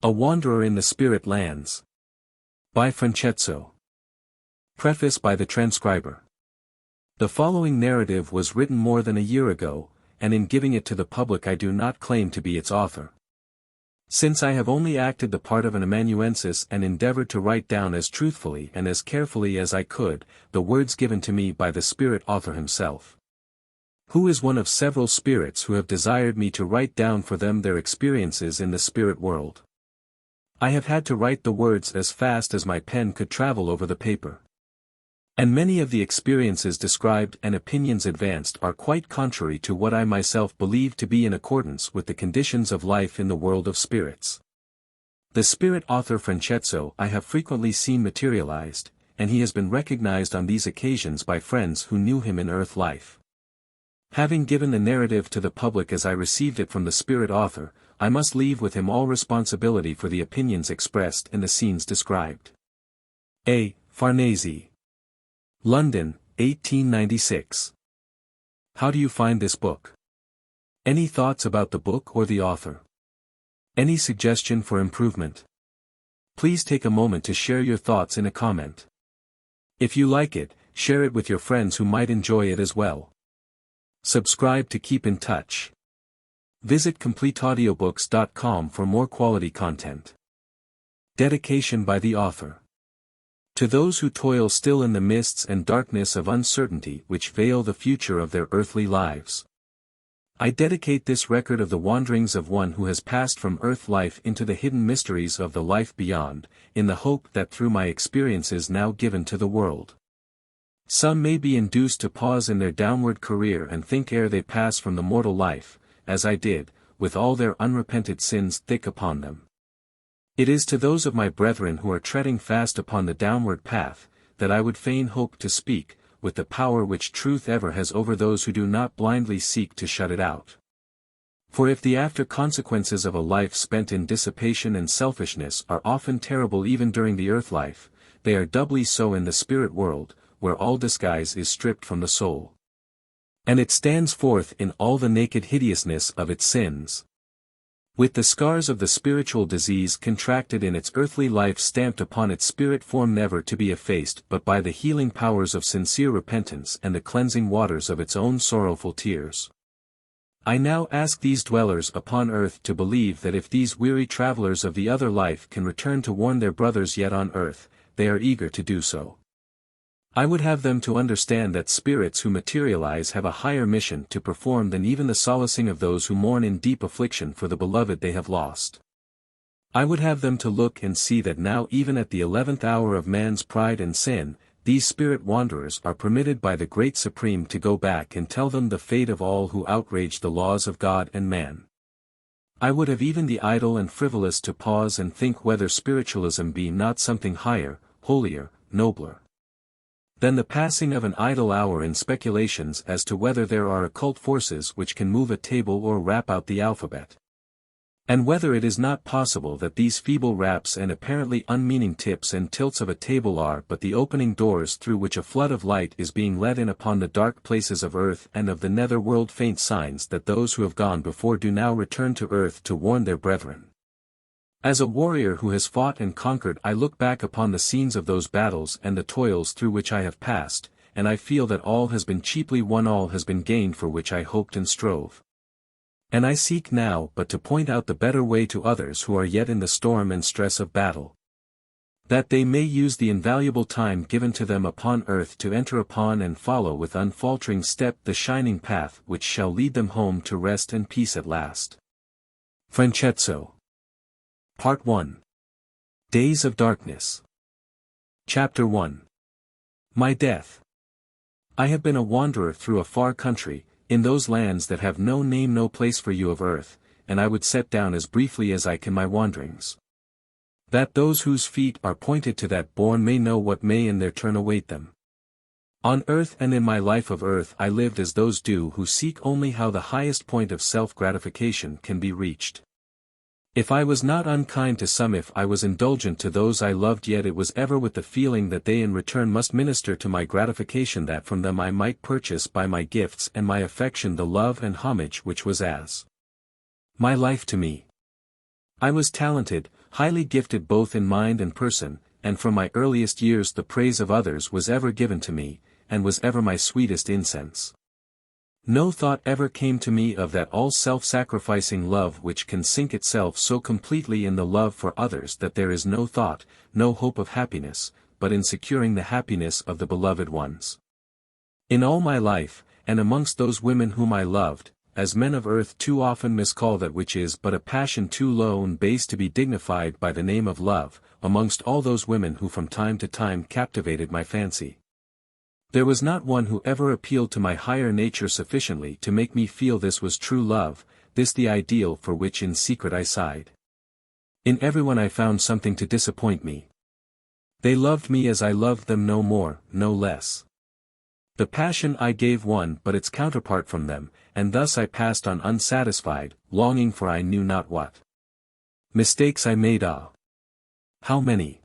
A Wanderer in the Spirit Lands. By Franchezzo. Preface by the Transcriber. The following narrative was written more than a year ago, and in giving it to the public I do not claim to be its author. Since I have only acted the part of an amanuensis and endeavored to write down as truthfully and as carefully as I could, the words given to me by the spirit author himself, who is one of several spirits who have desired me to write down for them their experiences in the spirit world. I have had to write the words as fast as my pen could travel over the paper. And many of the experiences described and opinions advanced are quite contrary to what I myself believe to be in accordance with the conditions of life in the world of spirits. The spirit author Franchezzo I have frequently seen materialized, and he has been recognized on these occasions by friends who knew him in earth life. Having given the narrative to the public as I received it from the spirit author, I must leave with him all responsibility for the opinions expressed and the scenes described. A. Farnese. London, 1896. How do you find this book? Any thoughts about the book or the author? Any suggestion for improvement? Please take a moment to share your thoughts in a comment. If you like it, share it with your friends who might enjoy it as well. Subscribe to keep in touch. Visit CompleteAudiobooks.com for more quality content. Dedication by the author. To those who toil still in the mists and darkness of uncertainty which veil the future of their earthly lives, I dedicate this record of the wanderings of one who has passed from earth life into the hidden mysteries of the life beyond, in the hope that through my experiences now given to the world, some may be induced to pause in their downward career and think ere they pass from the mortal life, as I did, with all their unrepented sins thick upon them. It is to those of my brethren who are treading fast upon the downward path, that I would fain hope to speak, with the power which truth ever has over those who do not blindly seek to shut it out. For if the after consequences of a life spent in dissipation and selfishness are often terrible even during the earth life, they are doubly so in the spirit world, where all disguise is stripped from the soul, and it stands forth in all the naked hideousness of its sins, with the scars of the spiritual disease contracted in its earthly life stamped upon its spirit form never to be effaced but by the healing powers of sincere repentance and the cleansing waters of its own sorrowful tears. I now ask these dwellers upon earth to believe that if these weary travelers of the other life can return to warn their brothers yet on earth, they are eager to do so. I would have them to understand that spirits who materialize have a higher mission to perform than even the solacing of those who mourn in deep affliction for the beloved they have lost. I would have them to look and see that now even at the 11th hour of man's pride and sin, these spirit wanderers are permitted by the Great Supreme to go back and tell them the fate of all who outrage the laws of God and man. I would have even the idle and frivolous to pause and think whether spiritualism be not something higher, holier, nobler than the passing of an idle hour in speculations as to whether there are occult forces which can move a table or rap out the alphabet, and whether it is not possible that these feeble raps and apparently unmeaning tips and tilts of a table are but the opening doors through which a flood of light is being let in upon the dark places of earth and of the nether world, faint signs that those who have gone before do now return to earth to warn their brethren. As a warrior who has fought and conquered, I look back upon the scenes of those battles and the toils through which I have passed, and I feel that all has been cheaply won, all has been gained for which I hoped and strove. And I seek now but to point out the better way to others who are yet in the storm and stress of battle, that they may use the invaluable time given to them upon earth to enter upon and follow with unfaltering step the shining path which shall lead them home to rest and peace at last. Franchezzo. Part 1. Days of Darkness. Chapter 1. My Death. I have been a wanderer through a far country, in those lands that have no name, no place for you of earth, and I would set down as briefly as I can my wanderings, that those whose feet are pointed to that bourne may know what may in their turn await them. On earth and in my life of earth I lived as those do who seek only how the highest point of self-gratification can be reached. If I was not unkind to some, if I was indulgent to those I loved, yet it was ever with the feeling that they in return must minister to my gratification, that from them I might purchase by my gifts and my affection the love and homage which was as my life to me. I was talented, highly gifted both in mind and person, and from my earliest years the praise of others was ever given to me, and was ever my sweetest incense. No thought ever came to me of that all-self-sacrificing love which can sink itself so completely in the love for others that there is no thought, no hope of happiness, but in securing the happiness of the beloved ones. In all my life, and amongst those women whom I loved, as men of earth too often miscall that which is but a passion too low and base to be dignified by the name of love, amongst all those women who from time to time captivated my fancy, there was not one who ever appealed to my higher nature sufficiently to make me feel this was true love, this the ideal for which in secret I sighed. In everyone I found something to disappoint me. They loved me as I loved them, no more, no less. The passion I gave won but its counterpart from them, and thus I passed on unsatisfied, longing for I knew not what. Mistakes I made, ah! How many!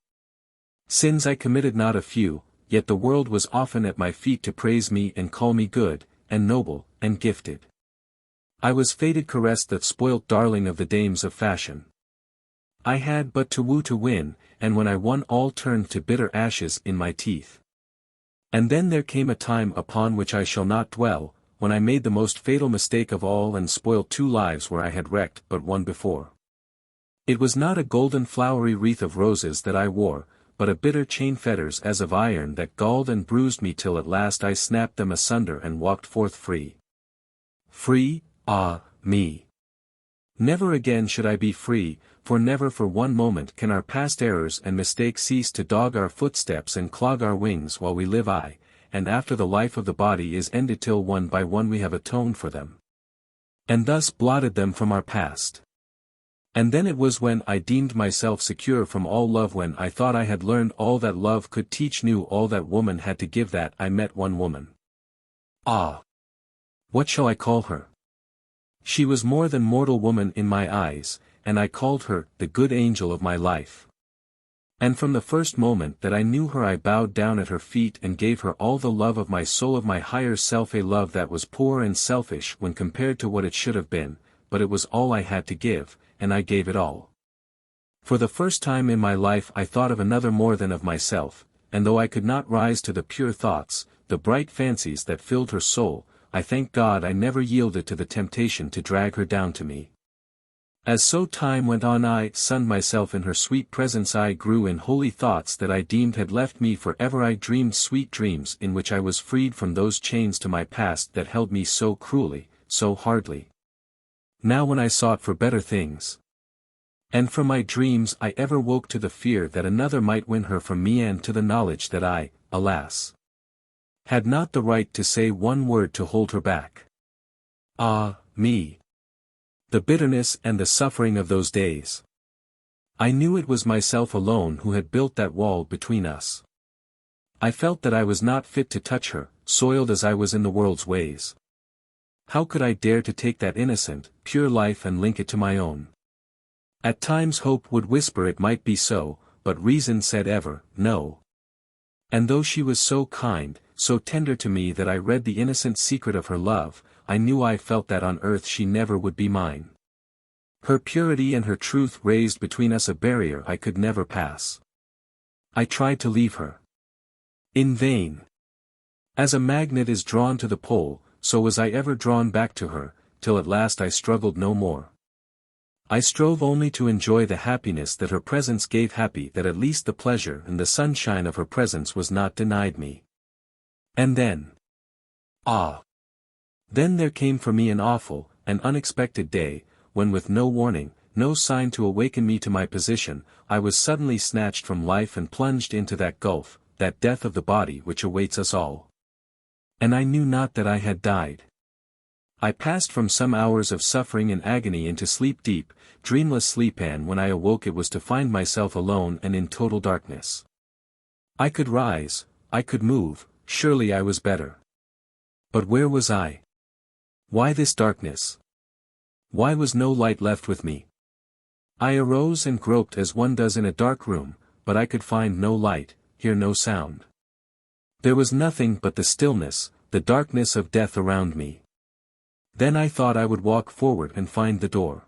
Sins I committed, not a few, yet the world was often at my feet to praise me and call me good, and noble, and gifted. I was fated caress, that spoilt darling of the dames of fashion. I had but to woo to win, and when I won all turned to bitter ashes in my teeth. And then there came a time upon which I shall not dwell, when I made the most fatal mistake of all and spoilt 2 lives where I had wrecked but one before. It was not a golden flowery wreath of roses that I wore, but a bitter chain fetters as of iron that galled and bruised me till at last I snapped them asunder and walked forth free. Free, ah, me! Never again should I be free, for never for one moment can our past errors and mistakes cease to dog our footsteps and clog our wings while we live, and after the life of the body is ended, till one by one we have atoned for them, and thus blotted them from our past. And then it was when I deemed myself secure from all love, when I thought I had learned all that love could teach, knew all that woman had to give, that I met one woman. Ah! What shall I call her? She was more than mortal woman in my eyes, and I called her the good angel of my life. And from the first moment that I knew her I bowed down at her feet and gave her all the love of my soul, of my higher self, a love that was poor and selfish when compared to what it should have been, but it was all I had to give, and I gave it all. For the first time in my life I thought of another more than of myself, and though I could not rise to the pure thoughts, the bright fancies that filled her soul, I thank God I never yielded to the temptation to drag her down to me. As so time went on, I sunned myself in her sweet presence. I grew in holy thoughts that I deemed had left me forever. I dreamed sweet dreams in which I was freed from those chains to my past that held me so cruelly, so hardly. Now when I sought for better things, and from my dreams I ever woke to the fear that another might win her from me, and to the knowledge that I, alas, had not the right to say one word to hold her back. Ah, me! The bitterness and the suffering of those days! I knew it was myself alone who had built that wall between us. I felt that I was not fit to touch her, soiled as I was in the world's ways. How could I dare to take that innocent, pure life and link it to my own? At times hope would whisper it might be so, but reason said ever, no. And though she was so kind, so tender to me that I read the innocent secret of her love, I felt that on earth she never would be mine. Her purity and her truth raised between us a barrier I could never pass. I tried to leave her. In vain. As a magnet is drawn to the pole, so was I ever drawn back to her, till at last I struggled no more. I strove only to enjoy the happiness that her presence gave, happy that at least the pleasure and the sunshine of her presence was not denied me. And then, ah! Then there came for me an awful, an unexpected day, when with no warning, no sign to awaken me to my position, I was suddenly snatched from life and plunged into that gulf, that death of the body which awaits us all. And I knew not that I had died. I passed from some hours of suffering and agony into sleep, deep, dreamless sleep, and when I awoke it was to find myself alone and in total darkness. I could rise, I could move, surely I was better. But where was I? Why this darkness? Why was no light left with me? I arose and groped as one does in a dark room, but I could find no light, hear no sound. There was nothing but the stillness, the darkness of death around me. Then I thought I would walk forward and find the door.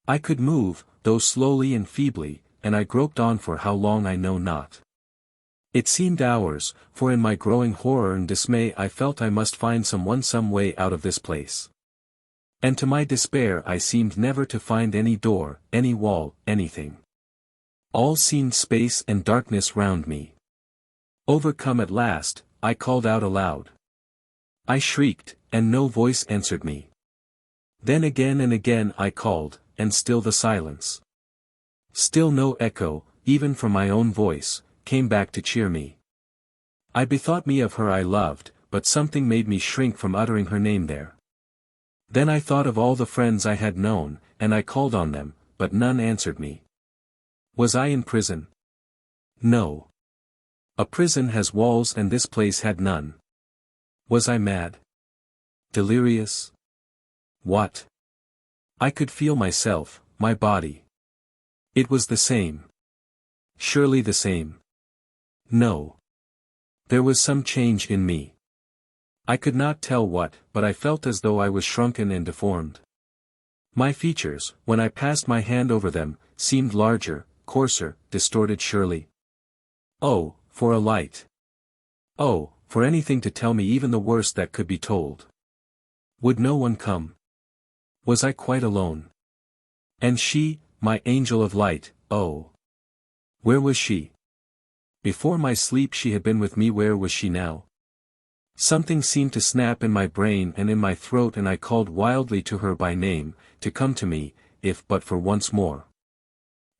I could move, though slowly and feebly, and I groped on for how long I know not. It seemed hours, for in my growing horror and dismay I felt I must find some way out of this place. And to my despair I seemed never to find any door, any wall, anything. All seemed space and darkness round me. Overcome at last, I called out aloud. I shrieked, and no voice answered me. Then again and again I called, and still the silence. Still no echo, even from my own voice, came back to cheer me. I bethought me of her I loved, but something made me shrink from uttering her name there. Then I thought of all the friends I had known, and I called on them, but none answered me. Was I in prison? No. A prison has walls and this place had none. Was I mad? Delirious? What? I could feel myself, my body. It was the same. Surely the same. No. There was some change in me. I could not tell what, but I felt as though I was shrunken and deformed. My features, when I passed my hand over them, seemed larger, coarser, distorted surely. Oh, for a light. Oh, for anything to tell me even the worst that could be told. Would no one come? Was I quite alone? And she, my angel of light, oh! Where was she? Before my sleep she had been with me. Where was she now? Something seemed to snap in my brain and in my throat, and I called wildly to her by name, to come to me, if but for once more.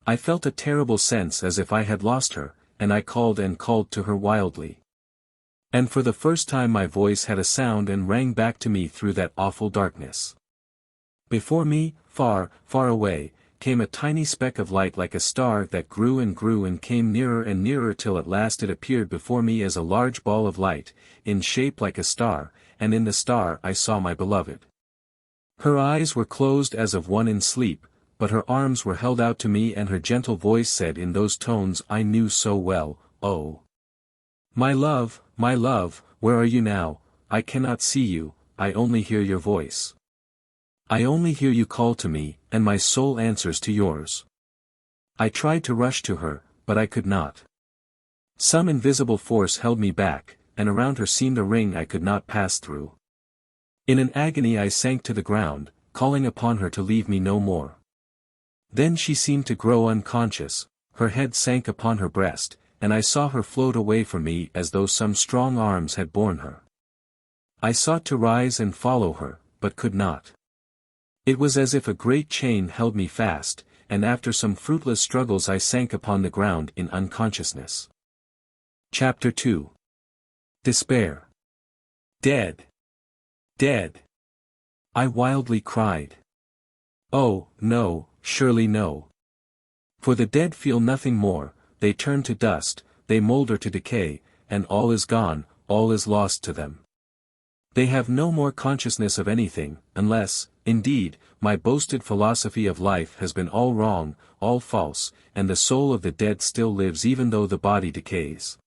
I felt a terrible sense as if I had lost her, and I called and called to her wildly. And for the first time my voice had a sound and rang back to me through that awful darkness. Before me, far, far away, came a tiny speck of light like a star that grew and came nearer and nearer till at last it appeared before me as a large ball of light, in shape like a star, and in the star I saw my beloved. Her eyes were closed as of one in sleep, but her arms were held out to me and her gentle voice said in those tones I knew so well, "Oh, my love, where are you now? I cannot see you, I only hear your voice. I only hear you call to me, and my soul answers to yours." I tried to rush to her, but I could not. Some invisible force held me back, and around her seemed a ring I could not pass through. In an agony I sank to the ground, calling upon her to leave me no more. Then she seemed to grow unconscious, her head sank upon her breast, and I saw her float away from me as though some strong arms had borne her. I sought to rise and follow her, but could not. It was as if a great chain held me fast, and after some fruitless struggles I sank upon the ground in unconsciousness. Chapter 2. Despair. Dead! Dead! I wildly cried. Oh, no, surely no. For the dead feel nothing more, they turn to dust, they moulder to decay, and all is gone, all is lost to them. They have no more consciousness of anything, unless, indeed, my boasted philosophy of life has been all wrong, all false, and the soul of the dead still lives even though the body decays.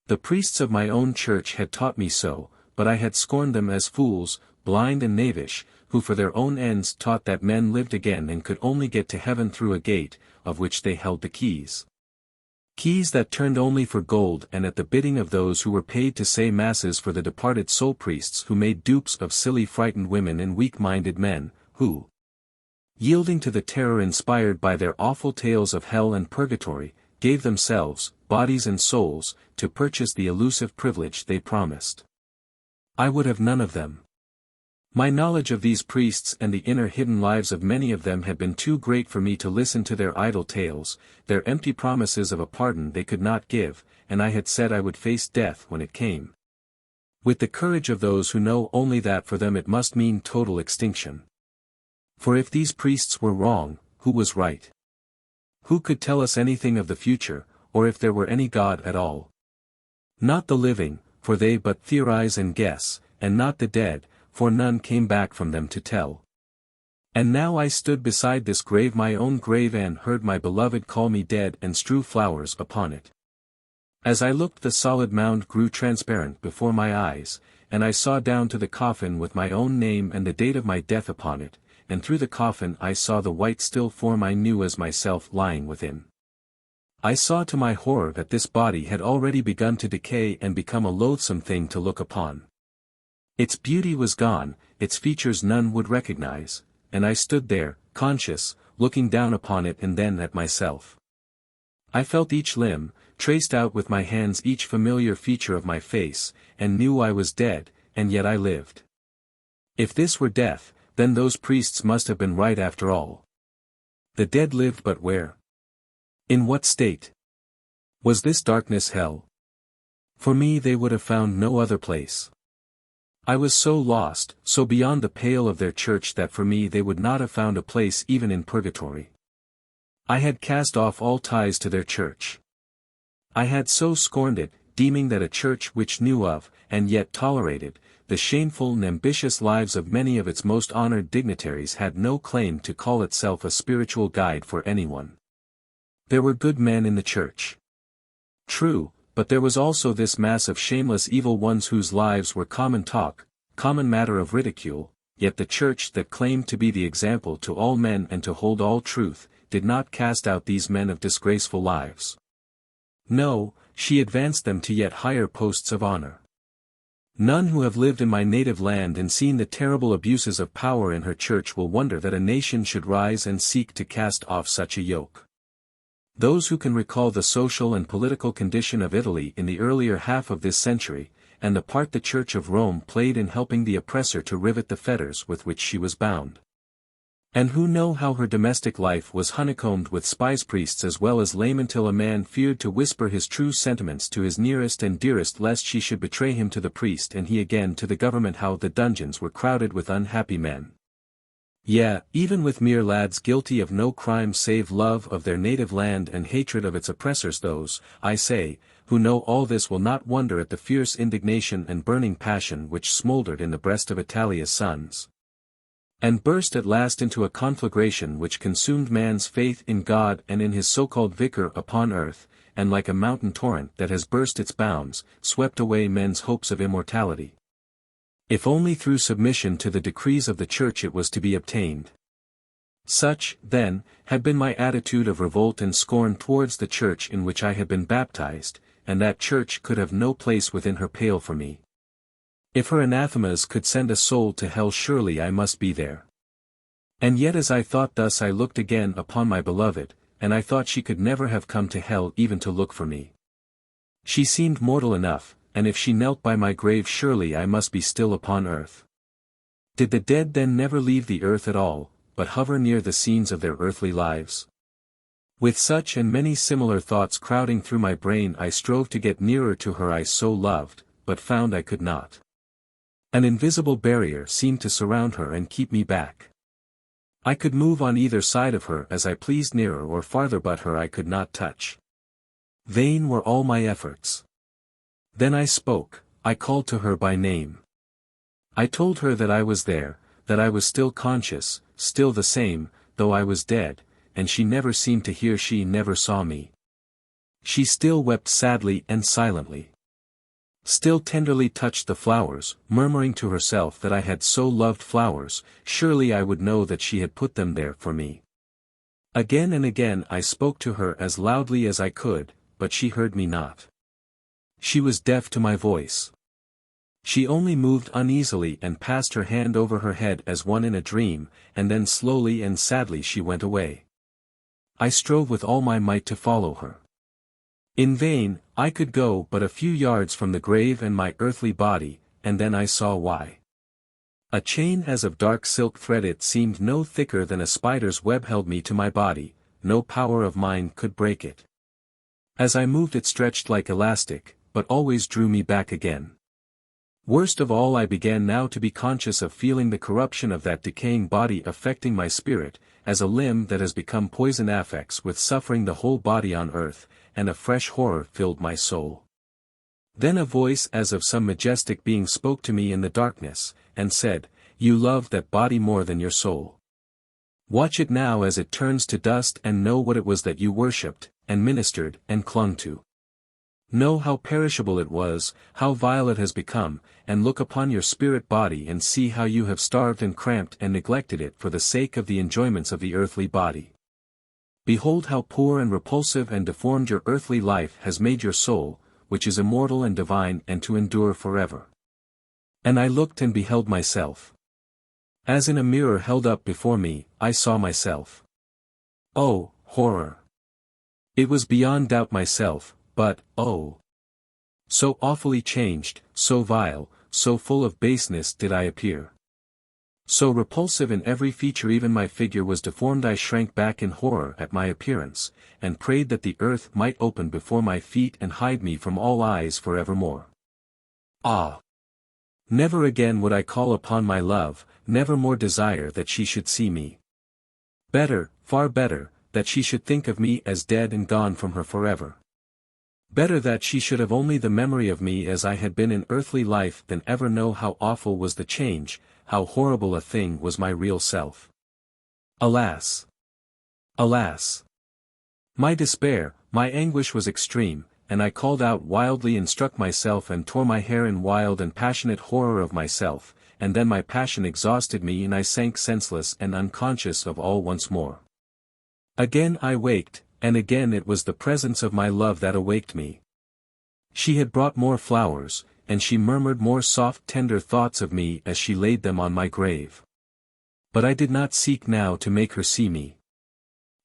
The priests of my own church had taught me so, but I had scorned them as fools, blind and knavish, who for their own ends taught that men lived again and could only get to heaven through a gate, of which they held the keys. Keys that turned only for gold and at the bidding of those who were paid to say masses for the departed soul priests who made dupes of silly frightened women and weak-minded men, who, yielding to the terror inspired by their awful tales of hell and purgatory, gave themselves, bodies and souls, to purchase the elusive privilege they promised. I would have none of them. My knowledge of these priests and the inner hidden lives of many of them had been too great for me to listen to their idle tales, their empty promises of a pardon they could not give, and I had said I would face death when it came. With the courage of those who know only that for them it must mean total extinction. For if these priests were wrong, who was right? Who could tell us anything of the future, or if there were any God at all? Not the living, for they but theorize and guess, and not the dead, for none came back from them to tell. And now I stood beside this grave, my own grave, and heard my beloved call me dead and strew flowers upon it. As I looked, the solid mound grew transparent before my eyes, and I saw down to the coffin with my own name and the date of my death upon it, and through the coffin I saw the white still form I knew as myself lying within. I saw to my horror that this body had already begun to decay and become a loathsome thing to look upon. Its beauty was gone, its features none would recognize, and I stood there, conscious, looking down upon it and then at myself. I felt each limb, traced out with my hands each familiar feature of my face, and knew I was dead, and yet I lived. If this were death, then those priests must have been right after all. The dead lived, but where? In what state? Was this darkness hell? For me they would have found no other place. I was so lost, so beyond the pale of their church that for me they would not have found a place even in purgatory. I had cast off all ties to their church. I had so scorned it, deeming that a church which knew of, and yet tolerated, the shameful and ambitious lives of many of its most honored dignitaries had no claim to call itself a spiritual guide for anyone. There were good men in the church. True, but there was also this mass of shameless evil ones whose lives were common talk, common matter of ridicule, yet the church that claimed to be the example to all men and to hold all truth, did not cast out these men of disgraceful lives. No, she advanced them to yet higher posts of honor. None who have lived in my native land and seen the terrible abuses of power in her church will wonder that a nation should rise and seek to cast off such a yoke. Those who can recall the social and political condition of Italy in the earlier half of this century, and the part the Church of Rome played in helping the oppressor to rivet the fetters with which she was bound. And who know how her domestic life was honeycombed with spies, priests as well as laymen, till a man feared to whisper his true sentiments to his nearest and dearest lest she should betray him to the priest and he again to the government, how the dungeons were crowded with unhappy men. Yea, even with mere lads guilty of no crime save love of their native land and hatred of its oppressors. Those, I say, who know all this will not wonder at the fierce indignation and burning passion which smouldered in the breast of Italia's sons, and burst at last into a conflagration which consumed man's faith in God and in his so-called vicar upon earth, and like a mountain torrent that has burst its bounds, swept away men's hopes of immortality. If only through submission to the decrees of the Church it was to be obtained. Such, then, had been my attitude of revolt and scorn towards the Church in which I had been baptized, and that Church could have no place within her pale for me. If her anathemas could send a soul to hell, surely I must be there. And yet as I thought thus I looked again upon my beloved, and I thought she could never have come to hell even to look for me. She seemed mortal enough, and if she knelt by my grave surely I must be still upon earth. Did the dead then never leave the earth at all, but hover near the scenes of their earthly lives? With such and many similar thoughts crowding through my brain I strove to get nearer to her I so loved, but found I could not. An invisible barrier seemed to surround her and keep me back. I could move on either side of her as I pleased, nearer or farther, but her I could not touch. Vain were all my efforts. Then I spoke, I called to her by name. I told her that I was there, that I was still conscious, still the same, though I was dead, and she never seemed to hear, she never saw me. She still wept sadly and silently. Still tenderly touched the flowers, murmuring to herself that I had so loved flowers, surely I would know that she had put them there for me. Again and again I spoke to her as loudly as I could, but she heard me not. She was deaf to my voice. She only moved uneasily and passed her hand over her head as one in a dream, and then slowly and sadly she went away. I strove with all my might to follow her. In vain. I could go but a few yards from the grave and my earthly body, and then I saw why. A chain as of dark silk thread, it seemed no thicker than a spider's web, held me to my body, no power of mine could break it. As I moved it stretched like elastic, but always drew me back again. Worst of all, I began now to be conscious of feeling the corruption of that decaying body affecting my spirit, as a limb that has become poison affects with suffering the whole body on earth, and a fresh horror filled my soul. Then a voice as of some majestic being spoke to me in the darkness, and said, "You love that body more than your soul. Watch it now as it turns to dust, and know what it was that you worshipped, and ministered, and clung to. Know how perishable it was, how vile it has become, and look upon your spirit body and see how you have starved and cramped and neglected it for the sake of the enjoyments of the earthly body. Behold how poor and repulsive and deformed your earthly life has made your soul, which is immortal and divine and to endure forever. And I looked and beheld myself. As in a mirror held up before me, I saw myself. Oh, horror! It was beyond doubt myself, but, oh! So awfully changed, so vile, so full of baseness did I appear. So repulsive in every feature, even my figure was deformed. I shrank back in horror at my appearance, and prayed that the earth might open before my feet and hide me from all eyes for evermore. Ah! Never again would I call upon my love, never more desire that she should see me. Better, far better, that she should think of me as dead and gone from her forever. Better that she should have only the memory of me as I had been in earthly life than ever know how awful was the change, how horrible a thing was my real self. Alas! Alas! My despair, my anguish was extreme, and I called out wildly and struck myself and tore my hair in wild and passionate horror of myself, and then my passion exhausted me and I sank senseless and unconscious of all once more. Again I waked, and again it was the presence of my love that awaked me. She had brought more flowers, and she murmured more soft tender thoughts of me as she laid them on my grave. But I did not seek now to make her see me.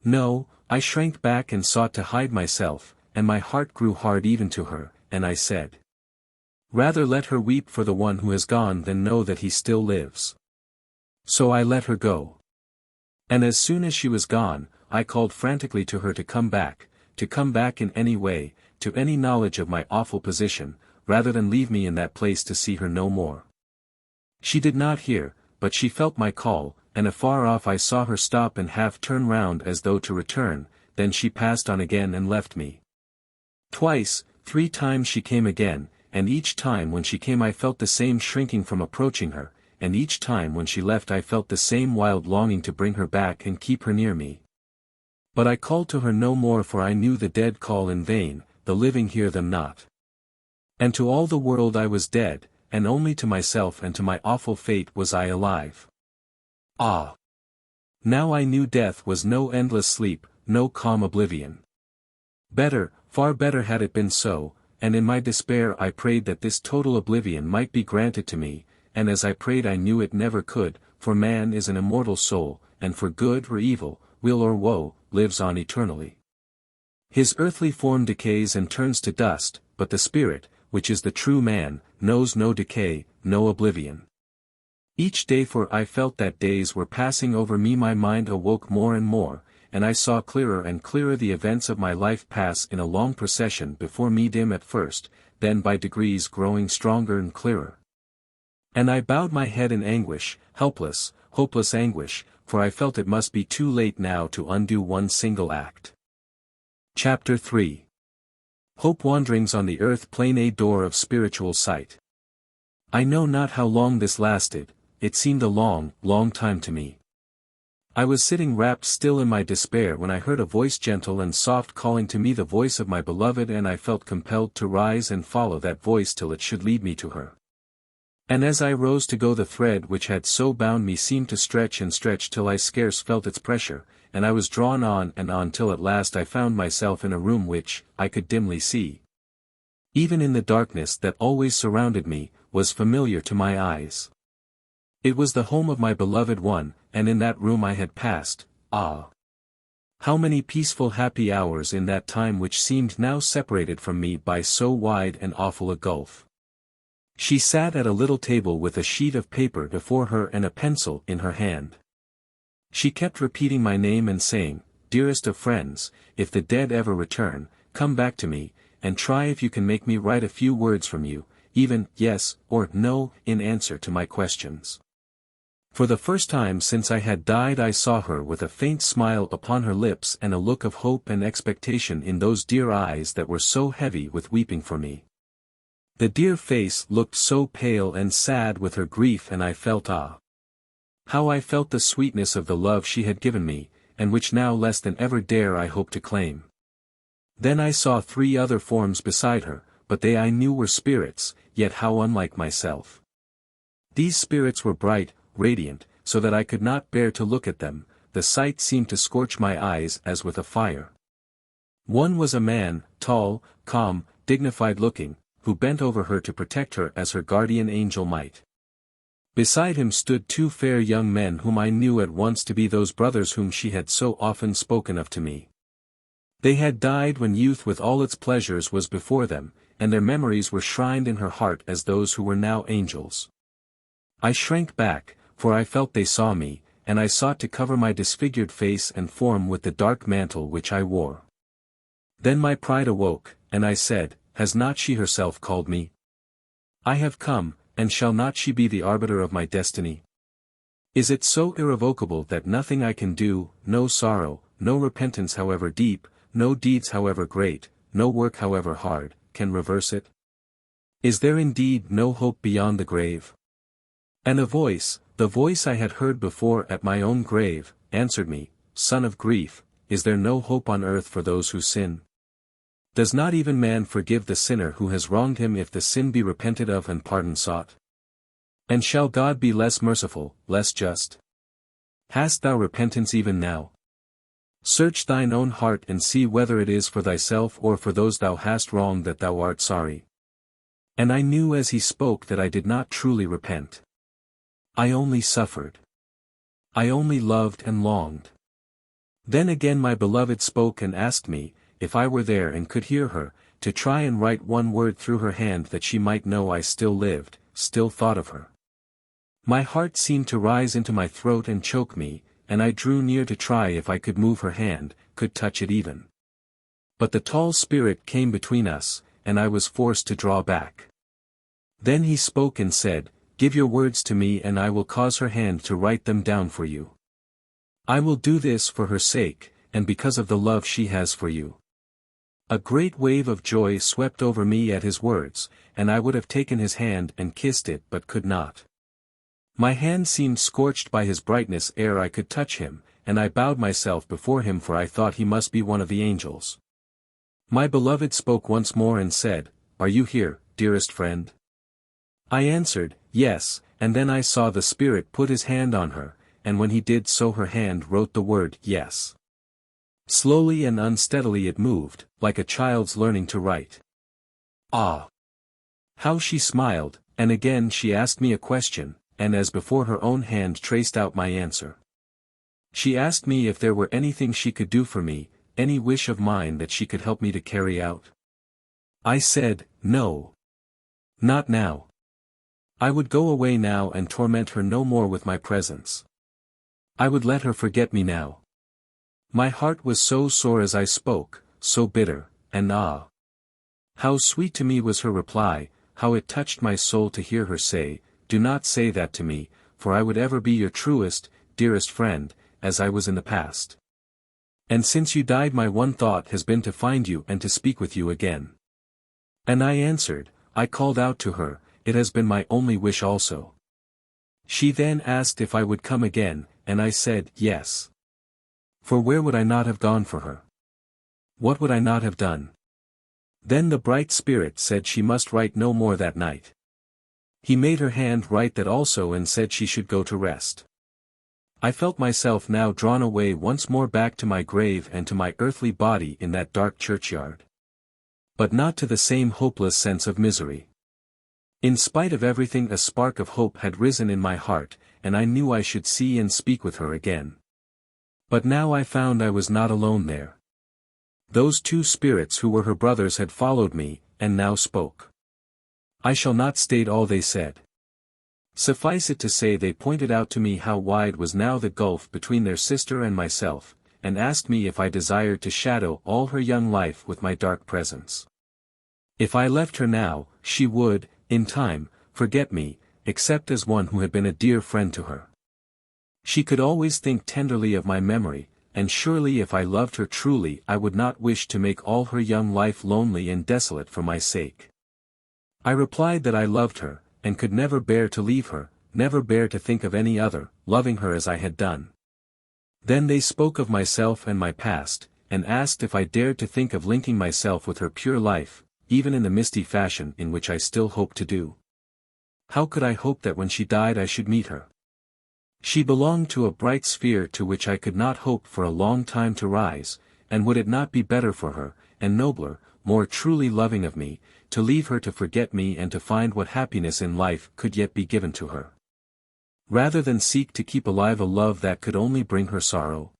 No, I shrank back and sought to hide myself, and my heart grew hard even to her, and I said, rather let her weep for the one who has gone than know that he still lives. So I let her go. And as soon as she was gone, I called frantically to her to come back in any way, to any knowledge of my awful position, rather than leave me in that place to see her no more. She did not hear, but she felt my call, and afar off I saw her stop and half turn round as though to return, then she passed on again and left me. Twice, 3 times she came again, and each time when she came I felt the same shrinking from approaching her, and each time when she left I felt the same wild longing to bring her back and keep her near me. But I called to her no more, for I knew the dead call in vain, the living hear them not. And to all the world I was dead, and only to myself and to my awful fate was I alive. Ah! Now I knew death was no endless sleep, no calm oblivion. Better, far better had it been so, and in my despair I prayed that this total oblivion might be granted to me, and as I prayed I knew it never could, for man is an immortal soul, and for good or evil, weal or woe, lives on eternally. His earthly form decays and turns to dust, but the spirit, which is the true man, knows no decay, no oblivion. Each day, for I felt that days were passing over me, my mind awoke more and more, and I saw clearer and clearer the events of my life pass in a long procession before me, dim at first, then by degrees growing stronger and clearer. And I bowed my head in anguish, helpless, hopeless anguish, for I felt it must be too late now to undo one single act. Chapter 3. Hope Wanderings on the Earth Plane, a Door of Spiritual Sight. I know not how long this lasted, it seemed a long, long time to me. I was sitting wrapped still in my despair when I heard a voice gentle and soft calling to me, the voice of my beloved, and I felt compelled to rise and follow that voice till it should lead me to her. And as I rose to go, the thread which had so bound me seemed to stretch and stretch till I scarce felt its pressure, and I was drawn on and on till at last I found myself in a room which, I could dimly see, even in the darkness that always surrounded me, was familiar to my eyes. It was the home of my beloved one, and in that room I had passed, ah! How many peaceful happy hours in that time which seemed now separated from me by so wide and awful a gulf. She sat at a little table with a sheet of paper before her and a pencil in her hand. She kept repeating my name and saying, "Dearest of friends, if the dead ever return, come back to me, and try if you can make me write a few words from you, even yes or no, in answer to my questions." For the first time since I had died I saw her with a faint smile upon her lips and a look of hope and expectation in those dear eyes that were so heavy with weeping for me. The dear face looked so pale and sad with her grief, and I felt how I felt the sweetness of the love she had given me, and which now less than ever dare I hope to claim. Then I saw 3 other forms beside her, but they I knew were spirits, yet how unlike myself. These spirits were bright, radiant, so that I could not bear to look at them. The sight seemed to scorch my eyes as with a fire. One was a man, tall, calm, dignified-looking, who bent over her to protect her as her guardian angel might. Beside him stood 2 fair young men whom I knew at once to be those brothers whom she had so often spoken of to me. They had died when youth with all its pleasures was before them, and their memories were shrined in her heart as those who were now angels. I shrank back, for I felt they saw me, and I sought to cover my disfigured face and form with the dark mantle which I wore. Then my pride awoke, and I said, "Has not she herself called me? I have come, and shall not she be the arbiter of my destiny? Is it so irrevocable that nothing I can do, no sorrow, no repentance however deep, no deeds however great, no work however hard, can reverse it? Is there indeed no hope beyond the grave?" And a voice, the voice I had heard before at my own grave, answered me, "Son of grief, is there no hope on earth for those who sin? Does not even man forgive the sinner who has wronged him if the sin be repented of and pardon sought? And shall God be less merciful, less just? Hast thou repentance even now? Search thine own heart and see whether it is for thyself or for those thou hast wronged that thou art sorry." And I knew as he spoke that I did not truly repent. I only suffered. I only loved and longed. Then again my beloved spoke and asked me, if I were there and could hear her, to try and write one word through her hand that she might know I still lived, still thought of her. My heart seemed to rise into my throat and choke me, and I drew near to try if I could move her hand, could touch it even. But the tall spirit came between us, and I was forced to draw back. Then he spoke and said, "Give your words to me and I will cause her hand to write them down for you. I will do this for her sake, and because of the love she has for you." A great wave of joy swept over me at his words, and I would have taken his hand and kissed it but could not. My hand seemed scorched by his brightness ere I could touch him, and I bowed myself before him for I thought he must be one of the angels. My beloved spoke once more and said, "Are you here, dearest friend?" I answered, "Yes," and then I saw the spirit put his hand on her, and when he did so her hand wrote the word "Yes." Slowly and unsteadily it moved, like a child's learning to write. Ah! How she smiled, and again she asked me a question, and as before her own hand traced out my answer. She asked me if there were anything she could do for me, any wish of mine that she could help me to carry out. I said, "No. Not now. I would go away now and torment her no more with my presence. I would let her forget me now." My heart was so sore as I spoke, so bitter, and ah! How sweet to me was her reply, how it touched my soul to hear her say, "Do not say that to me, for I would ever be your truest, dearest friend, as I was in the past. And since you died my one thought has been to find you and to speak with you again." And I answered, I called out to her, "It has been my only wish also." She then asked if I would come again, and I said, "Yes." For where would I not have gone for her? What would I not have done? Then the bright spirit said she must write no more that night. He made her hand write that also and said she should go to rest. I felt myself now drawn away once more back to my grave and to my earthly body in that dark churchyard. But not to the same hopeless sense of misery. In spite of everything a spark of hope had risen in my heart, and I knew I should see and speak with her again. But now I found I was not alone there. Those 2 spirits who were her brothers had followed me, and now spoke. I shall not state all they said. Suffice it to say they pointed out to me how wide was now the gulf between their sister and myself, and asked me if I desired to shadow all her young life with my dark presence. If I left her now, she would, in time, forget me, except as one who had been a dear friend to her. She could always think tenderly of my memory, and surely if I loved her truly I would not wish to make all her young life lonely and desolate for my sake. I replied that I loved her, and could never bear to leave her, never bear to think of any other, loving her as I had done. Then they spoke of myself and my past, and asked if I dared to think of linking myself with her pure life, even in the misty fashion in which I still hoped to do. How could I hope that when she died I should meet her? She belonged to a bright sphere to which I could not hope for a long time to rise, and would it not be better for her, and nobler, more truly loving of me, to leave her to forget me and to find what happiness in life could yet be given to her, rather than seek to keep alive a love that could only bring her sorrow?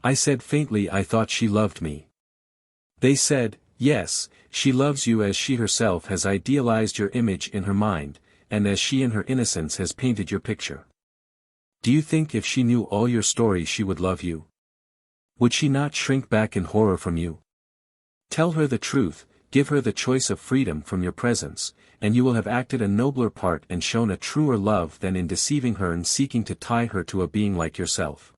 I said faintly I thought she loved me. They said, yes, she loves you as she herself has idealized your image in her mind, and as she in her innocence has painted your picture. Do you think if she knew all your story she would love you? Would she not shrink back in horror from you? Tell her the truth, give her the choice of freedom from your presence, and you will have acted a nobler part and shown a truer love than in deceiving her and seeking to tie her to a being like yourself.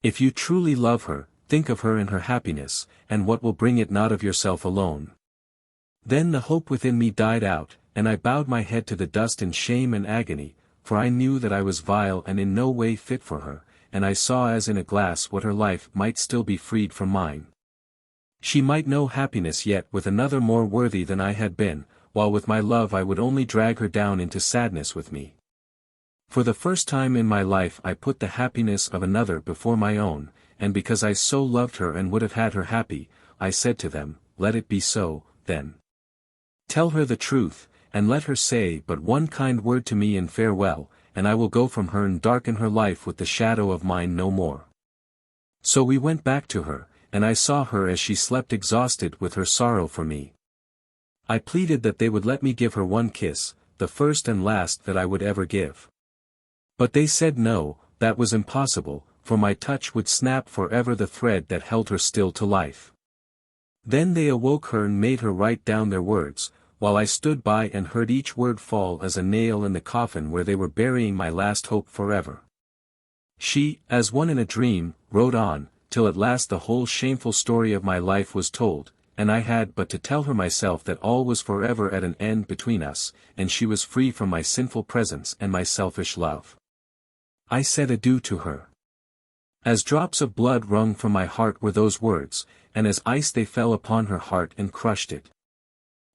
If you truly love her, think of her and her happiness, and what will bring it not of yourself alone. Then the hope within me died out, and I bowed my head to the dust in shame and agony, for I knew that I was vile and in no way fit for her, and I saw as in a glass what her life might still be freed from mine. She might know happiness yet with another more worthy than I had been, while with my love I would only drag her down into sadness with me. For the first time in my life I put the happiness of another before my own, and because I so loved her and would have had her happy, I said to them, let it be so, then. Tell her the truth, and let her say but one kind word to me in farewell, and I will go from her and darken her life with the shadow of mine no more. So we went back to her, and I saw her as she slept exhausted with her sorrow for me. I pleaded that they would let me give her one kiss, the first and last that I would ever give. But they said no, that was impossible, for my touch would snap forever the thread that held her still to life. Then they awoke her and made her write down their words, while I stood by and heard each word fall as a nail in the coffin where they were burying my last hope forever. She, as one in a dream, wrote on, till at last the whole shameful story of my life was told, and I had but to tell her myself that all was forever at an end between us, and she was free from my sinful presence and my selfish love. I said adieu to her. As drops of blood wrung from my heart were those words, and as ice they fell upon her heart and crushed it.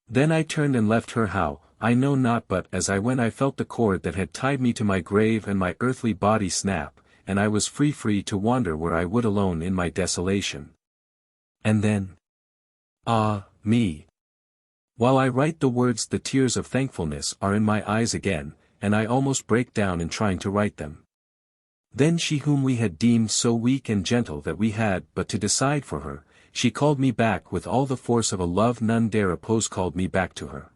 Then I turned and left her how, I know not, but as I went I felt the cord that had tied me to my grave and my earthly body snap, and I was free to wander where I would alone in my desolation. And then? Ah, me! While I write the words the tears of thankfulness are in my eyes again, and I almost break down in trying to write them. Then she whom we had deemed so weak and gentle that we had but to decide for her, she called me back with all the force of a love none dare oppose, called me back to her.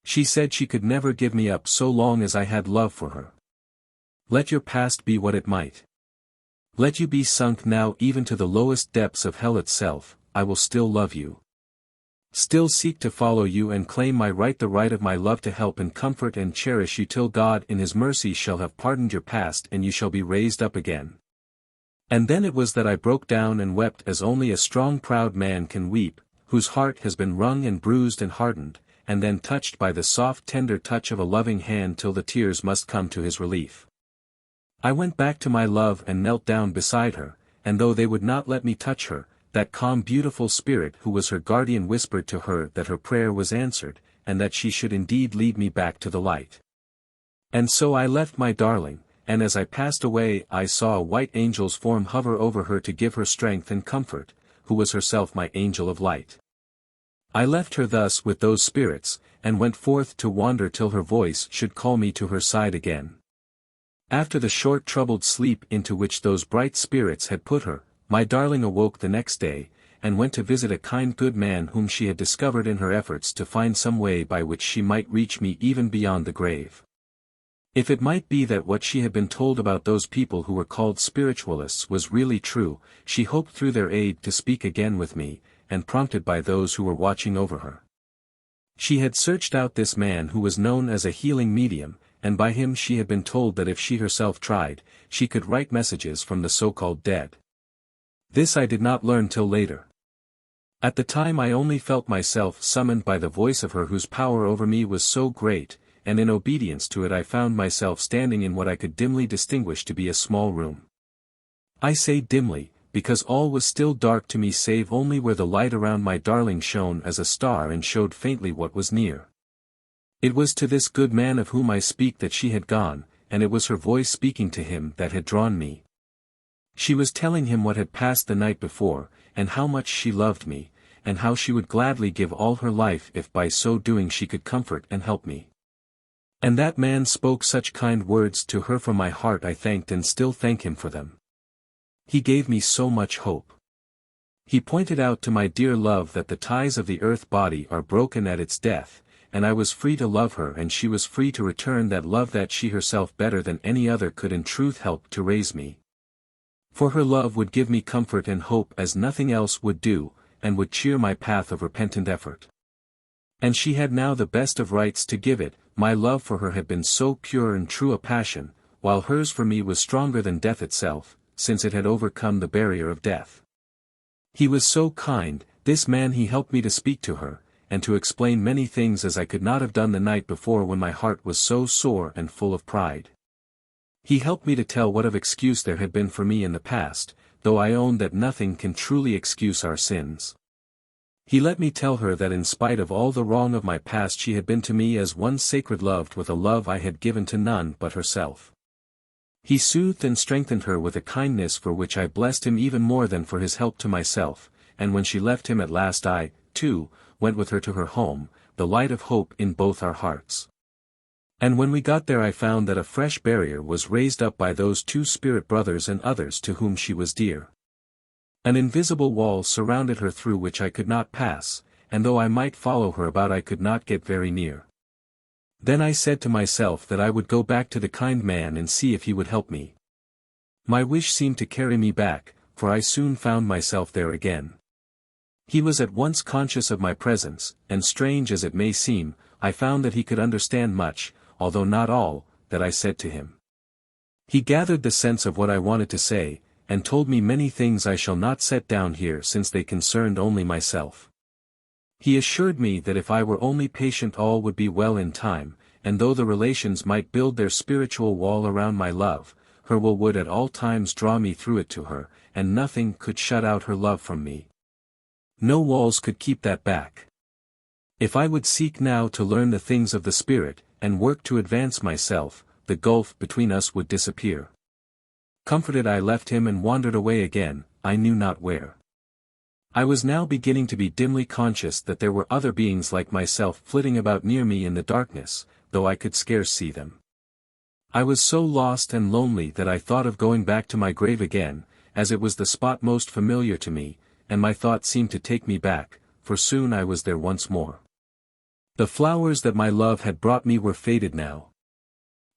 She said she could never give me up so long as I had love for her. Let your past be what it might. Let you be sunk now even to the lowest depths of hell itself, I will still love you. Still seek to follow you and claim my right, the right of my love to help and comfort and cherish you till God in his mercy shall have pardoned your past and you shall be raised up again. And then it was that I broke down and wept as only a strong proud man can weep, whose heart has been wrung and bruised and hardened, and then touched by the soft tender touch of a loving hand till the tears must come to his relief. I went back to my love and knelt down beside her, and though they would not let me touch her, that calm beautiful spirit who was her guardian whispered to her that her prayer was answered, and that she should indeed lead me back to the light. And so I left my darling, and as I passed away I saw a white angel's form hover over her to give her strength and comfort, who was herself my angel of light. I left her thus with those spirits, and went forth to wander till her voice should call me to her side again. After the short troubled sleep into which those bright spirits had put her, my darling awoke the next day, and went to visit a kind good man whom she had discovered in her efforts to find some way by which she might reach me even beyond the grave. If it might be that what she had been told about those people who were called spiritualists was really true, she hoped through their aid to speak again with me, and prompted by those who were watching over her. She had searched out this man who was known as a healing medium, and by him she had been told that if she herself tried, she could write messages from the so-called dead. This I did not learn till later. At the time I only felt myself summoned by the voice of her whose power over me was so great, and in obedience to it I found myself standing in what I could dimly distinguish to be a small room. I say dimly, because all was still dark to me save only where the light around my darling shone as a star and showed faintly what was near. It was to this good man of whom I speak that she had gone, and it was her voice speaking to him that had drawn me. She was telling him what had passed the night before, and how much she loved me, and how she would gladly give all her life if by so doing she could comfort and help me. And that man spoke such kind words to her from my heart I thanked and still thank him for them. He gave me so much hope. He pointed out to my dear love that the ties of the earth body are broken at its death, and I was free to love her and she was free to return that love that she herself better than any other could in truth help to raise me. For her love would give me comfort and hope as nothing else would do, and would cheer my path of repentant effort. And she had now the best of rights to give it, my love for her had been so pure and true a passion, while hers for me was stronger than death itself, since it had overcome the barrier of death. He was so kind, this man he helped me to speak to her, and to explain many things as I could not have done the night before when my heart was so sore and full of pride. He helped me to tell what of excuse there had been for me in the past, though I own that nothing can truly excuse our sins. He let me tell her that in spite of all the wrong of my past she had been to me as one sacred loved with a love I had given to none but herself. He soothed and strengthened her with a kindness for which I blessed him even more than for his help to myself, and when she left him at last I, too, went with her to her home, the light of hope in both our hearts. And when we got there I found that a fresh barrier was raised up by those two spirit brothers and others to whom she was dear. An invisible wall surrounded her through which I could not pass, and though I might follow her about I could not get very near. Then I said to myself that I would go back to the kind man and see if he would help me. My wish seemed to carry me back, for I soon found myself there again. He was at once conscious of my presence, and strange as it may seem, I found that he could understand much, although not all, that I said to him. He gathered the sense of what I wanted to say, and told me many things I shall not set down here since they concerned only myself. He assured me that if I were only patient all would be well in time, and though the relations might build their spiritual wall around my love, her will would at all times draw me through it to her, and nothing could shut out her love from me. No walls could keep that back. If I would seek now to learn the things of the spirit, and work to advance myself, the gulf between us would disappear. Comforted I left him and wandered away again, I knew not where. I was now beginning to be dimly conscious that there were other beings like myself flitting about near me in the darkness, though I could scarce see them. I was so lost and lonely that I thought of going back to my grave again, as it was the spot most familiar to me, and my thought seemed to take me back, for soon I was there once more. The flowers that my love had brought me were faded now.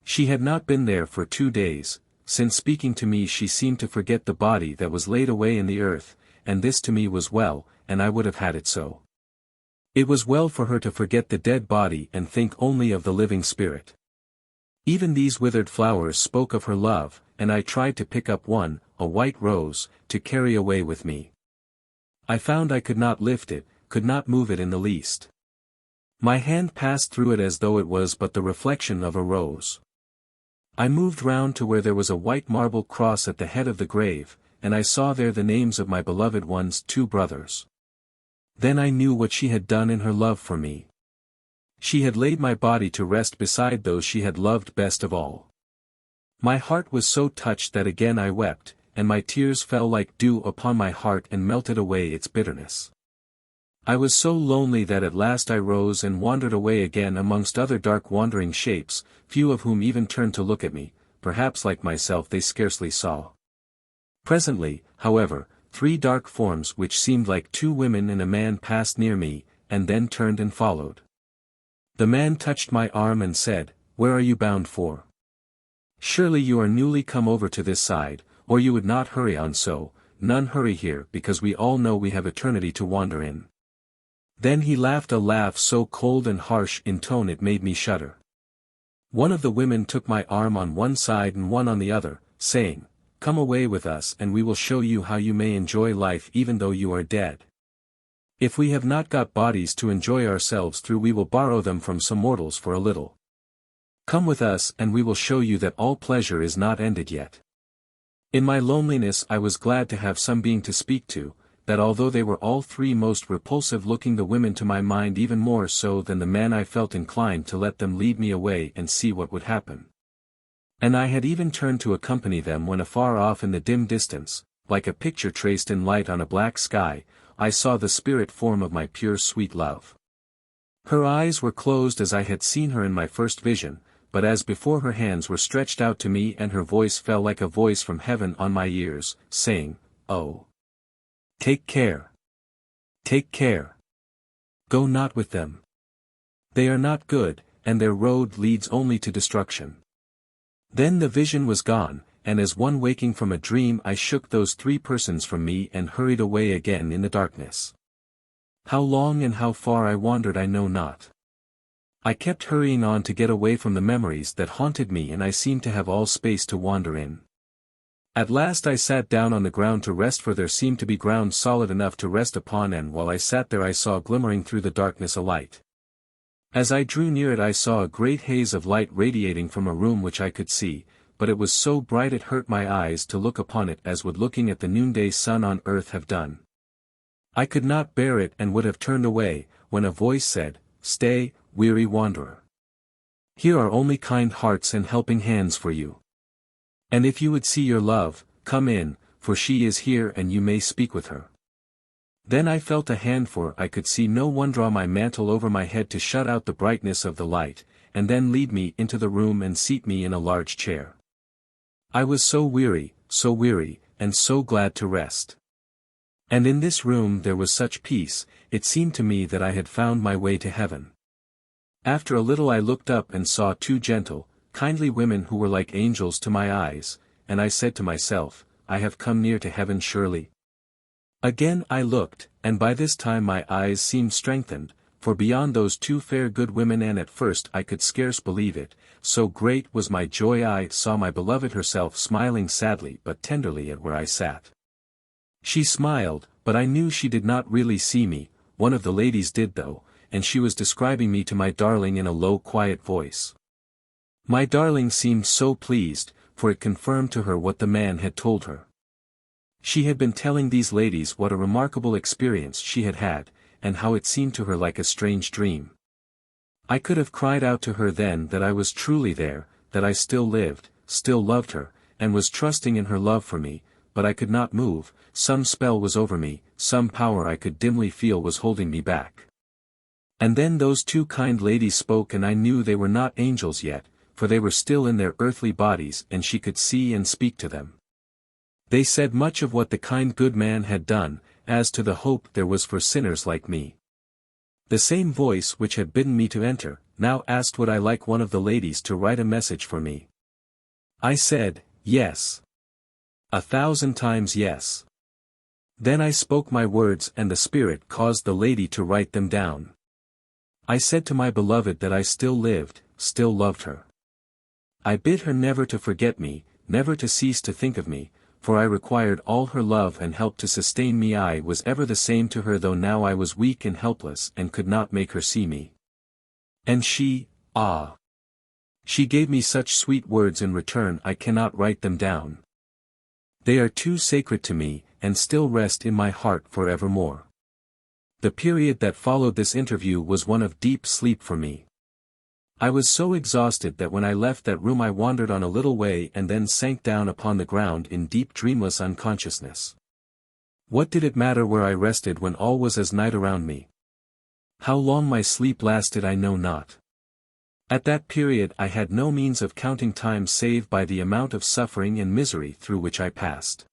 She had not been there for 2 days, since speaking to me she seemed to forget the body that was laid away in the earth, and this to me was well, and I would have had it so. It was well for her to forget the dead body and think only of the living spirit. Even these withered flowers spoke of her love, and I tried to pick up one, a white rose, to carry away with me. I found I could not lift it, could not move it in the least. My hand passed through it as though it was but the reflection of a rose. I moved round to where there was a white marble cross at the head of the grave, and I saw there the names of my beloved one's 2 brothers. Then I knew what she had done in her love for me. She had laid my body to rest beside those she had loved best of all. My heart was so touched that again I wept, and my tears fell like dew upon my heart and melted away its bitterness. I was so lonely that at last I rose and wandered away again amongst other dark wandering shapes, few of whom even turned to look at me, perhaps like myself they scarcely saw. Presently, however, 3 dark forms which seemed like 2 women and a man passed near me, and then turned and followed. The man touched my arm and said, "Where are you bound for? Surely you are newly come over to this side, or you would not hurry on so. None hurry here because we all know we have eternity to wander in." Then he laughed a laugh so cold and harsh in tone it made me shudder. One of the women took my arm on one side and one on the other, saying, "Come away with us and we will show you how you may enjoy life even though you are dead. If we have not got bodies to enjoy ourselves through we will borrow them from some mortals for a little. Come with us and we will show you that all pleasure is not ended yet." In my loneliness I was glad to have some being to speak to, that although they were all three most repulsive looking, the women to my mind even more so than the men, I felt inclined to let them lead me away and see what would happen. And I had even turned to accompany them when afar off in the dim distance, like a picture traced in light on a black sky, I saw the spirit form of my pure sweet love. Her eyes were closed as I had seen her in my first vision, but as before her hands were stretched out to me and her voice fell like a voice from heaven on my ears, saying, "Oh! Take care! Take care! Go not with them! They are not good, and their road leads only to destruction." Then the vision was gone, and as one waking from a dream I shook those three persons from me and hurried away again in the darkness. How long and how far I wandered I know not. I kept hurrying on to get away from the memories that haunted me, and I seemed to have all space to wander in. At last I sat down on the ground to rest, for there seemed to be ground solid enough to rest upon, and while I sat there I saw glimmering through the darkness a light. As I drew near it I saw a great haze of light radiating from a room which I could see, but it was so bright it hurt my eyes to look upon it as would looking at the noonday sun on earth have done. I could not bear it and would have turned away, when a voice said, "Stay, weary wanderer. Here are only kind hearts and helping hands for you. And if you would see your love, come in, for she is here and you may speak with her." Then I felt a hand, for I could see no one, draw my mantle over my head to shut out the brightness of the light, and then lead me into the room and seat me in a large chair. I was so weary, and so glad to rest. And in this room there was such peace, it seemed to me that I had found my way to heaven. After a little I looked up and saw two gentle, kindly women who were like angels to my eyes, and I said to myself, "I have come near to heaven surely." Again I looked, and by this time my eyes seemed strengthened, for beyond those two fair good women, and at first I could scarce believe it, so great was my joy, I saw my beloved herself smiling sadly but tenderly at where I sat. She smiled, but I knew she did not really see me. One of the ladies did though, and she was describing me to my darling in a low quiet voice. My darling seemed so pleased, for it confirmed to her what the man had told her. She had been telling these ladies what a remarkable experience she had had, and how it seemed to her like a strange dream. I could have cried out to her then that I was truly there, that I still lived, still loved her, and was trusting in her love for me, but I could not move. Some spell was over me, some power I could dimly feel was holding me back. And then those two kind ladies spoke, and I knew they were not angels yet, for they were still in their earthly bodies and she could see and speak to them. They said much of what the kind good man had done, as to the hope there was for sinners like me. The same voice which had bidden me to enter, now asked would I like one of the ladies to write a message for me. I said, "Yes. 1,000 times yes." Then I spoke my words, and the Spirit caused the lady to write them down. I said to my beloved that I still lived, still loved her. I bid her never to forget me, never to cease to think of me, for I required all her love and help to sustain me. I was ever the same to her, though now I was weak and helpless and could not make her see me. And she gave me such sweet words in return, I cannot write them down. They are too sacred to me, and still rest in my heart forevermore. The period that followed this interview was one of deep sleep for me. I was so exhausted that when I left that room I wandered on a little way and then sank down upon the ground in deep dreamless unconsciousness. What did it matter where I rested when all was as night around me? How long my sleep lasted I know not. At that period I had no means of counting time save by the amount of suffering and misery through which I passed.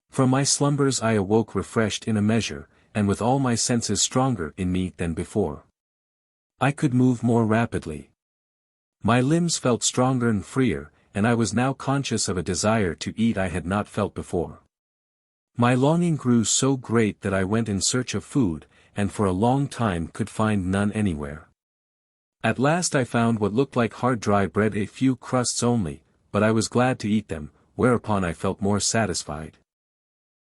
From my slumbers I awoke refreshed in a measure, and with all my senses stronger in me than before. I could move more rapidly. My limbs felt stronger and freer, and I was now conscious of a desire to eat I had not felt before. My longing grew so great that I went in search of food, and for a long time could find none anywhere. At last I found what looked like hard dry bread, a few crusts only, but I was glad to eat them, whereupon I felt more satisfied.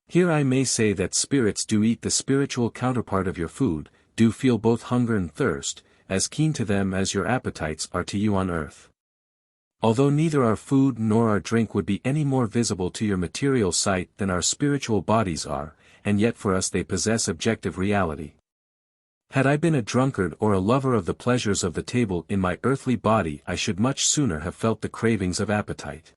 Here I may say that spirits do eat the spiritual counterpart of your food, do feel both hunger and thirst, as keen to them as your appetites are to you on earth. Although neither our food nor our drink would be any more visible to your material sight than our spiritual bodies are, and yet for us they possess objective reality. Had I been a drunkard or a lover of the pleasures of the table in my earthly body, I should much sooner have felt the cravings of appetite.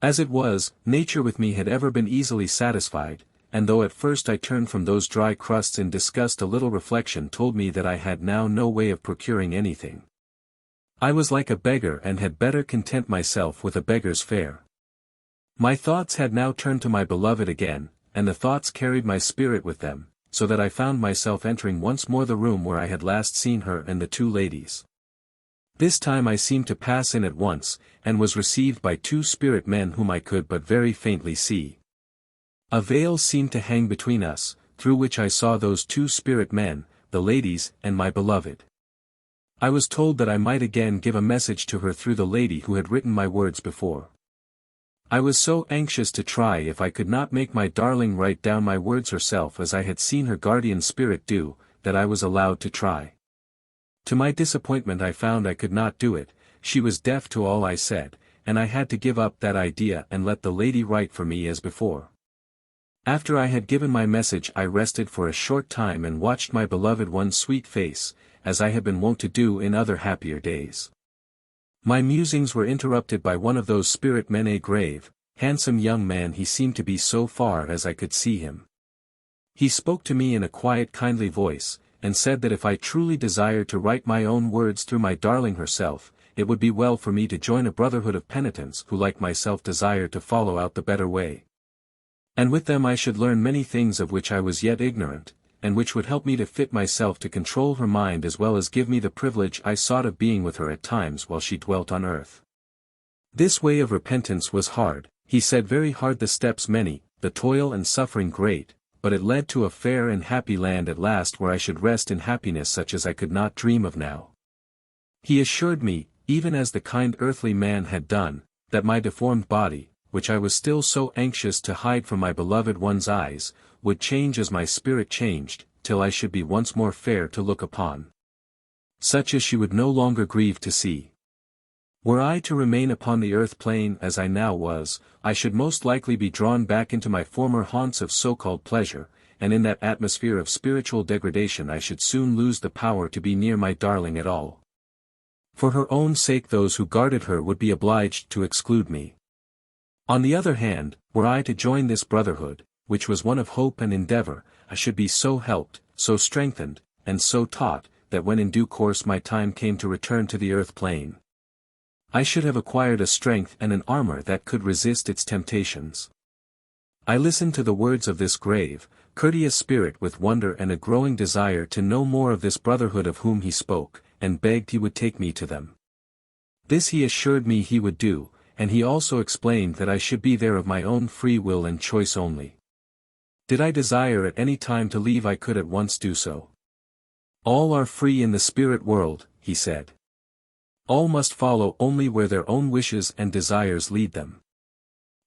As it was, nature with me had ever been easily satisfied, and though at first I turned from those dry crusts in disgust, a little reflection told me that I had now no way of procuring anything. I was like a beggar and had better content myself with a beggar's fare. My thoughts had now turned to my beloved again, and the thoughts carried my spirit with them, so that I found myself entering once more the room where I had last seen her and the two ladies. This time I seemed to pass in at once, and was received by two spirit men whom I could but very faintly see. A veil seemed to hang between us, through which I saw those two spirit men, the ladies, and my beloved. I was told that I might again give a message to her through the lady who had written my words before. I was so anxious to try if I could not make my darling write down my words herself as I had seen her guardian spirit do, that I was allowed to try. To my disappointment I found I could not do it. She was deaf to all I said, and I had to give up that idea and let the lady write for me as before. After I had given my message I rested for a short time and watched my beloved one's sweet face, as I had been wont to do in other happier days. My musings were interrupted by one of those spirit men, a grave, handsome young man he seemed to be so far as I could see him. He spoke to me in a quiet kindly voice, and said that if I truly desired to write my own words through my darling herself, it would be well for me to join a brotherhood of penitents who like myself desired to follow out the better way. And with them I should learn many things of which I was yet ignorant, and which would help me to fit myself to control her mind as well as give me the privilege I sought of being with her at times while she dwelt on earth. This way of repentance was hard, he said, very hard, the steps many, the toil and suffering great, but it led to a fair and happy land at last where I should rest in happiness such as I could not dream of now. He assured me, even as the kind earthly man had done, that my deformed body, which I was still so anxious to hide from my beloved one's eyes, would change as my spirit changed, till I should be once more fair to look upon. Such as she would no longer grieve to see. Were I to remain upon the earth plane as I now was, I should most likely be drawn back into my former haunts of so-called pleasure, and in that atmosphere of spiritual degradation I should soon lose the power to be near my darling at all. For her own sake those who guarded her would be obliged to exclude me. On the other hand, were I to join this brotherhood, which was one of hope and endeavor, I should be so helped, so strengthened, and so taught, that when in due course my time came to return to the earth plane, I should have acquired a strength and an armor that could resist its temptations. I listened to the words of this grave, courteous spirit with wonder and a growing desire to know more of this brotherhood of whom he spoke, and begged he would take me to them. This he assured me he would do, and he also explained that I should be there of my own free will and choice only. Did I desire at any time to leave I could at once do so. All are free in the spirit world, he said. All must follow only where their own wishes and desires lead them.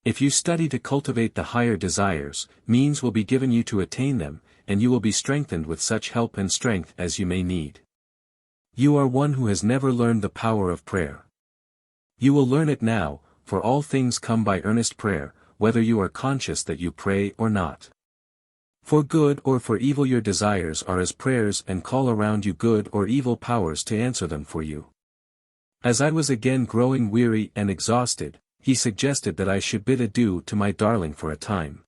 If you study to cultivate the higher desires, means will be given you to attain them, and you will be strengthened with such help and strength as you may need. You are one who has never learned the power of prayer. You will learn it now, for all things come by earnest prayer, whether you are conscious that you pray or not. For good or for evil your desires are as prayers and call around you good or evil powers to answer them for you. As I was again growing weary and exhausted, he suggested that I should bid adieu to my darling for a time.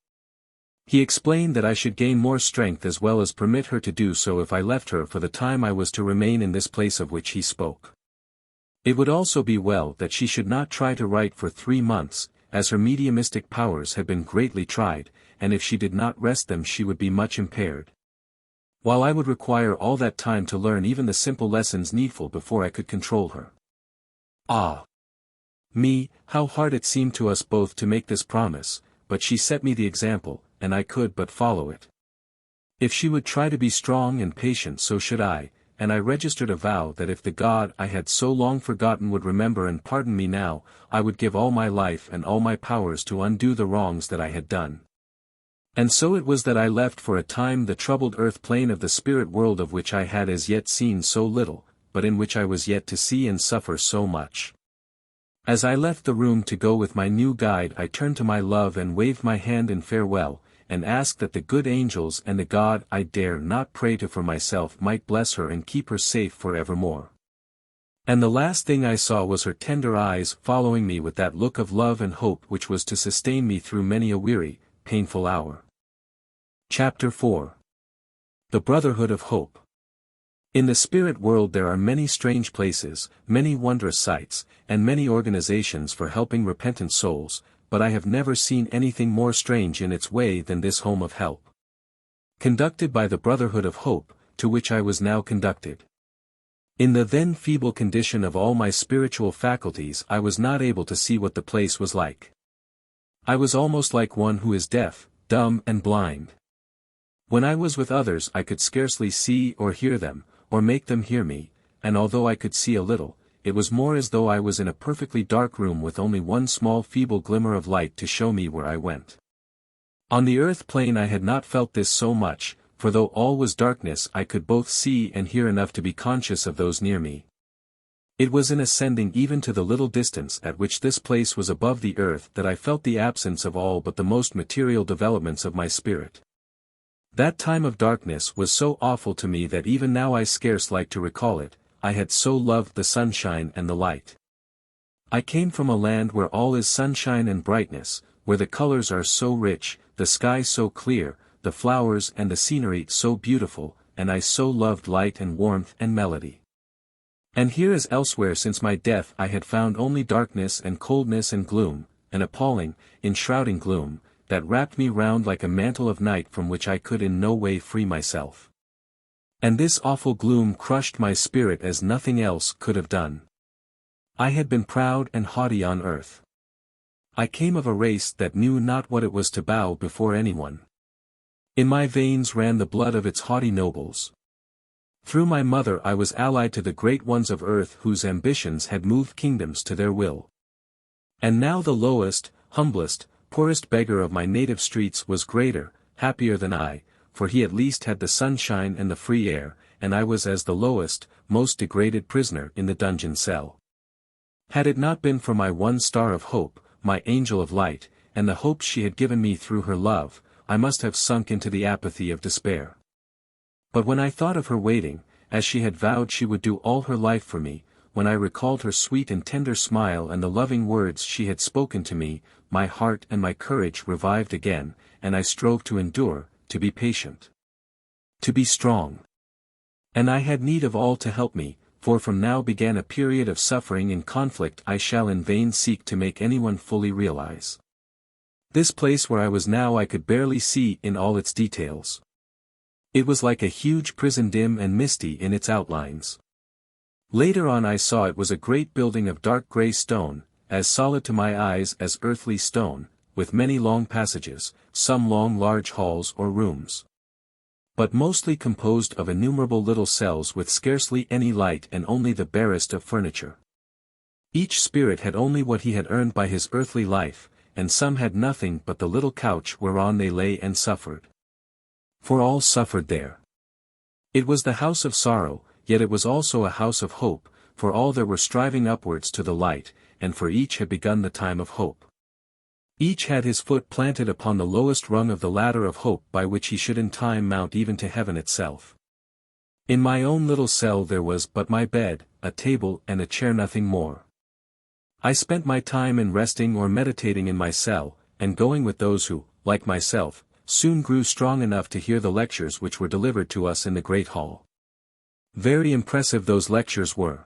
He explained that I should gain more strength as well as permit her to do so if I left her for the time I was to remain in this place of which he spoke. It would also be well that she should not try to write for 3 months, as her mediumistic powers had been greatly tried, and if she did not rest them she would be much impaired. While I would require all that time to learn even the simple lessons needful before I could control her. Ah! Me, how hard it seemed to us both to make this promise, but she set me the example, and I could but follow it. If she would try to be strong and patient so should I, and I registered a vow that if the God I had so long forgotten would remember and pardon me now, I would give all my life and all my powers to undo the wrongs that I had done. And so it was that I left for a time the troubled earth plane of the spirit world of which I had as yet seen so little, but in which I was yet to see and suffer so much. As I left the room to go with my new guide, I turned to my love and waved my hand in farewell, and asked that the good angels and the God I dare not pray to for myself might bless her and keep her safe for evermore. And the last thing I saw was her tender eyes following me with that look of love and hope which was to sustain me through many a weary, painful hour. Chapter 4. The Brotherhood of Hope. In the spirit world there are many strange places, many wondrous sights, and many organizations for helping repentant souls, but I have never seen anything more strange in its way than this home of help. Conducted by the Brotherhood of Hope, to which I was now conducted. In the then feeble condition of all my spiritual faculties I was not able to see what the place was like. I was almost like one who is deaf, dumb and blind. When I was with others I could scarcely see or hear them, or make them hear me, and although I could see a little, it was more as though I was in a perfectly dark room with only one small feeble glimmer of light to show me where I went. On the earth plane I had not felt this so much, for though all was darkness I could both see and hear enough to be conscious of those near me. It was in ascending even to the little distance at which this place was above the earth that I felt the absence of all but the most material developments of my spirit. That time of darkness was so awful to me that even now I scarce like to recall it, I had so loved the sunshine and the light. I came from a land where all is sunshine and brightness, where the colors are so rich, the sky so clear, the flowers and the scenery so beautiful, and I so loved light and warmth and melody. And here as elsewhere since my death I had found only darkness and coldness and gloom, an appalling, enshrouding gloom, that wrapped me round like a mantle of night from which I could in no way free myself. And this awful gloom crushed my spirit as nothing else could have done. I had been proud and haughty on earth. I came of a race that knew not what it was to bow before anyone. In my veins ran the blood of its haughty nobles. Through my mother I was allied to the great ones of earth whose ambitions had moved kingdoms to their will. And now the lowest, humblest, poorest beggar of my native streets was greater, happier than I, for he at least had the sunshine and the free air, and I was as the lowest, most degraded prisoner in the dungeon cell. Had it not been for my one star of hope, my angel of light, and the hope she had given me through her love, I must have sunk into the apathy of despair. But when I thought of her waiting, as she had vowed she would do all her life for me, when I recalled her sweet and tender smile and the loving words she had spoken to me, my heart and my courage revived again, and I strove to endure, to be patient, to be strong. And I had need of all to help me, for from now began a period of suffering and conflict I shall in vain seek to make anyone fully realize. This place where I was now I could barely see in all its details. It was like a huge prison, dim and misty in its outlines. Later on I saw it was a great building of dark grey stone, as solid to my eyes as earthly stone, with many long passages, some long large halls or rooms. But mostly composed of innumerable little cells with scarcely any light and only the barest of furniture. Each spirit had only what he had earned by his earthly life, and some had nothing but the little couch whereon they lay and suffered. For all suffered there. It was the house of sorrow, yet it was also a house of hope, for all there were striving upwards to the light, and for each had begun the time of hope. Each had his foot planted upon the lowest rung of the ladder of hope by which he should in time mount even to heaven itself. In my own little cell there was but my bed, a table and a chair, nothing more. I spent my time in resting or meditating in my cell, and going with those who, like myself, soon grew strong enough to hear the lectures which were delivered to us in the great hall. Very impressive those lectures were.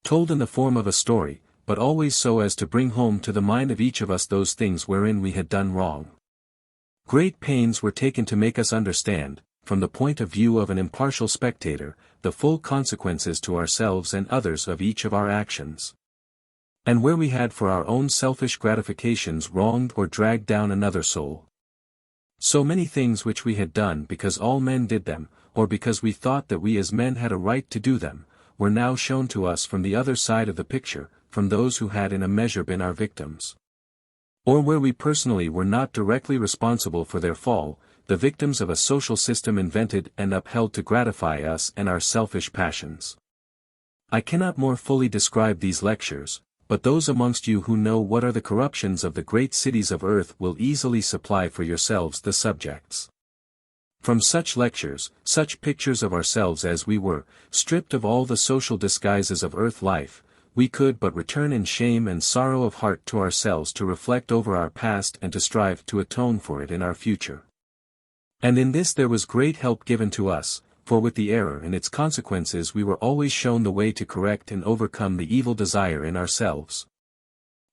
Told in the form of a story, but always so as to bring home to the mind of each of us those things wherein we had done wrong. Great pains were taken to make us understand, from the point of view of an impartial spectator, the full consequences to ourselves and others of each of our actions. And where we had for our own selfish gratifications wronged or dragged down another soul. So many things which we had done because all men did them, or because we thought that we as men had a right to do them, were now shown to us from the other side of the picture, from those who had in a measure been our victims. Or where we personally were not directly responsible for their fall, the victims of a social system invented and upheld to gratify us and our selfish passions. I cannot more fully describe these lectures, but those amongst you who know what are the corruptions of the great cities of earth will easily supply for yourselves the subjects. From such lectures, such pictures of ourselves as we were, stripped of all the social disguises of earth life, we could but return in shame and sorrow of heart to ourselves to reflect over our past and to strive to atone for it in our future. And in this there was great help given to us, for with the error and its consequences we were always shown the way to correct and overcome the evil desire in ourselves.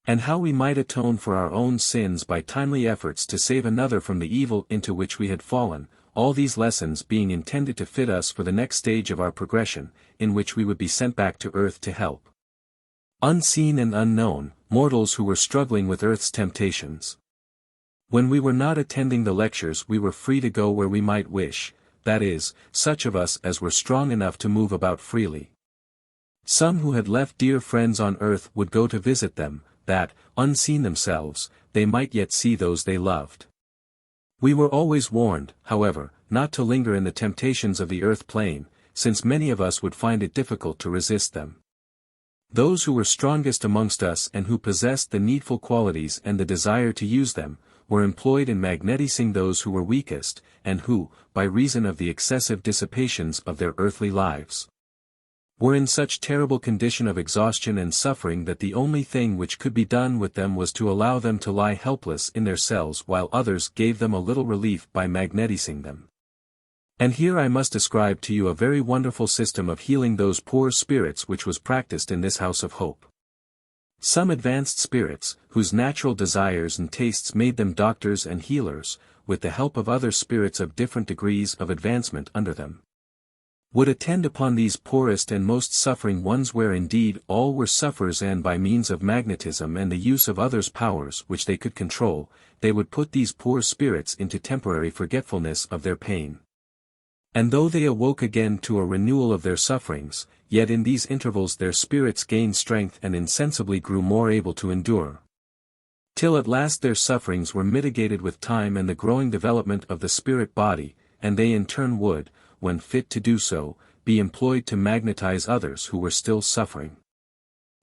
And how we might atone for our own sins by timely efforts to save another from the evil into which we had fallen, all these lessons being intended to fit us for the next stage of our progression, in which we would be sent back to earth to help unseen and unknown mortals who were struggling with earth's temptations. When we were not attending the lectures we were free to go where we might wish, that is, such of us as were strong enough to move about freely. Some who had left dear friends on earth would go to visit them, that, unseen themselves, they might yet see those they loved. We were always warned, however, not to linger in the temptations of the earth plane, since many of us would find it difficult to resist them. Those who were strongest amongst us and who possessed the needful qualities and the desire to use them, were employed in magnetizing those who were weakest, and who, by reason of the excessive dissipations of their earthly lives, were in such terrible condition of exhaustion and suffering that the only thing which could be done with them was to allow them to lie helpless in their cells while others gave them a little relief by magnetizing them. And here I must describe to you a very wonderful system of healing those poor spirits which was practiced in this house of hope. Some advanced spirits, whose natural desires and tastes made them doctors and healers, with the help of other spirits of different degrees of advancement under them, would attend upon these poorest and most suffering ones where indeed all were sufferers, and by means of magnetism and the use of others' powers which they could control, they would put these poor spirits into temporary forgetfulness of their pain. And though they awoke again to a renewal of their sufferings, yet in these intervals their spirits gained strength and insensibly grew more able to endure, till at last their sufferings were mitigated with time and the growing development of the spirit body, and they in turn would, when fit to do so, be employed to magnetize others who were still suffering.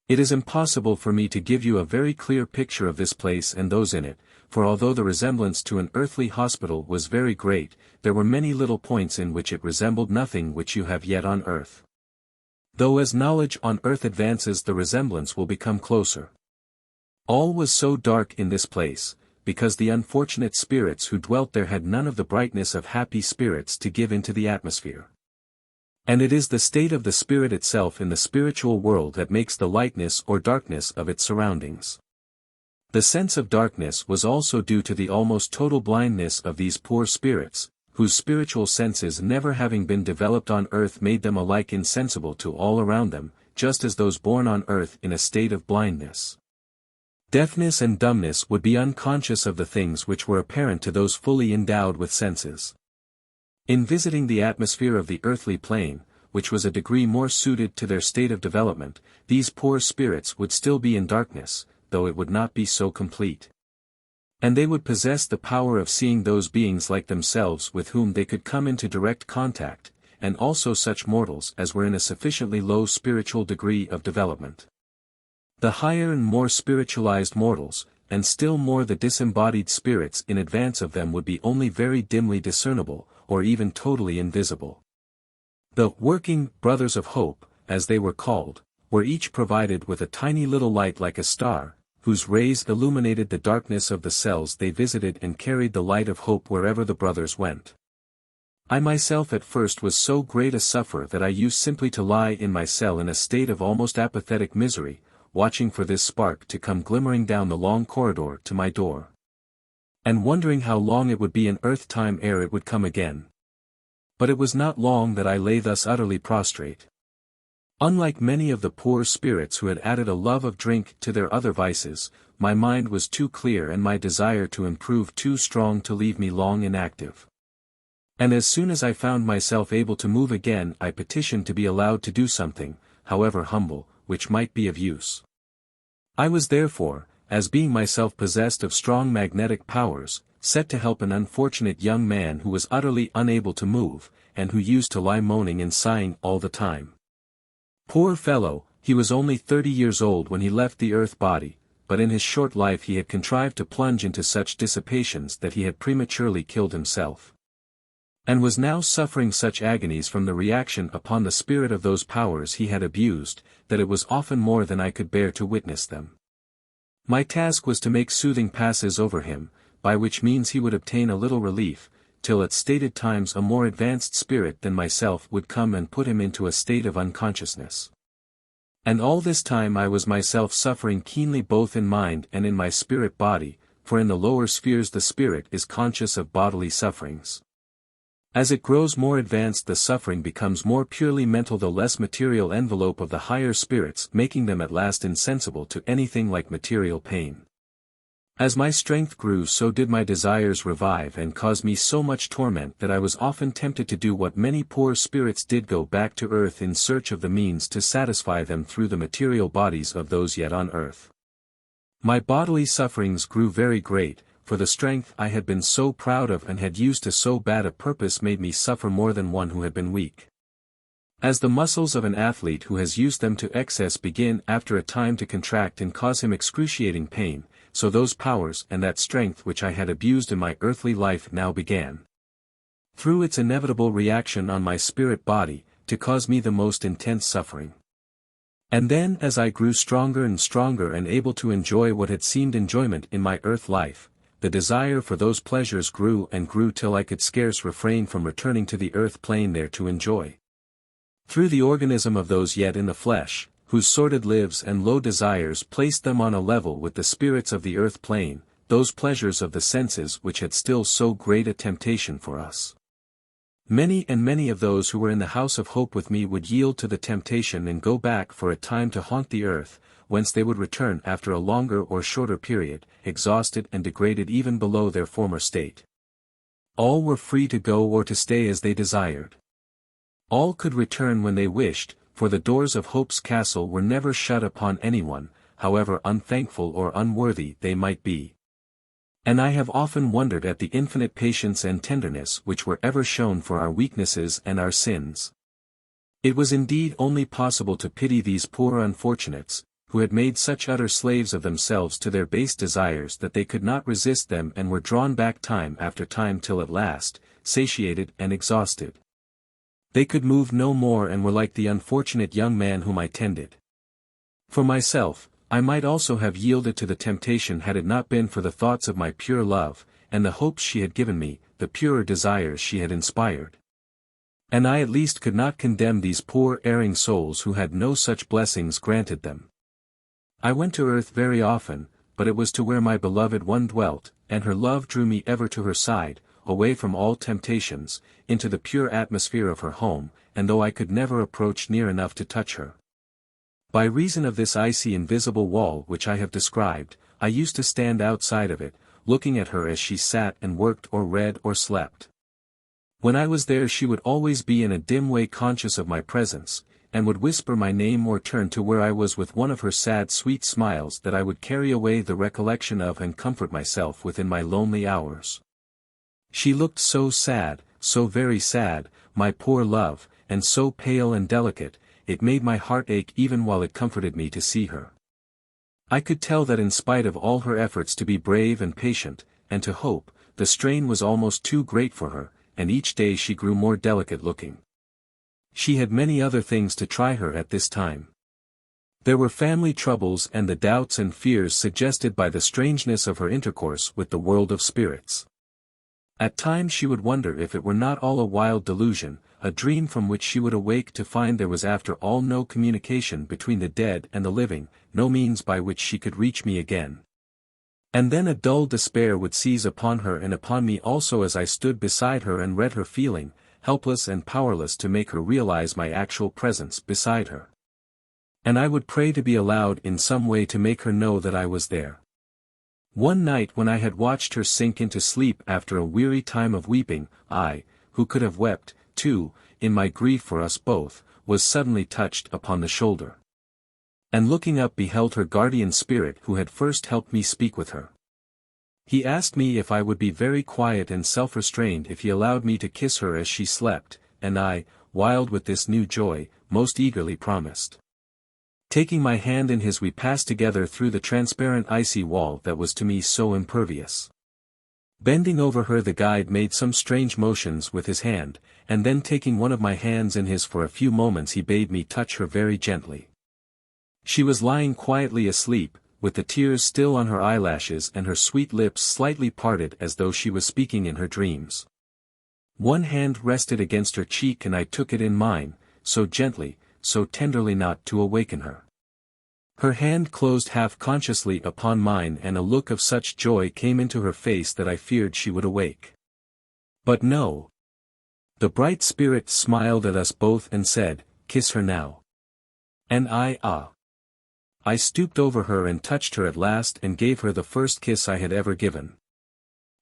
It is impossible for me to give you a very clear picture of this place and those in it, for although the resemblance to an earthly hospital was very great, there were many little points in which it resembled nothing which you have yet on earth. Though as knowledge on earth advances the resemblance will become closer. All was so dark in this place, because the unfortunate spirits who dwelt there had none of the brightness of happy spirits to give into the atmosphere. And it is the state of the spirit itself in the spiritual world that makes the lightness or darkness of its surroundings. The sense of darkness was also due to the almost total blindness of these poor spirits, whose spiritual senses never having been developed on earth made them alike insensible to all around them, just as those born on earth in a state of blindness, deafness and dumbness would be unconscious of the things which were apparent to those fully endowed with senses. In visiting the atmosphere of the earthly plane, which was a degree more suited to their state of development, these poor spirits would still be in darkness, though it would not be so complete. And they would possess the power of seeing those beings like themselves with whom they could come into direct contact, and also such mortals as were in a sufficiently low spiritual degree of development. The higher and more spiritualized mortals, and still more the disembodied spirits in advance of them would be only very dimly discernible, or even totally invisible. The working brothers of hope, as they were called, were each provided with a tiny little light like a star, whose rays illuminated the darkness of the cells they visited and carried the light of hope wherever the brothers went. I myself at first was so great a sufferer that I used simply to lie in my cell in a state of almost apathetic misery, watching for this spark to come glimmering down the long corridor to my door, and wondering how long it would be in earth time ere it would come again. But it was not long that I lay thus utterly prostrate. Unlike many of the poor spirits who had added a love of drink to their other vices, my mind was too clear and my desire to improve too strong to leave me long inactive. And as soon as I found myself able to move again I petitioned to be allowed to do something, however humble, which might be of use. I was therefore, as being myself possessed of strong magnetic powers, set to help an unfortunate young man who was utterly unable to move, and who used to lie moaning and sighing all the time. Poor fellow, He was only 30 years old when he left the earth body, but in his short life he had contrived to plunge into such dissipations that he had prematurely killed himself. And was now suffering such agonies from the reaction upon the spirit of those powers he had abused, that it was often more than I could bear to witness them. My task was to make soothing passes over him, by which means he would obtain a little relief, till at stated times a more advanced spirit than myself would come and put him into a state of unconsciousness. And all this time I was myself suffering keenly both in mind and in my spirit body, for in the lower spheres the spirit is conscious of bodily sufferings. As it grows more advanced the suffering becomes more purely mental, the less material envelope of the higher spirits making them at last insensible to anything like material pain. As my strength grew so did my desires revive and cause me so much torment that I was often tempted to do what many poor spirits did, go back to earth in search of the means to satisfy them through the material bodies of those yet on earth. My bodily sufferings grew very great, for the strength I had been so proud of and had used to so bad a purpose made me suffer more than one who had been weak. As the muscles of an athlete who has used them to excess begin after a time to contract and cause him excruciating pain, so those powers and that strength which I had abused in my earthly life now began, through its inevitable reaction on my spirit body, to cause me the most intense suffering. And then as I grew stronger and stronger and able to enjoy what had seemed enjoyment in my earth life, the desire for those pleasures grew and grew till I could scarce refrain from returning to the earth plane there to enjoy, through the organism of those yet in the flesh, whose sordid lives and low desires placed them on a level with the spirits of the earth plane, those pleasures of the senses which had still so great a temptation for us. Many and many of those who were in the house of hope with me would yield to the temptation and go back for a time to haunt the earth, whence they would return after a longer or shorter period, exhausted and degraded even below their former state. All were free to go or to stay as they desired. All could return when they wished, for the doors of Hope's castle were never shut upon anyone, however unthankful or unworthy they might be. And I have often wondered at the infinite patience and tenderness which were ever shown for our weaknesses and our sins. It was indeed only possible to pity these poor unfortunates, who had made such utter slaves of themselves to their base desires that they could not resist them and were drawn back time after time till at last, satiated and exhausted, they could move no more and were like the unfortunate young man whom I tended. For myself, I might also have yielded to the temptation had it not been for the thoughts of my pure love, and the hopes she had given me, the purer desires she had inspired. And I at least could not condemn these poor erring souls who had no such blessings granted them. I went to earth very often, but it was to where my beloved one dwelt, and her love drew me ever to her side, away from all temptations, into the pure atmosphere of her home, and though I could never approach near enough to touch her, by reason of this icy invisible wall which I have described, I used to stand outside of it, looking at her as she sat and worked or read or slept. When I was there she would always be in a dim way conscious of my presence, and would whisper my name or turn to where I was with one of her sad sweet smiles that I would carry away the recollection of and comfort myself with in my lonely hours. She looked so sad, so very sad, my poor love, and so pale and delicate, it made my heart ache even while it comforted me to see her. I could tell that in spite of all her efforts to be brave and patient, and to hope, the strain was almost too great for her, and each day she grew more delicate looking. She had many other things to try her at this time. There were family troubles and the doubts and fears suggested by the strangeness of her intercourse with the world of spirits. At times she would wonder if it were not all a wild delusion, a dream from which she would awake to find there was after all no communication between the dead and the living, no means by which she could reach me again. And then a dull despair would seize upon her and upon me also as I stood beside her and read her feeling, helpless and powerless to make her realize my actual presence beside her. And I would pray to be allowed in some way to make her know that I was there. One night when I had watched her sink into sleep after a weary time of weeping, I, who could have wept, too, in my grief for us both, was suddenly touched upon the shoulder. And looking up beheld her guardian spirit who had first helped me speak with her. He asked me if I would be very quiet and self-restrained if he allowed me to kiss her as she slept, and I, wild with this new joy, most eagerly promised. Taking my hand in his, we passed together through the transparent icy wall that was to me so impervious. Bending over her, the guide made some strange motions with his hand, and then taking one of my hands in his for a few moments, he bade me touch her very gently. She was lying quietly asleep, with the tears still on her eyelashes and her sweet lips slightly parted as though she was speaking in her dreams. One hand rested against her cheek and I took it in mine, so gently, so tenderly, not to awaken her. Her hand closed half-consciously upon mine and a look of such joy came into her face that I feared she would awake. But no. The bright spirit smiled at us both and said, "Kiss her now." And I stooped over her and touched her at last and gave her the first kiss I had ever given.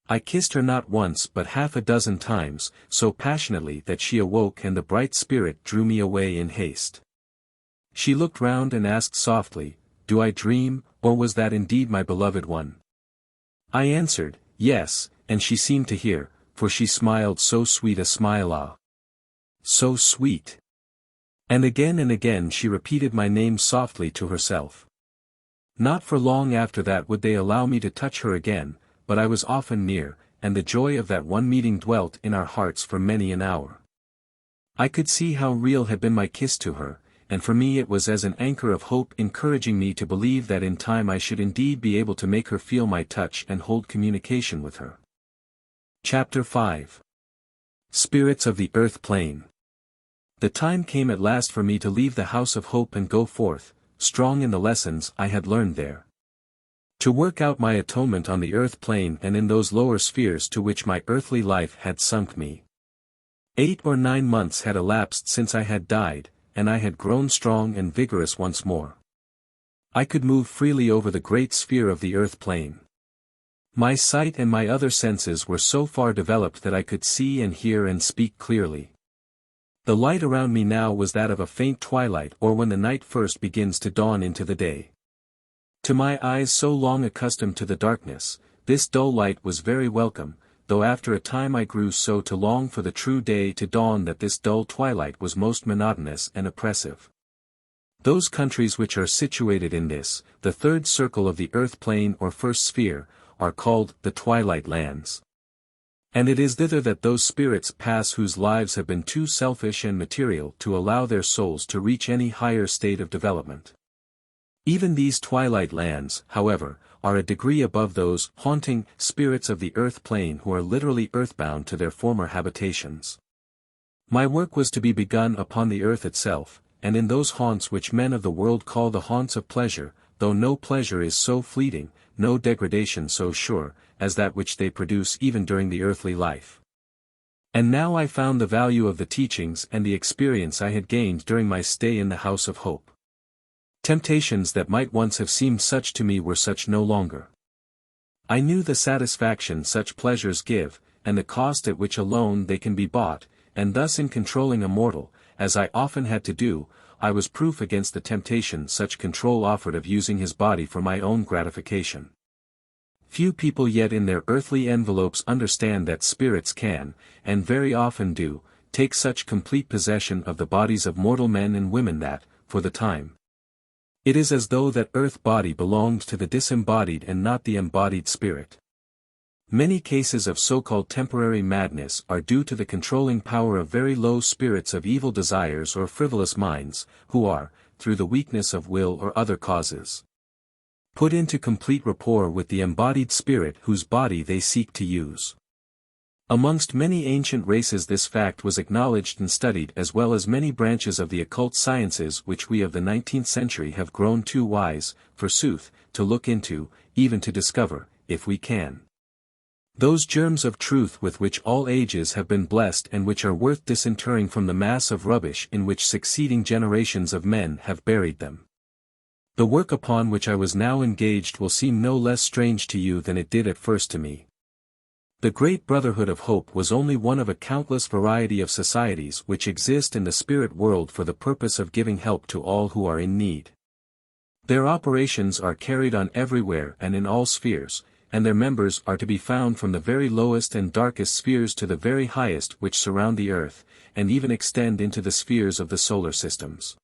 I kissed her not once but half a dozen times, so passionately that she awoke and the bright spirit drew me away in haste. She looked round and asked softly, "Do I dream, or was that indeed my beloved one?" I answered, "Yes," and she seemed to hear, for she smiled so sweet a smile, so sweet. And again she repeated my name softly to herself. Not for long after that would they allow me to touch her again, but I was often near, and the joy of that one meeting dwelt in our hearts for many an hour. I could see how real had been my kiss to her, and for me it was as an anchor of hope, encouraging me to believe that in time I should indeed be able to make her feel my touch and hold communication with her. Chapter 5. Spirits of the Earth Plane. The time came at last for me to leave the house of hope and go forth, strong in the lessons I had learned there. To work out my atonement on the earth plane and in those lower spheres to which my earthly life had sunk me. 8 or 9 months had elapsed since I had died, and I had grown strong and vigorous once more. I could move freely over the great sphere of the earth plane. My sight and my other senses were so far developed that I could see and hear and speak clearly. The light around me now was that of a faint twilight, or when the night first begins to dawn into the day. To my eyes so long accustomed to the darkness, this dull light was very welcome, though after a time I grew so to long for the true day to dawn that this dull twilight was most monotonous and oppressive. Those countries which are situated in this, the third circle of the earth plane or first sphere, are called the Twilight lands. And it is thither that those spirits pass whose lives have been too selfish and material to allow their souls to reach any higher state of development. Even these twilight lands, however, are a degree above those haunting spirits of the earth plane who are literally earthbound to their former habitations. My work was to be begun upon the earth itself, and in those haunts which men of the world call the haunts of pleasure, though no pleasure is so fleeting, no degradation so sure, as that which they produce even during the earthly life. And now I found the value of the teachings and the experience I had gained during my stay in the house of hope. Temptations that might once have seemed such to me were such no longer. I knew the satisfaction such pleasures give, and the cost at which alone they can be bought, and thus in controlling a mortal, as I often had to do, I was proof against the temptation such control offered of using his body for my own gratification. Few people yet in their earthly envelopes understand that spirits can, and very often do, take such complete possession of the bodies of mortal men and women that, for the time, it is as though that earth body belonged to the disembodied and not the embodied spirit. Many cases of so-called temporary madness are due to the controlling power of very low spirits of evil desires or frivolous minds, who are, through the weakness of will or other causes, put into complete rapport with the embodied spirit whose body they seek to use. Amongst many ancient races this fact was acknowledged and studied, as well as many branches of the occult sciences which we of the 19th century have grown too wise, forsooth, to look into, even to discover, if we can. Those germs of truth with which all ages have been blessed and which are worth disinterring from the mass of rubbish in which succeeding generations of men have buried them. The work upon which I was now engaged will seem no less strange to you than it did at first to me. The great Brotherhood of Hope was only one of a countless variety of societies which exist in the spirit world for the purpose of giving help to all who are in need. Their operations are carried on everywhere and in all spheres, and their members are to be found from the very lowest and darkest spheres to the very highest which surround the earth, and even extend into the spheres of the solar systems.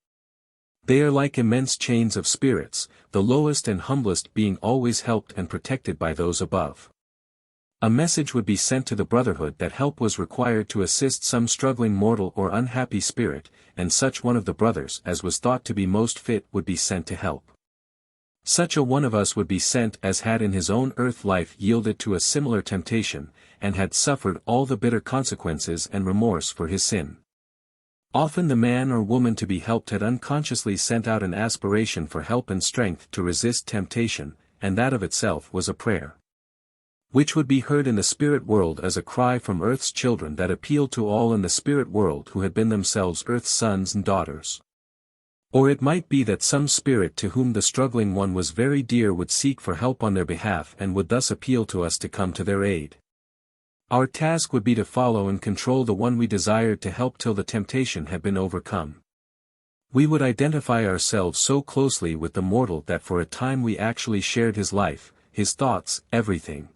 They are like immense chains of spirits, the lowest and humblest being always helped and protected by those above. A message would be sent to the Brotherhood that help was required to assist some struggling mortal or unhappy spirit, and such one of the brothers as was thought to be most fit would be sent to help. Such a one of us would be sent as had in his own earth life yielded to a similar temptation, and had suffered all the bitter consequences and remorse for his sin. Often the man or woman to be helped had unconsciously sent out an aspiration for help and strength to resist temptation, and that of itself was a prayer, which would be heard in the spirit world as a cry from earth's children that appealed to all in the spirit world who had been themselves earth's sons and daughters. Or it might be that some spirit to whom the struggling one was very dear would seek for help on their behalf and would thus appeal to us to come to their aid. Our task would be to follow and control the one we desired to help till the temptation had been overcome. We would identify ourselves so closely with the mortal that for a time we actually shared his life, his thoughts, everything.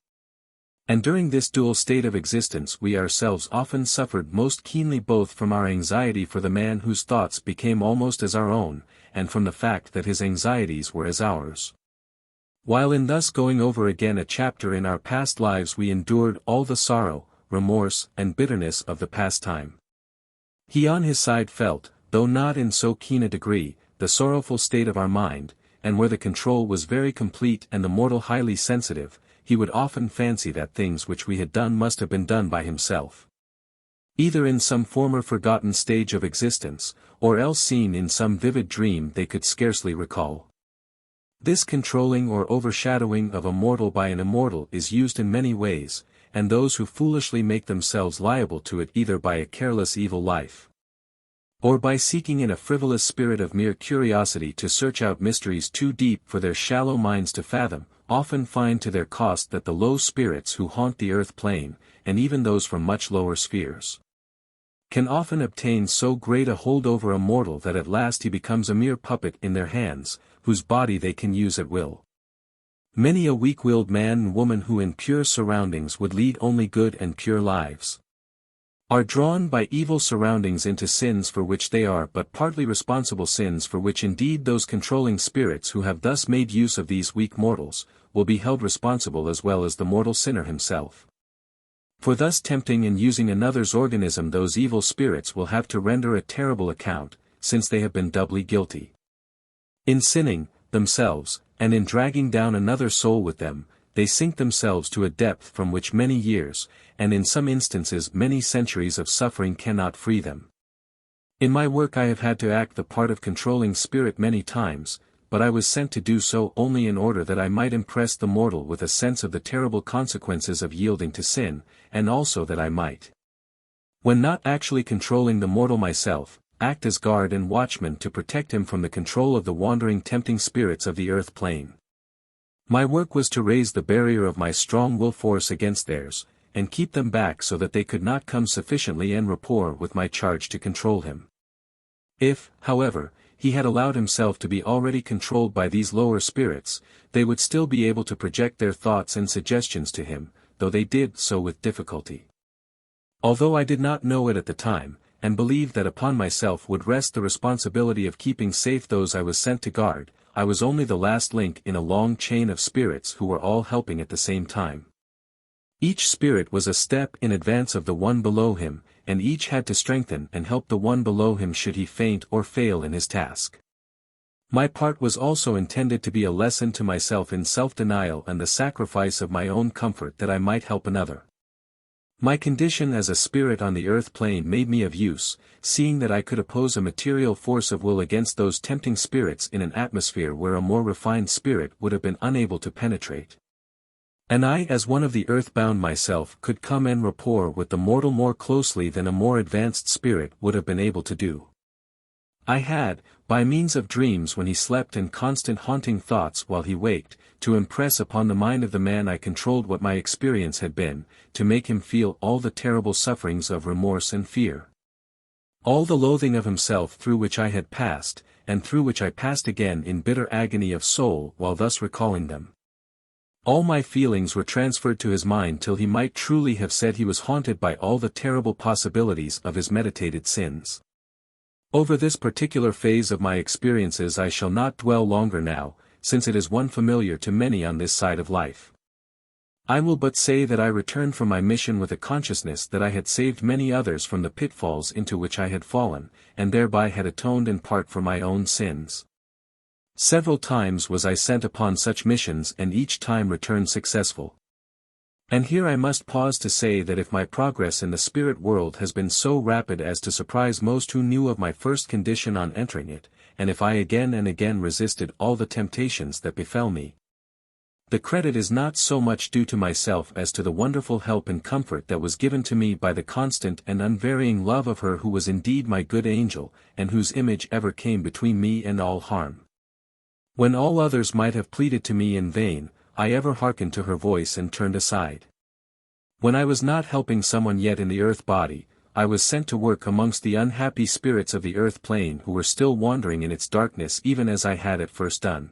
And during this dual state of existence we ourselves often suffered most keenly both from our anxiety for the man whose thoughts became almost as our own, and from the fact that his anxieties were as ours. While in thus going over again a chapter in our past lives we endured all the sorrow, remorse, and bitterness of the past time. He on his side felt, though not in so keen a degree, the sorrowful state of our mind, and where the control was very complete and the mortal highly sensitive, he would often fancy that things which we had done must have been done by himself, either in some former forgotten stage of existence, or else seen in some vivid dream they could scarcely recall. This controlling or overshadowing of a mortal by an immortal is used in many ways, and those who foolishly make themselves liable to it either by a careless evil life, or by seeking in a frivolous spirit of mere curiosity to search out mysteries too deep for their shallow minds to fathom, often find to their cost that the low spirits who haunt the earth plane, and even those from much lower spheres, can often obtain so great a hold over a mortal that at last he becomes a mere puppet in their hands, whose body they can use at will. Many a weak-willed man and woman who in pure surroundings would lead only good and pure lives, are drawn by evil surroundings into sins for which they are but partly responsible, sins for which indeed those controlling spirits who have thus made use of these weak mortals, will be held responsible as well as the mortal sinner himself. For thus tempting and using another's organism those evil spirits will have to render a terrible account, since they have been doubly guilty in sinning, themselves, and in dragging down another soul with them. They sink themselves to a depth from which many years, and in some instances many centuries of suffering cannot free them. In my work I have had to act the part of controlling spirit many times, but I was sent to do so only in order that I might impress the mortal with a sense of the terrible consequences of yielding to sin, and also that I might, when not actually controlling the mortal myself, act as guard and watchman to protect him from the control of the wandering tempting spirits of the earth plane. My work was to raise the barrier of my strong will force against theirs, and keep them back so that they could not come sufficiently en rapport with my charge to control him. If, however, he had allowed himself to be already controlled by these lower spirits, they would still be able to project their thoughts and suggestions to him, though they did so with difficulty. Although I did not know it at the time, and believed that upon myself would rest the responsibility of keeping safe those I was sent to guard, I was only the last link in a long chain of spirits who were all helping at the same time. Each spirit was a step in advance of the one below him, and each had to strengthen and help the one below him should he faint or fail in his task. My part was also intended to be a lesson to myself in self-denial and the sacrifice of my own comfort that I might help another. My condition as a spirit on the earth plane made me of use, seeing that I could oppose a material force of will against those tempting spirits in an atmosphere where a more refined spirit would have been unable to penetrate. And I as one of the earth-bound myself could come en rapport with the mortal more closely than a more advanced spirit would have been able to do. I had, by means of dreams when he slept and constant haunting thoughts while he waked, to impress upon the mind of the man I controlled what my experience had been, to make him feel all the terrible sufferings of remorse and fear, all the loathing of himself through which I had passed, and through which I passed again in bitter agony of soul while thus recalling them. All my feelings were transferred to his mind till he might truly have said he was haunted by all the terrible possibilities of his meditated sins. Over this particular phase of my experiences I shall not dwell longer now, since it is one familiar to many on this side of life. I will but say that I returned from my mission with a consciousness that I had saved many others from the pitfalls into which I had fallen, and thereby had atoned in part for my own sins. Several times was I sent upon such missions and each time returned successful. And here I must pause to say that if my progress in the spirit world has been so rapid as to surprise most who knew of my first condition on entering it, and if I again and again resisted all the temptations that befell me, the credit is not so much due to myself as to the wonderful help and comfort that was given to me by the constant and unvarying love of her who was indeed my good angel, and whose image ever came between me and all harm. When all others might have pleaded to me in vain, I ever hearkened to her voice and turned aside. When I was not helping someone yet in the earth body, I was sent to work amongst the unhappy spirits of the earth plane who were still wandering in its darkness even as I had at first done.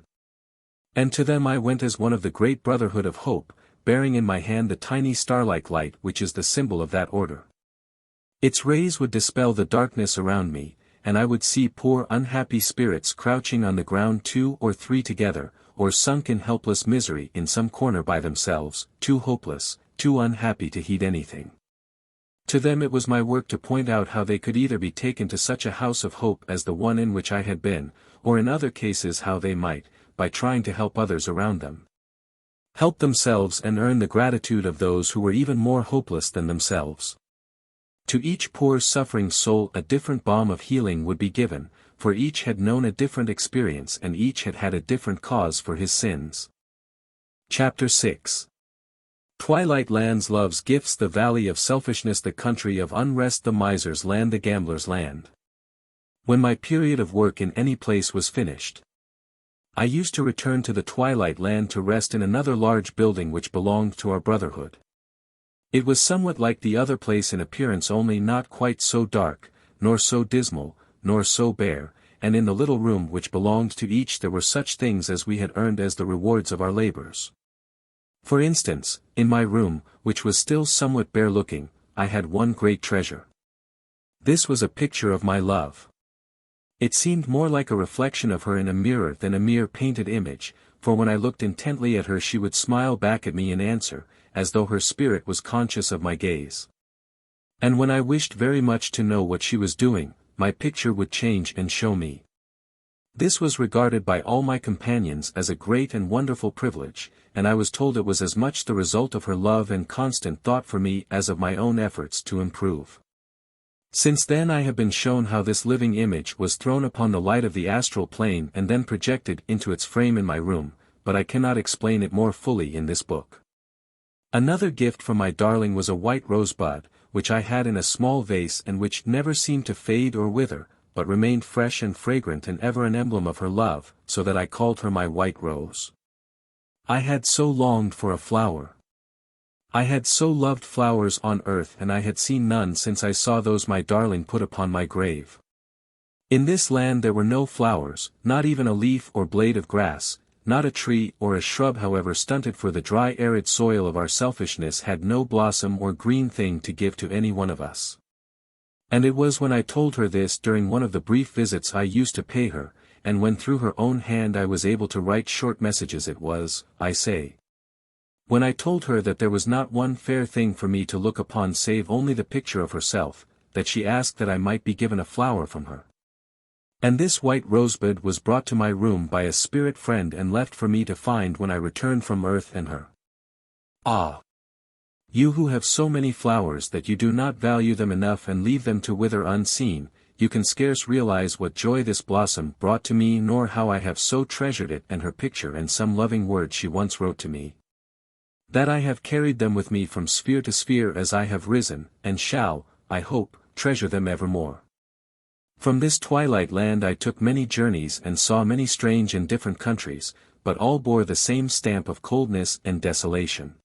And to them I went as one of the great Brotherhood of Hope, bearing in my hand the tiny star-like light which is the symbol of that order. Its rays would dispel the darkness around me, and I would see poor unhappy spirits crouching on the ground 2 or 3 together, or sunk in helpless misery in some corner by themselves, too hopeless, too unhappy to heed anything. To them it was my work to point out how they could either be taken to such a house of hope as the one in which I had been, or in other cases how they might, by trying to help others around them, help themselves and earn the gratitude of those who were even more hopeless than themselves. To each poor suffering soul a different balm of healing would be given, for each had known a different experience and each had had a different cause for his sins. Chapter 6. Twilight lands loves gifts, the valley of selfishness, the country of unrest, the miser's land, the gambler's land. When my period of work in any place was finished, I used to return to the Twilight land to rest in another large building which belonged to our Brotherhood. It was somewhat like the other place in appearance, only not quite so dark, nor so dismal, nor so bare, and in the little room which belonged to each there were such things as we had earned as the rewards of our labors. For instance, in my room, which was still somewhat bare-looking, I had one great treasure. This was a picture of my love. It seemed more like a reflection of her in a mirror than a mere painted image, for when I looked intently at her she would smile back at me in answer, as though her spirit was conscious of my gaze. And when I wished very much to know what she was doing, my picture would change and show me. This was regarded by all my companions as a great and wonderful privilege, and I was told it was as much the result of her love and constant thought for me as of my own efforts to improve. Since then I have been shown how this living image was thrown upon the light of the astral plane and then projected into its frame in my room, but I cannot explain it more fully in this book. Another gift from my darling was a white rosebud, which I had in a small vase and which never seemed to fade or wither, but remained fresh and fragrant and ever an emblem of her love, so that I called her my white rose. I had so longed for a flower. I had so loved flowers on earth, and I had seen none since I saw those my darling put upon my grave. In this land there were no flowers, not even a leaf or blade of grass, not a tree or a shrub however stunted, for the dry arid soil of our selfishness had no blossom or green thing to give to any one of us. And it was when I told her this during one of the brief visits I used to pay her, and when through her own hand I was able to write short messages, it was, I say, when I told her that there was not one fair thing for me to look upon save only the picture of herself, that she asked that I might be given a flower from her. And this white rosebud was brought to my room by a spirit friend and left for me to find when I returned from earth and her. Ah! You who have so many flowers that you do not value them enough and leave them to wither unseen, you can scarce realize what joy this blossom brought to me, nor how I have so treasured it and her picture and some loving words she once wrote to me, that I have carried them with me from sphere to sphere as I have risen, and shall, I hope, treasure them evermore. From this twilight land I took many journeys and saw many strange and different countries, but all bore the same stamp of coldness and desolation.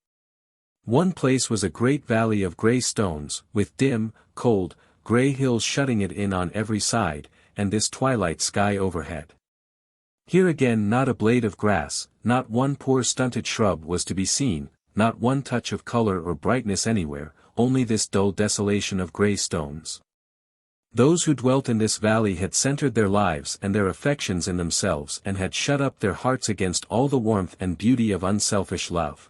One place was a great valley of grey stones, with dim, cold, grey hills shutting it in on every side, and this twilight sky overhead. Here again not a blade of grass, not one poor stunted shrub was to be seen, not one touch of color or brightness anywhere, only this dull desolation of grey stones. Those who dwelt in this valley had centered their lives and their affections in themselves and had shut up their hearts against all the warmth and beauty of unselfish love.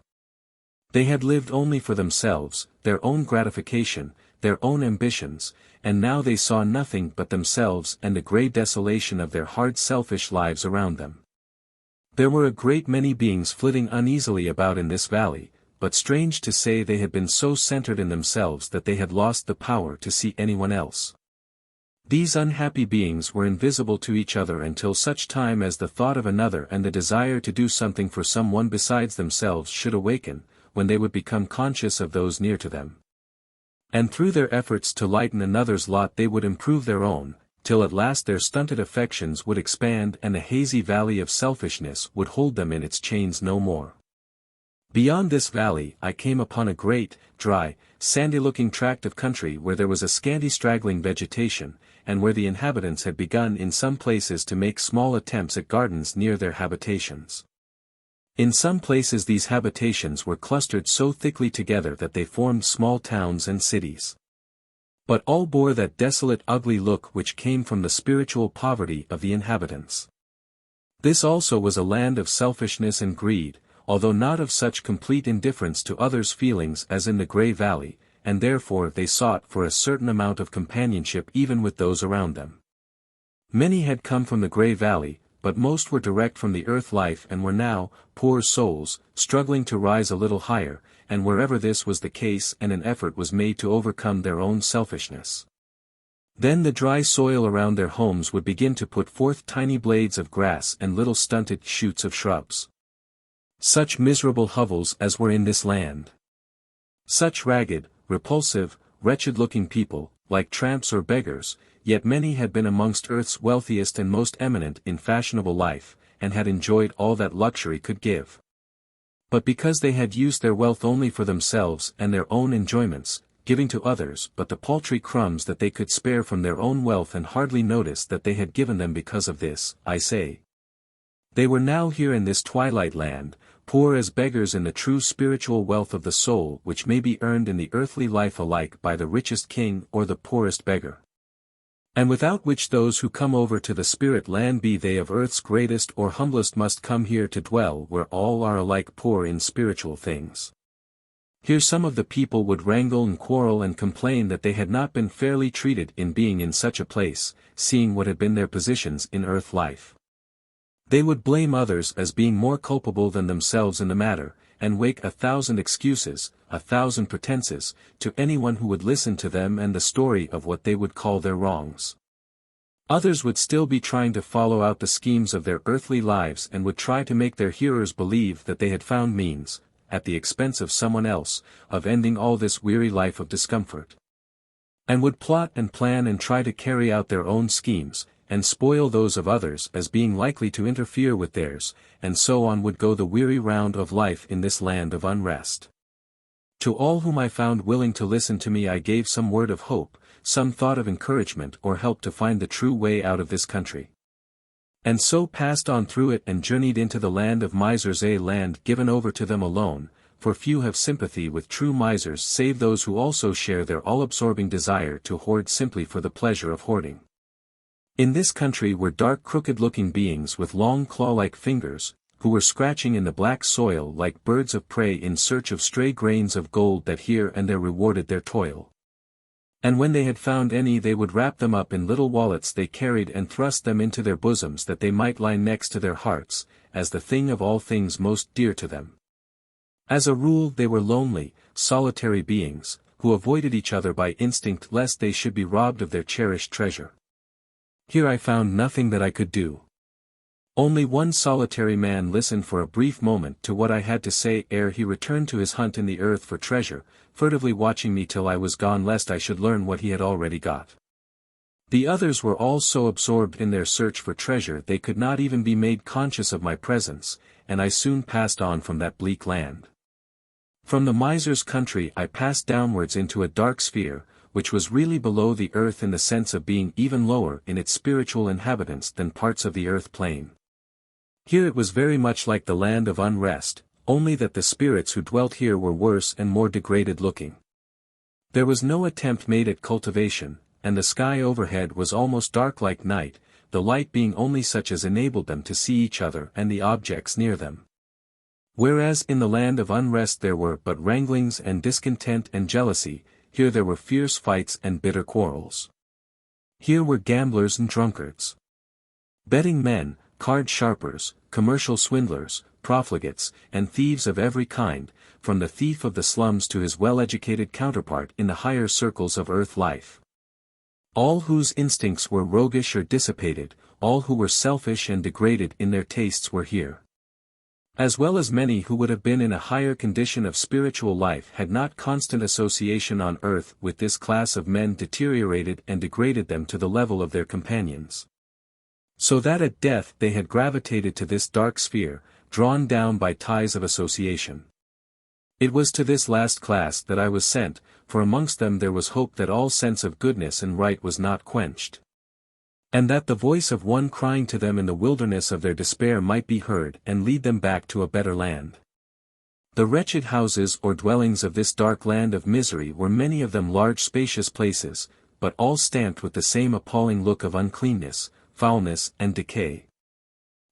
They had lived only for themselves, their own gratification, their own ambitions, and now they saw nothing but themselves and the grey desolation of their hard selfish lives around them. There were a great many beings flitting uneasily about in this valley, but strange to say they had been so centered in themselves that they had lost the power to see anyone else. These unhappy beings were invisible to each other until such time as the thought of another and the desire to do something for someone besides themselves should awaken, when they would become conscious of those near to them. And through their efforts to lighten another's lot they would improve their own, till at last their stunted affections would expand and the hazy valley of selfishness would hold them in its chains no more. Beyond this valley I came upon a great, dry, sandy-looking tract of country where there was a scanty straggling vegetation, and where the inhabitants had begun in some places to make small attempts at gardens near their habitations. In some places these habitations were clustered so thickly together that they formed small towns and cities. But all bore that desolate ugly look which came from the spiritual poverty of the inhabitants. This also was a land of selfishness and greed, although not of such complete indifference to others' feelings as in the Grey Valley, and therefore they sought for a certain amount of companionship even with those around them. Many had come from the Grey Valley, but most were direct from the earth life and were now, poor souls, struggling to rise a little higher, and wherever this was the case and an effort was made to overcome their own selfishness. Then the dry soil around their homes would begin to put forth tiny blades of grass and little stunted shoots of shrubs. Such miserable hovels as were in this land. Such ragged, repulsive, wretched-looking people, like tramps or beggars, yet many had been amongst earth's wealthiest and most eminent in fashionable life, and had enjoyed all that luxury could give. But because they had used their wealth only for themselves and their own enjoyments, giving to others but the paltry crumbs that they could spare from their own wealth and hardly notice that they had given them because of this, I say. They were now here in this twilight land, poor as beggars in the true spiritual wealth of the soul which may be earned in the earthly life alike by the richest king or the poorest beggar. And without which those who come over to the spirit land, be they of earth's greatest or humblest, must come here to dwell where all are alike poor in spiritual things. Here some of the people would wrangle and quarrel and complain that they had not been fairly treated in being in such a place, seeing what had been their positions in earth life. They would blame others as being more culpable than themselves in the matter, and wake 1,000 excuses, 1,000 pretenses, to anyone who would listen to them and the story of what they would call their wrongs. Others would still be trying to follow out the schemes of their earthly lives and would try to make their hearers believe that they had found means, at the expense of someone else, of ending all this weary life of discomfort. And would plot and plan and try to carry out their own schemes, and spoil those of others as being likely to interfere with theirs, and so on would go the weary round of life in this land of unrest. To all whom I found willing to listen to me I gave some word of hope, some thought of encouragement or help to find the true way out of this country. And so passed on through it and journeyed into the land of misers, a land given over to them alone, for few have sympathy with true misers save those who also share their all-absorbing desire to hoard simply for the pleasure of hoarding. In this country were dark crooked-looking beings with long claw-like fingers, who were scratching in the black soil like birds of prey in search of stray grains of gold that here and there rewarded their toil. And when they had found any they would wrap them up in little wallets they carried and thrust them into their bosoms that they might lie next to their hearts, as the thing of all things most dear to them. As a rule they were lonely, solitary beings, who avoided each other by instinct lest they should be robbed of their cherished treasure. Here I found nothing that I could do. Only one solitary man listened for a brief moment to what I had to say ere he returned to his hunt in the earth for treasure, furtively watching me till I was gone lest I should learn what he had already got. The others were all so absorbed in their search for treasure they could not even be made conscious of my presence, and I soon passed on from that bleak land. From the miser's country I passed downwards into a dark sphere, which was really below the earth in the sense of being even lower in its spiritual inhabitants than parts of the earth plane. Here it was very much like the land of unrest, only that the spirits who dwelt here were worse and more degraded looking. There was no attempt made at cultivation, and the sky overhead was almost dark like night, the light being only such as enabled them to see each other and the objects near them. Whereas in the land of unrest there were but wranglings and discontent and jealousy, here there were fierce fights and bitter quarrels. Here were gamblers and drunkards, betting men, card sharpers, commercial swindlers, profligates, and thieves of every kind, from the thief of the slums to his well-educated counterpart in the higher circles of earth life. All whose instincts were roguish or dissipated, all who were selfish and degraded in their tastes were here. As well as many who would have been in a higher condition of spiritual life had not constant association on earth with this class of men deteriorated and degraded them to the level of their companions. So that at death they had gravitated to this dark sphere, drawn down by ties of association. It was to this last class that I was sent, for amongst them there was hope that all sense of goodness and right was not quenched, and that the voice of one crying to them in the wilderness of their despair might be heard and lead them back to a better land. The wretched houses or dwellings of this dark land of misery were many of them large spacious places, but all stamped with the same appalling look of uncleanness, foulness and decay.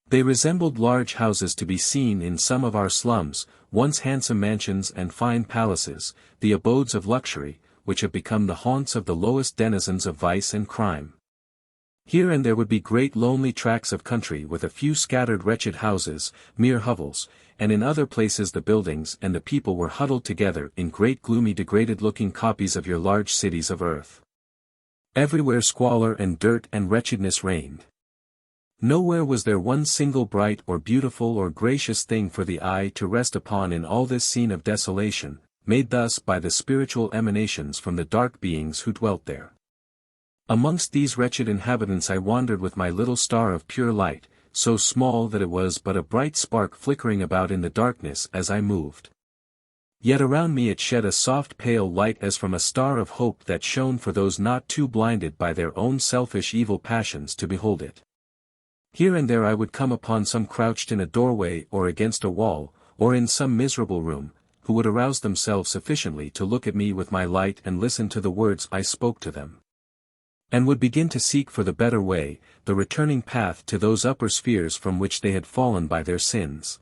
They resembled large houses to be seen in some of our slums, once handsome mansions and fine palaces, the abodes of luxury, which have become the haunts of the lowest denizens of vice and crime. Here and there would be great lonely tracts of country with a few scattered wretched houses, mere hovels, and in other places the buildings and the people were huddled together in great gloomy degraded-looking copies of your large cities of earth. Everywhere squalor and dirt and wretchedness reigned. Nowhere was there one single bright or beautiful or gracious thing for the eye to rest upon in all this scene of desolation, made thus by the spiritual emanations from the dark beings who dwelt there. Amongst these wretched inhabitants I wandered with my little star of pure light, so small that it was but a bright spark flickering about in the darkness as I moved. Yet around me it shed a soft pale light as from a star of hope that shone for those not too blinded by their own selfish evil passions to behold it. Here and there I would come upon some crouched in a doorway or against a wall, or in some miserable room, who would arouse themselves sufficiently to look at me with my light and listen to the words I spoke to them, and would begin to seek for the better way, the returning path to those upper spheres from which they had fallen by their sins.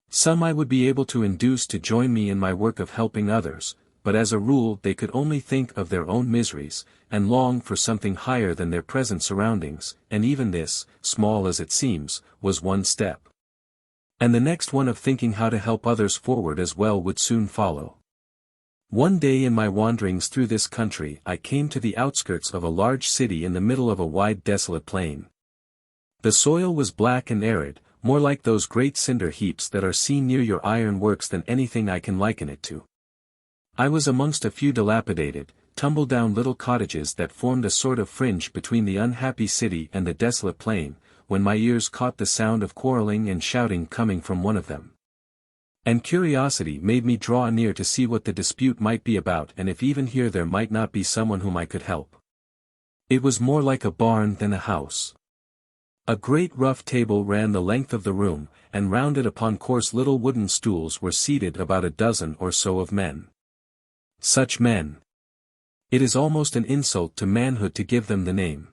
Some I would be able to induce to join me in my work of helping others, but as a rule they could only think of their own miseries, and long for something higher than their present surroundings, and even this, small as it seems, was one step. And the next one of thinking how to help others forward as well would soon follow. One day in my wanderings through this country I came to the outskirts of a large city in the middle of a wide desolate plain. The soil was black and arid, more like those great cinder heaps that are seen near your iron works than anything I can liken it to. I was amongst a few dilapidated, tumble-down little cottages that formed a sort of fringe between the unhappy city and the desolate plain, when my ears caught the sound of quarreling and shouting coming from one of them. And curiosity made me draw near to see what the dispute might be about and if even here there might not be someone whom I could help. It was more like a barn than a house. A great rough table ran the length of the room, and round it upon coarse little wooden stools were seated about a dozen or so of men. Such men! It is almost an insult to manhood to give them the name.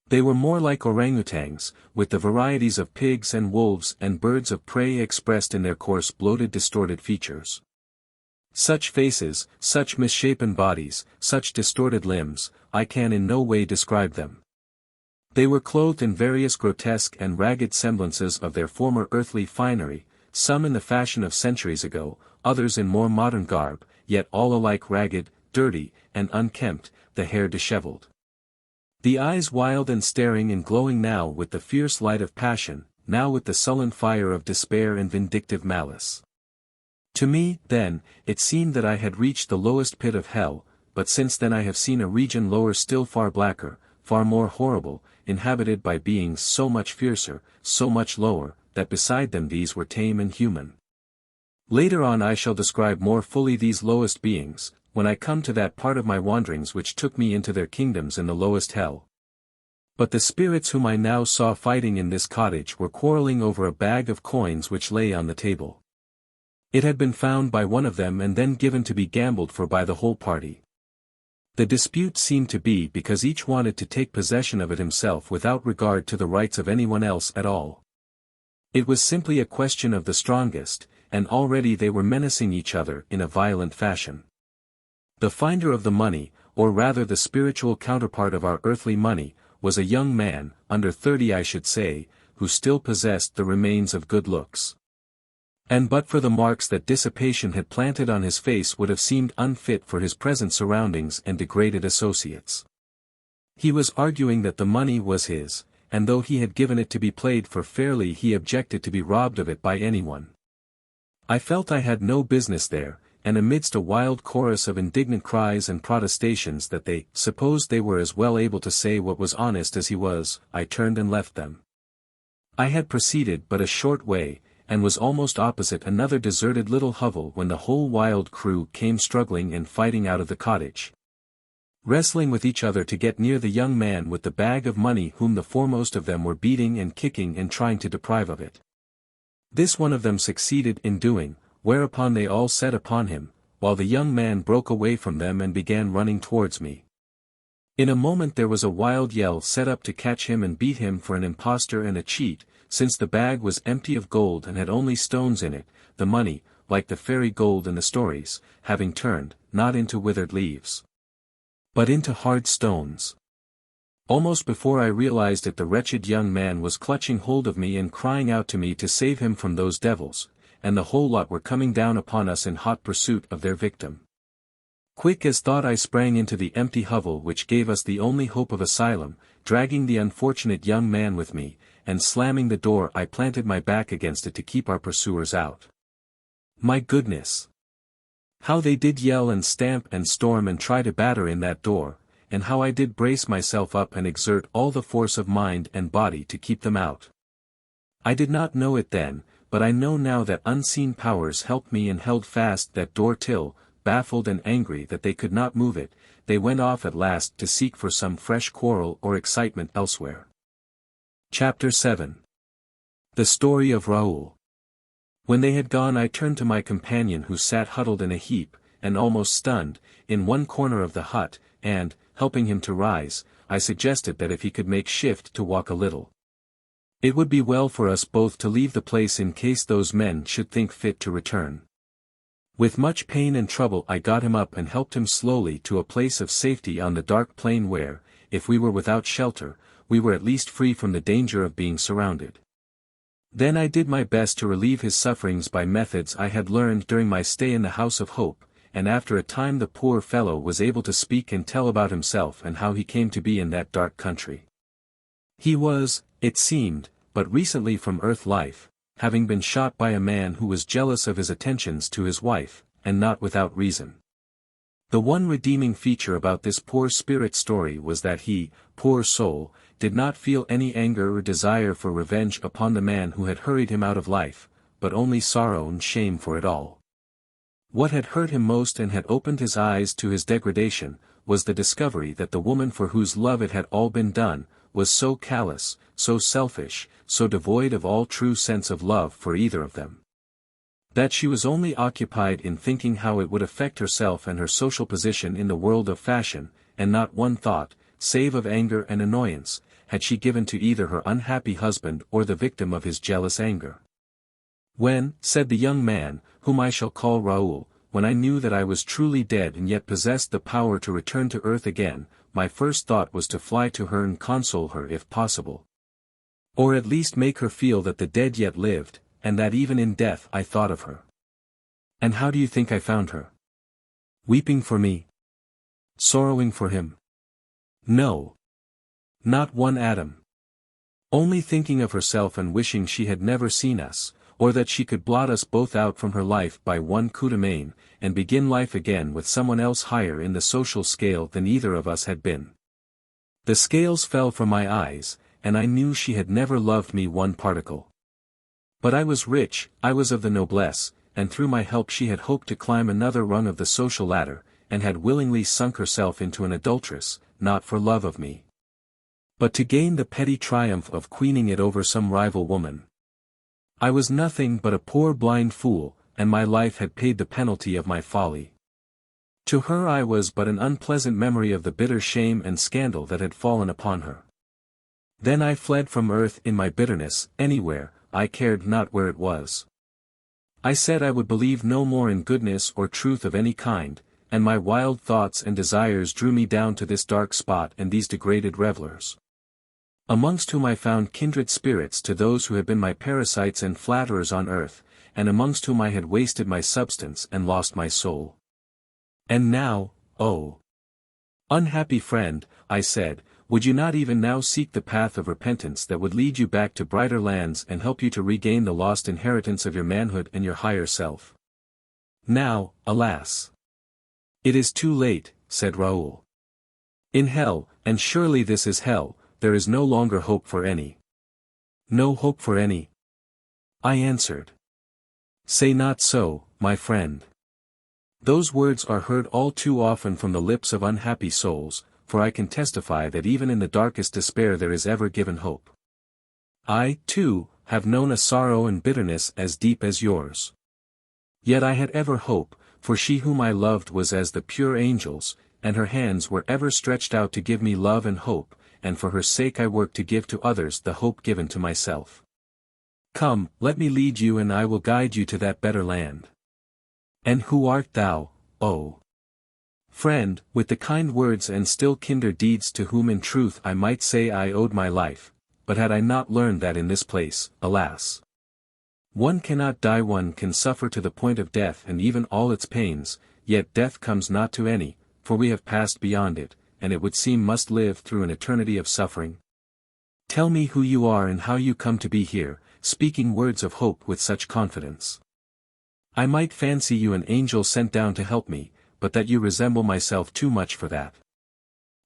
They were more like orangutans, with the varieties of pigs and wolves and birds of prey expressed in their coarse bloated distorted features. Such faces, such misshapen bodies, such distorted limbs, I can in no way describe them. They were clothed in various grotesque and ragged semblances of their former earthly finery, some in the fashion of centuries ago, others in more modern garb, yet all alike ragged, dirty, and unkempt, the hair disheveled. The eyes wild and staring and glowing now with the fierce light of passion, now with the sullen fire of despair and vindictive malice. To me, then, it seemed that I had reached the lowest pit of hell, but since then I have seen a region lower still far blacker, far more horrible, inhabited by beings so much fiercer, so much lower, that beside them these were tame and human. Later on I shall describe more fully these lowest beings, when I come to that part of my wanderings which took me into their kingdoms in the lowest hell. But the spirits whom I now saw fighting in this cottage were quarreling over a bag of coins which lay on the table. It had been found by one of them and then given to be gambled for by the whole party. The dispute seemed to be because each wanted to take possession of it himself without regard to the rights of anyone else at all. It was simply a question of the strongest, and already they were menacing each other in a violent fashion. The finder of the money, or rather the spiritual counterpart of our earthly money, was a young man, under 30 I should say, who still possessed the remains of good looks. And but for the marks that dissipation had planted on his face would have seemed unfit for his present surroundings and degraded associates. He was arguing that the money was his, and though he had given it to be played for fairly he objected to be robbed of it by anyone. I felt I had no business there, and amidst a wild chorus of indignant cries and protestations that they supposed they were as well able to say what was honest as he was, I turned and left them. I had proceeded but a short way, and was almost opposite another deserted little hovel when the whole wild crew came struggling and fighting out of the cottage, wrestling with each other to get near the young man with the bag of money whom the foremost of them were beating and kicking and trying to deprive of it. This one of them succeeded in doing, whereupon they all set upon him, while the young man broke away from them and began running towards me. In a moment there was a wild yell set up to catch him and beat him for an impostor and a cheat, since the bag was empty of gold and had only stones in it, the money, like the fairy gold in the stories, having turned, not into withered leaves, but into hard stones. Almost before I realized it the wretched young man was clutching hold of me and crying out to me to save him from those devils, and the whole lot were coming down upon us in hot pursuit of their victim. Quick as thought I sprang into the empty hovel which gave us the only hope of asylum, dragging the unfortunate young man with me, and slamming the door I planted my back against it to keep our pursuers out. My goodness! How they did yell and stamp and storm and try to batter in that door, and how I did brace myself up and exert all the force of mind and body to keep them out. I did not know it then, but I know now that unseen powers helped me and held fast that door till, baffled and angry that they could not move it, they went off at last to seek for some fresh quarrel or excitement elsewhere. Chapter 7. The Story of Raoul. When they had gone I turned to my companion who sat huddled in a heap, and almost stunned, in one corner of the hut, and, helping him to rise, I suggested that if he could make shift to walk a little, it would be well for us both to leave the place in case those men should think fit to return. With much pain and trouble I got him up and helped him slowly to a place of safety on the dark plain where, if we were without shelter, we were at least free from the danger of being surrounded. Then I did my best to relieve his sufferings by methods I had learned during my stay in the House of Hope, and after a time the poor fellow was able to speak and tell about himself and how he came to be in that dark country. He was, it seemed, but recently from earth life, having been shot by a man who was jealous of his attentions to his wife, and not without reason. The one redeeming feature about this poor spirit story was that he, poor soul, did not feel any anger or desire for revenge upon the man who had hurried him out of life, but only sorrow and shame for it all. What had hurt him most and had opened his eyes to his degradation, was the discovery that the woman for whose love it had all been done, was so callous, so selfish, so devoid of all true sense of love for either of them, that she was only occupied in thinking how it would affect herself and her social position in the world of fashion, and not one thought, save of anger and annoyance, had she given to either her unhappy husband or the victim of his jealous anger. When, said the young man, whom I shall call Raoul, when I knew that I was truly dead and yet possessed the power to return to earth again, my first thought was to fly to her and console her if possible, or at least make her feel that the dead yet lived, and that even in death I thought of her. And how do you think I found her? Weeping for me? Sorrowing for him? No. Not one atom. Only thinking of herself and wishing she had never seen us, or that she could blot us both out from her life by one coup de main, and begin life again with someone else higher in the social scale than either of us had been. The scales fell from my eyes, and I knew she had never loved me one particle. But I was rich, I was of the noblesse, and through my help she had hoped to climb another rung of the social ladder, and had willingly sunk herself into an adulteress, not for love of me, but to gain the petty triumph of queening it over some rival woman. I was nothing but a poor blind fool, and my life had paid the penalty of my folly. To her I was but an unpleasant memory of the bitter shame and scandal that had fallen upon her. Then I fled from earth in my bitterness, anywhere, I cared not where it was. I said I would believe no more in goodness or truth of any kind, and my wild thoughts and desires drew me down to this dark spot and these degraded revelers. Amongst whom I found kindred spirits to those who had been my parasites and flatterers on earth, and amongst whom I had wasted my substance and lost my soul. And now, oh, unhappy friend, I said, would you not even now seek the path of repentance that would lead you back to brighter lands and help you to regain the lost inheritance of your manhood and your higher self? Now, alas! It is too late, said Raoul. In hell, and surely this is hell, there is no longer hope for any. No hope for any? I answered. Say not so, my friend. Those words are heard all too often from the lips of unhappy souls, for I can testify that even in the darkest despair there is ever given hope. I, too, have known a sorrow and bitterness as deep as yours. Yet I had ever hope, for she whom I loved was as the pure angels, and her hands were ever stretched out to give me love and hope, and for her sake I worked to give to others the hope given to myself. Come, let me lead you and I will guide you to that better land. And who art thou, oh friend, with the kind words and still kinder deeds to whom in truth I might say I owed my life, but had I not learned that in this place, alas! One cannot die, one can suffer to the point of death and even all its pains, yet death comes not to any, for we have passed beyond it, and it would seem must live through an eternity of suffering. Tell me who you are and how you come to be here, speaking words of hope with such confidence. I might fancy you an angel sent down to help me, but that you resemble myself too much for that.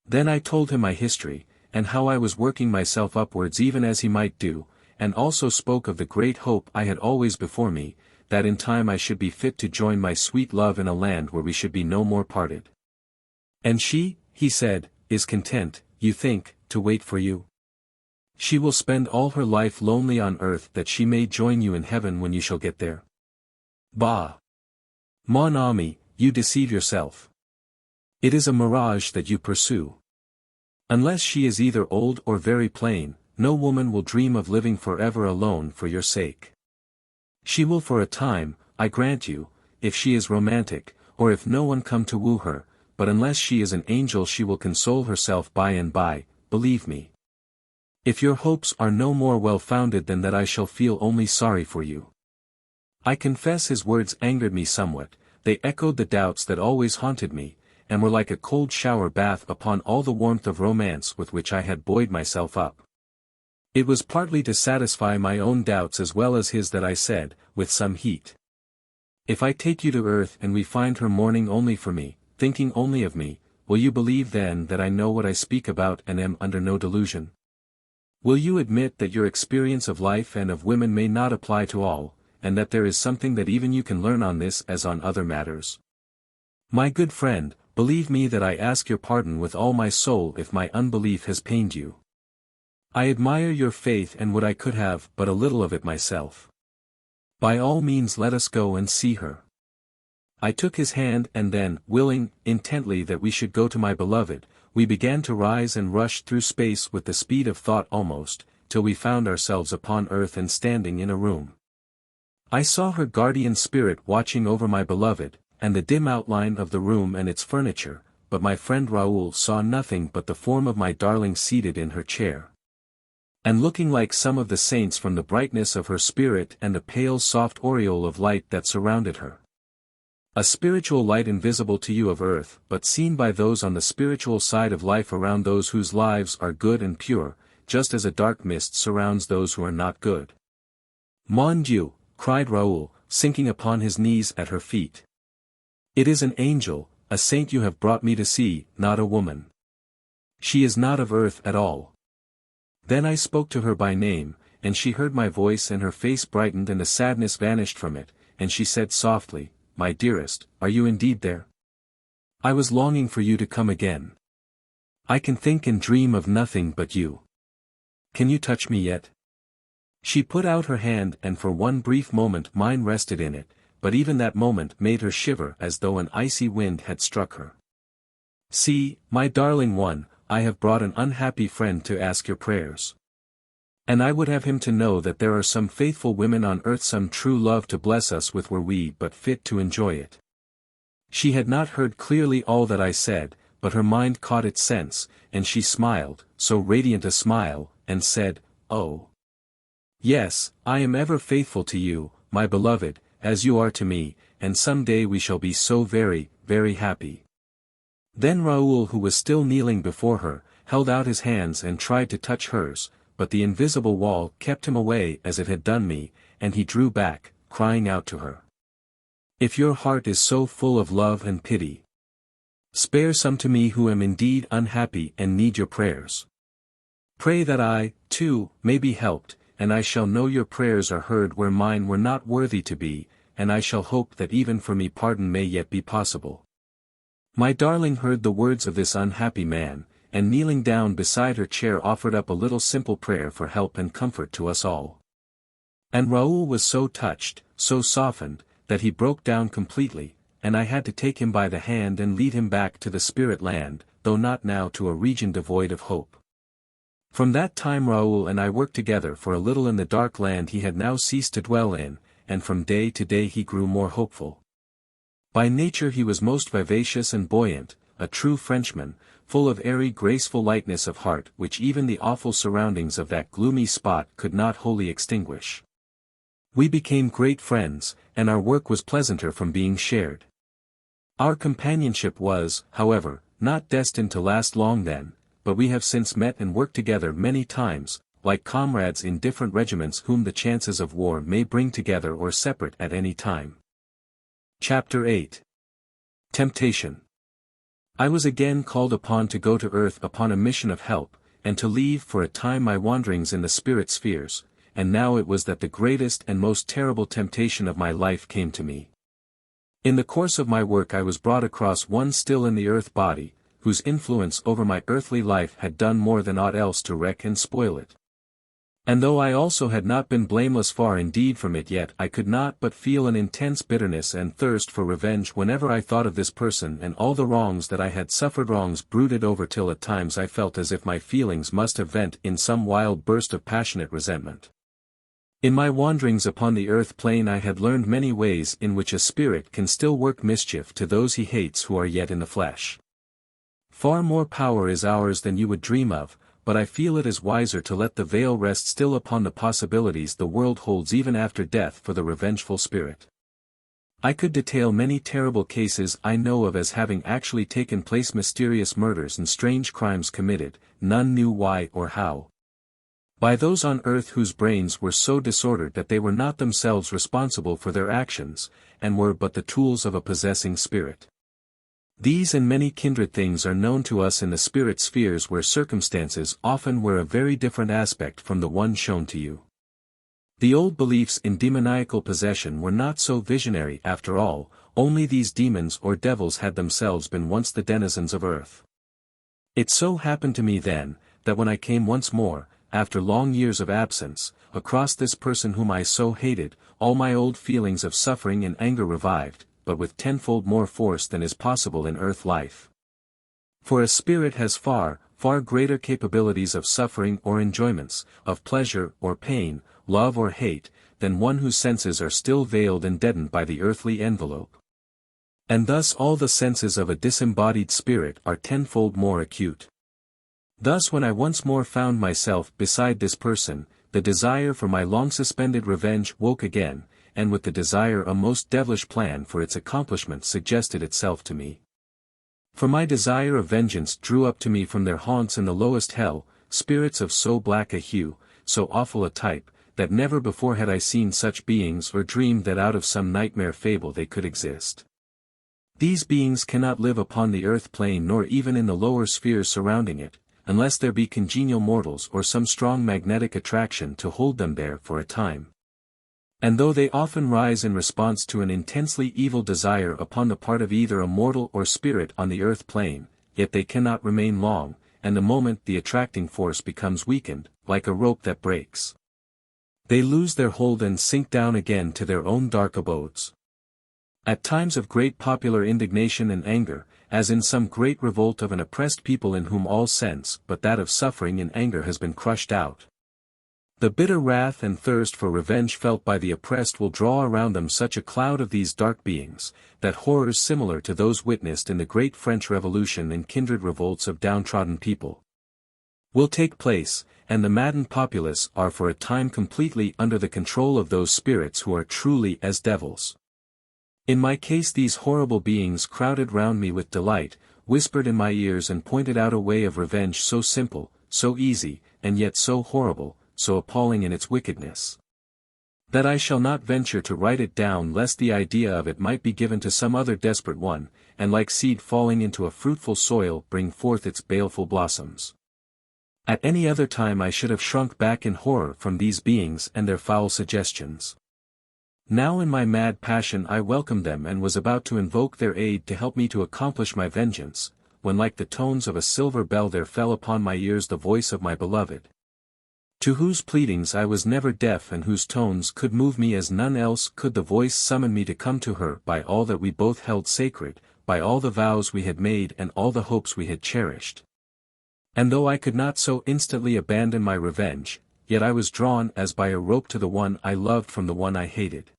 Then I told him my history, and how I was working myself upwards even as he might do, and also spoke of the great hope I had always before me, that in time I should be fit to join my sweet love in a land where we should be no more parted. And she, he said, is content, you think, to wait for you? She will spend all her life lonely on earth that she may join you in heaven when you shall get there. Bah! Mon ami, you deceive yourself. It is a mirage that you pursue. Unless she is either old or very plain, no woman will dream of living forever alone for your sake. She will for a time, I grant you, if she is romantic, or if no one come to woo her, but unless she is an angel she will console herself by and by, believe me. If your hopes are no more well-founded than that I shall feel only sorry for you. I confess his words angered me somewhat, they echoed the doubts that always haunted me, and were like a cold shower bath upon all the warmth of romance with which I had buoyed myself up. It was partly to satisfy my own doubts as well as his that I said, with some heat. If I take you to earth and we find her mourning only for me, thinking only of me, will you believe then that I know what I speak about and am under no delusion? Will you admit that your experience of life and of women may not apply to all, and that there is something that even you can learn on this as on other matters? My good friend, believe me that I ask your pardon with all my soul if my unbelief has pained you. I admire your faith and would I could have but a little of it myself. By all means let us go and see her. I took his hand and then, willing, intently that we should go to my beloved, we began to rise and rush through space with the speed of thought almost, till we found ourselves upon earth and standing in a room. I saw her guardian spirit watching over my beloved, and the dim outline of the room and its furniture, but my friend Raoul saw nothing but the form of my darling seated in her chair. And looking like some of the saints from the brightness of her spirit and the pale soft aureole of light that surrounded her. A spiritual light invisible to you of earth, but seen by those on the spiritual side of life around those whose lives are good and pure, just as a dark mist surrounds those who are not good. Mon Dieu, cried Raoul, sinking upon his knees at her feet. It is an angel, a saint you have brought me to see, not a woman. She is not of earth at all. Then I spoke to her by name, and she heard my voice and her face brightened and the sadness vanished from it, and she said softly, my dearest, are you indeed there? I was longing for you to come again. I can think and dream of nothing but you. Can you touch me yet? She put out her hand and for one brief moment mine rested in it, but even that moment made her shiver as though an icy wind had struck her. "See, my darling one, I have brought an unhappy friend to ask your prayers. And I would have him to know that there are some faithful women on earth, some true love to bless us with were we but fit to enjoy it." She had not heard clearly all that I said, but her mind caught its sense, and she smiled, so radiant a smile, and said, "Oh, yes, I am ever faithful to you, my beloved, as you are to me, and some day we shall be so very, very happy." Then Raoul, who was still kneeling before her, held out his hands and tried to touch hers, but the invisible wall kept him away as it had done me, and he drew back, crying out to her, "If your heart is so full of love and pity, spare some to me who am indeed unhappy and need your prayers. Pray that I, too, may be helped, and I shall know your prayers are heard where mine were not worthy to be, and I shall hope that even for me pardon may yet be possible." My darling heard the words of this unhappy man, and kneeling down beside her chair offered up a little simple prayer for help and comfort to us all. And Raoul was so touched, so softened, that he broke down completely, and I had to take him by the hand and lead him back to the spirit land, though not now to a region devoid of hope. From that time Raoul and I worked together for a little in the dark land he had now ceased to dwell in, and from day to day he grew more hopeful. By nature he was most vivacious and buoyant, a true Frenchman, full of airy graceful lightness of heart which even the awful surroundings of that gloomy spot could not wholly extinguish. We became great friends, and our work was pleasanter from being shared. Our companionship was, however, not destined to last long then, but we have since met and worked together many times, like comrades in different regiments whom the chances of war may bring together or separate at any time. Chapter 8. Temptation. I was again called upon to go to earth upon a mission of help, and to leave for a time my wanderings in the spirit spheres, and now it was that the greatest and most terrible temptation of my life came to me. In the course of my work I was brought across one still in the earth body, whose influence over my earthly life had done more than aught else to wreck and spoil it. And though I also had not been blameless far indeed from it, yet I could not but feel an intense bitterness and thirst for revenge whenever I thought of this person and all the wrongs that I had suffered. Wrongs brooded over till at times I felt as if my feelings must have vent in some wild burst of passionate resentment. In my wanderings upon the earth plane I had learned many ways in which a spirit can still work mischief to those he hates who are yet in the flesh. Far more power is ours than you would dream of, but I feel it is wiser to let the veil rest still upon the possibilities the world holds even after death for the revengeful spirit. I could detail many terrible cases I know of as having actually taken place, mysterious murders and strange crimes committed, none knew why or how, by those on earth whose brains were so disordered that they were not themselves responsible for their actions, and were but the tools of a possessing spirit. These and many kindred things are known to us in the spirit spheres, where circumstances often wear a very different aspect from the one shown to you. The old beliefs in demoniacal possession were not so visionary after all, only these demons or devils had themselves been once the denizens of earth. It so happened to me then, that when I came once more, after long years of absence, across this person whom I so hated, all my old feelings of suffering and anger revived, but with tenfold more force than is possible in earth life. For a spirit has far, far greater capabilities of suffering or enjoyments, of pleasure or pain, love or hate, than one whose senses are still veiled and deadened by the earthly envelope. And thus all the senses of a disembodied spirit are tenfold more acute. Thus when I once more found myself beside this person, the desire for my long-suspended revenge woke again, and with the desire a most devilish plan for its accomplishment suggested itself to me. For my desire of vengeance drew up to me from their haunts in the lowest hell, spirits of so black a hue, so awful a type, that never before had I seen such beings or dreamed that out of some nightmare fable they could exist. These beings cannot live upon the earth plane nor even in the lower spheres surrounding it, unless there be congenial mortals or some strong magnetic attraction to hold them there for a time. And though they often rise in response to an intensely evil desire upon the part of either a mortal or spirit on the earth plane, yet they cannot remain long, and the moment the attracting force becomes weakened, like a rope that breaks, they lose their hold and sink down again to their own dark abodes. At times of great popular indignation and anger, as in some great revolt of an oppressed people in whom all sense but that of suffering and anger has been crushed out. The bitter wrath and thirst for revenge felt by the oppressed will draw around them such a cloud of these dark beings, that horrors similar to those witnessed in the great French Revolution and kindred revolts of downtrodden people will take place, and the maddened populace are for a time completely under the control of those spirits who are truly as devils. In my case these horrible beings crowded round me with delight, whispered in my ears and pointed out a way of revenge so simple, so easy, and yet so horrible, so appalling in its wickedness, that I shall not venture to write it down lest the idea of it might be given to some other desperate one, and like seed falling into a fruitful soil bring forth its baleful blossoms. At any other time I should have shrunk back in horror from these beings and their foul suggestions. Now in my mad passion I welcomed them and was about to invoke their aid to help me to accomplish my vengeance, when like the tones of a silver bell there fell upon my ears the voice of my beloved, to whose pleadings I was never deaf and whose tones could move me as none else could. The voice summoned me to come to her by all that we both held sacred, by all the vows we had made and all the hopes we had cherished. And though I could not so instantly abandon my revenge, yet I was drawn as by a rope to the one I loved from the one I hated.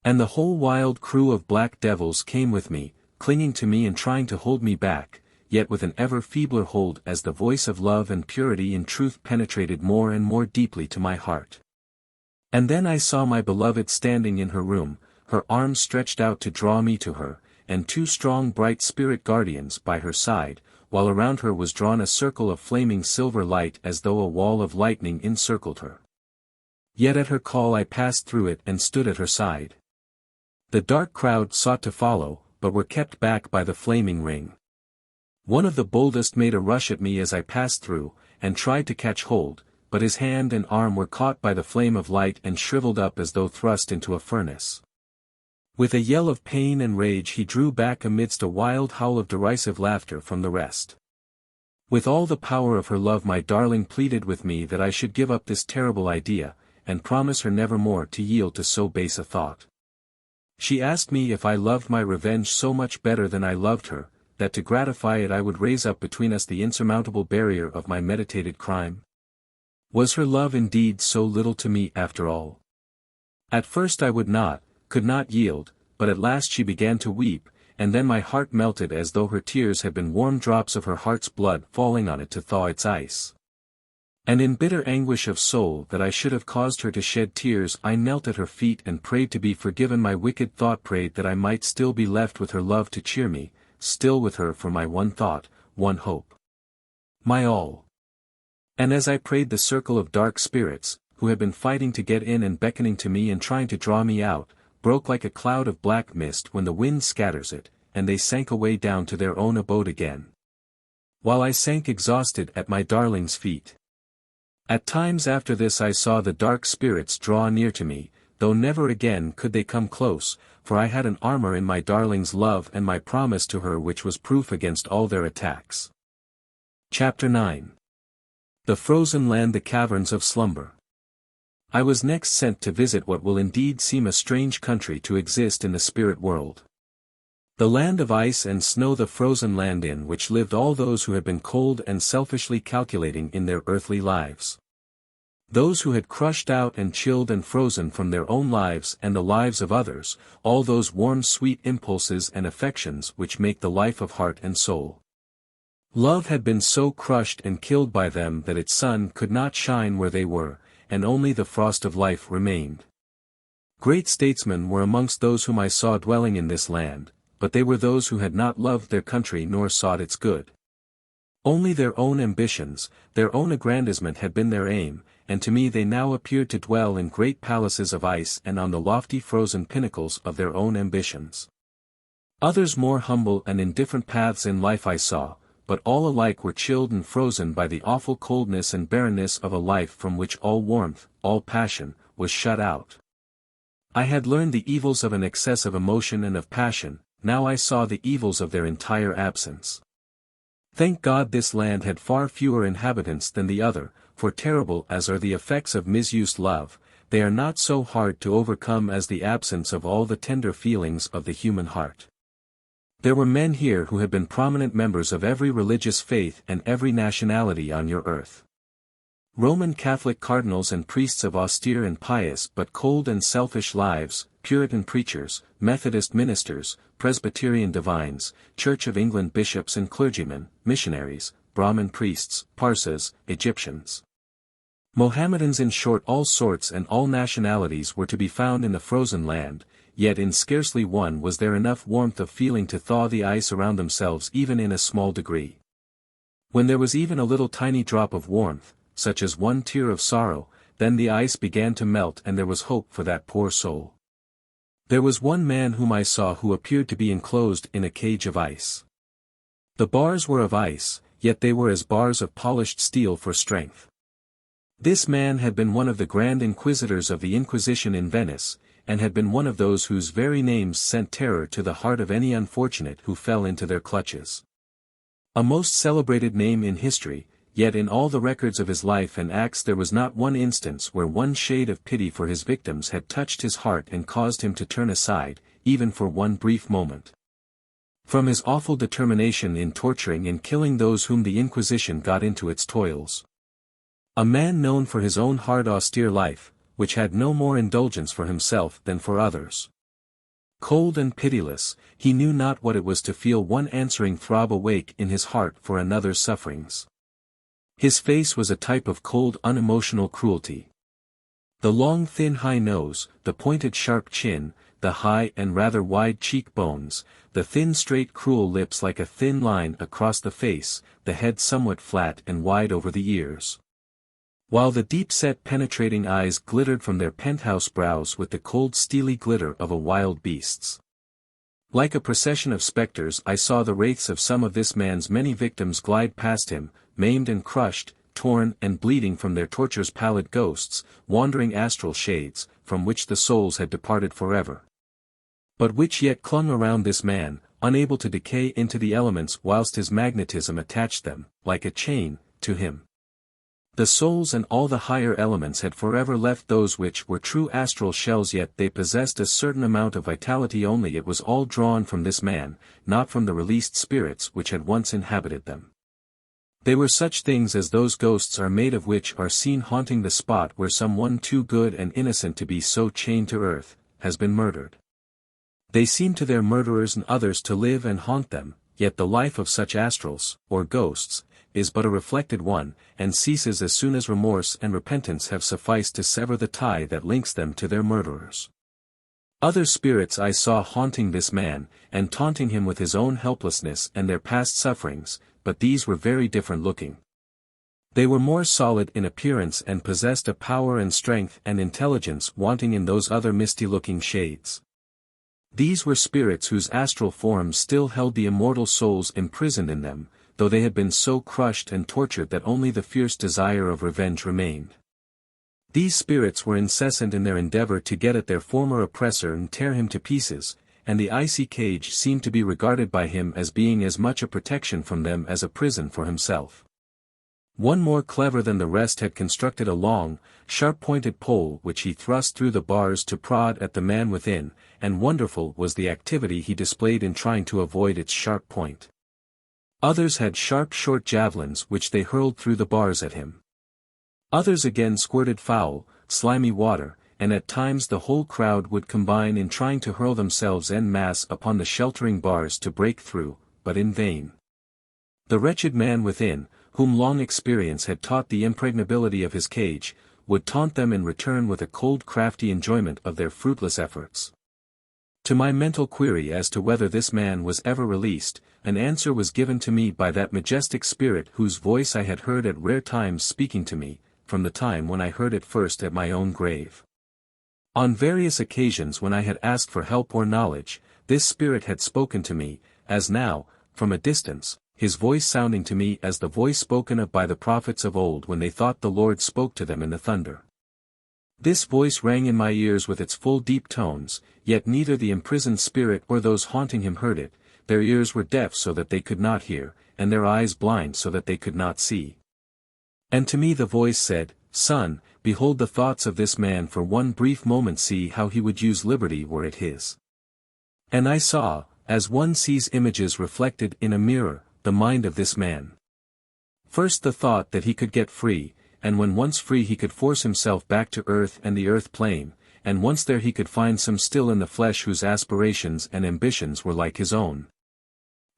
And the whole wild crew of black devils came with me, clinging to me and trying to hold me back, yet with an ever feebler hold as the voice of love and purity in truth penetrated more and more deeply to my heart. And then I saw my beloved standing in her room, her arms stretched out to draw me to her, and two strong bright spirit guardians by her side, while around her was drawn a circle of flaming silver light as though a wall of lightning encircled her. Yet at her call I passed through it and stood at her side. The dark crowd sought to follow, but were kept back by the flaming ring. One of the boldest made a rush at me as I passed through, and tried to catch hold, but his hand and arm were caught by the flame of light and shriveled up as though thrust into a furnace. With a yell of pain and rage he drew back amidst a wild howl of derisive laughter from the rest. With all the power of her love my darling pleaded with me that I should give up this terrible idea, and promise her never more to yield to so base a thought. She asked me if I loved my revenge so much better than I loved her, that to gratify it I would raise up between us the insurmountable barrier of my meditated crime. Was her love indeed so little to me after all? At first I would not, could not yield, but at last she began to weep, and then my heart melted as though her tears had been warm drops of her heart's blood falling on it to thaw its ice. And in bitter anguish of soul that I should have caused her to shed tears I knelt at her feet and prayed to be forgiven my wicked thought, prayed that I might still be left with her love to cheer me, still with her for my one thought, one hope. My all. And as I prayed the circle of dark spirits, who had been fighting to get in and beckoning to me and trying to draw me out, broke like a cloud of black mist when the wind scatters it, and they sank away down to their own abode again. While I sank exhausted at my darling's feet. At times after this I saw the dark spirits draw near to me, though never again could they come close, for I had an armor in my darling's love and my promise to her which was proof against all their attacks. Chapter 9. The Frozen Land, the Caverns of Slumber. I was next sent to visit what will indeed seem a strange country to exist in the spirit world. The land of ice and snow, the frozen land in which lived all those who had been cold and selfishly calculating in their earthly lives. Those who had crushed out and chilled and frozen from their own lives and the lives of others, all those warm sweet impulses and affections which make the life of heart and soul. Love had been so crushed and killed by them that its sun could not shine where they were, and only the frost of life remained. Great statesmen were amongst those whom I saw dwelling in this land, but they were those who had not loved their country nor sought its good. Only their own ambitions, their own aggrandizement had been their aim, and to me they now appeared to dwell in great palaces of ice and on the lofty frozen pinnacles of their own ambitions. Others more humble and in different paths in life I saw, but all alike were chilled and frozen by the awful coldness and barrenness of a life from which all warmth, all passion, was shut out. I had learned the evils of an excess of emotion and of passion, now I saw the evils of their entire absence. Thank God this land had far fewer inhabitants than the other, for terrible as are the effects of misused love, they are not so hard to overcome as the absence of all the tender feelings of the human heart. There were men here who had been prominent members of every religious faith and every nationality on your earth. Roman Catholic cardinals and priests of austere and pious but cold and selfish lives, Puritan preachers, Methodist ministers, Presbyterian divines, Church of England bishops and clergymen, missionaries, Brahmin priests, Parsas, Egyptians. Mohammedans, in short, all sorts and all nationalities were to be found in the frozen land, yet in scarcely one was there enough warmth of feeling to thaw the ice around themselves even in a small degree. When there was even a little tiny drop of warmth, such as one tear of sorrow, then the ice began to melt and there was hope for that poor soul. There was one man whom I saw who appeared to be enclosed in a cage of ice. The bars were of ice, yet they were as bars of polished steel for strength. This man had been one of the Grand Inquisitors of the Inquisition in Venice, and had been one of those whose very names sent terror to the heart of any unfortunate who fell into their clutches. A most celebrated name in history, yet in all the records of his life and acts there was not one instance where one shade of pity for his victims had touched his heart and caused him to turn aside, even for one brief moment. From his awful determination in torturing and killing those whom the Inquisition got into its toils. A man known for his own hard austere life, which had no more indulgence for himself than for others. Cold and pitiless, he knew not what it was to feel one answering throb awake in his heart for another's sufferings. His face was a type of cold unemotional cruelty. The long thin high nose, the pointed sharp chin, the high and rather wide cheekbones, the thin straight cruel lips like a thin line across the face, the head somewhat flat and wide over the ears. While the deep-set penetrating eyes glittered from their penthouse brows with the cold steely glitter of a wild beast's. Like a procession of specters I saw the wraiths of some of this man's many victims glide past him, maimed and crushed, torn and bleeding from their tortures, pallid ghosts, wandering astral shades, from which the souls had departed forever. But which yet clung around this man, unable to decay into the elements whilst his magnetism attached them, like a chain, to him. The souls and all the higher elements had forever left those which were true astral shells, yet they possessed a certain amount of vitality only. It was all drawn from this man, not from the released spirits which had once inhabited them. They were such things as those ghosts are made of which are seen haunting the spot where some one too good and innocent to be so chained to earth, has been murdered. They seem to their murderers and others to live and haunt them, yet the life of such astrals, or ghosts, is but a reflected one, and ceases as soon as remorse and repentance have sufficed to sever the tie that links them to their murderers. Other spirits I saw haunting this man, and taunting him with his own helplessness and their past sufferings, but these were very different looking. They were more solid in appearance and possessed a power and strength and intelligence wanting in those other misty-looking shades. These were spirits whose astral forms still held the immortal souls imprisoned in them, though they had been so crushed and tortured that only the fierce desire of revenge remained. These spirits were incessant in their endeavor to get at their former oppressor and tear him to pieces, and the icy cage seemed to be regarded by him as being as much a protection from them as a prison for himself. One more clever than the rest had constructed a long, sharp-pointed pole which he thrust through the bars to prod at the man within, and wonderful was the activity he displayed in trying to avoid its sharp point. Others had sharp short javelins which they hurled through the bars at him. Others again squirted foul, slimy water, and at times the whole crowd would combine in trying to hurl themselves en masse upon the sheltering bars to break through, but in vain. The wretched man within, whom long experience had taught the impregnability of his cage, would taunt them in return with a cold crafty enjoyment of their fruitless efforts. To my mental query as to whether this man was ever released, an answer was given to me by that majestic spirit whose voice I had heard at rare times speaking to me, from the time when I heard it first at my own grave. On various occasions when I had asked for help or knowledge, this spirit had spoken to me, as now, from a distance, his voice sounding to me as the voice spoken of by the prophets of old when they thought the Lord spoke to them in the thunder. This voice rang in my ears with its full deep tones, yet neither the imprisoned spirit or those haunting him heard it. Their ears were deaf so that they could not hear, and their eyes blind so that they could not see. And to me the voice said, "Son, behold the thoughts of this man for one brief moment, see how he would use liberty were it his. And I saw, as one sees images reflected in a mirror, the mind of this man. First the thought that he could get free, and when once free he could force himself back to earth and the earth plane, and once there he could find some still in the flesh whose aspirations and ambitions were like his own.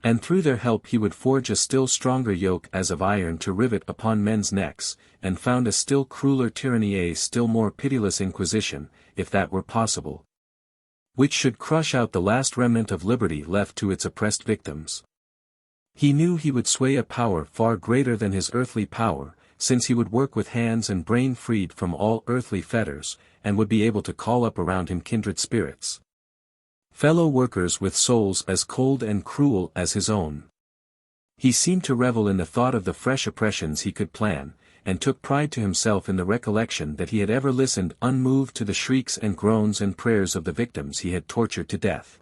And through their help he would forge a still stronger yoke as of iron to rivet upon men's necks, and found a still crueler tyranny, a still more pitiless inquisition, if that were possible, which should crush out the last remnant of liberty left to its oppressed victims. He knew he would sway a power far greater than his earthly power, since he would work with hands and brain freed from all earthly fetters, and would be able to call up around him kindred spirits, fellow workers with souls as cold and cruel as his own. He seemed to revel in the thought of the fresh oppressions he could plan, and took pride to himself in the recollection that he had ever listened unmoved to the shrieks and groans and prayers of the victims he had tortured to death.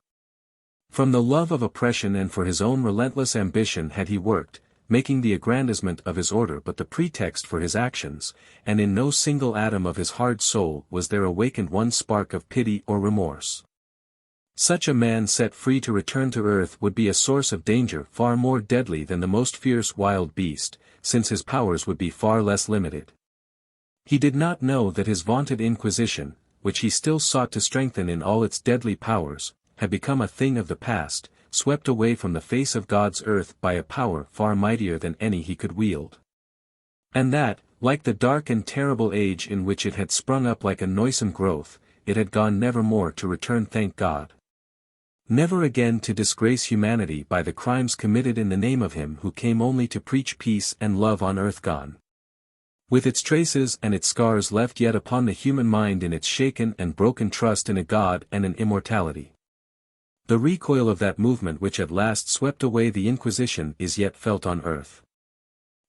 From the love of oppression and for his own relentless ambition had he worked, making the aggrandizement of his order but the pretext for his actions, and in no single atom of his hard soul was there awakened one spark of pity or remorse. Such a man set free to return to earth would be a source of danger far more deadly than the most fierce wild beast, since his powers would be far less limited. He did not know that his vaunted Inquisition, which he still sought to strengthen in all its deadly powers, had become a thing of the past, swept away from the face of God's earth by a power far mightier than any he could wield. And that, like the dark and terrible age in which it had sprung up like a noisome growth, it had gone never more to return, thank God. Never again to disgrace humanity by the crimes committed in the name of him who came only to preach peace and love on earth, gone, with its traces and its scars left yet upon the human mind in its shaken and broken trust in a God and an immortality. The recoil of that movement which at last swept away the Inquisition is yet felt on earth.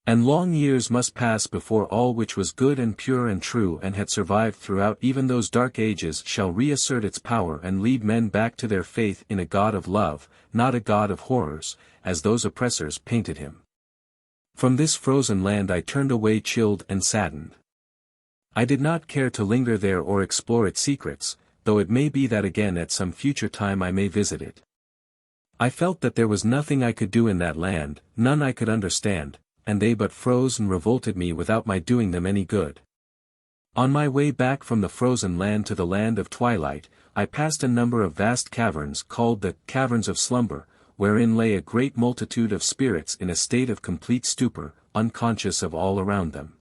And long years must pass before all which was good and pure and true and had survived throughout even those dark ages shall reassert its power and lead men back to their faith in a God of love, not a God of horrors, as those oppressors painted him. From this frozen land I turned away chilled and saddened. I did not care to linger there or explore its secrets, though it may be that again at some future time I may visit it. I felt that there was nothing I could do in that land, none I could understand, and they but froze and revolted me without my doing them any good. On my way back from the frozen land to the land of Twilight, I passed a number of vast caverns called the Caverns of Slumber, wherein lay a great multitude of spirits in a state of complete stupor, unconscious of all around them.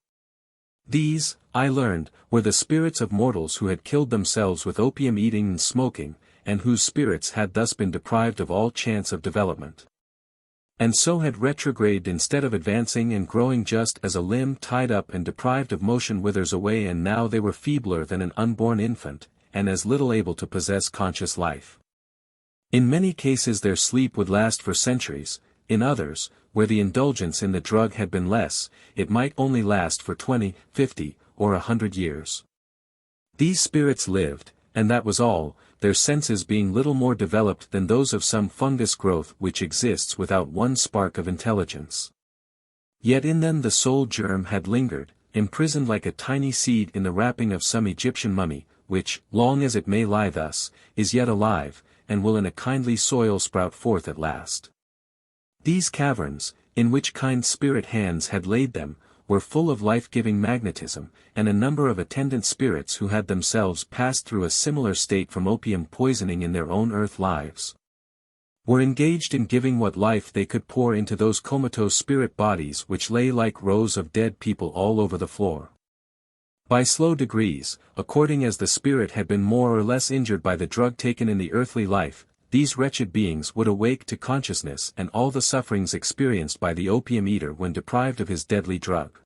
These, I learned, were the spirits of mortals who had killed themselves with opium eating and smoking, and whose spirits had thus been deprived of all chance of development, and so had retrograded instead of advancing and growing, just as a limb tied up and deprived of motion withers away, and now they were feebler than an unborn infant, and as little able to possess conscious life. In many cases their sleep would last for centuries, in others, where the indulgence in the drug had been less, it might only last for 20, 50, or 100 years. These spirits lived, and that was all, their senses being little more developed than those of some fungus growth which exists without one spark of intelligence. Yet in them the soul germ had lingered, imprisoned like a tiny seed in the wrapping of some Egyptian mummy, which, long as it may lie thus, is yet alive, and will in a kindly soil sprout forth at last. These caverns, in which kind spirit hands had laid them, were full of life-giving magnetism, and a number of attendant spirits who had themselves passed through a similar state from opium poisoning in their own earth lives, were engaged in giving what life they could pour into those comatose spirit bodies which lay like rows of dead people all over the floor. By slow degrees, according as the spirit had been more or less injured by the drug taken in the earthly life, these wretched beings would awake to consciousness and all the sufferings experienced by the opium eater when deprived of his deadly drug.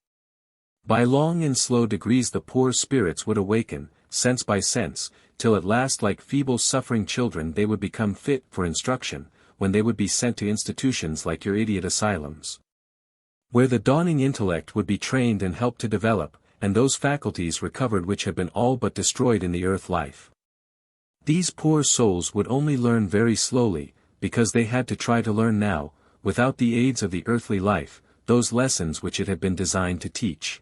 By long and slow degrees the poor spirits would awaken, sense by sense, till at last like feeble suffering children they would become fit for instruction, when they would be sent to institutions like your idiot asylums, where the dawning intellect would be trained and helped to develop, and those faculties recovered which had been all but destroyed in the earth life. These poor souls would only learn very slowly, because they had to try to learn now, without the aids of the earthly life, those lessons which it had been designed to teach.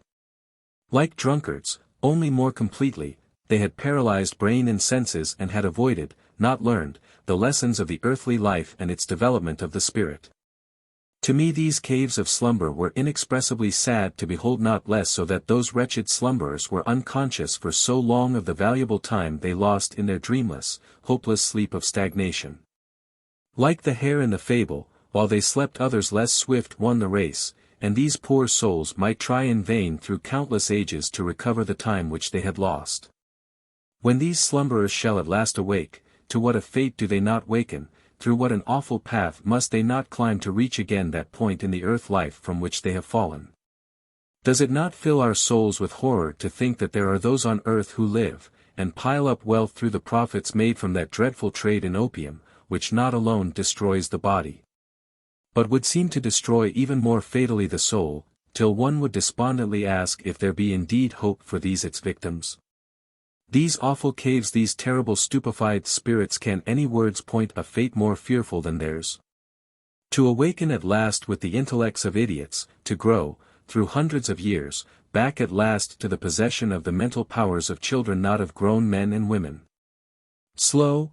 Like drunkards, only more completely, they had paralyzed brain and senses and had avoided, not learned, the lessons of the earthly life and its development of the spirit. To me these caves of slumber were inexpressibly sad to behold, not less so that those wretched slumberers were unconscious for so long of the valuable time they lost in their dreamless, hopeless sleep of stagnation. Like the hare in the fable, while they slept others less swift won the race, and these poor souls might try in vain through countless ages to recover the time which they had lost. When these slumberers shall at last awake, to what a fate do they not waken, through what an awful path must they not climb to reach again that point in the earth life from which they have fallen? Does it not fill our souls with horror to think that there are those on earth who live, and pile up wealth through the profits made from that dreadful trade in opium, which not alone destroys the body, but would seem to destroy even more fatally the soul, till one would despondently ask if there be indeed hope for these its victims? These awful caves, these terrible stupefied spirits, can any words point a fate more fearful than theirs? To awaken at last with the intellects of idiots, to grow, through hundreds of years, back at last to the possession of the mental powers of children, not of grown men and women. Slow,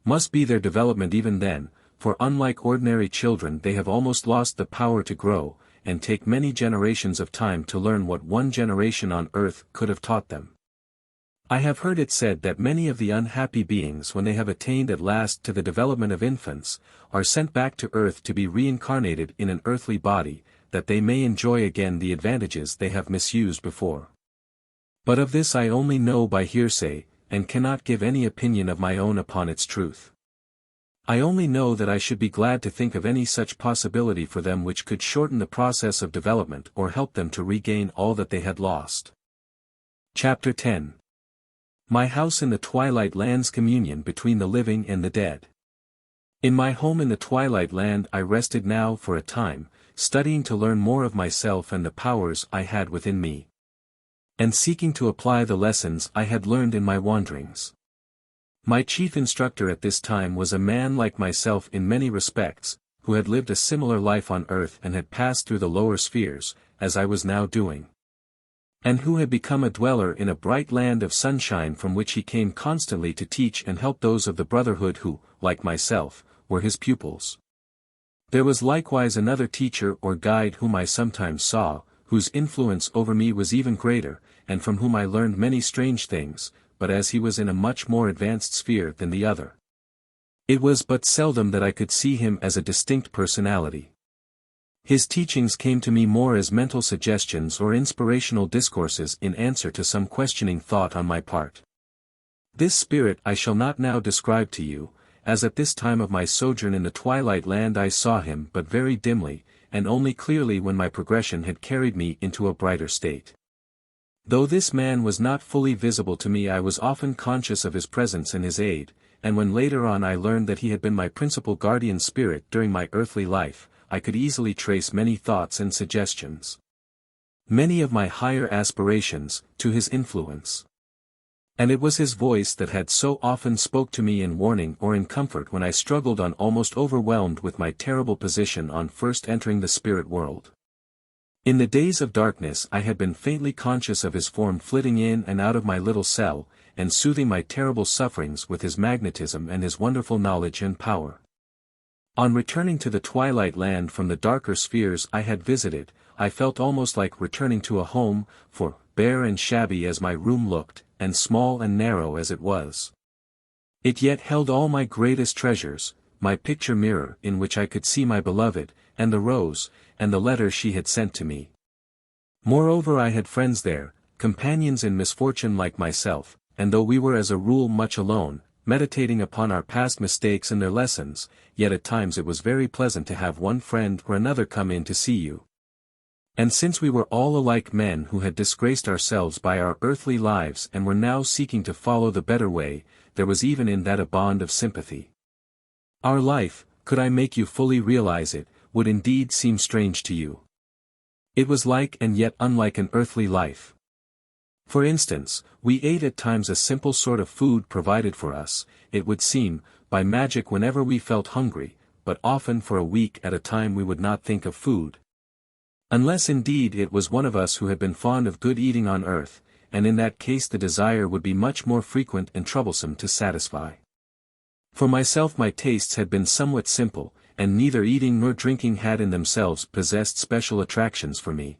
must be their development even then, for unlike ordinary children they have almost lost the power to grow, and take many generations of time to learn what one generation on earth could have taught them. I have heard it said that many of the unhappy beings, when they have attained at last to the development of infants, are sent back to earth to be reincarnated in an earthly body, that they may enjoy again the advantages they have misused before. But of this I only know by hearsay, and cannot give any opinion of my own upon its truth. I only know that I should be glad to think of any such possibility for them which could shorten the process of development or help them to regain all that they had lost. Chapter 10. My house in the Twilight Land's communion between the living and the dead. In my home in the Twilight Land I rested now for a time, studying to learn more of myself and the powers I had within me, and seeking to apply the lessons I had learned in my wanderings. My chief instructor at this time was a man like myself in many respects, who had lived a similar life on earth and had passed through the lower spheres, as I was now doing, and who had become a dweller in a bright land of sunshine from which he came constantly to teach and help those of the Brotherhood who, like myself, were his pupils. There was likewise another teacher or guide whom I sometimes saw, whose influence over me was even greater, and from whom I learned many strange things, but as he was in a much more advanced sphere than the other, it was but seldom that I could see him as a distinct personality. His teachings came to me more as mental suggestions or inspirational discourses in answer to some questioning thought on my part. This spirit I shall not now describe to you, as at this time of my sojourn in the Twilight Land I saw him but very dimly, and only clearly when my progression had carried me into a brighter state. Though this man was not fully visible to me, I was often conscious of his presence and his aid, and when later on I learned that he had been my principal guardian spirit during my earthly life, I could easily trace many thoughts and suggestions, many of my higher aspirations, to his influence. And it was his voice that had so often spoke to me in warning or in comfort when I struggled on, almost overwhelmed with my terrible position on first entering the spirit world. In the days of darkness I had been faintly conscious of his form flitting in and out of my little cell, and soothing my terrible sufferings with his magnetism and his wonderful knowledge and power. On returning to the Twilight Land from the darker spheres I had visited, I felt almost like returning to a home, for, bare and shabby as my room looked, and small and narrow as it was, it yet held all my greatest treasures, my picture mirror in which I could see my beloved, and the rose, and the letter she had sent to me. Moreover, I had friends there, companions in misfortune like myself, and though we were as a rule much alone, meditating upon our past mistakes and their lessons, yet at times it was very pleasant to have one friend or another come in to see you. And since we were all alike men who had disgraced ourselves by our earthly lives and were now seeking to follow the better way, there was even in that a bond of sympathy. Our life, could I make you fully realize it, would indeed seem strange to you. It was like and yet unlike an earthly life. For instance, we ate at times a simple sort of food provided for us, it would seem, by magic whenever we felt hungry, but often for a week at a time we would not think of food. Unless indeed it was one of us who had been fond of good eating on earth, and in that case the desire would be much more frequent and troublesome to satisfy. For myself my tastes had been somewhat simple, and neither eating nor drinking had in themselves possessed special attractions for me.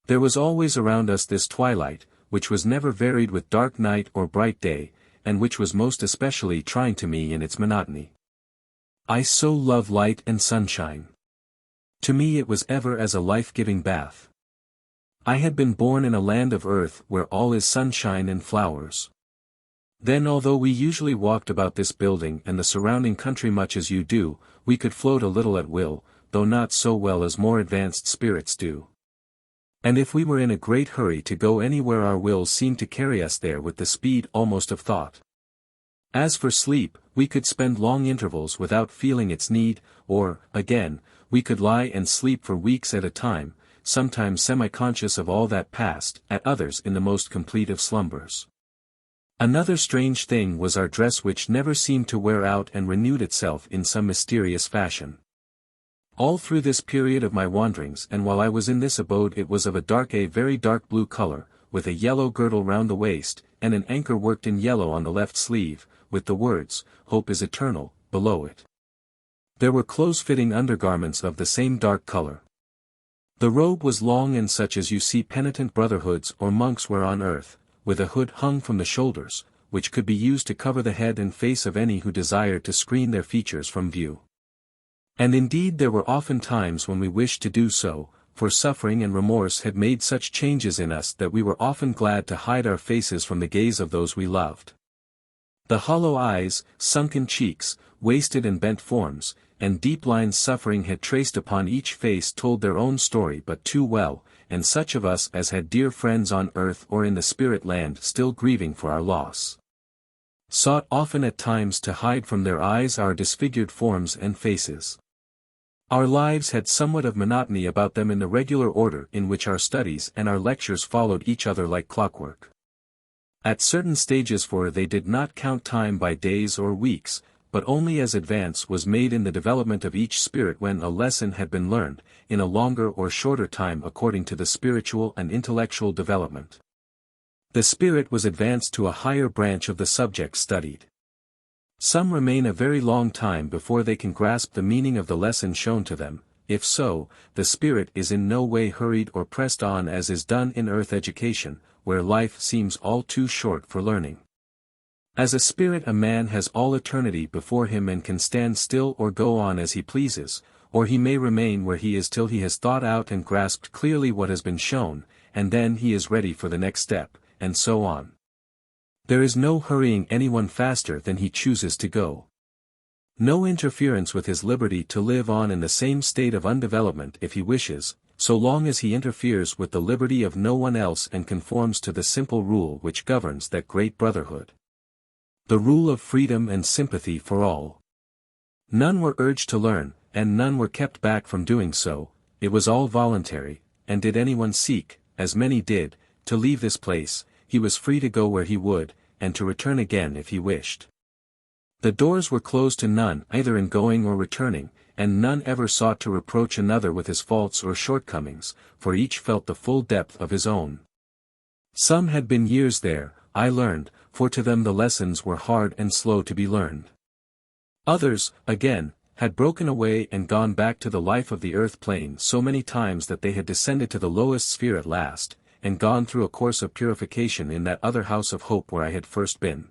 There was always around us this twilight, which was never varied with dark night or bright day, and which was most especially trying to me in its monotony. I so love light and sunshine. To me it was ever as a life-giving bath. I had been born in a land of earth where all is sunshine and flowers. Then although we usually walked about this building and the surrounding country much as you do, we could float a little at will, though not so well as more advanced spirits do. And if we were in a great hurry to go anywhere our wills seemed to carry us there with the speed almost of thought. As for sleep, we could spend long intervals without feeling its need, or, again, we could lie and sleep for weeks at a time, sometimes semi-conscious of all that passed, at others in the most complete of slumbers. Another strange thing was our dress which never seemed to wear out and renewed itself in some mysterious fashion. All through this period of my wanderings and while I was in this abode it was of a very dark blue color, with a yellow girdle round the waist, and an anchor worked in yellow on the left sleeve, with the words, "Hope is eternal," below it. There were close-fitting undergarments of the same dark color. The robe was long and such as you see penitent brotherhoods or monks wear on earth, with a hood hung from the shoulders, which could be used to cover the head and face of any who desired to screen their features from view. And indeed there were often times when we wished to do so, for suffering and remorse had made such changes in us that we were often glad to hide our faces from the gaze of those we loved. The hollow eyes, sunken cheeks, wasted and bent forms, and deep lines suffering had traced upon each face told their own story but too well, and such of us as had dear friends on earth or in the spirit land still grieving for our loss, sought often at times to hide from their eyes our disfigured forms and faces. Our lives had somewhat of monotony about them in the regular order in which our studies and our lectures followed each other like clockwork. At certain stages for they did not count time by days or weeks, but only as advance was made in the development of each spirit when a lesson had been learned, in a longer or shorter time according to the spiritual and intellectual development. The spirit was advanced to a higher branch of the subject studied. Some remain a very long time before they can grasp the meaning of the lesson shown to them. If so, the spirit is in no way hurried or pressed on as is done in earth education, where life seems all too short for learning. As a spirit a man has all eternity before him and can stand still or go on as he pleases, or he may remain where he is till he has thought out and grasped clearly what has been shown, and then he is ready for the next step, and so on. There is no hurrying anyone faster than he chooses to go. No interference with his liberty to live on in the same state of undevelopment if he wishes, so long as he interferes with the liberty of no one else and conforms to the simple rule which governs that great brotherhood. The rule of freedom and sympathy for all. None were urged to learn, and none were kept back from doing so, it was all voluntary, and did anyone seek, as many did, to leave this place, he was free to go where he would, and to return again if he wished. The doors were closed to none either in going or returning, and none ever sought to reproach another with his faults or shortcomings, for each felt the full depth of his own. Some had been years there, I learned, for to them the lessons were hard and slow to be learned. Others, again, had broken away and gone back to the life of the earth plane so many times that they had descended to the lowest sphere at last, and gone through a course of purification in that other house of hope where I had first been.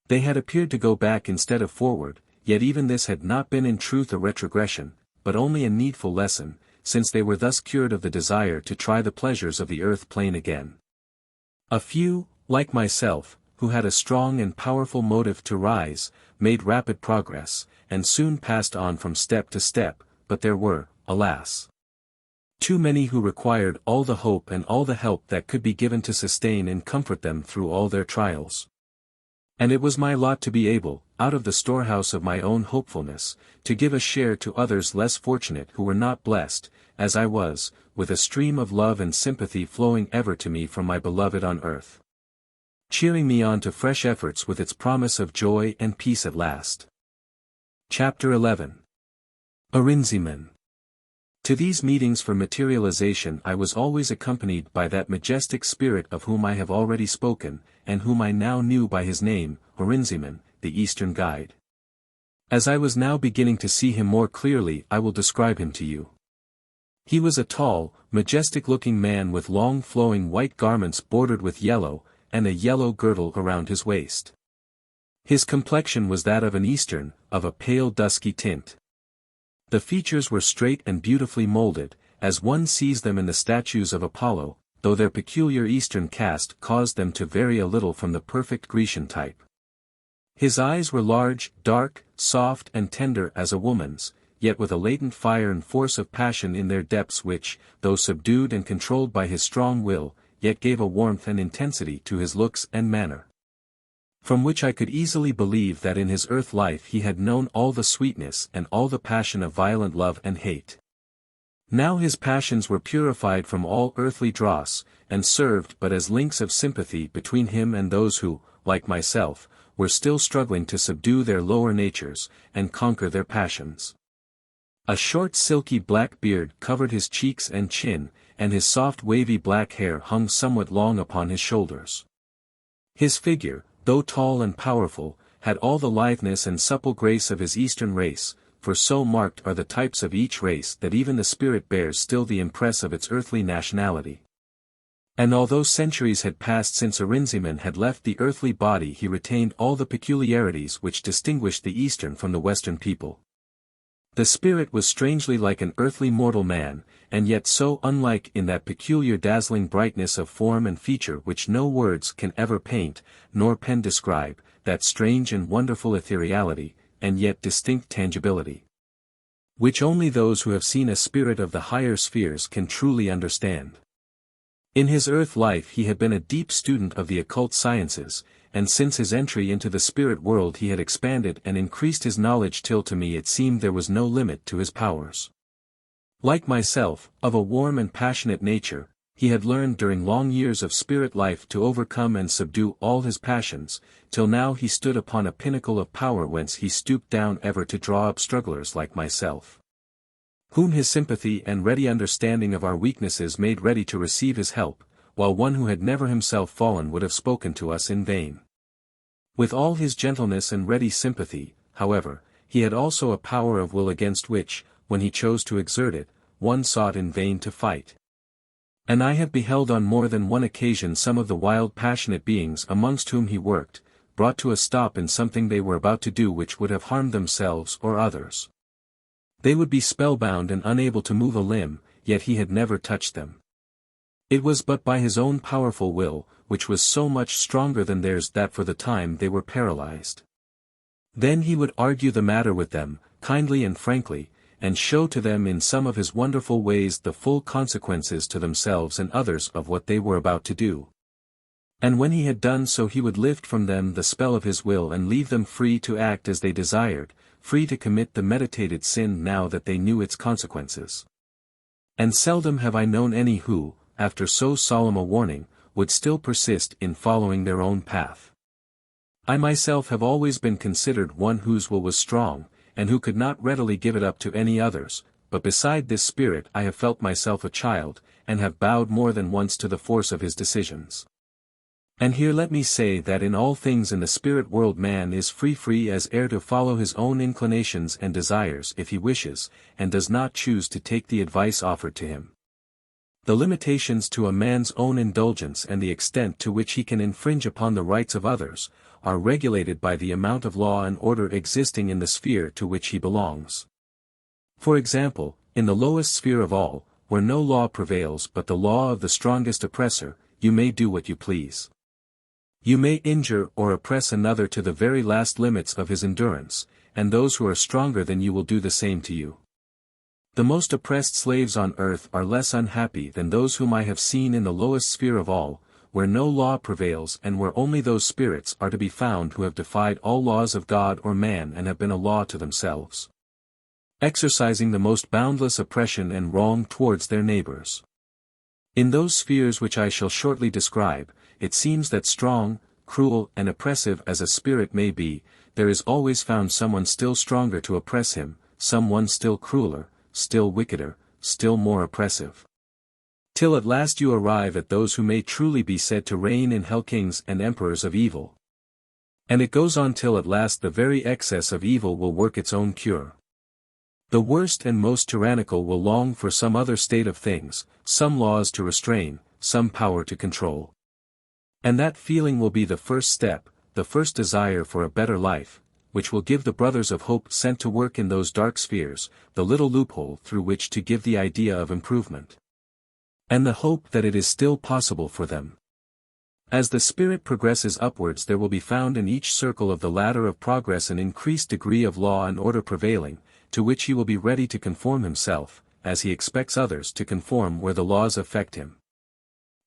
They had appeared to go back instead of forward, yet even this had not been in truth a retrogression, but only a needful lesson, since they were thus cured of the desire to try the pleasures of the earth plane again. A few, like myself, who had a strong and powerful motive to rise, made rapid progress, and soon passed on from step to step, but there were, alas, too many who required all the hope and all the help that could be given to sustain and comfort them through all their trials. And it was my lot to be able, out of the storehouse of my own hopefulness, to give a share to others less fortunate who were not blessed, as I was, with a stream of love and sympathy flowing ever to me from my beloved on earth, cheering me on to fresh efforts with its promise of joy and peace at last. Chapter 11. Ahrinziman. To these meetings for materialization I was always accompanied by that majestic spirit of whom I have already spoken, and whom I now knew by his name, Ahrinziman, the Eastern Guide. As I was now beginning to see him more clearly, I will describe him to you. He was a tall, majestic-looking man with long flowing white garments bordered with yellow, and a yellow girdle around his waist. His complexion was that of an Eastern, of a pale dusky tint. The features were straight and beautifully molded, as one sees them in the statues of Apollo, though their peculiar Eastern cast caused them to vary a little from the perfect Grecian type. His eyes were large, dark, soft and tender as a woman's, yet with a latent fire and force of passion in their depths which, though subdued and controlled by his strong will, yet gave a warmth and intensity to his looks and manner, from which I could easily believe that in his earth life he had known all the sweetness and all the passion of violent love and hate. Now his passions were purified from all earthly dross, and served but as links of sympathy between him and those who, like myself, were still struggling to subdue their lower natures, and conquer their passions. A short silky black beard covered his cheeks and chin, and his soft wavy black hair hung somewhat long upon his shoulders. His figure, though tall and powerful, had all the litheness and supple grace of his Eastern race, for so marked are the types of each race that even the spirit bears still the impress of its earthly nationality. And although centuries had passed since Ahrinziman had left the earthly body, he retained all the peculiarities which distinguished the Eastern from the Western people. The spirit was strangely like an earthly mortal man, and yet so unlike in that peculiar dazzling brightness of form and feature which no words can ever paint, nor pen describe, that strange and wonderful ethereality, and yet distinct tangibility, which only those who have seen a spirit of the higher spheres can truly understand. In his earth life he had been a deep student of the occult sciences, and since his entry into the spirit world he had expanded and increased his knowledge till to me it seemed there was no limit to his powers. Like myself, of a warm and passionate nature, he had learned during long years of spirit life to overcome and subdue all his passions, till now he stood upon a pinnacle of power whence he stooped down ever to draw up strugglers like myself, whom his sympathy and ready understanding of our weaknesses made ready to receive his help, while one who had never himself fallen would have spoken to us in vain. With all his gentleness and ready sympathy, however, he had also a power of will against which, when he chose to exert it, one sought in vain to fight. And I have beheld on more than one occasion some of the wild passionate beings amongst whom he worked, brought to a stop in something they were about to do which would have harmed themselves or others. They would be spellbound and unable to move a limb, yet he had never touched them. It was but by his own powerful will, which was so much stronger than theirs, that for the time they were paralyzed. Then he would argue the matter with them, kindly and frankly, and show to them in some of his wonderful ways the full consequences to themselves and others of what they were about to do. And when he had done so he would lift from them the spell of his will and leave them free to act as they desired, free to commit the meditated sin now that they knew its consequences. And seldom have I known any who, after so solemn a warning, would still persist in following their own path. I myself have always been considered one whose will was strong, and who could not readily give it up to any others, but beside this spirit I have felt myself a child, and have bowed more than once to the force of his decisions. And here let me say that in all things in the spirit world man is free as air to follow his own inclinations and desires if he wishes, and does not choose to take the advice offered to him. The limitations to a man's own indulgence and the extent to which he can infringe upon the rights of others, are regulated by the amount of law and order existing in the sphere to which he belongs. For example, in the lowest sphere of all, where no law prevails but the law of the strongest oppressor, you may do what you please. You may injure or oppress another to the very last limits of his endurance, and those who are stronger than you will do the same to you. The most oppressed slaves on earth are less unhappy than those whom I have seen in the lowest sphere of all, where no law prevails and where only those spirits are to be found who have defied all laws of God or man and have been a law to themselves, exercising the most boundless oppression and wrong towards their neighbors. In those spheres which I shall shortly describe, it seems that strong, cruel and oppressive as a spirit may be, there is always found someone still stronger to oppress him, someone still crueler, still wickeder, still more oppressive. Till at last you arrive at those who may truly be said to reign in hell, kings and emperors of evil. And it goes on till at last the very excess of evil will work its own cure. The worst and most tyrannical will long for some other state of things, some laws to restrain, some power to control. And that feeling will be the first step, the first desire for a better life, which will give the brothers of hope sent to work in those dark spheres, the little loophole through which to give the idea of improvement. And the hope that it is still possible for them. As the spirit progresses upwards, there will be found in each circle of the ladder of progress an increased degree of law and order prevailing, to which he will be ready to conform himself, as he expects others to conform where the laws affect him.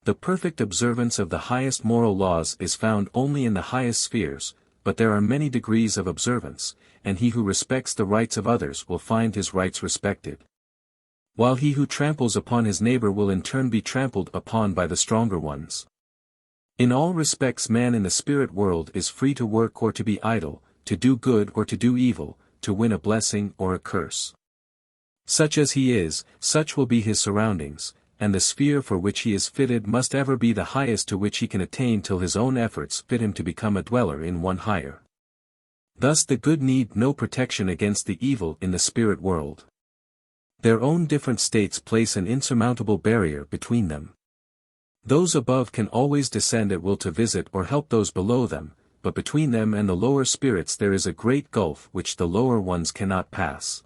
The perfect observance of the highest moral laws is found only in the highest spheres, but there are many degrees of observance, and he who respects the rights of others will find his rights respected. While he who tramples upon his neighbor will in turn be trampled upon by the stronger ones. In all respects man in the spirit world is free to work or to be idle, to do good or to do evil, to win a blessing or a curse. Such as he is, such will be his surroundings, and the sphere for which he is fitted must ever be the highest to which he can attain till his own efforts fit him to become a dweller in one higher. Thus the good need no protection against the evil in the spirit world. Their own different states place an insurmountable barrier between them. Those above can always descend at will to visit or help those below them, but between them and the lower spirits there is a great gulf which the lower ones cannot pass.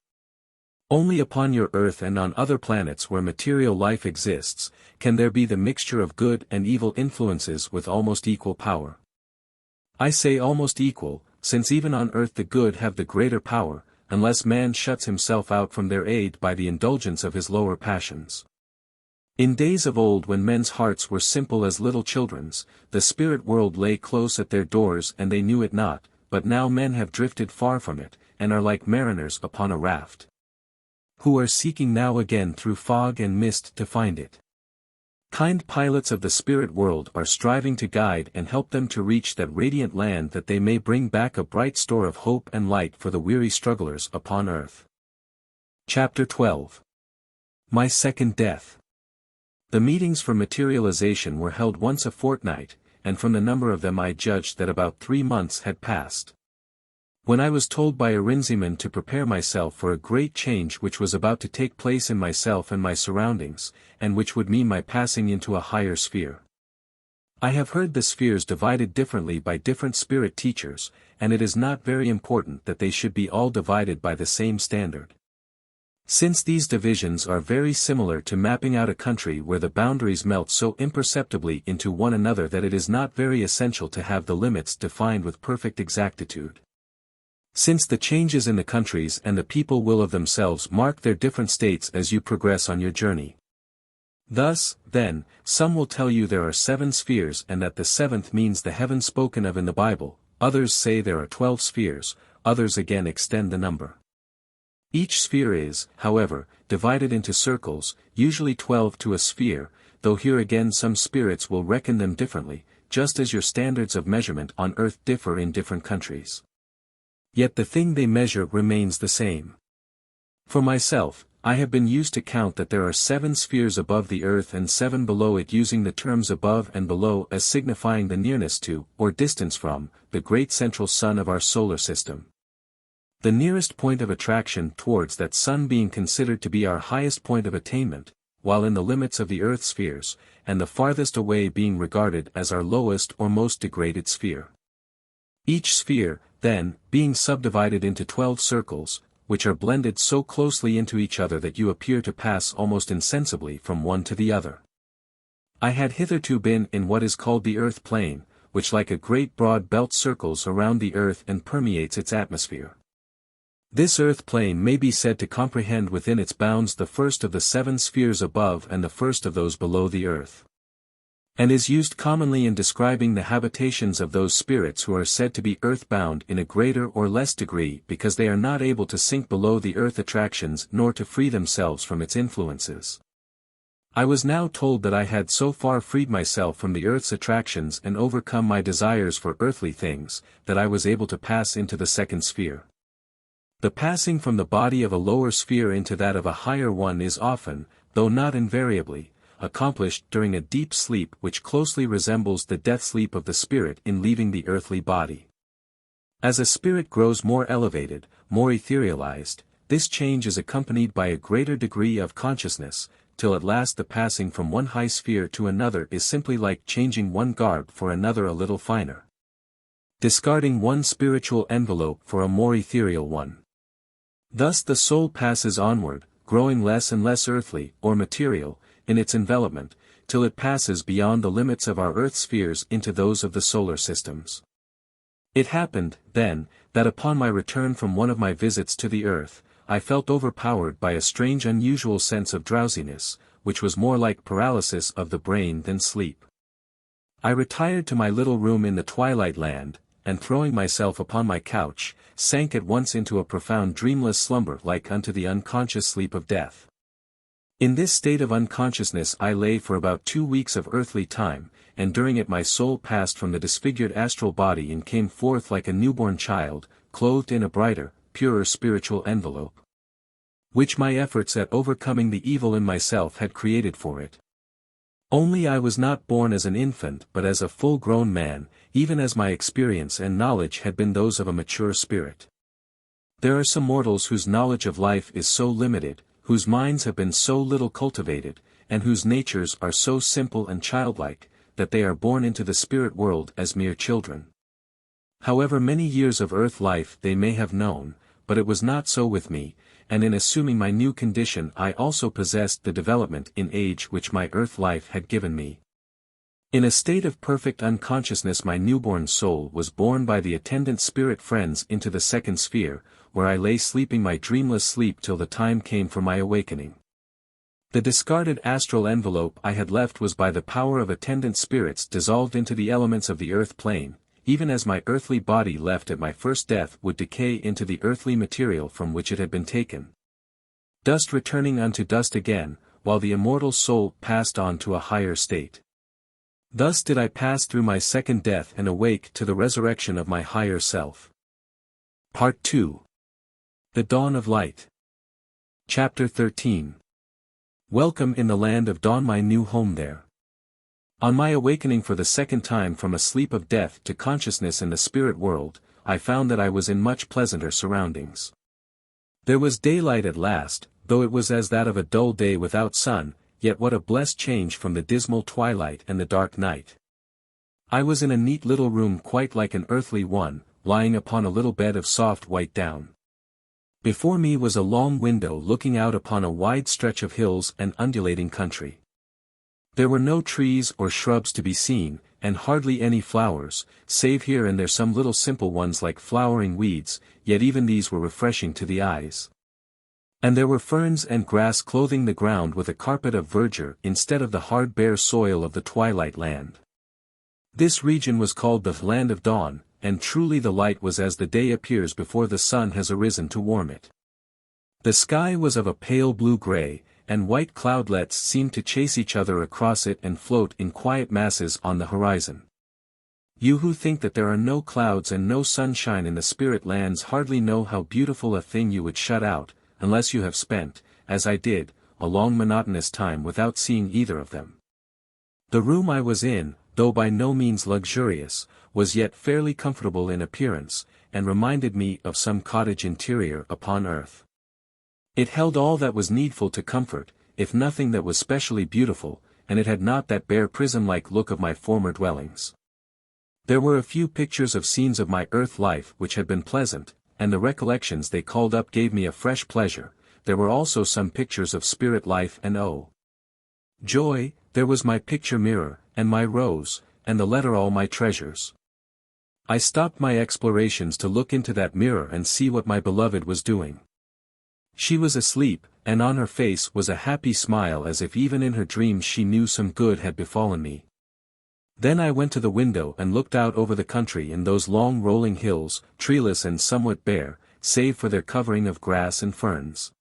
Only upon your earth and on other planets where material life exists, can there be the mixture of good and evil influences with almost equal power. I say almost equal, since even on earth the good have the greater power, unless man shuts himself out from their aid by the indulgence of his lower passions. In days of old when men's hearts were simple as little children's, the spirit world lay close at their doors and they knew it not, but now men have drifted far from it, and are like mariners upon a raft, who are seeking now again through fog and mist to find it. Kind pilots of the spirit world are striving to guide and help them to reach that radiant land that they may bring back a bright store of hope and light for the weary strugglers upon earth. Chapter 12. My Second Death. The meetings for materialization were held once a fortnight, and from the number of them I judged that about 3 months had passed. When I was told by Ahrinziman to prepare myself for a great change which was about to take place in myself and my surroundings, and which would mean my passing into a higher sphere. I have heard the spheres divided differently by different spirit teachers, and it is not very important that they should be all divided by the same standard. Since these divisions are very similar to mapping out a country where the boundaries melt so imperceptibly into one another that it is not very essential to have the limits defined with perfect exactitude. Since the changes in the countries and the people will of themselves mark their different states as you progress on your journey. Thus, then, some will tell you there are 7 spheres and that the 7th means the heaven spoken of in the Bible, others say there are 12 spheres, others again extend the number. Each sphere is, however, divided into circles, usually 12 to a sphere, though here again some spirits will reckon them differently, just as your standards of measurement on earth differ in different countries. Yet the thing they measure remains the same. For myself, I have been used to count that there are 7 spheres above the earth and 7 below it, using the terms above and below as signifying the nearness to, or distance from, the great central sun of our solar system. The nearest point of attraction towards that sun being considered to be our highest point of attainment, while in the limits of the earth spheres, and the farthest away being regarded as our lowest or most degraded sphere. Each sphere, then, being subdivided into 12 circles, which are blended so closely into each other that you appear to pass almost insensibly from one to the other. I had hitherto been in what is called the earth plane, which like a great broad belt circles around the earth and permeates its atmosphere. This earth plane may be said to comprehend within its bounds the first of the 7 spheres above and the first of those below the earth, and is used commonly in describing the habitations of those spirits who are said to be earth-bound in a greater or less degree because they are not able to sink below the earth attractions nor to free themselves from its influences. I was now told that I had so far freed myself from the earth's attractions and overcome my desires for earthly things, that I was able to pass into the second sphere. The passing from the body of a lower sphere into that of a higher one is often, though not invariably, accomplished during a deep sleep which closely resembles the death sleep of the spirit in leaving the earthly body. As a spirit grows more elevated, more etherealized, this change is accompanied by a greater degree of consciousness, till at last the passing from one high sphere to another is simply like changing one garb for another a little finer. Discarding one spiritual envelope for a more ethereal one. Thus the soul passes onward, growing less and less earthly, or material, in its envelopment, till it passes beyond the limits of our earth spheres into those of the solar systems. It happened, then, that upon my return from one of my visits to the earth, I felt overpowered by a strange unusual sense of drowsiness, which was more like paralysis of the brain than sleep. I retired to my little room in the Twilight land, and throwing myself upon my couch, sank at once into a profound dreamless slumber like unto the unconscious sleep of death. In this state of unconsciousness I lay for about 2 weeks of earthly time, and during it my soul passed from the disfigured astral body and came forth like a newborn child, clothed in a brighter, purer spiritual envelope, which my efforts at overcoming the evil in myself had created for it. Only I was not born as an infant but as a full-grown man, even as my experience and knowledge had been those of a mature spirit. There are some mortals whose knowledge of life is so limited, whose minds have been so little cultivated, and whose natures are so simple and childlike, that they are born into the spirit world as mere children. However many years of earth life they may have known, but it was not so with me, and in assuming my new condition I also possessed the development in age which my earth life had given me. In a state of perfect unconsciousness my newborn soul was borne by the attendant spirit friends into the second sphere, where I lay sleeping my dreamless sleep till the time came for my awakening. The discarded astral envelope I had left was by the power of attendant spirits dissolved into the elements of the earth plane, even as my earthly body left at my first death would decay into the earthly material from which it had been taken. Dust returning unto dust again, while the immortal soul passed on to a higher state. Thus did I pass through my second death and awake to the resurrection of my higher self. Part 2. The Dawn of Light. Chapter 13. Welcome in the land of dawn, my new home there. On my awakening for the second time from a sleep of death to consciousness in the spirit world, I found that I was in much pleasanter surroundings. There was daylight at last, though it was as that of a dull day without sun, yet what a blessed change from the dismal twilight and the dark night. I was in a neat little room quite like an earthly one, lying upon a little bed of soft white down. Before me was a long window looking out upon a wide stretch of hills and undulating country. There were no trees or shrubs to be seen, and hardly any flowers, save here and there some little simple ones like flowering weeds, yet even these were refreshing to the eyes. And there were ferns and grass clothing the ground with a carpet of verdure instead of the hard bare soil of the Twilight land. This region was called the Land of Dawn, and truly the light was as the day appears before the sun has arisen to warm it. The sky was of a pale blue-gray, and white cloudlets seemed to chase each other across it and float in quiet masses on the horizon. You who think that there are no clouds and no sunshine in the spirit lands hardly know how beautiful a thing you would shut out, unless you have spent, as I did, a long monotonous time without seeing either of them. The room I was in, though by no means luxurious, was yet fairly comfortable in appearance, and reminded me of some cottage interior upon earth. It held all that was needful to comfort, if nothing that was specially beautiful, and it had not that bare prison-like look of my former dwellings. There were a few pictures of scenes of my earth life which had been pleasant, and the recollections they called up gave me a fresh pleasure. There were also some pictures of spirit life and joy. There was my picture mirror, and my rose, and the letter all my treasures. I stopped my explorations to look into that mirror and see what my beloved was doing. She was asleep, and on her face was a happy smile as if even in her dreams she knew some good had befallen me. Then I went to the window and looked out over the country in those long rolling hills, treeless and somewhat bare, save for their covering of grass and ferns.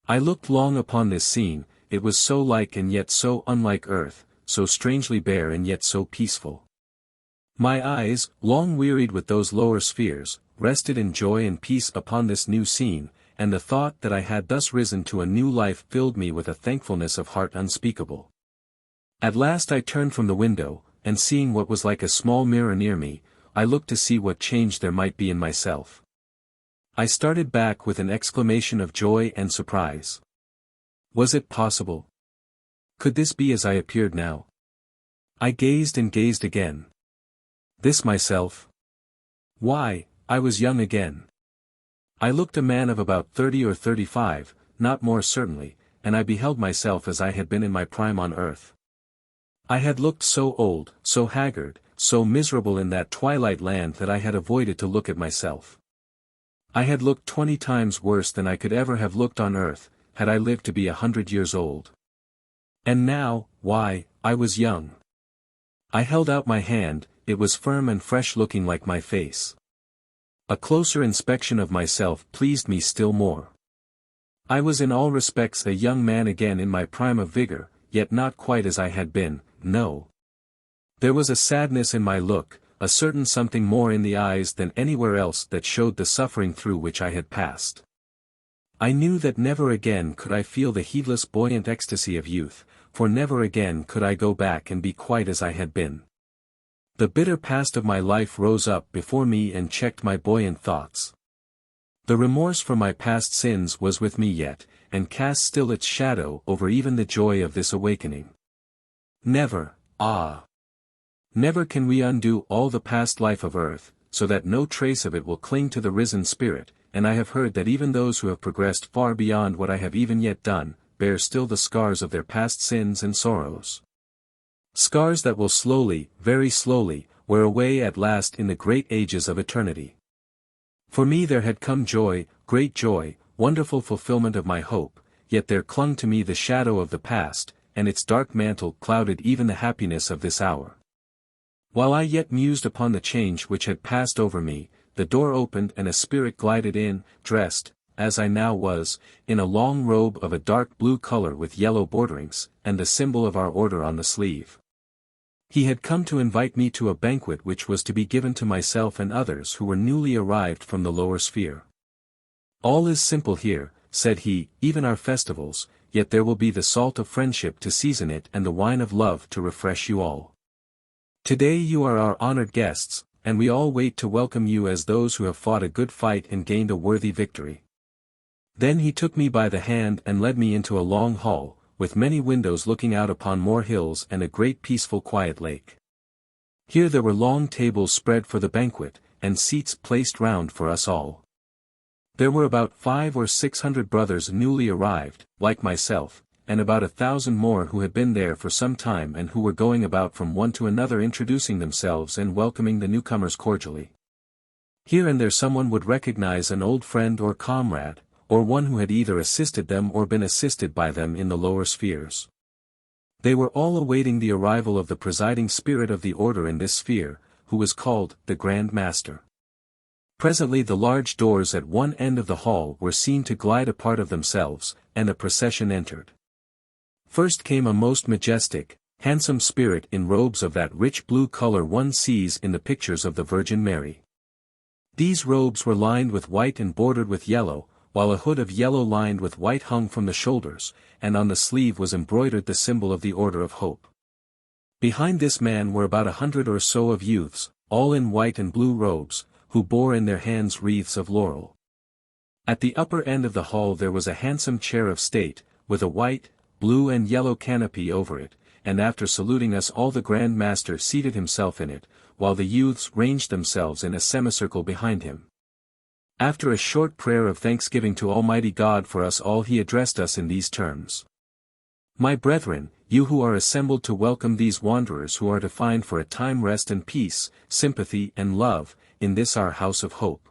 I looked long upon this scene, it was so like and yet so unlike earth, so strangely bare and yet so peaceful. My eyes, long wearied with those lower spheres, rested in joy and peace upon this new scene, and the thought that I had thus risen to a new life filled me with a thankfulness of heart unspeakable. At last I turned from the window, and seeing what was like a small mirror near me, I looked to see what change there might be in myself. I started back with an exclamation of joy and surprise. Was it possible? Could this be as I appeared now? I gazed and gazed again. This myself? Why, I was young again. I looked a man of about 30 or 35, not more certainly, and I beheld myself as I had been in my prime on earth. I had looked so old, so haggard, so miserable in that twilight land that I had avoided to look at myself. I had looked 20 times worse than I could ever have looked on earth, had I lived to be 100 years old. And now, why, I was young. I held out my hand, it was firm and fresh looking like my face. A closer inspection of myself pleased me still more. I was in all respects a young man again in my prime of vigor, yet not quite as I had been, no. There was a sadness in my look, a certain something more in the eyes than anywhere else that showed the suffering through which I had passed. I knew that never again could I feel the heedless buoyant ecstasy of youth, for never again could I go back and be quite as I had been. The bitter past of my life rose up before me and checked my buoyant thoughts. The remorse for my past sins was with me yet, and cast still its shadow over even the joy of this awakening. Never, never can we undo all the past life of earth, so that no trace of it will cling to the risen spirit, and I have heard that even those who have progressed far beyond what I have even yet done, bear still the scars of their past sins and sorrows. Scars that will slowly, very slowly, wear away at last in the great ages of eternity. For me there had come joy, great joy, wonderful fulfillment of my hope, yet there clung to me the shadow of the past, and its dark mantle clouded even the happiness of this hour. While I yet mused upon the change which had passed over me, the door opened and a spirit glided in, dressed, as I now was, in a long robe of a dark blue color with yellow borderings, and the symbol of our order on the sleeve. He had come to invite me to a banquet which was to be given to myself and others who were newly arrived from the lower sphere. All is simple here, said he, even our festivals, yet there will be the salt of friendship to season it and the wine of love to refresh you all. Today you are our honored guests, and we all wait to welcome you as those who have fought a good fight and gained a worthy victory. Then he took me by the hand and led me into a long hall, with many windows looking out upon more hills and a great peaceful quiet lake. Here there were long tables spread for the banquet, and seats placed round for us all. There were about 500 or 600 brothers newly arrived, like myself, and about 1,000 more who had been there for some time and who were going about from one to another introducing themselves and welcoming the newcomers cordially. Here and there someone would recognize an old friend or comrade, or one who had either assisted them or been assisted by them in the lower spheres. They were all awaiting the arrival of the presiding spirit of the order in this sphere, who was called the Grand Master. Presently the large doors at one end of the hall were seen to glide apart of themselves, and a procession entered. First came a most majestic, handsome spirit in robes of that rich blue color one sees in the pictures of the Virgin Mary. These robes were lined with white and bordered with yellow, while a hood of yellow lined with white hung from the shoulders, and on the sleeve was embroidered the symbol of the Order of Hope. Behind this man were about 100 or so of youths, all in white and blue robes, who bore in their hands wreaths of laurel. At the upper end of the hall there was a handsome chair of state, with a white, blue and yellow canopy over it, and after saluting us all the Grand Master seated himself in it, while the youths ranged themselves in a semicircle behind him. After a short prayer of thanksgiving to Almighty God for us all he addressed us in these terms. My brethren, you who are assembled to welcome these wanderers who are to find for a time rest and peace, sympathy and love, in this our house of hope.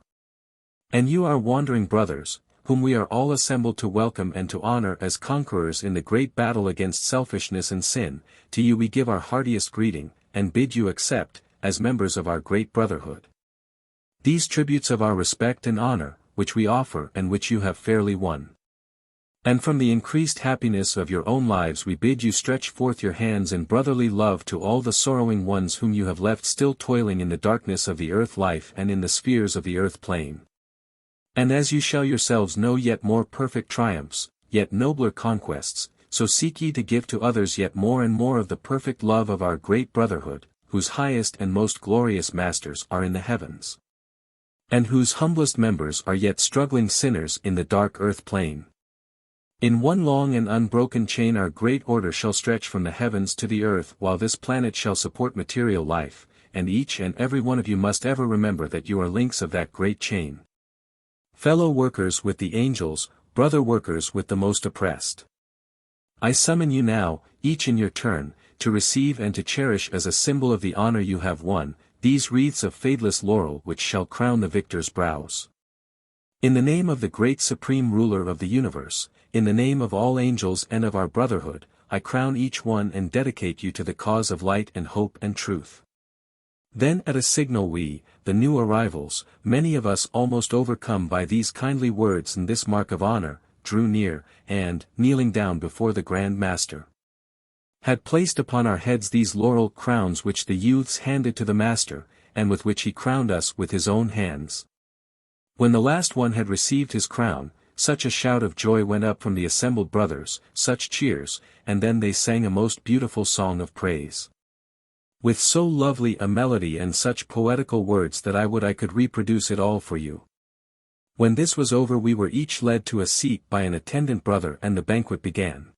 And you our wandering brothers, whom we are all assembled to welcome and to honor as conquerors in the great battle against selfishness and sin, to you we give our heartiest greeting, and bid you accept, as members of our great brotherhood, these tributes of our respect and honor, which we offer and which you have fairly won. And from the increased happiness of your own lives we bid you stretch forth your hands in brotherly love to all the sorrowing ones whom you have left still toiling in the darkness of the earth life and in the spheres of the earth plane. And as you shall yourselves know yet more perfect triumphs, yet nobler conquests, so seek ye to give to others yet more and more of the perfect love of our great brotherhood, whose highest and most glorious masters are in the heavens, and whose humblest members are yet struggling sinners in the dark earth plane. In one long and unbroken chain our great order shall stretch from the heavens to the earth while this planet shall support material life, and each and every one of you must ever remember that you are links of that great chain. Fellow workers with the angels, brother workers with the most oppressed. I summon you now, each in your turn, to receive and to cherish as a symbol of the honor you have won, these wreaths of fadeless laurel which shall crown the victor's brows. In the name of the great supreme ruler of the universe, in the name of all angels and of our brotherhood, I crown each one and dedicate you to the cause of light and hope and truth. Then at a signal we, the new arrivals, many of us almost overcome by these kindly words and this mark of honor, drew near, and, kneeling down before the Grand Master, had placed upon our heads these laurel crowns which the youths handed to the Master, and with which he crowned us with his own hands. When the last one had received his crown, such a shout of joy went up from the assembled brothers, such cheers, and then they sang a most beautiful song of praise, with so lovely a melody and such poetical words that I would I could reproduce it all for you. When this was over we were each led to a seat by an attendant brother and the banquet began.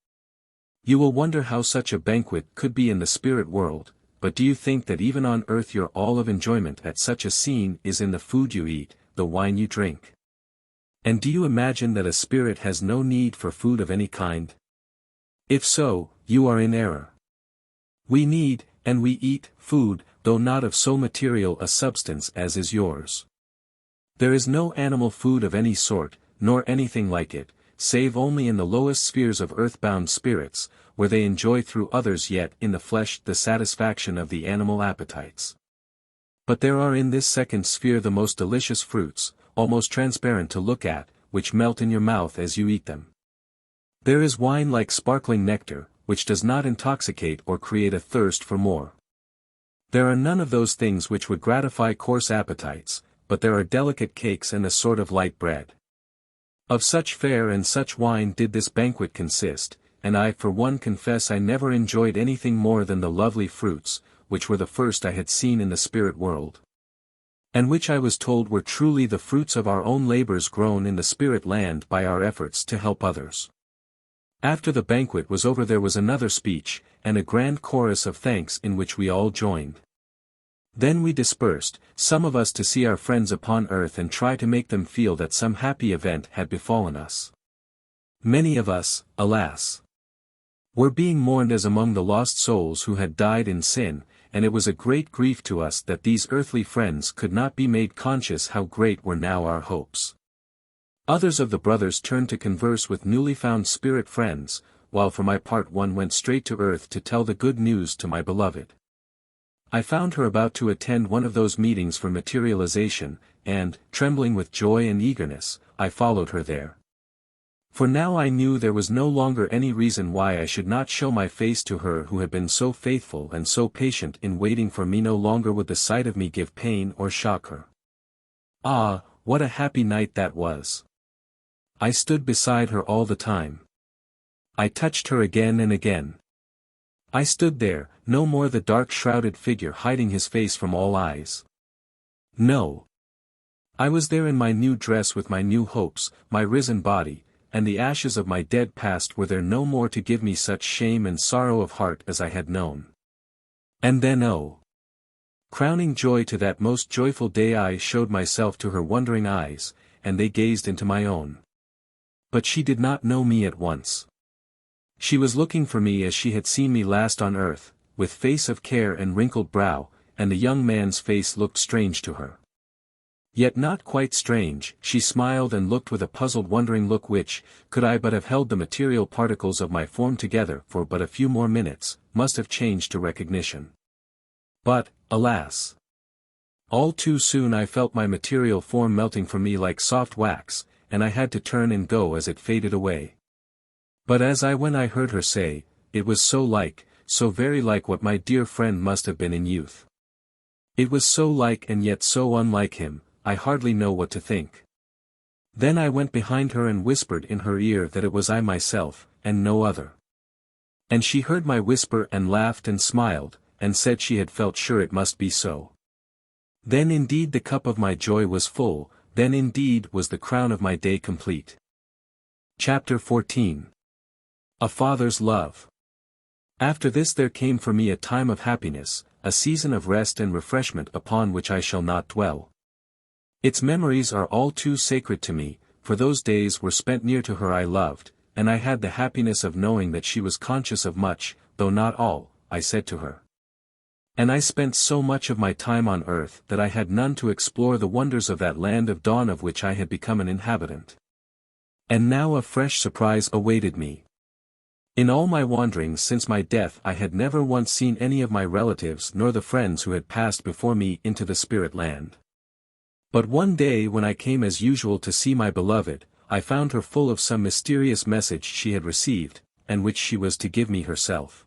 You will wonder how such a banquet could be in the spirit world, but do you think that even on earth your all of enjoyment at such a scene is in the food you eat, the wine you drink? And do you imagine that a spirit has no need for food of any kind? If so, you are in error. We need, and we eat, food, though not of so material a substance as is yours. There is no animal food of any sort, nor anything like it, save only in the lowest spheres of earth-bound spirits, where they enjoy through others yet in the flesh the satisfaction of the animal appetites. But there are in this second sphere the most delicious fruits, almost transparent to look at, which melt in your mouth as you eat them. There is wine like sparkling nectar, which does not intoxicate or create a thirst for more. There are none of those things which would gratify coarse appetites, but there are delicate cakes and a sort of light bread. Of such fare and such wine did this banquet consist, and I for one confess I never enjoyed anything more than the lovely fruits, which were the first I had seen in the spirit world, and which I was told were truly the fruits of our own labors grown in the spirit land by our efforts to help others. After the banquet was over there was another speech, and a grand chorus of thanks in which we all joined. Then we dispersed, some of us to see our friends upon earth and try to make them feel that some happy event had befallen us. Many of us, alas, were being mourned as among the lost souls who had died in sin, and it was a great grief to us that these earthly friends could not be made conscious how great were now our hopes. Others of the brothers turned to converse with newly found spirit friends, while for my part one went straight to earth to tell the good news to my beloved. I found her about to attend one of those meetings for materialization, and, trembling with joy and eagerness, I followed her there. For now I knew there was no longer any reason why I should not show my face to her who had been so faithful and so patient in waiting for me. No longer would the sight of me give pain or shock her. Ah, what a happy night that was! I stood beside her all the time. I touched her again and again. I stood there, no more the dark shrouded figure hiding his face from all eyes. No. I was there in my new dress with my new hopes, my risen body, and the ashes of my dead past were there no more to give me such shame and sorrow of heart as I had known. And then oh! Crowning joy to that most joyful day I showed myself to her wondering eyes, and they gazed into my own. But she did not know me at once. She was looking for me as she had seen me last on earth, with face of care and wrinkled brow, and the young man's face looked strange to her. Yet not quite strange, she smiled and looked with a puzzled wondering look which, could I but have held the material particles of my form together for but a few more minutes, must have changed to recognition. But, alas! All too soon I felt my material form melting from me like soft wax, and I had to turn and go as it faded away. But when I heard her say, it was so very like what my dear friend must have been in youth. It was so like and yet so unlike him, I hardly know what to think. Then I went behind her and whispered in her ear that it was I myself, and no other. And she heard my whisper and laughed and smiled, and said she had felt sure it must be so. Then indeed the cup of my joy was full, then indeed was the crown of my day complete. Chapter 14. A Father's Love. After this there came for me a time of happiness, a season of rest and refreshment upon which I shall not dwell. Its memories are all too sacred to me, for those days were spent near to her I loved, and I had the happiness of knowing that she was conscious of much, though not all, I said to her. And I spent so much of my time on earth that I had none to explore the wonders of that land of dawn of which I had become an inhabitant. And now a fresh surprise awaited me. In all my wanderings since my death I had never once seen any of my relatives nor the friends who had passed before me into the spirit land. But one day when I came as usual to see my beloved, I found her full of some mysterious message she had received, and which she was to give me herself.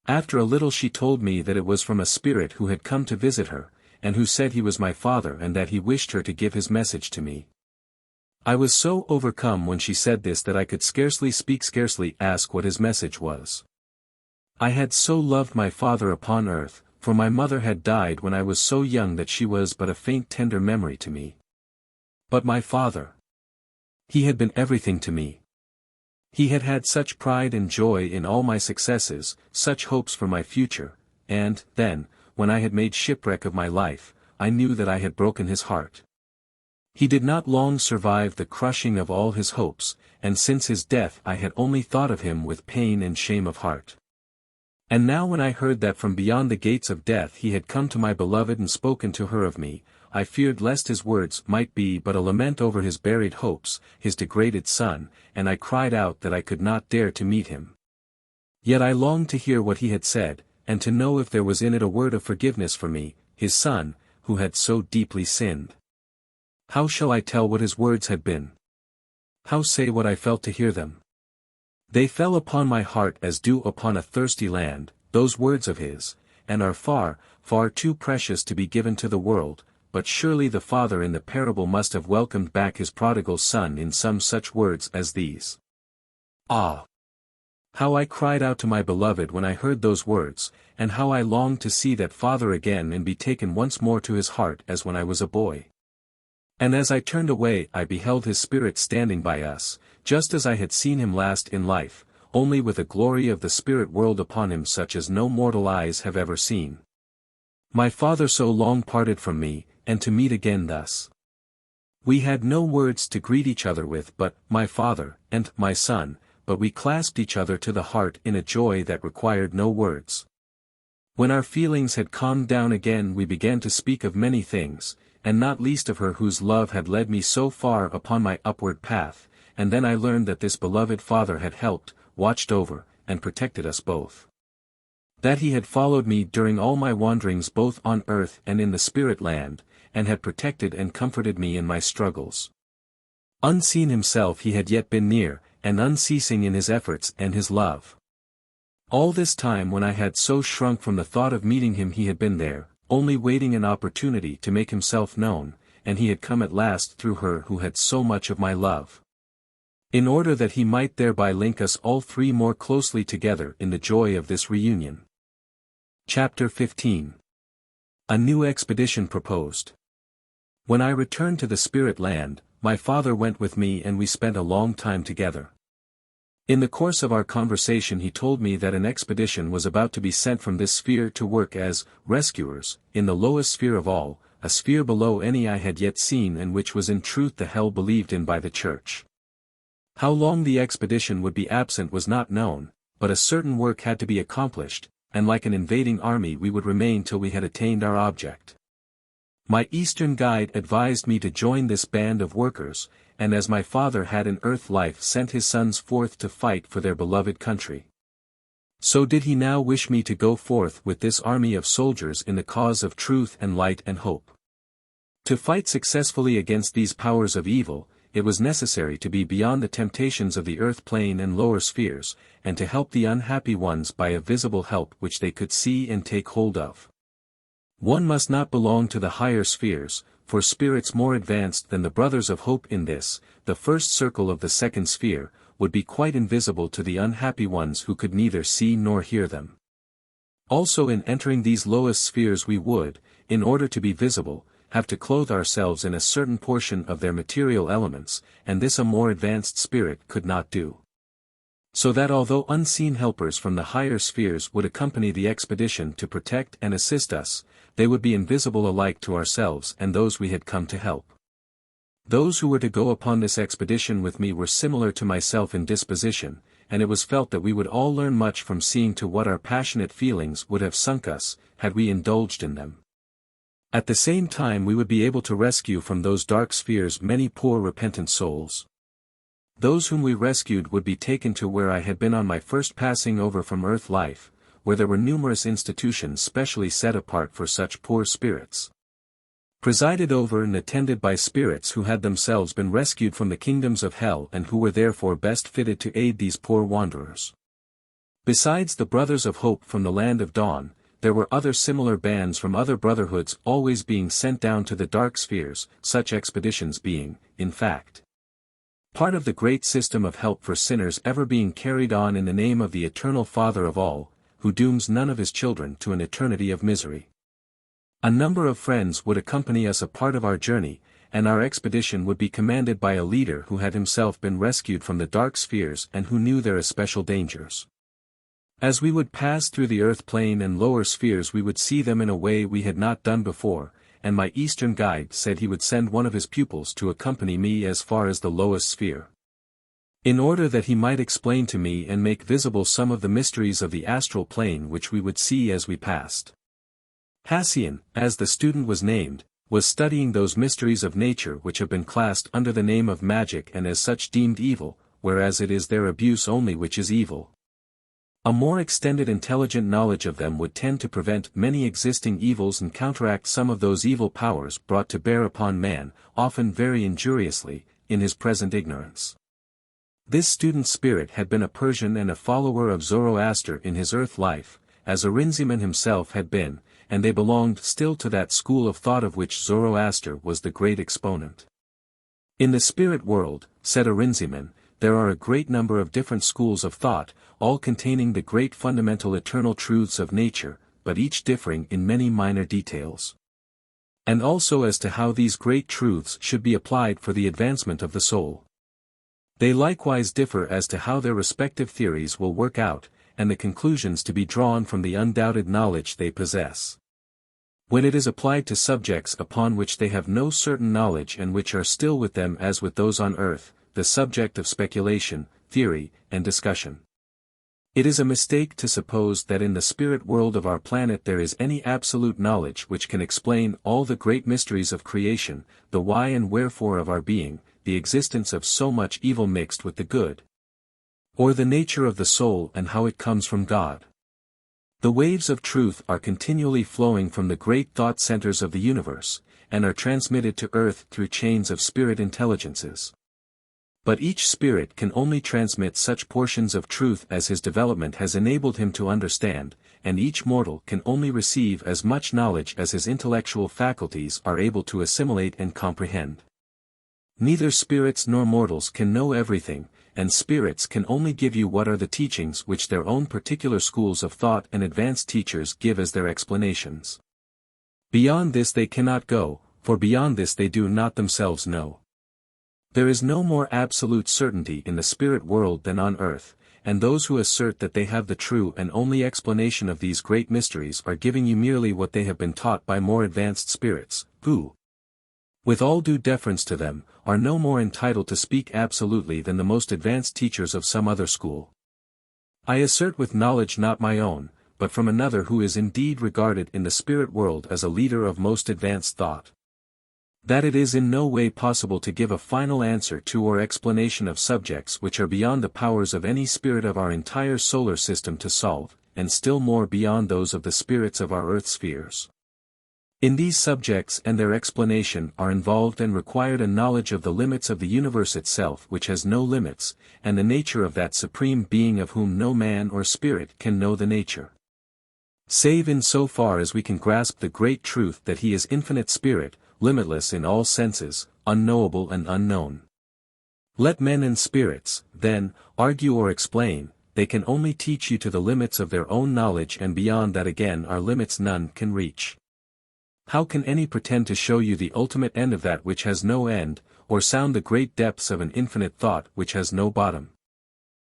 After a little she told me that it was from a spirit who had come to visit her, and who said he was my father and that he wished her to give his message to me. I was so overcome when she said this that I could scarcely speak, scarcely ask what his message was. I had so loved my father upon earth, for my mother had died when I was so young that she was but a faint tender memory to me. But my father. He had been everything to me. He had had such pride and joy in all my successes, such hopes for my future, and, then, when I had made shipwreck of my life, I knew that I had broken his heart. He did not long survive the crushing of all his hopes, and since his death I had only thought of him with pain and shame of heart. And now when I heard that from beyond the gates of death he had come to my beloved and spoken to her of me, I feared lest his words might be but a lament over his buried hopes, his degraded son, and I cried out that I could not dare to meet him. Yet I longed to hear what he had said, and to know if there was in it a word of forgiveness for me, his son, who had so deeply sinned. How shall I tell what his words had been? How say what I felt to hear them? They fell upon my heart as dew upon a thirsty land, those words of his, and are far, far too precious to be given to the world, but surely the father in the parable must have welcomed back his prodigal son in some such words as these. Ah! How I cried out to my beloved when I heard those words, and how I longed to see that father again and be taken once more to his heart as when I was a boy. And as I turned away I beheld his spirit standing by us, just as I had seen him last in life, only with a glory of the spirit world upon him such as no mortal eyes have ever seen. My father so long parted from me, and to meet again thus. We had no words to greet each other with but, my father, and, my son, but we clasped each other to the heart in a joy that required no words. When our feelings had calmed down again we began to speak of many things, and not least of her whose love had led me so far upon my upward path, and then I learned that this beloved father had helped, watched over, and protected us both. That he had followed me during all my wanderings both on earth and in the spirit land, and had protected and comforted me in my struggles. Unseen himself he had yet been near, and unceasing in his efforts and his love. All this time when I had so shrunk from the thought of meeting him he had been there, only waiting an opportunity to make himself known, and he had come at last through her who had so much of my love. In order that he might thereby link us all three more closely together in the joy of this reunion. Chapter 15. A new expedition proposed. When I returned to the spirit land, my father went with me and we spent a long time together. In the course of our conversation he told me that an expedition was about to be sent from this sphere to work as rescuers, in the lowest sphere of all, a sphere below any I had yet seen and which was in truth the hell believed in by the Church. How long the expedition would be absent was not known, but a certain work had to be accomplished, and like an invading army we would remain till we had attained our object. My Eastern guide advised me to join this band of workers, and as my father had in earth life sent his sons forth to fight for their beloved country, so did he now wish me to go forth with this army of soldiers in the cause of truth and light and hope. To fight successfully against these powers of evil, it was necessary to be beyond the temptations of the earth plane and lower spheres, and to help the unhappy ones by a visible help which they could see and take hold of. One must not belong to the higher spheres, for spirits more advanced than the Brothers of Hope in this, the first circle of the second sphere, would be quite invisible to the unhappy ones who could neither see nor hear them. Also in entering these lowest spheres we would, in order to be visible, have to clothe ourselves in a certain portion of their material elements, and this a more advanced spirit could not do. So that although unseen helpers from the higher spheres would accompany the expedition to protect and assist us, they would be invisible alike to ourselves and those we had come to help. Those who were to go upon this expedition with me were similar to myself in disposition, and it was felt that we would all learn much from seeing to what our passionate feelings would have sunk us, had we indulged in them. At the same time we would be able to rescue from those dark spheres many poor repentant souls. Those whom we rescued would be taken to where I had been on my first passing over from earth life, where there were numerous institutions specially set apart for such poor spirits, presided over and attended by spirits who had themselves been rescued from the kingdoms of hell and who were therefore best fitted to aid these poor wanderers. Besides the Brothers of Hope from the land of dawn, there were other similar bands from other brotherhoods always being sent down to the dark spheres, such expeditions being, in fact, part of the great system of help for sinners ever being carried on in the name of the eternal Father of all, who dooms none of his children to an eternity of misery. A number of friends would accompany us a part of our journey, and our expedition would be commanded by a leader who had himself been rescued from the dark spheres and who knew their especial dangers. As we would pass through the earth plane and lower spheres we would see them in a way we had not done before, and my Eastern guide said he would send one of his pupils to accompany me as far as the lowest sphere, in order that he might explain to me and make visible some of the mysteries of the astral plane which we would see as we passed. Hassian, as the student was named, was studying those mysteries of nature which have been classed under the name of magic and as such deemed evil, whereas it is their abuse only which is evil. A more extended intelligent knowledge of them would tend to prevent many existing evils and counteract some of those evil powers brought to bear upon man, often very injuriously, in his present ignorance. This student spirit had been a Persian and a follower of Zoroaster in his earth life, as Ahrinziman himself had been, and they belonged still to that school of thought of which Zoroaster was the great exponent. In the spirit world, said Ahrinziman, there are a great number of different schools of thought, all containing the great fundamental eternal truths of nature, but each differing in many minor details, and also as to how these great truths should be applied for the advancement of the soul. They likewise differ as to how their respective theories will work out, and the conclusions to be drawn from the undoubted knowledge they possess. When it is applied to subjects upon which they have no certain knowledge and which are still with them as with those on earth, the subject of speculation, theory, and discussion. It is a mistake to suppose that in the spirit world of our planet there is any absolute knowledge which can explain all the great mysteries of creation, the why and wherefore of our being, the existence of so much evil mixed with the good, or the nature of the soul and how it comes from God. The waves of truth are continually flowing from the great thought centers of the universe, and are transmitted to earth through chains of spirit intelligences. But each spirit can only transmit such portions of truth as his development has enabled him to understand, and each mortal can only receive as much knowledge as his intellectual faculties are able to assimilate and comprehend. Neither spirits nor mortals can know everything, and spirits can only give you what are the teachings which their own particular schools of thought and advanced teachers give as their explanations. Beyond this they cannot go, for beyond this they do not themselves know. There is no more absolute certainty in the spirit world than on earth, and those who assert that they have the true and only explanation of these great mysteries are giving you merely what they have been taught by more advanced spirits, who, with all due deference to them, are no more entitled to speak absolutely than the most advanced teachers of some other school. I assert with knowledge not my own, but from another who is indeed regarded in the spirit world as a leader of most advanced thought, that it is in no way possible to give a final answer to or explanation of subjects which are beyond the powers of any spirit of our entire solar system to solve, and still more beyond those of the spirits of our earth spheres. In these subjects and their explanation are involved and required a knowledge of the limits of the universe itself which has no limits, and the nature of that supreme being of whom no man or spirit can know the nature. Save in so far as we can grasp the great truth that he is infinite spirit, limitless in all senses, unknowable and unknown. Let men and spirits, then, argue or explain, they can only teach you to the limits of their own knowledge, and beyond that again are limits none can reach. How can any pretend to show you the ultimate end of that which has no end, or sound the great depths of an infinite thought which has no bottom?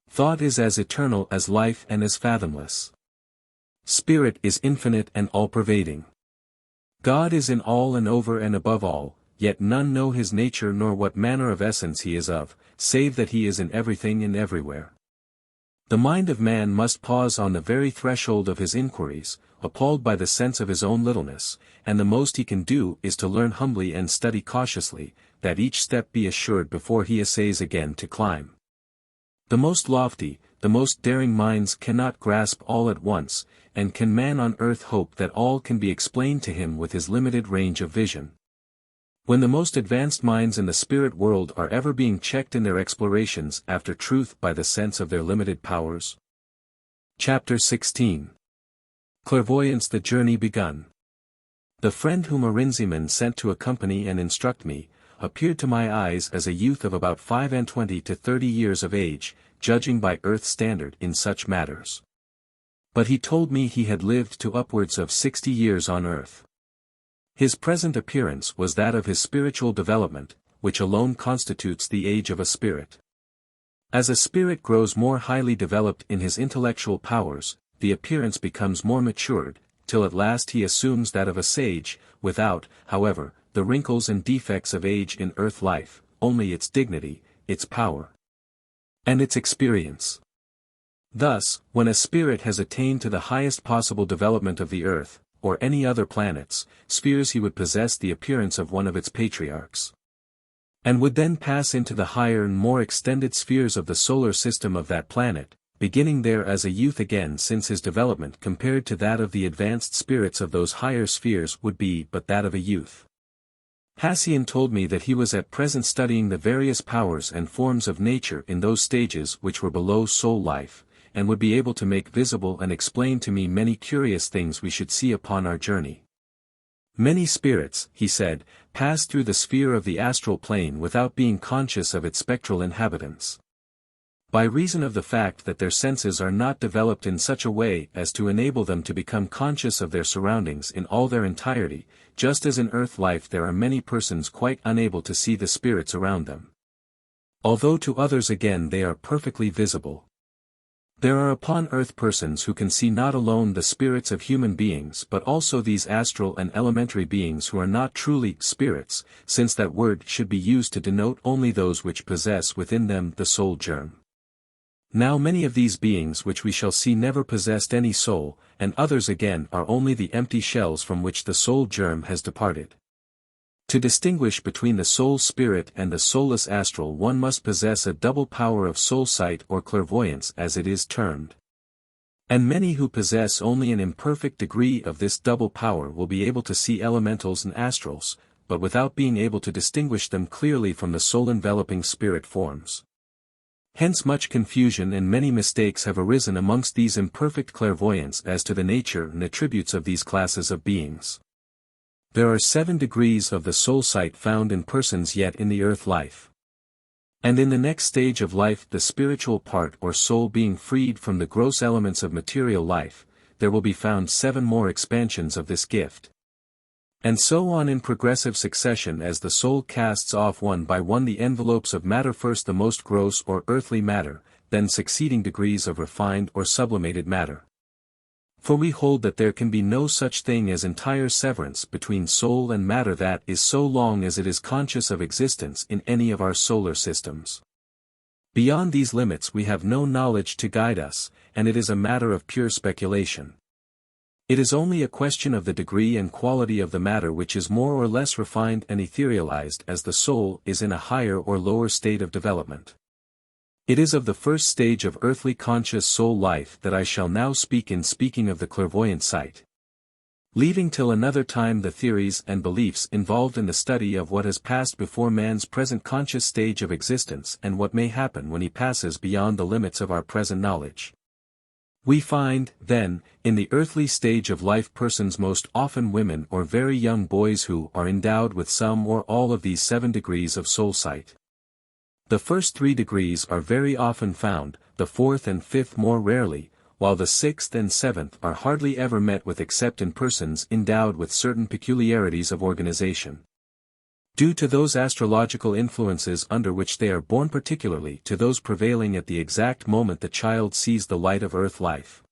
Thought is as eternal as life and as fathomless. Spirit is infinite and all-pervading. God is in all and over and above all, yet none know his nature nor what manner of essence he is of, save that he is in everything and everywhere. The mind of man must pause on the very threshold of his inquiries, appalled by the sense of his own littleness, and the most he can do is to learn humbly and study cautiously, that each step be assured before he essays again to climb. The most lofty, the most daring minds cannot grasp all at once, and can man on earth hope that all can be explained to him with his limited range of vision? When the most advanced minds in the spirit world are ever being checked in their explorations after truth by the sense of their limited powers? Chapter 16. Clairvoyance. The journey begun. The friend whom Ahrinziman sent to accompany and instruct me, appeared to my eyes as a youth of about 25 to 30 years of age, judging by earth's standard in such matters. But he told me he had lived to upwards of 60 years on earth. His present appearance was that of his spiritual development, which alone constitutes the age of a spirit. As a spirit grows more highly developed in his intellectual powers, the appearance becomes more matured, till at last he assumes that of a sage, without, however, the wrinkles and defects of age in earth life, only its dignity, its power, and its experience. Thus, when a spirit has attained to the highest possible development of the earth, or any other planets, spheres, he would possess the appearance of one of its patriarchs, and would then pass into the higher and more extended spheres of the solar system of that planet, beginning there as a youth again, since his development compared to that of the advanced spirits of those higher spheres would be but that of a youth. Hassian told me that he was at present studying the various powers and forms of nature in those stages which were below soul life, and would be able to make visible and explain to me many curious things we should see upon our journey. Many spirits, he said, pass through the sphere of the astral plane without being conscious of its spectral inhabitants, by reason of the fact that their senses are not developed in such a way as to enable them to become conscious of their surroundings in all their entirety, just as in earth life there are many persons quite unable to see the spirits around them, although to others again they are perfectly visible. There are upon earth persons who can see not alone the spirits of human beings but also these astral and elementary beings who are not truly spirits, since that word should be used to denote only those which possess within them the soul germ. Now many of these beings which we shall see never possessed any soul, and others again are only the empty shells from which the soul germ has departed. To distinguish between the soul spirit and the soulless astral one must possess a double power of soul sight or clairvoyance as it is termed. And many who possess only an imperfect degree of this double power will be able to see elementals and astrals, but without being able to distinguish them clearly from the soul-enveloping spirit forms. Hence much confusion and many mistakes have arisen amongst these imperfect clairvoyants as to the nature and attributes of these classes of beings. There are 7 degrees of the soul sight found in persons yet in the earth life. And in the next stage of life, the spiritual part or soul being freed from the gross elements of material life, there will be found 7 more expansions of this gift. And so on in progressive succession as the soul casts off one by one the envelopes of matter, first the most gross or earthly matter, then succeeding degrees of refined or sublimated matter. For we hold that there can be no such thing as entire severance between soul and matter that is so long as it is conscious of existence in any of our solar systems. Beyond these limits we have no knowledge to guide us, and it is a matter of pure speculation. It is only a question of the degree and quality of the matter which is more or less refined and etherealized as the soul is in a higher or lower state of development. It is of the first stage of earthly conscious soul life that I shall now speak in speaking of the clairvoyant sight. Leaving till another time the theories and beliefs involved in the study of what has passed before man's present conscious stage of existence and what may happen when he passes beyond the limits of our present knowledge. We find, then, in the earthly stage of life persons, most often women or very young boys, who are endowed with some or all of these 7 degrees of soul sight. The first 3 degrees are very often found, the 4th and 5th more rarely, while the 6th and 7th are hardly ever met with except in persons endowed with certain peculiarities of organization. Due to those astrological influences under which they are born, particularly to those prevailing at the exact moment the child sees the light of earth life.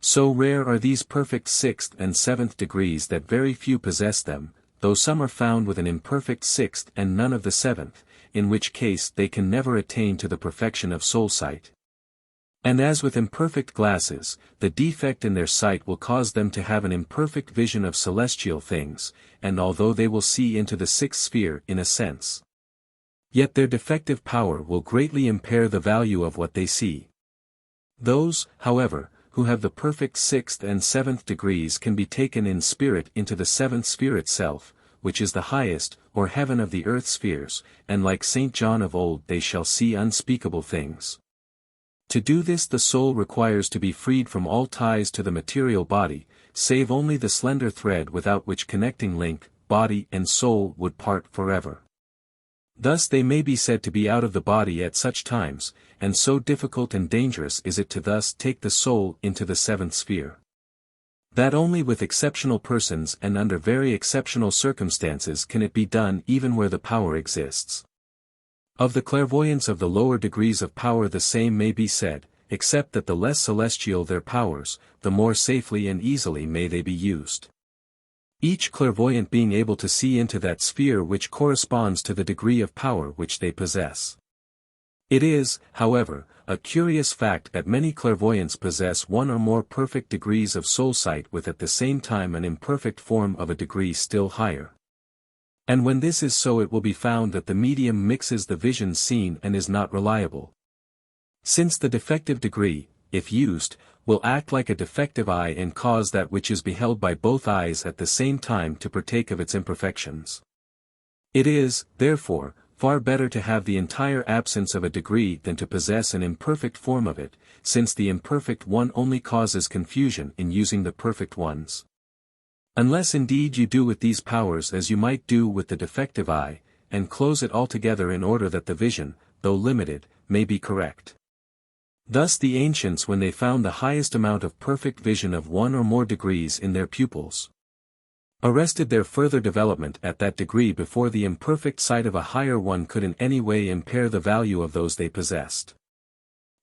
So rare are these perfect 6th and 7th degrees that very few possess them, though some are found with an imperfect 6th and none of the 7th, in which case they can never attain to the perfection of soul sight. And as with imperfect glasses, the defect in their sight will cause them to have an imperfect vision of celestial things, and although they will see into the 6th sphere in a sense, yet their defective power will greatly impair the value of what they see. Those, however, who have the perfect 6th and 7th degrees can be taken in spirit into the 7th sphere itself, which is the highest, or heaven of the earth spheres, and like St. John of old they shall see unspeakable things. To do this the soul requires to be freed from all ties to the material body, save only the slender thread without which connecting link, body and soul would part forever. Thus they may be said to be out of the body at such times, and so difficult and dangerous is it to thus take the soul into the 7th sphere. That only with exceptional persons and under very exceptional circumstances can it be done, even where the power exists. Of the clairvoyance of the lower degrees of power the same may be said, except that the less celestial their powers, the more safely and easily may they be used. Each clairvoyant being able to see into that sphere which corresponds to the degree of power which they possess. It is, however, a curious fact that many clairvoyants possess 1 or more perfect degrees of soul sight with at the same time an imperfect form of a degree still higher. And when this is so, it will be found that the medium mixes the visions seen and is not reliable. Since the defective degree, if used, will act like a defective eye and cause that which is beheld by both eyes at the same time to partake of its imperfections. It is, therefore, far better to have the entire absence of a degree than to possess an imperfect form of it, since the imperfect one only causes confusion in using the perfect ones. Unless indeed you do with these powers as you might do with the defective eye, and close it altogether in order that the vision, though limited, may be correct. Thus the ancients, when they found the highest amount of perfect vision of 1 or more degrees in their pupils, arrested their further development at that degree before the imperfect sight of a higher one could in any way impair the value of those they possessed.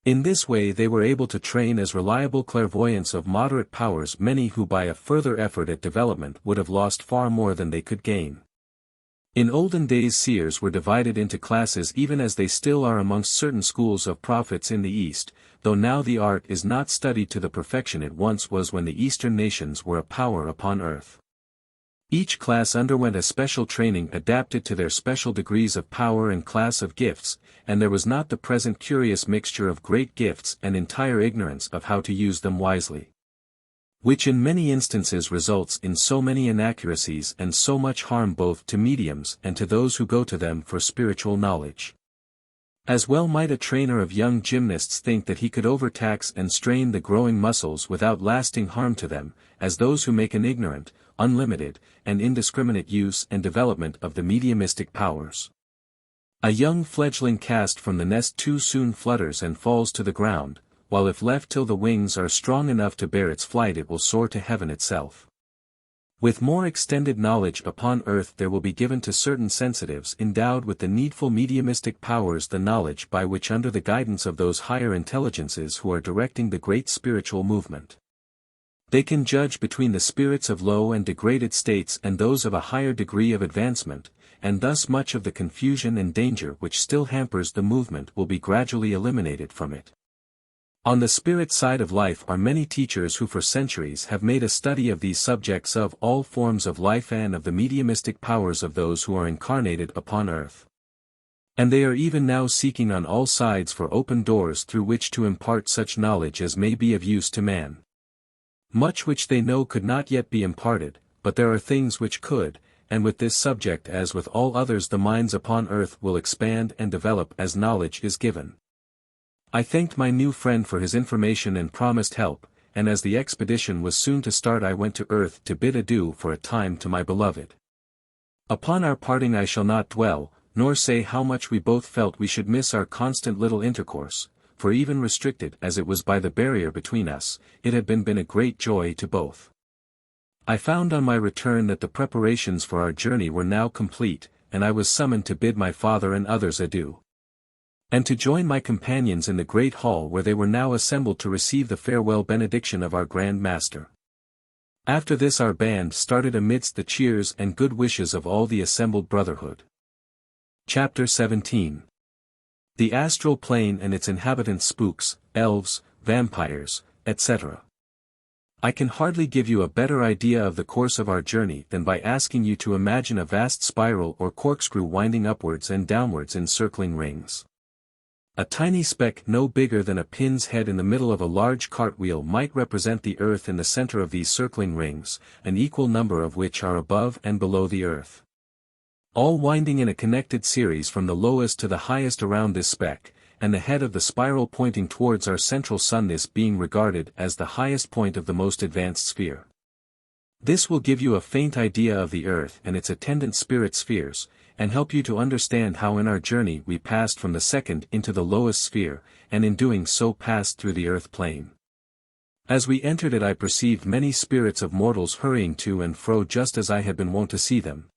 In this way they were able to train as reliable clairvoyants of moderate powers many who by a further effort at development would have lost far more than they could gain. In olden days seers were divided into classes, even as they still are amongst certain schools of prophets in the East, though now the art is not studied to the perfection it once was when the Eastern nations were a power upon earth. Each class underwent a special training adapted to their special degrees of power and class of gifts, and there was not the present curious mixture of great gifts and entire ignorance of how to use them wisely, which in many instances results in so many inaccuracies and so much harm both to mediums and to those who go to them for spiritual knowledge. As well might a trainer of young gymnasts think that he could overtax and strain the growing muscles without lasting harm to them, as those who make an ignorant, unlimited, and indiscriminate use and development of the mediumistic powers. A young fledgling cast from the nest too soon flutters and falls to the ground, while if left till the wings are strong enough to bear its flight it will soar to heaven itself. With more extended knowledge upon earth there will be given to certain sensitives endowed with the needful mediumistic powers the knowledge by which, under the guidance of those higher intelligences who are directing the great spiritual movement, they can judge between the spirits of low and degraded states and those of a higher degree of advancement, and thus much of the confusion and danger which still hampers the movement will be gradually eliminated from it. On the spirit side of life are many teachers who for centuries have made a study of these subjects of all forms of life and of the mediumistic powers of those who are incarnated upon earth. And they are even now seeking on all sides for open doors through which to impart such knowledge as may be of use to man. Much which they know could not yet be imparted, but there are things which could, and with this subject as with all others the minds upon earth will expand and develop as knowledge is given. I thanked my new friend for his information and promised help, and as the expedition was soon to start I went to earth to bid adieu for a time to my beloved. Upon our parting I shall not dwell, nor say how much we both felt we should miss our constant little intercourse, for even restricted as it was by the barrier between us, it had been a great joy to both. I found on my return that the preparations for our journey were now complete, and I was summoned to bid my father and others adieu, and to join my companions in the great hall where they were now assembled to receive the farewell benediction of our Grand Master. After this our band started amidst the cheers and good wishes of all the assembled brotherhood. Chapter 17. The Astral Plane and its inhabitants: Spooks, Elves, Vampires, etc. I can hardly give you a better idea of the course of our journey than by asking you to imagine a vast spiral or corkscrew winding upwards and downwards in circling rings. A tiny speck no bigger than a pin's head in the middle of a large cartwheel might represent the earth in the center of these circling rings, an equal number of which are above and below the earth, all winding in a connected series from the lowest to the highest around this speck, and the head of the spiral pointing towards our central sun, this being regarded as the highest point of the most advanced sphere. This will give you a faint idea of the earth and its attendant spirit spheres, and help you to understand how in our journey we passed from the second into the lowest sphere, and in doing so passed through the earth plane. As we entered it I perceived many spirits of mortals hurrying to and fro just as I had been wont to see them.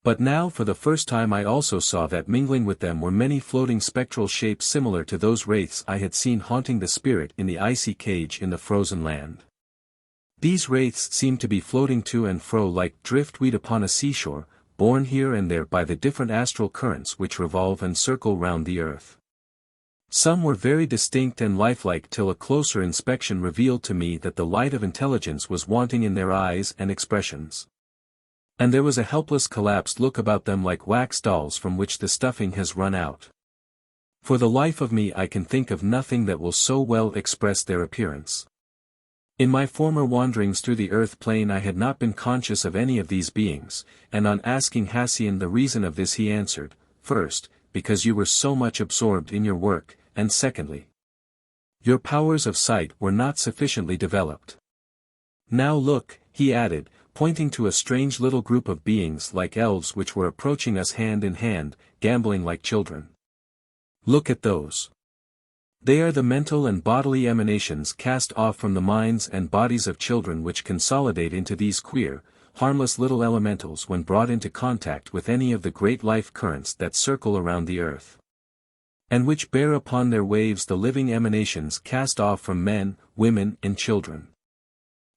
But now for the first time I also saw that mingling with them were many floating spectral shapes similar to those wraiths I had seen haunting the spirit in the icy cage in the frozen land. These wraiths seemed to be floating to and fro like driftweed upon a seashore, borne here and there by the different astral currents which revolve and circle round the earth. Some were very distinct and lifelike till a closer inspection revealed to me that the light of intelligence was wanting in their eyes and expressions. And there was a helpless collapsed look about them like wax dolls from which the stuffing has run out. For the life of me I can think of nothing that will so well express their appearance. In my former wanderings through the earth plane I had not been conscious of any of these beings, and on asking Hassian the reason of this he answered, first, because you were so much absorbed in your work, and secondly, your powers of sight were not sufficiently developed. Now look, he added, pointing to a strange little group of beings like elves which were approaching us hand in hand, gamboling like children. Look at those. They are the mental and bodily emanations cast off from the minds and bodies of children which consolidate into these queer, harmless little elementals when brought into contact with any of the great life currents that circle around the earth, and which bear upon their waves the living emanations cast off from men, women, and children.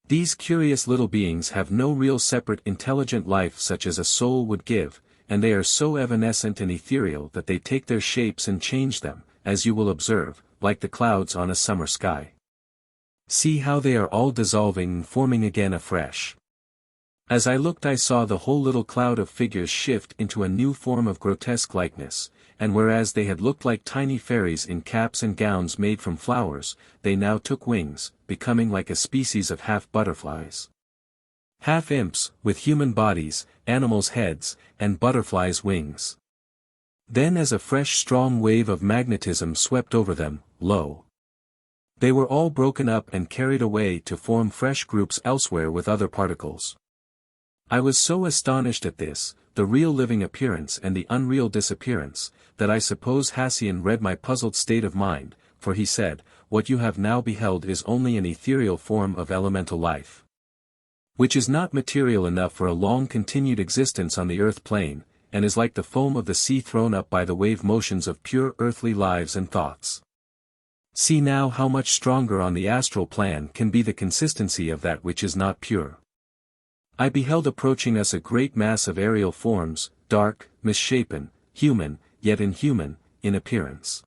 These curious little beings have no real separate intelligent life such as a soul would give, and they are so evanescent and ethereal that they take their shapes and change them, as you will observe, like the clouds on a summer sky. See how they are all dissolving and forming again afresh. As I looked I saw the whole little cloud of figures shift into a new form of grotesque likeness, and whereas they had looked like tiny fairies in caps and gowns made from flowers, they now took wings, becoming like a species of half-butterflies. Half-imps, with human bodies, animals' heads, and butterflies' wings. Then as a fresh strong wave of magnetism swept over them, lo! They were all broken up and carried away to form fresh groups elsewhere with other particles. I was so astonished at this, the real living appearance and the unreal disappearance, that I suppose Hassian read my puzzled state of mind, for he said, what you have now beheld is only an ethereal form of elemental life, which is not material enough for a long-continued existence on the earth plane, and is like the foam of the sea thrown up by the wave motions of pure earthly lives and thoughts. See now how much stronger on the astral plan can be the consistency of that which is not pure. I beheld approaching us a great mass of aerial forms, dark, misshapen, human, yet inhuman, in appearance.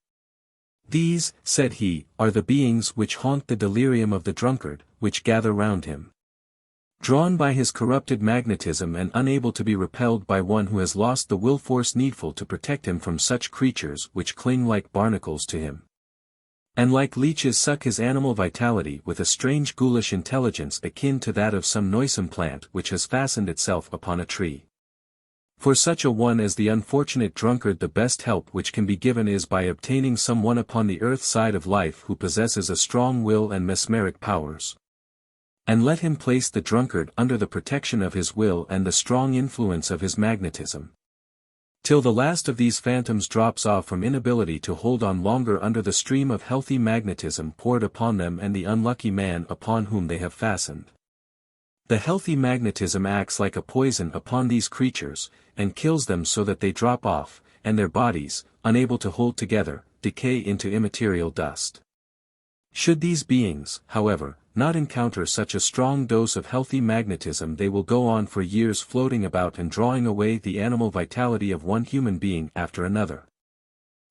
These, said he, are the beings which haunt the delirium of the drunkard, which gather round him, drawn by his corrupted magnetism and unable to be repelled by one who has lost the will force needful to protect him from such creatures which cling like barnacles to him. And like leeches suck his animal vitality with a strange ghoulish intelligence akin to that of some noisome plant which has fastened itself upon a tree. For such a one as the unfortunate drunkard the best help which can be given is by obtaining some one upon the earth side of life who possesses a strong will and mesmeric powers. And let him place the drunkard under the protection of his will and the strong influence of his magnetism. Till the last of these phantoms drops off from inability to hold on longer under the stream of healthy magnetism poured upon them and the unlucky man upon whom they have fastened. The healthy magnetism acts like a poison upon these creatures, and kills them so that they drop off, and their bodies, unable to hold together, decay into immaterial dust. Should these beings, however, not encounter such a strong dose of healthy magnetism, they will go on for years floating about and drawing away the animal vitality of one human being after another,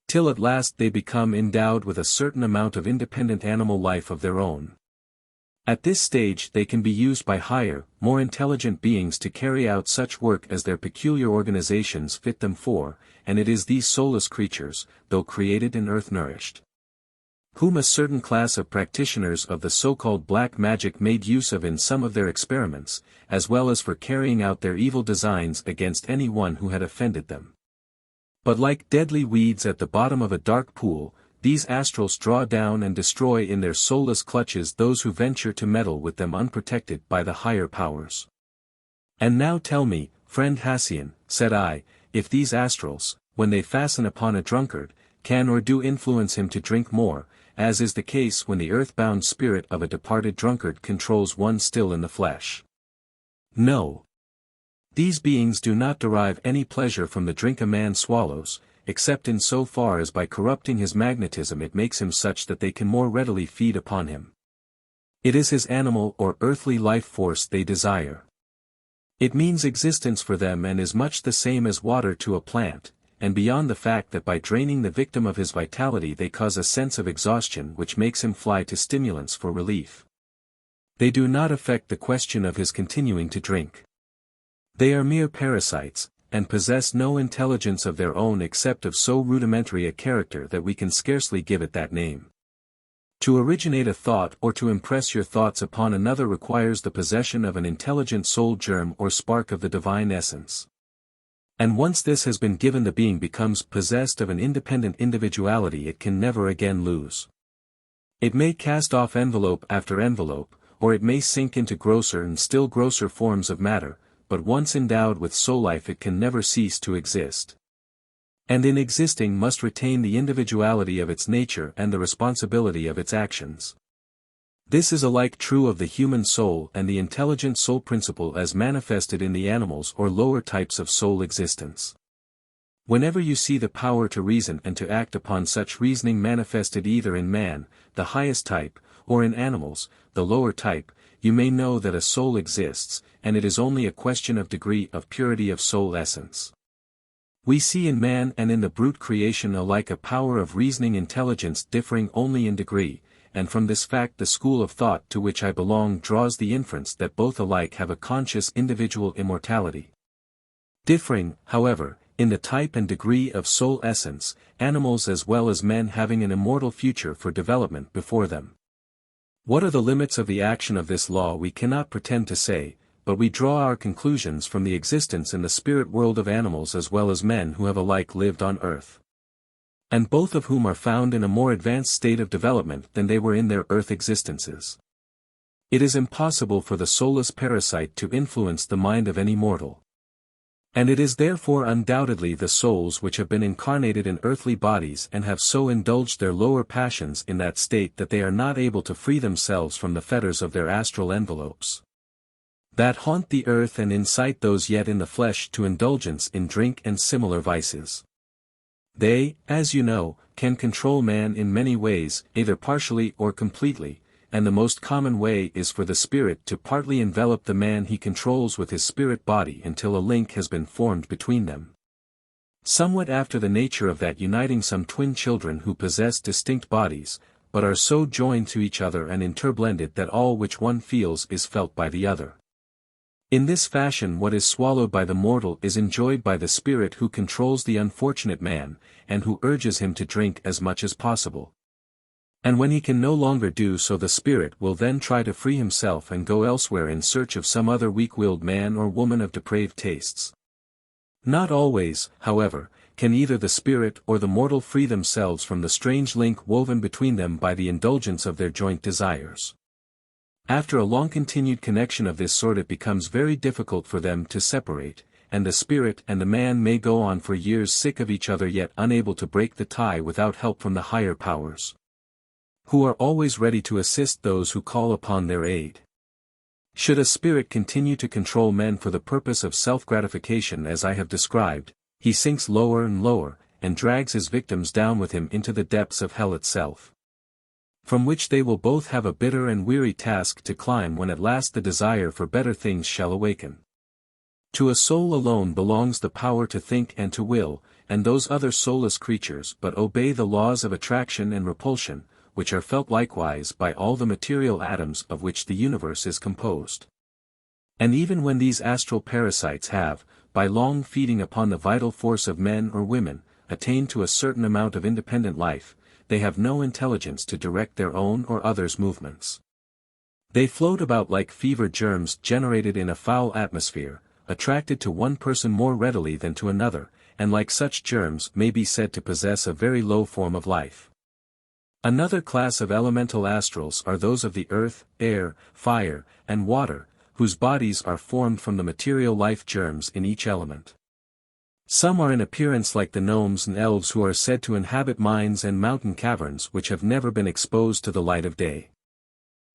till at last they become endowed with a certain amount of independent animal life of their own. At this stage they can be used by higher, more intelligent beings to carry out such work as their peculiar organizations fit them for, and it is these soulless creatures, though created and earth-nourished, whom a certain class of practitioners of the so-called black magic made use of in some of their experiments, as well as for carrying out their evil designs against any one who had offended them. But like deadly weeds at the bottom of a dark pool, these astrals draw down and destroy in their soulless clutches those who venture to meddle with them unprotected by the higher powers. And now tell me, friend Hassian, said I, if these astrals, when they fasten upon a drunkard, can or do influence him to drink more, as is the case when the earth-bound spirit of a departed drunkard controls one still in the flesh. No. These beings do not derive any pleasure from the drink a man swallows, except in so far as by corrupting his magnetism it makes him such that they can more readily feed upon him. It is his animal or earthly life force they desire. It means existence for them and is much the same as water to a plant, and beyond the fact that by draining the victim of his vitality they cause a sense of exhaustion which makes him fly to stimulants for relief. They do not affect the question of his continuing to drink. They are mere parasites, and possess no intelligence of their own except of so rudimentary a character that we can scarcely give it that name. To originate a thought or to impress your thoughts upon another requires the possession of an intelligent soul germ or spark of the divine essence. And once this has been given, the being becomes possessed of an independent individuality it can never again lose. It may cast off envelope after envelope, or it may sink into grosser and still grosser forms of matter, but once endowed with soul life it can never cease to exist. And in existing must retain the individuality of its nature and the responsibility of its actions. This is alike true of the human soul and the intelligent soul principle as manifested in the animals or lower types of soul existence. Whenever you see the power to reason and to act upon such reasoning manifested either in man, the highest type, or in animals, the lower type, you may know that a soul exists, and it is only a question of degree of purity of soul essence. We see in man and in the brute creation alike a power of reasoning intelligence differing only in degree, and from this fact the school of thought to which I belong draws the inference that both alike have a conscious individual immortality. Differing, however, in the type and degree of soul essence, animals as well as men having an immortal future for development before them. What are the limits of the action of this law we cannot pretend to say, but we draw our conclusions from the existence in the spirit world of animals as well as men who have alike lived on earth, and both of whom are found in a more advanced state of development than they were in their earth existences. It is impossible for the soulless parasite to influence the mind of any mortal. And it is therefore undoubtedly the souls which have been incarnated in earthly bodies and have so indulged their lower passions in that state that they are not able to free themselves from the fetters of their astral envelopes, that haunt the earth and incite those yet in the flesh to indulgence in drink and similar vices. They, as you know, can control man in many ways, either partially or completely, and the most common way is for the spirit to partly envelop the man he controls with his spirit body until a link has been formed between them, somewhat after the nature of that uniting some twin children who possess distinct bodies, but are so joined to each other and interblended that all which one feels is felt by the other. In this fashion what is swallowed by the mortal is enjoyed by the spirit who controls the unfortunate man, and who urges him to drink as much as possible. And when he can no longer do so, the spirit will then try to free himself and go elsewhere in search of some other weak-willed man or woman of depraved tastes. Not always, however, can either the spirit or the mortal free themselves from the strange link woven between them by the indulgence of their joint desires. After a long-continued connection of this sort, it becomes very difficult for them to separate, and the spirit and the man may go on for years sick of each other yet unable to break the tie without help from the higher powers, who are always ready to assist those who call upon their aid. Should a spirit continue to control men for the purpose of self-gratification as I have described, he sinks lower and lower, and drags his victims down with him into the depths of hell itself, from which they will both have a bitter and weary task to climb when at last the desire for better things shall awaken. To a soul alone belongs the power to think and to will, and those other soulless creatures but obey the laws of attraction and repulsion, which are felt likewise by all the material atoms of which the universe is composed. And even when these astral parasites have, by long feeding upon the vital force of men or women, attained to a certain amount of independent life, they have no intelligence to direct their own or others' movements. They float about like fever germs generated in a foul atmosphere, attracted to one person more readily than to another, and like such germs may be said to possess a very low form of life. Another class of elemental astrals are those of the earth, air, fire, and water, whose bodies are formed from the material life germs in each element. Some are in appearance like the gnomes and elves who are said to inhabit mines and mountain caverns which have never been exposed to the light of day.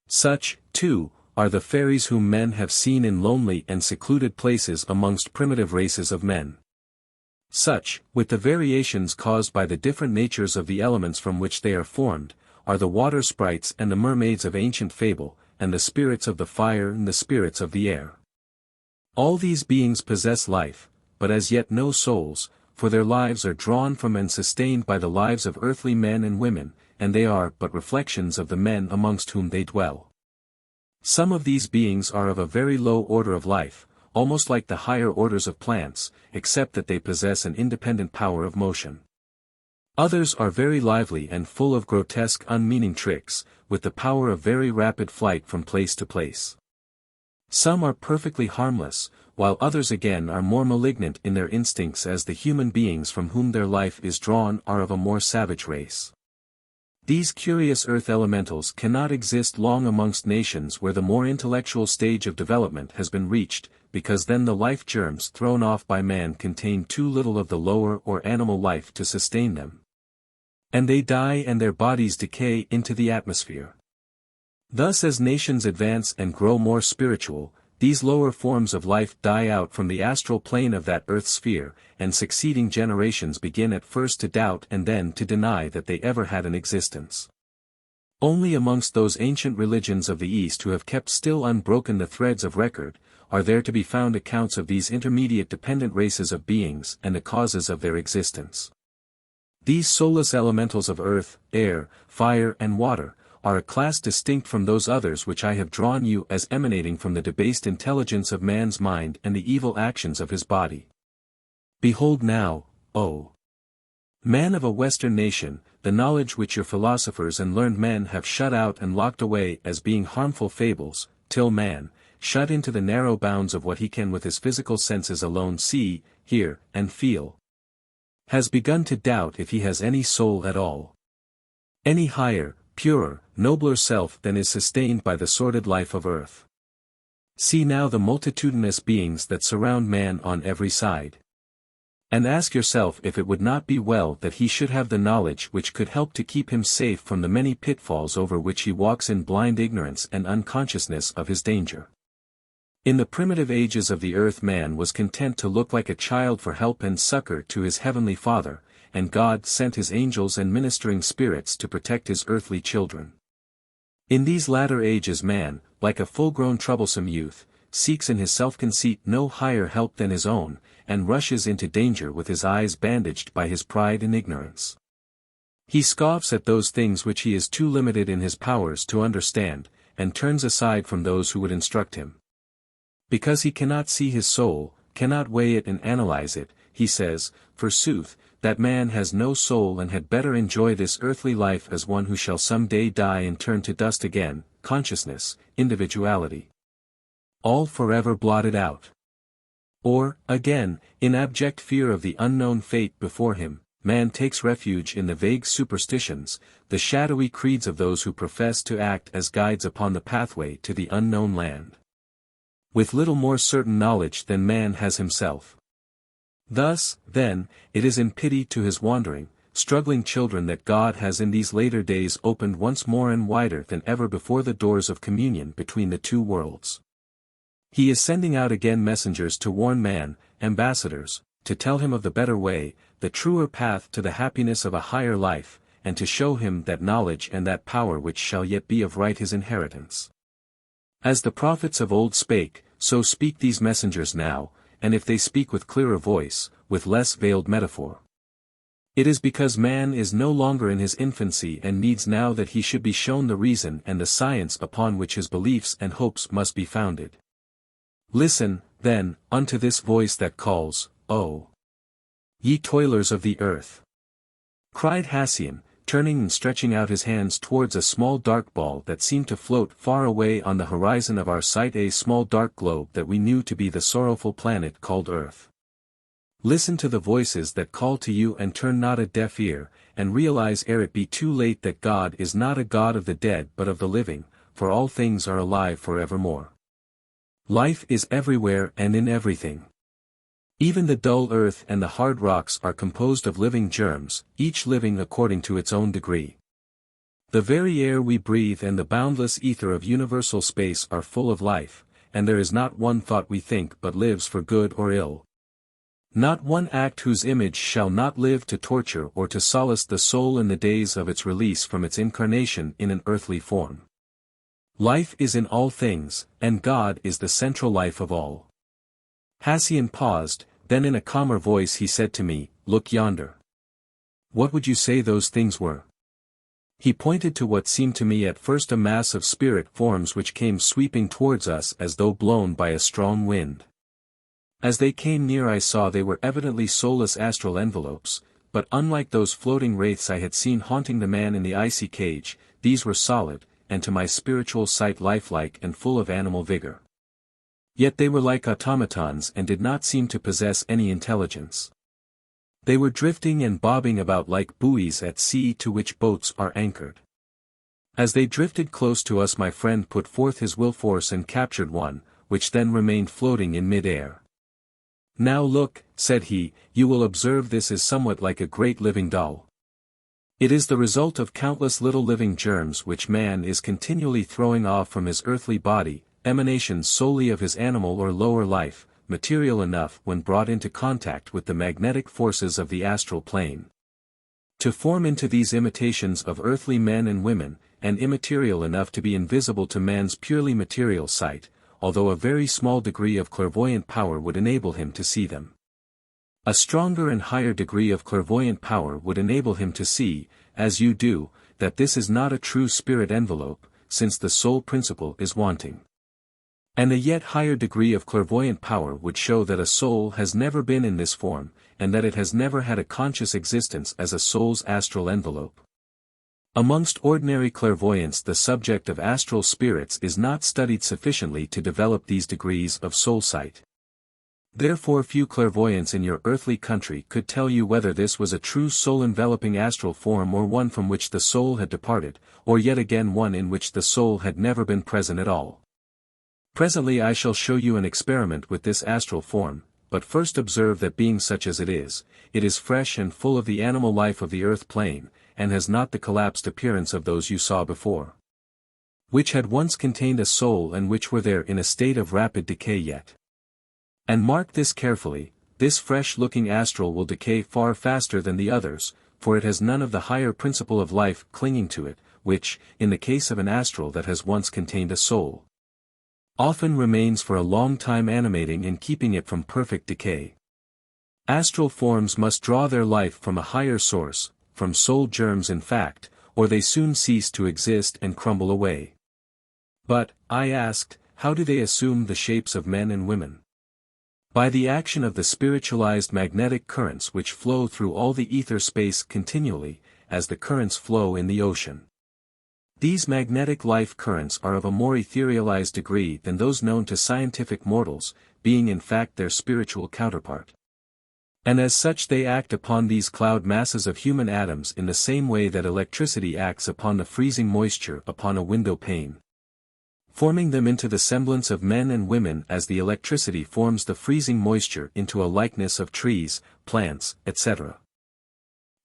Such, too, are the fairies whom men have seen in lonely and secluded places amongst primitive races of men. Such, with the variations caused by the different natures of the elements from which they are formed, are the water sprites and the mermaids of ancient fable, and the spirits of the fire and the spirits of the air. All these beings possess life, but as yet no souls, for their lives are drawn from and sustained by the lives of earthly men and women, and they are but reflections of the men amongst whom they dwell. Some of these beings are of a very low order of life, almost like the higher orders of plants, except that they possess an independent power of motion. Others are very lively and full of grotesque unmeaning tricks, with the power of very rapid flight from place to place. Some are perfectly harmless, while others again are more malignant in their instincts, as the human beings from whom their life is drawn are of a more savage race. These curious earth elementals cannot exist long amongst nations where the more intellectual stage of development has been reached, because then the life germs thrown off by man contain too little of the lower or animal life to sustain them, and they die and their bodies decay into the atmosphere. Thus, as nations advance and grow more spiritual, these lower forms of life die out from the astral plane of that earth sphere, and succeeding generations begin at first to doubt and then to deny that they ever had an existence. Only amongst those ancient religions of the East who have kept still unbroken the threads of record, are there to be found accounts of these intermediate dependent races of beings and the causes of their existence. These soulless elementals of earth, air, fire and water, are a class distinct from those others which I have drawn you as emanating from the debased intelligence of man's mind and the evil actions of his body. Behold now, O man of a Western nation, the knowledge which your philosophers and learned men have shut out and locked away as being harmful fables, till man, shut into the narrow bounds of what he can with his physical senses alone see, hear, and feel, has begun to doubt if he has any soul at all, any higher, purer, nobler self than is sustained by the sordid life of earth. See now the multitudinous beings that surround man on every side, and ask yourself if it would not be well that he should have the knowledge which could help to keep him safe from the many pitfalls over which he walks in blind ignorance and unconsciousness of his danger. In the primitive ages of the earth, man was content to look like a child for help and succor to his heavenly Father, and God sent his angels and ministering spirits to protect his earthly children. In these latter ages man, like a full-grown troublesome youth, seeks in his self-conceit no higher help than his own, and rushes into danger with his eyes bandaged by his pride and ignorance. He scoffs at those things which he is too limited in his powers to understand, and turns aside from those who would instruct him. Because he cannot see his soul, cannot weigh it and analyze it, he says, forsooth, that man has no soul and had better enjoy this earthly life as one who shall some day die and turn to dust again, consciousness, individuality. All forever blotted out. Or, again, in abject fear of the unknown fate before him, man takes refuge in the vague superstitions, the shadowy creeds of those who profess to act as guides upon the pathway to the unknown land. With little more certain knowledge than man has himself. Thus, then, it is in pity to his wandering, struggling children that God has in these later days opened once more and wider than ever before the doors of communion between the two worlds. He is sending out again messengers to warn man, ambassadors, to tell him of the better way, the truer path to the happiness of a higher life, and to show him that knowledge and that power which shall yet be of right his inheritance. As the prophets of old spake, so speak these messengers now, and if they speak with clearer voice, with less veiled metaphor. It is because man is no longer in his infancy and needs now that he should be shown the reason and the science upon which his beliefs and hopes must be founded. Listen, then, unto this voice that calls, O ye toilers of the earth! Cried Halcyon, turning and stretching out his hands towards a small dark ball that seemed to float far away on the horizon of our sight, a small dark globe that we knew to be the sorrowful planet called Earth. Listen to the voices that call to you and turn not a deaf ear, and realize ere it be too late that God is not a God of the dead but of the living, for all things are alive forevermore. Life is everywhere and in everything. Even the dull earth and the hard rocks are composed of living germs, each living according to its own degree. The very air we breathe and the boundless ether of universal space are full of life, and there is not one thought we think but lives for good or ill. Not one act whose image shall not live to torture or to solace the soul in the days of its release from its incarnation in an earthly form. Life is in all things, and God is the central life of all. Halcyon paused, then in a calmer voice he said to me, Look yonder. What would you say those things were? He pointed to what seemed to me at first a mass of spirit forms which came sweeping towards us as though blown by a strong wind. As they came near I saw they were evidently soulless astral envelopes, but unlike those floating wraiths I had seen haunting the man in the icy cage, these were solid, and to my spiritual sight lifelike and full of animal vigor. Yet they were like automatons and did not seem to possess any intelligence. They were drifting and bobbing about like buoys at sea to which boats are anchored. As they drifted close to us my friend put forth his will force and captured one, which then remained floating in mid-air. Now look, said he, you will observe this is somewhat like a great living doll. It is the result of countless little living germs which man is continually throwing off from his earthly body, emanations solely of his animal or lower life, material enough when brought into contact with the magnetic forces of the astral plane. To form into these imitations of earthly men and women, and immaterial enough to be invisible to man's purely material sight, although a very small degree of clairvoyant power would enable him to see them. A stronger and higher degree of clairvoyant power would enable him to see, as you do, that this is not a true spirit envelope, since the soul principle is wanting. And a yet higher degree of clairvoyant power would show that a soul has never been in this form, and that it has never had a conscious existence as a soul's astral envelope. Amongst ordinary clairvoyants the subject of astral spirits is not studied sufficiently to develop these degrees of soul sight. Therefore few clairvoyants in your earthly country could tell you whether this was a true soul-enveloping astral form or one from which the soul had departed, or yet again one in which the soul had never been present at all. Presently I shall show you an experiment with this astral form, but first observe that being such as it is fresh and full of the animal life of the earth plane, and has not the collapsed appearance of those you saw before, which had once contained a soul and which were there in a state of rapid decay yet. And mark this carefully, this fresh-looking astral will decay far faster than the others, for it has none of the higher principle of life clinging to it, which, in the case of an astral that has once contained a soul, often remains for a long time animating and keeping it from perfect decay. Astral forms must draw their life from a higher source, from soul germs in fact, or they soon cease to exist and crumble away. But, I asked, how do they assume the shapes of men and women? By the action of the spiritualized magnetic currents which flow through all the ether space continually, as the currents flow in the ocean. These magnetic life currents are of a more etherealized degree than those known to scientific mortals, being in fact their spiritual counterpart. And as such they act upon these cloud masses of human atoms in the same way that electricity acts upon the freezing moisture upon a window pane, forming them into the semblance of men and women as the electricity forms the freezing moisture into a likeness of trees, plants, etc.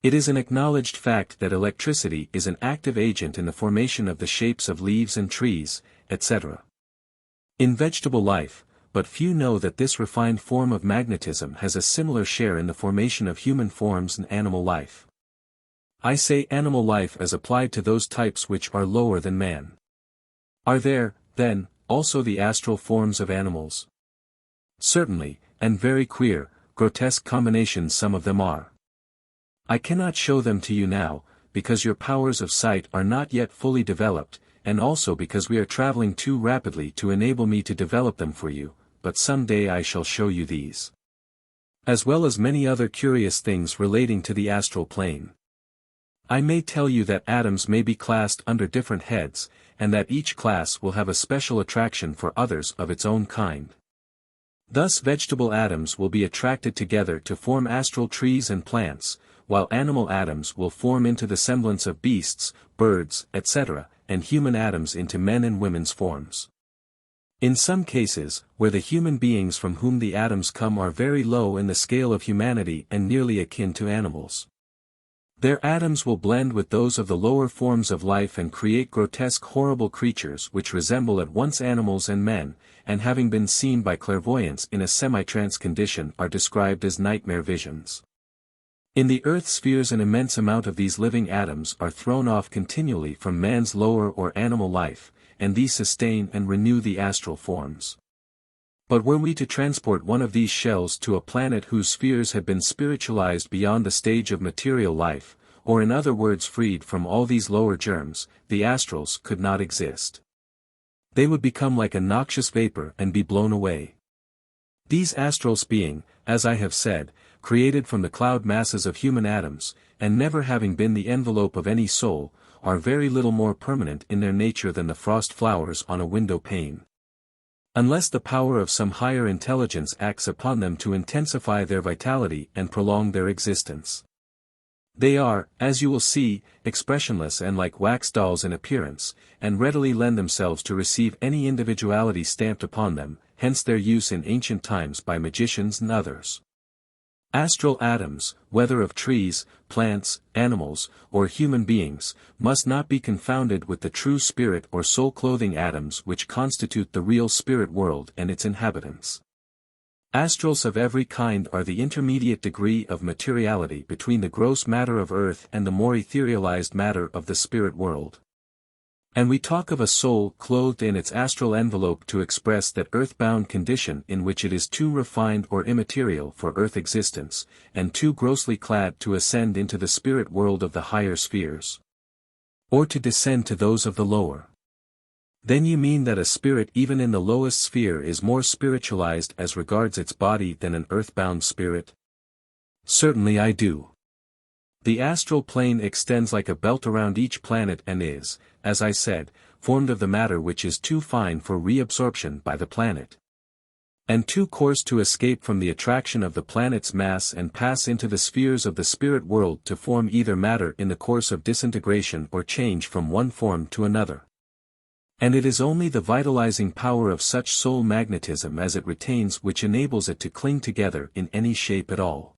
It is an acknowledged fact that electricity is an active agent in the formation of the shapes of leaves and trees, etc. in vegetable life, but few know that this refined form of magnetism has a similar share in the formation of human forms and animal life. I say animal life as applied to those types which are lower than man. Are there, then, also the astral forms of animals? Certainly, and very queer, grotesque combinations some of them are. I cannot show them to you now, because your powers of sight are not yet fully developed, and also because we are traveling too rapidly to enable me to develop them for you, but some day I shall show you these. As well as many other curious things relating to the astral plane. I may tell you that atoms may be classed under different heads, and that each class will have a special attraction for others of its own kind. Thus vegetable atoms will be attracted together to form astral trees and plants, while animal atoms will form into the semblance of beasts, birds, etc., and human atoms into men and women's forms. In some cases, where the human beings from whom the atoms come are very low in the scale of humanity and nearly akin to animals, their atoms will blend with those of the lower forms of life and create grotesque horrible creatures which resemble at once animals and men, and having been seen by clairvoyance in a semi-trance condition are described as nightmare visions. In the earth spheres an immense amount of these living atoms are thrown off continually from man's lower or animal life, and these sustain and renew the astral forms. But were we to transport one of these shells to a planet whose spheres had been spiritualized beyond the stage of material life, or in other words freed from all these lower germs, the astrals could not exist. They would become like a noxious vapor and be blown away. These astrals being, as I have said, created from the cloud masses of human atoms, and never having been the envelope of any soul, are very little more permanent in their nature than the frost flowers on a window pane. Unless the power of some higher intelligence acts upon them to intensify their vitality and prolong their existence. They are, as you will see, expressionless and like wax dolls in appearance, and readily lend themselves to receive any individuality stamped upon them, hence their use in ancient times by magicians and others. Astral atoms, whether of trees, plants, animals, or human beings, must not be confounded with the true spirit or soul-clothing atoms which constitute the real spirit world and its inhabitants. Astrals of every kind are the intermediate degree of materiality between the gross matter of earth and the more etherealized matter of the spirit world. And we talk of a soul clothed in its astral envelope to express that earth-bound condition in which it is too refined or immaterial for earth existence, and too grossly clad to ascend into the spirit world of the higher spheres, or to descend to those of the lower. Then you mean that a spirit even in the lowest sphere is more spiritualized as regards its body than an earth-bound spirit? Certainly I do. The astral plane extends like a belt around each planet and is, as I said, formed of the matter which is too fine for reabsorption by the planet, and too coarse to escape from the attraction of the planet's mass and pass into the spheres of the spirit world to form either matter in the course of disintegration or change from one form to another. And it is only the vitalizing power of such soul magnetism as it retains which enables it to cling together in any shape at all.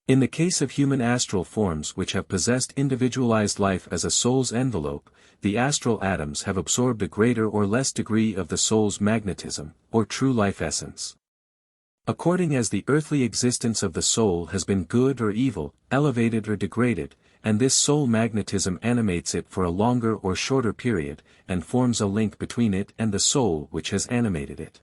In the case of human astral forms which have possessed individualized life as a soul's envelope, the astral atoms have absorbed a greater or less degree of the soul's magnetism, or true life essence. According as the earthly existence of the soul has been good or evil, elevated or degraded, and this soul magnetism animates it for a longer or shorter period, and forms a link between it and the soul which has animated it.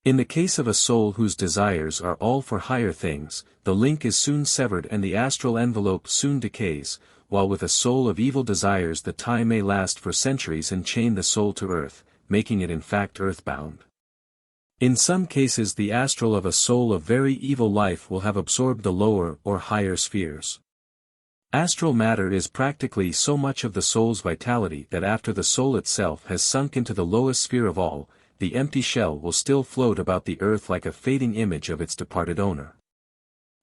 In the case of a soul whose desires are all for higher things, the link is soon severed and the astral envelope soon decays, while with a soul of evil desires the tie may last for centuries and chain the soul to earth, making it in fact earthbound. In some cases the astral of a soul of very evil life will have absorbed the lower or higher spheres. Astral matter is practically so much of the soul's vitality that after the soul itself has sunk into the lowest sphere of all, the empty shell will still float about the earth like a fading image of its departed owner.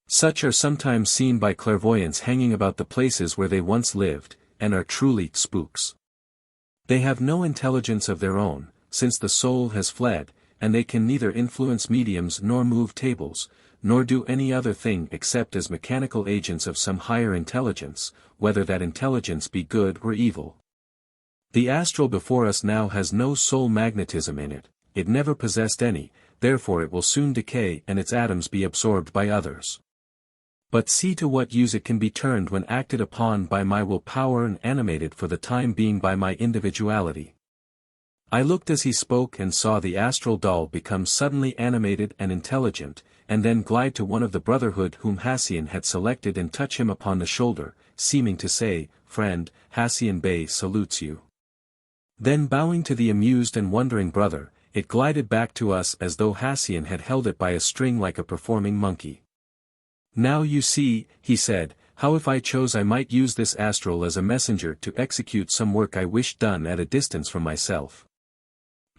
Such are sometimes seen by clairvoyants hanging about the places where they once lived, and are truly spooks. They have no intelligence of their own, since the soul has fled, and they can neither influence mediums nor move tables, nor do any other thing except as mechanical agents of some higher intelligence, whether that intelligence be good or evil. The astral before us now has no soul magnetism in it, it never possessed any, therefore it will soon decay and its atoms be absorbed by others. But see to what use it can be turned when acted upon by my will power and animated for the time being by my individuality. I looked as he spoke and saw the astral doll become suddenly animated and intelligent, and then glide to one of the Brotherhood whom Hassian had selected and touch him upon the shoulder, seeming to say, "Friend, Hassian Bey salutes you." Then bowing to the amused and wondering brother, it glided back to us as though Hassian had held it by a string like a performing monkey. "Now you see," he said, "how if I chose I might use this astral as a messenger to execute some work I wished done at a distance from myself.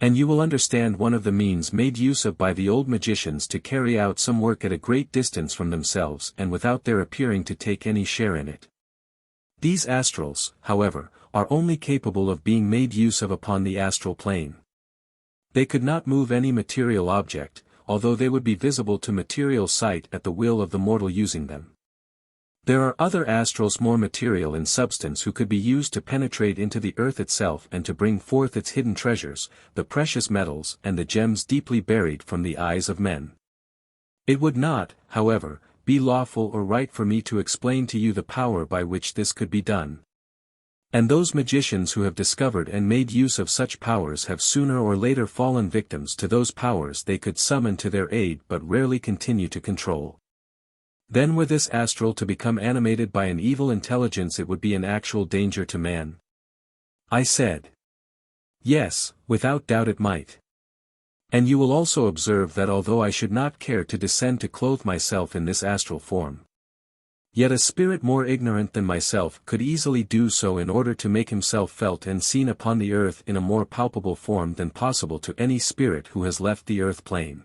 And you will understand one of the means made use of by the old magicians to carry out some work at a great distance from themselves and without their appearing to take any share in it. These astrals, however, are only capable of being made use of upon the astral plane. They could not move any material object, although they would be visible to material sight at the will of the mortal using them. There are other astrals more material in substance who could be used to penetrate into the earth itself and to bring forth its hidden treasures, the precious metals and the gems deeply buried from the eyes of men. It would not, however, be lawful or right for me to explain to you the power by which this could be done. And those magicians who have discovered and made use of such powers have sooner or later fallen victims to those powers they could summon to their aid but rarely continue to control. Then were this astral to become animated by an evil intelligence it would be an actual danger to man. I said. Yes, without doubt it might. And you will also observe that although I should not care to descend to clothe myself in this astral form, yet a spirit more ignorant than myself could easily do so in order to make himself felt and seen upon the earth in a more palpable form than possible to any spirit who has left the earth plane.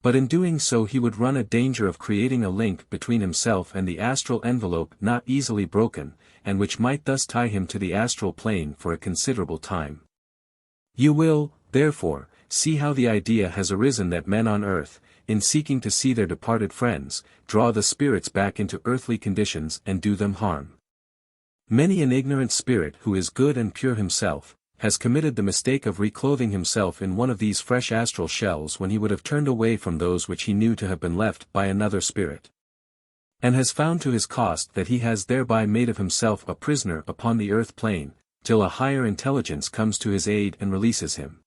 But in doing so he would run a danger of creating a link between himself and the astral envelope not easily broken, and which might thus tie him to the astral plane for a considerable time. You will, therefore, see how the idea has arisen that men on earth, in seeking to see their departed friends, draw the spirits back into earthly conditions and do them harm. Many an ignorant spirit who is good and pure himself, has committed the mistake of reclothing himself in one of these fresh astral shells when he would have turned away from those which he knew to have been left by another spirit. And has found to his cost that he has thereby made of himself a prisoner upon the earth plane, till a higher intelligence comes to his aid and releases him.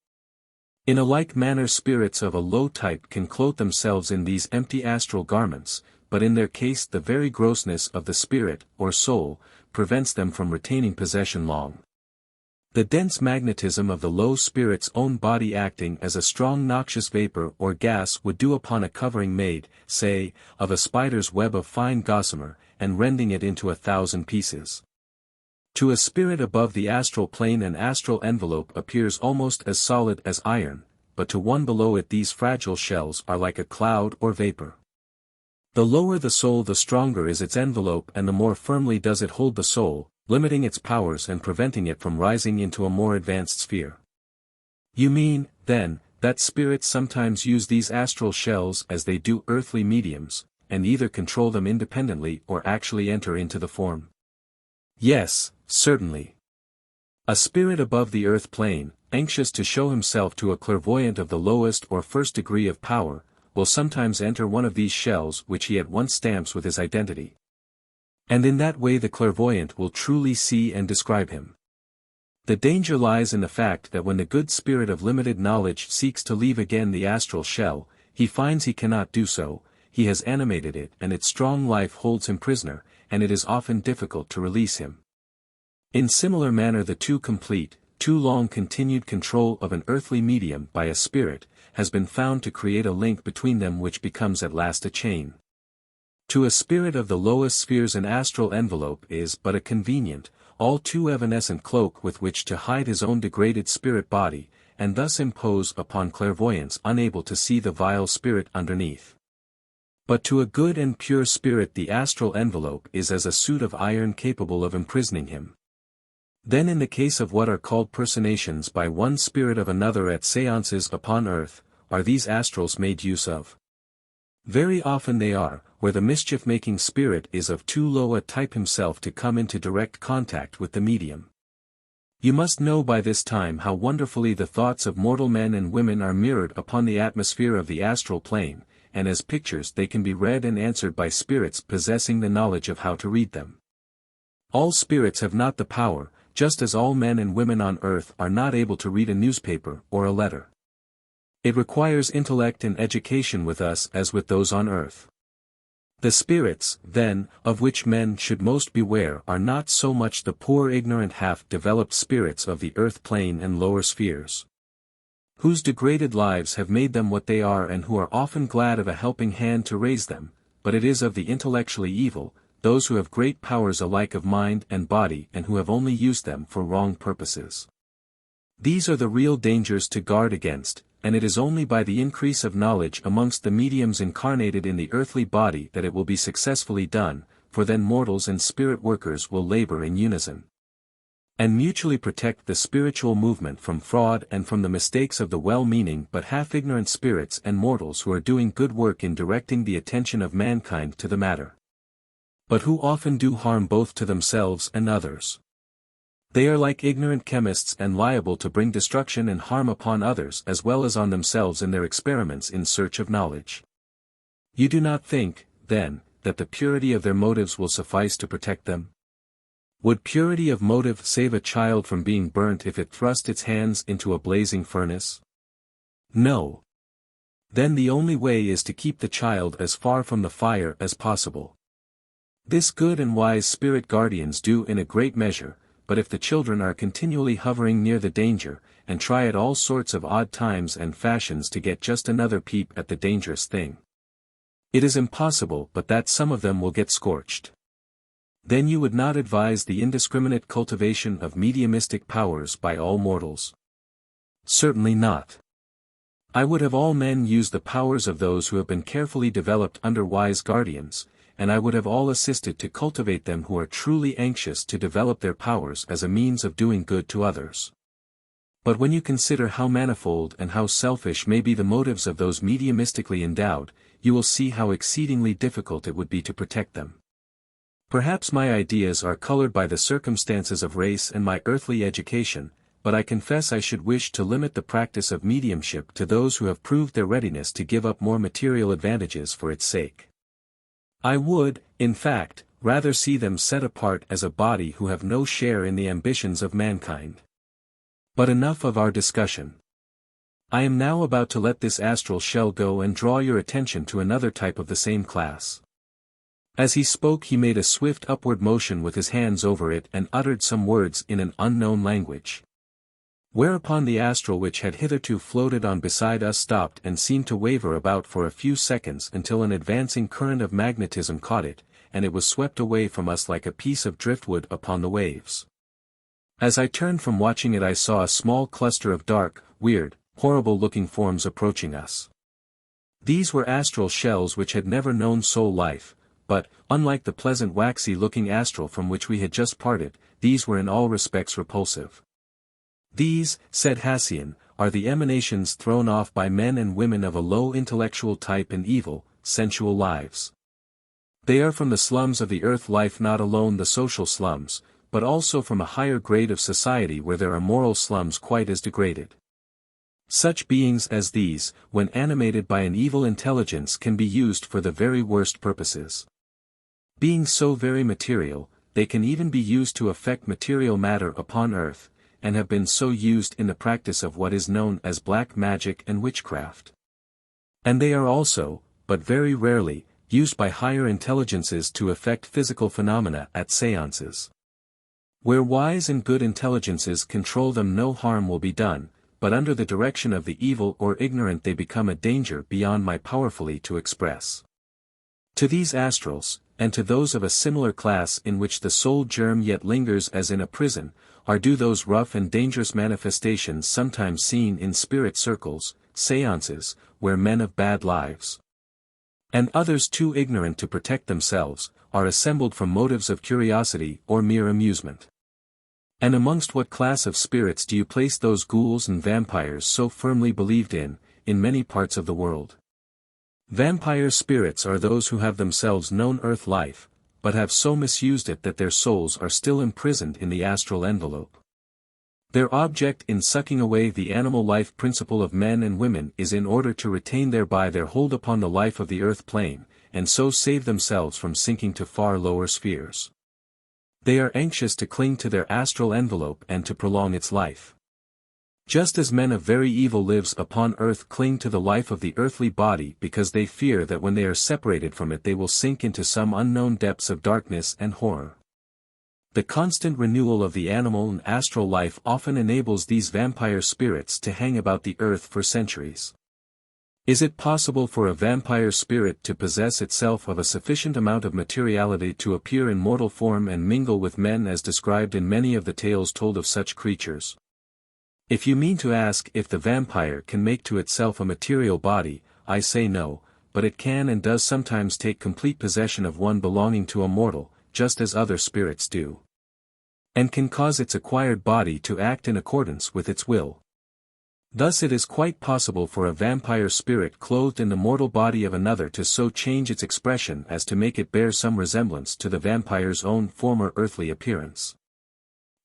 In a like manner spirits of a low type can clothe themselves in these empty astral garments, but in their case the very grossness of the spirit, or soul, prevents them from retaining possession long. The dense magnetism of the low spirit's own body acting as a strong noxious vapor or gas would do upon a covering made, say, of a spider's web of fine gossamer, and rending it into 1,000 pieces. To a spirit above the astral plane an astral envelope appears almost as solid as iron, but to one below it these fragile shells are like a cloud or vapor. The lower the soul the stronger is its envelope and the more firmly does it hold the soul, limiting its powers and preventing it from rising into a more advanced sphere. You mean, then, that spirits sometimes use these astral shells as they do earthly mediums, and either control them independently or actually enter into the form? Yes, certainly. A spirit above the earth plane, anxious to show himself to a clairvoyant of the lowest or first degree of power, will sometimes enter one of these shells which he at once stamps with his identity. And in that way the clairvoyant will truly see and describe him. The danger lies in the fact that when the good spirit of limited knowledge seeks to leave again the astral shell, he finds he cannot do so, he has animated it and its strong life holds him prisoner, and it is often difficult to release him. In similar manner the too complete, too long continued control of an earthly medium by a spirit, has been found to create a link between them which becomes at last a chain. To a spirit of the lowest spheres an astral envelope is but a convenient, all too evanescent cloak with which to hide his own degraded spirit body, and thus impose upon clairvoyance unable to see the vile spirit underneath. But to a good and pure spirit the astral envelope is as a suit of iron capable of imprisoning him. Then in the case of what are called personations by one spirit of another at seances upon earth, are these astrals made use of? Very often they are, where the mischief-making spirit is of too low a type himself to come into direct contact with the medium. You must know by this time how wonderfully the thoughts of mortal men and women are mirrored upon the atmosphere of the astral plane, and as pictures they can be read and answered by spirits possessing the knowledge of how to read them. All spirits have not the power, just as all men and women on earth are not able to read a newspaper or a letter. It requires intellect and education with us as with those on earth. The spirits, then, of which men should most beware are not so much the poor ignorant half-developed spirits of the earth plane and lower spheres, whose degraded lives have made them what they are and who are often glad of a helping hand to raise them, but it is of the intellectually evil, those who have great powers alike of mind and body and who have only used them for wrong purposes. These are the real dangers to guard against, and it is only by the increase of knowledge amongst the mediums incarnated in the earthly body that it will be successfully done, for then mortals and spirit workers will labor in unison, and mutually protect the spiritual movement from fraud and from the mistakes of the well-meaning but half-ignorant spirits and mortals who are doing good work in directing the attention of mankind to the matter, but who often do harm both to themselves and others. They are like ignorant chemists and liable to bring destruction and harm upon others as well as on themselves in their experiments in search of knowledge. You do not think, then, that the purity of their motives will suffice to protect them? Would purity of motive save a child from being burnt if it thrust its hands into a blazing furnace? No. Then the only way is to keep the child as far from the fire as possible. This good and wise spirit guardians do in a great measure, but if the children are continually hovering near the danger, and try at all sorts of odd times and fashions to get just another peep at the dangerous thing, it is impossible but that some of them will get scorched. Then you would not advise the indiscriminate cultivation of mediumistic powers by all mortals? Certainly not. I would have all men use the powers of those who have been carefully developed under wise guardians, and I would have all assisted to cultivate them who are truly anxious to develop their powers as a means of doing good to others. But when you consider how manifold and how selfish may be the motives of those mediumistically endowed, you will see how exceedingly difficult it would be to protect them. Perhaps my ideas are colored by the circumstances of race and my earthly education, but I confess I should wish to limit the practice of mediumship to those who have proved their readiness to give up more material advantages for its sake. I would, in fact, rather see them set apart as a body who have no share in the ambitions of mankind. But enough of our discussion. I am now about to let this astral shell go and draw your attention to another type of the same class. As he spoke he made a swift upward motion with his hands over it and uttered some words in an unknown language. Whereupon the astral which had hitherto floated on beside us stopped and seemed to waver about for a few seconds until an advancing current of magnetism caught it, and it was swept away from us like a piece of driftwood upon the waves. As I turned from watching it I saw a small cluster of dark, weird, horrible-looking forms approaching us. These were astral shells which had never known soul life, but, unlike the pleasant waxy-looking astral from which we had just parted, these were in all respects repulsive. These, said Hassian, are the emanations thrown off by men and women of a low intellectual type and evil, sensual lives. They are from the slums of the earth life, not alone the social slums, but also from a higher grade of society where there are moral slums quite as degraded. Such beings as these, when animated by an evil intelligence, can be used for the very worst purposes. Being so very material, they can even be used to affect material matter upon earth, and have been so used in the practice of what is known as black magic and witchcraft. And they are also, but very rarely, used by higher intelligences to affect physical phenomena at seances. Where wise and good intelligences control them no harm will be done, but under the direction of the evil or ignorant they become a danger beyond my powerfully to express. To these astrals, and to those of a similar class in which the soul germ yet lingers as in a prison, are due those rough and dangerous manifestations sometimes seen in spirit circles, seances, where men of bad lives, and others too ignorant to protect themselves, are assembled from motives of curiosity or mere amusement. And amongst what class of spirits do you place those ghouls and vampires so firmly believed in many parts of the world? Vampire spirits are those who have themselves known earth life, but have so misused it that their souls are still imprisoned in the astral envelope. Their object in sucking away the animal life principle of men and women is in order to retain thereby their hold upon the life of the earth plane, and so save themselves from sinking to far lower spheres. They are anxious to cling to their astral envelope and to prolong its life. Just as men of very evil lives upon earth cling to the life of the earthly body because they fear that when they are separated from it they will sink into some unknown depths of darkness and horror. The constant renewal of the animal and astral life often enables these vampire spirits to hang about the earth for centuries. Is it possible for a vampire spirit to possess itself of a sufficient amount of materiality to appear in mortal form and mingle with men as described in many of the tales told of such creatures? If you mean to ask if the vampire can make to itself a material body, I say no, but it can and does sometimes take complete possession of one belonging to a mortal, just as other spirits do, and can cause its acquired body to act in accordance with its will. Thus it is quite possible for a vampire spirit clothed in the mortal body of another to so change its expression as to make it bear some resemblance to the vampire's own former earthly appearance.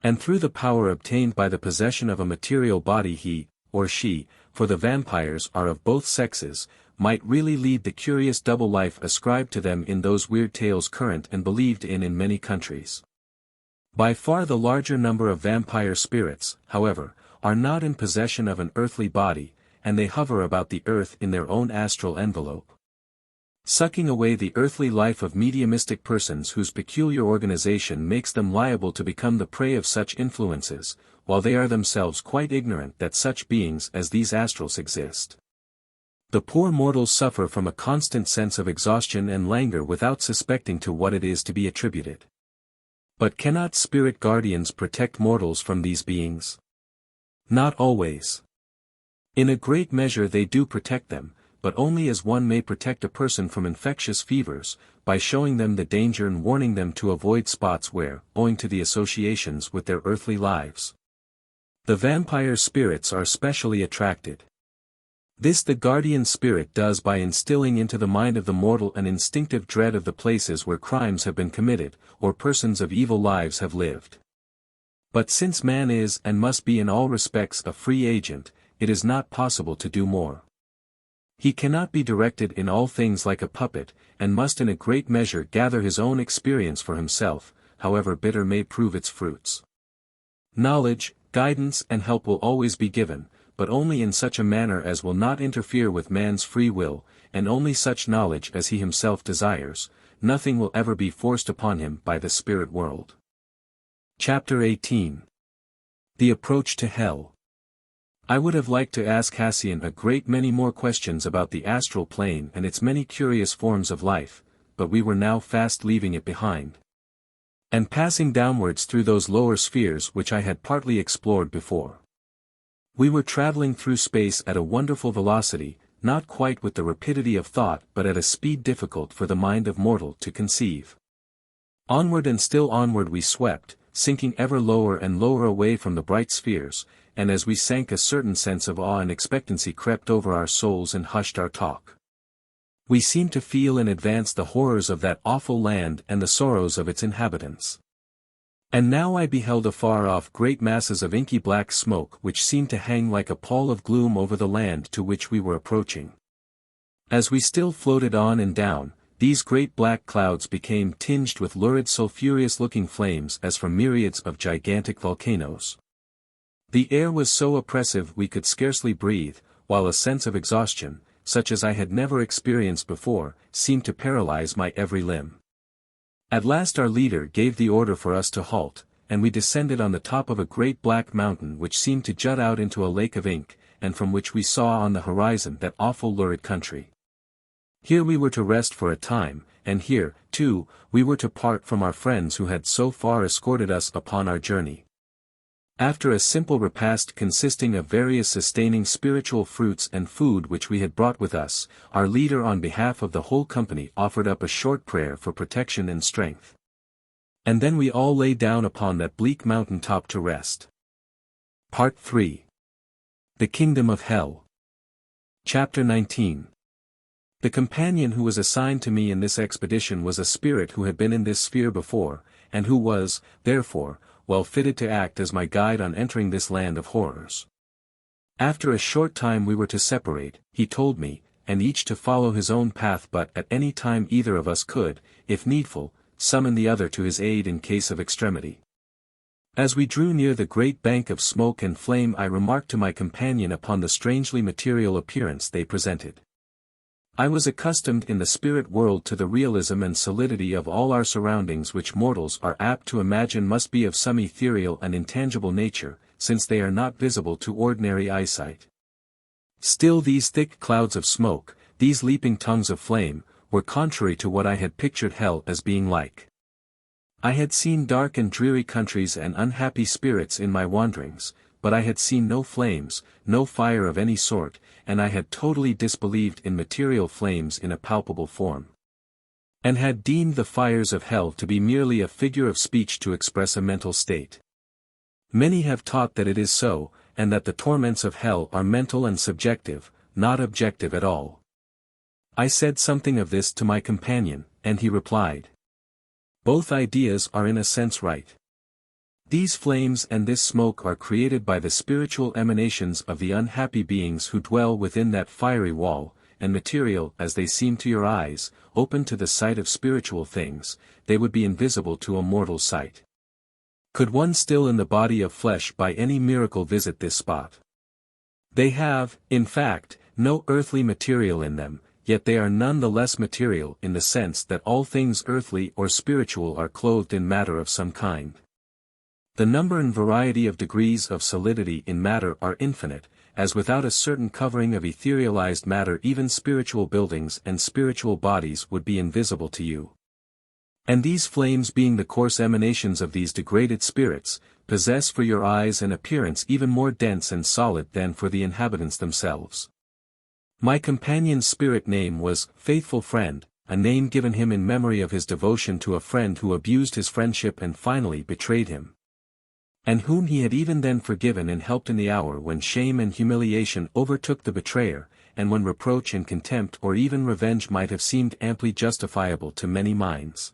And through the power obtained by the possession of a material body he, or she, for the vampires are of both sexes, might really lead the curious double life ascribed to them in those weird tales current and believed in many countries. By far the larger number of vampire spirits, however, are not in possession of an earthly body, and they hover about the earth in their own astral envelope, sucking away the earthly life of mediumistic persons whose peculiar organization makes them liable to become the prey of such influences, while they are themselves quite ignorant that such beings as these astrals exist. The poor mortals suffer from a constant sense of exhaustion and languor without suspecting to what it is to be attributed. But cannot spirit guardians protect mortals from these beings? Not always. In a great measure they do protect them, but only as one may protect a person from infectious fevers, by showing them the danger and warning them to avoid spots where, owing to the associations with their earthly lives, the vampire spirits are specially attracted. This the guardian spirit does by instilling into the mind of the mortal an instinctive dread of the places where crimes have been committed, or persons of evil lives have lived. But since man is and must be in all respects a free agent, it is not possible to do more. He cannot be directed in all things like a puppet, and must in a great measure gather his own experience for himself, however bitter may prove its fruits. Knowledge, guidance and help will always be given, but only in such a manner as will not interfere with man's free will, and only such knowledge as he himself desires. Nothing will ever be forced upon him by the spirit world. Chapter 18. The Approach to Hell. I would have liked to ask Cassian a great many more questions about the astral plane and its many curious forms of life, but we were now fast leaving it behind, and passing downwards through those lower spheres which I had partly explored before. We were traveling through space at a wonderful velocity, not quite with the rapidity of thought but at a speed difficult for the mind of mortal to conceive. Onward and still onward we swept, sinking ever lower and lower away from the bright spheres, and as we sank a certain sense of awe and expectancy crept over our souls and hushed our talk. We seemed to feel in advance the horrors of that awful land and the sorrows of its inhabitants. And now I beheld afar off great masses of inky black smoke which seemed to hang like a pall of gloom over the land to which we were approaching. As we still floated on and down, these great black clouds became tinged with lurid sulphurous-looking flames as from myriads of gigantic volcanoes. The air was so oppressive we could scarcely breathe, while a sense of exhaustion, such as I had never experienced before, seemed to paralyze my every limb. At last our leader gave the order for us to halt, and we descended on the top of a great black mountain which seemed to jut out into a lake of ink, and from which we saw on the horizon that awful lurid country. Here we were to rest for a time, and here, too, we were to part from our friends who had so far escorted us upon our journey. After a simple repast consisting of various sustaining spiritual fruits and food which we had brought with us, our leader on behalf of the whole company offered up a short prayer for protection and strength. And then we all lay down upon that bleak mountain top to rest. Part 3. The Kingdom of Hell. Chapter 19. The companion who was assigned to me in this expedition was a spirit who had been in this sphere before, and who was, therefore, well fitted to act as my guide on entering this land of horrors. After a short time we were to separate, he told me, and each to follow his own path, but at any time either of us could, if needful, summon the other to his aid in case of extremity. As we drew near the great bank of smoke and flame, I remarked to my companion upon the strangely material appearance they presented. I was accustomed in the spirit world to the realism and solidity of all our surroundings which mortals are apt to imagine must be of some ethereal and intangible nature, since they are not visible to ordinary eyesight. Still these thick clouds of smoke, these leaping tongues of flame, were contrary to what I had pictured hell as being like. I had seen dark and dreary countries and unhappy spirits in my wanderings, but I had seen no flames, no fire of any sort, and I had totally disbelieved in material flames in a palpable form, and had deemed the fires of hell to be merely a figure of speech to express a mental state. Many have taught that it is so, and that the torments of hell are mental and subjective, not objective at all. I said something of this to my companion, and he replied, "Both ideas are in a sense right. These flames and this smoke are created by the spiritual emanations of the unhappy beings who dwell within that fiery wall, and material as they seem to your eyes, open to the sight of spiritual things, they would be invisible to a mortal sight. Could one still in the body of flesh by any miracle visit this spot? They have, in fact, no earthly material in them, yet they are none the less material in the sense that all things earthly or spiritual are clothed in matter of some kind. The number and variety of degrees of solidity in matter are infinite, as without a certain covering of etherealized matter even spiritual buildings and spiritual bodies would be invisible to you. And these flames being the coarse emanations of these degraded spirits, possess for your eyes an appearance even more dense and solid than for the inhabitants themselves." My companion's spirit name was Faithful Friend, a name given him in memory of his devotion to a friend who abused his friendship and finally betrayed him, and whom he had even then forgiven and helped in the hour when shame and humiliation overtook the betrayer, and when reproach and contempt or even revenge might have seemed amply justifiable to many minds.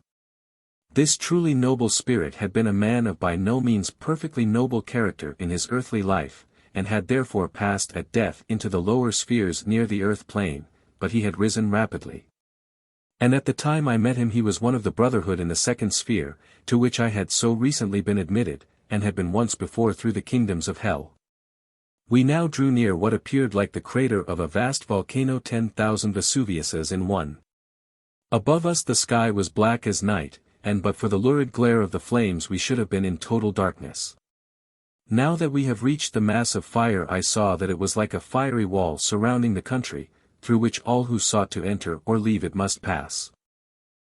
This truly noble spirit had been a man of by no means perfectly noble character in his earthly life, and had therefore passed at death into the lower spheres near the earth plane, but he had risen rapidly. And at the time I met him he was one of the Brotherhood in the second sphere, to which I had so recently been admitted, and had been once before through the kingdoms of hell. We now drew near what appeared like the crater of a vast volcano, 10,000 Vesuviuses in one. Above us the sky was black as night, and but for the lurid glare of the flames we should have been in total darkness. Now that we have reached the mass of fire I saw that it was like a fiery wall surrounding the country, through which all who sought to enter or leave it must pass.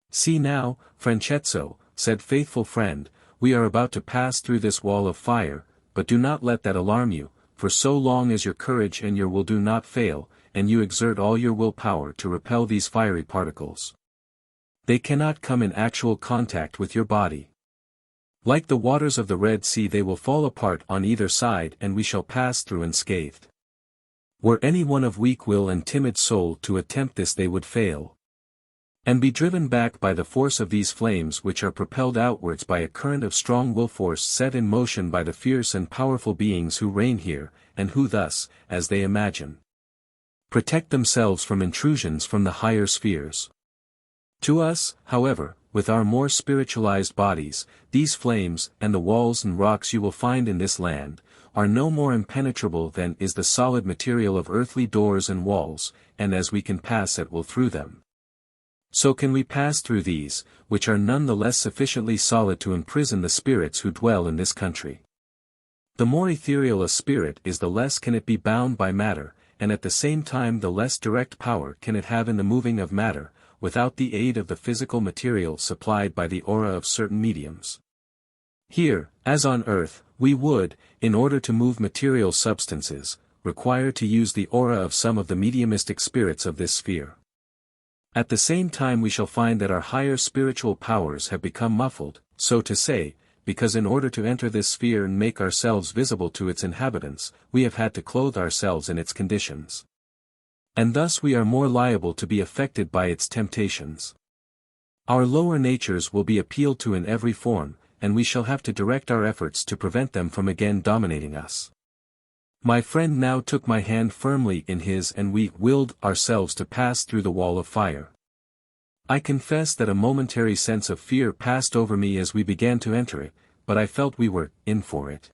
"See now, Franchezzo," said Faithful Friend, "we are about to pass through this wall of fire, but do not let that alarm you, for so long as your courage and your will do not fail, and you exert all your will power to repel these fiery particles, they cannot come in actual contact with your body. Like the waters of the Red Sea they will fall apart on either side and we shall pass through unscathed. Were any one of weak will and timid soul to attempt this they would fail, and be driven back by the force of these flames which are propelled outwards by a current of strong will force set in motion by the fierce and powerful beings who reign here, and who thus, as they imagine, protect themselves from intrusions from the higher spheres. To us, however, with our more spiritualized bodies, these flames, and the walls and rocks you will find in this land, are no more impenetrable than is the solid material of earthly doors and walls, and as we can pass at will through them. So can we pass through these, which are none the less sufficiently solid to imprison the spirits who dwell in this country. The more ethereal a spirit is, the less can it be bound by matter, and at the same time the less direct power can it have in the moving of matter, without the aid of the physical material supplied by the aura of certain mediums. Here, as on earth, we would, in order to move material substances, require to use the aura of some of the mediumistic spirits of this sphere. At the same time we shall find that our higher spiritual powers have become muffled, so to say, because in order to enter this sphere and make ourselves visible to its inhabitants, we have had to clothe ourselves in its conditions. And thus we are more liable to be affected by its temptations. Our lower natures will be appealed to in every form, and we shall have to direct our efforts to prevent them from again dominating us. My friend now took my hand firmly in his, and we willed ourselves to pass through the wall of fire. I confess that a momentary sense of fear passed over me as we began to enter it, but I felt we were in for it.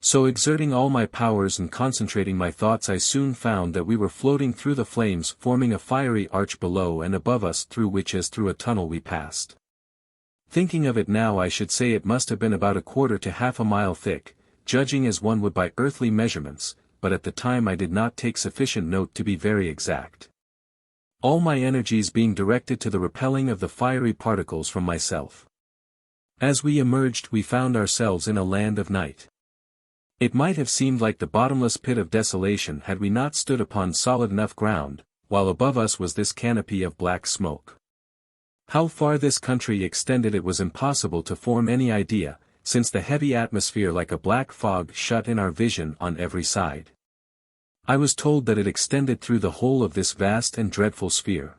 So exerting all my powers and concentrating my thoughts, I soon found that we were floating through the flames, forming a fiery arch below and above us, through which as through a tunnel we passed. Thinking of it now, I should say it must have been about a quarter to half a mile thick, judging as one would by earthly measurements, but at the time I did not take sufficient note to be very exact. All my energies being directed to the repelling of the fiery particles from myself. As we emerged, we found ourselves in a land of night. It might have seemed like the bottomless pit of desolation had we not stood upon solid enough ground, while above us was this canopy of black smoke. How far this country extended it was impossible to form any idea, since the heavy atmosphere like a black fog shut in our vision on every side. I was told that it extended through the whole of this vast and dreadful sphere.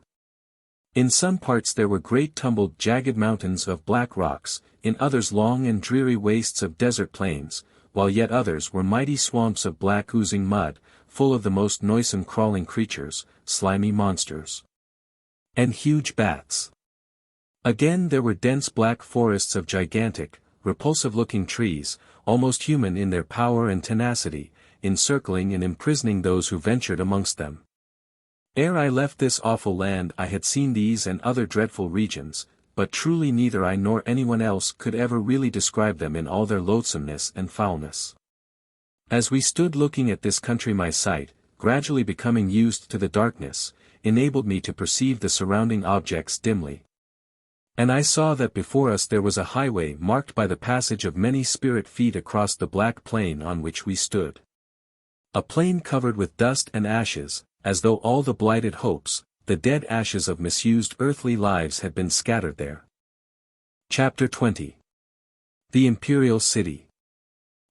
In some parts there were great tumbled jagged mountains of black rocks, in others long and dreary wastes of desert plains, while yet others were mighty swamps of black oozing mud, full of the most noisome crawling creatures, slimy monsters, and huge bats. Again there were dense black forests of gigantic, repulsive-looking trees, almost human in their power and tenacity, encircling and imprisoning those who ventured amongst them. Ere I left this awful land I had seen these and other dreadful regions, but truly neither I nor anyone else could ever really describe them in all their loathsomeness and foulness. As we stood looking at this country, my sight, gradually becoming used to the darkness, enabled me to perceive the surrounding objects dimly. And I saw that before us there was a highway marked by the passage of many spirit feet across the black plain on which we stood. A plain covered with dust and ashes, as though all the blighted hopes, the dead ashes of misused earthly lives had been scattered there. Chapter 20. The Imperial City.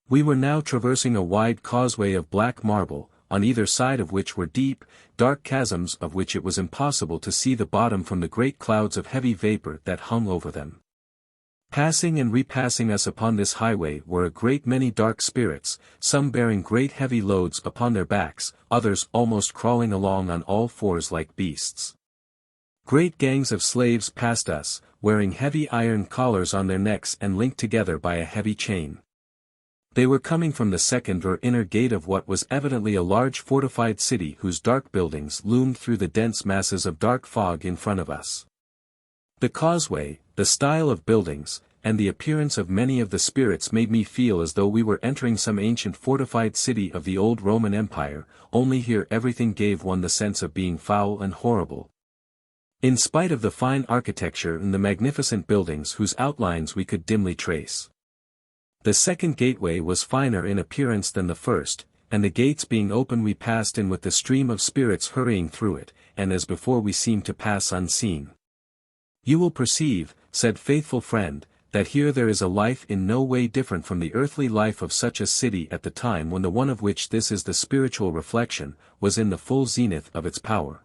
We were now traversing a wide causeway of black marble, on either side of which were deep, dark chasms of which it was impossible to see the bottom from the great clouds of heavy vapor that hung over them. Passing and repassing us upon this highway were a great many dark spirits, some bearing great heavy loads upon their backs, others almost crawling along on all fours like beasts. Great gangs of slaves passed us, wearing heavy iron collars on their necks and linked together by a heavy chain. They were coming from the second or inner gate of what was evidently a large fortified city whose dark buildings loomed through the dense masses of dark fog in front of us. The causeway, the style of buildings, and the appearance of many of the spirits made me feel as though we were entering some ancient fortified city of the old Roman Empire, only here everything gave one the sense of being foul and horrible. In spite of the fine architecture and the magnificent buildings whose outlines we could dimly trace. The second gateway was finer in appearance than the first, and the gates being open we passed in with the stream of spirits hurrying through it, and as before we seemed to pass unseen. You will perceive, said faithful friend, that here there is a life in no way different from the earthly life of such a city at the time when the one of which this is the spiritual reflection, was in the full zenith of its power.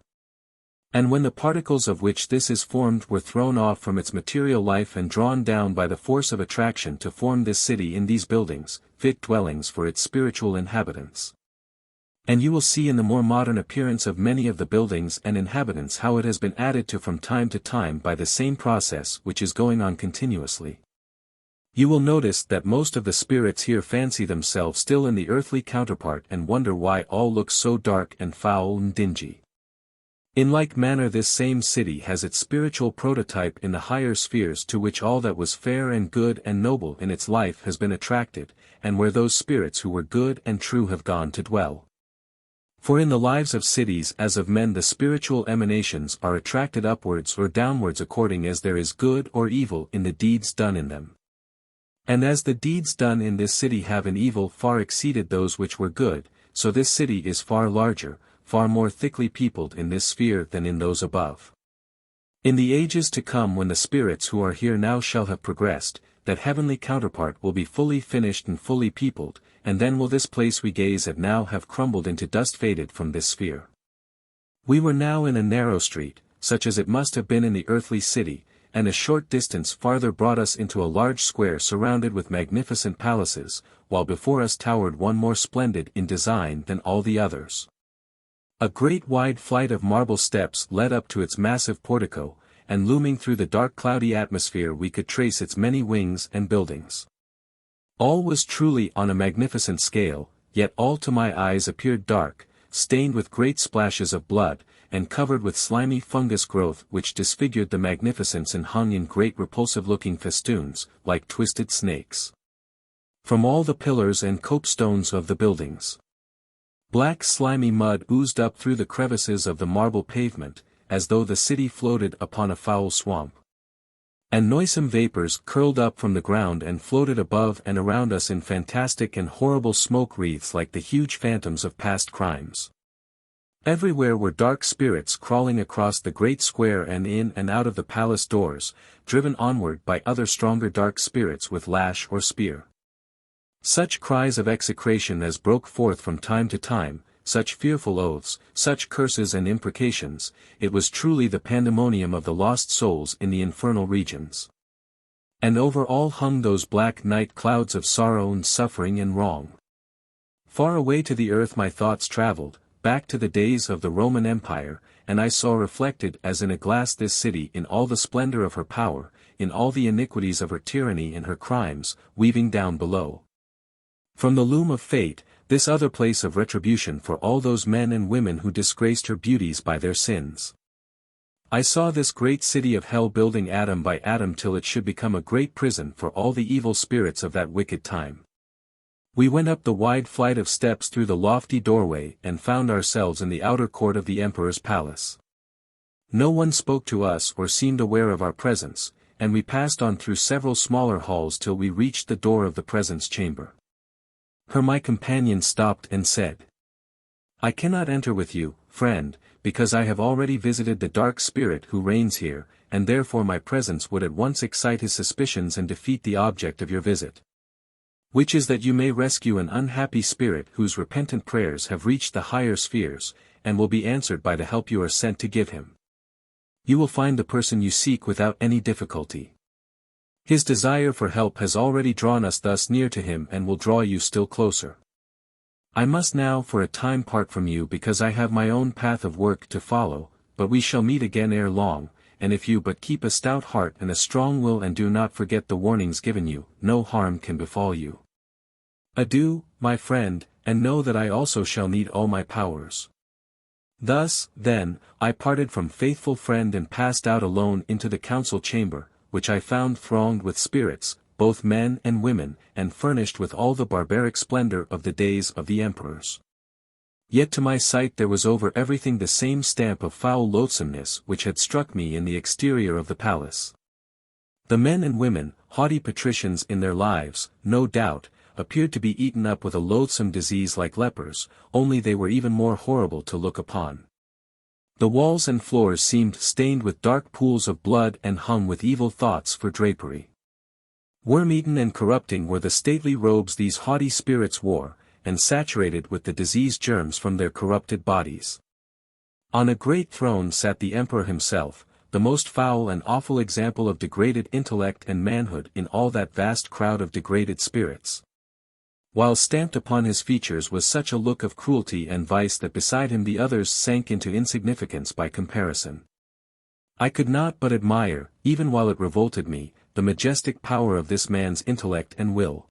And when the particles of which this is formed were thrown off from its material life and drawn down by the force of attraction to form this city in these buildings, fit dwellings for its spiritual inhabitants. And you will see in the more modern appearance of many of the buildings and inhabitants how it has been added to from time to time by the same process which is going on continuously. You will notice that most of the spirits here fancy themselves still in the earthly counterpart and wonder why all looks so dark and foul and dingy. In like manner this same city has its spiritual prototype in the higher spheres to which all that was fair and good and noble in its life has been attracted, and where those spirits who were good and true have gone to dwell. For in the lives of cities as of men the spiritual emanations are attracted upwards or downwards according as there is good or evil in the deeds done in them. And as the deeds done in this city have in evil far exceeded those which were good, so this city is far larger, far more thickly peopled in this sphere than in those above. In the ages to come when the spirits who are here now shall have progressed, that heavenly counterpart will be fully finished and fully peopled, and then will this place we gaze at now have crumbled into dust faded from this sphere. We were now in a narrow street, such as it must have been in the earthly city, and a short distance farther brought us into a large square surrounded with magnificent palaces, while before us towered one more splendid in design than all the others. A great wide flight of marble steps led up to its massive portico, and looming through the dark cloudy atmosphere we could trace its many wings and buildings. All was truly on a magnificent scale, yet all to my eyes appeared dark, stained with great splashes of blood, and covered with slimy fungus growth which disfigured the magnificence and hung in great repulsive-looking festoons, like twisted snakes, from all the pillars and copestones of the buildings. Black slimy mud oozed up through the crevices of the marble pavement, as though the city floated upon a foul swamp. And noisome vapors curled up from the ground and floated above and around us in fantastic and horrible smoke wreaths like the huge phantoms of past crimes. Everywhere were dark spirits crawling across the great square and in and out of the palace doors, driven onward by other stronger dark spirits with lash or spear. Such cries of execration as broke forth from time to time, such fearful oaths, such curses and imprecations, it was truly the pandemonium of the lost souls in the infernal regions. And over all hung those black night clouds of sorrow and suffering and wrong. Far away to the earth my thoughts traveled, back to the days of the Roman Empire, and I saw reflected as in a glass this city in all the splendor of her power, in all the iniquities of her tyranny and her crimes, weaving down below, from the loom of fate, this other place of retribution for all those men and women who disgraced her beauties by their sins. I saw this great city of hell building atom by atom till it should become a great prison for all the evil spirits of that wicked time. We went up the wide flight of steps through the lofty doorway and found ourselves in the outer court of the emperor's palace. No one spoke to us or seemed aware of our presence, and we passed on through several smaller halls till we reached the door of the presence chamber. Here my companion stopped and said, "I cannot enter with you, friend, because I have already visited the dark spirit who reigns here, and therefore my presence would at once excite his suspicions and defeat the object of your visit. Which is that you may rescue an unhappy spirit whose repentant prayers have reached the higher spheres, and will be answered by the help you are sent to give him. You will find the person you seek without any difficulty. His desire for help has already drawn us thus near to him and will draw you still closer. I must now for a time part from you because I have my own path of work to follow, but we shall meet again ere long, and if you but keep a stout heart and a strong will and do not forget the warnings given you, no harm can befall you. Adieu, my friend, and know that I also shall need all my powers." Thus, then, I parted from faithful friend and passed out alone into the council chamber, which I found thronged with spirits, both men and women, and furnished with all the barbaric splendor of the days of the emperors. Yet to my sight there was over everything the same stamp of foul loathsomeness which had struck me in the exterior of the palace. The men and women, haughty patricians in their lives, no doubt, appeared to be eaten up with a loathsome disease like lepers, only they were even more horrible to look upon. The walls and floors seemed stained with dark pools of blood and hung with evil thoughts for drapery. Worm-eaten and corrupting were the stately robes these haughty spirits wore, and saturated with the disease germs from their corrupted bodies. On a great throne sat the emperor himself, the most foul and awful example of degraded intellect and manhood in all that vast crowd of degraded spirits. While stamped upon his features was such a look of cruelty and vice that beside him the others sank into insignificance by comparison. I could not but admire, even while it revolted me, the majestic power of this man's intellect and will.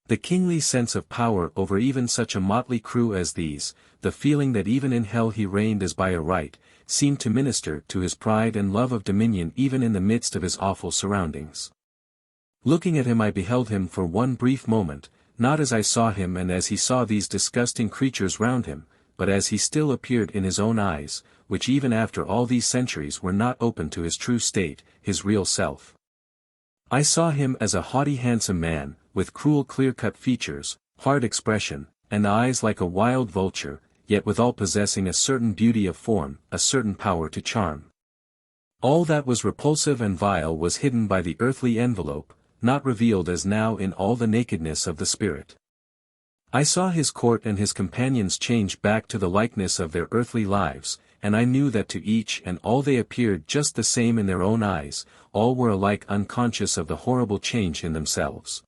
The kingly sense of power over even such a motley crew as these, the feeling that even in hell he reigned as by a right, seemed to minister to his pride and love of dominion even in the midst of his awful surroundings. Looking at him, I beheld him for one brief moment, not as I saw him and as he saw these disgusting creatures round him, but as he still appeared in his own eyes, which even after all these centuries were not open to his true state, his real self. I saw him as a haughty handsome man, with cruel clear-cut features, hard expression, and eyes like a wild vulture, yet withal possessing a certain beauty of form, a certain power to charm. All that was repulsive and vile was hidden by the earthly envelope, not revealed as now in all the nakedness of the spirit. I saw his court and his companions change back to the likeness of their earthly lives, and I knew that to each and all they appeared just the same in their own eyes, all were alike unconscious of the horrible change in themselves.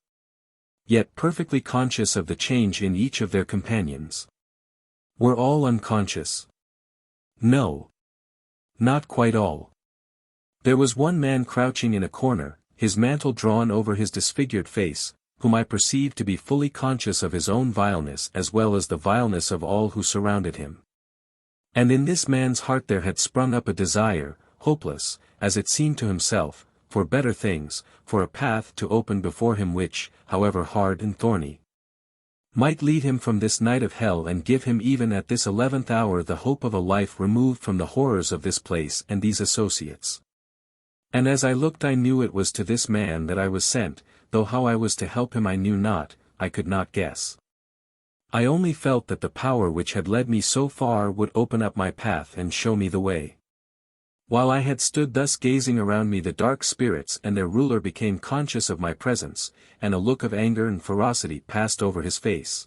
Yet perfectly conscious of the change in each of their companions. Were all unconscious? No. Not quite all. There was one man crouching in a corner, his mantle drawn over his disfigured face, whom I perceived to be fully conscious of his own vileness as well as the vileness of all who surrounded him. And in this man's heart there had sprung up a desire, hopeless, as it seemed to himself, for better things, for a path to open before him which, however hard and thorny, might lead him from this night of hell and give him even at this 11th hour the hope of a life removed from the horrors of this place and these associates. And as I looked I knew it was to this man that I was sent, though how I was to help him I knew not, I could not guess. I only felt that the power which had led me so far would open up my path and show me the way. While I had stood thus gazing around me, the dark spirits and their ruler became conscious of my presence, and a look of anger and ferocity passed over his face.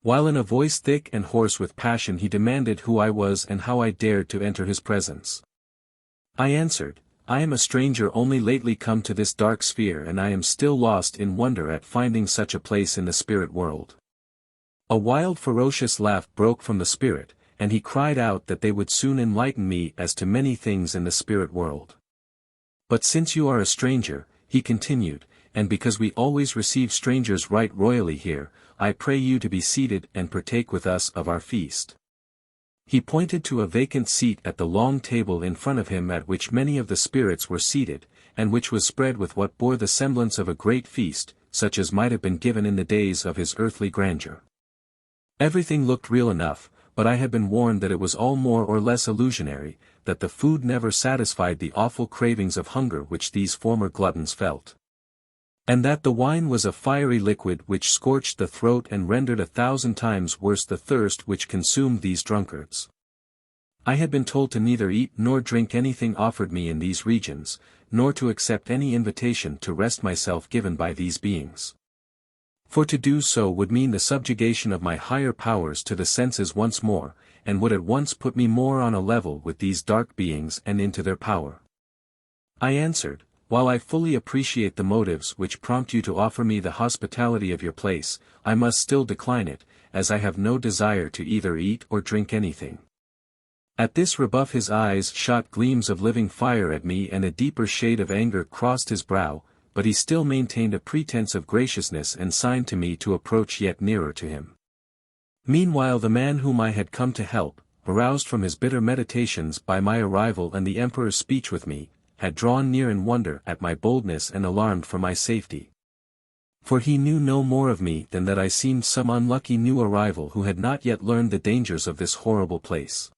While in a voice thick and hoarse with passion he demanded who I was and how I dared to enter his presence. I answered, I am a stranger only lately come to this dark sphere, and I am still lost in wonder at finding such a place in the spirit world. A wild ferocious laugh broke from the spirit, and he cried out that they would soon enlighten me as to many things in the spirit world. But since you are a stranger, he continued, and because we always receive strangers right royally here, I pray you to be seated and partake with us of our feast. He pointed to a vacant seat at the long table in front of him at which many of the spirits were seated, and which was spread with what bore the semblance of a great feast, such as might have been given in the days of his earthly grandeur. Everything looked real enough, but I had been warned that it was all more or less illusionary, that the food never satisfied the awful cravings of hunger which these former gluttons felt. And that the wine was a fiery liquid which scorched the throat and rendered 1,000 times worse the thirst which consumed these drunkards. I had been told to neither eat nor drink anything offered me in these regions, nor to accept any invitation to rest myself given by these beings. For to do so would mean the subjugation of my higher powers to the senses once more, and would at once put me more on a level with these dark beings and into their power. I answered, while I fully appreciate the motives which prompt you to offer me the hospitality of your place, I must still decline it, as I have no desire to either eat or drink anything. At this rebuff his eyes shot gleams of living fire at me and a deeper shade of anger crossed his brow, but he still maintained a pretense of graciousness and signed to me to approach yet nearer to him. Meanwhile the man whom I had come to help, aroused from his bitter meditations by my arrival and the Emperor's speech with me, had drawn near in wonder at my boldness and alarmed for my safety. For he knew no more of me than that I seemed some unlucky new arrival who had not yet learned the dangers of this horrible place.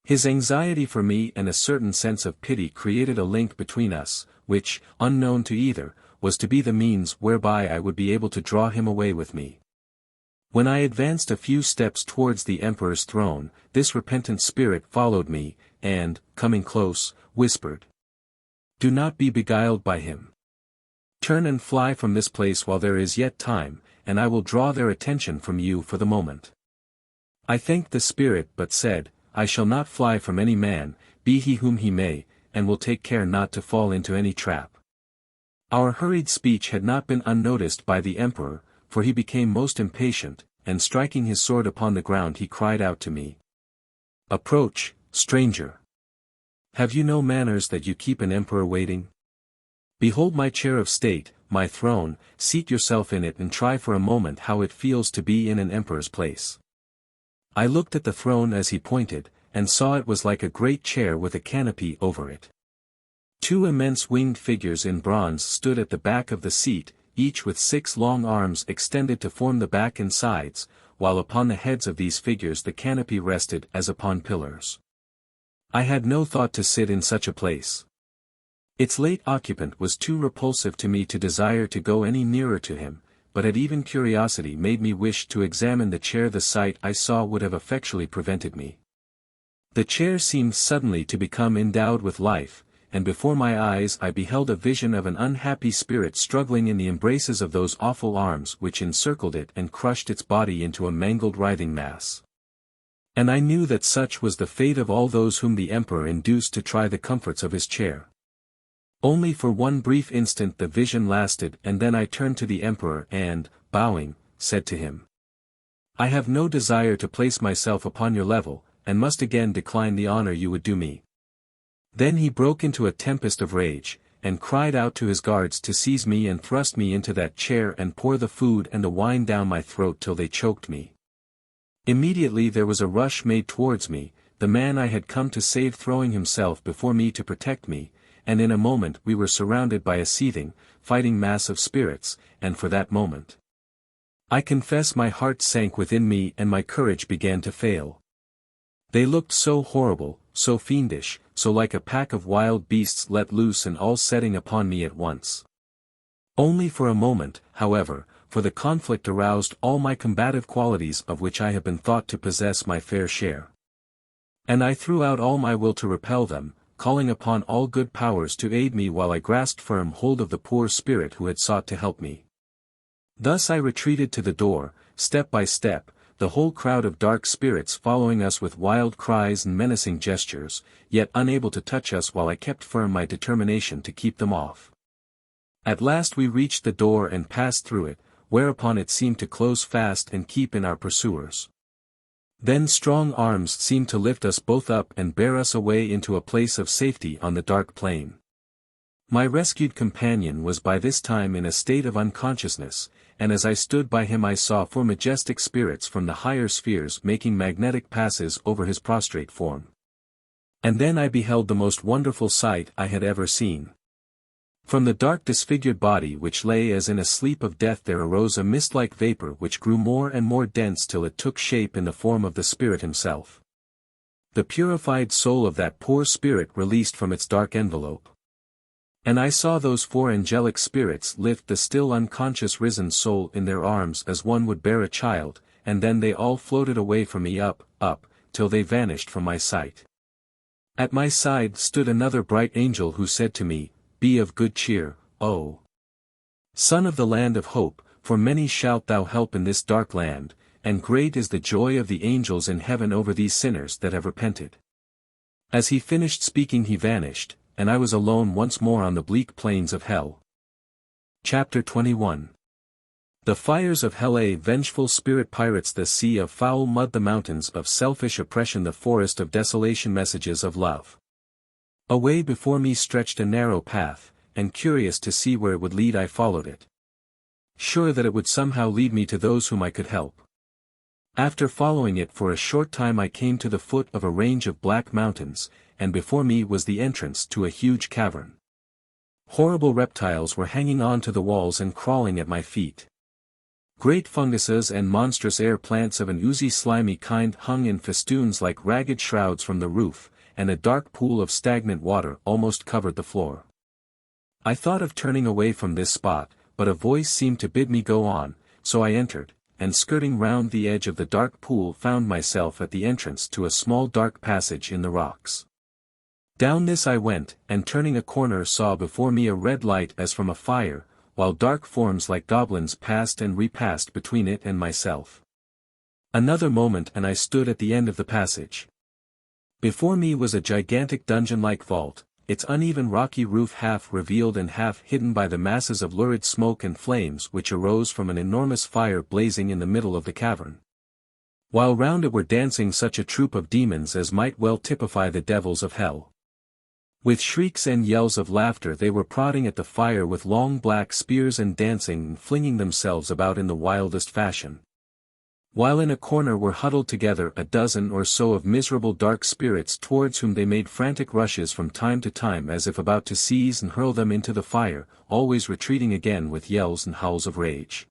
His anxiety for me and a certain sense of pity created a link between us, which, unknown to either, was to be the means whereby I would be able to draw him away with me. When I advanced a few steps towards the Emperor's throne, this repentant spirit followed me, and, coming close, whispered, "Do not be beguiled by him. Turn and fly from this place while there is yet time, and I will draw their attention from you for the moment." I thanked the spirit but said, "I shall not fly from any man, be he whom he may, and will take care not to fall into any trap." Our hurried speech had not been unnoticed by the Emperor, for he became most impatient, and striking his sword upon the ground he cried out to me, "Approach, stranger. Have you no manners that you keep an emperor waiting? Behold my chair of state, my throne, seat yourself in it and try for a moment how it feels to be in an emperor's place." I looked at the throne as he pointed, and saw it was like a great chair with a canopy over it. Two immense winged figures in bronze stood at the back of the seat, each with 6 long arms extended to form the back and sides, while upon the heads of these figures the canopy rested as upon pillars. I had no thought to sit in such a place. Its late occupant was too repulsive to me to desire to go any nearer to him, but had even curiosity made me wish to examine the chair. The sight I saw would have effectually prevented me. The chair seemed suddenly to become endowed with life, and before my eyes I beheld a vision of an unhappy spirit struggling in the embraces of those awful arms which encircled it and crushed its body into a mangled writhing mass. And I knew that such was the fate of all those whom the Emperor induced to try the comforts of his chair. Only for one brief instant the vision lasted, and then I turned to the Emperor and, bowing, said to him, "I have no desire to place myself upon your level, and must again decline the honor you would do me." Then he broke into a tempest of rage, and cried out to his guards to seize me and thrust me into that chair and pour the food and the wine down my throat till they choked me. Immediately there was a rush made towards me, the man I had come to save throwing himself before me to protect me, and in a moment we were surrounded by a seething, fighting mass of spirits, and for that moment, I confess, my heart sank within me and my courage began to fail. They looked so horrible, so fiendish, so like a pack of wild beasts let loose and all setting upon me at once. Only for a moment, however, for the conflict aroused all my combative qualities of which I have been thought to possess my fair share. And I threw out all my will to repel them, calling upon all good powers to aid me while I grasped firm hold of the poor spirit who had sought to help me. Thus I retreated to the door, step by step, the whole crowd of dark spirits following us with wild cries and menacing gestures, yet unable to touch us while I kept firm my determination to keep them off. At last we reached the door and passed through it, whereupon it seemed to close fast and keep in our pursuers. Then strong arms seemed to lift us both up and bear us away into a place of safety on the dark plain. My rescued companion was by this time in a state of unconsciousness, and as I stood by him I saw 4 majestic spirits from the higher spheres making magnetic passes over his prostrate form. And then I beheld the most wonderful sight I had ever seen. From the dark disfigured body which lay as in a sleep of death there arose a mist-like vapor which grew more and more dense till it took shape in the form of the spirit himself. The purified soul of that poor spirit released from its dark envelope. And I saw those 4 angelic spirits lift the still unconscious risen soul in their arms as one would bear a child, and then they all floated away from me up, till they vanished from my sight. At my side stood another bright angel who said to me, "Be of good cheer, O Son of the land of hope, for many shalt thou help in this dark land, and great is the joy of the angels in heaven over these sinners that have repented." As he finished speaking he vanished, and I was alone once more on the bleak plains of hell. Chapter 21. The fires of hell. A vengeful spirit pirates the sea of foul mud, the mountains of selfish oppression, the forest of desolation, messages of love. Away before me stretched a narrow path, and curious to see where it would lead I followed it, sure that it would somehow lead me to those whom I could help. After following it for a short time I came to the foot of a range of black mountains, and before me was the entrance to a huge cavern. Horrible reptiles were hanging on to the walls and crawling at my feet. Great funguses and monstrous air plants of an oozy slimy kind hung in festoons like ragged shrouds from the roof, and a dark pool of stagnant water almost covered the floor. I thought of turning away from this spot, but a voice seemed to bid me go on, so I entered, and skirting round the edge of the dark pool found myself at the entrance to a small dark passage in the rocks. Down this I went, and turning a corner saw before me a red light as from a fire, while dark forms like goblins passed and repassed between it and myself. Another moment and I stood at the end of the passage. Before me was a gigantic dungeon-like vault, its uneven rocky roof half revealed and half hidden by the masses of lurid smoke and flames which arose from an enormous fire blazing in the middle of the cavern, while round it were dancing such a troop of demons as might well typify the devils of hell. With shrieks and yells of laughter they were prodding at the fire with long black spears and dancing and flinging themselves about in the wildest fashion. While in a corner were huddled together a dozen or so of miserable dark spirits towards whom they made frantic rushes from time to time as if about to seize and hurl them into the fire, always retreating again with yells and howls of rage.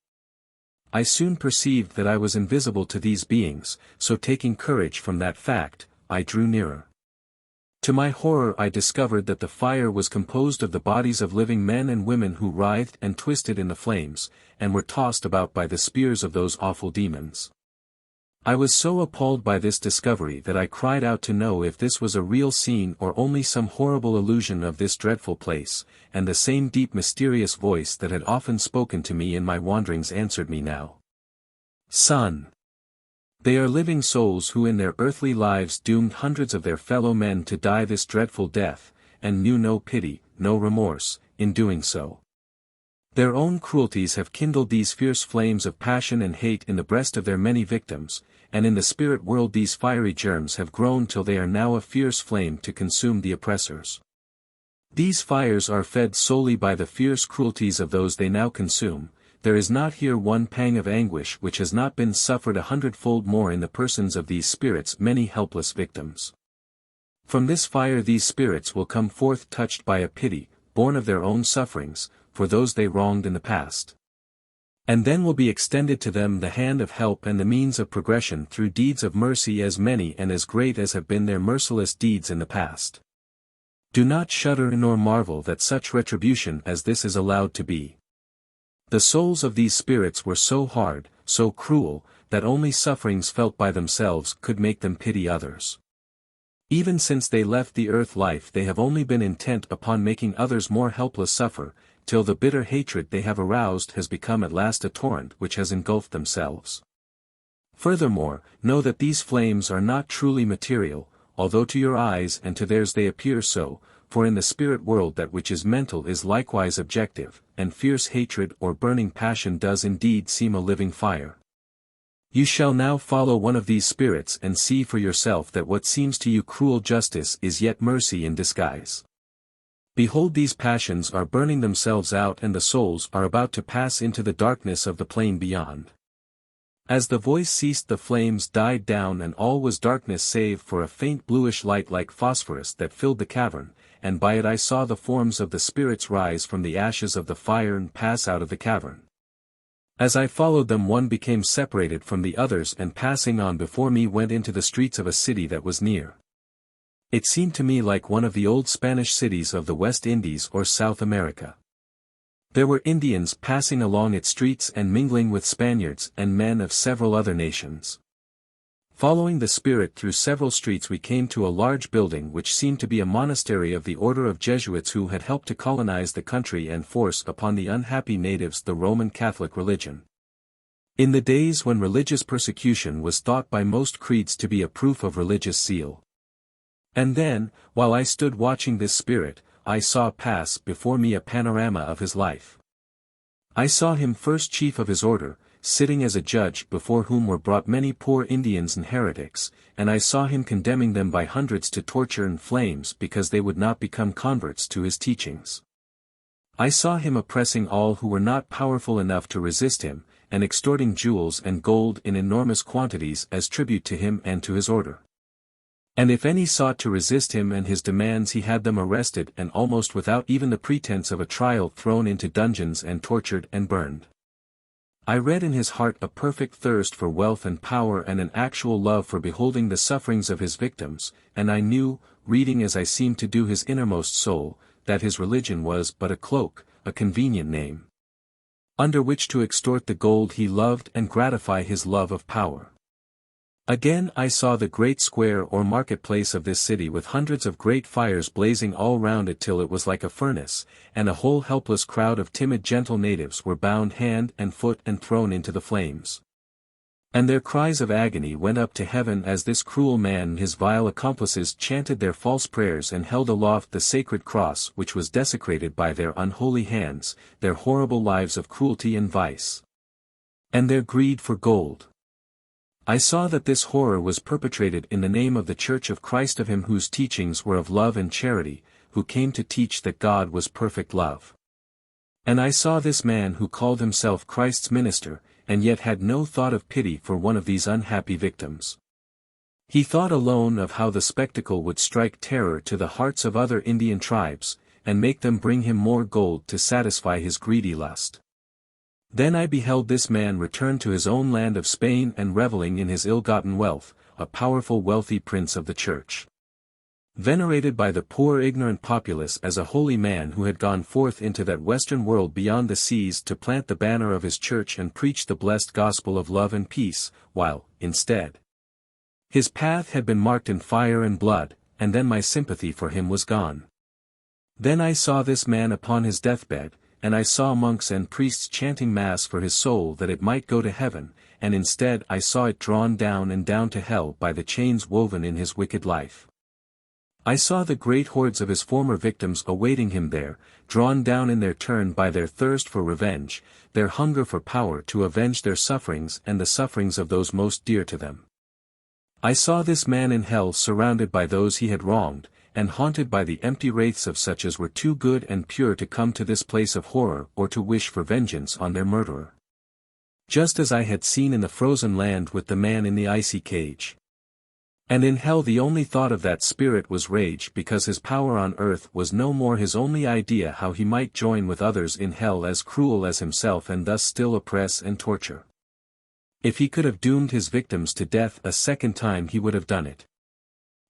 I soon perceived that I was invisible to these beings, so taking courage from that fact, I drew nearer. To my horror I discovered that the fire was composed of the bodies of living men and women who writhed and twisted in the flames, and were tossed about by the spears of those awful demons. I was so appalled by this discovery that I cried out to know if this was a real scene or only some horrible illusion of this dreadful place, and the same deep mysterious voice that had often spoken to me in my wanderings answered me now. Son! They are living souls who in their earthly lives doomed hundreds of their fellow men to die this dreadful death, and knew no pity, no remorse, in doing so. Their own cruelties have kindled these fierce flames of passion and hate in the breast of their many victims, and in the spirit world these fiery germs have grown till they are now a fierce flame to consume the oppressors. These fires are fed solely by the fierce cruelties of those they now consume. There is not here one pang of anguish which has not been suffered 100-fold more in the persons of these spirits' many helpless victims. From this fire these spirits will come forth touched by a pity, born of their own sufferings, for those they wronged in the past. And then will be extended to them the hand of help and the means of progression through deeds of mercy as many and as great as have been their merciless deeds in the past. Do not shudder nor marvel that such retribution as this is allowed to be. The souls of these spirits were so hard, so cruel, that only sufferings felt by themselves could make them pity others. Even since they left the earth life they have only been intent upon making others more helpless suffer, till the bitter hatred they have aroused has become at last a torrent which has engulfed themselves. Furthermore, know that these flames are not truly material, although to your eyes and to theirs they appear so, for in the spirit world that which is mental is likewise objective, and fierce hatred or burning passion does indeed seem a living fire. You shall now follow one of these spirits and see for yourself that what seems to you cruel justice is yet mercy in disguise. Behold, these passions are burning themselves out and the souls are about to pass into the darkness of the plain beyond. As the voice ceased the flames died down and all was darkness save for a faint bluish light like phosphorus that filled the cavern, and by it I saw the forms of the spirits rise from the ashes of the fire and pass out of the cavern. As I followed them one became separated from the others and passing on before me went into the streets of a city that was near. It seemed to me like one of the old Spanish cities of the West Indies or South America. There were Indians passing along its streets and mingling with Spaniards and men of several other nations. Following the spirit through several streets we came to a large building which seemed to be a monastery of the order of Jesuits who had helped to colonize the country and force upon the unhappy natives the Roman Catholic religion. In the days when religious persecution was thought by most creeds to be a proof of religious zeal. And then, while I stood watching this spirit, I saw pass before me a panorama of his life. I saw him first chief of his order, sitting as a judge before whom were brought many poor Indians and heretics, and I saw him condemning them by hundreds to torture and flames because they would not become converts to his teachings. I saw him oppressing all who were not powerful enough to resist him, and extorting jewels and gold in enormous quantities as tribute to him and to his order. And if any sought to resist him and his demands he had them arrested and almost without even the pretense of a trial thrown into dungeons and tortured and burned. I read in his heart a perfect thirst for wealth and power and an actual love for beholding the sufferings of his victims, and I knew, reading as I seemed to do his innermost soul, that his religion was but a cloak, a convenient name, under which to extort the gold he loved and gratify his love of power. Again I saw the great square or marketplace of this city with hundreds of great fires blazing all round it till it was like a furnace, and a whole helpless crowd of timid gentle natives were bound hand and foot and thrown into the flames. And their cries of agony went up to heaven as this cruel man and his vile accomplices chanted their false prayers and held aloft the sacred cross which was desecrated by their unholy hands, their horrible lives of cruelty and vice, and their greed for gold. I saw that this horror was perpetrated in the name of the Church of Christ, of him whose teachings were of love and charity, who came to teach that God was perfect love. And I saw this man who called himself Christ's minister, and yet had no thought of pity for one of these unhappy victims. He thought alone of how the spectacle would strike terror to the hearts of other Indian tribes, and make them bring him more gold to satisfy his greedy lust. Then I beheld this man return to his own land of Spain and reveling in his ill-gotten wealth, a powerful wealthy prince of the church. Venerated by the poor ignorant populace as a holy man who had gone forth into that western world beyond the seas to plant the banner of his church and preach the blessed gospel of love and peace, while, instead, his path had been marked in fire and blood, and then my sympathy for him was gone. Then I saw this man upon his deathbed, and I saw monks and priests chanting mass for his soul that it might go to heaven, and instead I saw it drawn down and down to hell by the chains woven in his wicked life. I saw the great hordes of his former victims awaiting him there, drawn down in their turn by their thirst for revenge, their hunger for power to avenge their sufferings and the sufferings of those most dear to them. I saw this man in hell surrounded by those he had wronged, and haunted by the empty wraiths of such as were too good and pure to come to this place of horror or to wish for vengeance on their murderer. Just as I had seen in the frozen land with the man in the icy cage. And in hell the only thought of that spirit was rage because his power on earth was no more his only idea how he might join with others in hell as cruel as himself and thus still oppress and torture. If he could have doomed his victims to death a second time he would have done it.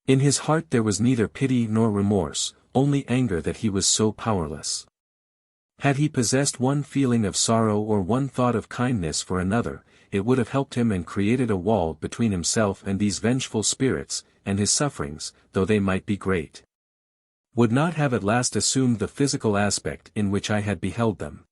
In his heart there was neither pity nor remorse, only anger that he was so powerless. Had he possessed one feeling of sorrow or one thought of kindness for another, it would have helped him and created a wall between himself and these vengeful spirits, and his sufferings, though they might be great, would not have at last assumed the physical aspect in which I had beheld them.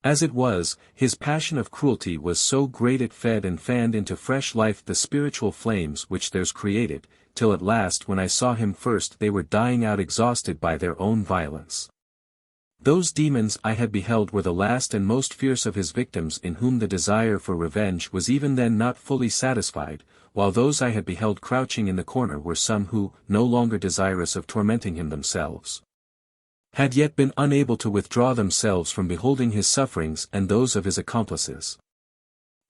As it was, his passion of cruelty was so great it fed and fanned into fresh life the spiritual flames which theirs created, till at last when I saw him first they were dying out exhausted by their own violence. Those demons I had beheld were the last and most fierce of his victims in whom the desire for revenge was even then not fully satisfied, while those I had beheld crouching in the corner were some who, no longer desirous of tormenting him themselves, had yet been unable to withdraw themselves from beholding his sufferings and those of his accomplices.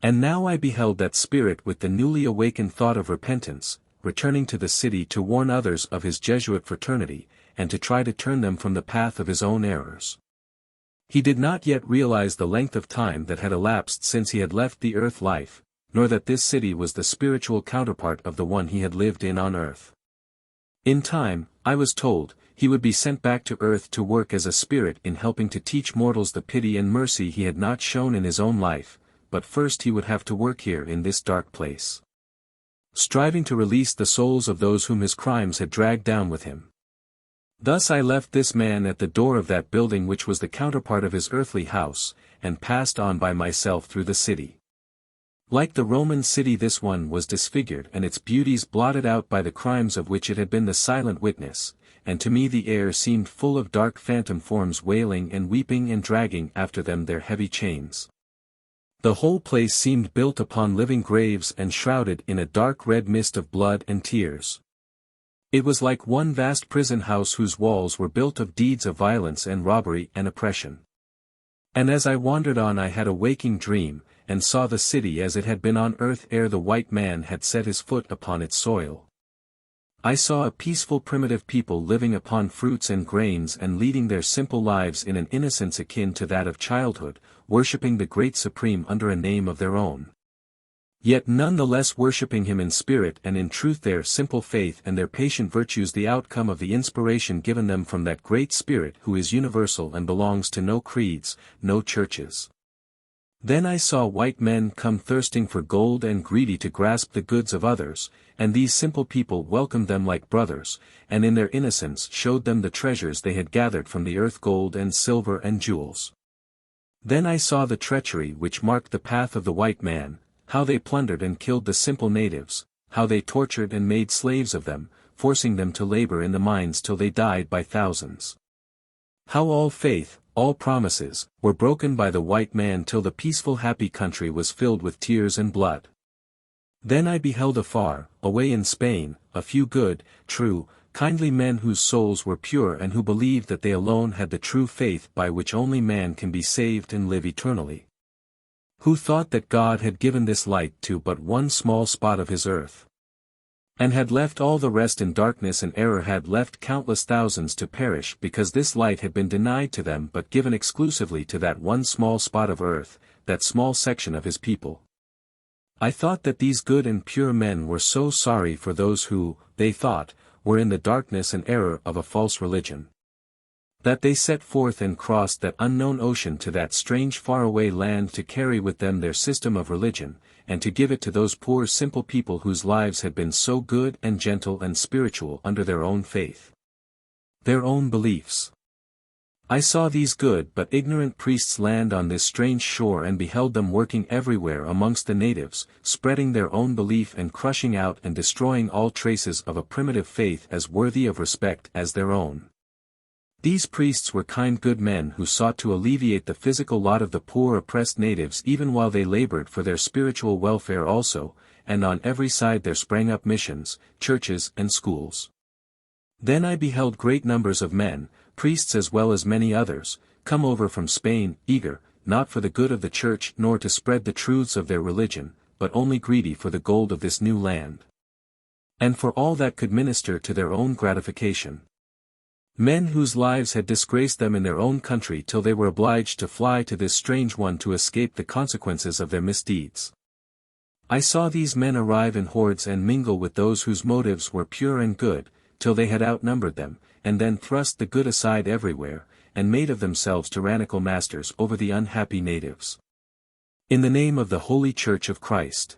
And now I beheld that spirit with the newly awakened thought of repentance, returning to the city to warn others of his Jesuit fraternity, and to try to turn them from the path of his own errors. He did not yet realize the length of time that had elapsed since he had left the earth life, nor that this city was the spiritual counterpart of the one he had lived in on earth. In time, I was told, he would be sent back to earth to work as a spirit in helping to teach mortals the pity and mercy he had not shown in his own life, but first he would have to work here in this dark place, striving to release the souls of those whom his crimes had dragged down with him. Thus I left this man at the door of that building which was the counterpart of his earthly house, and passed on by myself through the city. Like the Roman city this one was disfigured and its beauties blotted out by the crimes of which it had been the silent witness, and to me the air seemed full of dark phantom forms wailing and weeping and dragging after them their heavy chains. The whole place seemed built upon living graves and shrouded in a dark red mist of blood and tears. It was like one vast prison house whose walls were built of deeds of violence and robbery and oppression. And as I wandered on I had a waking dream, and saw the city as it had been on earth ere the white man had set his foot upon its soil. I saw a peaceful primitive people living upon fruits and grains and leading their simple lives in an innocence akin to that of childhood, worshipping the great supreme under a name of their own. Yet none the less worshipping him in spirit and in truth, their simple faith and their patient virtues the outcome of the inspiration given them from that great spirit who is universal and belongs to no creeds, no churches. Then I saw white men come thirsting for gold and greedy to grasp the goods of others, and these simple people welcomed them like brothers, and in their innocence showed them the treasures they had gathered from the earth, gold and silver and jewels. Then I saw the treachery which marked the path of the white man, how they plundered and killed the simple natives, how they tortured and made slaves of them, forcing them to labor in the mines till they died by thousands. How all faith, all promises, were broken by the white man till the peaceful happy country was filled with tears and blood. Then I beheld afar, away in Spain, a few good, true, kindly men whose souls were pure and who believed that they alone had the true faith by which only man can be saved and live eternally. who thought that God had given this light to but one small spot of his earth, and had left all the rest in darkness, and error had left countless thousands to perish because this light had been denied to them but given exclusively to that one small spot of earth, that small section of his people. I thought that these good and pure men were so sorry for those who, they thought, were in the darkness and error of a false religion, that they set forth and crossed that unknown ocean to that strange faraway land to carry with them their system of religion, and to give it to those poor simple people whose lives had been so good and gentle and spiritual under their own faith, their own beliefs. I saw these good but ignorant priests land on this strange shore and beheld them working everywhere amongst the natives, spreading their own belief and crushing out and destroying all traces of a primitive faith as worthy of respect as their own. These priests were kind good men who sought to alleviate the physical lot of the poor oppressed natives even while they labored for their spiritual welfare also, and on every side there sprang up missions, churches and schools. Then I beheld great numbers of men, priests as well as many others, come over from Spain, eager, not for the good of the church nor to spread the truths of their religion, but only greedy for the gold of this new land, and for all that could minister to their own gratification. Men whose lives had disgraced them in their own country till they were obliged to fly to this strange one to escape the consequences of their misdeeds. I saw these men arrive in hordes and mingle with those whose motives were pure and good, till they had outnumbered them, and then thrust the good aside everywhere, and made of themselves tyrannical masters over the unhappy natives, in the name of the Holy Church of Christ.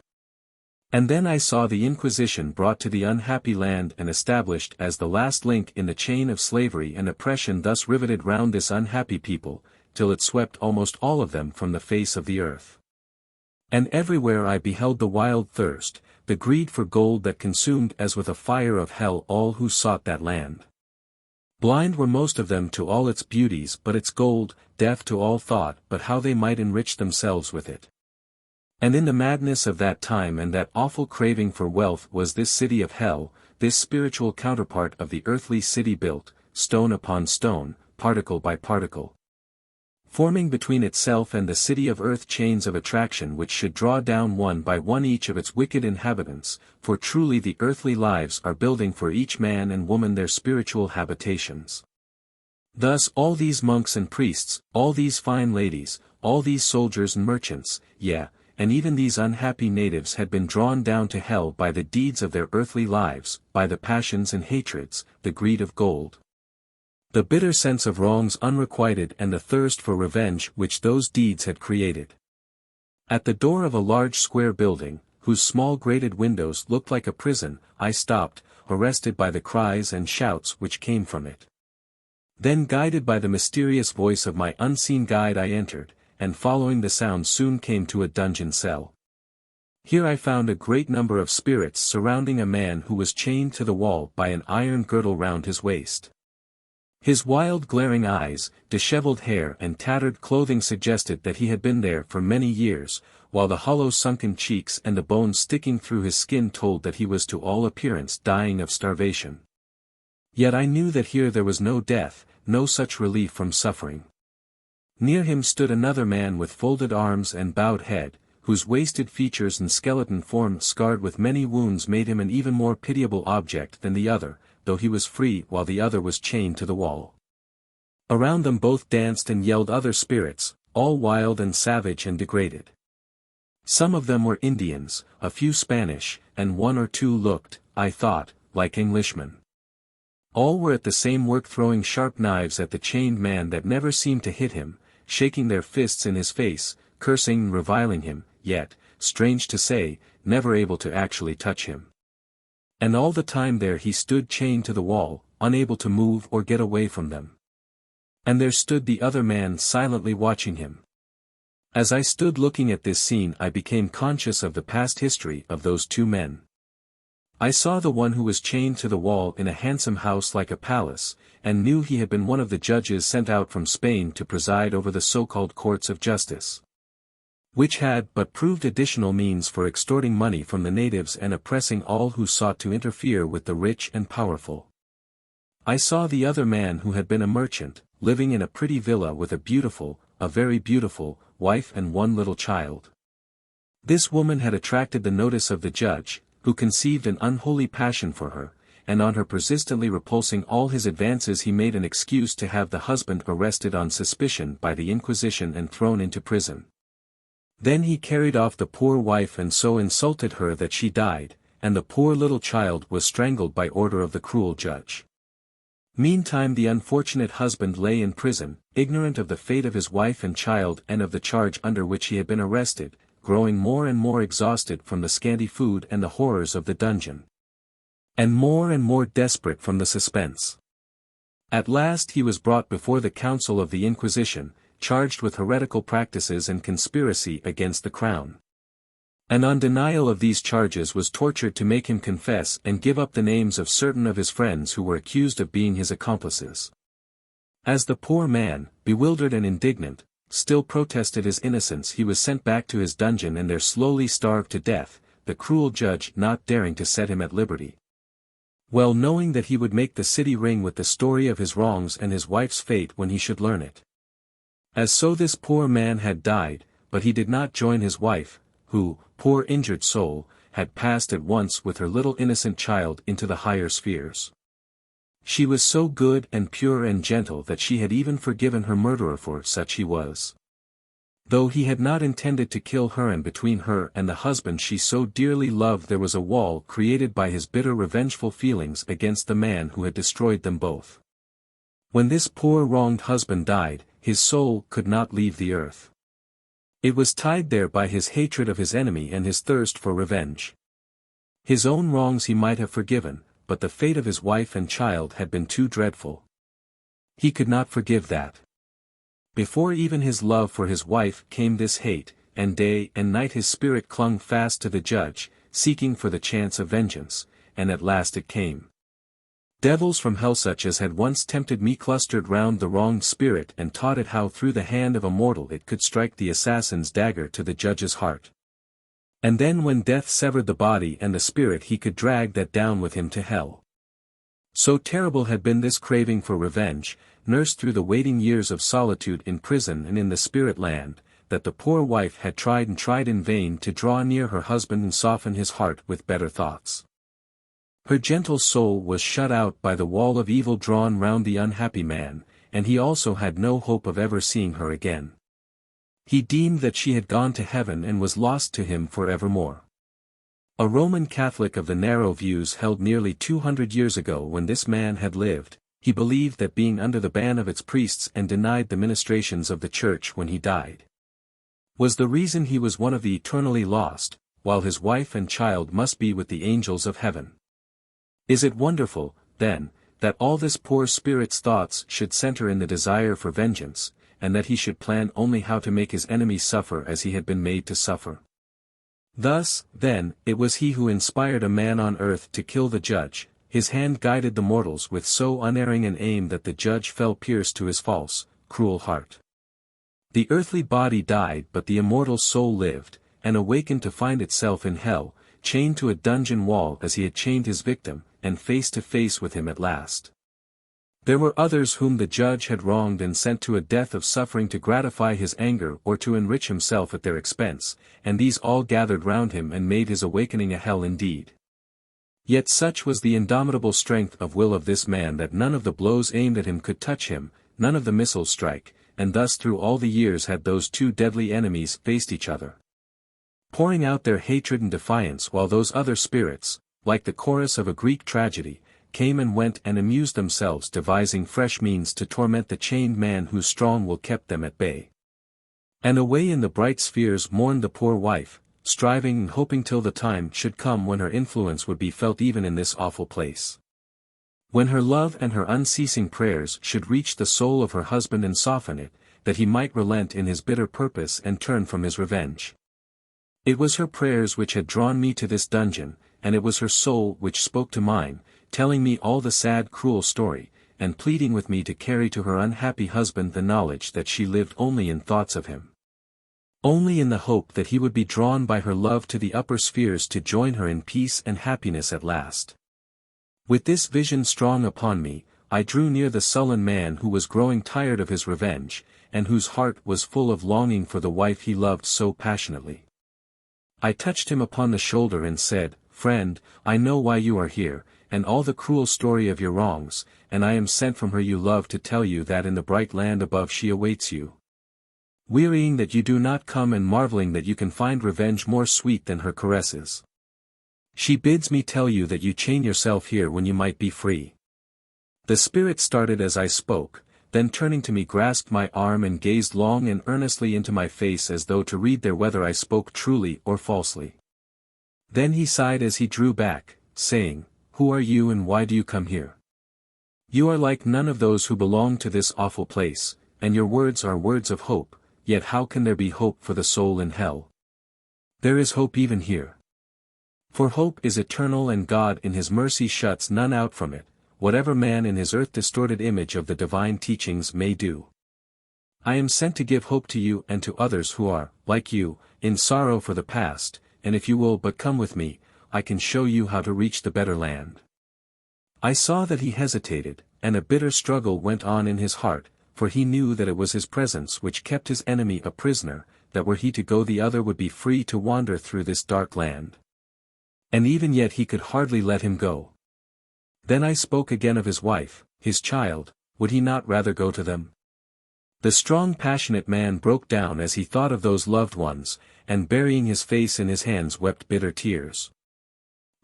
And then I saw the Inquisition brought to the unhappy land and established as the last link in the chain of slavery and oppression thus riveted round this unhappy people, till it swept almost all of them from the face of the earth. And everywhere I beheld the wild thirst, the greed for gold that consumed as with a fire of hell all who sought that land. Blind were most of them to all its beauties but its gold, deaf to all thought but how they might enrich themselves with it. And in the madness of that time and that awful craving for wealth was this city of hell, this spiritual counterpart of the earthly city built, stone upon stone, particle by particle, forming between itself and the city of earth chains of attraction which should draw down one by one each of its wicked inhabitants, for truly the earthly lives are building for each man and woman their spiritual habitations. Thus all these monks and priests, all these fine ladies, all these soldiers and merchants, and even these unhappy natives had been drawn down to hell by the deeds of their earthly lives, by the passions and hatreds, the greed of gold, the bitter sense of wrongs unrequited and the thirst for revenge which those deeds had created. At the door of a large square building, whose small grated windows looked like a prison, I stopped, arrested by the cries and shouts which came from it. Then guided by the mysterious voice of my unseen guide I entered, and following the sound soon came to a dungeon cell. Here I found a great number of spirits surrounding a man who was chained to the wall by an iron girdle round his waist. His wild glaring eyes, disheveled hair and tattered clothing suggested that he had been there for many years, while the hollow sunken cheeks and the bones sticking through his skin told that he was to all appearance dying of starvation. Yet I knew that here there was no death, no such relief from suffering. Near him stood another man with folded arms and bowed head, whose wasted features and skeleton form scarred with many wounds made him an even more pitiable object than the other, though he was free while the other was chained to the wall. Around them both danced and yelled other spirits, all wild and savage and degraded. Some of them were Indians, a few Spanish, and one or two looked, I thought, like Englishmen. All were at the same work throwing sharp knives at the chained man that never seemed to hit him, shaking their fists in his face, cursing and reviling him, yet, strange to say, never able to actually touch him. And all the time there he stood chained to the wall, unable to move or get away from them. And there stood the other man silently watching him. As I stood looking at this scene I became conscious of the past history of those two men. I saw the one who was chained to the wall in a handsome house like a palace, and knew he had been one of the judges sent out from Spain to preside over the so-called courts of justice, which had but proved additional means for extorting money from the natives and oppressing all who sought to interfere with the rich and powerful. I saw the other man who had been a merchant, living in a pretty villa with a very beautiful, wife and one little child. This woman had attracted the notice of the judge, who conceived an unholy passion for her, and on her persistently repulsing all his advances he made an excuse to have the husband arrested on suspicion by the Inquisition and thrown into prison. Then he carried off the poor wife and so insulted her that she died, and the poor little child was strangled by order of the cruel judge. Meantime the unfortunate husband lay in prison, ignorant of the fate of his wife and child and of the charge under which he had been arrested, growing more and more exhausted from the scanty food and the horrors of the dungeon, and more desperate from the suspense. At last he was brought before the council of the Inquisition, charged with heretical practices and conspiracy against the crown. And on denial of these charges was tortured to make him confess and give up the names of certain of his friends who were accused of being his accomplices. As the poor man, bewildered and indignant, still protested his innocence, he was sent back to his dungeon and there slowly starved to death, the cruel judge not daring to set him at liberty, well knowing that he would make the city ring with the story of his wrongs and his wife's fate when he should learn it. As so this poor man had died, but he did not join his wife, who, poor injured soul, had passed at once with her little innocent child into the higher spheres. She was so good and pure and gentle that she had even forgiven her murderer, for such he was. Though he had not intended to kill her, and between her and the husband she so dearly loved there was a wall created by his bitter revengeful feelings against the man who had destroyed them both. When this poor wronged husband died, his soul could not leave the earth. It was tied there by his hatred of his enemy and his thirst for revenge. His own wrongs he might have forgiven, but the fate of his wife and child had been too dreadful. He could not forgive that. Before even his love for his wife came this hate, and day and night his spirit clung fast to the judge, seeking for the chance of vengeance, and at last it came. Devils from hell such as had once tempted me clustered round the wronged spirit and taught it how through the hand of a mortal it could strike the assassin's dagger to the judge's heart. And then when death severed the body and the spirit he could drag that down with him to hell. So terrible had been this craving for revenge, nursed through the waiting years of solitude in prison and in the spirit land, that the poor wife had tried in vain to draw near her husband and soften his heart with better thoughts. Her gentle soul was shut out by the wall of evil drawn round the unhappy man, and he also had no hope of ever seeing her again. He deemed that she had gone to heaven and was lost to him for evermore. A Roman Catholic of the narrow views held nearly 200 years ago when this man had lived, he believed that being under the ban of its priests and denied the ministrations of the Church when he died, was the reason he was one of the eternally lost, while his wife and child must be with the angels of heaven. Is it wonderful, then, that all this poor spirit's thoughts should center in the desire for vengeance, and that he should plan only how to make his enemies suffer as he had been made to suffer? Thus, then, it was he who inspired a man on earth to kill the judge, his hand guided the mortals with so unerring an aim that the judge fell pierced to his false, cruel heart. The earthly body died but the immortal soul lived, and awakened to find itself in hell, chained to a dungeon wall as he had chained his victim, and face to face with him at last. There were others whom the judge had wronged and sent to a death of suffering to gratify his anger or to enrich himself at their expense, and these all gathered round him and made his awakening a hell indeed. Yet such was the indomitable strength of will of this man that none of the blows aimed at him could touch him, none of the missiles strike, and thus through all the years had those two deadly enemies faced each other, pouring out their hatred and defiance, while those other spirits, like the chorus of a Greek tragedy, came and went and amused themselves devising fresh means to torment the chained man whose strong will kept them at bay. And away in the bright spheres mourned the poor wife, striving and hoping till the time should come when her influence would be felt even in this awful place. When her love and her unceasing prayers should reach the soul of her husband and soften it, that he might relent in his bitter purpose and turn from his revenge. It was her prayers which had drawn me to this dungeon, and it was her soul which spoke to mine, telling me all the sad cruel story, and pleading with me to carry to her unhappy husband the knowledge that she lived only in thoughts of him, only in the hope that he would be drawn by her love to the upper spheres to join her in peace and happiness at last. With this vision strong upon me, I drew near the sullen man who was growing tired of his revenge, and whose heart was full of longing for the wife he loved so passionately. I touched him upon the shoulder and said, "Friend, I know why you are here, and all the cruel story of your wrongs, and I am sent from her you love to tell you that in the bright land above she awaits you. Wearying that you do not come and marveling that you can find revenge more sweet than her caresses. She bids me tell you that you chain yourself here when you might be free." The spirit started as I spoke, then turning to me grasped my arm and gazed long and earnestly into my face as though to read there whether I spoke truly or falsely. Then he sighed as he drew back, saying, "Who are you and why do you come here? You are like none of those who belong to this awful place, and your words are words of hope, yet how can there be hope for the soul in hell? There is hope even here. For hope is eternal and God in his mercy shuts none out from it, whatever man in his earth-distorted image of the divine teachings may do. I am sent to give hope to you and to others who are, like you, in sorrow for the past, and if you will but come with me, I can show you how to reach the better land." I saw that he hesitated, and a bitter struggle went on in his heart, for he knew that it was his presence which kept his enemy a prisoner, that were he to go the other would be free to wander through this dark land. And even yet he could hardly let him go. Then I spoke again of his wife, his child, would he not rather go to them? The strong passionate man broke down as he thought of those loved ones, and burying his face in his hands wept bitter tears.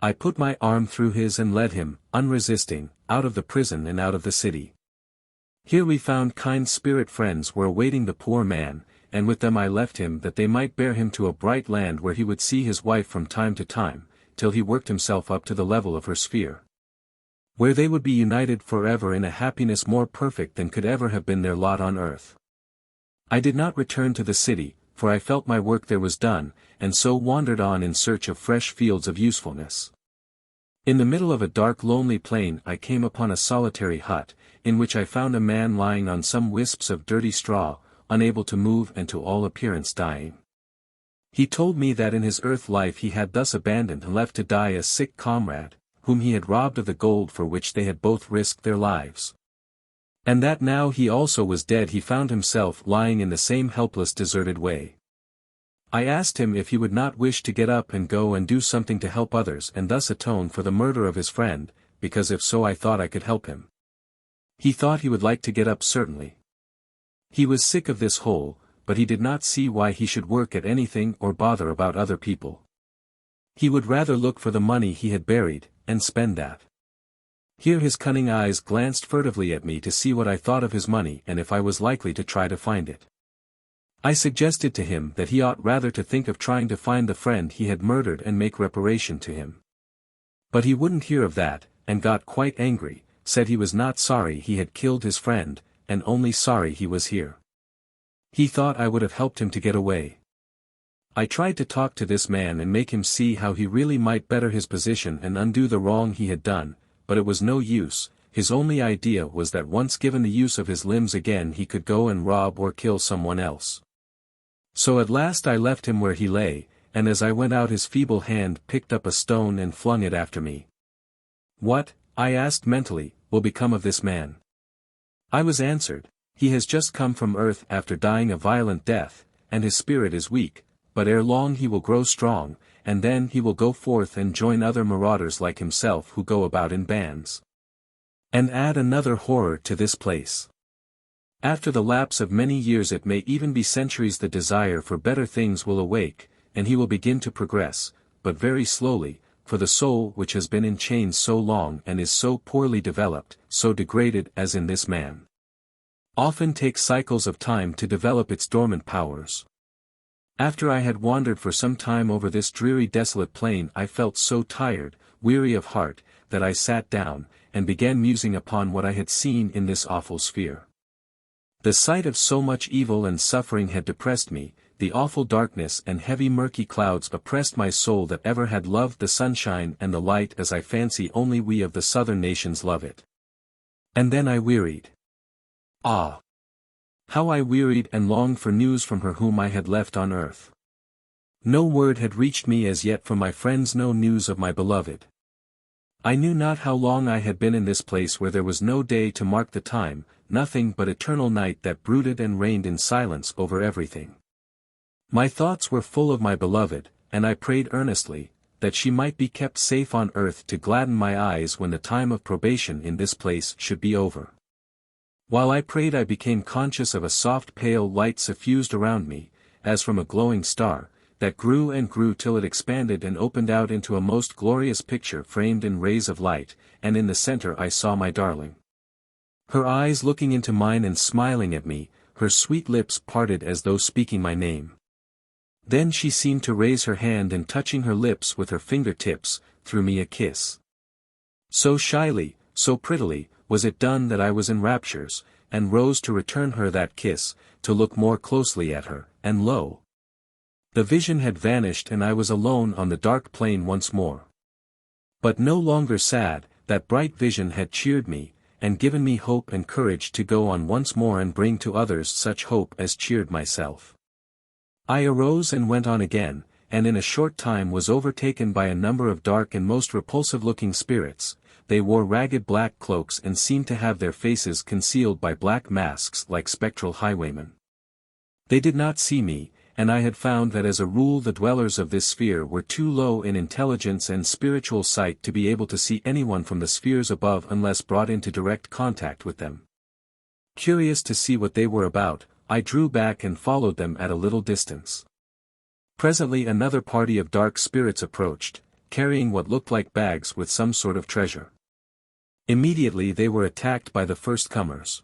I put my arm through his and led him, unresisting, out of the prison and out of the city. Here we found kind spirit friends were awaiting the poor man, and with them I left him that they might bear him to a bright land where he would see his wife from time to time, till he worked himself up to the level of her sphere. Where they would be united forever in a happiness more perfect than could ever have been their lot on earth. I did not return to the city, for I felt my work there was done, and so wandered on in search of fresh fields of usefulness. In the middle of a dark lonely plain I came upon a solitary hut, in which I found a man lying on some wisps of dirty straw, unable to move and to all appearance dying. He told me that in his earth life he had thus abandoned and left to die a sick comrade, whom he had robbed of the gold for which they had both risked their lives. And that now he also was dead he found himself lying in the same helpless deserted way. I asked him if he would not wish to get up and go and do something to help others and thus atone for the murder of his friend, because if so I thought I could help him. He thought he would like to get up certainly. He was sick of this hole, but he did not see why he should work at anything or bother about other people. He would rather look for the money he had buried, and spend that. Here his cunning eyes glanced furtively at me to see what I thought of his money and if I was likely to try to find it. I suggested to him that he ought rather to think of trying to find the friend he had murdered and make reparation to him. But he wouldn't hear of that, and got quite angry, said he was not sorry he had killed his friend, and only sorry he was here. He thought I would have helped him to get away. I tried to talk to this man and make him see how he really might better his position and undo the wrong he had done, but it was no use. His only idea was that once given the use of his limbs again he could go and rob or kill someone else. So at last I left him where he lay, and as I went out his feeble hand picked up a stone and flung it after me. What, I asked mentally, will become of this man? I was answered, he has just come from earth after dying a violent death, and his spirit is weak, but ere long he will grow strong, and then he will go forth and join other marauders like himself who go about in bands. And add another horror to this place. After the lapse of many years, it may even be centuries, the desire for better things will awake, and he will begin to progress, but very slowly, for the soul which has been in chains so long and is so poorly developed, so degraded as in this man, often takes cycles of time to develop its dormant powers. After I had wandered for some time over this dreary desolate plain, I felt so tired, weary of heart, that I sat down, and began musing upon what I had seen in this awful sphere. The sight of so much evil and suffering had depressed me, the awful darkness and heavy murky clouds oppressed my soul that ever had loved the sunshine and the light as I fancy only we of the southern nations love it. And then I wearied. Ah! How I wearied and longed for news from her whom I had left on earth. No word had reached me as yet from my friends, no news of my beloved. I knew not how long I had been in this place where there was no day to mark the time, nothing but eternal night that brooded and reigned in silence over everything. My thoughts were full of my beloved, and I prayed earnestly, that she might be kept safe on earth to gladden my eyes when the time of probation in this place should be over. While I prayed I became conscious of a soft pale light suffused around me, as from a glowing star, that grew and grew till it expanded and opened out into a most glorious picture framed in rays of light, and in the center I saw my darling. Her eyes looking into mine and smiling at me, her sweet lips parted as though speaking my name. Then she seemed to raise her hand and touching her lips with her fingertips, threw me a kiss. So shyly, so prettily, was it done that I was in raptures, and rose to return her that kiss, to look more closely at her, and lo! The vision had vanished and I was alone on the dark plain once more. But no longer sad, that bright vision had cheered me, and given me hope and courage to go on once more and bring to others such hope as cheered myself. I arose and went on again, and in a short time was overtaken by a number of dark and most repulsive-looking spirits. They wore ragged black cloaks and seemed to have their faces concealed by black masks like spectral highwaymen. They did not see me, and I had found that as a rule the dwellers of this sphere were too low in intelligence and spiritual sight to be able to see anyone from the spheres above unless brought into direct contact with them. Curious to see what they were about, I drew back and followed them at a little distance. Presently another party of dark spirits approached, carrying what looked like bags with some sort of treasure. Immediately they were attacked by the first comers.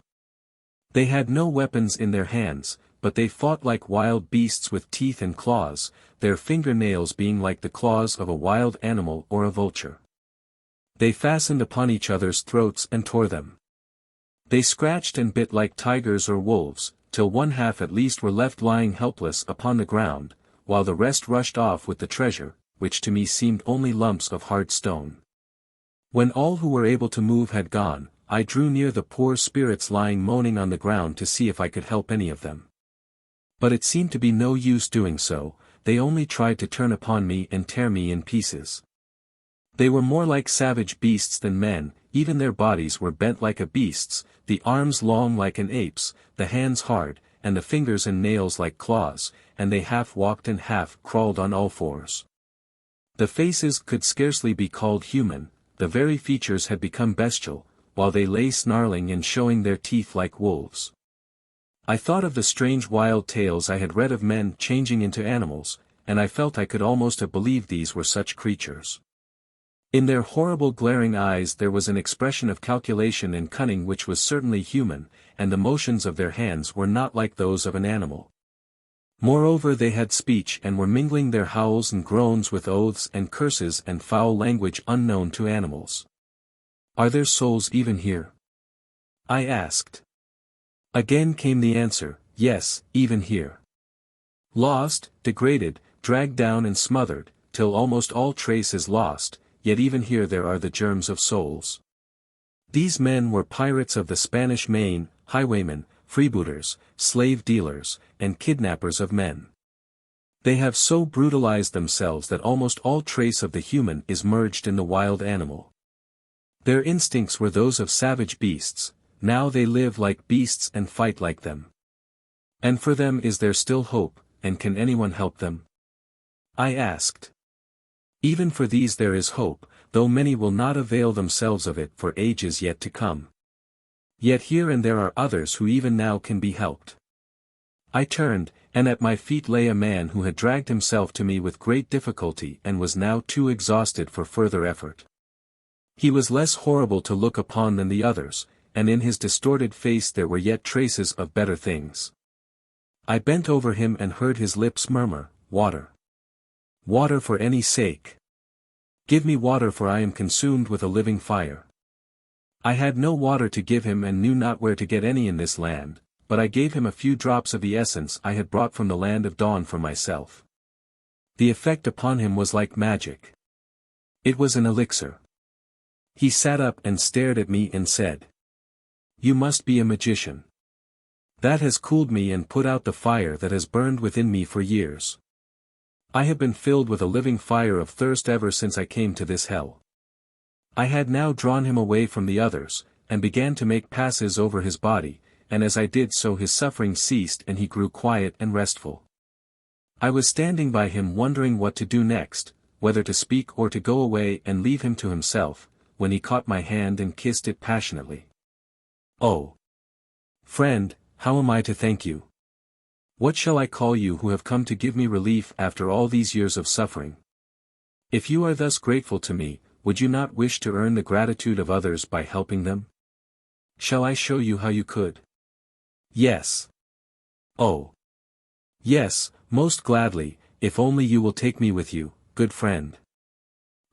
They had no weapons in their hands, but they fought like wild beasts with teeth and claws, their fingernails being like the claws of a wild animal or a vulture. They fastened upon each other's throats and tore them. They scratched and bit like tigers or wolves, till one half at least were left lying helpless upon the ground, while the rest rushed off with the treasure, which to me seemed only lumps of hard stone. When all who were able to move had gone, I drew near the poor spirits lying moaning on the ground to see if I could help any of them. But it seemed to be no use doing so, they only tried to turn upon me and tear me in pieces. They were more like savage beasts than men, even their bodies were bent like a beast's, the arms long like an ape's, the hands hard, and the fingers and nails like claws, and they half walked and half crawled on all fours. The faces could scarcely be called human, the very features had become bestial, while they lay snarling and showing their teeth like wolves. I thought of the strange wild tales I had read of men changing into animals, and I felt I could almost have believed these were such creatures. In their horrible glaring eyes there was an expression of calculation and cunning which was certainly human, and the motions of their hands were not like those of an animal. Moreover they had speech and were mingling their howls and groans with oaths and curses and foul language unknown to animals. "Are there souls even here?" I asked. Again came the answer, "Yes, even here. Lost, degraded, dragged down and smothered, till almost all trace is lost, yet even here there are the germs of souls." These men were pirates of the Spanish Main, highwaymen, freebooters, slave dealers, and kidnappers of men. They have so brutalized themselves that almost all trace of the human is merged in the wild animal. Their instincts were those of savage beasts, now they live like beasts and fight like them. And for them is there still hope, and can anyone help them? I asked. Even for these there is hope, though many will not avail themselves of it for ages yet to come. Yet here and there are others who even now can be helped. I turned, and at my feet lay a man who had dragged himself to me with great difficulty and was now too exhausted for further effort. He was less horrible to look upon than the others, and in his distorted face there were yet traces of better things. I bent over him and heard his lips murmur, "Water. Water for any sake. Give me water for I am consumed with a living fire." I had no water to give him and knew not where to get any in this land, but I gave him a few drops of the essence I had brought from the land of dawn for myself. The effect upon him was like magic. It was an elixir. He sat up and stared at me and said, "You must be a magician. That has cooled me and put out the fire that has burned within me for years. I have been filled with a living fire of thirst ever since I came to this hell." I had now drawn him away from the others, and began to make passes over his body, and as I did so his suffering ceased and he grew quiet and restful. I was standing by him wondering what to do next, whether to speak or to go away and leave him to himself, when he caught my hand and kissed it passionately. "Oh, friend, how am I to thank you? What shall I call you who have come to give me relief after all these years of suffering? If you are thus grateful to me, would you not wish to earn the gratitude of others by helping them? Shall I show you how you could?" "Yes. Oh. Yes, most gladly, if only you will take me with you, good friend."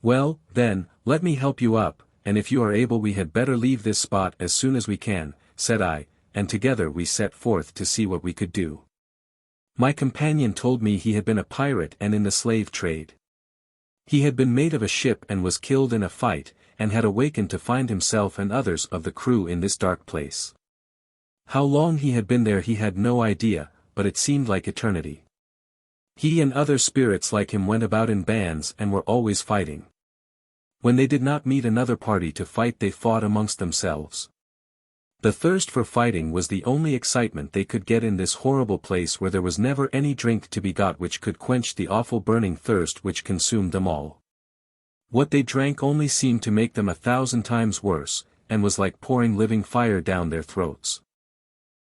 "Well, then, let me help you up, and if you are able we had better leave this spot as soon as we can," said I, and together we set forth to see what we could do. My companion told me he had been a pirate and in the slave trade. He had been mate of a ship and was killed in a fight, and had awakened to find himself and others of the crew in this dark place. How long he had been there he had no idea, but it seemed like eternity. He and other spirits like him went about in bands and were always fighting. When they did not meet another party to fight they fought amongst themselves. The thirst for fighting was the only excitement they could get in this horrible place where there was never any drink to be got which could quench the awful burning thirst which consumed them all. What they drank only seemed to make them 1,000 times worse, and was like pouring living fire down their throats.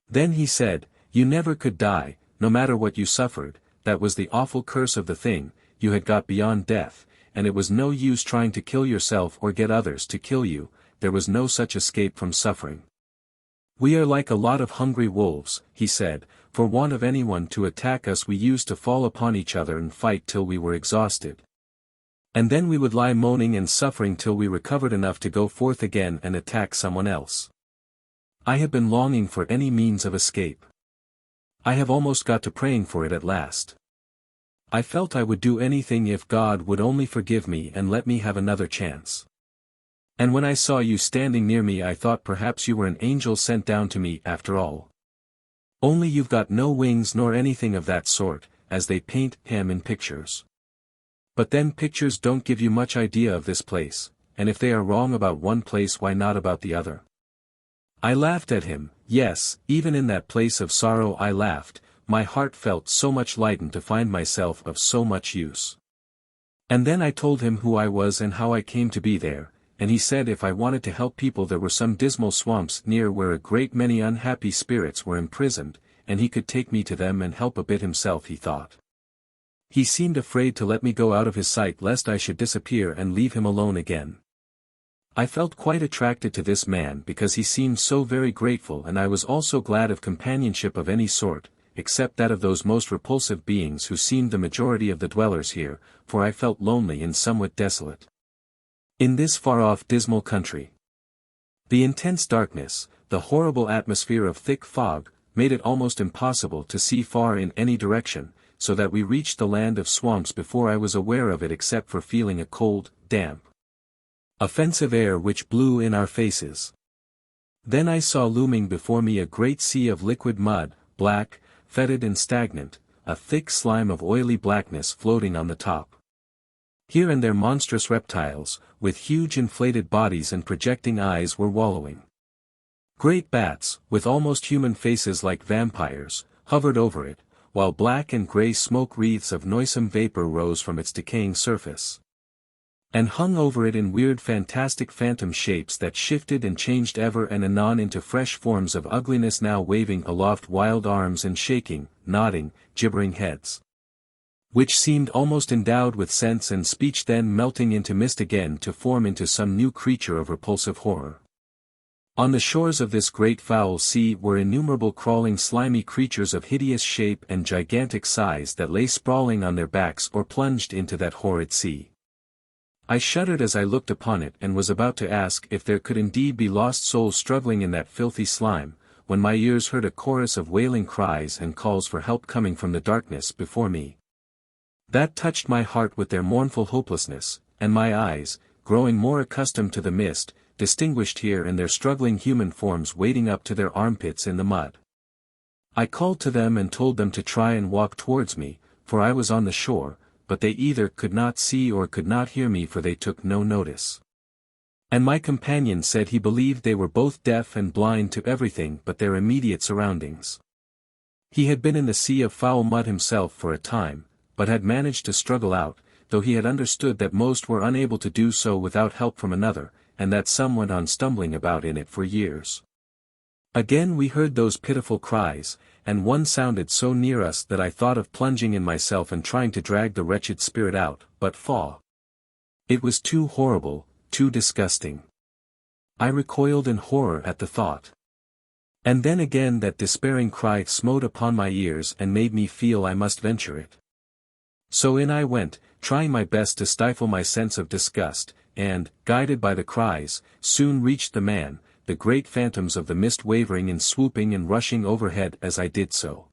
Then he said, "You never could die, no matter what you suffered, that was the awful curse of the thing, you had got beyond death, and it was no use trying to kill yourself or get others to kill you, there was no such escape from suffering. We are like a lot of hungry wolves," he said, "for want of anyone to attack us we used to fall upon each other and fight till we were exhausted. And then we would lie moaning and suffering till we recovered enough to go forth again and attack someone else. I have been longing for any means of escape. I have almost got to praying for it at last. I felt I would do anything if God would only forgive me and let me have another chance. And when I saw you standing near me I thought perhaps you were an angel sent down to me after all. Only you've got no wings nor anything of that sort, as they paint him in pictures. But then pictures don't give you much idea of this place, and if they are wrong about one place why not about the other?" I laughed at him. Yes, even in that place of sorrow I laughed, my heart felt so much lightened to find myself of so much use. And then I told him who I was and how I came to be there, and he said if I wanted to help people there were some dismal swamps near where a great many unhappy spirits were imprisoned, and he could take me to them and help a bit himself he thought. He seemed afraid to let me go out of his sight lest I should disappear and leave him alone again. I felt quite attracted to this man because he seemed so very grateful and I was also glad of companionship of any sort, except that of those most repulsive beings who seemed the majority of the dwellers here, for I felt lonely and somewhat desolate. In this far-off dismal country. The intense darkness, the horrible atmosphere of thick fog, made it almost impossible to see far in any direction, so that we reached the land of swamps before I was aware of it except for feeling a cold, damp, offensive air which blew in our faces. Then I saw looming before me a great sea of liquid mud, black, fetid and stagnant, a thick slime of oily blackness floating on the top. Here and there monstrous reptiles, with huge inflated bodies and projecting eyes were wallowing. Great bats, with almost human faces like vampires, hovered over it, while black and grey smoke wreaths of noisome vapor rose from its decaying surface, and hung over it in weird fantastic phantom shapes that shifted and changed ever and anon into fresh forms of ugliness, now waving aloft wild arms and shaking, nodding, gibbering heads, which seemed almost endowed with sense and speech, then melting into mist again to form into some new creature of repulsive horror. On the shores of this great foul sea were innumerable crawling slimy creatures of hideous shape and gigantic size that lay sprawling on their backs or plunged into that horrid sea. I shuddered as I looked upon it and was about to ask if there could indeed be lost souls struggling in that filthy slime, when my ears heard a chorus of wailing cries and calls for help coming from the darkness before me. That touched my heart with their mournful hopelessness, and my eyes, growing more accustomed to the mist, distinguished here and there struggling human forms wading up to their armpits in the mud. I called to them and told them to try and walk towards me, for I was on the shore, but they either could not see or could not hear me, for they took no notice. And my companion said he believed they were both deaf and blind to everything but their immediate surroundings. He had been in the sea of foul mud himself for a time, but had managed to struggle out, though he had understood that most were unable to do so without help from another, and that some went on stumbling about in it for years. Again we heard those pitiful cries, and one sounded so near us that I thought of plunging in myself and trying to drag the wretched spirit out, but faugh! It was too horrible, too disgusting. I recoiled in horror at the thought. And then again that despairing cry smote upon my ears and made me feel I must venture it. So in I went, trying my best to stifle my sense of disgust, and, guided by the cries, soon reached the man, the great phantoms of the mist wavering and swooping and rushing overhead as I did so.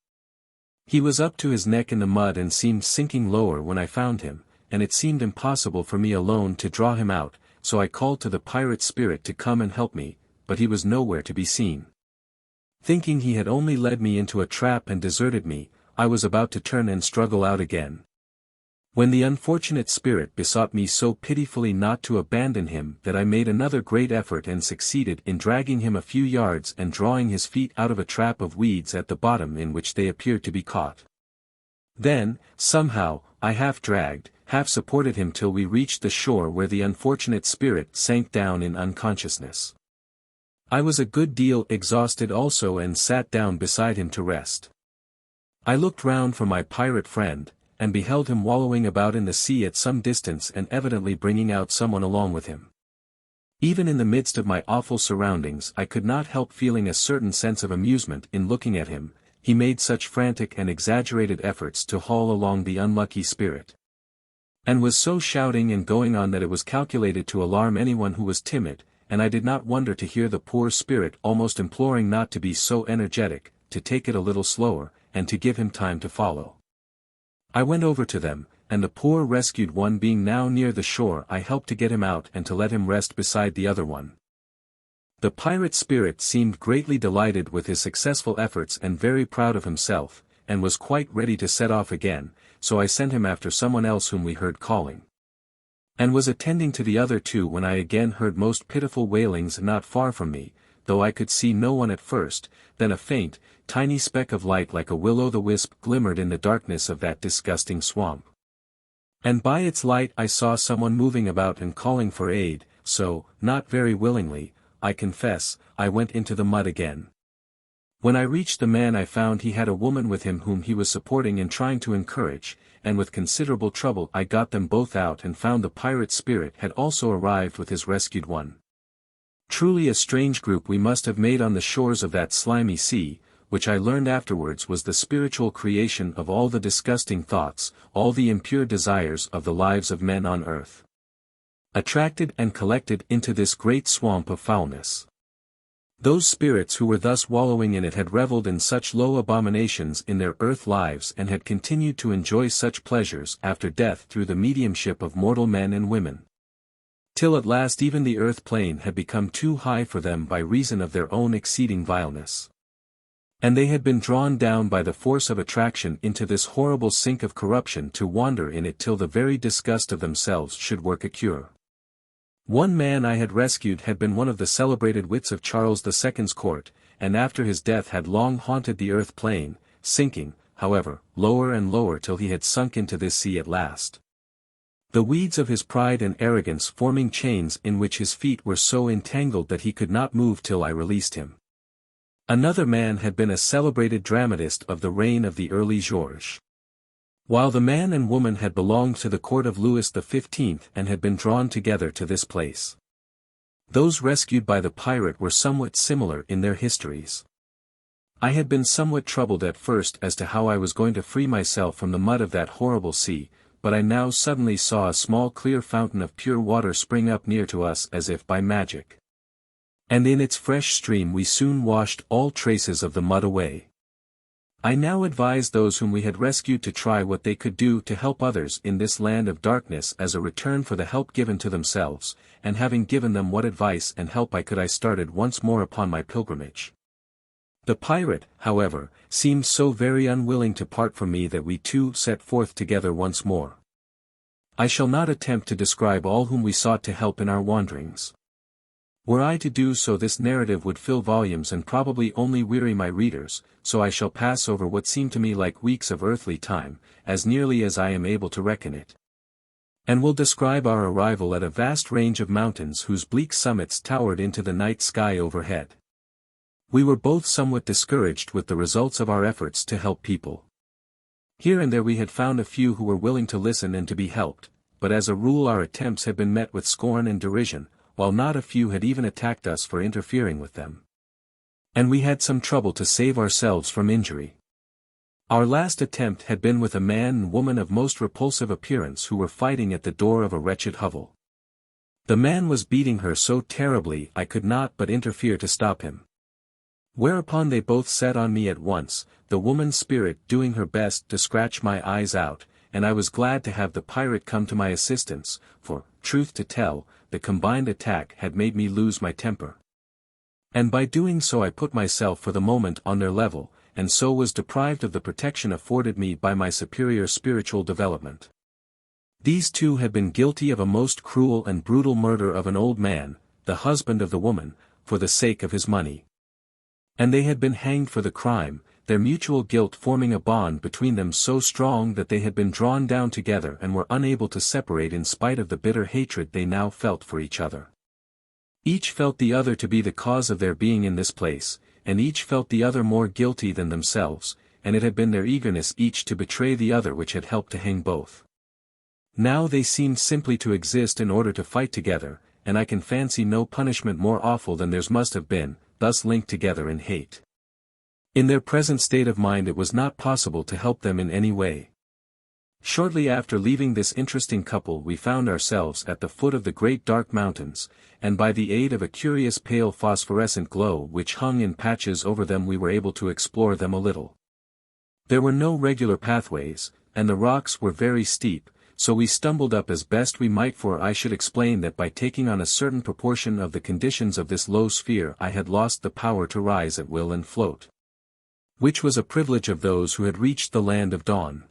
He was up to his neck in the mud and seemed sinking lower when I found him, and it seemed impossible for me alone to draw him out, so I called to the pirate spirit to come and help me, but he was nowhere to be seen. Thinking he had only led me into a trap and deserted me, I was about to turn and struggle out again, when the unfortunate spirit besought me so pitifully not to abandon him that I made another great effort and succeeded in dragging him a few yards and drawing his feet out of a trap of weeds at the bottom in which they appeared to be caught. Then, somehow, I half dragged, half supported him till we reached the shore where the unfortunate spirit sank down in unconsciousness. I was a good deal exhausted also and sat down beside him to rest. I looked round for my pirate friend, and beheld him wallowing about in the sea at some distance and evidently bringing out someone along with him. Even in the midst of my awful surroundings I could not help feeling a certain sense of amusement in looking at him, he made such frantic and exaggerated efforts to haul along the unlucky spirit, and was so shouting and going on that it was calculated to alarm anyone who was timid, and I did not wonder to hear the poor spirit almost imploring not to be so energetic, to take it a little slower, and to give him time to follow. I went over to them, and the poor rescued one being now near the shore I helped to get him out and to let him rest beside the other one. The pirate spirit seemed greatly delighted with his successful efforts and very proud of himself, and was quite ready to set off again, so I sent him after someone else whom we heard calling, and was attending to the other two when I again heard most pitiful wailings not far from me, though I could see no one at first. Then a faint, tiny speck of light like a will-o'-the-wisp glimmered in the darkness of that disgusting swamp. And by its light I saw someone moving about and calling for aid, so, not very willingly, I confess, I went into the mud again. When I reached the man I found he had a woman with him whom he was supporting and trying to encourage, and with considerable trouble I got them both out and found the pirate spirit had also arrived with his rescued one. Truly a strange group we must have made on the shores of that slimy sea, which I learned afterwards was the spiritual creation of all the disgusting thoughts, all the impure desires of the lives of men on earth, attracted and collected into this great swamp of foulness. Those spirits who were thus wallowing in it had reveled in such low abominations in their earth lives and had continued to enjoy such pleasures after death through the mediumship of mortal men and women, till at last even the earth plane had become too high for them by reason of their own exceeding vileness, and they had been drawn down by the force of attraction into this horrible sink of corruption to wander in it till the very disgust of themselves should work a cure. One man I had rescued had been one of the celebrated wits of Charles II's court, and after his death had long haunted the earth plane, sinking, however, lower and lower till he had sunk into this sea at last, the weeds of his pride and arrogance forming chains in which his feet were so entangled that he could not move till I released him. Another man had been a celebrated dramatist of the reign of the early Georges, while the man and woman had belonged to the court of Louis XV and had been drawn together to this place. Those rescued by the pirate were somewhat similar in their histories. I had been somewhat troubled at first as to how I was going to free myself from the mud of that horrible sea, but I now suddenly saw a small clear fountain of pure water spring up near to us as if by magic, and in its fresh stream we soon washed all traces of the mud away. I now advised those whom we had rescued to try what they could do to help others in this land of darkness as a return for the help given to themselves, and having given them what advice and help I could, I started once more upon my pilgrimage. The pirate, however, seemed so very unwilling to part from me that we two set forth together once more. I shall not attempt to describe all whom we sought to help in our wanderings. Were I to do so, this narrative would fill volumes and probably only weary my readers, so I shall pass over what seem to me like weeks of earthly time, as nearly as I am able to reckon it. And will describe our arrival at a vast range of mountains whose bleak summits towered into the night sky overhead. We were both somewhat discouraged with the results of our efforts to help people. Here and there we had found a few who were willing to listen and to be helped, but as a rule our attempts had been met with scorn and derision, while not a few had even attacked us for interfering with them. And we had some trouble to save ourselves from injury. Our last attempt had been with a man and woman of most repulsive appearance who were fighting at the door of a wretched hovel. The man was beating her so terribly I could not but interfere to stop him. Whereupon they both set on me at once, the woman's spirit doing her best to scratch my eyes out, and I was glad to have the pirate come to my assistance, for, truth to tell, the combined attack had made me lose my temper. And by doing so I put myself for the moment on their level, and so was deprived of the protection afforded me by my superior spiritual development. These two had been guilty of a most cruel and brutal murder of an old man, the husband of the woman, for the sake of his money. And they had been hanged for the crime, their mutual guilt forming a bond between them so strong that they had been drawn down together and were unable to separate in spite of the bitter hatred they now felt for each other. Each felt the other to be the cause of their being in this place, and each felt the other more guilty than themselves, and it had been their eagerness each to betray the other which had helped to hang both. Now they seemed simply to exist in order to fight together, and I can fancy no punishment more awful than theirs must have been, thus linked together in hate. In their present state of mind it was not possible to help them in any way. Shortly after leaving this interesting couple we found ourselves at the foot of the great dark mountains, and by the aid of a curious pale phosphorescent glow which hung in patches over them we were able to explore them a little. There were no regular pathways, and the rocks were very steep, so we stumbled up as best we might, for I should explain that by taking on a certain proportion of the conditions of this low sphere I had lost the power to rise at will and float, which was a privilege of those who had reached the land of dawn.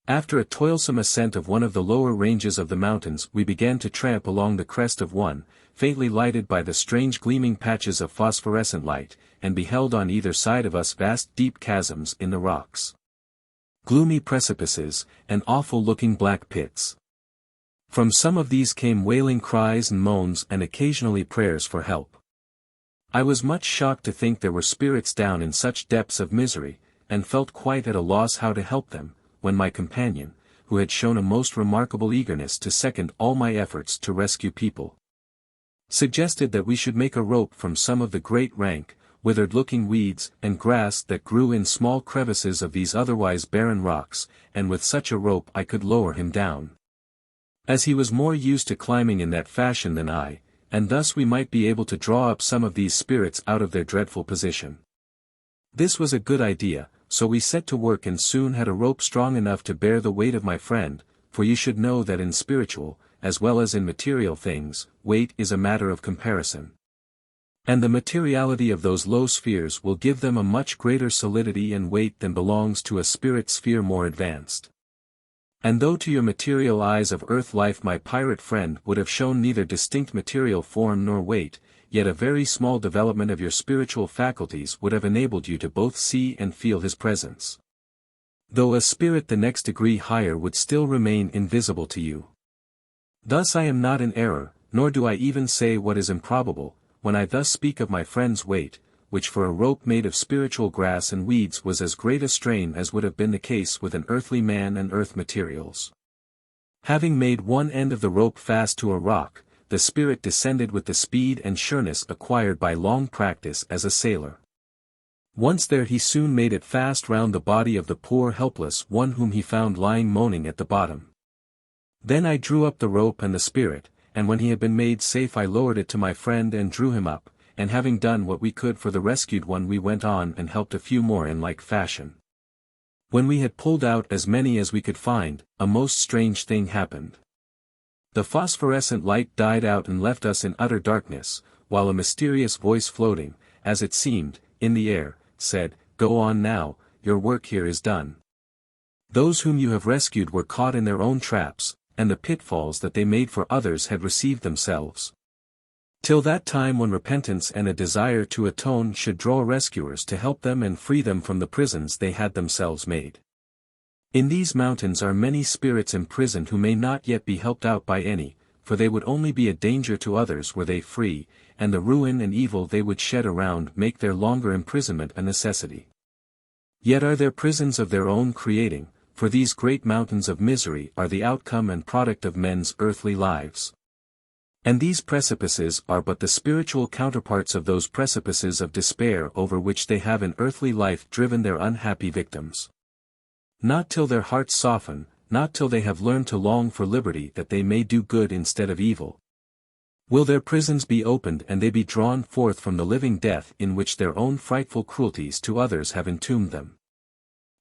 After a toilsome ascent of one of the lower ranges of the mountains we began to tramp along the crest of one, faintly lighted by the strange gleaming patches of phosphorescent light, and beheld on either side of us vast deep chasms in the rocks, gloomy precipices, and awful-looking black pits. From some of these came wailing cries and moans and occasionally prayers for help. I was much shocked to think there were spirits down in such depths of misery, and felt quite at a loss how to help them, when my companion, who had shown a most remarkable eagerness to second all my efforts to rescue people, suggested that we should make a rope from some of the great rank, withered-looking weeds and grass that grew in small crevices of these otherwise barren rocks, and with such a rope I could lower him down, as he was more used to climbing in that fashion than I, and thus we might be able to draw up some of these spirits out of their dreadful position. This was a good idea, so we set to work and soon had a rope strong enough to bear the weight of my friend, for you should know that in spiritual, as well as in material things, weight is a matter of comparison. And the materiality of those low spheres will give them a much greater solidity and weight than belongs to a spirit sphere more advanced. And though to your material eyes of earth life my pirate friend would have shown neither distinct material form nor weight, yet a very small development of your spiritual faculties would have enabled you to both see and feel his presence. Though a spirit the next degree higher would still remain invisible to you. Thus I am not in error, nor do I even say what is improbable, when I thus speak of my friend's weight, which for a rope made of spiritual grass and weeds was as great a strain as would have been the case with an earthly man and earth materials. Having made one end of the rope fast to a rock, the spirit descended with the speed and sureness acquired by long practice as a sailor. Once there he soon made it fast round the body of the poor helpless one whom he found lying moaning at the bottom. Then I drew up the rope and the spirit, and when he had been made safe I lowered it to my friend and drew him up, and having done what we could for the rescued one we went on and helped a few more in like fashion. When we had pulled out as many as we could find, a most strange thing happened. The phosphorescent light died out and left us in utter darkness, while a mysterious voice floating, as it seemed, in the air, said, "Go on now, your work here is done. Those whom you have rescued were caught in their own traps, and the pitfalls that they made for others had received themselves. Till that time when repentance and a desire to atone should draw rescuers to help them and free them from the prisons they had themselves made. In these mountains are many spirits imprisoned who may not yet be helped out by any, for they would only be a danger to others were they free, and the ruin and evil they would shed around make their longer imprisonment a necessity. Yet are there prisons of their own creating, for these great mountains of misery are the outcome and product of men's earthly lives. And these precipices are but the spiritual counterparts of those precipices of despair over which they have in earthly life driven their unhappy victims. Not till their hearts soften, not till they have learned to long for liberty that they may do good instead of evil, will their prisons be opened and they be drawn forth from the living death in which their own frightful cruelties to others have entombed them.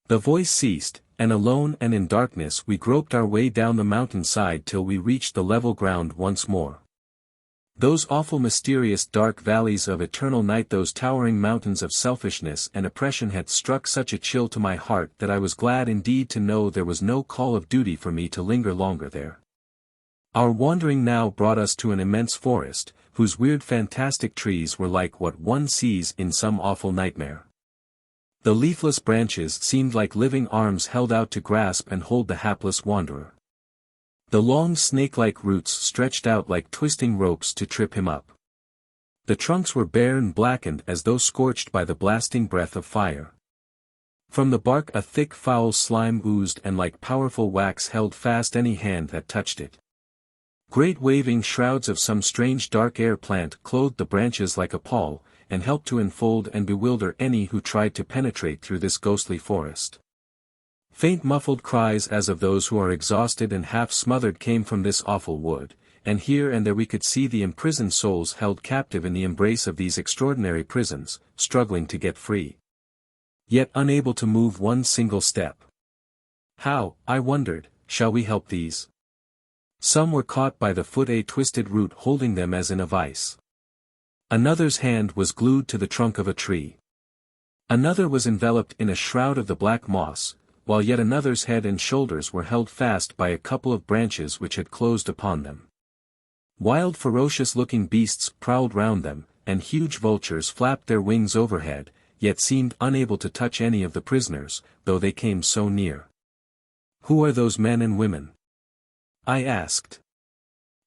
The voice ceased, and alone and in darkness we groped our way down the mountain side till we reached the level ground once more. Those awful mysterious dark valleys of eternal night, those towering mountains of selfishness and oppression had struck such a chill to my heart that I was glad indeed to know there was no call of duty for me to linger longer there. Our wandering now brought us to an immense forest, whose weird fantastic trees were like what one sees in some awful nightmare. The leafless branches seemed like living arms held out to grasp and hold the hapless wanderer. The long snake-like roots stretched out like twisting ropes to trip him up. The trunks were bare and blackened as though scorched by the blasting breath of fire. From the bark a thick foul slime oozed and like powerful wax held fast any hand that touched it. Great waving shrouds of some strange dark air plant clothed the branches like a pall, and helped to enfold and bewilder any who tried to penetrate through this ghostly forest. Faint muffled cries as of those who are exhausted and half smothered came from this awful wood, and here and there we could see the imprisoned souls held captive in the embrace of these extraordinary prisons, struggling to get free, yet unable to move one single step. How, I wondered, shall we help these? Some were caught by the foot, a twisted root holding them as in a vice. Another's hand was glued to the trunk of a tree. Another was enveloped in a shroud of the black moss, while yet another's head and shoulders were held fast by a couple of branches which had closed upon them. Wild ferocious-looking beasts prowled round them, and huge vultures flapped their wings overhead, yet seemed unable to touch any of the prisoners, though they came so near. Who are those men and women? I asked.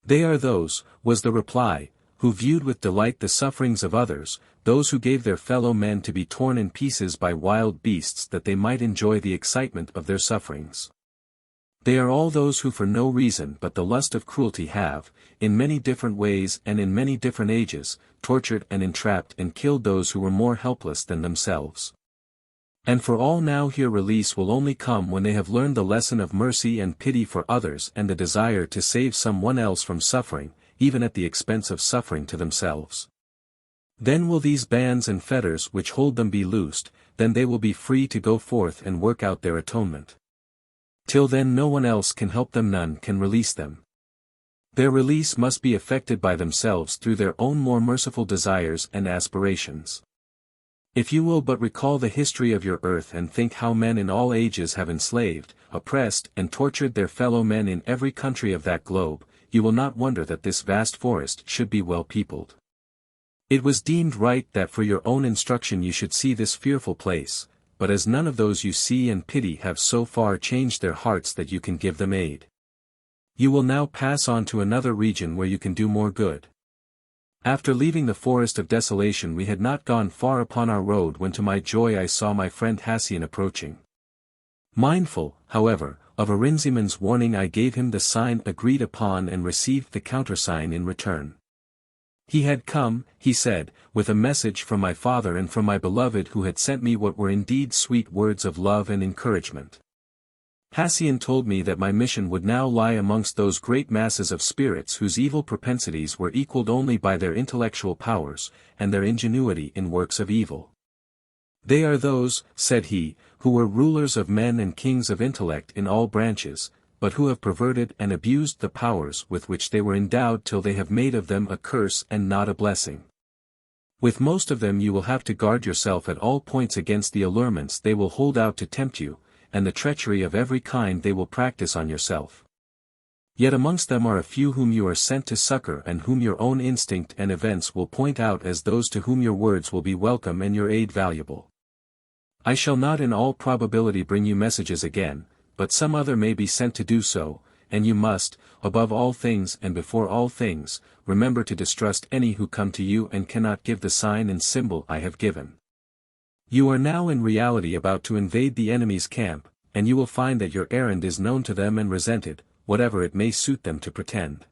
They are those, was the reply, who viewed with delight the sufferings of others, those who gave their fellow men to be torn in pieces by wild beasts that they might enjoy the excitement of their sufferings. They are all those who for no reason but the lust of cruelty have, in many different ways and in many different ages, tortured and entrapped and killed those who were more helpless than themselves. And for all now here release will only come when they have learned the lesson of mercy and pity for others and the desire to save someone else from suffering, even at the expense of suffering to themselves. Then will these bands and fetters which hold them be loosed, then they will be free to go forth and work out their atonement. Till then no one else can help them, none can release them. Their release must be effected by themselves through their own more merciful desires and aspirations. If you will but recall the history of your earth and think how men in all ages have enslaved, oppressed and tortured their fellow men in every country of that globe, you will not wonder that this vast forest should be well peopled. It was deemed right that for your own instruction you should see this fearful place, but as none of those you see and pity have so far changed their hearts that you can give them aid, you will now pass on to another region where you can do more good. After leaving the forest of desolation we had not gone far upon our road when to my joy I saw my friend Hassian approaching. Mindful, however, of Ahrinziman's warning I gave him the sign agreed upon and received the countersign in return. He had come, he said, with a message from my father and from my beloved who had sent me what were indeed sweet words of love and encouragement. Hassian told me that my mission would now lie amongst those great masses of spirits whose evil propensities were equalled only by their intellectual powers, and their ingenuity in works of evil. They are those, said he, who were rulers of men and kings of intellect in all branches, but who have perverted and abused the powers with which they were endowed till they have made of them a curse and not a blessing. With most of them you will have to guard yourself at all points against the allurements they will hold out to tempt you, and the treachery of every kind they will practice on yourself. Yet amongst them are a few whom you are sent to succor and whom your own instinct and events will point out as those to whom your words will be welcome and your aid valuable. I shall not in all probability bring you messages again, but some other may be sent to do so, and you must, above all things and before all things, remember to distrust any who come to you and cannot give the sign and symbol I have given. You are now in reality about to invade the enemy's camp, and you will find that your errand is known to them and resented, whatever it may suit them to pretend.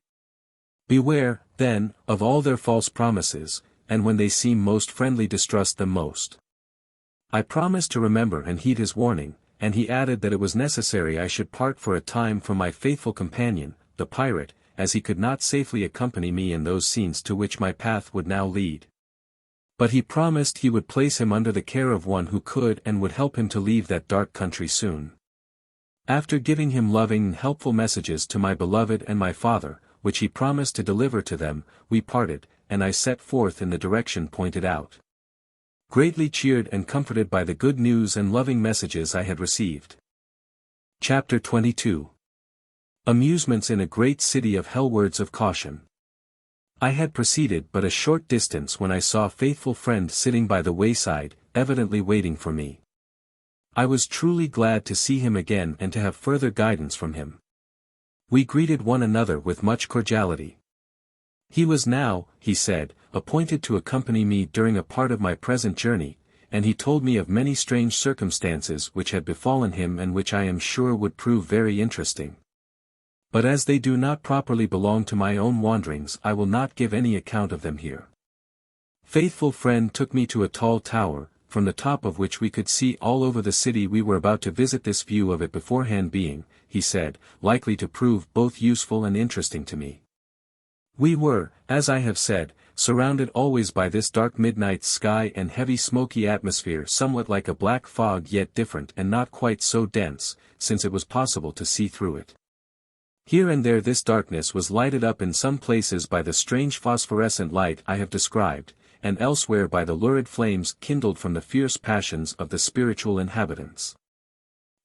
Beware, then, of all their false promises, and when they seem most friendly distrust them most. I promised to remember and heed his warning, and he added that it was necessary I should part for a time from my faithful companion, the pirate, as he could not safely accompany me in those scenes to which my path would now lead. But he promised he would place him under the care of one who could and would help him to leave that dark country soon. After giving him loving and helpful messages to my beloved and my father, which he promised to deliver to them, we parted, and I set forth in the direction pointed out. Greatly cheered and comforted by the good news and loving messages I had received. Chapter 22. Amusements in a great city of hell. Words of caution. I had proceeded but a short distance when I saw a faithful friend sitting by the wayside, evidently waiting for me. I was truly glad to see him again and to have further guidance from him. We greeted one another with much cordiality. He was now, he said, appointed to accompany me during a part of my present journey, and he told me of many strange circumstances which had befallen him and which I am sure would prove very interesting. But as they do not properly belong to my own wanderings, I will not give any account of them here. Faithful friend took me to a tall tower, from the top of which we could see all over the city. We were about to visit this view of it beforehand being, he said, likely to prove both useful and interesting to me. We were, as I have said, surrounded always by this dark midnight sky and heavy smoky atmosphere, somewhat like a black fog yet different and not quite so dense, since it was possible to see through it. Here and there this darkness was lighted up in some places by the strange phosphorescent light I have described, and elsewhere by the lurid flames kindled from the fierce passions of the spiritual inhabitants.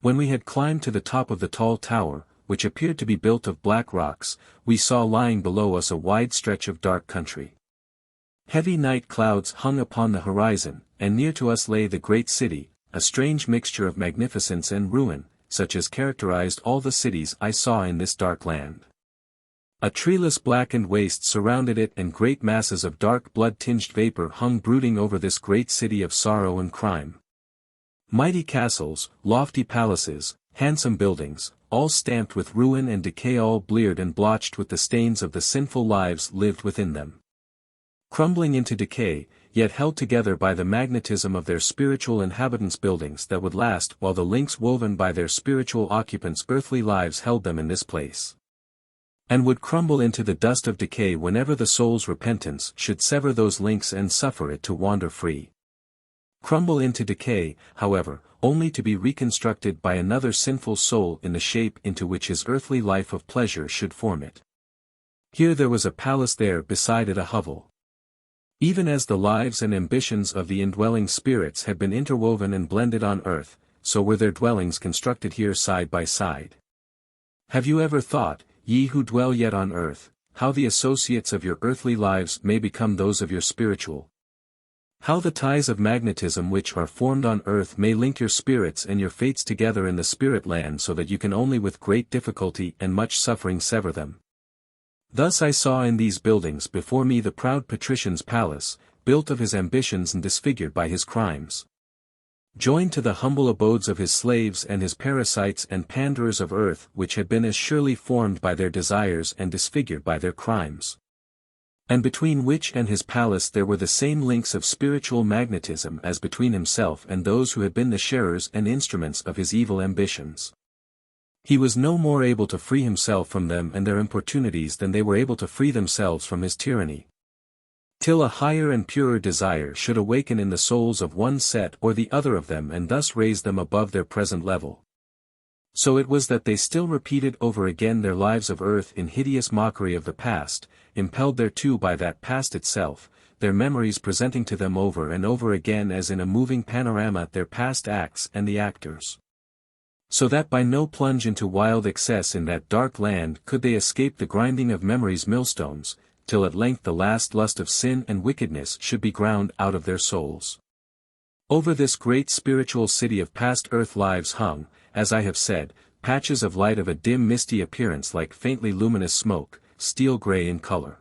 When we had climbed to the top of the tall tower, which appeared to be built of black rocks, we saw lying below us a wide stretch of dark country. Heavy night clouds hung upon the horizon, and near to us lay the great city, a strange mixture of magnificence and ruin, such as characterized all the cities I saw in this dark land. A treeless blackened waste surrounded it, and great masses of dark blood-tinged vapor hung brooding over this great city of sorrow and crime. Mighty castles, lofty palaces, handsome buildings, all stamped with ruin and decay, all bleared and blotched with the stains of the sinful lives lived within them. Crumbling into decay, yet held together by the magnetism of their spiritual inhabitants, buildings that would last while the links woven by their spiritual occupants' earthly lives held them in this place, and would crumble into the dust of decay whenever the soul's repentance should sever those links and suffer it to wander free. Crumble into decay, however, only to be reconstructed by another sinful soul in the shape into which his earthly life of pleasure should form it. Here there was a palace, there beside it a hovel. Even as the lives and ambitions of the indwelling spirits had been interwoven and blended on earth, so were their dwellings constructed here side by side. Have you ever thought, ye who dwell yet on earth, how the associates of your earthly lives may become those of your spiritual? How the ties of magnetism which are formed on earth may link your spirits and your fates together in the spirit land, so that you can only with great difficulty and much suffering sever them? Thus I saw in these buildings before me the proud patrician's palace, built of his ambitions and disfigured by his crimes, joined to the humble abodes of his slaves and his parasites and panderers of earth, which had been as surely formed by their desires and disfigured by their crimes, and between which and his palace there were the same links of spiritual magnetism as between himself and those who had been the sharers and instruments of his evil ambitions. He was no more able to free himself from them and their importunities than they were able to free themselves from his tyranny, till a higher and purer desire should awaken in the souls of one set or the other of them and thus raise them above their present level. So it was that they still repeated over again their lives of earth in hideous mockery of the past, impelled thereto by that past itself, their memories presenting to them over and over again as in a moving panorama their past acts and the actors. So that by no plunge into wild excess in that dark land could they escape the grinding of memory's millstones, till at length the last lust of sin and wickedness should be ground out of their souls. Over this great spiritual city of past earth lives hung, as I have said, patches of light of a dim misty appearance like faintly luminous smoke, steel gray in color.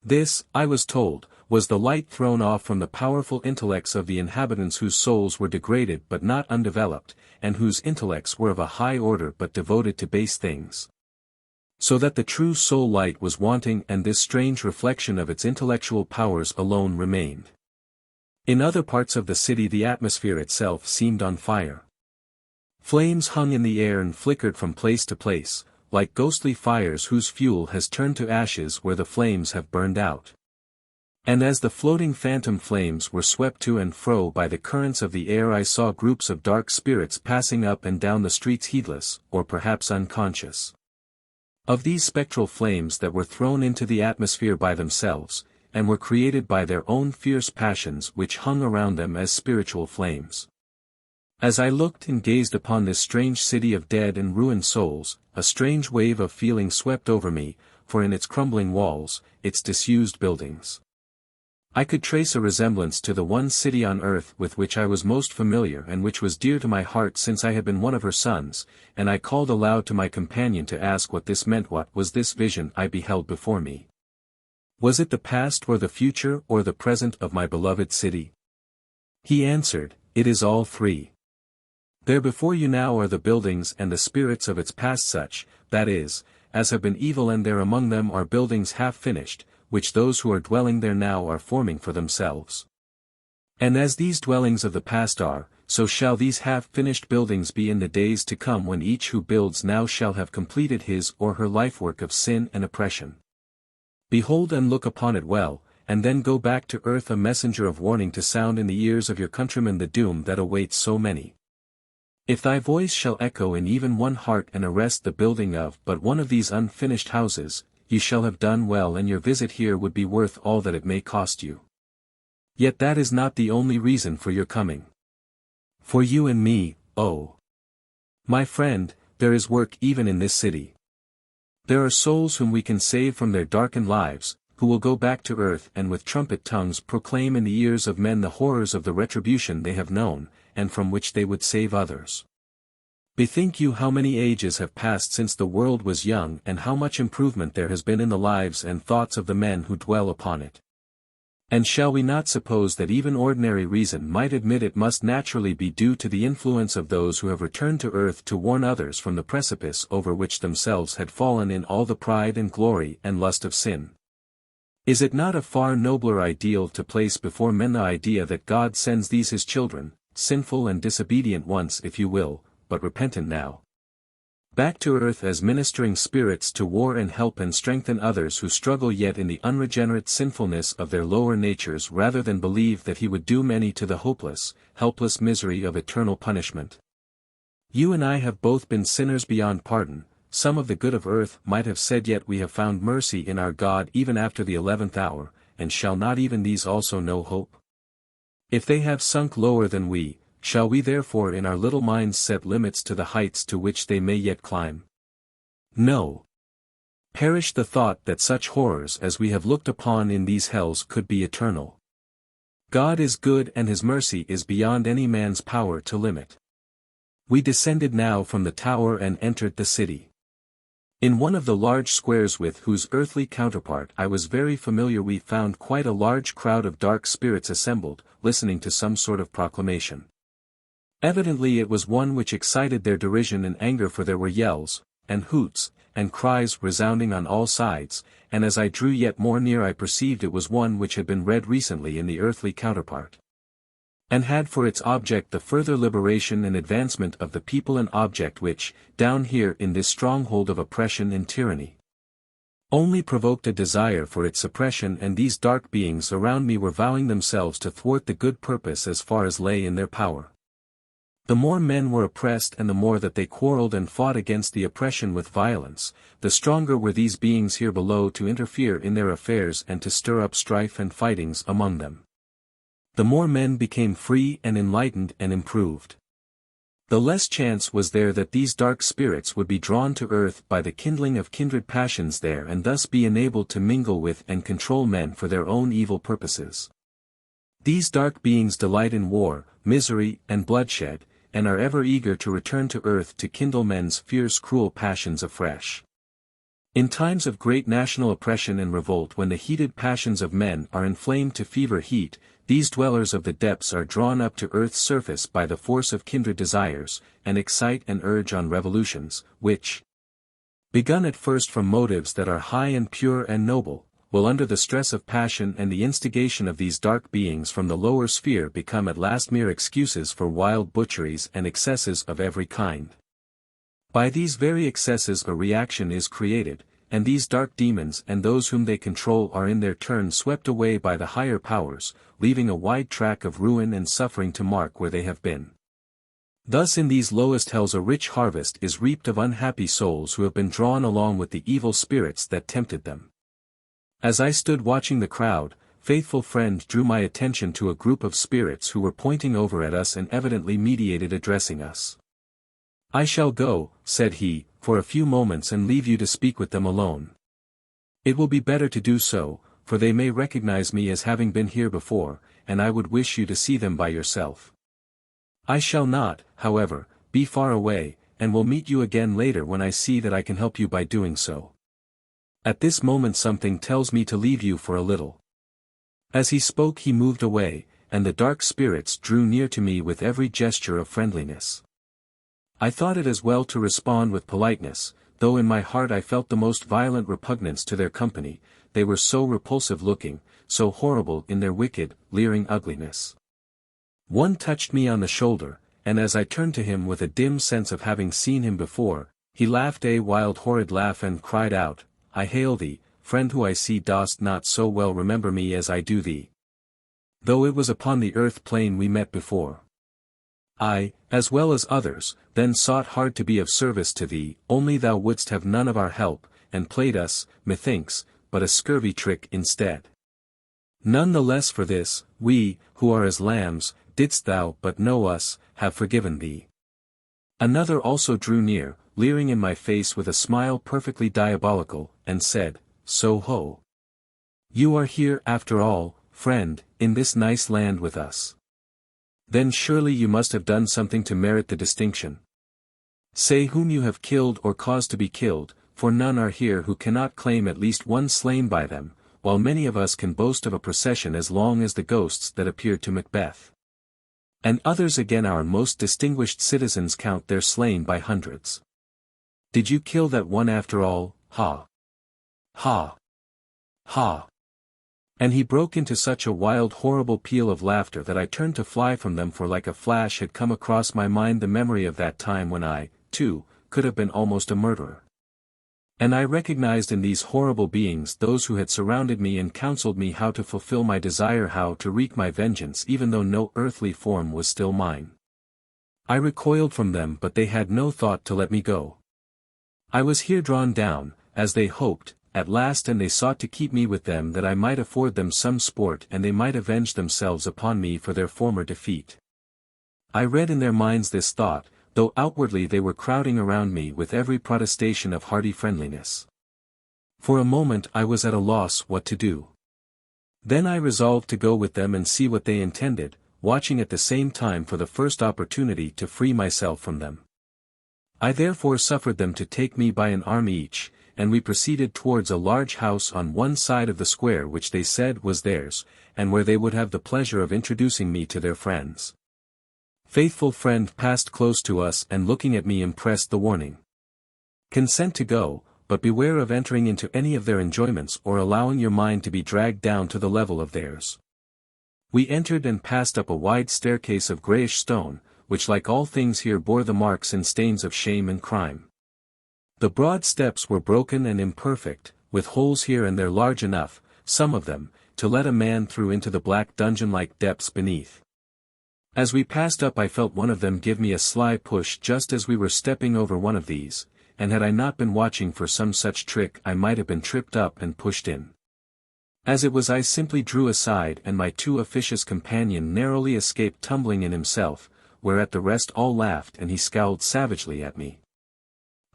This, I was told, was the light thrown off from the powerful intellects of the inhabitants whose souls were degraded but not undeveloped, and whose intellects were of a high order but devoted to base things. So that the true soul light was wanting and this strange reflection of its intellectual powers alone remained. In other parts of the city the atmosphere itself seemed on fire. Flames hung in the air and flickered from place to place, like ghostly fires whose fuel has turned to ashes where the flames have burned out. And as the floating phantom flames were swept to and fro by the currents of the air I saw groups of dark spirits passing up and down the streets heedless, or perhaps unconscious of these spectral flames that were thrown into the atmosphere by themselves, and were created by their own fierce passions which hung around them as spiritual flames. As I looked and gazed upon this strange city of dead and ruined souls, a strange wave of feeling swept over me, for in its crumbling walls, its disused buildings, I could trace a resemblance to the one city on earth with which I was most familiar and which was dear to my heart since I had been one of her sons, and I called aloud to my companion to ask what this meant. What was this vision I beheld before me? Was it the past or the future or the present of my beloved city? He answered, "It is all three. There before you now are the buildings and the spirits of its past such, that is, as have been evil, and there among them are buildings half finished, which those who are dwelling there now are forming for themselves. And as these dwellings of the past are, so shall these half-finished buildings be in the days to come when each who builds now shall have completed his or her lifework of sin and oppression. Behold and look upon it well, and then go back to earth a messenger of warning to sound in the ears of your countrymen the doom that awaits so many. If thy voice shall echo in even one heart and arrest the building of but one of these unfinished houses, you shall have done well, and your visit here would be worth all that it may cost you. Yet that is not the only reason for your coming. For you and me, oh, my friend, there is work even in this city. There are souls whom we can save from their darkened lives, who will go back to earth and with trumpet tongues proclaim in the ears of men the horrors of the retribution they have known, and from which they would save others. Bethink you how many ages have passed since the world was young, and how much improvement there has been in the lives and thoughts of the men who dwell upon it. And shall we not suppose that even ordinary reason might admit it must naturally be due to the influence of those who have returned to earth to warn others from the precipice over which themselves had fallen in all the pride and glory and lust of sin? Is it not a far nobler ideal to place before men the idea that God sends these his children, sinful and disobedient once if you will, but repentant now, back to earth as ministering spirits to war and help and strengthen others who struggle yet in the unregenerate sinfulness of their lower natures, rather than believe that he would doom any to the hopeless, helpless misery of eternal punishment? You and I have both been sinners beyond pardon. Some of the good of earth might have said, yet we have found mercy in our God even after the 11th hour, and shall not even these also know hope? If they have sunk lower than we, shall we therefore in our little minds set limits to the heights to which they may yet climb? No. Perish the thought that such horrors as we have looked upon in these hells could be eternal. God is good, and his mercy is beyond any man's power to limit. We descended now from the tower and entered the city. In one of the large squares with whose earthly counterpart I was very familiar we found quite a large crowd of dark spirits assembled, listening to some sort of proclamation. Evidently it was one which excited their derision and anger, for there were yells, and hoots, and cries resounding on all sides, and as I drew yet more near I perceived it was one which had been read recently in the earthly counterpart, and had for its object the further liberation and advancement of the people, an object which, down here in this stronghold of oppression and tyranny, only provoked a desire for its suppression, and these dark beings around me were vowing themselves to thwart the good purpose as far as lay in their power. The more men were oppressed and the more that they quarreled and fought against the oppression with violence, the stronger were these beings here below to interfere in their affairs and to stir up strife and fightings among them. The more men became free and enlightened and improved. The less chance was there that these dark spirits would be drawn to earth by the kindling of kindred passions there and thus be enabled to mingle with and control men for their own evil purposes. These dark beings delight in war, misery, and bloodshed, and are ever eager to return to earth to kindle men's fierce cruel passions afresh. In times of great national oppression and revolt, when the heated passions of men are inflamed to fever heat, these dwellers of the depths are drawn up to earth's surface by the force of kindred desires, and excite and urge on revolutions, which, begun at first from motives that are high and pure and noble, will under the stress of passion and the instigation of these dark beings from the lower sphere become at last mere excuses for wild butcheries and excesses of every kind. By these very excesses a reaction is created, and these dark demons and those whom they control are in their turn swept away by the higher powers, leaving a wide track of ruin and suffering to mark where they have been. Thus in these lowest hells a rich harvest is reaped of unhappy souls who have been drawn along with the evil spirits that tempted them. As I stood watching the crowd, faithful friend drew my attention to a group of spirits who were pointing over at us and evidently meditated addressing us. "I shall go," said he, "for a few moments and leave you to speak with them alone. It will be better to do so, for they may recognize me as having been here before, and I would wish you to see them by yourself. I shall not, however, be far away, and will meet you again later when I see that I can help you by doing so. At this moment something tells me to leave you for a little." As he spoke he moved away, and the dark spirits drew near to me with every gesture of friendliness. I thought it as well to respond with politeness, though in my heart I felt the most violent repugnance to their company, they were so repulsive looking, so horrible in their wicked, leering ugliness. One touched me on the shoulder, and as I turned to him with a dim sense of having seen him before, he laughed a wild horrid laugh and cried out, "I hail thee, friend who I see dost not so well remember me as I do thee. Though it was upon the earth plane we met before. I, as well as others, then sought hard to be of service to thee, only thou wouldst have none of our help, and played us, methinks, but a scurvy trick instead. None the less for this, we, who are as lambs, didst thou but know us, have forgiven thee." Another also drew near, leering in my face with a smile perfectly diabolical, and said, "So ho! You are here after all, friend, in this nice land with us. Then surely you must have done something to merit the distinction. Say whom you have killed or caused to be killed, for none are here who cannot claim at least one slain by them, while many of us can boast of a procession as long as the ghosts that appeared to Macbeth. And others again our most distinguished citizens count their slain by hundreds. Did you kill that one after all, ha? Ha! Ha!" And he broke into such a wild horrible peal of laughter that I turned to fly from them, for like a flash had come across my mind the memory of that time when I, too, could have been almost a murderer. And I recognized in these horrible beings those who had surrounded me and counseled me how to fulfill my desire, how to wreak my vengeance even though no earthly form was still mine. I recoiled from them, but they had no thought to let me go. I was here drawn down, as they hoped, at last, and they sought to keep me with them that I might afford them some sport and they might avenge themselves upon me for their former defeat. I read in their minds this thought, though outwardly they were crowding around me with every protestation of hearty friendliness. For a moment I was at a loss what to do. Then I resolved to go with them and see what they intended, watching at the same time for the first opportunity to free myself from them. I therefore suffered them to take me by an arm each, and we proceeded towards a large house on one side of the square which they said was theirs, and where they would have the pleasure of introducing me to their friends. Faithful friend passed close to us and looking at me impressed the warning. "Consent to go, but beware of entering into any of their enjoyments or allowing your mind to be dragged down to the level of theirs." We entered and passed up a wide staircase of greyish stone, which like all things here bore the marks and stains of shame and crime. The broad steps were broken and imperfect, with holes here and there large enough, some of them, to let a man through into the black dungeon-like depths beneath. As we passed up I felt one of them give me a sly push just as we were stepping over one of these, and had I not been watching for some such trick I might have been tripped up and pushed in. As it was I simply drew aside and my too officious companion narrowly escaped tumbling in himself, whereat the rest all laughed and he scowled savagely at me.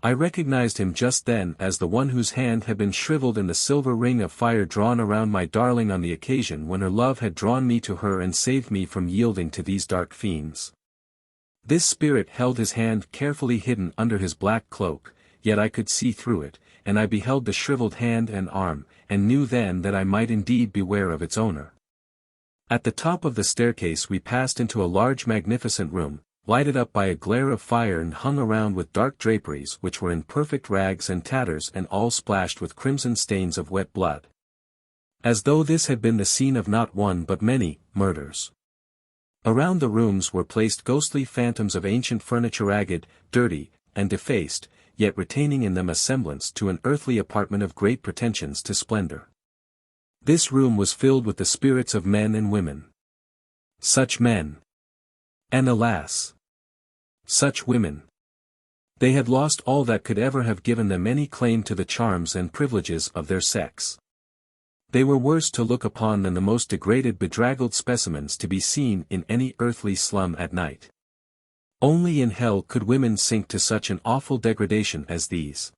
I recognized him just then as the one whose hand had been shriveled and the silver ring of fire drawn around my darling on the occasion when her love had drawn me to her and saved me from yielding to these dark fiends. This spirit held his hand carefully hidden under his black cloak, yet I could see through it, and I beheld the shriveled hand and arm, and knew then that I might indeed beware of its owner. At the top of the staircase we passed into a large magnificent room, lighted up by a glare of fire and hung around with dark draperies which were in perfect rags and tatters and all splashed with crimson stains of wet blood. As though this had been the scene of not one but many murders. Around the rooms were placed ghostly phantoms of ancient furniture, ragged, dirty, and defaced, yet retaining in them a semblance to an earthly apartment of great pretensions to splendor. This room was filled with the spirits of men and women. Such men! And alas! Such women! They had lost all that could ever have given them any claim to the charms and privileges of their sex. They were worse to look upon than the most degraded bedraggled specimens to be seen in any earthly slum at night. Only in hell could women sink to such an awful degradation as these.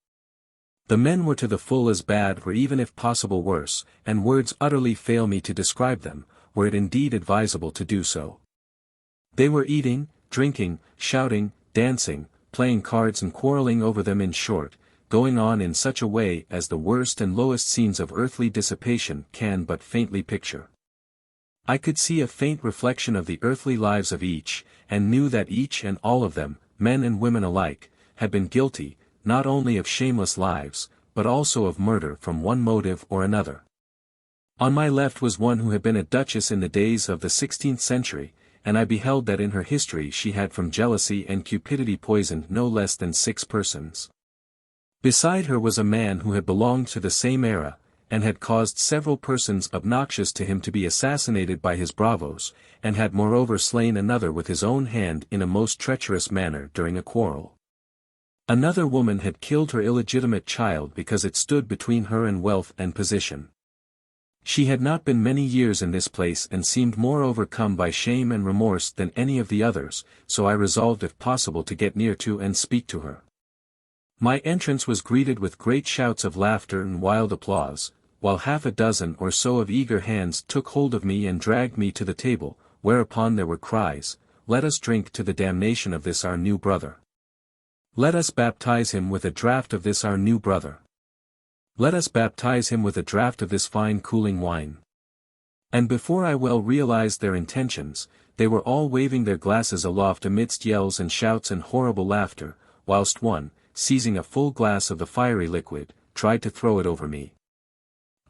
The men were to the full as bad or even if possible worse, and words utterly fail me to describe them, were it indeed advisable to do so. They were eating, drinking, shouting, dancing, playing cards and quarreling over them, in short, going on in such a way as the worst and lowest scenes of earthly dissipation can but faintly picture. I could see a faint reflection of the earthly lives of each, and knew that each and all of them, men and women alike, had been guilty, not only of shameless lives, but also of murder from one motive or another. On my left was one who had been a duchess in the days of the 16th century, and I beheld that in her history she had from jealousy and cupidity poisoned no less than 6 persons. Beside her was a man who had belonged to the same era, and had caused several persons obnoxious to him to be assassinated by his bravos, and had moreover slain another with his own hand in a most treacherous manner during a quarrel. Another woman had killed her illegitimate child because it stood between her and wealth and position. She had not been many years in this place and seemed more overcome by shame and remorse than any of the others, so I resolved if possible to get near to and speak to her. My entrance was greeted with great shouts of laughter and wild applause, while half a dozen or so of eager hands took hold of me and dragged me to the table, whereupon there were cries, "Let us drink to the damnation of this our new brother. Let us baptize him with a draught of this our new brother. Let us baptize him with a draught of this fine cooling wine." And before I well realized their intentions, they were all waving their glasses aloft amidst yells and shouts and horrible laughter, whilst one, seizing a full glass of the fiery liquid, tried to throw it over me.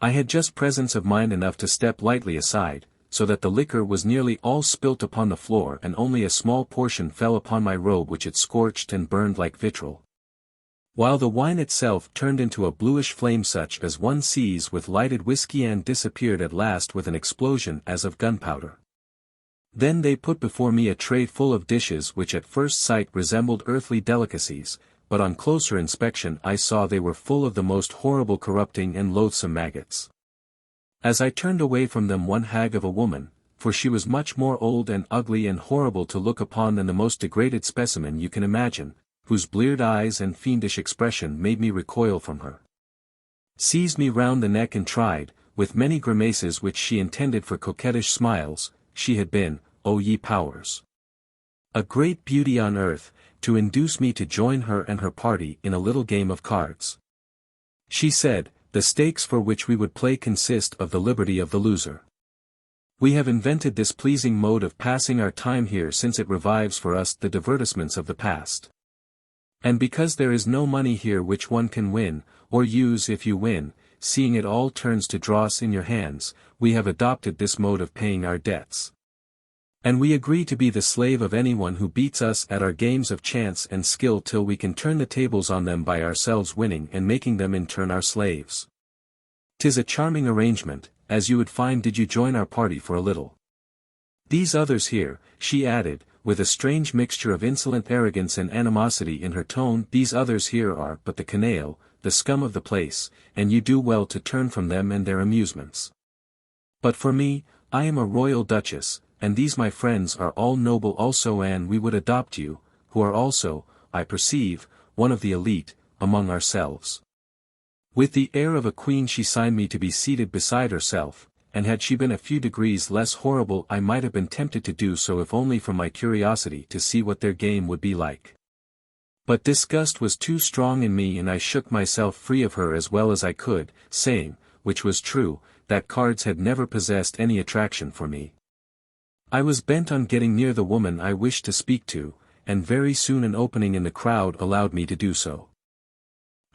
I had just presence of mind enough to step lightly aside, so that the liquor was nearly all spilt upon the floor and only a small portion fell upon my robe, which it scorched and burned like vitriol. While the wine itself turned into a bluish flame such as one sees with lighted whiskey and disappeared at last with an explosion as of gunpowder. Then they put before me a tray full of dishes which at first sight resembled earthly delicacies, but on closer inspection I saw they were full of the most horrible corrupting and loathsome maggots. As I turned away from them, one hag of a woman, for she was much more old and ugly and horrible to look upon than the most degraded specimen you can imagine, whose bleared eyes and fiendish expression made me recoil from her, seized me round the neck and tried, with many grimaces which she intended for coquettish smiles, she had been, O ye powers, a great beauty on earth, to induce me to join her and her party in a little game of cards. She said, the stakes for which we would play consist of the liberty of the loser. We have invented this pleasing mode of passing our time here since it revives for us the divertissements of the past. And because there is no money here which one can win, or use if you win, seeing it all turns to dross in your hands, we have adopted this mode of paying our debts. And we agree to be the slave of anyone who beats us at our games of chance and skill till we can turn the tables on them by ourselves winning and making them in turn our slaves. 'Tis a charming arrangement, as you would find did you join our party for a little. These others here, she added, with a strange mixture of insolent arrogance and animosity in her tone, these others here are but the canaille, the scum of the place, and you do well to turn from them and their amusements. But for me, I am a royal duchess, and these my friends are all noble also, and we would adopt you, who are also, I perceive, one of the elite, among ourselves." With the air of a queen she signed me to be seated beside herself, and had she been a few degrees less horrible I might have been tempted to do so if only from my curiosity to see what their game would be like. But disgust was too strong in me and I shook myself free of her as well as I could, saying, which was true, that cards had never possessed any attraction for me. I was bent on getting near the woman I wished to speak to, and very soon an opening in the crowd allowed me to do so.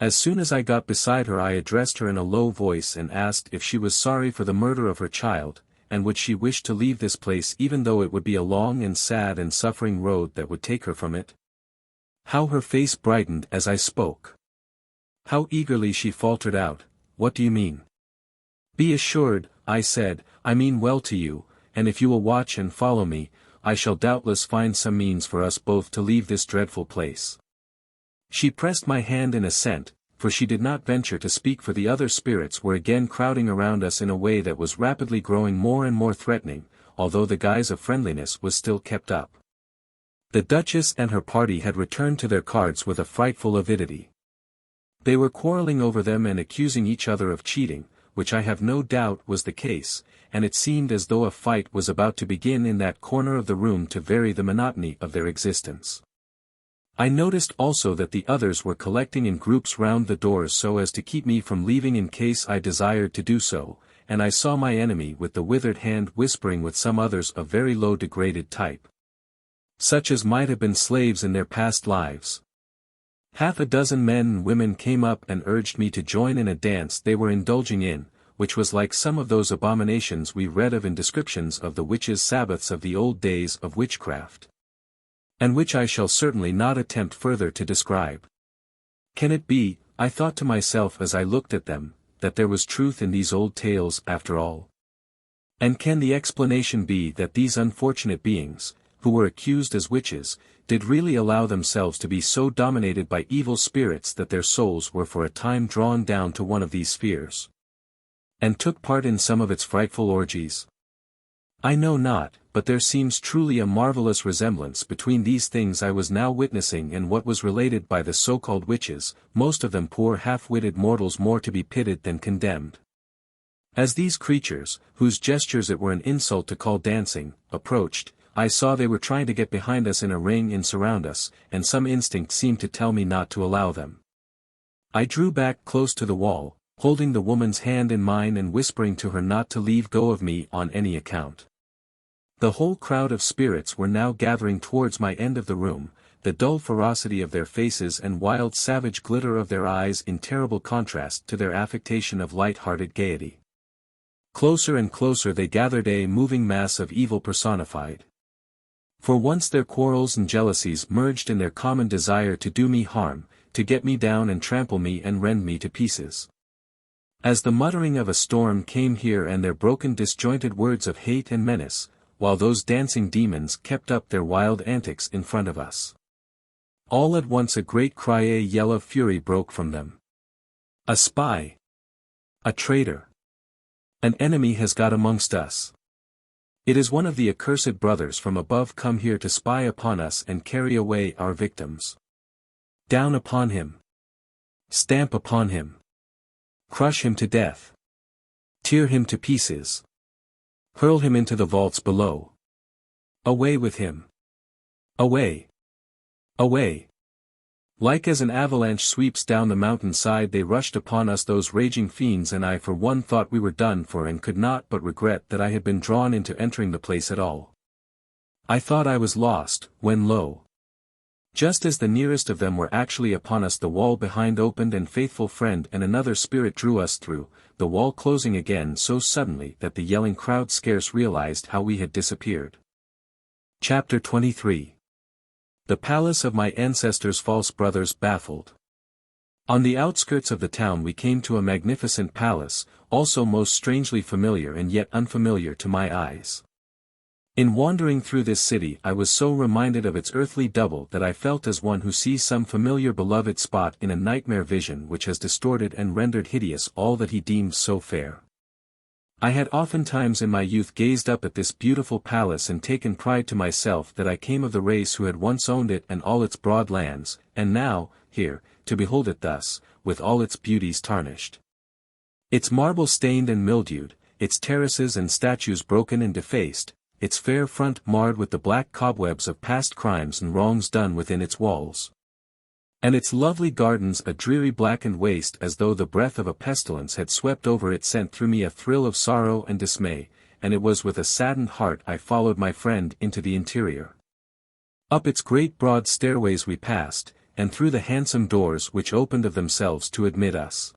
As soon as I got beside her I addressed her in a low voice and asked if she was sorry for the murder of her child, and would she wish to leave this place even though it would be a long and sad and suffering road that would take her from it. How her face brightened as I spoke. How eagerly she faltered out, "What do you mean?" "Be assured," I said, "I mean well to you, and if you will watch and follow me, I shall doubtless find some means for us both to leave this dreadful place." She pressed my hand in assent, for she did not venture to speak, for the other spirits were again crowding around us in a way that was rapidly growing more and more threatening, although the guise of friendliness was still kept up. The Duchess and her party had returned to their cards with a frightful avidity. They were quarreling over them and accusing each other of cheating, which I have no doubt was the case, and it seemed as though a fight was about to begin in that corner of the room to vary the monotony of their existence. I noticed also that the others were collecting in groups round the doors so as to keep me from leaving in case I desired to do so, and I saw my enemy with the withered hand whispering with some others of very low degraded type, such as might have been slaves in their past lives. Half a dozen men and women came up and urged me to join in a dance they were indulging in, which was like some of those abominations we read of in descriptions of the witches' sabbaths of the old days of witchcraft, and which I shall certainly not attempt further to describe. Can it be, I thought to myself as I looked at them, that there was truth in these old tales after all? And can the explanation be that these unfortunate beings, who were accused as witches, did really allow themselves to be so dominated by evil spirits that their souls were for a time drawn down to one of these spheres, and took part in some of its frightful orgies? I know not, but there seems truly a marvelous resemblance between these things I was now witnessing and what was related by the so-called witches, most of them poor half-witted mortals more to be pitied than condemned. As these creatures, whose gestures it were an insult to call dancing, approached, I saw they were trying to get behind us in a ring and surround us, and some instinct seemed to tell me not to allow them. I drew back close to the wall, holding the woman's hand in mine and whispering to her not to leave go of me on any account. The whole crowd of spirits were now gathering towards my end of the room, the dull ferocity of their faces and wild savage glitter of their eyes in terrible contrast to their affectation of light-hearted gaiety. Closer and closer they gathered, a moving mass of evil personified. For once their quarrels and jealousies merged in their common desire to do me harm, to get me down and trample me and rend me to pieces. As the muttering of a storm came here and their broken disjointed words of hate and menace, while those dancing demons kept up their wild antics in front of us. All at once a great cry, a yell of fury broke from them. "A spy! A traitor! An enemy has got amongst us! It is one of the accursed brothers from above come here to spy upon us and carry away our victims. Down upon him! Stamp upon him! Crush him to death! Tear him to pieces! Hurl him into the vaults below! Away with him! Away! Away!" Like as an avalanche sweeps down the mountain side they rushed upon us, those raging fiends, and I for one thought we were done for and could not but regret that I had been drawn into entering the place at all. I thought I was lost, when lo! Just as the nearest of them were actually upon us, the wall behind opened and faithful friend and another spirit drew us through, the wall closing again so suddenly that the yelling crowd scarce realized how we had disappeared. Chapter 23. The Palace of My Ancestors' False Brothers Baffled. On the outskirts of the town we came to a magnificent palace, also most strangely familiar and yet unfamiliar to my eyes. In wandering through this city I was so reminded of its earthly double that I felt as one who sees some familiar beloved spot in a nightmare vision which has distorted and rendered hideous all that he deems so fair. I had oftentimes in my youth gazed up at this beautiful palace and taken pride to myself that I came of the race who had once owned it and all its broad lands, and now, here, to behold it thus, with all its beauties tarnished. Its marble stained and mildewed, its terraces and statues broken and defaced, its fair front marred with the black cobwebs of past crimes and wrongs done within its walls. And its lovely gardens a dreary blackened waste as though the breath of a pestilence had swept over it sent through me a thrill of sorrow and dismay, and it was with a saddened heart I followed my friend into the interior. Up its great broad stairways we passed, and through the handsome doors which opened of themselves to admit us.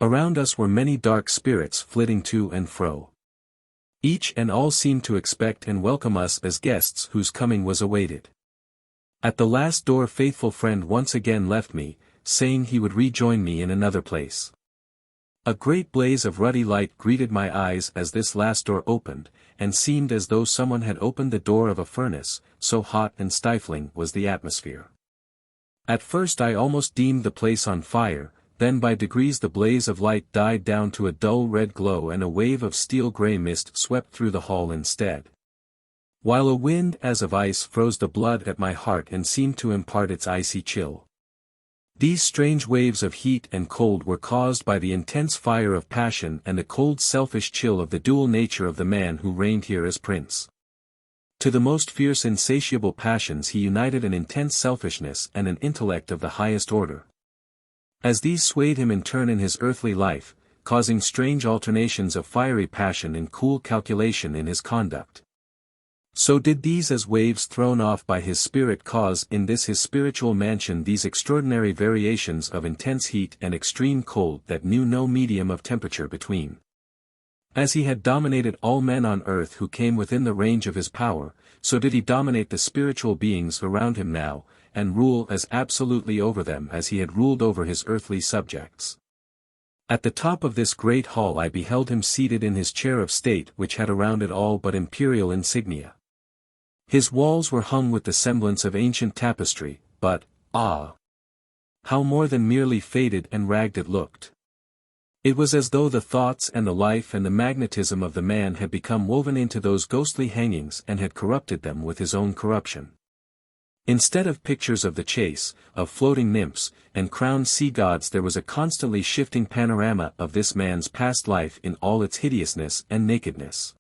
Around us were many dark spirits flitting to and fro. Each and all seemed to expect and welcome us as guests whose coming was awaited. At the last door faithful friend once again left me, saying he would rejoin me in another place. A great blaze of ruddy light greeted my eyes as this last door opened, and seemed as though someone had opened the door of a furnace, so hot and stifling was the atmosphere. At first I almost deemed the place on fire, then by degrees the blaze of light died down to a dull red glow and a wave of steel-grey mist swept through the hall instead. While a wind as of ice froze the blood at my heart and seemed to impart its icy chill. These strange waves of heat and cold were caused by the intense fire of passion and the cold selfish chill of the dual nature of the man who reigned here as prince. To the most fierce insatiable passions he united an intense selfishness and an intellect of the highest order. As these swayed him in turn in his earthly life, causing strange alternations of fiery passion and cool calculation in his conduct. So did these as waves thrown off by his spirit cause in this his spiritual mansion these extraordinary variations of intense heat and extreme cold that knew no medium of temperature between. As he had dominated all men on earth who came within the range of his power, so did he dominate the spiritual beings around him now, and rule as absolutely over them as he had ruled over his earthly subjects. At the top of this great hall I beheld him seated in his chair of state which had around it all but imperial insignia. His walls were hung with the semblance of ancient tapestry, but, ah! how more than merely faded and ragged it looked. It was as though the thoughts and the life and the magnetism of the man had become woven into those ghostly hangings and had corrupted them with his own corruption. Instead of pictures of the chase, of floating nymphs, and crowned sea gods there was a constantly shifting panorama of this man's past life in all its hideousness and nakedness.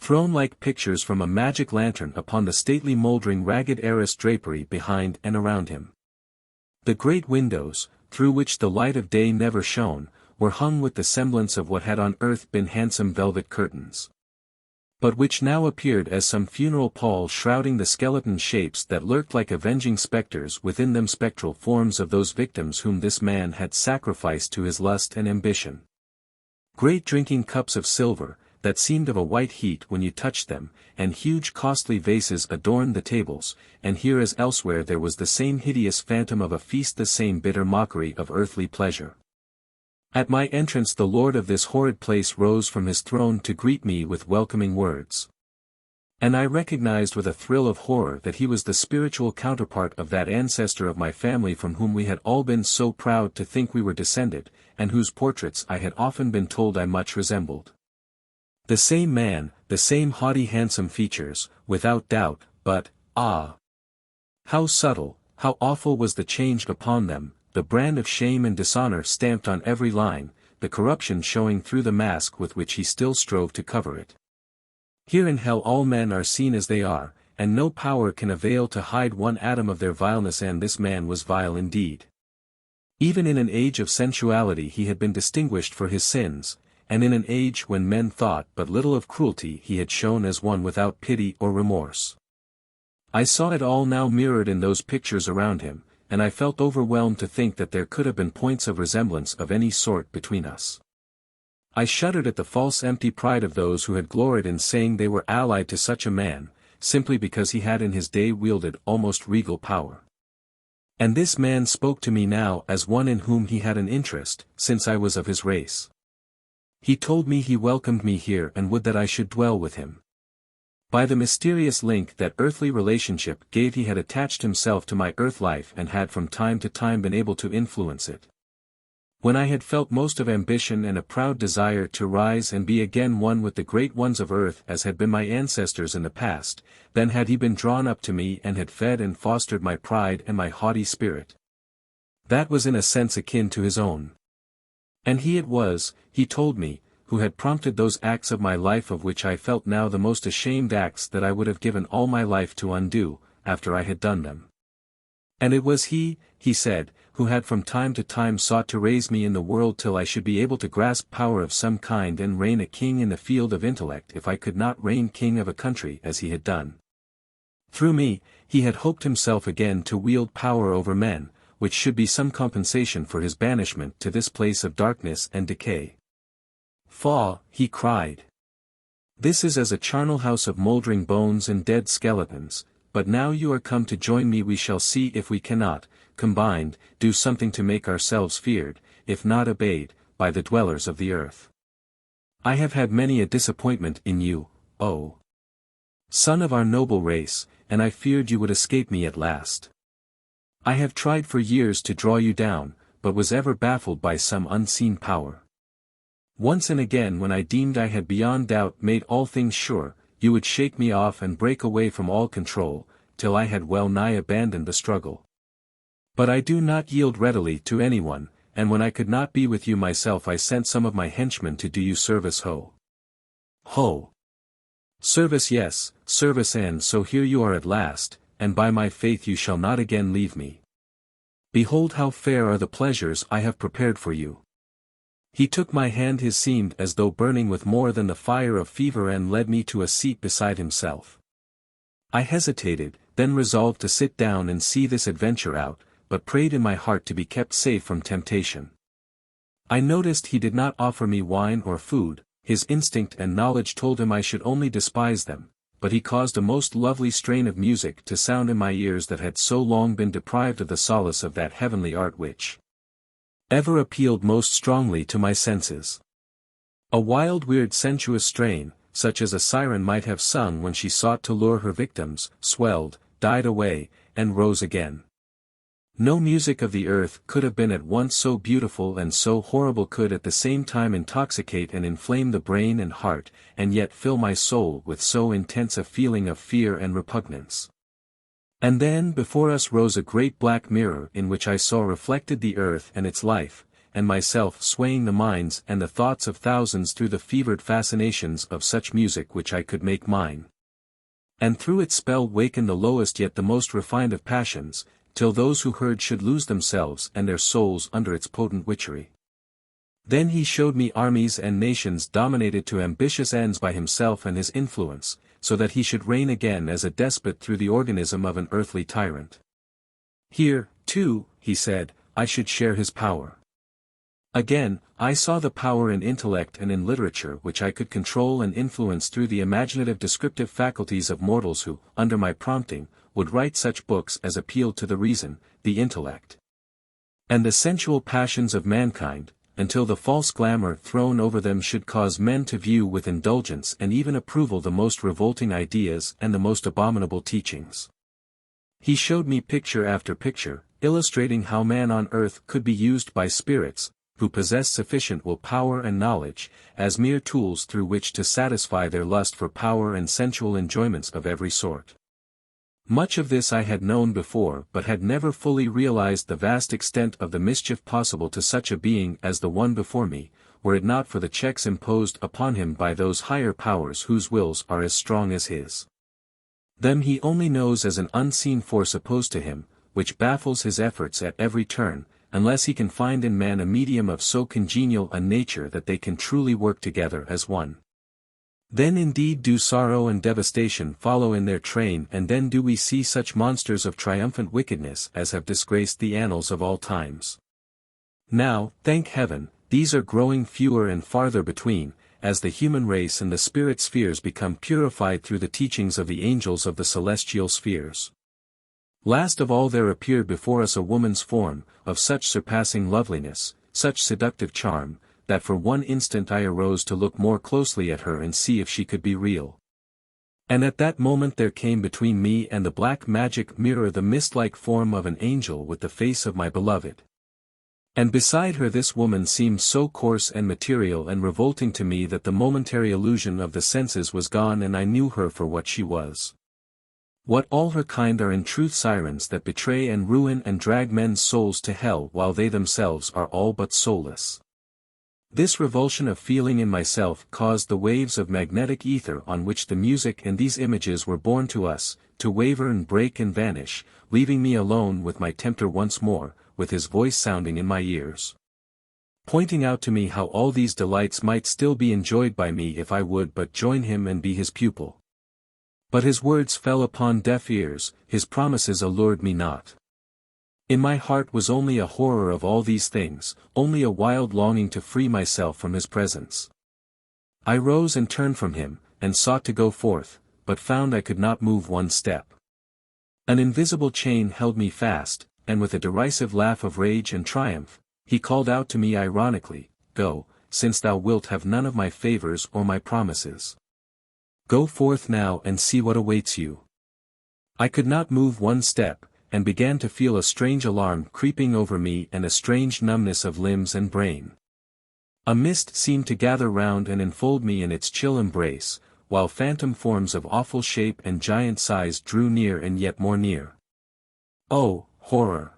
Thrown like pictures from a magic lantern upon the stately mouldering ragged arras drapery behind and around him. The great windows, through which the light of day never shone, were hung with the semblance of what had on earth been handsome velvet curtains. But which now appeared as some funeral pall shrouding the skeleton shapes that lurked like avenging spectres within them spectral forms of those victims whom this man had sacrificed to his lust and ambition. Great drinking cups of silver, that seemed of a white heat when you touched them, and huge costly vases adorned the tables, and here as elsewhere there was the same hideous phantom of a feast, the same bitter mockery of earthly pleasure. At my entrance the lord of this horrid place rose from his throne to greet me with welcoming words. And I recognized with a thrill of horror that he was the spiritual counterpart of that ancestor of my family from whom we had all been so proud to think we were descended, and whose portraits I had often been told I much resembled. The same man, the same haughty handsome features, without doubt, but, ah! how subtle, how awful was the change upon them, the brand of shame and dishonor stamped on every line, the corruption showing through the mask with which he still strove to cover it. Here in hell all men are seen as they are, and no power can avail to hide one atom of their vileness, and this man was vile indeed. Even in an age of sensuality he had been distinguished for his sins, and in an age when men thought but little of cruelty he had shone as one without pity or remorse. I saw it all now mirrored in those pictures around him, and I felt overwhelmed to think that there could have been points of resemblance of any sort between us. I shuddered at the false empty pride of those who had gloried in saying they were allied to such a man, simply because he had in his day wielded almost regal power. And this man spoke to me now as one in whom he had an interest, since I was of his race. He told me he welcomed me here and would that I should dwell with him. By the mysterious link that earthly relationship gave he had attached himself to my earth life and had from time to time been able to influence it. When I had felt most of ambition and a proud desire to rise and be again one with the great ones of earth as had been my ancestors in the past, then had he been drawn up to me and had fed and fostered my pride and my haughty spirit. That was in a sense akin to his own. And he it was, he told me, who had prompted those acts of my life of which I felt now the most ashamed acts that I would have given all my life to undo, after I had done them. And it was he said, who had from time to time sought to raise me in the world till I should be able to grasp power of some kind and reign a king in the field of intellect if I could not reign king of a country as he had done. Through me, he had hoped himself again to wield power over men, which should be some compensation for his banishment to this place of darkness and decay. Faugh, he cried. This is as a charnel house of mouldering bones and dead skeletons, but now you are come to join me we shall see if we cannot, combined, do something to make ourselves feared, if not obeyed, by the dwellers of the earth. I have had many a disappointment in you, O son of our noble race, and I feared you would escape me at last. I have tried for years to draw you down, but was ever baffled by some unseen power. Once and again when I deemed I had beyond doubt made all things sure, you would shake me off and break away from all control, till I had well nigh abandoned the struggle. But I do not yield readily to anyone, and when I could not be with you myself I sent some of my henchmen to do you service. Ho! Service, yes, service, and so here you are at last, and by my faith you shall not again leave me. Behold how fair are the pleasures I have prepared for you. He took my hand, his seemed as though burning with more than the fire of fever, and led me to a seat beside himself. I hesitated, then resolved to sit down and see this adventure out, but prayed in my heart to be kept safe from temptation. I noticed he did not offer me wine or food, his instinct and knowledge told him I should only despise them, but he caused a most lovely strain of music to sound in my ears that had so long been deprived of the solace of that heavenly art which ever appealed most strongly to my senses. A wild, weird, sensuous strain, such as a siren might have sung when she sought to lure her victims, swelled, died away, and rose again. No music of the earth could have been at once so beautiful and so horrible, could at the same time intoxicate and inflame the brain and heart, and yet fill my soul with so intense a feeling of fear and repugnance. And then before us rose a great black mirror in which I saw reflected the earth and its life, and myself swaying the minds and the thoughts of thousands through the fevered fascinations of such music which I could make mine. And through its spell waken the lowest yet the most refined of passions, till those who heard should lose themselves and their souls under its potent witchery. Then he showed me armies and nations dominated to ambitious ends by himself and his influence, so that he should reign again as a despot through the organism of an earthly tyrant. Here, too, he said, I should share his power. Again, I saw the power in intellect and in literature which I could control and influence through the imaginative descriptive faculties of mortals who, under my prompting, would write such books as appealed to the reason, the intellect, and the sensual passions of mankind, until the false glamour thrown over them should cause men to view with indulgence and even approval the most revolting ideas and the most abominable teachings. He showed me picture after picture, illustrating how man on earth could be used by spirits, who possess sufficient will power and knowledge, as mere tools through which to satisfy their lust for power and sensual enjoyments of every sort. Much of this I had known before, but had never fully realized the vast extent of the mischief possible to such a being as the one before me, were it not for the checks imposed upon him by those higher powers whose wills are as strong as his. Them he only knows as an unseen force opposed to him, which baffles his efforts at every turn, unless he can find in man a medium of so congenial a nature that they can truly work together as one. Then indeed do sorrow and devastation follow in their train, and then do we see such monsters of triumphant wickedness as have disgraced the annals of all times. Now, thank heaven, these are growing fewer and farther between, as the human race and the spirit spheres become purified through the teachings of the angels of the celestial spheres. Last of all there appeared before us a woman's form, of such surpassing loveliness, such seductive charm, that for one instant I arose to look more closely at her and see if she could be real. And at that moment there came between me and the black magic mirror the mist-like form of an angel with the face of my beloved. And beside her this woman seemed so coarse and material and revolting to me that the momentary illusion of the senses was gone and I knew her for what she was. What all her kind are in truth sirens that betray and ruin and drag men's souls to hell while they themselves are all but soulless. This revulsion of feeling in myself caused the waves of magnetic ether on which the music and these images were borne to us, to waver and break and vanish, leaving me alone with my tempter once more, with his voice sounding in my ears, pointing out to me how all these delights might still be enjoyed by me if I would but join him and be his pupil. But his words fell upon deaf ears, his promises allured me not. In my heart was only a horror of all these things, only a wild longing to free myself from his presence. I rose and turned from him, and sought to go forth, but found I could not move one step. An invisible chain held me fast, and with a derisive laugh of rage and triumph, he called out to me ironically, "Go, since thou wilt have none of my favors or my promises. Go forth now and see what awaits you." I could not move one step, and began to feel a strange alarm creeping over me and a strange numbness of limbs and brain. A mist seemed to gather round and enfold me in its chill embrace, while phantom forms of awful shape and giant size drew near and yet more near. Oh, horror!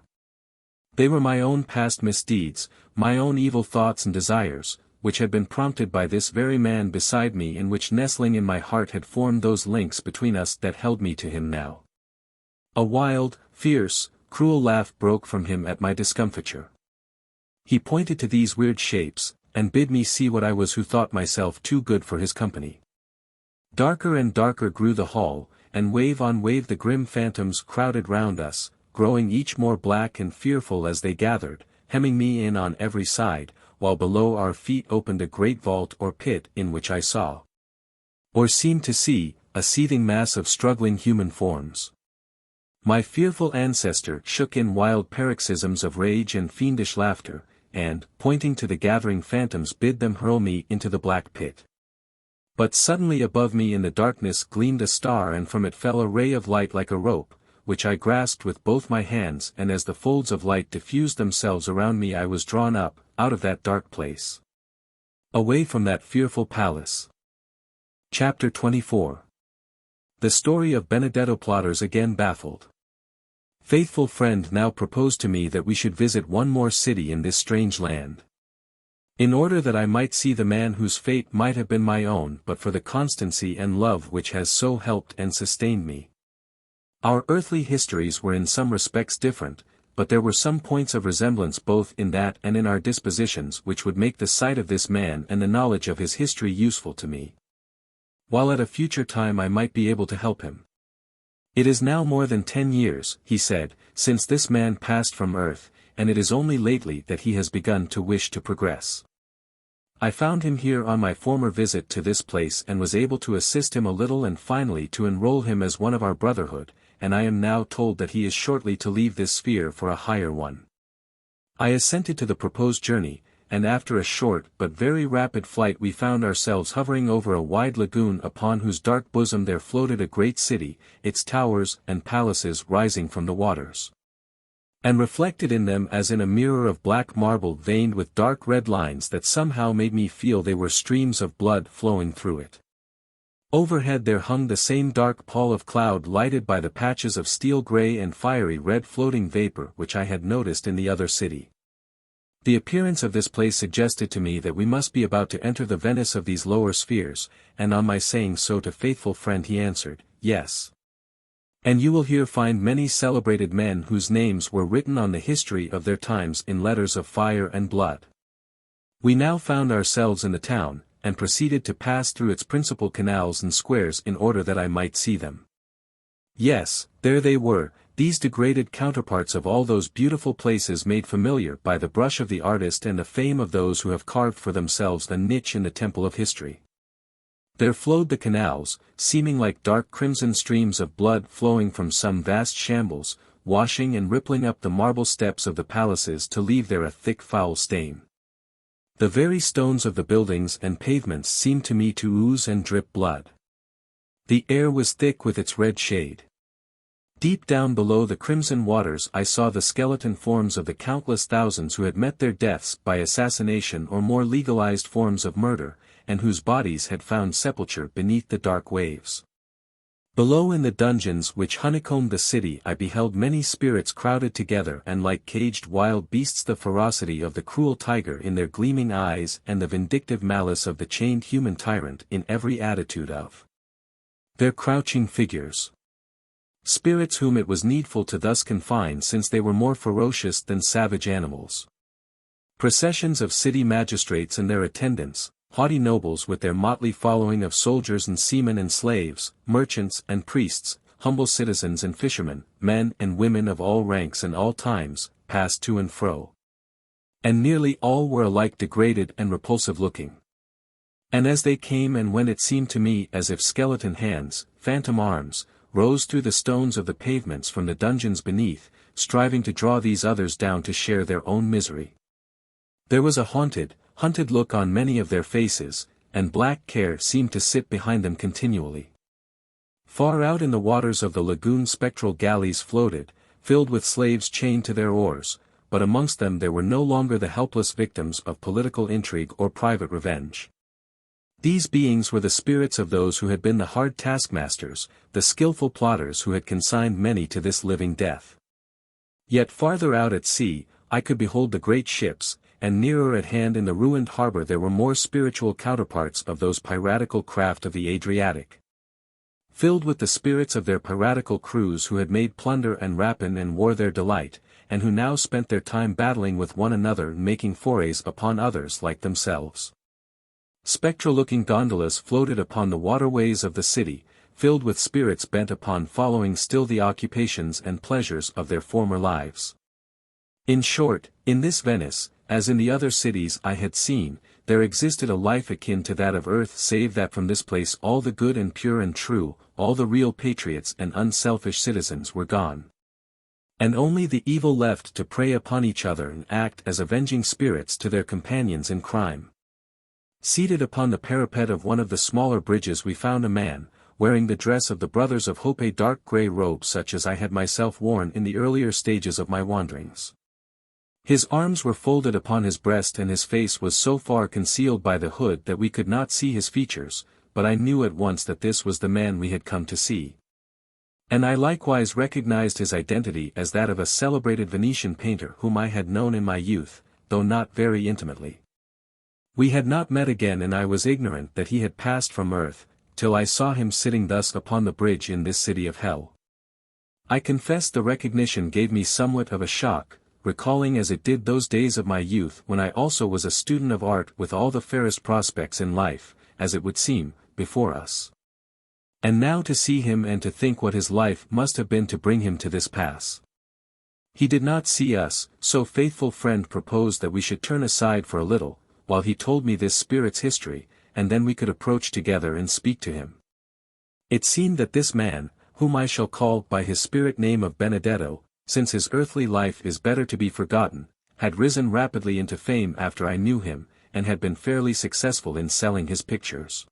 They were my own past misdeeds, my own evil thoughts and desires, which had been prompted by this very man beside me and which nestling in my heart had formed those links between us that held me to him now. A wild, fierce, cruel laugh broke from him at my discomfiture. He pointed to these weird shapes, and bid me see what I was who thought myself too good for his company. Darker and darker grew the hall, and wave on wave the grim phantoms crowded round us, growing each more black and fearful as they gathered, hemming me in on every side, while below our feet opened a great vault or pit in which I saw, or seemed to see, a seething mass of struggling human forms. My fearful ancestor shook in wild paroxysms of rage and fiendish laughter, and, pointing to the gathering phantoms bid them hurl me into the black pit. But suddenly above me in the darkness gleamed a star and from it fell a ray of light like a rope, which I grasped with both my hands and as the folds of light diffused themselves around me I was drawn up, out of that dark place. Away from that fearful palace. Chapter 24. The story of Benedetto plotters again baffled. Faithful friend now proposed to me that we should visit one more city in this strange land, in order that I might see the man whose fate might have been my own but for the constancy and love which has so helped and sustained me. Our earthly histories were in some respects different, but there were some points of resemblance both in that and in our dispositions which would make the sight of this man and the knowledge of his history useful to me, while at a future time I might be able to help him. It is now more than 10 years, he said, since this man passed from earth, and it is only lately that he has begun to wish to progress. I found him here on my former visit to this place and was able to assist him a little and finally to enroll him as one of our Brotherhood, and I am now told that he is shortly to leave this sphere for a higher one. I assented to the proposed journey, and after a short but very rapid flight we found ourselves hovering over a wide lagoon upon whose dark bosom there floated a great city, its towers and palaces rising from the waters, and reflected in them as in a mirror of black marble veined with dark red lines that somehow made me feel they were streams of blood flowing through it. Overhead there hung the same dark pall of cloud lighted by the patches of steel grey and fiery red floating vapor which I had noticed in the other city. The appearance of this place suggested to me that we must be about to enter the Venice of these lower spheres, and on my saying so to faithful friend he answered, "Yes. And you will here find many celebrated men whose names were written on the history of their times in letters of fire and blood." We now found ourselves in the town, and proceeded to pass through its principal canals and squares in order that I might see them. Yes, there they were, these degraded counterparts of all those beautiful places made familiar by the brush of the artist and the fame of those who have carved for themselves a niche in the temple of history. There flowed the canals, seeming like dark crimson streams of blood flowing from some vast shambles, washing and rippling up the marble steps of the palaces to leave there a thick foul stain. The very stones of the buildings and pavements seemed to me to ooze and drip blood. The air was thick with its red shade. Deep down below the crimson waters I saw the skeleton forms of the countless thousands who had met their deaths by assassination or more legalized forms of murder, and whose bodies had found sepulture beneath the dark waves. Below in the dungeons which honeycombed the city I beheld many spirits crowded together and like caged wild beasts, the ferocity of the cruel tiger in their gleaming eyes and the vindictive malice of the chained human tyrant in every attitude of their crouching figures. Spirits whom it was needful to thus confine since they were more ferocious than savage animals. Processions of city magistrates and their attendants, haughty nobles with their motley following of soldiers and seamen and slaves, merchants and priests, humble citizens and fishermen, men and women of all ranks and all times, passed to and fro. And nearly all were alike degraded and repulsive looking. And as they came and went it seemed to me as if skeleton hands, phantom arms, rose through the stones of the pavements from the dungeons beneath, striving to draw these others down to share their own misery. There was a haunted look on many of their faces, and black care seemed to sit behind them continually. Far out in the waters of the lagoon spectral galleys floated, filled with slaves chained to their oars, but amongst them there were no longer the helpless victims of political intrigue or private revenge. These beings were the spirits of those who had been the hard taskmasters, the skillful plotters who had consigned many to this living death. Yet farther out at sea, I could behold the great ships, and nearer at hand in the ruined harbor there were more spiritual counterparts of those piratical craft of the Adriatic. Filled with the spirits of their piratical crews who had made plunder and rapine and war their delight, and who now spent their time battling with one another and making forays upon others like themselves. Spectral-looking gondolas floated upon the waterways of the city, filled with spirits bent upon following still the occupations and pleasures of their former lives. In short, in this Venice, as in the other cities I had seen, there existed a life akin to that of earth, save that from this place all the good and pure and true, all the real patriots and unselfish citizens were gone. And only the evil left to prey upon each other and act as avenging spirits to their companions in crime. Seated upon the parapet of one of the smaller bridges we found a man, wearing the dress of the Brothers of Hope, a dark grey robe such as I had myself worn in the earlier stages of my wanderings. His arms were folded upon his breast and his face was so far concealed by the hood that we could not see his features, but I knew at once that this was the man we had come to see. And I likewise recognized his identity as that of a celebrated Venetian painter whom I had known in my youth, though not very intimately. We had not met again and I was ignorant that he had passed from earth, till I saw him sitting thus upon the bridge in this city of hell. I confess the recognition gave me somewhat of a shock, recalling as it did those days of my youth when I also was a student of art with all the fairest prospects in life, as it would seem, before us. And now to see him and to think what his life must have been to bring him to this pass. He did not see us, so faithful friend proposed that we should turn aside for a little, while he told me this spirit's history, and then we could approach together and speak to him. It seemed that this man, whom I shall call by his spirit name of Benedetto, since his earthly life is better to be forgotten, had risen rapidly into fame after I knew him, and had been fairly successful in selling his pictures.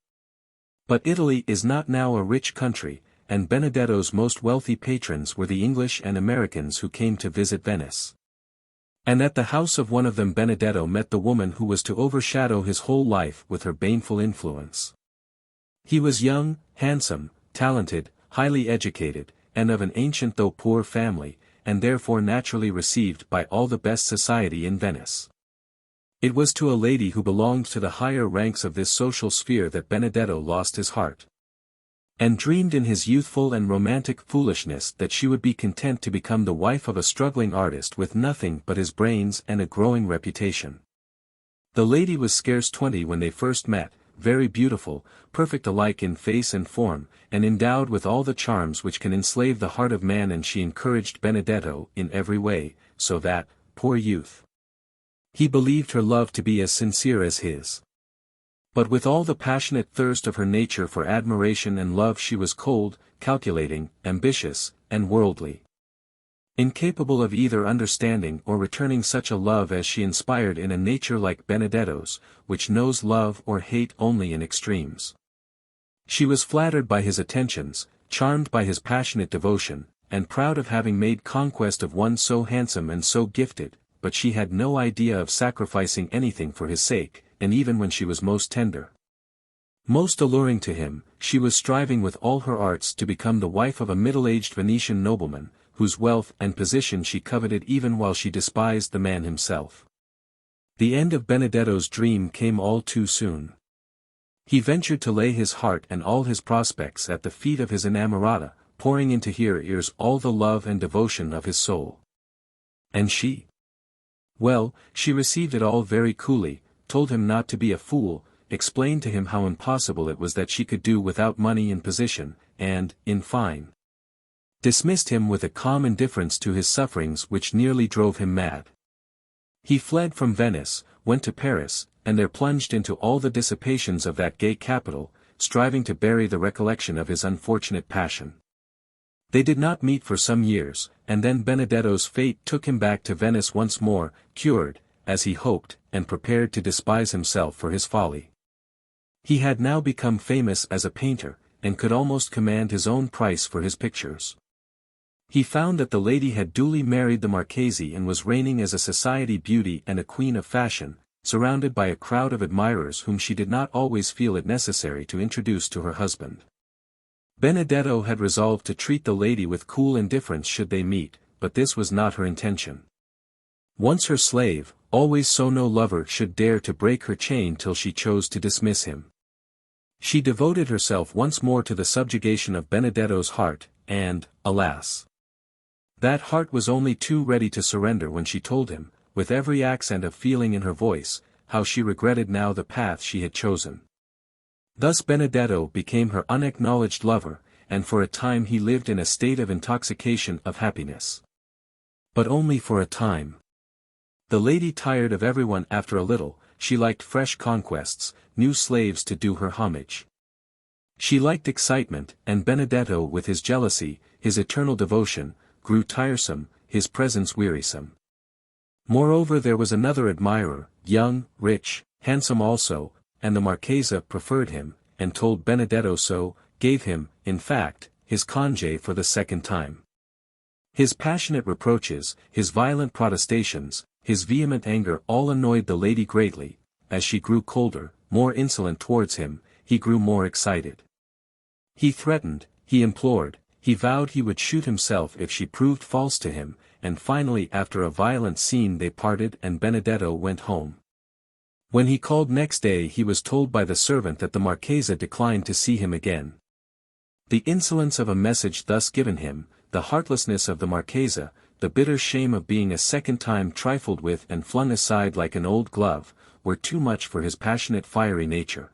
But Italy is not now a rich country, and Benedetto's most wealthy patrons were the English and Americans who came to visit Venice. And at the house of one of them Benedetto met the woman who was to overshadow his whole life with her baneful influence. He was young, handsome, talented, highly educated, and of an ancient though poor family, and therefore naturally received by all the best society in Venice. It was to a lady who belonged to the higher ranks of this social sphere that Benedetto lost his heart. And dreamed in his youthful and romantic foolishness that she would be content to become the wife of a struggling artist with nothing but his brains and a growing reputation. The lady was scarce 20 when they first met, very beautiful, perfect alike in face and form, and endowed with all the charms which can enslave the heart of man, and she encouraged Benedetto in every way, so that, poor youth, he believed her love to be as sincere as his. But with all the passionate thirst of her nature for admiration and love she was cold, calculating, ambitious, and worldly. Incapable of either understanding or returning such a love as she inspired in a nature like Benedetto's, which knows love or hate only in extremes. She was flattered by his attentions, charmed by his passionate devotion, and proud of having made conquest of one so handsome and so gifted, but she had no idea of sacrificing anything for his sake, and even when she was most tender, most alluring to him, she was striving with all her arts to become the wife of a middle-aged Venetian nobleman, whose wealth and position she coveted even while she despised the man himself. The end of Benedetto's dream came all too soon. He ventured to lay his heart and all his prospects at the feet of his inamorata, pouring into her ears all the love and devotion of his soul. And she? Well, she received it all very coolly, told him not to be a fool, explained to him how impossible it was that she could do without money and position, and, in fine, dismissed him with a calm indifference to his sufferings which nearly drove him mad. He fled from Venice, went to Paris, and there plunged into all the dissipations of that gay capital, striving to bury the recollection of his unfortunate passion. They did not meet for some years, and then Benedetto's fate took him back to Venice once more, cured, as he hoped, and prepared to despise himself for his folly. He had now become famous as a painter, and could almost command his own price for his pictures. He found that the lady had duly married the Marchese and was reigning as a society beauty and a queen of fashion, surrounded by a crowd of admirers whom she did not always feel it necessary to introduce to her husband. Benedetto had resolved to treat the lady with cool indifference should they meet, but this was not her intention. Once her slave, always so no lover should dare to break her chain till she chose to dismiss him. She devoted herself once more to the subjugation of Benedetto's heart, and, alas, that heart was only too ready to surrender when she told him, with every accent of feeling in her voice, how she regretted now the path she had chosen. Thus Benedetto became her unacknowledged lover, and for a time he lived in a state of intoxication of happiness. But only for a time. The lady tired of everyone after a little, she liked fresh conquests, new slaves to do her homage. She liked excitement, and Benedetto with his jealousy, his eternal devotion, grew tiresome, his presence wearisome. Moreover there was another admirer, young, rich, handsome also, and the Marchesa preferred him, and told Benedetto so, gave him, in fact, his congé for the second time. His passionate reproaches, his violent protestations, his vehement anger all annoyed the lady greatly. As she grew colder, more insolent towards him, he grew more excited. He threatened, he implored, he vowed he would shoot himself if she proved false to him, and finally after a violent scene they parted and Benedetto went home. When he called next day he was told by the servant that the Marchesa declined to see him again. The insolence of a message thus given him, the heartlessness of the Marchesa, the bitter shame of being a second time trifled with and flung aside like an old glove, were too much for his passionate fiery nature.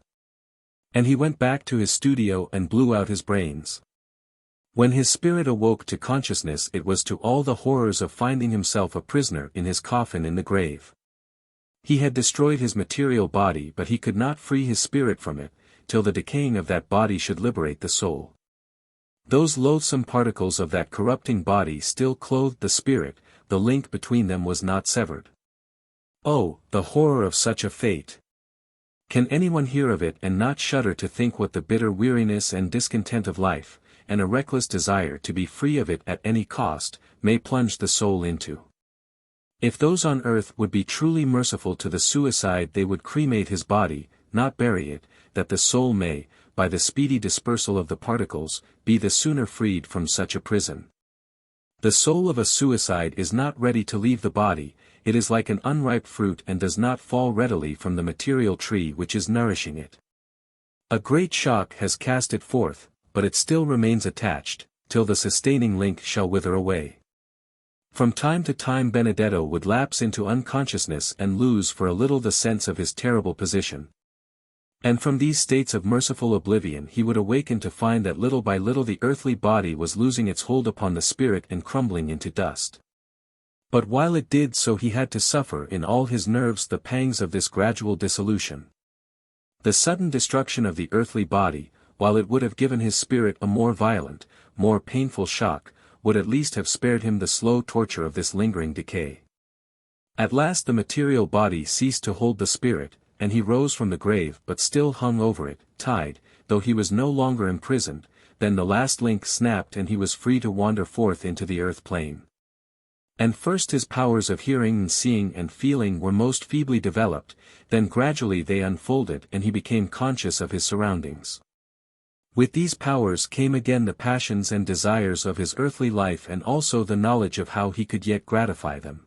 And he went back to his studio and blew out his brains. When his spirit awoke to consciousness it was to all the horrors of finding himself a prisoner in his coffin in the grave. He had destroyed his material body but he could not free his spirit from it, till the decaying of that body should liberate the soul. Those loathsome particles of that corrupting body still clothed the spirit, the link between them was not severed. Oh, the horror of such a fate! Can anyone hear of it and not shudder to think what the bitter weariness and discontent of life, and a reckless desire to be free of it at any cost, may plunge the soul into? If those on earth would be truly merciful to the suicide they would cremate his body, not bury it, that the soul may, by the speedy dispersal of the particles, be the sooner freed from such a prison. The soul of a suicide is not ready to leave the body, it is like an unripe fruit and does not fall readily from the material tree which is nourishing it. A great shock has cast it forth, but it still remains attached, till the sustaining link shall wither away. From time to time Benedetto would lapse into unconsciousness and lose for a little the sense of his terrible position. And from these states of merciful oblivion he would awaken to find that little by little the earthly body was losing its hold upon the spirit and crumbling into dust. But while it did so he had to suffer in all his nerves the pangs of this gradual dissolution. The sudden destruction of the earthly body, while it would have given his spirit a more violent, more painful shock, would at least have spared him the slow torture of this lingering decay. At last the material body ceased to hold the spirit, and he rose from the grave but still hung over it, tied, though he was no longer imprisoned, then the last link snapped and he was free to wander forth into the earth plane. And first his powers of hearing and seeing and feeling were most feebly developed, then gradually they unfolded and he became conscious of his surroundings. With these powers came again the passions and desires of his earthly life and also the knowledge of how he could yet gratify them.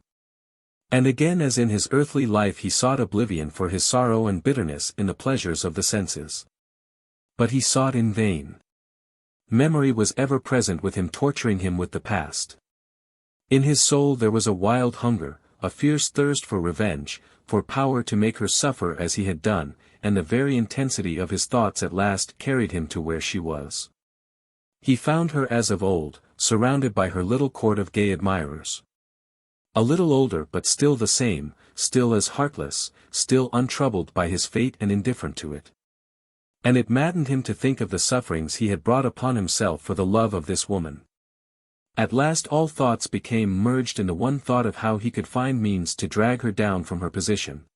And again as in his earthly life he sought oblivion for his sorrow and bitterness in the pleasures of the senses. But he sought in vain. Memory was ever present with him, torturing him with the past. In his soul there was a wild hunger, a fierce thirst for revenge, for power to make her suffer as he had done, and the very intensity of his thoughts at last carried him to where she was. He found her as of old, surrounded by her little court of gay admirers. A little older but still the same, still as heartless, still untroubled by his fate and indifferent to it. And it maddened him to think of the sufferings he had brought upon himself for the love of this woman. At last all thoughts became merged in the one thought of how he could find means to drag her down from her position.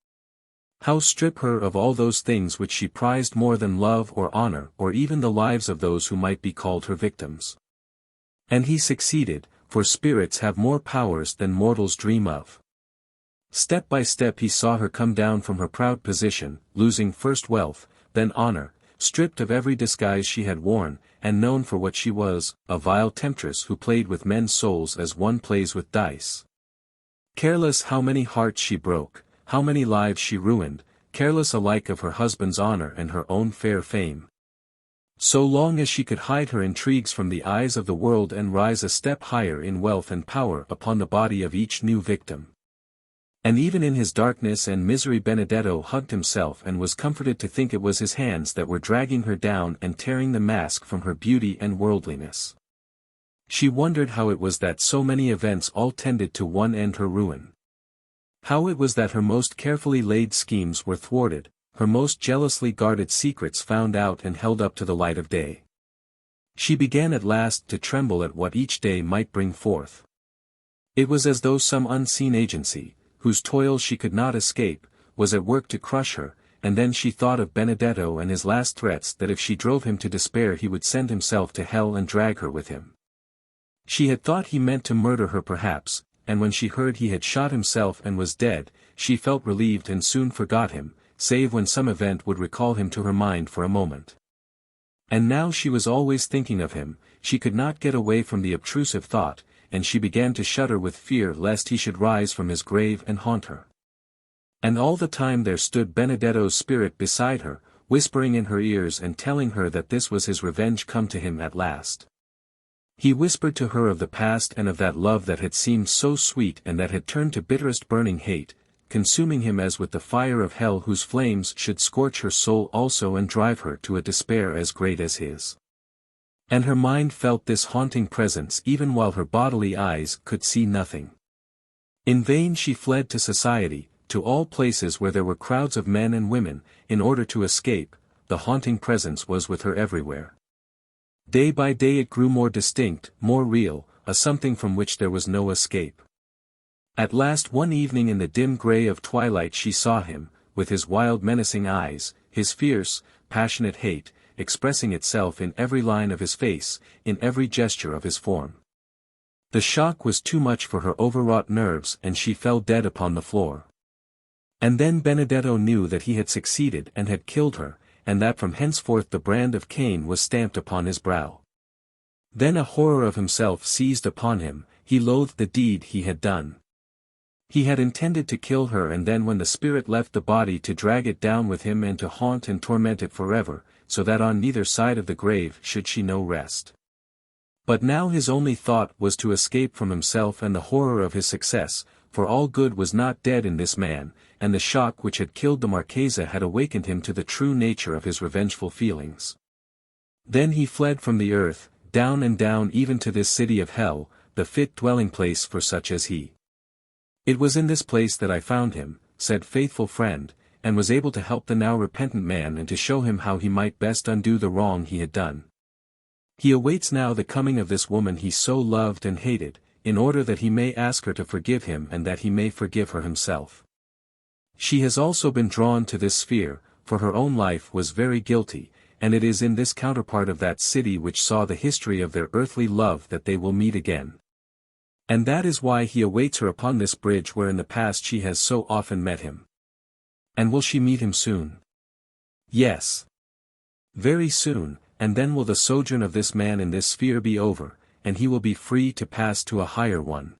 How strip her of all those things which she prized more than love or honor or even the lives of those who might be called her victims. And he succeeded, for spirits have more powers than mortals dream of. Step by step he saw her come down from her proud position, losing first wealth, then honor, stripped of every disguise she had worn, and known for what she was, a vile temptress who played with men's souls as one plays with dice. Careless how many hearts she broke, how many lives she ruined, careless alike of her husband's honor and her own fair fame. So long as she could hide her intrigues from the eyes of the world and rise a step higher in wealth and power upon the body of each new victim. And even in his darkness and misery Benedetto hugged himself and was comforted to think it was his hands that were dragging her down and tearing the mask from her beauty and worldliness. She wondered how it was that so many events all tended to one end, her ruin. How it was that her most carefully laid schemes were thwarted, her most jealously guarded secrets found out and held up to the light of day. She began at last to tremble at what each day might bring forth. It was as though some unseen agency, whose toils she could not escape, was at work to crush her, and then she thought of Benedetto and his last threats that if she drove him to despair he would send himself to hell and drag her with him. She had thought he meant to murder her perhaps, and when she heard he had shot himself and was dead, she felt relieved and soon forgot him, save when some event would recall him to her mind for a moment. And now she was always thinking of him, she could not get away from the obtrusive thought, and she began to shudder with fear lest he should rise from his grave and haunt her. And all the time there stood Benedetto's spirit beside her, whispering in her ears and telling her that this was his revenge come to him at last. He whispered to her of the past and of that love that had seemed so sweet and that had turned to bitterest burning hate, consuming him as with the fire of hell whose flames should scorch her soul also and drive her to a despair as great as his. And her mind felt this haunting presence even while her bodily eyes could see nothing. In vain she fled to society, to all places where there were crowds of men and women, in order to escape, the haunting presence was with her everywhere. Day by day it grew more distinct, more real, a something from which there was no escape. At last one evening in the dim grey of twilight she saw him, with his wild menacing eyes, his fierce, passionate hate, expressing itself in every line of his face, in every gesture of his form. The shock was too much for her overwrought nerves and she fell dead upon the floor. And then Benedetto knew that he had succeeded and had killed her, and that from henceforth the brand of Cain was stamped upon his brow. Then a horror of himself seized upon him, he loathed the deed he had done. He had intended to kill her, and then when the spirit left the body to drag it down with him and to haunt and torment it forever, so that on neither side of the grave should she know rest. But now his only thought was to escape from himself and the horror of his success, for all good was not dead in this man, and the shock which had killed the Marchesa had awakened him to the true nature of his revengeful feelings. Then he fled from the earth, down and down even to this city of hell, the fit dwelling place for such as he. It was in this place that I found him, said faithful friend, and was able to help the now repentant man and to show him how he might best undo the wrong he had done. He awaits now the coming of this woman he so loved and hated, in order that he may ask her to forgive him and that he may forgive her himself. She has also been drawn to this sphere, for her own life was very guilty, and it is in this counterpart of that city which saw the history of their earthly love that they will meet again. And that is why he awaits her upon this bridge where in the past she has so often met him. And will she meet him soon? Yes. Very soon, and then will the sojourn of this man in this sphere be over, and he will be free to pass to a higher one,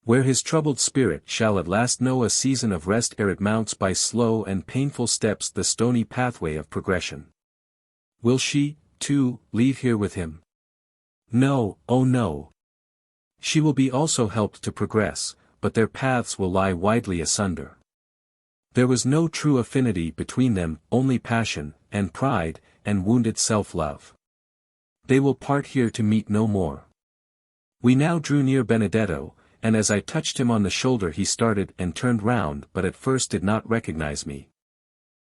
where his troubled spirit shall at last know a season of rest ere it mounts by slow and painful steps the stony pathway of progression. Will she, too, leave here with him? No, oh no. She will be also helped to progress, but their paths will lie widely asunder. There was no true affinity between them, only passion, and pride, and wounded self-love. They will part here to meet no more. We now drew near Benedetto, and as I touched him on the shoulder he started and turned round but at first did not recognize me.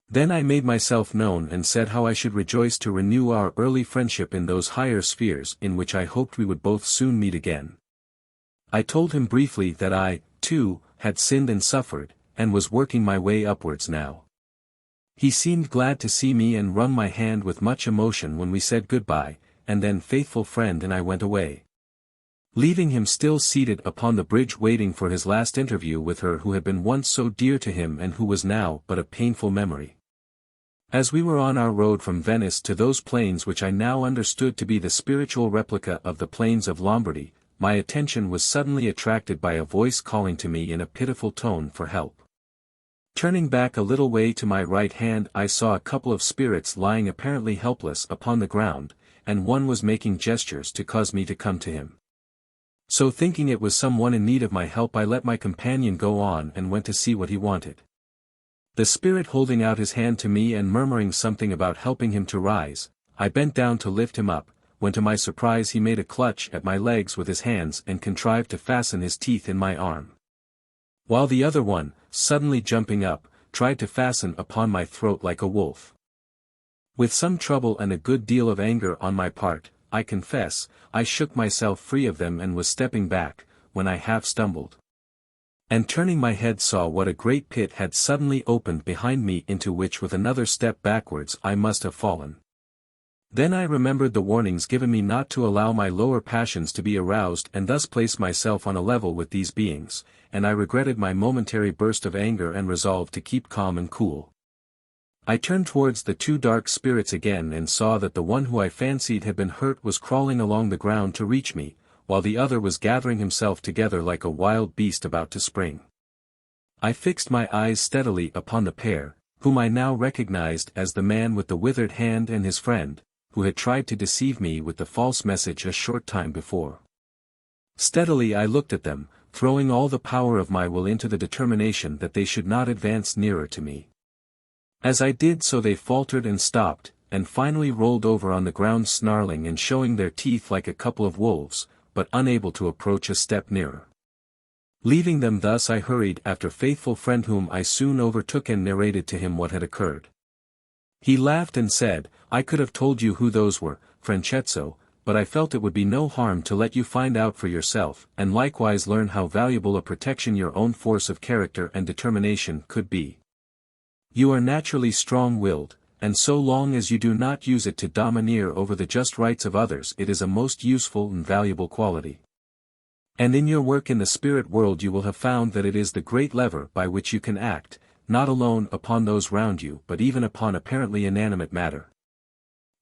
Then I made myself known and said how I should rejoice to renew our early friendship in those higher spheres in which I hoped we would both soon meet again. I told him briefly that I, too, had sinned and suffered, and was working my way upwards now. He seemed glad to see me and wrung my hand with much emotion when we said goodbye, and then faithful friend and I went away, leaving him still seated upon the bridge waiting for his last interview with her who had been once so dear to him and who was now but a painful memory. As we were on our road from Venice to those plains which I now understood to be the spiritual replica of the plains of Lombardy, my attention was suddenly attracted by a voice calling to me in a pitiful tone for help. Turning back a little way to my right hand I saw a couple of spirits lying apparently helpless upon the ground, and one was making gestures to cause me to come to him. So thinking it was someone in need of my help I let my companion go on and went to see what he wanted. The spirit holding out his hand to me and murmuring something about helping him to rise, I bent down to lift him up, when to my surprise he made a clutch at my legs with his hands and contrived to fasten his teeth in my arm, while the other one, suddenly jumping up, tried to fasten upon my throat like a wolf. With some trouble and a good deal of anger on my part, I confess, I shook myself free of them and was stepping back, when I half stumbled, and turning my head saw what a great pit had suddenly opened behind me into which with another step backwards I must have fallen. Then I remembered the warnings given me not to allow my lower passions to be aroused and thus place myself on a level with these beings, and I regretted my momentary burst of anger and resolved to keep calm and cool. I turned towards the two dark spirits again and saw that the one who I fancied had been hurt was crawling along the ground to reach me, while the other was gathering himself together like a wild beast about to spring. I fixed my eyes steadily upon the pair, whom I now recognized as the man with the withered hand and his friend, who had tried to deceive me with the false message a short time before. Steadily I looked at them, throwing all the power of my will into the determination that they should not advance nearer to me. As I did so they faltered and stopped, and finally rolled over on the ground snarling and showing their teeth like a couple of wolves, but unable to approach a step nearer. Leaving them thus I hurried after faithful friend whom I soon overtook and narrated to him what had occurred. He laughed and said, I could have told you who those were, Franchezzo, but I felt it would be no harm to let you find out for yourself and likewise learn how valuable a protection your own force of character and determination could be. You are naturally strong-willed, and so long as you do not use it to domineer over the just rights of others it is a most useful and valuable quality. And in your work in the spirit world you will have found that it is the great lever by which you can act, not alone upon those round you but even upon apparently inanimate matter.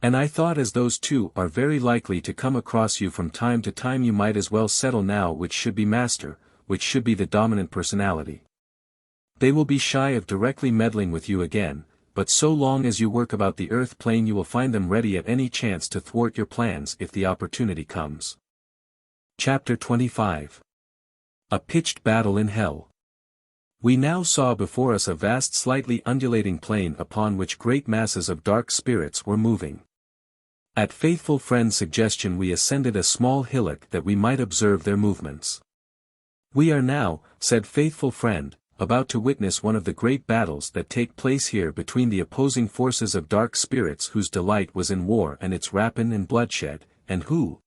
And I thought as those two are very likely to come across you from time to time you might as well settle now which should be master, which should be the dominant personality. They will be shy of directly meddling with you again, but so long as you work about the earth plane you will find them ready at any chance to thwart your plans if the opportunity comes. Chapter 25. A pitched battle in hell. We now saw before us a vast slightly undulating plain upon which great masses of dark spirits were moving. At faithful friend's suggestion we ascended a small hillock that we might observe their movements. We are now, said faithful friend, about to witness one of the great battles that take place here between the opposing forces of dark spirits whose delight was in war and its rapine and bloodshed, and who,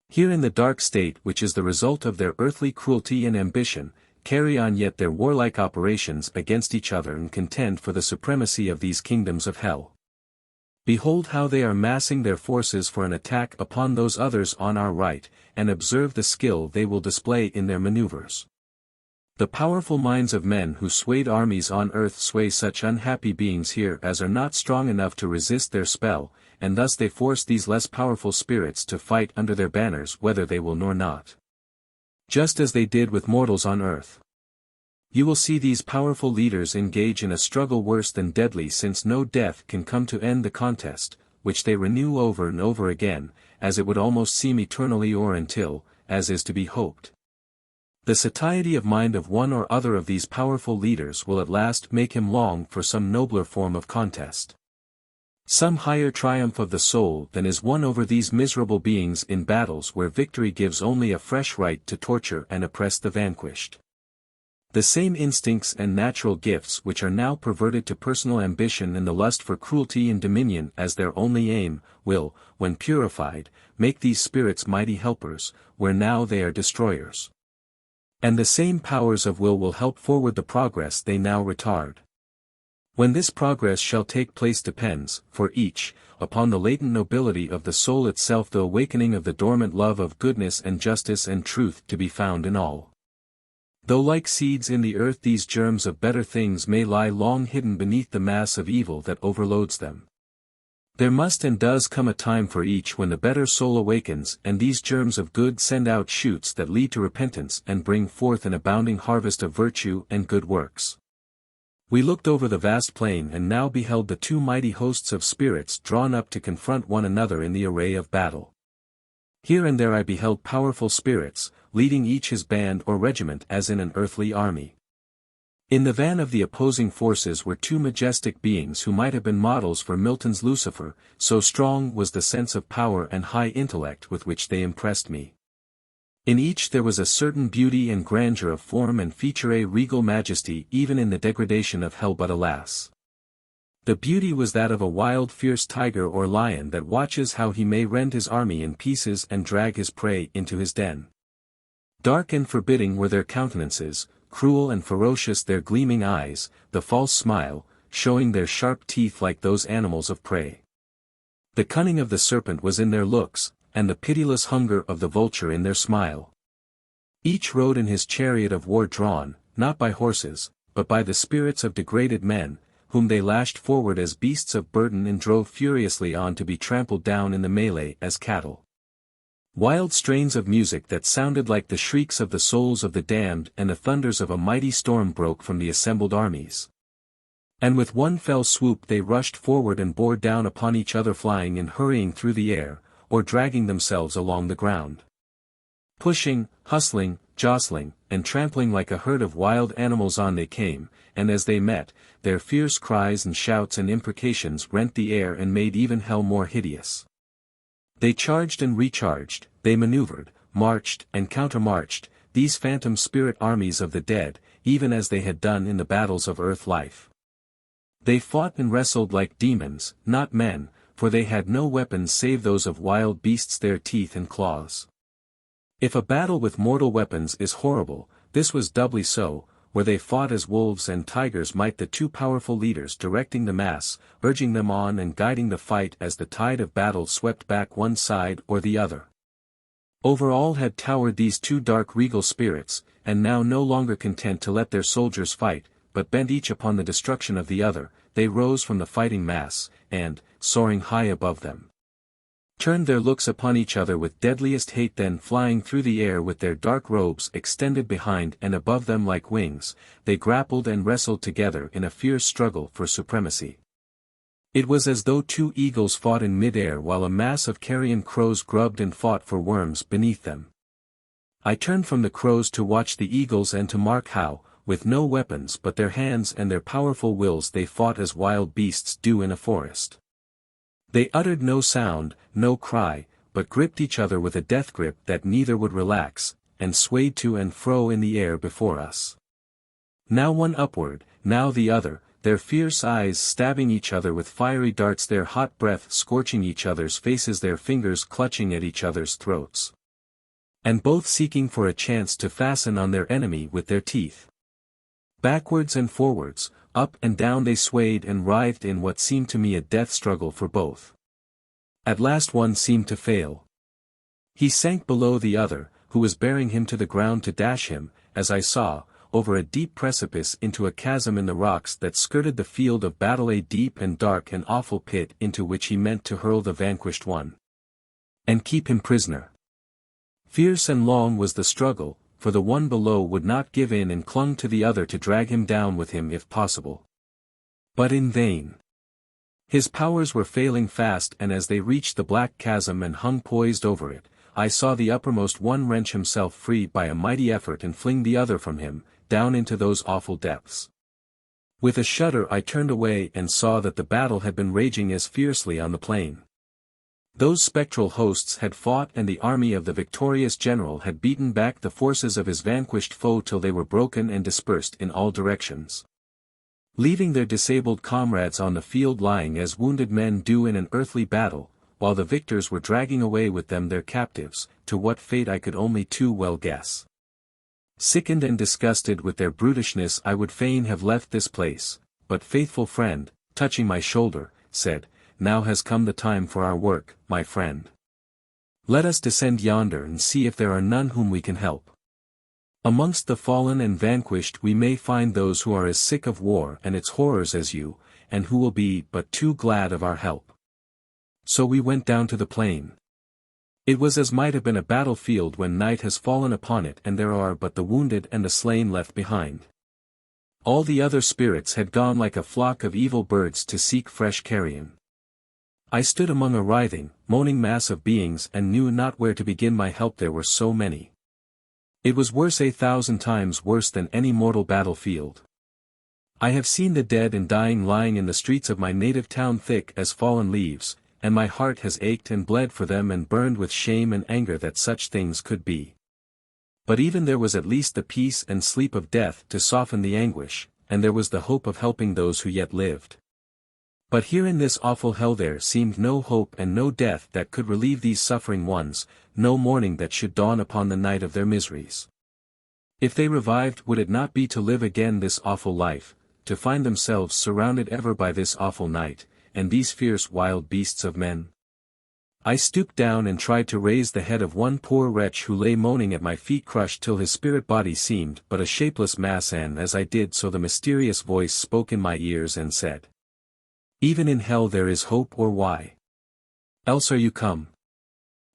here in the dark state which is the result of their earthly cruelty and ambition, carry on yet their warlike operations against each other and contend for the supremacy of these kingdoms of hell. Behold how they are massing their forces for an attack upon those others on our right, and observe the skill they will display in their maneuvers. The powerful minds of men who swayed armies on earth sway such unhappy beings here as are not strong enough to resist their spell, and thus they force these less powerful spirits to fight under their banners whether they will nor not. Just as they did with mortals on earth. You will see these powerful leaders engage in a struggle worse than deadly, since no death can come to end the contest, which they renew over and over again, as it would almost seem eternally or until, as is to be hoped. The satiety of mind of one or other of these powerful leaders will at last make him long for some nobler form of contest. Some higher triumph of the soul than is won over these miserable beings in battles where victory gives only a fresh right to torture and oppress the vanquished. The same instincts and natural gifts which are now perverted to personal ambition and the lust for cruelty and dominion as their only aim, will, when purified, make these spirits mighty helpers, where now they are destroyers. And the same powers of will help forward the progress they now retard. When this progress shall take place depends, for each, upon the latent nobility of the soul itself, the awakening of the dormant love of goodness and justice and truth to be found in all. Though like seeds in the earth these germs of better things may lie long hidden beneath the mass of evil that overloads them. There must and does come a time for each when the better soul awakens and these germs of good send out shoots that lead to repentance and bring forth an abounding harvest of virtue and good works. We looked over the vast plain and now beheld the two mighty hosts of spirits drawn up to confront one another in the array of battle. Here and there I beheld powerful spirits, leading each his band or regiment as in an earthly army. In the van of the opposing forces were two majestic beings who might have been models for Milton's Lucifer, so strong was the sense of power and high intellect with which they impressed me. In each there was a certain beauty and grandeur of form and feature, a regal majesty even in the degradation of hell, but alas! The beauty was that of a wild fierce tiger or lion that watches how he may rend his army in pieces and drag his prey into his den. Dark and forbidding were their countenances, cruel and ferocious their gleaming eyes, the false smile, showing their sharp teeth like those animals of prey. The cunning of the serpent was in their looks, and the pitiless hunger of the vulture in their smile. Each rode in his chariot of war drawn, not by horses, but by the spirits of degraded men, whom they lashed forward as beasts of burden and drove furiously on to be trampled down in the melee as cattle. Wild strains of music that sounded like the shrieks of the souls of the damned and the thunders of a mighty storm broke from the assembled armies. And with one fell swoop they rushed forward and bore down upon each other, flying and hurrying through the air, or dragging themselves along the ground. Pushing, hustling, jostling, and trampling like a herd of wild animals on they came, and as they met, their fierce cries and shouts and imprecations rent the air and made even hell more hideous. They charged and recharged, they maneuvered, marched and countermarched, these phantom spirit armies of the dead, even as they had done in the battles of earth life. They fought and wrestled like demons, not men, for they had no weapons save those of wild beasts, their teeth and claws. If a battle with mortal weapons is horrible, this was doubly so, where they fought as wolves and tigers might, the two powerful leaders directing the mass, urging them on and guiding the fight as the tide of battle swept back one side or the other. Over all had towered these two dark regal spirits, and now no longer content to let their soldiers fight, but bent each upon the destruction of the other, they rose from the fighting mass, and, soaring high above them, turned their looks upon each other with deadliest hate. Then flying through the air with their dark robes extended behind and above them like wings, they grappled and wrestled together in a fierce struggle for supremacy. It was as though two eagles fought in mid-air while a mass of carrion crows grubbed and fought for worms beneath them. I turned from the crows to watch the eagles and to mark how, with no weapons but their hands and their powerful wills, they fought as wild beasts do in a forest. They uttered no sound, no cry, but gripped each other with a death grip that neither would relax, and swayed to and fro in the air before us. Now one upward, now the other, their fierce eyes stabbing each other with fiery darts, their hot breath scorching each other's faces, their fingers clutching at each other's throats, and both seeking for a chance to fasten on their enemy with their teeth. Backwards and forwards, up and down they swayed and writhed in what seemed to me a death struggle for both. At last one seemed to fail. He sank below the other, who was bearing him to the ground to dash him, as I saw, over a deep precipice into a chasm in the rocks that skirted the field of battle, a deep and dark and awful pit into which he meant to hurl the vanquished one. And keep him prisoner. Fierce and long was the struggle, for the one below would not give in and clung to the other to drag him down with him if possible. But in vain. His powers were failing fast, and as they reached the black chasm and hung poised over it, I saw the uppermost one wrench himself free by a mighty effort and fling the other from him, down into those awful depths. With a shudder I turned away and saw that the battle had been raging as fiercely on the plain. Those spectral hosts had fought, and the army of the victorious general had beaten back the forces of his vanquished foe till they were broken and dispersed in all directions, leaving their disabled comrades on the field lying as wounded men do in an earthly battle, while the victors were dragging away with them their captives, to what fate I could only too well guess. Sickened and disgusted with their brutishness, I would fain have left this place, but faithful friend, touching my shoulder, said, "Now has come the time for our work, my friend. Let us descend yonder and see if there are none whom we can help. Amongst the fallen and vanquished we may find those who are as sick of war and its horrors as you, and who will be but too glad of our help." So we went down to the plain. It was as might have been a battlefield when night has fallen upon it and there are but the wounded and the slain left behind. All the other spirits had gone like a flock of evil birds to seek fresh carrion. I stood among a writhing, moaning mass of beings and knew not where to begin my help, there were so many. It was worse, 1,000 times worse than any mortal battlefield. I have seen the dead and dying lying in the streets of my native town thick as fallen leaves, and my heart has ached and bled for them and burned with shame and anger that such things could be. But even there was at least the peace and sleep of death to soften the anguish, and there was the hope of helping those who yet lived. But here in this awful hell there seemed no hope and no death that could relieve these suffering ones, no morning that should dawn upon the night of their miseries. If they revived, would it not be to live again this awful life, to find themselves surrounded ever by this awful night, and these fierce wild beasts of men? I stooped down and tried to raise the head of one poor wretch who lay moaning at my feet, crushed till his spirit body seemed but a shapeless mass, and as I did so the mysterious voice spoke in my ears and said, "Even in hell there is hope, or why else are you come?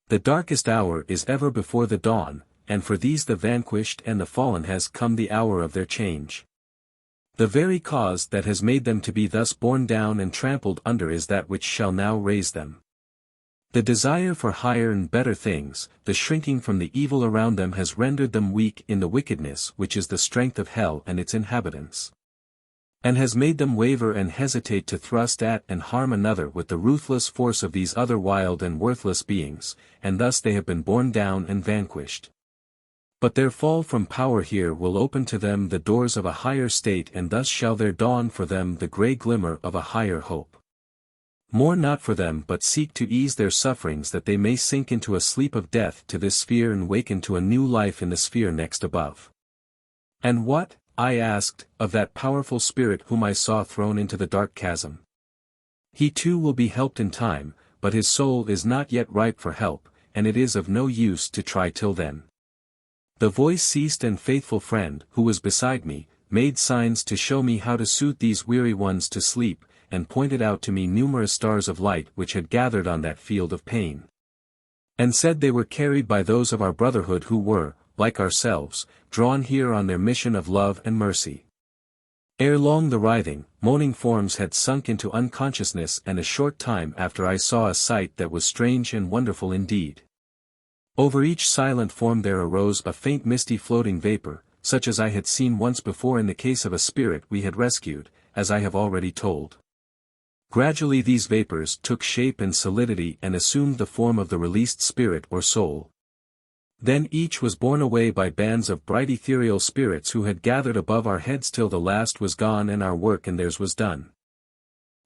The darkest hour is ever before the dawn, and for these the vanquished and the fallen has come the hour of their change. The very cause that has made them to be thus borne down and trampled under is that which shall now raise them. The desire for higher and better things, the shrinking from the evil around them has rendered them weak in the wickedness which is the strength of hell and its inhabitants, and has made them waver and hesitate to thrust at and harm another with the ruthless force of these other wild and worthless beings, and thus they have been borne down and vanquished. But their fall from power here will open to them the doors of a higher state, and thus shall there dawn for them the grey glimmer of a higher hope. Mourn not for them, but seek to ease their sufferings, that they may sink into a sleep of death to this sphere and waken to a new life in the sphere next above." "And what," I asked, "of that powerful spirit whom I saw thrown into the dark chasm?" "He too will be helped in time, but his soul is not yet ripe for help, and it is of no use to try till then." The voice ceased, and faithful friend, who was beside me, made signs to show me how to soothe these weary ones to sleep, and pointed out to me numerous stars of light which had gathered on that field of pain, and said they were carried by those of our Brotherhood who were, like ourselves, drawn here on their mission of love and mercy. Ere long the writhing, moaning forms had sunk into unconsciousness, and a short time after I saw a sight that was strange and wonderful indeed. Over each silent form there arose a faint misty floating vapor, such as I had seen once before in the case of a spirit we had rescued, as I have already told. Gradually these vapors took shape and solidity and assumed the form of the released spirit or soul. Then each was borne away by bands of bright ethereal spirits who had gathered above our heads till the last was gone and our work and theirs was done.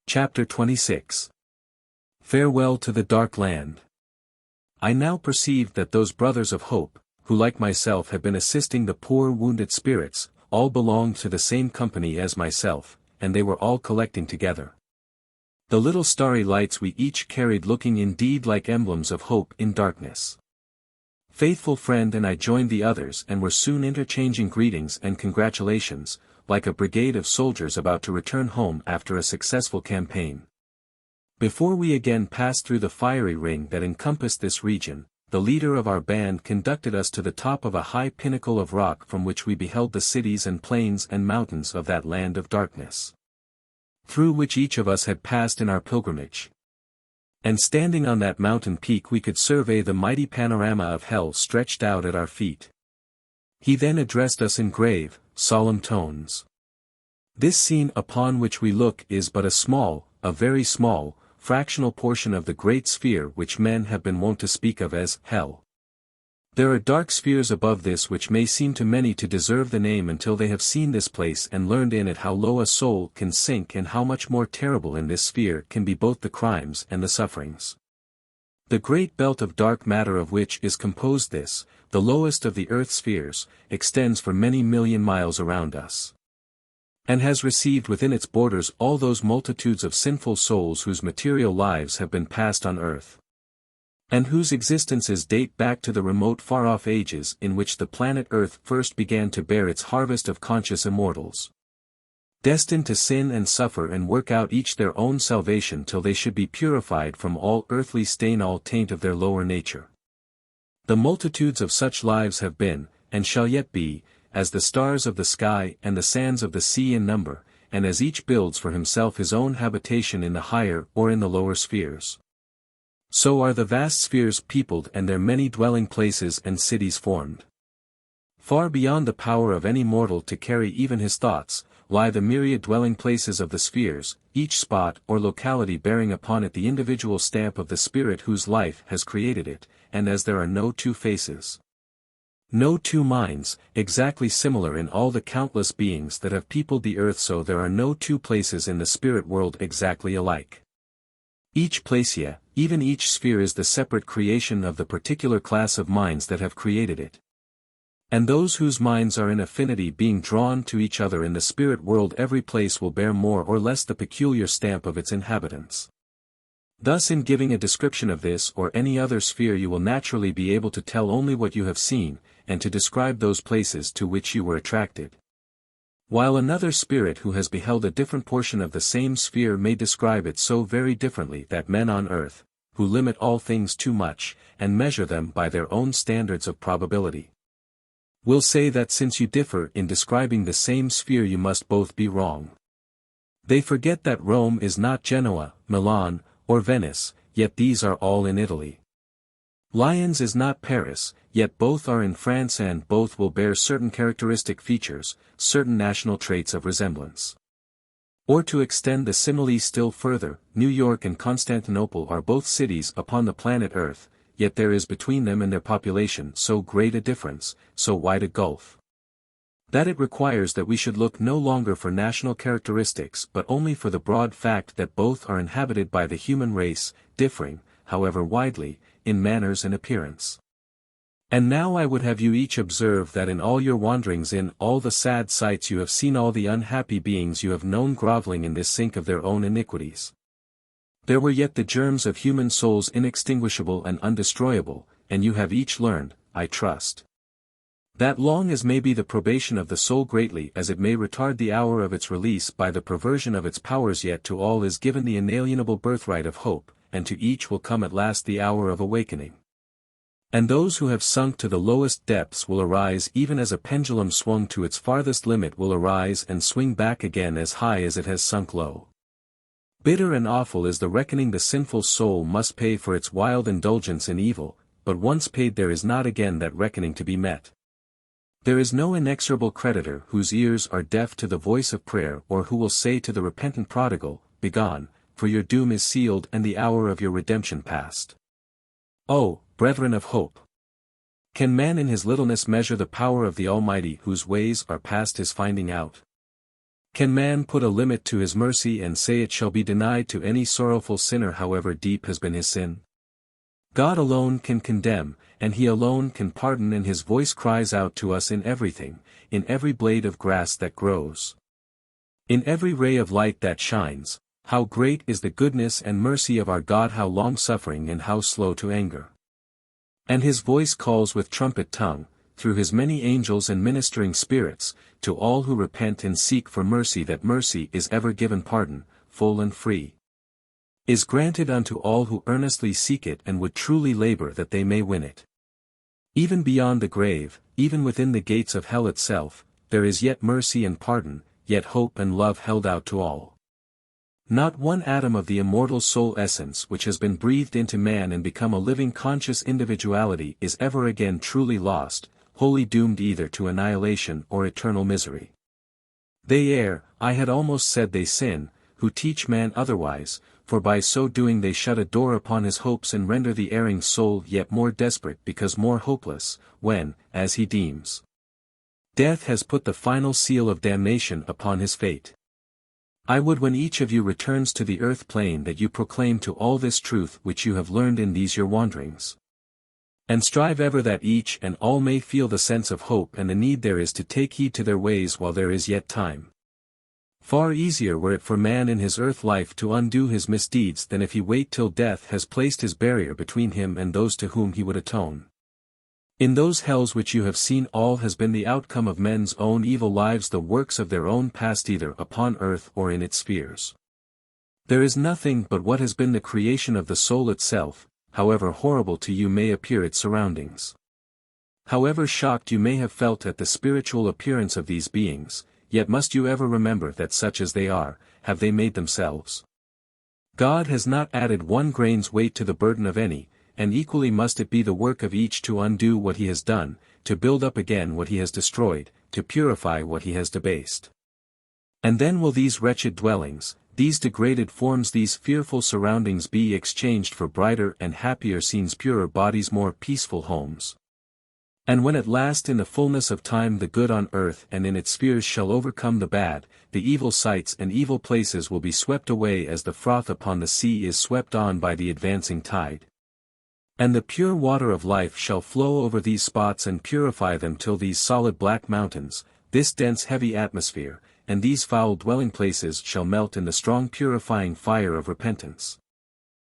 Chapter 26. Farewell to the Dark Land. I now perceived that those brothers of hope, who like myself had been assisting the poor wounded spirits, all belonged to the same company as myself, and they were all collecting together. The little starry lights we each carried looking indeed like emblems of hope in darkness. Faithful friend and I joined the others and were soon interchanging greetings and congratulations, like a brigade of soldiers about to return home after a successful campaign. Before we again passed through the fiery ring that encompassed this region, the leader of our band conducted us to the top of a high pinnacle of rock from which we beheld the cities and plains and mountains of that land of darkness, through which each of us had passed in our pilgrimage. And standing on that mountain peak we could survey the mighty panorama of hell stretched out at our feet. He then addressed us in grave, solemn tones. This scene upon which we look is but a very small, fractional portion of the great sphere which men have been wont to speak of as hell. There are dark spheres above this which may seem to many to deserve the name until they have seen this place and learned in it how low a soul can sink and how much more terrible in this sphere can be both the crimes and the sufferings. The great belt of dark matter of which is composed this, the lowest of the earth's spheres, extends for many million miles around us, and has received within its borders all those multitudes of sinful souls whose material lives have been passed on earth, and whose existences date back to the remote far-off ages in which the planet Earth first began to bear its harvest of conscious immortals, destined to sin and suffer and work out each their own salvation till they should be purified from all earthly stain, all taint of their lower nature. The multitudes of such lives have been, and shall yet be, as the stars of the sky and the sands of the sea in number, and as each builds for himself his own habitation in the higher or in the lower spheres, so are the vast spheres peopled and their many dwelling places and cities formed. Far beyond the power of any mortal to carry even his thoughts, lie the myriad dwelling places of the spheres, each spot or locality bearing upon it the individual stamp of the spirit whose life has created it, and as there are no two faces, no two minds, exactly similar in all the countless beings that have peopled the earth, so there are no two places in the spirit world exactly alike. Each place, yea, even each sphere is the separate creation of the particular class of minds that have created it. And those whose minds are in affinity being drawn to each other in the spirit world, every place will bear more or less the peculiar stamp of its inhabitants. Thus in giving a description of this or any other sphere you will naturally be able to tell only what you have seen, and to describe those places to which you were attracted. While another spirit who has beheld a different portion of the same sphere may describe it so very differently that men on earth, who limit all things too much, and measure them by their own standards of probability, will say that since you differ in describing the same sphere you must both be wrong. They forget that Rome is not Genoa, Milan, or Venice, yet these are all in Italy. Lyons is not Paris, yet both are in France, and both will bear certain characteristic features, certain national traits of resemblance. Or to extend the simile still further, New York and Constantinople are both cities upon the planet Earth, yet there is between them and their population so great a difference, so wide a gulf, that it requires that we should look no longer for national characteristics but only for the broad fact that both are inhabited by the human race, differing, however widely, in manners and appearance. And now I would have you each observe that in all your wanderings, in all the sad sights you have seen, all the unhappy beings you have known groveling in this sink of their own iniquities, there were yet the germs of human souls inextinguishable and undestroyable, and you have each learned, I trust, that long as may be the probation of the soul, greatly as it may retard the hour of its release by the perversion of its powers, yet to all is given the inalienable birthright of hope, and to each will come at last the hour of awakening. And those who have sunk to the lowest depths will arise, even as a pendulum swung to its farthest limit will arise and swing back again as high as it has sunk low. Bitter and awful is the reckoning the sinful soul must pay for its wild indulgence in evil, but once paid there is not again that reckoning to be met. There is no inexorable creditor whose ears are deaf to the voice of prayer, or who will say to the repentant prodigal, Begone, for your doom is sealed and the hour of your redemption past. Oh, brethren of hope! Can man in his littleness measure the power of the Almighty, whose ways are past his finding out? Can man put a limit to his mercy and say it shall be denied to any sorrowful sinner, however deep has been his sin? God alone can condemn, and he alone can pardon, and his voice cries out to us in everything, in every blade of grass that grows, In every ray of light that shines, how great is the goodness and mercy of our God, how long-suffering and how slow to anger. And his voice calls with trumpet tongue, through his many angels and ministering spirits, to all who repent and seek for mercy, that mercy is ever given, pardon, full and free, is granted unto all who earnestly seek it and would truly labor that they may win it. Even beyond the grave, even within the gates of hell itself, there is yet mercy and pardon, yet hope and love held out to all. Not one atom of the immortal soul essence which has been breathed into man and become a living conscious individuality is ever again truly lost, wholly doomed either to annihilation or eternal misery. They err, I had almost said they sin, who teach man otherwise, for by so doing they shut a door upon his hopes and render the erring soul yet more desperate because more hopeless, when, as he deems, death has put the final seal of damnation upon his fate. I would when each of you returns to the earth plane that you proclaim to all this truth which you have learned in these your wanderings. And strive ever that each and all may feel the sense of hope and the need there is to take heed to their ways while there is yet time. Far easier were it for man in his earth life to undo his misdeeds than if he wait till death has placed his barrier between him and those to whom he would atone. In those hells which you have seen, all has been the outcome of men's own evil lives, the works of their own past either upon earth or in its spheres. There is nothing but what has been the creation of the soul itself, however horrible to you may appear its surroundings. However shocked you may have felt at the spiritual appearance of these beings, yet must you ever remember that such as they are, have they made themselves. God has not added one grain's weight to the burden of any, and equally must it be the work of each to undo what he has done, to build up again what he has destroyed, to purify what he has debased. And then will these wretched dwellings, these degraded forms, these fearful surroundings be exchanged for brighter and happier scenes, purer bodies, more peaceful homes. And when at last in the fullness of time the good on earth and in its spheres shall overcome the bad, the evil sights and evil places will be swept away as the froth upon the sea is swept on by the advancing tide. And the pure water of life shall flow over these spots and purify them till these solid black mountains, this dense heavy atmosphere, and these foul dwelling places shall melt in the strong purifying fire of repentance.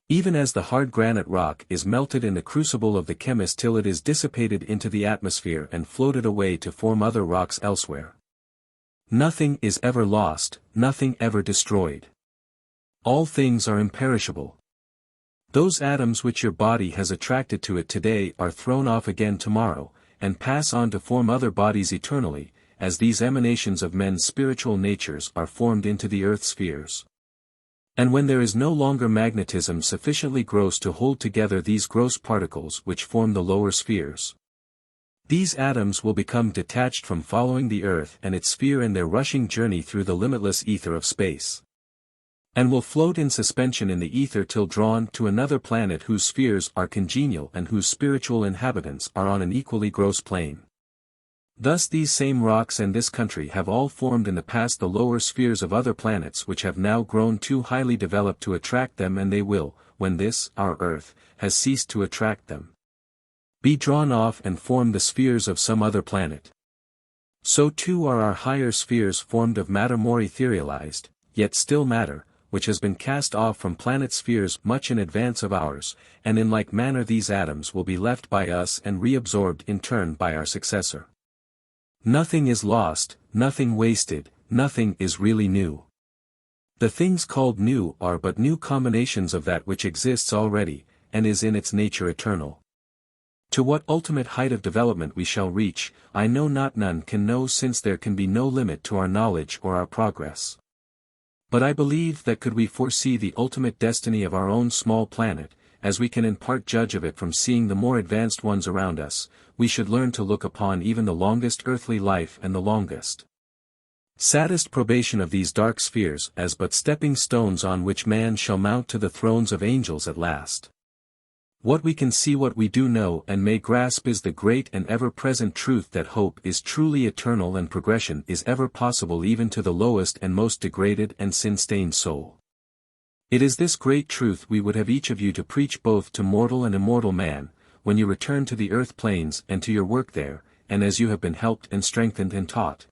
Even as the hard granite rock is melted in the crucible of the chemist till it is dissipated into the atmosphere and floated away to form other rocks elsewhere. Nothing is ever lost, nothing ever destroyed. All things are imperishable. Those atoms which your body has attracted to it today are thrown off again tomorrow, and pass on to form other bodies eternally, as these emanations of men's spiritual natures are formed into the earth spheres. And when there is no longer magnetism sufficiently gross to hold together these gross particles which form the lower spheres, these atoms will become detached from following the earth and its sphere in their rushing journey through the limitless ether of space, and will float in suspension in the ether till drawn to another planet whose spheres are congenial and whose spiritual inhabitants are on an equally gross plane. Thus these same rocks and this country have all formed in the past the lower spheres of other planets which have now grown too highly developed to attract them, and they will, when this, our Earth, has ceased to attract them, be drawn off and form the spheres of some other planet. So too are our higher spheres formed of matter more etherealized, yet still matter, which has been cast off from planet spheres much in advance of ours, and in like manner these atoms will be left by us and reabsorbed in turn by our successor. Nothing is lost, nothing wasted, nothing is really new. The things called new are but new combinations of that which exists already, and is in its nature eternal. To what ultimate height of development we shall reach, I know not, none can know, since there can be no limit to our knowledge or our progress. But I believe that could we foresee the ultimate destiny of our own small planet, as we can in part judge of it from seeing the more advanced ones around us, we should learn to look upon even the longest earthly life and the longest, saddest probation of these dark spheres as but stepping stones on which man shall mount to the thrones of angels at last. What we can see, what we do know and may grasp, is the great and ever-present truth that hope is truly eternal and progression is ever possible even to the lowest and most degraded and sin-stained soul. It is this great truth we would have each of you to preach both to mortal and immortal man, when you return to the earth planes and to your work there, and as you have been helped and strengthened and taught.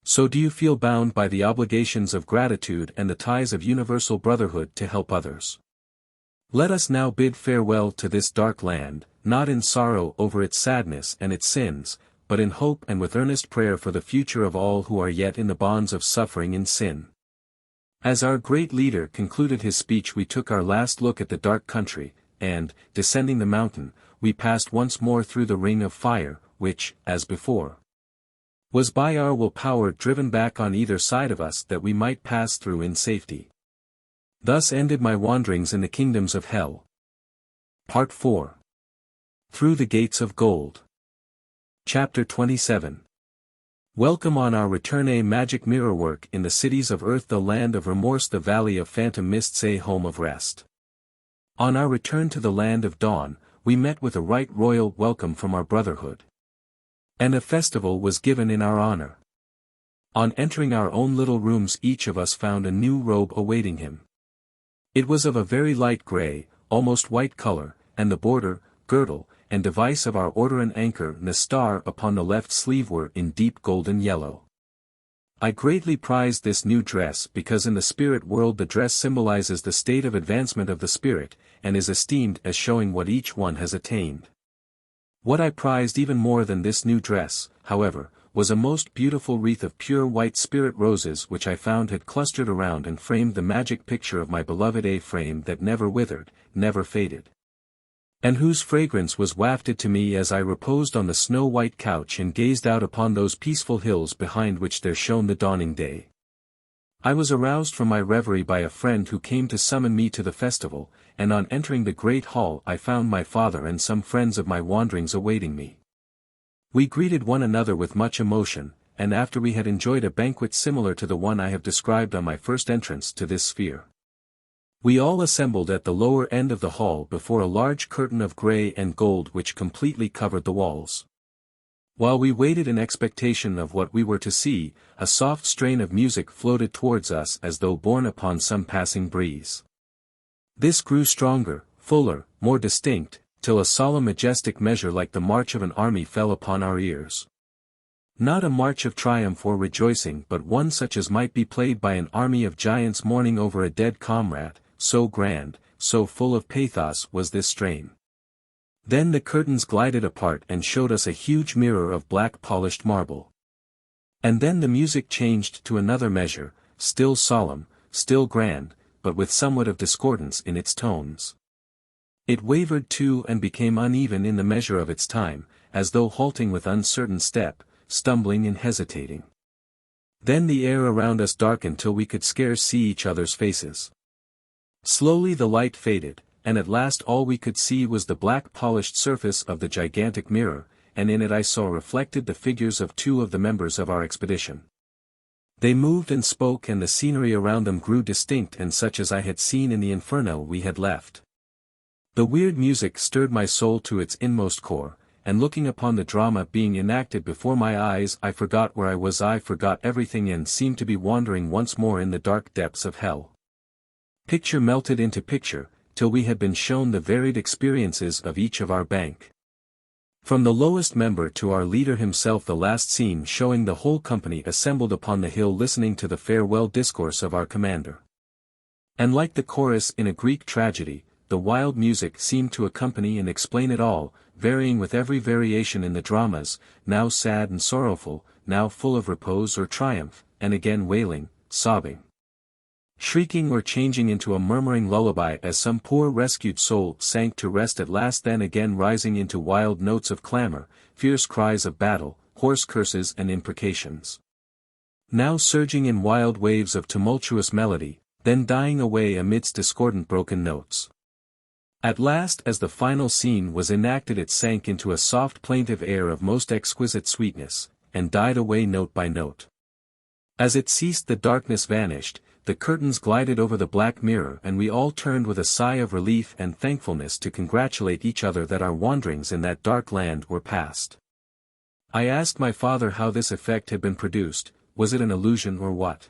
So do you feel bound by the obligations of gratitude and the ties of universal brotherhood to help others? Let us now bid farewell to this dark land, not in sorrow over its sadness and its sins, but in hope and with earnest prayer for the future of all who are yet in the bonds of suffering and sin. As our great leader concluded his speech, we took our last look at the dark country, and, descending the mountain, we passed once more through the ring of fire, which, as before, was by our willpower driven back on either side of us that we might pass through in safety. Thus ended my wanderings in the kingdoms of hell. Part 4. Through the Gates of Gold. Chapter 27. Welcome on our return. A magic mirror work in the cities of earth, the land of remorse, the valley of phantom mists, a home of rest. On our return to the land of dawn, we met with a right royal welcome from our brotherhood. And a festival was given in our honor. On entering our own little rooms, each of us found a new robe awaiting him. It was of a very light gray, almost white color, and the border, girdle, and device of our order and anchor and the star upon the left sleeve were in deep golden yellow. I greatly prized this new dress because in the spirit world the dress symbolizes the state of advancement of the spirit, and is esteemed as showing what each one has attained. What I prized even more than this new dress, however, was a most beautiful wreath of pure white spirit roses which I found had clustered around and framed the magic picture of my beloved, a frame that never withered, never faded, and whose fragrance was wafted to me as I reposed on the snow-white couch and gazed out upon those peaceful hills behind which there shone the dawning day. I was aroused from my reverie by a friend who came to summon me to the festival, and on entering the great hall I found my father and some friends of my wanderings awaiting me. We greeted one another with much emotion, and after we had enjoyed a banquet similar to the one I have described on my first entrance to this sphere, we all assembled at the lower end of the hall before a large curtain of grey and gold which completely covered the walls. While we waited in expectation of what we were to see, a soft strain of music floated towards us as though borne upon some passing breeze. This grew stronger, fuller, more distinct, till a solemn majestic measure like the march of an army fell upon our ears. Not a march of triumph or rejoicing, but one such as might be played by an army of giants mourning over a dead comrade, so grand, so full of pathos was this strain. Then the curtains glided apart and showed us a huge mirror of black polished marble. And then the music changed to another measure, still solemn, still grand, but with somewhat of discordance in its tones. It wavered too and became uneven in the measure of its time, as though halting with uncertain step, stumbling and hesitating. Then the air around us darkened till we could scarce see each other's faces. Slowly the light faded, and at last all we could see was the black polished surface of the gigantic mirror, and in it I saw reflected the figures of two of the members of our expedition. They moved and spoke, and the scenery around them grew distinct and such as I had seen in the inferno we had left. The weird music stirred my soul to its inmost core, and looking upon the drama being enacted before my eyes I forgot where I was, I forgot everything and seemed to be wandering once more in the dark depths of hell. Picture melted into picture, till we had been shown the varied experiences of each of our bank. From the lowest member to our leader himself, the last scene showing the whole company assembled upon the hill listening to the farewell discourse of our commander. And like the chorus in a Greek tragedy, the wild music seemed to accompany and explain it all, varying with every variation in the dramas, now sad and sorrowful, now full of repose or triumph, and again wailing, sobbing, shrieking or changing into a murmuring lullaby as some poor rescued soul sank to rest at last, then again rising into wild notes of clamor, fierce cries of battle, hoarse curses and imprecations. Now surging in wild waves of tumultuous melody, then dying away amidst discordant broken notes. At last, as the final scene was enacted, it sank into a soft plaintive air of most exquisite sweetness, and died away note by note. As it ceased, the darkness vanished, the curtains glided over the black mirror, and we all turned with a sigh of relief and thankfulness to congratulate each other that our wanderings in that dark land were past. I asked my father how this effect had been produced, was it an illusion or what?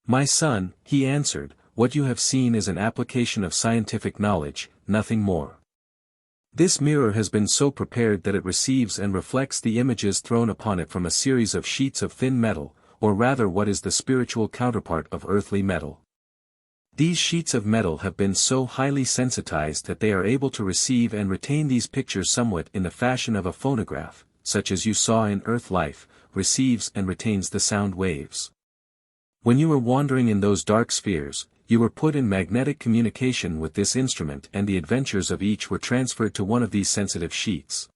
"My son," he answered, "what you have seen is an application of scientific knowledge, nothing more. This mirror has been so prepared that it receives and reflects the images thrown upon it from a series of sheets of thin metal, or rather what is the spiritual counterpart of earthly metal. These sheets of metal have been so highly sensitized that they are able to receive and retain these pictures somewhat in the fashion of a phonograph, such as you saw in Earth life, receives and retains the sound waves. When you were wandering in those dark spheres, you were put in magnetic communication with this instrument and the adventures of each were transferred to one of these sensitive sheets.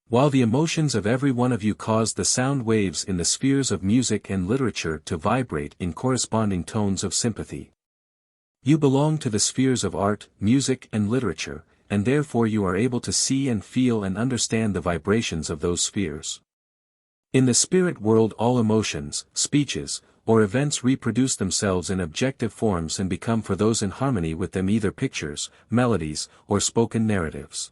While the emotions of every one of you caused the sound waves in the spheres of music and literature to vibrate in corresponding tones of sympathy. You belong to the spheres of art, music and literature, and therefore you are able to see and feel and understand the vibrations of those spheres. In the spirit world all emotions, speeches, or events reproduce themselves in objective forms and become for those in harmony with them either pictures, melodies, or spoken narratives.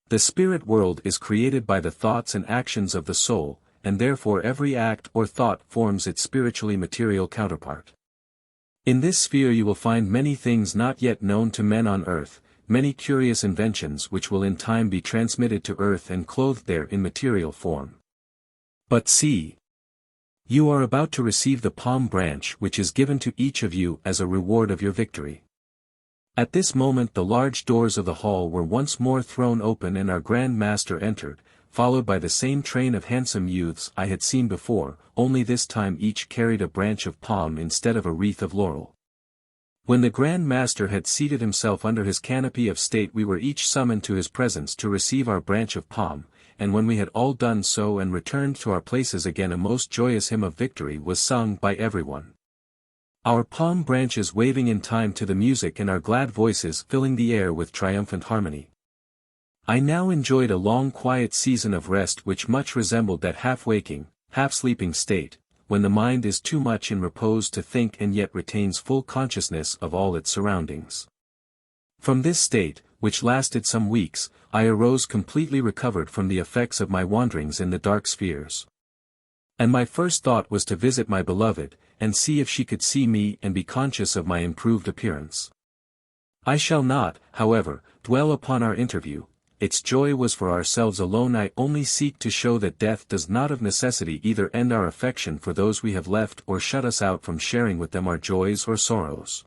The spirit world is created by the thoughts and actions of the soul, and therefore every act or thought forms its spiritually material counterpart. In this sphere you will find many things not yet known to men on earth, many curious inventions which will in time be transmitted to earth and clothed there in material form. But see! You are about to receive the palm branch which is given to each of you as a reward of your victory. At this moment the large doors of the hall were once more thrown open and our Grand Master entered, followed by the same train of handsome youths I had seen before, only this time each carried a branch of palm instead of a wreath of laurel. When the Grand Master had seated himself under his canopy of state we were each summoned to his presence to receive our branch of palm, and when we had all done so and returned to our places again a most joyous hymn of victory was sung by everyone. Our palm branches waving in time to the music and our glad voices filling the air with triumphant harmony. I now enjoyed a long quiet season of rest which much resembled that half-waking, half-sleeping state, when the mind is too much in repose to think and yet retains full consciousness of all its surroundings. From this state, which lasted some weeks, I arose completely recovered from the effects of my wanderings in the dark spheres. And my first thought was to visit my beloved, and see if she could see me and be conscious of my improved appearance. I shall not, however, dwell upon our interview. Its joy was for ourselves alone. I only seek to show that death does not of necessity either end our affection for those we have left or shut us out from sharing with them our joys or sorrows.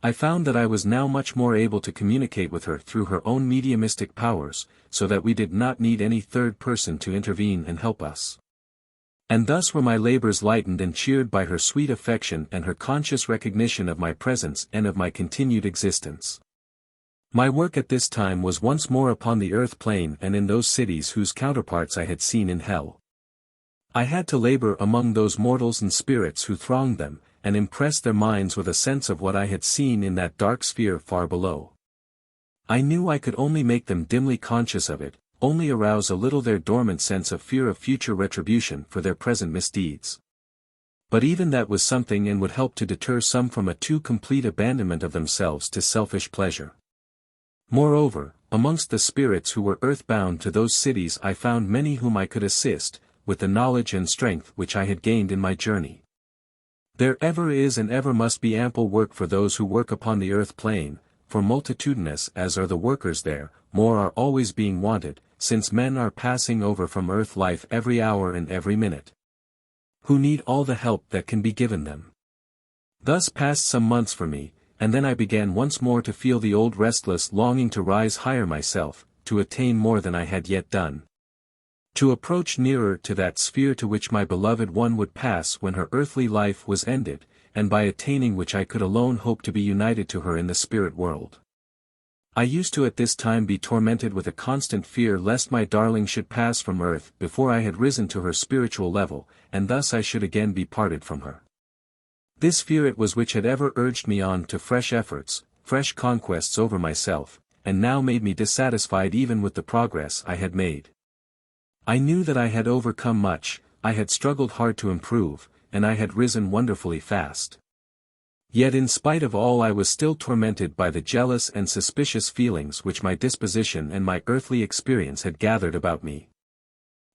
I found that I was now much more able to communicate with her through her own mediumistic powers, so that we did not need any third person to intervene and help us. And thus were my labors lightened and cheered by her sweet affection and her conscious recognition of my presence and of my continued existence. My work at this time was once more upon the earth plane and in those cities whose counterparts I had seen in hell. I had to labor among those mortals and spirits who thronged them, and impress their minds with a sense of what I had seen in that dark sphere far below. I knew I could only make them dimly conscious of it, only arouse a little their dormant sense of fear of future retribution for their present misdeeds. But even that was something and would help to deter some from a too complete abandonment of themselves to selfish pleasure. Moreover, amongst the spirits who were earthbound to those cities I found many whom I could assist, with the knowledge and strength which I had gained in my journey. There ever is and ever must be ample work for those who work upon the earth plane, for multitudinous as are the workers there, more are always being wanted, since men are passing over from earth life every hour and every minute, who need all the help that can be given them. Thus passed some months for me, and then I began once more to feel the old restless longing to rise higher myself, to attain more than I had yet done. To approach nearer to that sphere to which my beloved one would pass when her earthly life was ended, and by attaining which I could alone hope to be united to her in the spirit world. I used to at this time be tormented with a constant fear lest my darling should pass from earth before I had risen to her spiritual level, and thus I should again be parted from her. This fear it was which had ever urged me on to fresh efforts, fresh conquests over myself, and now made me dissatisfied even with the progress I had made. I knew that I had overcome much, I had struggled hard to improve, and I had risen wonderfully fast. Yet in spite of all I was still tormented by the jealous and suspicious feelings which my disposition and my earthly experience had gathered about me.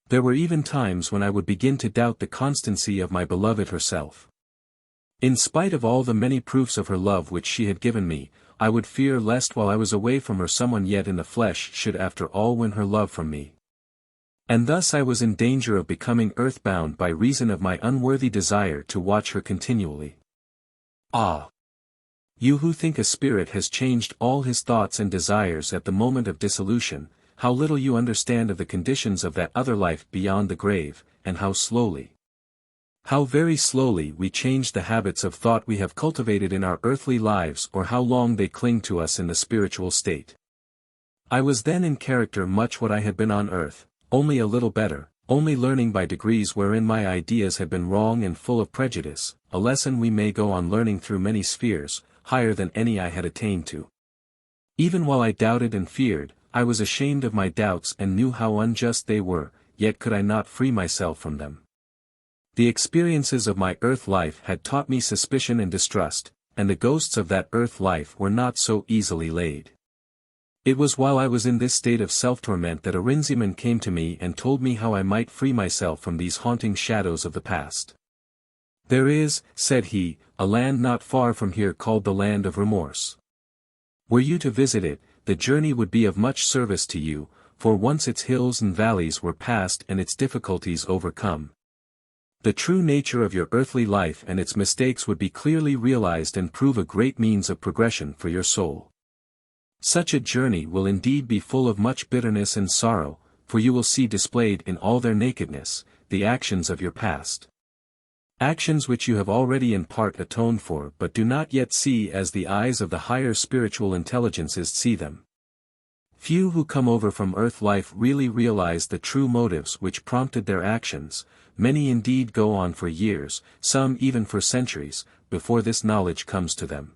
There were even times when I would begin to doubt the constancy of my beloved herself. In spite of all the many proofs of her love which she had given me, I would fear lest while I was away from her someone yet in the flesh should after all win her love from me. And thus I was in danger of becoming earthbound by reason of my unworthy desire to watch her continually. Ah! You who think a spirit has changed all his thoughts and desires at the moment of dissolution, how little you understand of the conditions of that other life beyond the grave, and how slowly, how very slowly we change the habits of thought we have cultivated in our earthly lives, or how long they cling to us in the spiritual state. I was then in character much what I had been on earth, only a little better, only learning by degrees wherein my ideas had been wrong and full of prejudice, a lesson we may go on learning through many spheres, higher than any I had attained to. Even while I doubted and feared, I was ashamed of my doubts and knew how unjust they were, yet could I not free myself from them. The experiences of my earth life had taught me suspicion and distrust, and the ghosts of that earth life were not so easily laid. It was while I was in this state of self-torment that Ahrinziman came to me and told me how I might free myself from these haunting shadows of the past. There is, said he, a land not far from here called the land of remorse. Were you to visit it, the journey would be of much service to you, for once its hills and valleys were passed and its difficulties overcome, the true nature of your earthly life and its mistakes would be clearly realized and prove a great means of progression for your soul. Such a journey will indeed be full of much bitterness and sorrow, for you will see displayed in all their nakedness, the actions of your past. Actions which you have already in part atoned for but do not yet see as the eyes of the higher spiritual intelligences see them. Few who come over from earth life really realize the true motives which prompted their actions. Many indeed go on for years, some even for centuries, before this knowledge comes to them.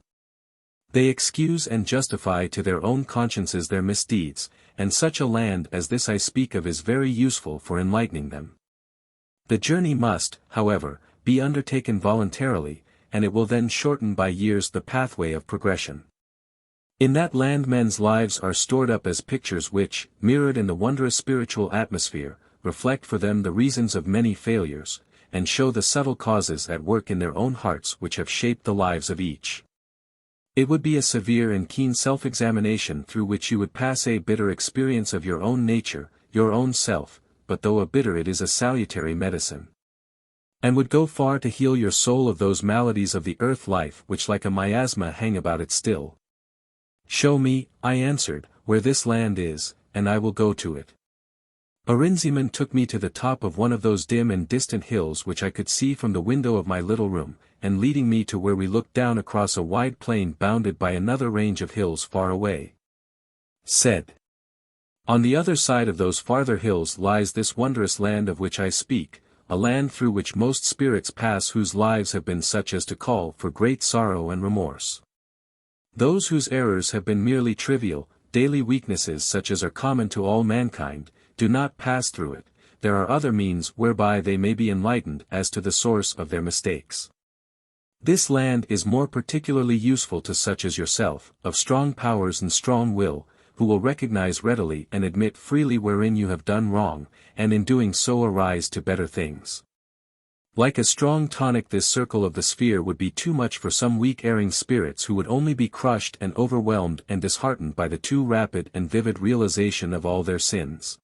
They excuse and justify to their own consciences their misdeeds, and such a land as this I speak of is very useful for enlightening them. The journey must, however, be undertaken voluntarily, and it will then shorten by years the pathway of progression. In that land men's lives are stored up as pictures which, mirrored in the wondrous spiritual atmosphere, reflect for them the reasons of many failures, and show the subtle causes at work in their own hearts which have shaped the lives of each. It would be a severe and keen self-examination through which you would pass a bitter experience of your own nature, your own self, but though a bitter it is a salutary medicine, and would go far to heal your soul of those maladies of the earth life which like a miasma hang about it still. Show me, I answered, where this land is, and I will go to it. Ahrinziman took me to the top of one of those dim and distant hills which I could see from the window of my little room, and leading me to where we looked down across a wide plain bounded by another range of hills far away, said, on the other side of those farther hills lies this wondrous land of which I speak, a land through which most spirits pass whose lives have been such as to call for great sorrow and remorse. Those whose errors have been merely trivial, daily weaknesses such as are common to all mankind, do not pass through it. There are other means whereby they may be enlightened as to the source of their mistakes. This land is more particularly useful to such as yourself, of strong powers and strong will, who will recognize readily and admit freely wherein you have done wrong, and in doing so arise to better things. Like a strong tonic, this circle of the sphere would be too much for some weak erring spirits who would only be crushed and overwhelmed and disheartened by the too rapid and vivid realization of all their sins.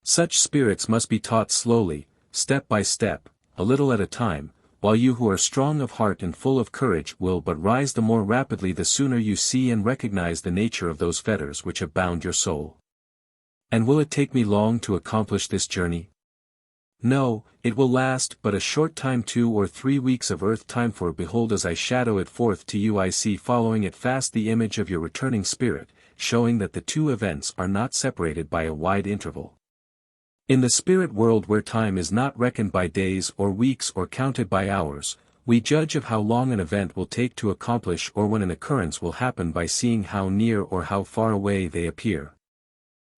Such spirits must be taught slowly, step by step, a little at a time, while you who are strong of heart and full of courage will but rise the more rapidly the sooner you see and recognize the nature of those fetters which have bound your soul. And will it take me long to accomplish this journey? No, it will last but a short time, 2 or 3 weeks of earth time, for behold as I shadow it forth to you I see following it fast the image of your returning spirit, showing that the two events are not separated by a wide interval. In the spirit world where time is not reckoned by days or weeks or counted by hours, we judge of how long an event will take to accomplish or when an occurrence will happen by seeing how near or how far away they appear.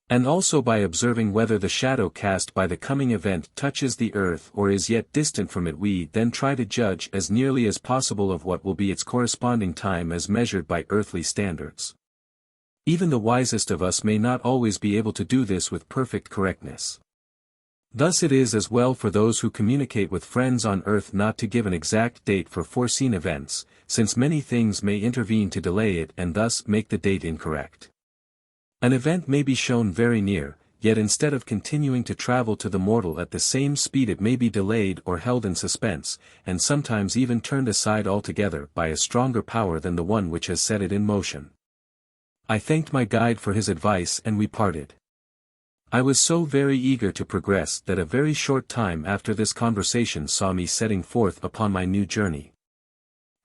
And also by observing whether the shadow cast by the coming event touches the earth or is yet distant from it. We then try to judge as nearly as possible of what will be its corresponding time as measured by earthly standards. Even the wisest of us may not always be able to do this with perfect correctness. Thus it is as well for those who communicate with friends on earth not to give an exact date for foreseen events, since many things may intervene to delay it and thus make the date incorrect. An event may be shown very near, yet instead of continuing to travel to the mortal at the same speed it may be delayed or held in suspense, and sometimes even turned aside altogether by a stronger power than the one which has set it in motion. I thanked my guide for his advice and we parted. I was so very eager to progress that a very short time after this conversation saw me setting forth upon my new journey.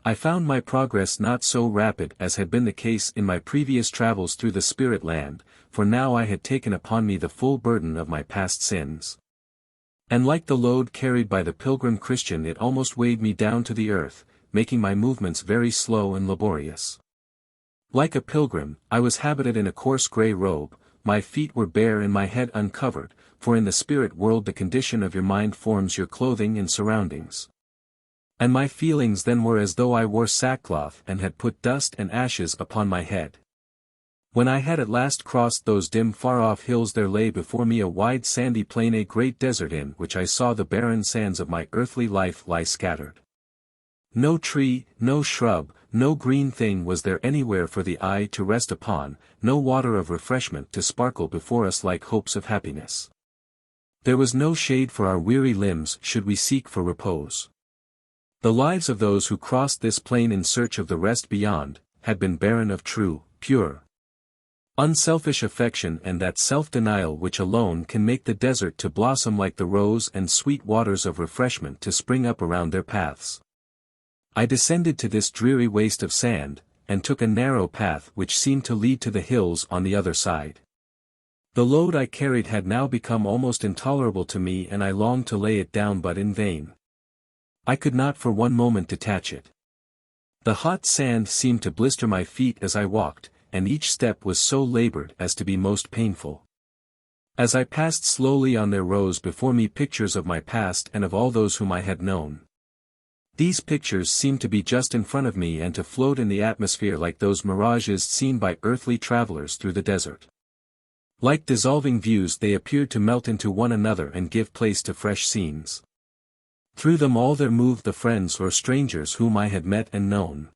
I found my progress not so rapid as had been the case in my previous travels through the spirit land, for now I had taken upon me the full burden of my past sins. And like the load carried by the pilgrim Christian it almost weighed me down to the earth, making my movements very slow and laborious. Like a pilgrim, I was habited in a coarse grey robe, my feet were bare and my head uncovered, for in the spirit world the condition of your mind forms your clothing and surroundings. And my feelings then were as though I wore sackcloth and had put dust and ashes upon my head. When I had at last crossed those dim far-off hills there lay before me a wide sandy plain, a great desert in which I saw the barren sands of my earthly life lie scattered. No tree, no shrub, no green thing was there anywhere for the eye to rest upon, no water of refreshment to sparkle before us like hopes of happiness. There was no shade for our weary limbs should we seek for repose. The lives of those who crossed this plain in search of the rest beyond, had been barren of true, pure, unselfish affection and that self-denial which alone can make the desert to blossom like the rose and sweet waters of refreshment to spring up around their paths. I descended to this dreary waste of sand, and took a narrow path which seemed to lead to the hills on the other side. The load I carried had now become almost intolerable to me and I longed to lay it down but in vain. I could not for one moment detach it. The hot sand seemed to blister my feet as I walked, and each step was so labored as to be most painful. As I passed slowly on there rose before me pictures of my past and of all those whom I had known. These pictures seemed to be just in front of me and to float in the atmosphere like those mirages seen by earthly travelers through the desert. Like dissolving views they appeared to melt into one another and give place to fresh scenes. Through them all there moved the friends or strangers whom I had met and known.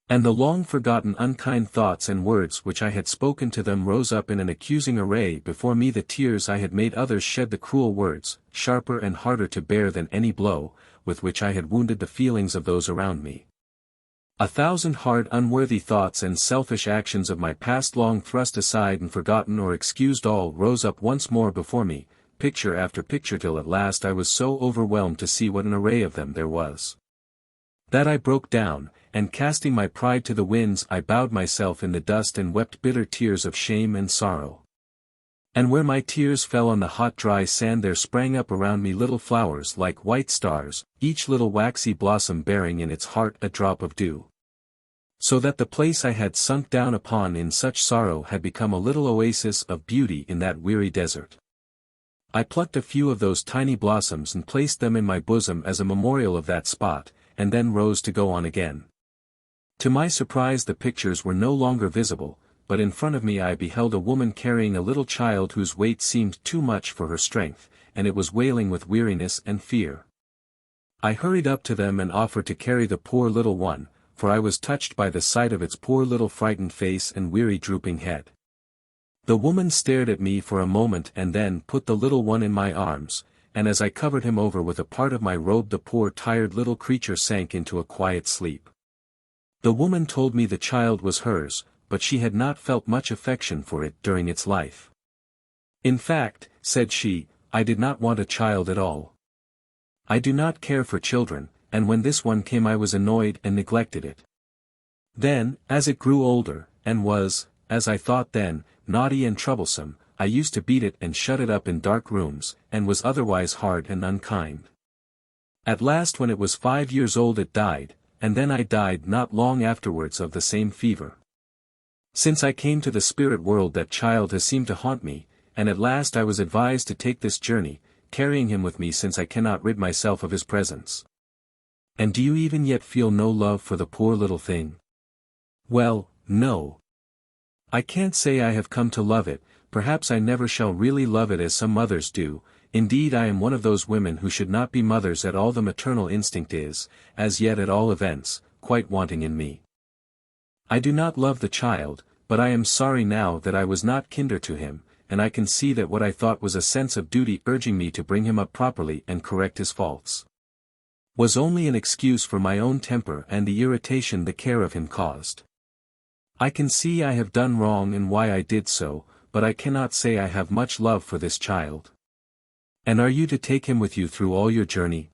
And the long-forgotten unkind thoughts and words which I had spoken to them rose up in an accusing array before me. The tears I had made others shed, the cruel words, sharper and harder to bear than any blow, with which I had wounded the feelings of those around me. 1,000 hard unworthy thoughts and selfish actions of my past long thrust aside and forgotten or excused all rose up once more before me, picture after picture, till at last I was so overwhelmed to see what an array of them there was, that I broke down, and casting my pride to the winds I bowed myself in the dust and wept bitter tears of shame and sorrow. And where my tears fell on the hot dry sand there sprang up around me little flowers like white stars, each little waxy blossom bearing in its heart a drop of dew. So that the place I had sunk down upon in such sorrow had become a little oasis of beauty in that weary desert. I plucked a few of those tiny blossoms and placed them in my bosom as a memorial of that spot, and then rose to go on again. To my surprise the pictures were no longer visible, but in front of me I beheld a woman carrying a little child whose weight seemed too much for her strength, and it was wailing with weariness and fear. I hurried up to them and offered to carry the poor little one, for I was touched by the sight of its poor little frightened face and weary drooping head. The woman stared at me for a moment and then put the little one in my arms, and as I covered him over with a part of my robe the poor tired little creature sank into a quiet sleep. The woman told me the child was hers, but she had not felt much affection for it during its life. In fact, said she, I did not want a child at all. I do not care for children, and when this one came I was annoyed and neglected it. Then, as it grew older, and was, as I thought then, naughty and troublesome, I used to beat it and shut it up in dark rooms, and was otherwise hard and unkind. At last when it was 5 years old it died, and then I died not long afterwards of the same fever. Since I came to the spirit world that child has seemed to haunt me, and at last I was advised to take this journey, carrying him with me since I cannot rid myself of his presence. And do you even yet feel no love for the poor little thing? Well, no. I can't say I have come to love it, perhaps I never shall really love it as some mothers do. Indeed I am one of those women who should not be mothers at all. The maternal instinct is, as yet at all events, quite wanting in me. I do not love the child, but I am sorry now that I was not kinder to him, and I can see that what I thought was a sense of duty urging me to bring him up properly and correct his faults was only an excuse for my own temper and the irritation the care of him caused. I can see I have done wrong and why I did so, but I cannot say I have much love for this child. And are you to take him with you through all your journey?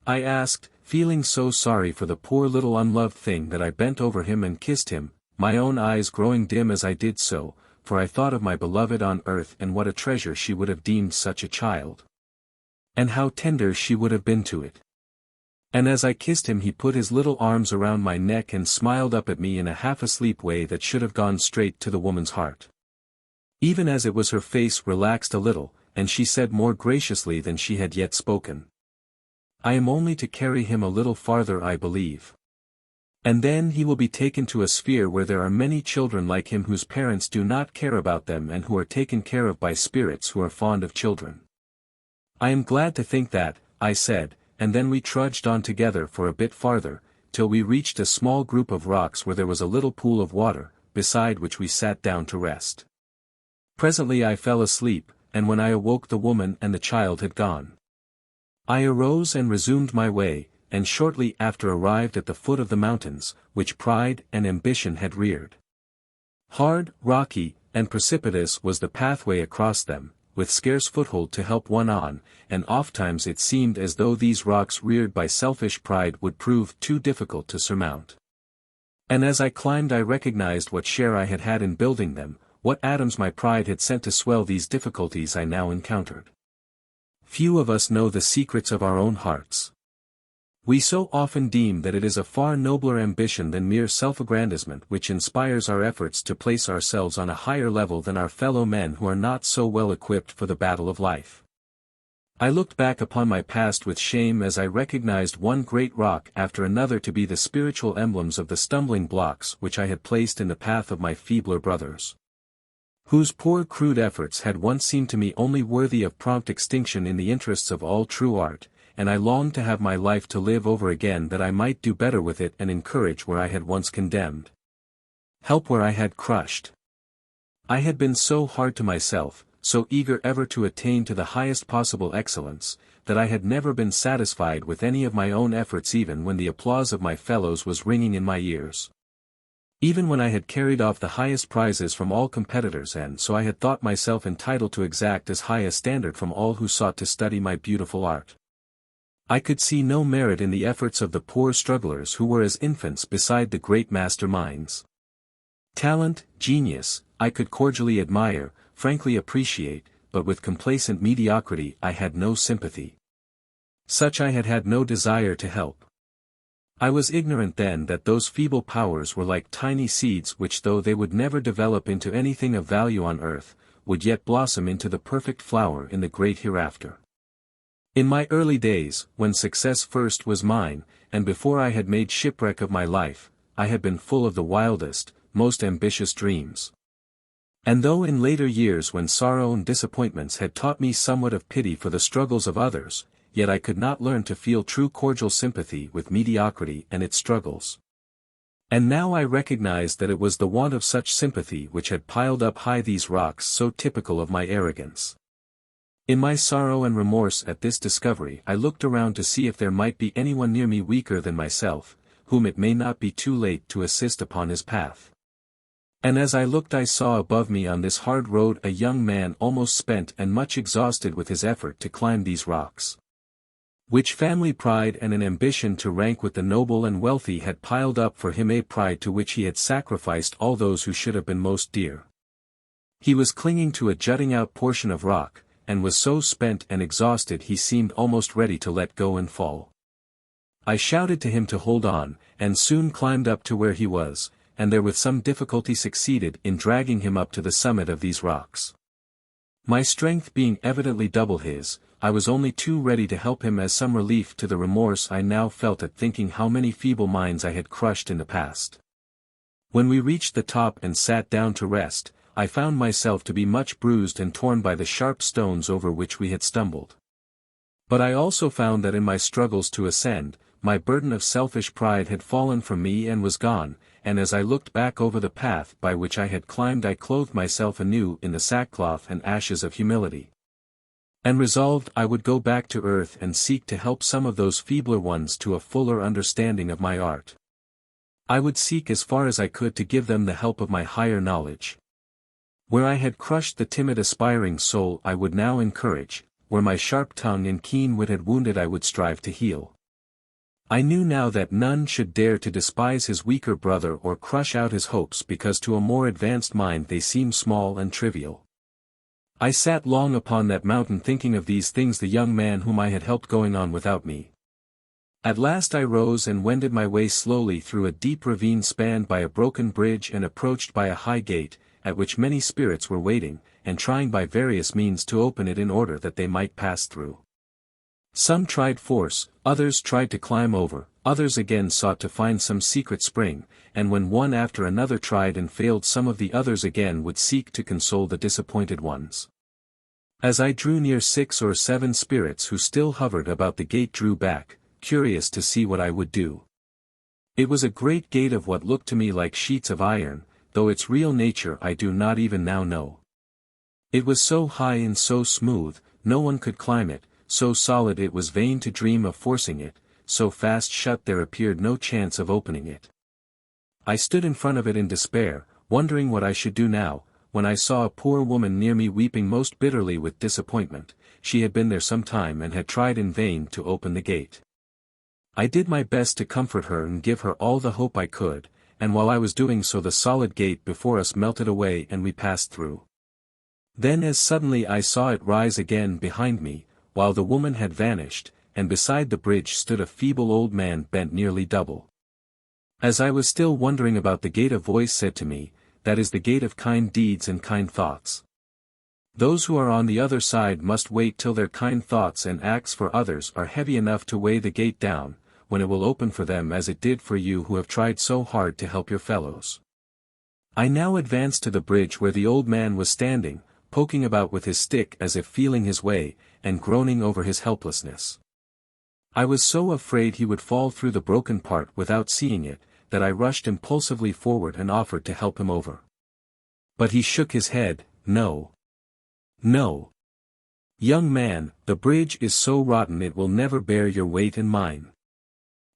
I asked, feeling so sorry for the poor little unloved thing that I bent over him and kissed him, my own eyes growing dim as I did so, for I thought of my beloved on earth and what a treasure she would have deemed such a child. And how tender she would have been to it. And as I kissed him he put his little arms around my neck and smiled up at me in a half-asleep way that should have gone straight to the woman's heart. Even as it was her face relaxed a little, and she said more graciously than she had yet spoken. I am only to carry him a little farther, I believe. And then he will be taken to a sphere where there are many children like him whose parents do not care about them and who are taken care of by spirits who are fond of children. I am glad to think that, I said, and then we trudged on together for a bit farther, till we reached a small group of rocks where there was a little pool of water, beside which we sat down to rest. Presently I fell asleep, and when I awoke the woman and the child had gone. I arose and resumed my way, and shortly after arrived at the foot of the mountains, which pride and ambition had reared. Hard, rocky, and precipitous was the pathway across them, with scarce foothold to help one on, and ofttimes it seemed as though these rocks reared by selfish pride would prove too difficult to surmount. And as I climbed I recognized what share I had had in building them, what atoms my pride had sent to swell these difficulties I now encountered. Few of us know the secrets of our own hearts. We so often deem that it is a far nobler ambition than mere self-aggrandizement which inspires our efforts to place ourselves on a higher level than our fellow men who are not so well equipped for the battle of life. I looked back upon my past with shame as I recognized one great rock after another to be the spiritual emblems of the stumbling blocks which I had placed in the path of my feebler brothers, whose poor crude efforts had once seemed to me only worthy of prompt extinction in the interests of all true art, and I longed to have my life to live over again that I might do better with it and encourage where I had once condemned, help where I had crushed. I had been so hard to myself, so eager ever to attain to the highest possible excellence, that I had never been satisfied with any of my own efforts even when the applause of my fellows was ringing in my ears. Even when I had carried off the highest prizes from all competitors, and so I had thought myself entitled to exact as high a standard from all who sought to study my beautiful art. I could see no merit in the efforts of the poor strugglers who were as infants beside the great master minds. Talent, genius, I could cordially admire, frankly appreciate, but with complacent mediocrity I had no sympathy. Such I had had no desire to help. I was ignorant then that those feeble powers were like tiny seeds which though they would never develop into anything of value on earth, would yet blossom into the perfect flower in the great hereafter. In my early days, when success first was mine, and before I had made shipwreck of my life, I had been full of the wildest, most ambitious dreams. And though in later years when sorrow and disappointments had taught me somewhat of pity for the struggles of others, yet I could not learn to feel true cordial sympathy with mediocrity and its struggles. And now I recognized that it was the want of such sympathy which had piled up high these rocks so typical of my arrogance. In my sorrow and remorse at this discovery I looked around to see if there might be anyone near me weaker than myself, whom it may not be too late to assist upon his path. And as I looked I saw above me on this hard road a young man almost spent and much exhausted with his effort to climb these rocks, which family pride and an ambition to rank with the noble and wealthy had piled up for him, a pride to which he had sacrificed all those who should have been most dear. He was clinging to a jutting out portion of rock, and was so spent and exhausted he seemed almost ready to let go and fall. I shouted to him to hold on, and soon climbed up to where he was, and there with some difficulty succeeded in dragging him up to the summit of these rocks. My strength being evidently double his, I was only too ready to help him as some relief to the remorse I now felt at thinking how many feeble minds I had crushed in the past. When we reached the top and sat down to rest, I found myself to be much bruised and torn by the sharp stones over which we had stumbled. But I also found that in my struggles to ascend, my burden of selfish pride had fallen from me and was gone, and as I looked back over the path by which I had climbed I clothed myself anew in the sackcloth and ashes of humility. And resolved I would go back to earth and seek to help some of those feebler ones to a fuller understanding of my art. I would seek as far as I could to give them the help of my higher knowledge. Where I had crushed the timid aspiring soul I would now encourage, where my sharp tongue and keen wit had wounded I would strive to heal. I knew now that none should dare to despise his weaker brother or crush out his hopes because to a more advanced mind they seem small and trivial. I sat long upon that mountain thinking of these things, the young man whom I had helped going on without me. At last I rose and wended my way slowly through a deep ravine spanned by a broken bridge and approached by a high gate, at which many spirits were waiting, and trying by various means to open it in order that they might pass through. Some tried force, others tried to climb over, others again sought to find some secret spring, and when one after another tried and failed some of the others again would seek to console the disappointed ones. As I drew near 6 or 7 spirits who still hovered about the gate drew back, curious to see what I would do. It was a great gate of what looked to me like sheets of iron, though its real nature I do not even now know. It was so high and so smooth, no one could climb it, so solid it was vain to dream of forcing it, so fast shut there appeared no chance of opening it. I stood in front of it in despair, wondering what I should do now, when I saw a poor woman near me weeping most bitterly with disappointment. She had been there some time and had tried in vain to open the gate. I did my best to comfort her and give her all the hope I could, and while I was doing so the solid gate before us melted away and we passed through. Then as suddenly I saw it rise again behind me, while the woman had vanished, and beside the bridge stood a feeble old man bent nearly double. As I was still wondering about the gate a voice said to me, "That is the gate of kind deeds and kind thoughts. Those who are on the other side must wait till their kind thoughts and acts for others are heavy enough to weigh the gate down, when it will open for them as it did for you who have tried so hard to help your fellows." I now advanced to the bridge where the old man was standing, poking about with his stick as if feeling his way, and groaning over his helplessness. I was so afraid he would fall through the broken part without seeing it, that I rushed impulsively forward and offered to help him over. But he shook his head. "No. No. Young man, the bridge is so rotten it will never bear your weight and mine.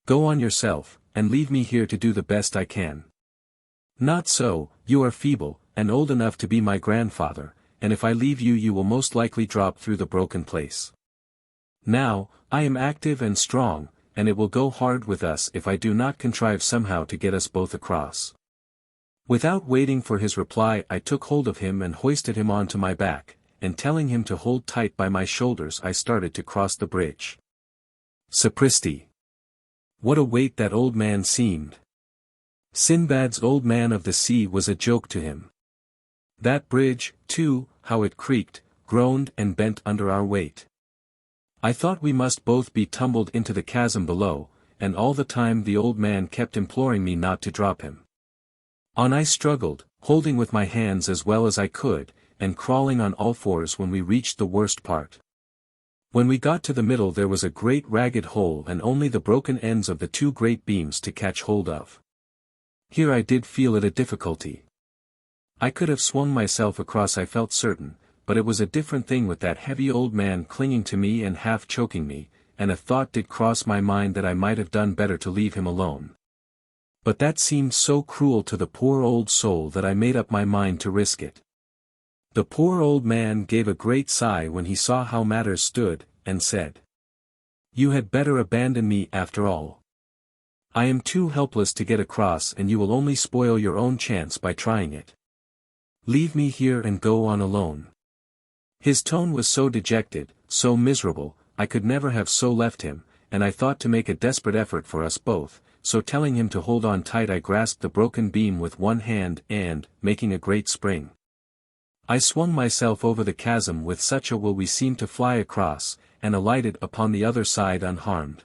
Go on yourself, and leave me here to do the best I can." "Not so, you are feeble, and old enough to be my grandfather, and if I leave you you will most likely drop through the broken place. Now, I am active and strong, and it will go hard with us if I do not contrive somehow to get us both across." Without waiting for his reply I took hold of him and hoisted him onto my back, and telling him to hold tight by my shoulders I started to cross the bridge. Sapristi! What a weight that old man seemed! Sinbad's Old Man of the Sea was a joke to him. That bridge, too, how it creaked, groaned and bent under our weight. I thought we must both be tumbled into the chasm below, and all the time the old man kept imploring me not to drop him. On I struggled, holding with my hands as well as I could, and crawling on all fours when we reached the worst part. When we got to the middle there was a great ragged hole and only the broken ends of the 2 great beams to catch hold of. Here I did feel it a difficulty. I could have swung myself across I felt certain, but it was a different thing with that heavy old man clinging to me and half choking me, and a thought did cross my mind that I might have done better to leave him alone. But that seemed so cruel to the poor old soul that I made up my mind to risk it. The poor old man gave a great sigh when he saw how matters stood, and said, "You had better abandon me after all. I am too helpless to get across and you will only spoil your own chance by trying it. Leave me here and go on alone." His tone was so dejected, so miserable, I could never have so left him, and I thought to make a desperate effort for us both, so telling him to hold on tight I grasped the broken beam with one hand and, making a great spring, I swung myself over the chasm with such a will we seemed to fly across, and alighted upon the other side unharmed.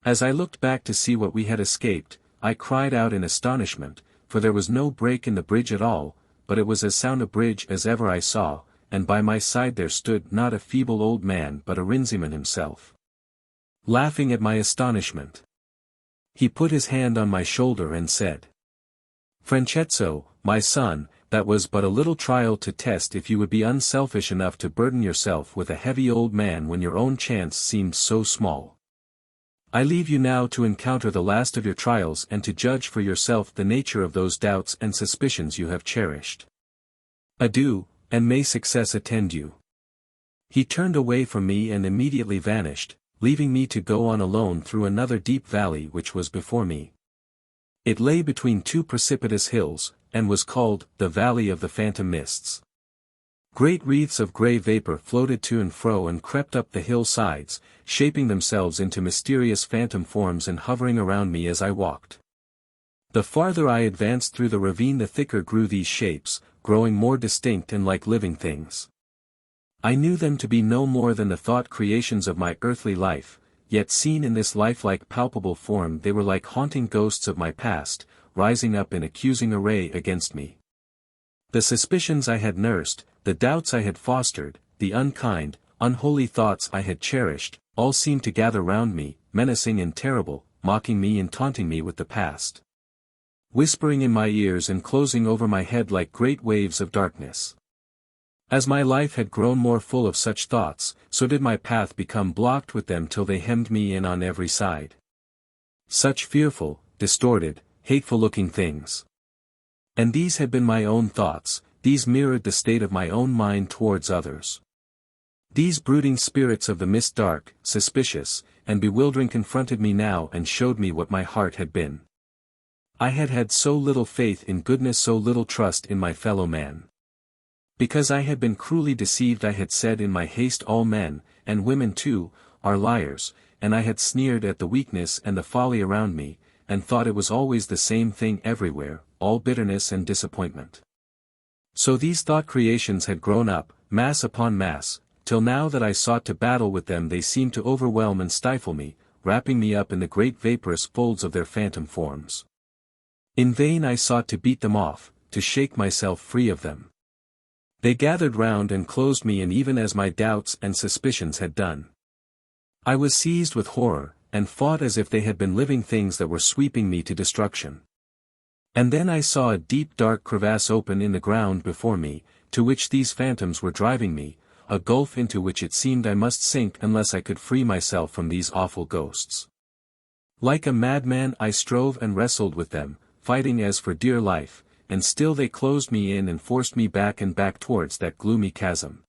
As I looked back to see what we had escaped, I cried out in astonishment, for there was no break in the bridge at all, but it was as sound a bridge as ever I saw, and by my side there stood not a feeble old man but Ahrinziman himself. Laughing at my astonishment, he put his hand on my shoulder and said, Franchezzo, my son, that was but a little trial to test if you would be unselfish enough to burden yourself with a heavy old man when your own chance seemed so small. I leave you now to encounter the last of your trials and to judge for yourself the nature of those doubts and suspicions you have cherished. Adieu, and may success attend you. He turned away from me and immediately vanished, leaving me to go on alone through another deep valley which was before me. It lay between two precipitous hills, and was called the Valley of the Phantom Mists. Great wreaths of grey vapour floated to and fro and crept up the hill sides, shaping themselves into mysterious phantom forms and hovering around me as I walked. The farther I advanced through the ravine the thicker grew these shapes, growing more distinct and like living things. I knew them to be no more than the thought creations of my earthly life, yet seen in this lifelike palpable form they were like haunting ghosts of my past, rising up in accusing array against me. The suspicions I had nursed, the doubts I had fostered, the unkind, unholy thoughts I had cherished, all seemed to gather round me, menacing and terrible, mocking me and taunting me with the past. Whispering in my ears and closing over my head like great waves of darkness. As my life had grown more full of such thoughts, so did my path become blocked with them till they hemmed me in on every side. Such fearful, distorted, hateful-looking things. And these had been my own thoughts, these mirrored the state of my own mind towards others. These brooding spirits of the mist dark, suspicious, and bewildering confronted me now and showed me what my heart had been. I had had so little faith in goodness, so little trust in my fellow man. Because I had been cruelly deceived, I had said in my haste all men, and women too, are liars, and I had sneered at the weakness and the folly around me, and thought it was always the same thing everywhere, all bitterness and disappointment. So these thought creations had grown up, mass upon mass, till now that I sought to battle with them they seemed to overwhelm and stifle me, wrapping me up in the great vaporous folds of their phantom forms. In vain I sought to beat them off, to shake myself free of them. They gathered round and closed me in even as my doubts and suspicions had done. I was seized with horror, and fought as if they had been living things that were sweeping me to destruction. And then I saw a deep dark crevasse open in the ground before me, to which these phantoms were driving me, a gulf into which it seemed I must sink unless I could free myself from these awful ghosts. Like a madman I strove and wrestled with them, fighting as for dear life, and still they closed me in and forced me back and back towards that gloomy chasm.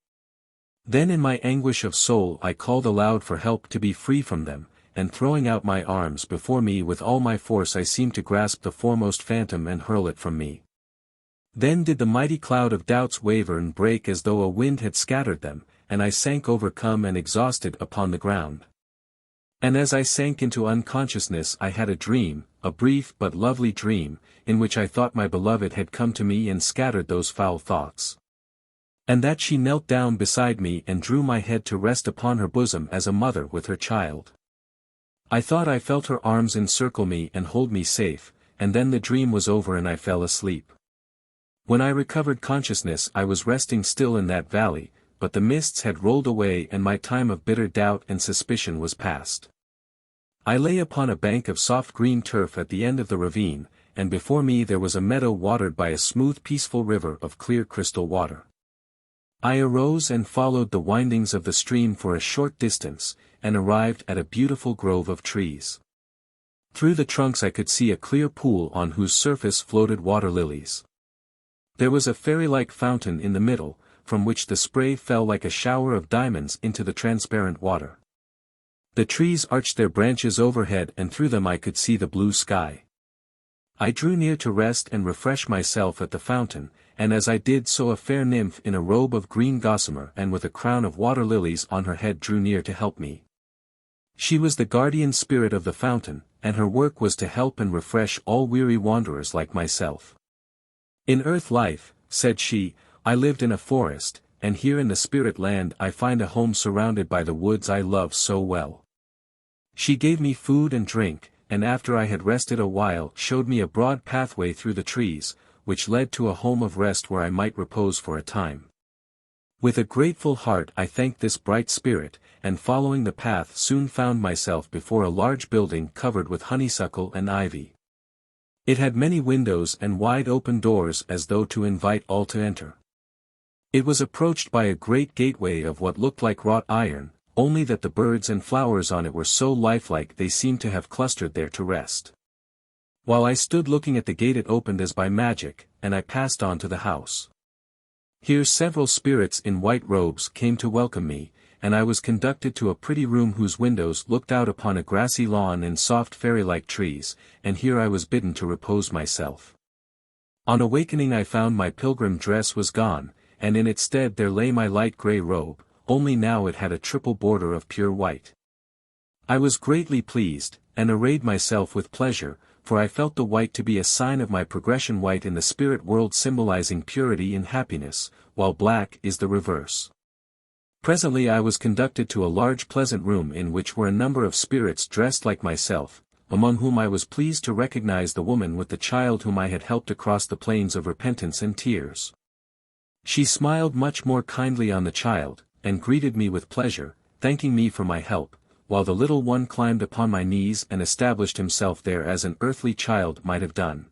Then in my anguish of soul I called aloud for help to be free from them, and throwing out my arms before me with all my force I seemed to grasp the foremost phantom and hurl it from me. Then did the mighty cloud of doubts waver and break as though a wind had scattered them, and I sank overcome and exhausted upon the ground. And as I sank into unconsciousness I had a dream, a brief but lovely dream, in which I thought my beloved had come to me and scattered those foul thoughts. And that she knelt down beside me and drew my head to rest upon her bosom as a mother with her child. I thought I felt her arms encircle me and hold me safe, and then the dream was over and I fell asleep. When I recovered consciousness I was resting still in that valley, but the mists had rolled away and my time of bitter doubt and suspicion was past. I lay upon a bank of soft green turf at the end of the ravine, and before me there was a meadow watered by a smooth peaceful river of clear crystal water. I arose and followed the windings of the stream for a short distance, and arrived at a beautiful grove of trees. Through the trunks I could see a clear pool on whose surface floated water lilies. There was a fairy-like fountain in the middle, from which the spray fell like a shower of diamonds into the transparent water. The trees arched their branches overhead and through them I could see the blue sky. I drew near to rest and refresh myself at the fountain, and as I did so a fair nymph in a robe of green gossamer and with a crown of water lilies on her head drew near to help me. She was the guardian spirit of the fountain, and her work was to help and refresh all weary wanderers like myself. In earth life, said she, I lived in a forest, and here in the spirit land I find a home surrounded by the woods I love so well. She gave me food and drink, and after I had rested a while showed me a broad pathway through the trees, which led to a home of rest where I might repose for a time. With a grateful heart I thanked this bright spirit, and following the path soon found myself before a large building covered with honeysuckle and ivy. It had many windows and wide open doors as though to invite all to enter. It was approached by a great gateway of what looked like wrought iron, only that the birds and flowers on it were so lifelike they seemed to have clustered there to rest. While I stood looking at the gate it opened as by magic, and I passed on to the house. Here several spirits in white robes came to welcome me, and I was conducted to a pretty room whose windows looked out upon a grassy lawn and soft fairy-like trees, and here I was bidden to repose myself. On awakening I found my pilgrim dress was gone, and in its stead there lay my light grey robe, only now it had a triple border of pure white. I was greatly pleased, and arrayed myself with pleasure, for I felt the white to be a sign of my progression, white in the spirit world symbolizing purity and happiness, while black is the reverse. Presently I was conducted to a large pleasant room in which were a number of spirits dressed like myself, among whom I was pleased to recognize the woman with the child whom I had helped across the plains of repentance and tears. She smiled much more kindly on the child, and greeted me with pleasure, thanking me for my help, while the little one climbed upon my knees and established himself there as an earthly child might have done.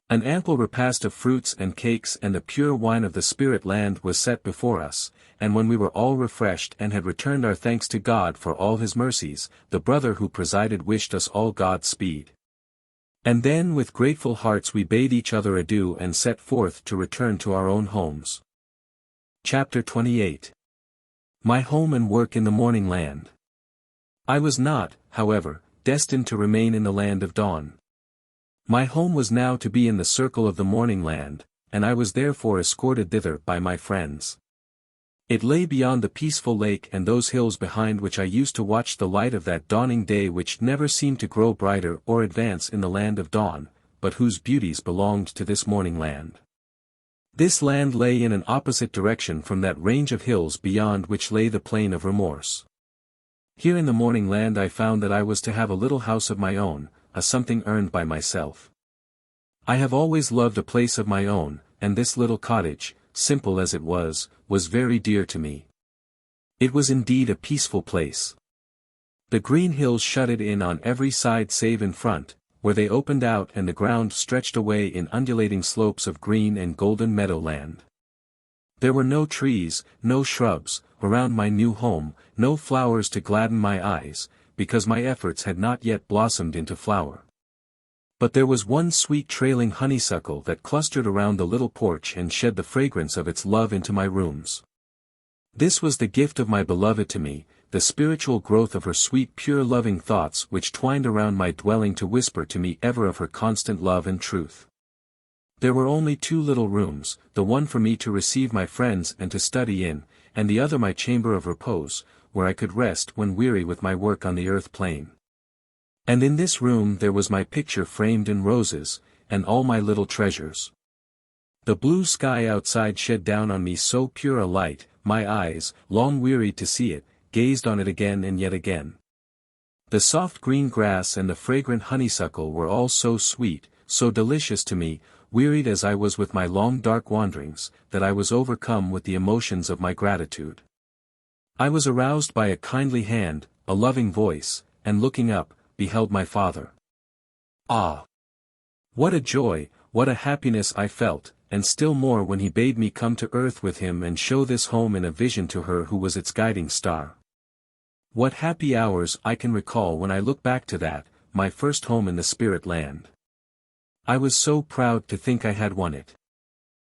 An ample repast of fruits and cakes and the pure wine of the spirit land was set before us, and when we were all refreshed and had returned our thanks to God for all his mercies, the brother who presided wished us all God speed. And then with grateful hearts we bade each other adieu and set forth to return to our own homes. Chapter 28. My home and work in the morning land. I was not, however, destined to remain in the land of dawn. My home was now to be in the circle of the morning land, and I was therefore escorted thither by my friends. It lay beyond the peaceful lake and those hills behind which I used to watch the light of that dawning day which never seemed to grow brighter or advance in the land of dawn, but whose beauties belonged to this morning land. This land lay in an opposite direction from that range of hills beyond which lay the plain of remorse. Here in the morning land I found that I was to have a little house of my own, a something earned by myself. I have always loved a place of my own, and this little cottage, simple as it was very dear to me. It was indeed a peaceful place. The green hills shut it in on every side save in front, where they opened out and the ground stretched away in undulating slopes of green and golden meadowland. There were no trees, no shrubs, around my new home, no flowers to gladden my eyes, because my efforts had not yet blossomed into flower. But there was one sweet trailing honeysuckle that clustered around the little porch and shed the fragrance of its love into my rooms. This was the gift of my beloved to me, the spiritual growth of her sweet pure loving thoughts which twined around my dwelling to whisper to me ever of her constant love and truth. There were only 2 little rooms, the one for me to receive my friends and to study in, and the other my chamber of repose, where I could rest when weary with my work on the earth plane. And in this room there was my picture framed in roses, and all my little treasures. The blue sky outside shed down on me so pure a light, my eyes, long wearied to see it, gazed on it again and yet again. The soft green grass and the fragrant honeysuckle were all so sweet, so delicious to me, wearied as I was with my long dark wanderings, that I was overcome with the emotions of my gratitude. I was aroused by a kindly hand, a loving voice, and looking up, beheld my father. Ah! What a joy, what a happiness I felt, and still more when he bade me come to earth with him and show this home in a vision to her who was its guiding star. What happy hours I can recall when I look back to that, my first home in the spirit land. I was so proud to think I had won it.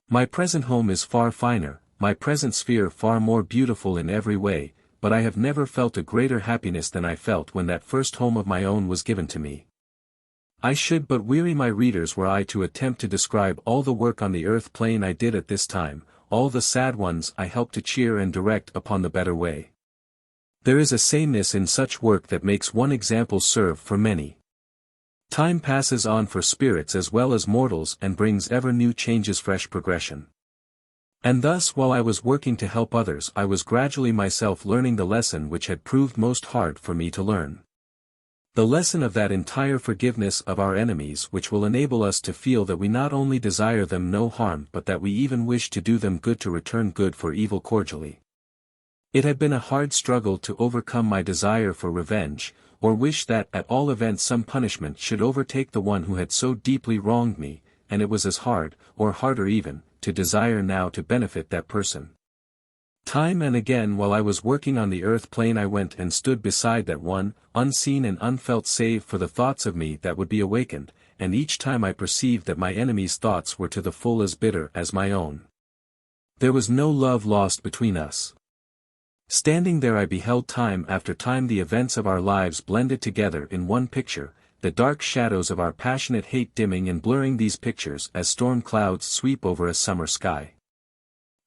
My present home is far finer, my present sphere far more beautiful in every way, but I have never felt a greater happiness than I felt when that first home of my own was given to me. I should but weary my readers were I to attempt to describe all the work on the earth plane I did at this time, all the sad ones I helped to cheer and direct upon the better way. There is a sameness in such work that makes one example serve for many. Time passes on for spirits as well as mortals and brings ever new changes, fresh progression. And thus while I was working to help others I was gradually myself learning the lesson which had proved most hard for me to learn. The lesson of that entire forgiveness of our enemies which will enable us to feel that we not only desire them no harm but that we even wish to do them good, to return good for evil cordially. It had been a hard struggle to overcome my desire for revenge, or wish that at all events some punishment should overtake the one who had so deeply wronged me, and it was as hard, or harder even, to desire now to benefit that person. Time and again while I was working on the earth plane I went and stood beside that one, unseen and unfelt save for the thoughts of me that would be awakened, and each time I perceived that my enemy's thoughts were to the full as bitter as my own. There was no love lost between us. Standing there I beheld time after time the events of our lives blended together in one picture, the dark shadows of our passionate hate dimming and blurring these pictures as storm clouds sweep over a summer sky.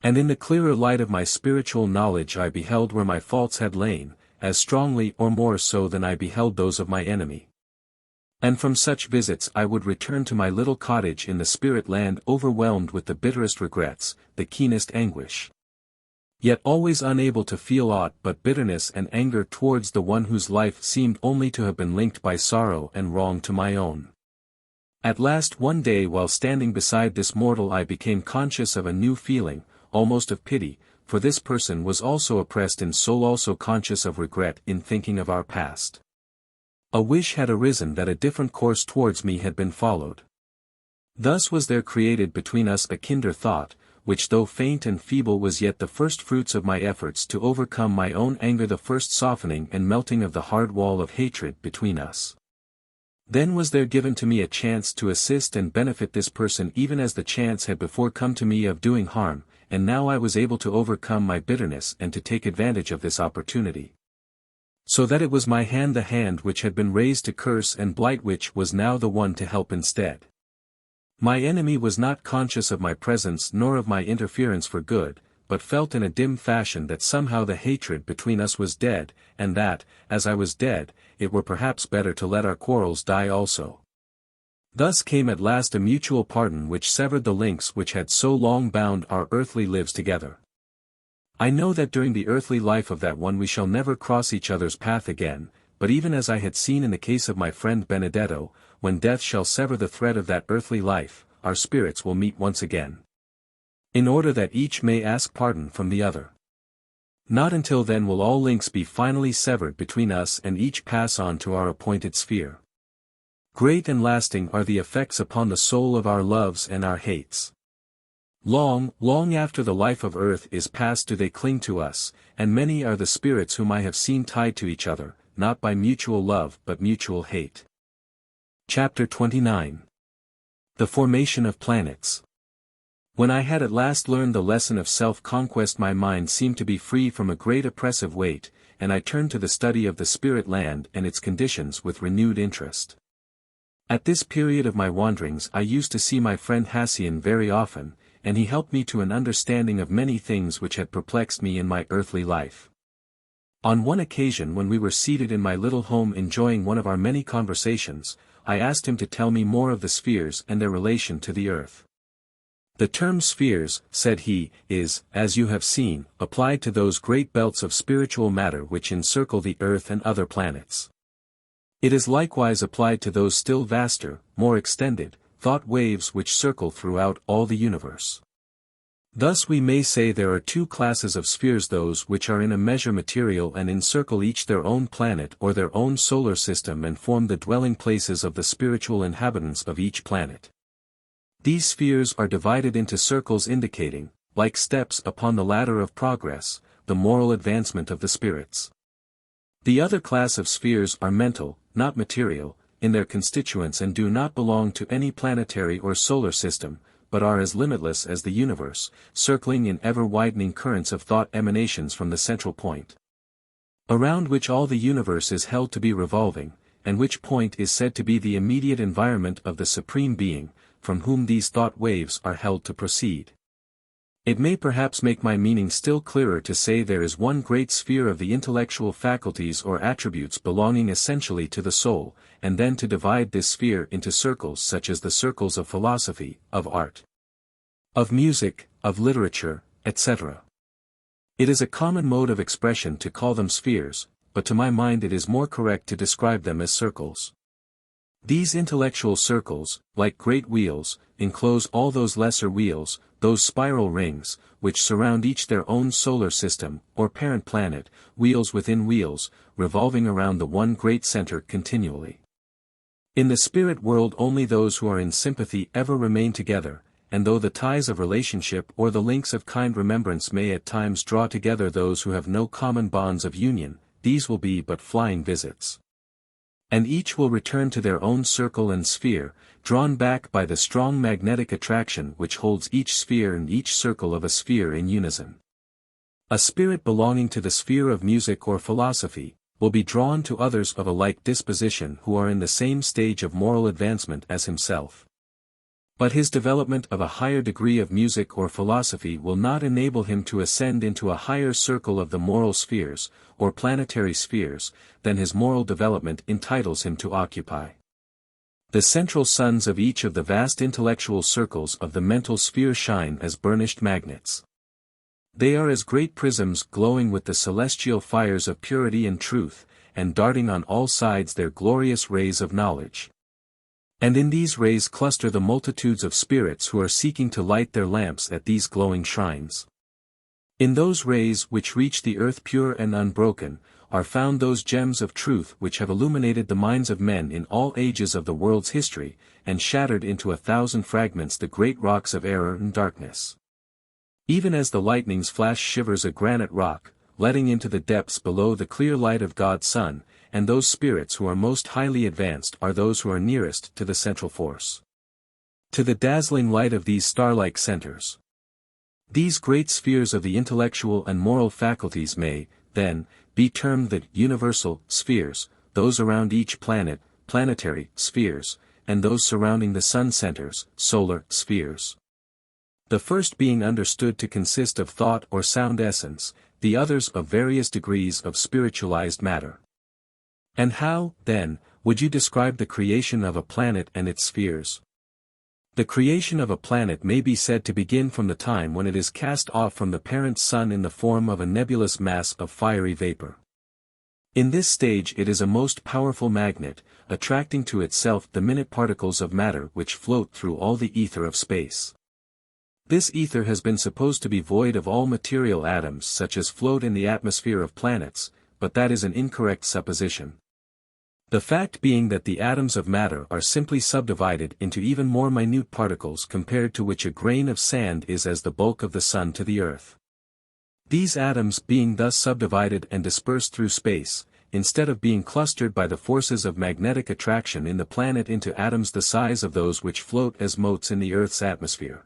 And in the clearer light of my spiritual knowledge I beheld where my faults had lain, as strongly or more so than I beheld those of my enemy. And from such visits I would return to my little cottage in the spirit land overwhelmed with the bitterest regrets, the keenest anguish. Yet always unable to feel aught but bitterness and anger towards the one whose life seemed only to have been linked by sorrow and wrong to my own. At last one day while standing beside this mortal I became conscious of a new feeling, almost of pity, for this person was also oppressed in soul, also conscious of regret in thinking of our past. A wish had arisen that a different course towards me had been followed. Thus was there created between us a kinder thought, which though faint and feeble was yet the first fruits of my efforts to overcome my own anger, the first softening and melting of the hard wall of hatred between us. Then was there given to me a chance to assist and benefit this person even as the chance had before come to me of doing harm, and now I was able to overcome my bitterness and to take advantage of this opportunity. So that it was my hand, the hand which had been raised to curse and blight, which was now the one to help instead. My enemy was not conscious of my presence nor of my interference for good, but felt in a dim fashion that somehow the hatred between us was dead, and that, as I was dead, it were perhaps better to let our quarrels die also. Thus came at last a mutual pardon which severed the links which had so long bound our earthly lives together. I know that during the earthly life of that one we shall never cross each other's path again, but even as I had seen in the case of my friend Benedetto, when death shall sever the thread of that earthly life, our spirits will meet once again. In order that each may ask pardon from the other. Not until then will all links be finally severed between us and each pass on to our appointed sphere. Great and lasting are the effects upon the soul of our loves and our hates. Long, long after the life of earth is past do they cling to us, and many are the spirits whom I have seen tied to each other, not by mutual love but mutual hate. Chapter 29. The Formation of Planets. When I had at last learned the lesson of self-conquest my mind seemed to be free from a great oppressive weight, and I turned to the study of the spirit land and its conditions with renewed interest. At this period of my wanderings I used to see my friend Hassian very often, and he helped me to an understanding of many things which had perplexed me in my earthly life. On one occasion when we were seated in my little home enjoying one of our many conversations, I asked him to tell me more of the spheres and their relation to the earth. The term spheres, said he, is, as you have seen, applied to those great belts of spiritual matter which encircle the earth and other planets. It is likewise applied to those still vaster, more extended, thought waves which circle throughout all the universe. Thus we may say there are two classes of spheres: those which are in a measure material and encircle each their own planet or their own solar system and form the dwelling places of the spiritual inhabitants of each planet. These spheres are divided into circles indicating, like steps upon the ladder of progress, the moral advancement of the spirits. The other class of spheres are mental, not material, in their constituents and do not belong to any planetary or solar system, but are as limitless as the universe, circling in ever-widening currents of thought emanations from the central point, around which all the universe is held to be revolving, and which point is said to be the immediate environment of the Supreme Being, from whom these thought waves are held to proceed. It may perhaps make my meaning still clearer to say there is one great sphere of the intellectual faculties or attributes belonging essentially to the soul, and then to divide this sphere into circles such as the circles of philosophy, of art, of music, of literature, etc. It is a common mode of expression to call them spheres, but to my mind it is more correct to describe them as circles. These intellectual circles, like great wheels, enclose all those lesser wheels, those spiral rings, which surround each their own solar system, or parent planet, wheels within wheels, revolving around the one great center continually. In the spirit world only those who are in sympathy ever remain together, and though the ties of relationship or the links of kind remembrance may at times draw together those who have no common bonds of union, these will be but flying visits. And each will return to their own circle and sphere, drawn back by the strong magnetic attraction which holds each sphere and each circle of a sphere in unison. A spirit belonging to the sphere of music or philosophy, will be drawn to others of a like disposition who are in the same stage of moral advancement as himself. But his development of a higher degree of music or philosophy will not enable him to ascend into a higher circle of the moral spheres, or planetary spheres, than his moral development entitles him to occupy. The central suns of each of the vast intellectual circles of the mental sphere shine as burnished magnets. They are as great prisms glowing with the celestial fires of purity and truth, and darting on all sides their glorious rays of knowledge. And in these rays cluster the multitudes of spirits who are seeking to light their lamps at these glowing shrines. In those rays which reach the earth pure and unbroken, are found those gems of truth which have illuminated the minds of men in all ages of the world's history, and shattered into 1,000 fragments the great rocks of error and darkness. Even as the lightning's flash shivers a granite rock, letting into the depths below the clear light of God's sun, and those spirits who are most highly advanced are those who are nearest to the central force. To the dazzling light of these star-like centers. These great spheres of the intellectual and moral faculties may, then, be termed the universal spheres, those around each planet, planetary spheres, and those surrounding the sun centers, solar spheres. The first being understood to consist of thought or sound essence, the others of various degrees of spiritualized matter. And how, then, would you describe the creation of a planet and its spheres? The creation of a planet may be said to begin from the time when it is cast off from the parent sun in the form of a nebulous mass of fiery vapor. In this stage it is a most powerful magnet, attracting to itself the minute particles of matter which float through all the ether of space. This ether has been supposed to be void of all material atoms such as float in the atmosphere of planets, but that is an incorrect supposition. The fact being that the atoms of matter are simply subdivided into even more minute particles compared to which a grain of sand is as the bulk of the sun to the earth. These atoms being thus subdivided and dispersed through space, instead of being clustered by the forces of magnetic attraction in the planet into atoms the size of those which float as motes in the earth's atmosphere,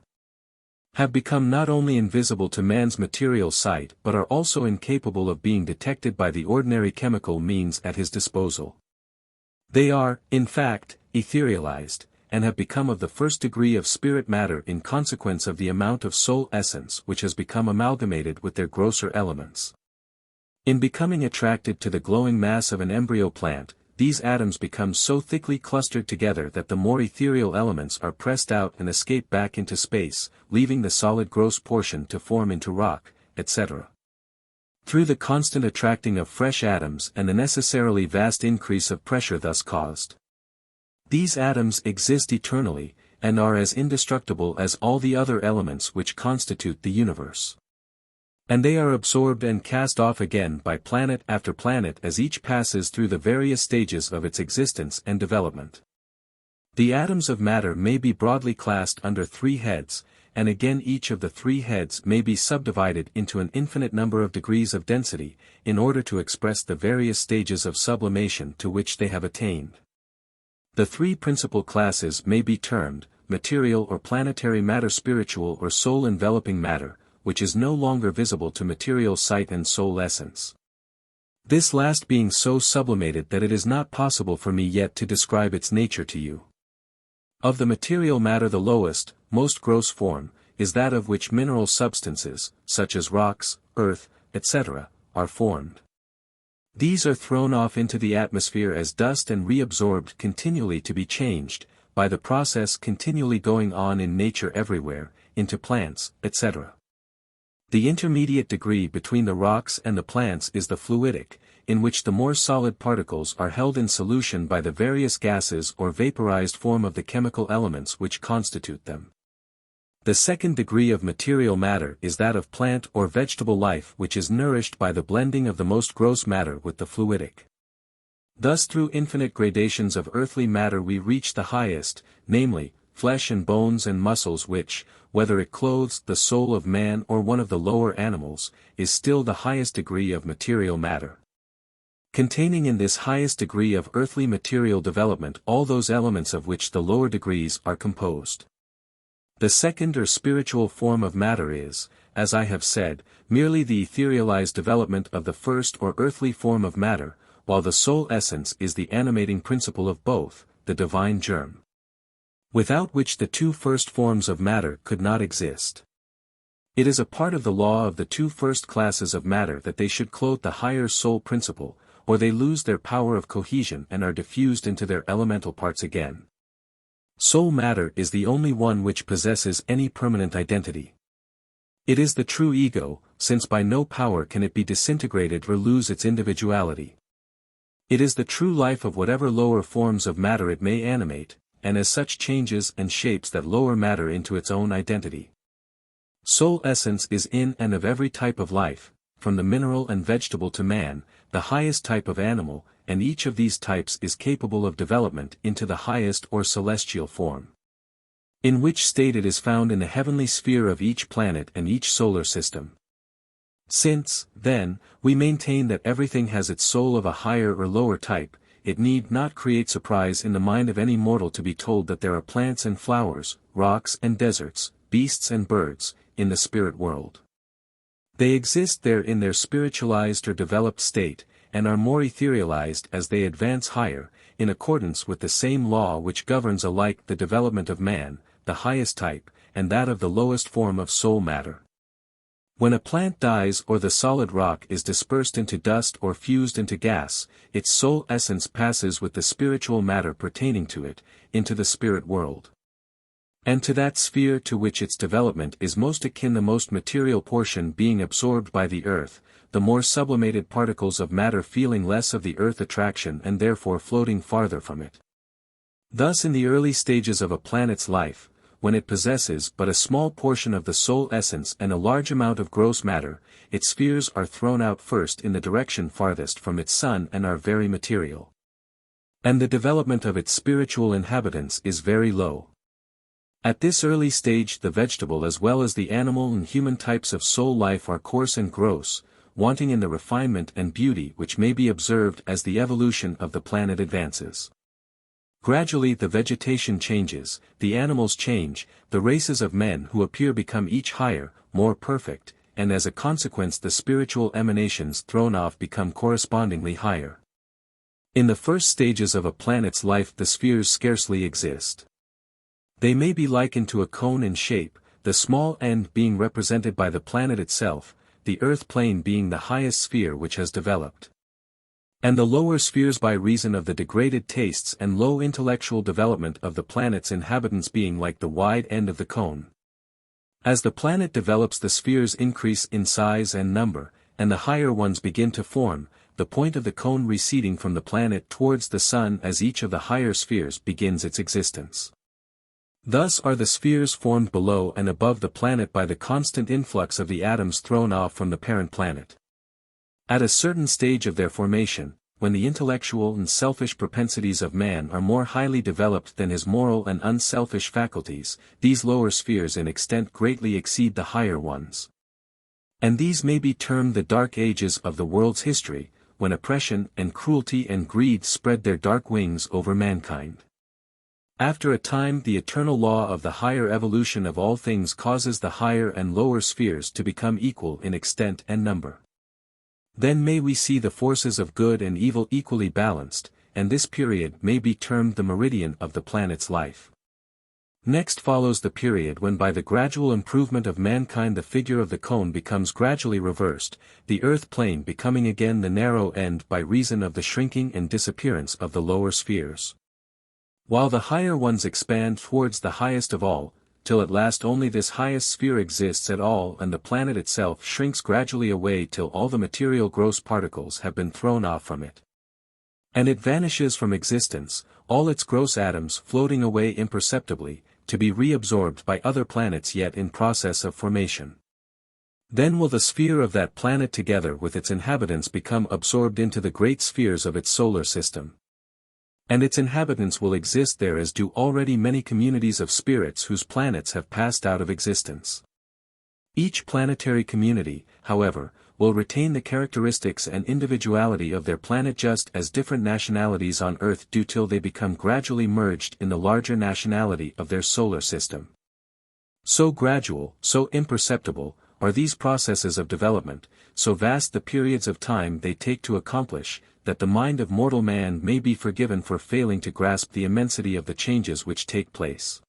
have become not only invisible to man's material sight but are also incapable of being detected by the ordinary chemical means at his disposal. They are, in fact, etherealized, and have become of the first degree of spirit matter in consequence of the amount of soul essence which has become amalgamated with their grosser elements. In becoming attracted to the glowing mass of an embryo plant, these atoms become so thickly clustered together that the more ethereal elements are pressed out and escape back into space, leaving the solid gross portion to form into rock, etc. Through the constant attracting of fresh atoms and the necessarily vast increase of pressure thus caused. These atoms exist eternally, and are as indestructible as all the other elements which constitute the universe. And they are absorbed and cast off again by planet after planet as each passes through the various stages of its existence and development. The atoms of matter may be broadly classed under 3 heads, and again each of the 3 heads may be subdivided into an infinite number of degrees of density, in order to express the various stages of sublimation to which they have attained. The 3 principal classes may be termed, material or planetary matter, spiritual or soul-enveloping matter, which is no longer visible to material sight, and soul essence. This last being so sublimated that it is not possible for me yet to describe its nature to you. Of the material matter the lowest, most gross form, is that of which mineral substances, such as rocks, earth, etc., are formed. These are thrown off into the atmosphere as dust and reabsorbed continually to be changed, by the process continually going on in nature everywhere, into plants, etc. The intermediate degree between the rocks and the plants is the fluidic, in which the more solid particles are held in solution by the various gases or vaporized form of the chemical elements which constitute them. The second degree of material matter is that of plant or vegetable life, which is nourished by the blending of the most gross matter with the fluidic. Thus through infinite gradations of earthly matter we reach the highest, namely, flesh and bones and muscles which, whether it clothes the soul of man or one of the lower animals, is still the highest degree of material matter. Containing in this highest degree of earthly material development all those elements of which the lower degrees are composed. The second or spiritual form of matter is, as I have said, merely the etherealized development of the first or earthly form of matter, while the soul essence is the animating principle of both, the divine germ, without which the two first forms of matter could not exist. It is a part of the law of the two first classes of matter that they should clothe the higher soul principle, or they lose their power of cohesion and are diffused into their elemental parts again. Soul matter is the only one which possesses any permanent identity. It is the true ego, since by no power can it be disintegrated or lose its individuality. It is the true life of whatever lower forms of matter it may animate, and as such changes and shapes that lower matter into its own identity. Soul essence is in and of every type of life, from the mineral and vegetable to man, the highest type of animal, and each of these types is capable of development into the highest or celestial form. In which state it is found in the heavenly sphere of each planet and each solar system. Since, then, we maintain that everything has its soul of a higher or lower type, it need not create surprise in the mind of any mortal to be told that there are plants and flowers, rocks and deserts, beasts and birds, in the spirit world. They exist there in their spiritualized or developed state, and are more etherealized as they advance higher, in accordance with the same law which governs alike the development of man, the highest type, and that of the lowest form of soul matter. When a plant dies or the solid rock is dispersed into dust or fused into gas, its soul essence passes with the spiritual matter pertaining to it, into the spirit world. And to that sphere to which its development is most akin, the most material portion being absorbed by the earth, the more sublimated particles of matter feeling less of the earth attraction and therefore floating farther from it. Thus in the early stages of a planet's life, when it possesses but a small portion of the soul essence and a large amount of gross matter, its spheres are thrown out first in the direction farthest from its sun and are very material. And the development of its spiritual inhabitants is very low. At this early stage the vegetable as well as the animal and human types of soul life are coarse and gross, wanting in the refinement and beauty which may be observed as the evolution of the planet advances. Gradually the vegetation changes, the animals change, the races of men who appear become each higher, more perfect, and as a consequence the spiritual emanations thrown off become correspondingly higher. In the first stages of a planet's life the spheres scarcely exist. They may be likened to a cone in shape, the small end being represented by the planet itself, the earth plane being the highest sphere which has developed. And the lower spheres by reason of the degraded tastes and low intellectual development of the planet's inhabitants being like the wide end of the cone. As the planet develops the spheres increase in size and number, and the higher ones begin to form, the point of the cone receding from the planet towards the sun as each of the higher spheres begins its existence. Thus are the spheres formed below and above the planet by the constant influx of the atoms thrown off from the parent planet. At a certain stage of their formation, when the intellectual and selfish propensities of man are more highly developed than his moral and unselfish faculties, these lower spheres in extent greatly exceed the higher ones. And these may be termed the dark ages of the world's history, when oppression and cruelty and greed spread their dark wings over mankind. After a time the eternal law of the higher evolution of all things causes the higher and lower spheres to become equal in extent and number. Then may we see the forces of good and evil equally balanced, and this period may be termed the meridian of the planet's life. Next follows the period when by the gradual improvement of mankind the figure of the cone becomes gradually reversed, the earth plane becoming again the narrow end by reason of the shrinking and disappearance of the lower spheres. While the higher ones expand towards the highest of all, till at last only this highest sphere exists at all and the planet itself shrinks gradually away till all the material gross particles have been thrown off from it. And it vanishes from existence, all its gross atoms floating away imperceptibly, to be reabsorbed by other planets yet in process of formation. Then will the sphere of that planet together with its inhabitants become absorbed into the great spheres of its solar system. And its inhabitants will exist there as do already many communities of spirits whose planets have passed out of existence. Each planetary community, however, will retain the characteristics and individuality of their planet just as different nationalities on Earth do till they become gradually merged in the larger nationality of their solar system. So gradual, so imperceptible, are these processes of development, so vast the periods of time they take to accomplish, that the mind of mortal man may be forgiven for failing to grasp the immensity of the changes which take place.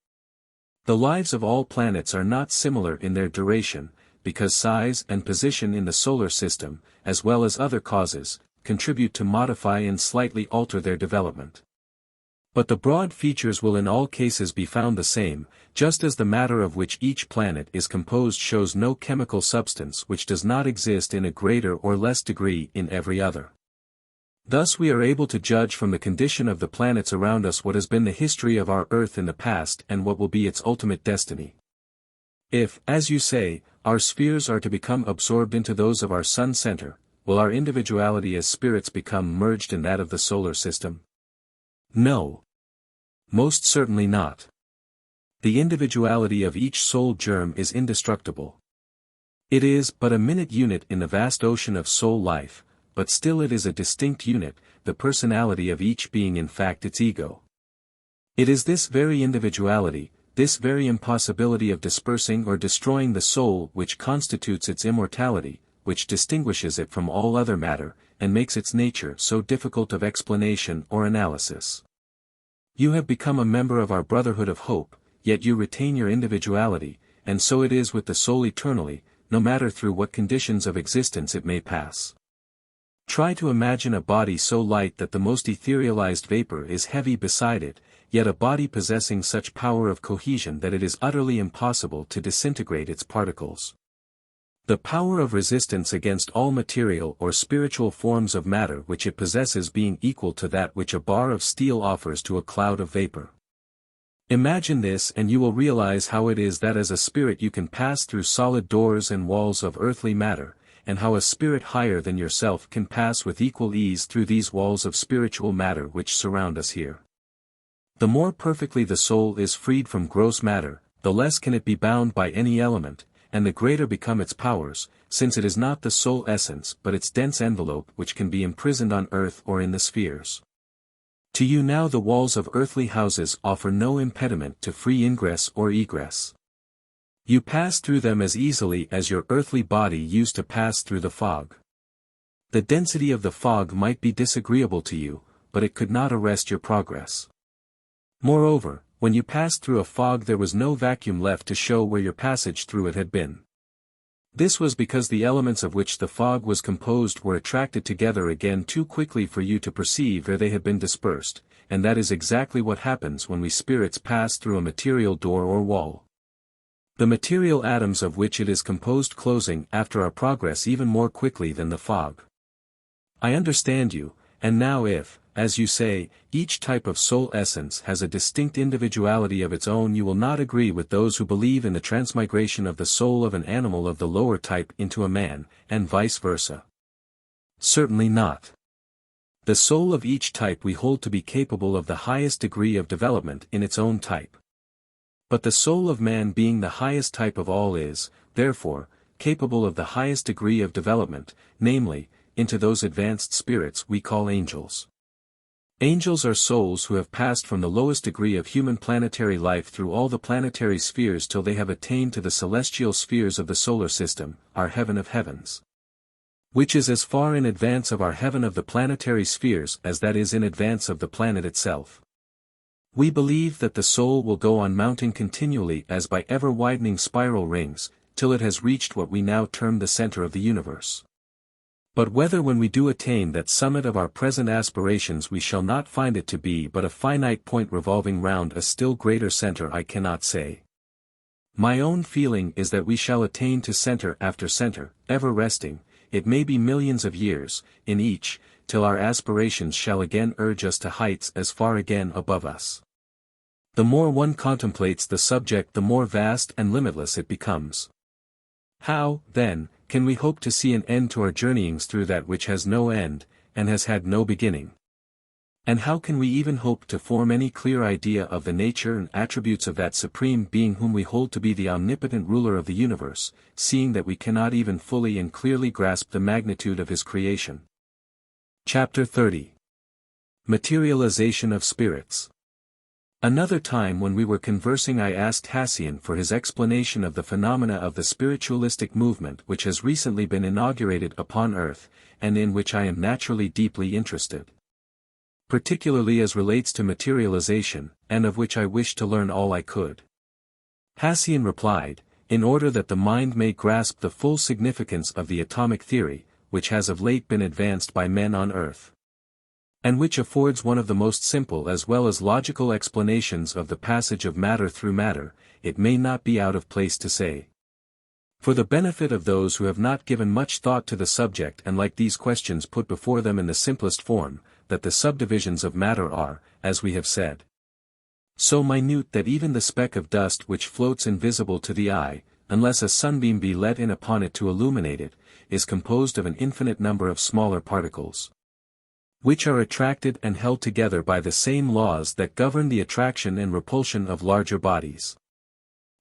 The lives of all planets are not similar in their duration, because size and position in the solar system, as well as other causes, contribute to modify and slightly alter their development. But the broad features will in all cases be found the same, just as the matter of which each planet is composed shows no chemical substance which does not exist in a greater or less degree in every other. Thus we are able to judge from the condition of the planets around us what has been the history of our Earth in the past and what will be its ultimate destiny. If, as you say, our spheres are to become absorbed into those of our sun center, will our individuality as spirits become merged in that of the solar system? No. Most certainly not. The individuality of each soul germ is indestructible. It is but a minute unit in the vast ocean of soul life, but still it is a distinct unit, the personality of each being in fact its ego. It is this very individuality, this very impossibility of dispersing or destroying the soul which constitutes its immortality, which distinguishes it from all other matter, and makes its nature so difficult of explanation or analysis. You have become a member of our Brotherhood of Hope, yet you retain your individuality, and so it is with the soul eternally, no matter through what conditions of existence it may pass. Try to imagine a body so light that the most etherealized vapor is heavy beside it, yet a body possessing such power of cohesion that it is utterly impossible to disintegrate its particles. The power of resistance against all material or spiritual forms of matter which it possesses being equal to that which a bar of steel offers to a cloud of vapor. Imagine this and you will realize how it is that as a spirit you can pass through solid doors and walls of earthly matter, and how a spirit higher than yourself can pass with equal ease through these walls of spiritual matter which surround us here. The more perfectly the soul is freed from gross matter, the less can it be bound by any element, and the greater become its powers, since it is not the soul essence but its dense envelope which can be imprisoned on earth or in the spheres. To you now the walls of earthly houses offer no impediment to free ingress or egress. You pass through them as easily as your earthly body used to pass through the fog. The density of the fog might be disagreeable to you, but it could not arrest your progress. Moreover, when you passed through a fog there was no vacuum left to show where your passage through it had been. This was because the elements of which the fog was composed were attracted together again too quickly for you to perceive where they had been dispersed, and that is exactly what happens when we spirits pass through a material door or wall. The material atoms of which it is composed closing after our progress even more quickly than the fog. I understand you, and now if, as you say, each type of soul essence has a distinct individuality of its own, you will not agree with those who believe in the transmigration of the soul of an animal of the lower type into a man, and vice versa. Certainly not. The soul of each type we hold to be capable of the highest degree of development in its own type. But the soul of man being the highest type of all is, therefore, capable of the highest degree of development, namely, into those advanced spirits we call angels. Angels are souls who have passed from the lowest degree of human planetary life through all the planetary spheres till they have attained to the celestial spheres of the solar system, our heaven of heavens. Which is as far in advance of our heaven of the planetary spheres as that is in advance of the planet itself. We believe that the soul will go on mounting continually as by ever-widening spiral rings, till it has reached what we now term the center of the universe. But whether when we do attain that summit of our present aspirations we shall not find it to be but a finite point revolving round a still greater center I cannot say. My own feeling is that we shall attain to center after center, ever resting, it may be millions of years, in each, till our aspirations shall again urge us to heights as far again above us. The more one contemplates the subject, the more vast and limitless it becomes. How, then, can we hope to see an end to our journeyings through that which has no end, and has had no beginning? And how can we even hope to form any clear idea of the nature and attributes of that Supreme Being whom we hold to be the omnipotent ruler of the universe, seeing that we cannot even fully and clearly grasp the magnitude of his creation? Chapter 30. Materialization of Spirits. Another time when we were conversing I asked Hassian for his explanation of the phenomena of the spiritualistic movement which has recently been inaugurated upon Earth, and in which I am naturally deeply interested. Particularly as relates to materialization, and of which I wish to learn all I could. Hassian replied, in order that the mind may grasp the full significance of the atomic theory, which has of late been advanced by men on Earth, and which affords one of the most simple as well as logical explanations of the passage of matter through matter, it may not be out of place to say, for the benefit of those who have not given much thought to the subject and like these questions put before them in the simplest form, that the subdivisions of matter are, as we have said, so minute that even the speck of dust which floats invisible to the eye, unless a sunbeam be let in upon it to illuminate it, is composed of an infinite number of smaller particles, which are attracted and held together by the same laws that govern the attraction and repulsion of larger bodies.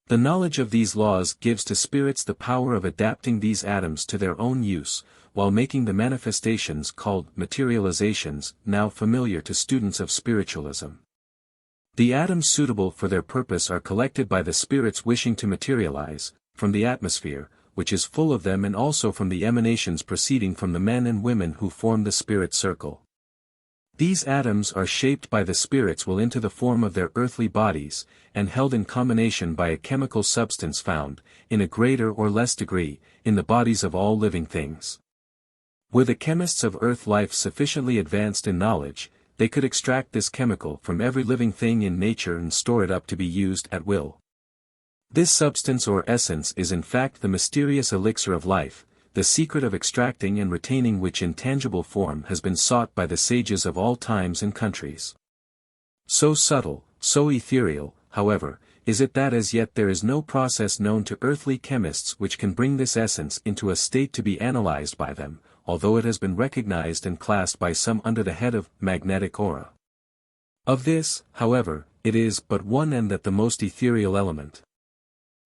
The knowledge of these laws gives to spirits the power of adapting these atoms to their own use, while making the manifestations called materializations now familiar to students of spiritualism. The atoms suitable for their purpose are collected by the spirits wishing to materialize, from the atmosphere, which is full of them, and also from the emanations proceeding from the men and women who form the spirit circle. These atoms are shaped by the spirits' will into the form of their earthly bodies, and held in combination by a chemical substance found, in a greater or less degree, in the bodies of all living things. Were the chemists of earth life sufficiently advanced in knowledge, they could extract this chemical from every living thing in nature and store it up to be used at will. This substance or essence is in fact the mysterious elixir of life, the secret of extracting and retaining which in tangible form has been sought by the sages of all times and countries. So subtle, so ethereal, however, is it that as yet there is no process known to earthly chemists which can bring this essence into a state to be analyzed by them, although it has been recognized and classed by some under the head of magnetic aura. Of this, however, it is but one, and that the most ethereal element.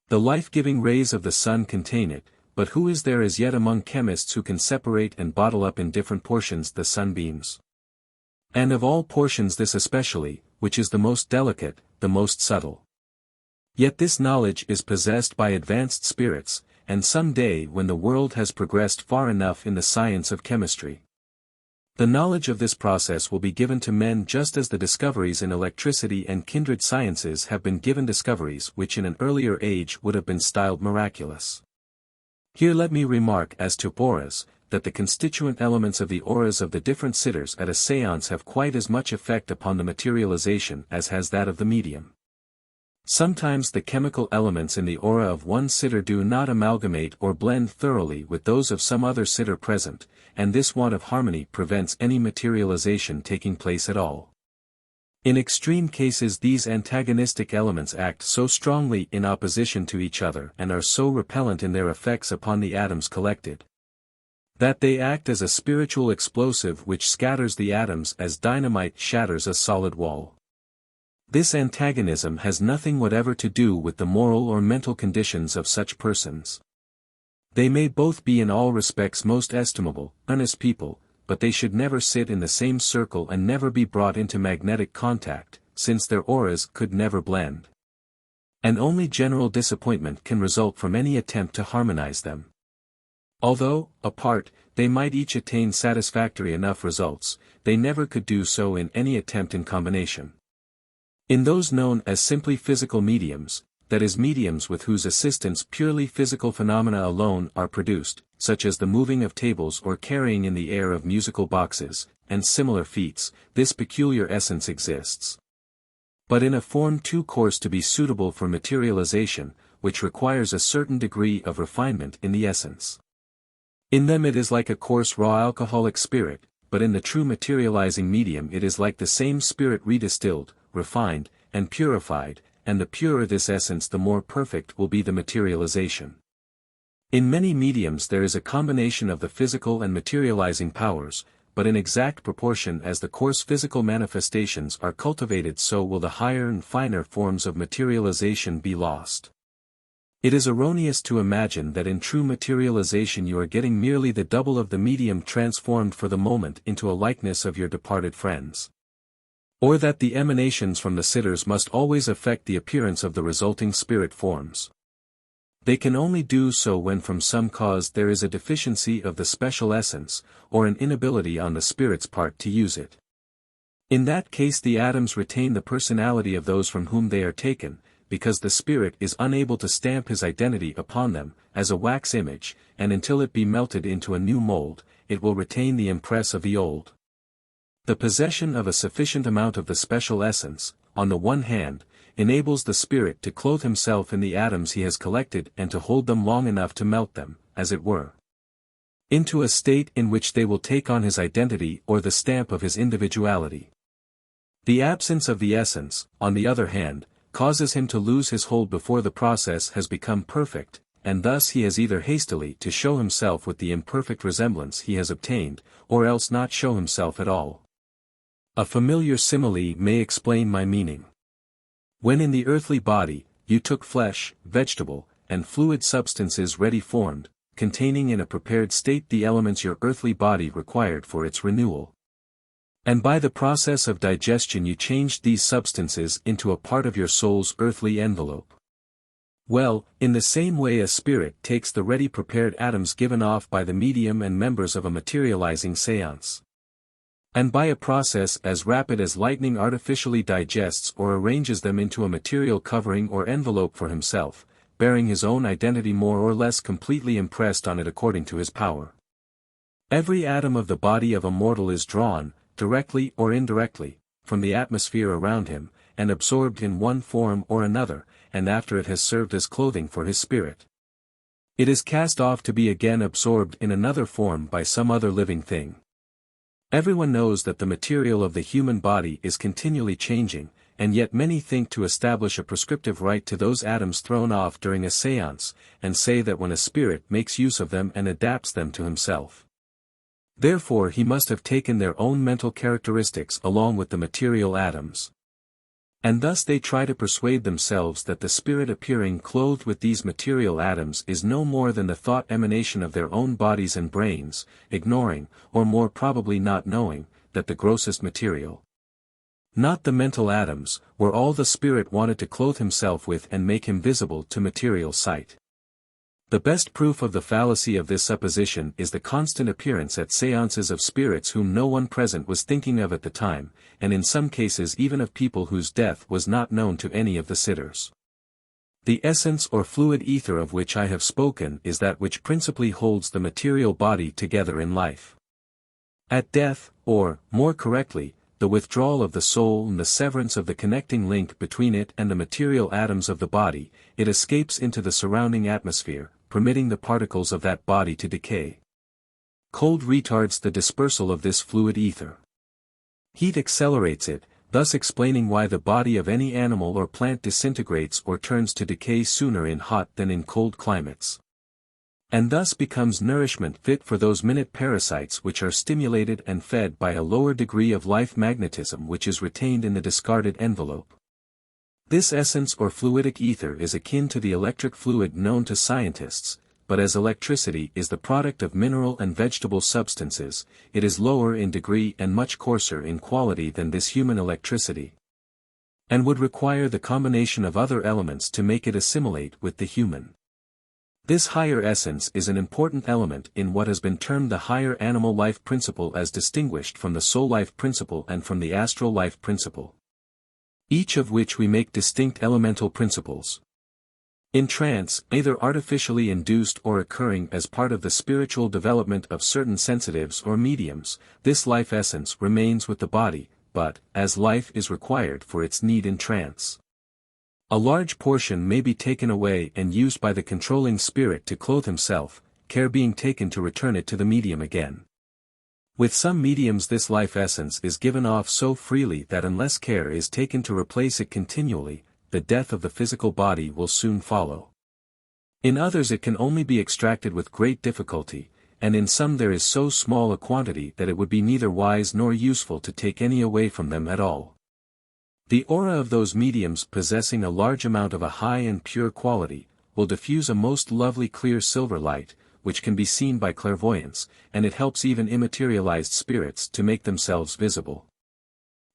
The life-giving rays of the sun contain it, but who is there as yet among chemists who can separate and bottle up in different portions the sunbeams? And of all portions this especially, which is the most delicate, the most subtle. Yet this knowledge is possessed by advanced spirits, and some day when the world has progressed far enough in the science of chemistry, the knowledge of this process will be given to men just as the discoveries in electricity and kindred sciences have been given, discoveries which in an earlier age would have been styled miraculous. Here let me remark as to auras, that the constituent elements of the auras of the different sitters at a séance have quite as much effect upon the materialization as has that of the medium. Sometimes the chemical elements in the aura of one sitter do not amalgamate or blend thoroughly with those of some other sitter present, and this want of harmony prevents any materialization taking place at all. In extreme cases these antagonistic elements act so strongly in opposition to each other and are so repellent in their effects upon the atoms collected, that they act as a spiritual explosive which scatters the atoms as dynamite shatters a solid wall. This antagonism has nothing whatever to do with the moral or mental conditions of such persons. They may both be in all respects most estimable, earnest people, but they should never sit in the same circle and never be brought into magnetic contact, since their auras could never blend. And only general disappointment can result from any attempt to harmonize them. Although, apart, they might each attain satisfactory enough results, they never could do so in any attempt in combination. In those known as simply physical mediums, that is mediums with whose assistance purely physical phenomena alone are produced, such as the moving of tables or carrying in the air of musical boxes, and similar feats, this peculiar essence exists. But in a form too coarse to be suitable for materialization, which requires a certain degree of refinement in the essence. In them it is like a coarse raw alcoholic spirit, but in the true materializing medium it is like the same spirit redistilled, refined, and purified, and the purer this essence the more perfect will be the materialization. In many mediums there is a combination of the physical and materializing powers, but in exact proportion as the coarse physical manifestations are cultivated so will the higher and finer forms of materialization be lost. It is erroneous to imagine that in true materialization you are getting merely the double of the medium transformed for the moment into a likeness of your departed friends. Or that the emanations from the sitters must always affect the appearance of the resulting spirit forms. They can only do so when from some cause there is a deficiency of the special essence, or an inability on the spirit's part to use it. In that case the atoms retain the personality of those from whom they are taken, because the spirit is unable to stamp his identity upon them, as a wax image, and until it be melted into a new mold, it will retain the impress of the old. The possession of a sufficient amount of the special essence, on the one hand, enables the spirit to clothe himself in the atoms he has collected and to hold them long enough to melt them, as it were, into a state in which they will take on his identity or the stamp of his individuality. The absence of the essence, on the other hand, causes him to lose his hold before the process has become perfect, and thus he has either hastily to show himself with the imperfect resemblance he has obtained, or else not show himself at all. A familiar simile may explain my meaning. When in the earthly body, you took flesh, vegetable, and fluid substances ready formed, containing in a prepared state the elements your earthly body required for its renewal. And by the process of digestion you changed these substances into a part of your soul's earthly envelope. Well, in the same way a spirit takes the ready prepared atoms given off by the medium and members of a materializing séance, and by a process as rapid as lightning artificially digests or arranges them into a material covering or envelope for himself, bearing his own identity more or less completely impressed on it according to his power. Every atom of the body of a mortal is drawn, directly or indirectly, from the atmosphere around him, and absorbed in one form or another, and after it has served as clothing for his spirit, it is cast off to be again absorbed in another form by some other living thing. Everyone knows that the material of the human body is continually changing, and yet many think to establish a prescriptive right to those atoms thrown off during a séance, and say that when a spirit makes use of them and adapts them to himself, therefore he must have taken their own mental characteristics along with the material atoms. And thus they try to persuade themselves that the spirit appearing clothed with these material atoms is no more than the thought emanation of their own bodies and brains, ignoring, or more probably not knowing, that the grossest material, not the mental atoms, were all the spirit wanted to clothe himself with and make him visible to material sight. The best proof of the fallacy of this supposition is the constant appearance at séances of spirits whom no one present was thinking of at the time, and in some cases even of people whose death was not known to any of the sitters. The essence or fluid ether of which I have spoken is that which principally holds the material body together in life. At death, or, more correctly, the withdrawal of the soul and the severance of the connecting link between it and the material atoms of the body, it escapes into the surrounding atmosphere, permitting the particles of that body to decay. Cold retards the dispersal of this fluid ether. Heat accelerates it, thus explaining why the body of any animal or plant disintegrates or turns to decay sooner in hot than in cold climates, and thus becomes nourishment fit for those minute parasites which are stimulated and fed by a lower degree of life magnetism which is retained in the discarded envelope. This essence or fluidic ether is akin to the electric fluid known to scientists, but as electricity is the product of mineral and vegetable substances, it is lower in degree and much coarser in quality than this human electricity, and would require the combination of other elements to make it assimilate with the human. This higher essence is an important element in what has been termed the higher animal life principle as distinguished from the soul life principle and from the astral life principle, each of which we make distinct elemental principles. In trance, either artificially induced or occurring as part of the spiritual development of certain sensitives or mediums, this life essence remains with the body, but, as life is required for its need in trance, a large portion may be taken away and used by the controlling spirit to clothe himself, care being taken to return it to the medium again. With some mediums this life essence is given off so freely that unless care is taken to replace it continually, the death of the physical body will soon follow. In others it can only be extracted with great difficulty, and in some there is so small a quantity that it would be neither wise nor useful to take any away from them at all. The aura of those mediums possessing a large amount of a high and pure quality, will diffuse a most lovely clear silver light, which can be seen by clairvoyance, and it helps even immaterialized spirits to make themselves visible.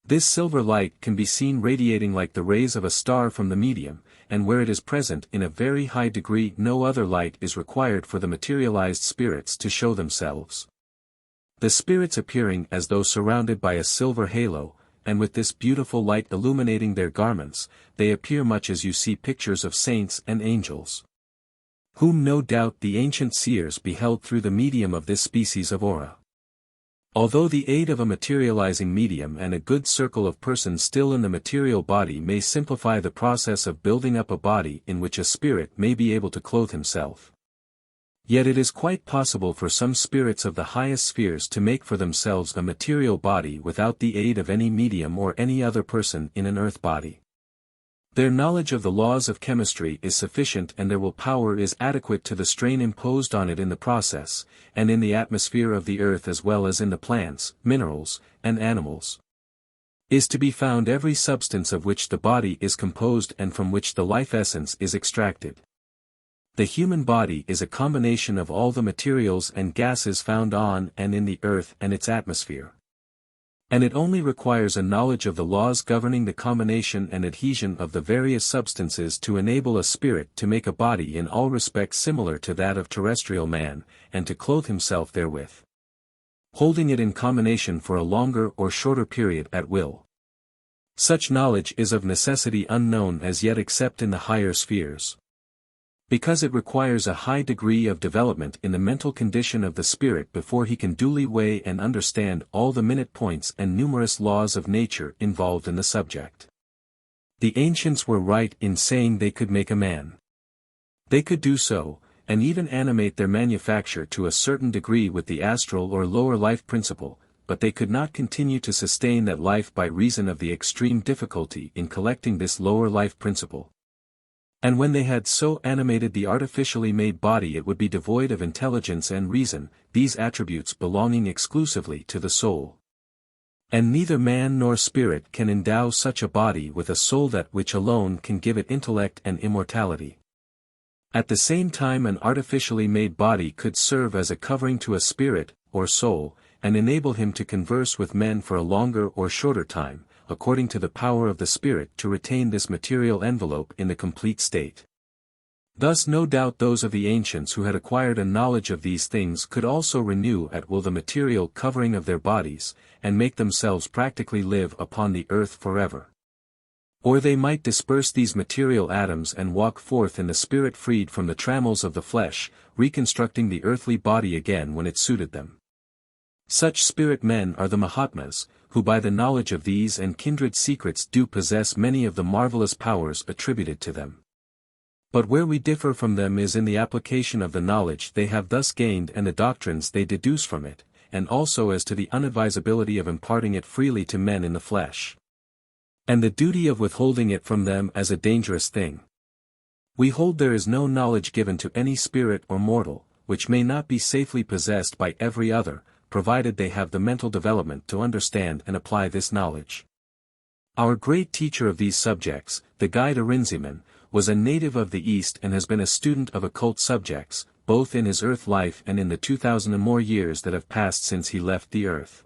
This silver light can be seen radiating like the rays of a star from the medium, and where it is present in a very high degree no other light is required for the materialized spirits to show themselves. The spirits appearing as though surrounded by a silver halo, and with this beautiful light illuminating their garments, they appear much as you see pictures of saints and angels, whom no doubt the ancient seers beheld through the medium of this species of aura. Although the aid of a materializing medium and a good circle of persons still in the material body may simplify the process of building up a body in which a spirit may be able to clothe himself, yet it is quite possible for some spirits of the highest spheres to make for themselves a material body without the aid of any medium or any other person in an earth body. Their knowledge of the laws of chemistry is sufficient and their willpower is adequate to the strain imposed on it in the process, and in the atmosphere of the earth as well as in the plants, minerals, and animals, is to be found every substance of which the body is composed and from which the life essence is extracted. The human body is a combination of all the materials and gases found on and in the earth and its atmosphere, and it only requires a knowledge of the laws governing the combination and adhesion of the various substances to enable a spirit to make a body in all respects similar to that of terrestrial man, and to clothe himself therewith, holding it in combination for a longer or shorter period at will. Such knowledge is of necessity unknown as yet except in the higher spheres, because it requires a high degree of development in the mental condition of the spirit before he can duly weigh and understand all the minute points and numerous laws of nature involved in the subject. The ancients were right in saying they could make a man. They could do so, and even animate their manufacture to a certain degree with the astral or lower life principle, but they could not continue to sustain that life by reason of the extreme difficulty in collecting this lower life principle. And when they had so animated the artificially made body it would be devoid of intelligence and reason, these attributes belonging exclusively to the soul. And neither man nor spirit can endow such a body with a soul that which alone can give it intellect and immortality. At the same time an artificially made body could serve as a covering to a spirit, or soul, and enable him to converse with men for a longer or shorter time, according to the power of the spirit to retain this material envelope in the complete state. Thus no doubt those of the ancients who had acquired a knowledge of these things could also renew at will the material covering of their bodies, and make themselves practically live upon the earth forever. Or they might disperse these material atoms and walk forth in the spirit freed from the trammels of the flesh, reconstructing the earthly body again when it suited them. Such spirit men are the Mahatmas, who by the knowledge of these and kindred secrets do possess many of the marvelous powers attributed to them. But where we differ from them is in the application of the knowledge they have thus gained and the doctrines they deduce from it, and also as to the unadvisability of imparting it freely to men in the flesh, and the duty of withholding it from them as a dangerous thing. We hold there is no knowledge given to any spirit or mortal, which may not be safely possessed by every other, provided they have the mental development to understand and apply this knowledge. Our great teacher of these subjects, the guide Ahrinziman, was a native of the East and has been a student of occult subjects, both in his earth life and in the 2,000 and more years that have passed since he left the earth.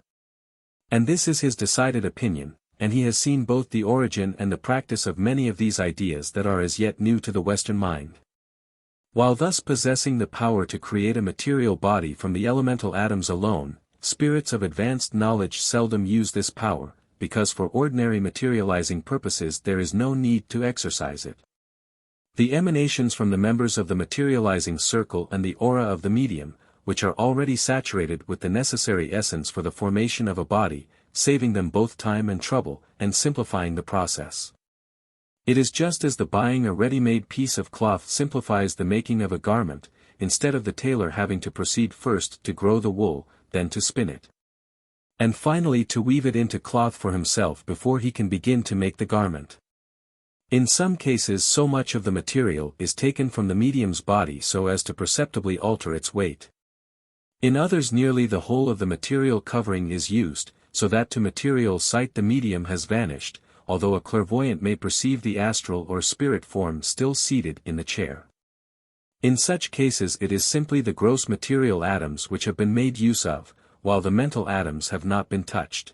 And this is his decided opinion, and he has seen both the origin and the practice of many of these ideas that are as yet new to the Western mind. While thus possessing the power to create a material body from the elemental atoms alone, spirits of advanced knowledge seldom use this power, because for ordinary materializing purposes there is no need to exercise it. The emanations from the members of the materializing circle and the aura of the medium, which are already saturated with the necessary essence for the formation of a body, saving them both time and trouble, and simplifying the process. It is just as the buying a ready-made piece of cloth simplifies the making of a garment, instead of the tailor having to proceed first to grow the wool, then to spin it. And finally to weave it into cloth for himself before he can begin to make the garment. In some cases so much of the material is taken from the medium's body so as to perceptibly alter its weight. In others nearly the whole of the material covering is used, so that to material sight the medium has vanished, although a clairvoyant may perceive the astral or spirit form still seated in the chair. In such cases it is simply the gross material atoms which have been made use of, while the mental atoms have not been touched.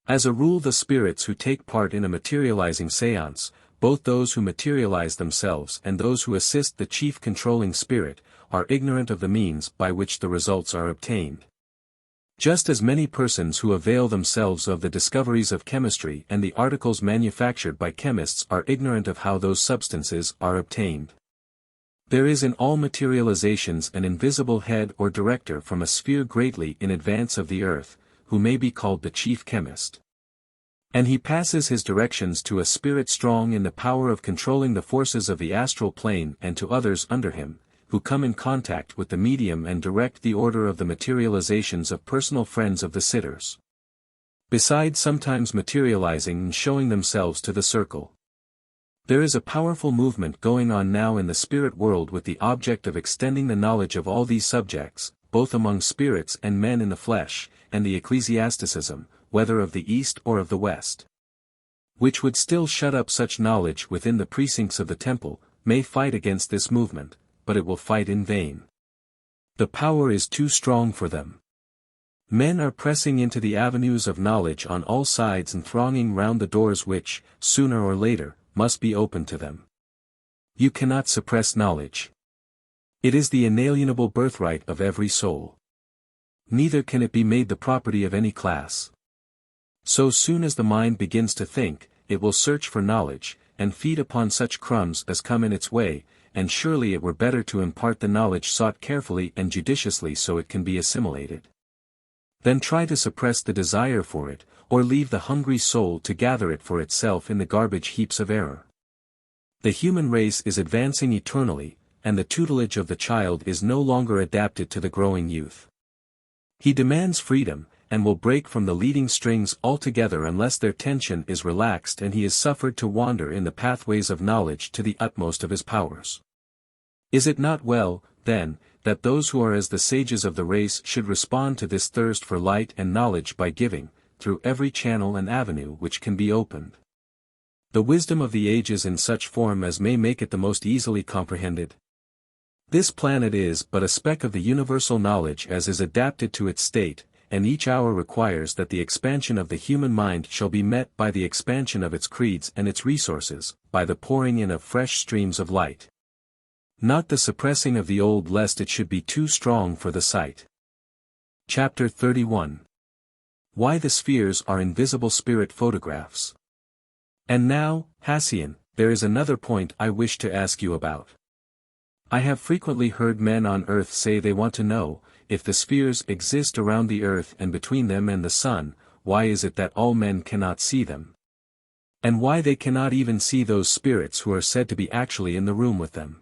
As a rule the spirits who take part in a materializing séance, both those who materialize themselves and those who assist the chief controlling spirit, are ignorant of the means by which the results are obtained. Just as many persons who avail themselves of the discoveries of chemistry and the articles manufactured by chemists are ignorant of how those substances are obtained. There is in all materializations an invisible head or director from a sphere greatly in advance of the earth, who may be called the chief chemist. And he passes his directions to a spirit strong in the power of controlling the forces of the astral plane and to others under him, who come in contact with the medium and direct the order of the materializations of personal friends of the sitters. Besides sometimes materializing and showing themselves to the circle. There is a powerful movement going on now in the spirit world with the object of extending the knowledge of all these subjects, both among spirits and men in the flesh, and the ecclesiasticism, whether of the East or of the West, which would still shut up such knowledge within the precincts of the temple, may fight against this movement, but it will fight in vain. The power is too strong for them. Men are pressing into the avenues of knowledge on all sides and thronging round the doors which, sooner or later, must be open to them. You cannot suppress knowledge. It is the inalienable birthright of every soul. Neither can it be made the property of any class. So soon as the mind begins to think, it will search for knowledge, and feed upon such crumbs as come in its way, and surely it were better to impart the knowledge sought carefully and judiciously so it can be assimilated, than try to suppress the desire for it, or leave the hungry soul to gather it for itself in the garbage heaps of error. The human race is advancing eternally, and the tutelage of the child is no longer adapted to the growing youth. He demands freedom, and will break from the leading strings altogether unless their tension is relaxed and he is suffered to wander in the pathways of knowledge to the utmost of his powers. Is it not well, then, that those who are as the sages of the race should respond to this thirst for light and knowledge by giving, through every channel and avenue which can be opened, the wisdom of the ages in such form as may make it the most easily comprehended? This planet is but a speck of the universal knowledge as is adapted to its state, and each hour requires that the expansion of the human mind shall be met by the expansion of its creeds and its resources, by the pouring in of fresh streams of light. Not the suppressing of the old lest it should be too strong for the sight. Chapter 31. Why the spheres are invisible spirit photographs. And now, Hassian, there is another point I wish to ask you about. I have frequently heard men on earth say they want to know, if the spheres exist around the earth and between them and the sun, why is it that all men cannot see them? And why they cannot even see those spirits who are said to be actually in the room with them?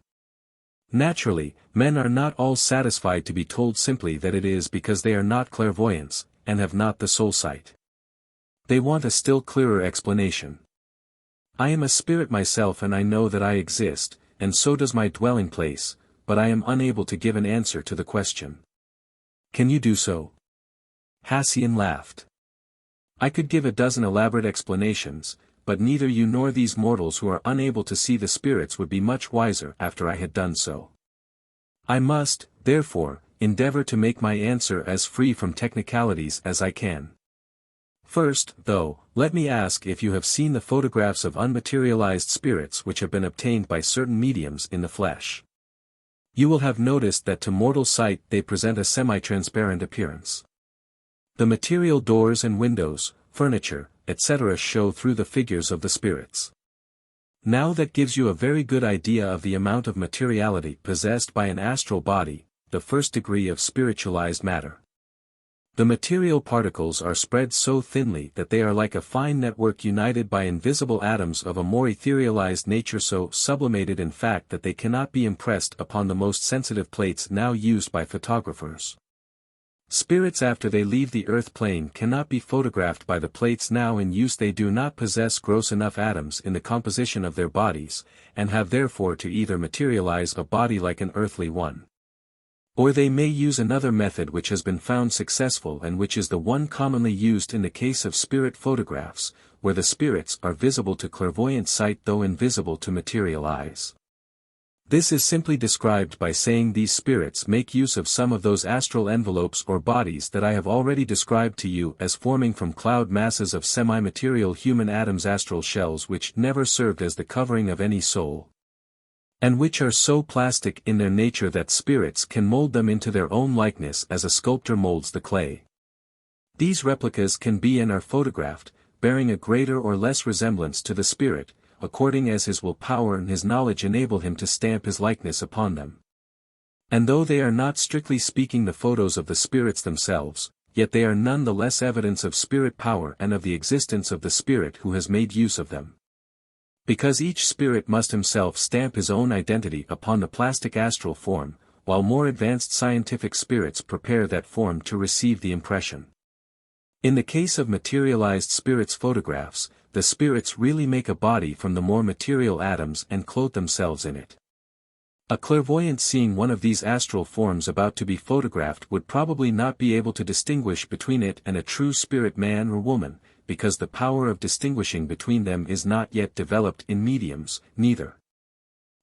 Naturally, men are not all satisfied to be told simply that it is because they are not clairvoyants, and have not the soul sight. They want a still clearer explanation. I am a spirit myself and I know that I exist, and so does my dwelling place, but I am unable to give an answer to the question. Can you do so? Hassian laughed. I could give a dozen elaborate explanations, but neither you nor these mortals who are unable to see the spirits would be much wiser after I had done so. I must, therefore, endeavor to make my answer as free from technicalities as I can. First, though, let me ask if you have seen the photographs of unmaterialized spirits which have been obtained by certain mediums in the flesh. You will have noticed that to mortal sight they present a semi-transparent appearance. The material doors and windows, furniture, etc. show through the figures of the spirits. Now that gives you a very good idea of the amount of materiality possessed by an astral body, the first degree of spiritualized matter. The material particles are spread so thinly that they are like a fine network united by invisible atoms of a more etherealized nature, so sublimated in fact that they cannot be impressed upon the most sensitive plates now used by photographers. Spirits after they leave the earth plane cannot be photographed by the plates now in use. They do not possess gross enough atoms in the composition of their bodies, and have therefore to either materialize a body like an earthly one. Or they may use another method which has been found successful and which is the one commonly used in the case of spirit photographs, where the spirits are visible to clairvoyant sight though invisible to material eyes. This is simply described by saying these spirits make use of some of those astral envelopes or bodies that I have already described to you as forming from cloud masses of semi-material human atoms, astral shells which never served as the covering of any soul, and which are so plastic in their nature that spirits can mold them into their own likeness as a sculptor molds the clay. These replicas can be and are photographed, bearing a greater or less resemblance to the spirit, according as his will power and his knowledge enable him to stamp his likeness upon them. And though they are not strictly speaking the photos of the spirits themselves, yet they are none the less evidence of spirit power and of the existence of the spirit who has made use of them. Because each spirit must himself stamp his own identity upon the plastic astral form, while more advanced scientific spirits prepare that form to receive the impression. In the case of materialized spirits photographs, the spirits really make a body from the more material atoms and clothe themselves in it. A clairvoyant seeing one of these astral forms about to be photographed would probably not be able to distinguish between it and a true spirit man or woman, because the power of distinguishing between them is not yet developed in mediums, neither.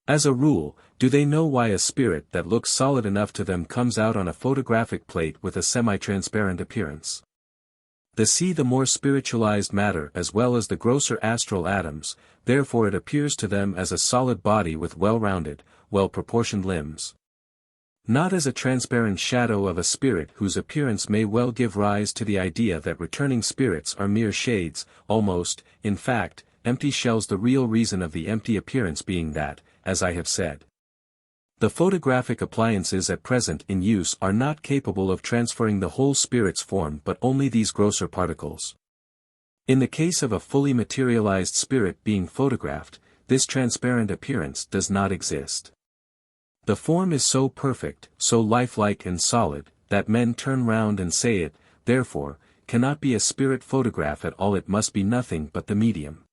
As a rule, do they know why a spirit that looks solid enough to them comes out on a photographic plate with a semi-transparent appearance. The more spiritualized matter as well as the grosser astral atoms, therefore it appears to them as a solid body with well-rounded, well-proportioned limbs. Not as a transparent shadow of a spirit whose appearance may well give rise to the idea that returning spirits are mere shades, almost, in fact, empty shells, the real reason of the empty appearance being that, as I have said, the photographic appliances at present in use are not capable of transferring the whole spirit's form but only these grosser particles. In the case of a fully materialized spirit being photographed, this transparent appearance does not exist. The form is so perfect, so lifelike and solid, that men turn round and say it, therefore, cannot be a spirit photograph at all, it must be nothing but the medium.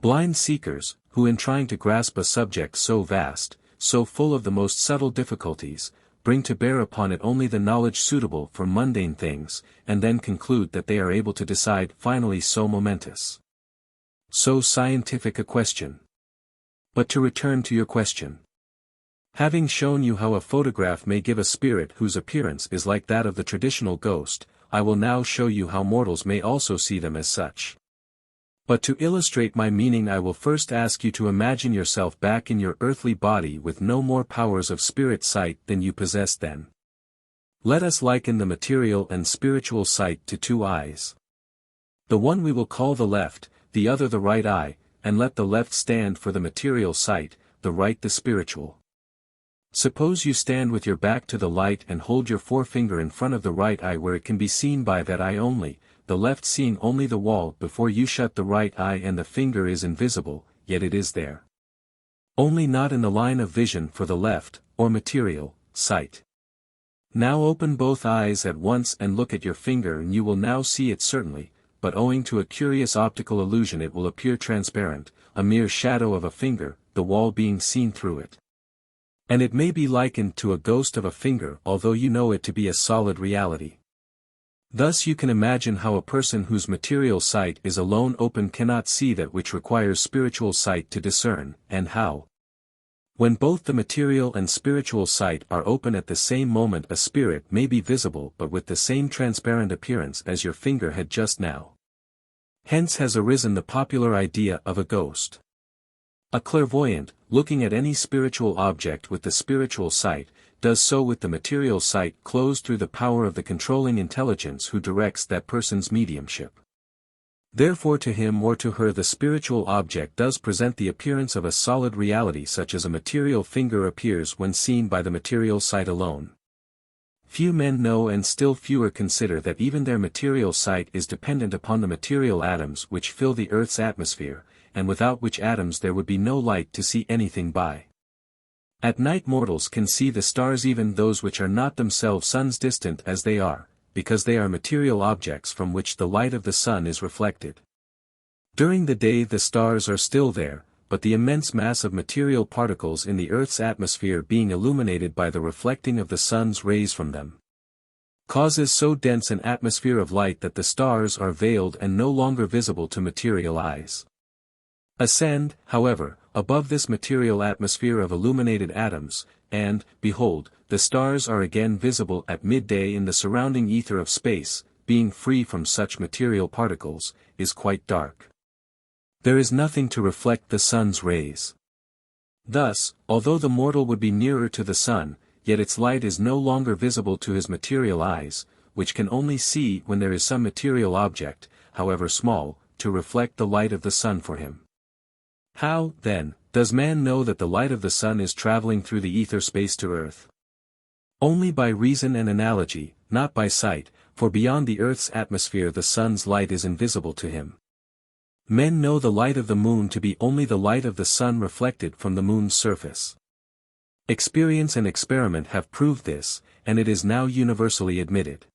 Blind seekers, who in trying to grasp a subject so vast, so full of the most subtle difficulties, bring to bear upon it only the knowledge suitable for mundane things, and then conclude that they are able to decide finally so momentous, so scientific a question. But to return to your question. Having shown you how a photograph may give a spirit whose appearance is like that of the traditional ghost, I will now show you how mortals may also see them as such. But to illustrate my meaning I will first ask you to imagine yourself back in your earthly body with no more powers of spirit sight than you possessed then. Let us liken the material and spiritual sight to two eyes. The one we will call the left, the other the right eye, and let the left stand for the material sight, the right the spiritual. Suppose you stand with your back to the light and hold your forefinger in front of the right eye where it can be seen by that eye only, the left seeing only the wall before you shut the right eye, and the finger is invisible, yet it is there. Only not in the line of vision for the left, or material, sight. Now open both eyes at once and look at your finger, and you will now see it certainly, but owing to a curious optical illusion it will appear transparent, a mere shadow of a finger, the wall being seen through it. And it may be likened to a ghost of a finger although you know it to be a solid reality. Thus you can imagine how a person whose material sight is alone open cannot see that which requires spiritual sight to discern, and how, when both the material and spiritual sight are open at the same moment, a spirit may be visible but with the same transparent appearance as your finger had just now. Hence has arisen the popular idea of a ghost. A clairvoyant, looking at any spiritual object with the spiritual sight, does so with the material sight closed through the power of the controlling intelligence who directs that person's mediumship. Therefore to him or to her the spiritual object does present the appearance of a solid reality such as a material finger appears when seen by the material sight alone. Few men know and still fewer consider that even their material sight is dependent upon the material atoms which fill the earth's atmosphere, and without which atoms there would be no light to see anything by. At night mortals can see the stars, even those which are not themselves suns, distant as they are, because they are material objects from which the light of the sun is reflected. During the day the stars are still there, but the immense mass of material particles in the Earth's atmosphere, being illuminated by the reflecting of the sun's rays from them, causes so dense an atmosphere of light that the stars are veiled and no longer visible to material eyes. Ascend, however, above this material atmosphere of illuminated atoms, and, behold, the stars are again visible at midday in the surrounding ether of space, being free from such material particles, is quite dark. There is nothing to reflect the sun's rays. Thus, although the mortal would be nearer to the sun, yet its light is no longer visible to his material eyes, which can only see when there is some material object, however small, to reflect the light of the sun for him. How, then, does man know that the light of the sun is traveling through the ether space to earth? Only by reason and analogy, not by sight, for beyond the earth's atmosphere the sun's light is invisible to him. Men know the light of the moon to be only the light of the sun reflected from the moon's surface. Experience and experiment have proved this, and it is now universally admitted.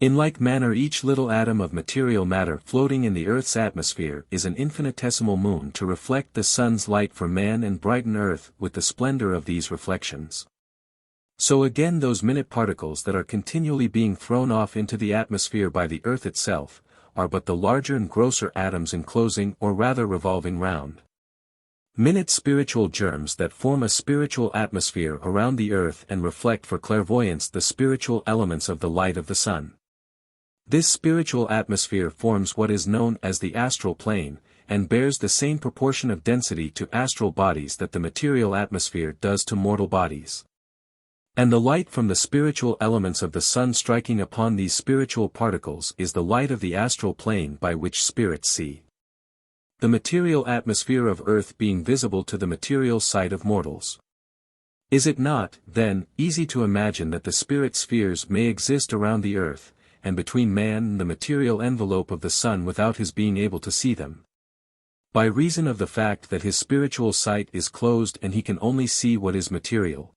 In like manner, each little atom of material matter floating in the earth's atmosphere is an infinitesimal moon to reflect the sun's light for man and brighten earth with the splendor of these reflections. So again, those minute particles that are continually being thrown off into the atmosphere by the earth itself, are but the larger and grosser atoms enclosing or rather revolving round minute spiritual germs that form a spiritual atmosphere around the earth and reflect for clairvoyance the spiritual elements of the light of the sun. This spiritual atmosphere forms what is known as the astral plane, and bears the same proportion of density to astral bodies that the material atmosphere does to mortal bodies. And the light from the spiritual elements of the sun striking upon these spiritual particles is the light of the astral plane by which spirits see the material atmosphere of earth being visible to the material sight of mortals. Is it not, then, easy to imagine that the spirit spheres may exist around the earth, and between man and the material envelope of the sun without his being able to see them? By reason of the fact that his spiritual sight is closed and he can only see what is material.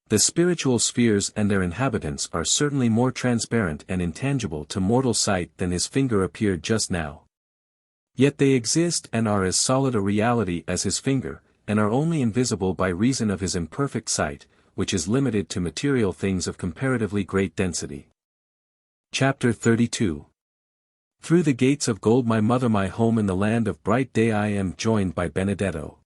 The spiritual spheres and their inhabitants are certainly more transparent and intangible to mortal sight than his finger appeared just now. Yet they exist and are as solid a reality as his finger, and are only invisible by reason of his imperfect sight, which is limited to material things of comparatively great density. Chapter 32. Through the gates of gold, my mother, my home in the land of bright day, I am joined by Benedetto.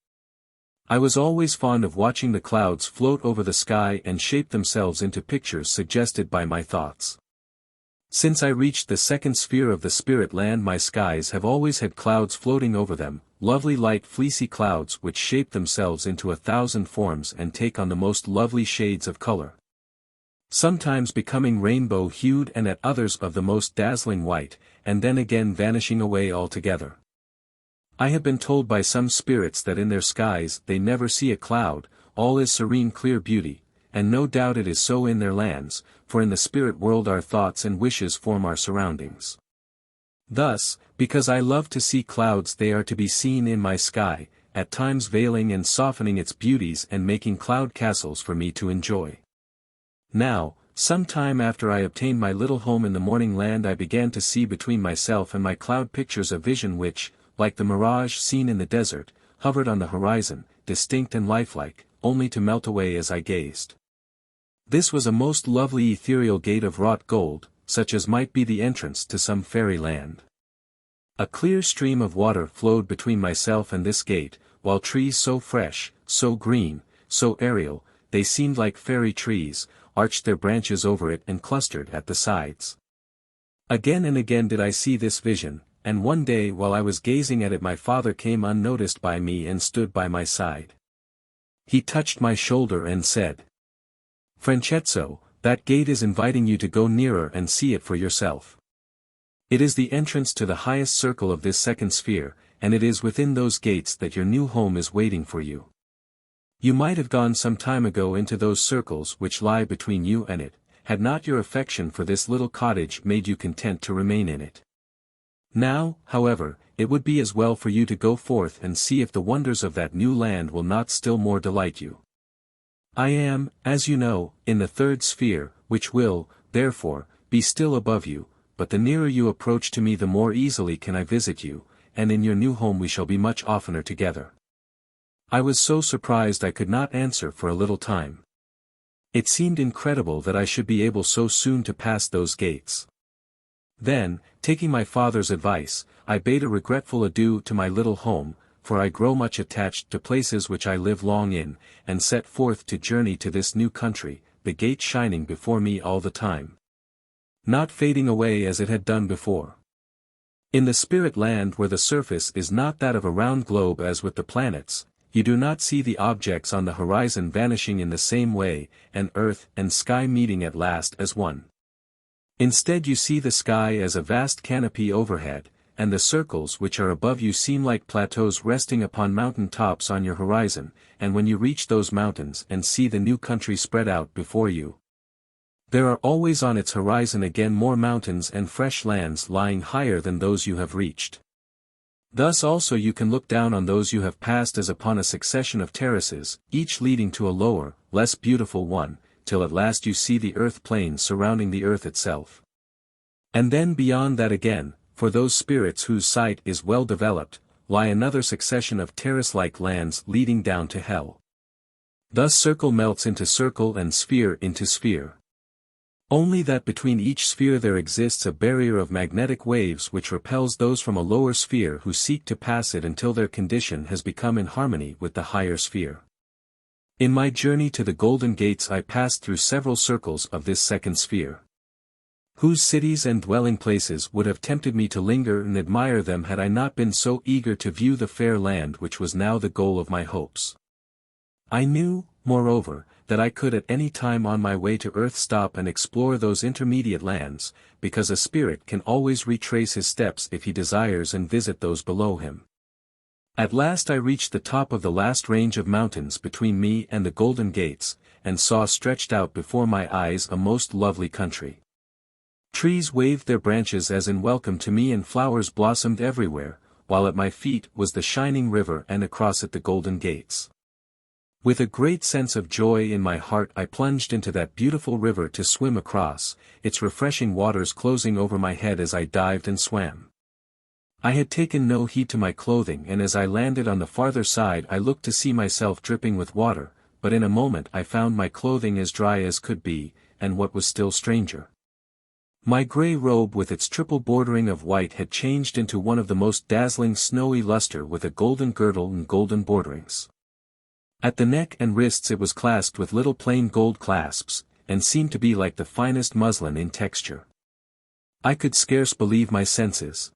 I was always fond of watching the clouds float over the sky and shape themselves into pictures suggested by my thoughts. Since I reached the second sphere of the spirit land, my skies have always had clouds floating over them, lovely light fleecy clouds which shape themselves into 1,000 forms and take on the most lovely shades of color, sometimes becoming rainbow-hued and at others of the most dazzling white, and then again vanishing away altogether. I have been told by some spirits that in their skies they never see a cloud, all is serene clear beauty, and no doubt it is so in their lands, for in the spirit world our thoughts and wishes form our surroundings. Thus, because I love to see clouds, they are to be seen in my sky, at times veiling and softening its beauties and making cloud castles for me to enjoy. Now, some time after I obtained my little home in the morning land, I began to see between myself and my cloud pictures a vision which, like the mirage seen in the desert, hovered on the horizon, distinct and lifelike, only to melt away as I gazed. This was a most lovely ethereal gate of wrought gold, such as might be the entrance to some fairy land. A clear stream of water flowed between myself and this gate, while trees so fresh, so green, so aerial, they seemed like fairy trees, arched their branches over it and clustered at the sides. Again and again did I see this vision, and one day while I was gazing at it my father came unnoticed by me and stood by my side. He touched my shoulder and said, "Franchezzo, that gate is inviting you to go nearer and see it for yourself. It is the entrance to the highest circle of this second sphere, and it is within those gates that your new home is waiting for you. You might have gone some time ago into those circles which lie between you and it, had not your affection for this little cottage made you content to remain in it. Now, however, it would be as well for you to go forth and see if the wonders of that new land will not still more delight you. I am, as you know, in the third sphere, which will, therefore, be still above you, but the nearer you approach to me the more easily can I visit you, and in your new home we shall be much oftener together. I was so surprised I could not answer for a little time. It seemed incredible that I should be able so soon to pass those gates. Then, taking my father's advice, I bade a regretful adieu to my little home, for I grow much attached to places which I live long in, and set forth to journey to this new country, the gate shining before me all the time, not fading away as it had done before. In the spirit land where the surface is not that of a round globe as with the planets, you do not see the objects on the horizon vanishing in the same way, and earth and sky meeting at last as one. Instead you see the sky as a vast canopy overhead, and the circles which are above you seem like plateaus resting upon mountain tops on your horizon, and when you reach those mountains and see the new country spread out before you, there are always on its horizon again more mountains and fresh lands lying higher than those you have reached. Thus also you can look down on those you have passed as upon a succession of terraces, each leading to a lower, less beautiful one, till at last you see the earth plains surrounding the earth itself. And then beyond that again, for those spirits whose sight is well developed, lie another succession of terrace-like lands leading down to hell. Thus circle melts into circle and sphere into sphere. Only that between each sphere there exists a barrier of magnetic waves which repels those from a lower sphere who seek to pass it until their condition has become in harmony with the higher sphere. In my journey to the Golden Gates I passed through several circles of this second sphere, whose cities and dwelling places would have tempted me to linger and admire them had I not been so eager to view the fair land which was now the goal of my hopes. I knew, moreover, that I could at any time on my way to earth stop and explore those intermediate lands, because a spirit can always retrace his steps if he desires and visit those below him. At last I reached the top of the last range of mountains between me and the Golden Gates, and saw stretched out before my eyes a most lovely country. Trees waved their branches as in welcome to me and flowers blossomed everywhere, while at my feet was the shining river and across it the Golden Gates. With a great sense of joy in my heart I plunged into that beautiful river to swim across, its refreshing waters closing over my head as I dived and swam. I had taken no heed to my clothing and as I landed on the farther side I looked to see myself dripping with water, but in a moment I found my clothing as dry as could be, and what was still stranger, my grey robe with its triple bordering of white had changed into one of the most dazzling snowy luster with a golden girdle and golden borderings. At the neck and wrists it was clasped with little plain gold clasps, and seemed to be like the finest muslin in texture. I could scarce believe my senses.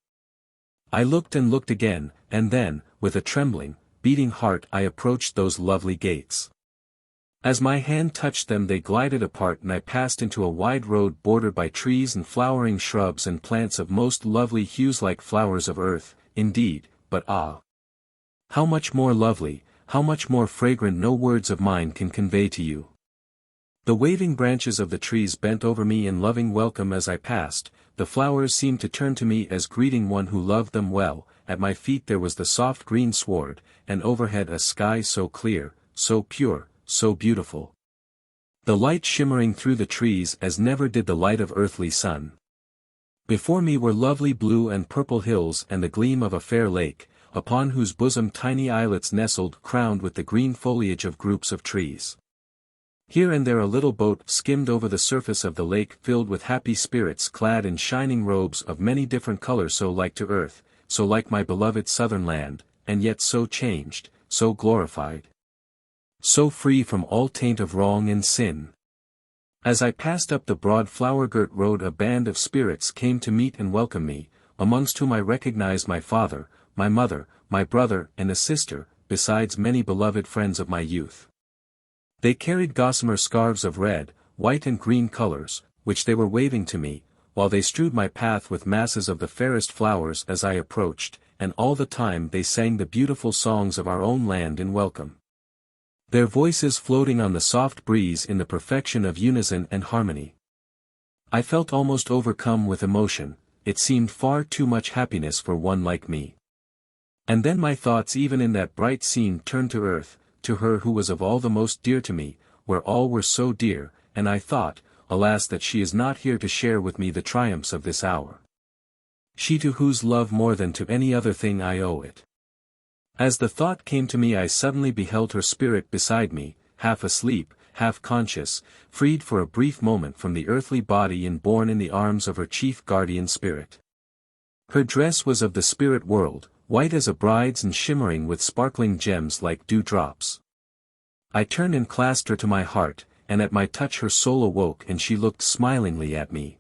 I looked and looked again, and then, with a trembling, beating heart I approached those lovely gates. As my hand touched them they glided apart and I passed into a wide road bordered by trees and flowering shrubs and plants of most lovely hues like flowers of earth, indeed, but ah! How much more lovely, how much more fragrant no words of mine can convey to you. The waving branches of the trees bent over me in loving welcome as I passed, the flowers seemed to turn to me as greeting one who loved them well, at my feet there was the soft green sward, and overhead a sky so clear, so pure, so beautiful. The light shimmering through the trees as never did the light of earthly sun. Before me were lovely blue and purple hills and the gleam of a fair lake, upon whose bosom tiny islets nestled crowned with the green foliage of groups of trees. Here and there a little boat skimmed over the surface of the lake filled with happy spirits clad in shining robes of many different colors so like to earth, so like my beloved southern land, and yet so changed, so glorified, so free from all taint of wrong and sin. As I passed up the broad flower-girt road a band of spirits came to meet and welcome me, amongst whom I recognized my father, my mother, my brother and a sister, besides many beloved friends of my youth. They carried gossamer scarves of red, white and green colors, which they were waving to me, while they strewed my path with masses of the fairest flowers as I approached, and all the time they sang the beautiful songs of our own land in welcome, their voices floating on the soft breeze in the perfection of unison and harmony. I felt almost overcome with emotion, it seemed far too much happiness for one like me. And then my thoughts even in that bright scene turned to earth, to her who was of all the most dear to me, where all were so dear, and I thought, alas that she is not here to share with me the triumphs of this hour. She to whose love more than to any other thing I owe it. As the thought came to me I suddenly beheld her spirit beside me, half asleep, half conscious, freed for a brief moment from the earthly body and borne in the arms of her chief guardian spirit. Her dress was of the spirit world, white as a bride's and shimmering with sparkling gems like dewdrops. I turned and clasped her to my heart, and at my touch her soul awoke and she looked smilingly at me.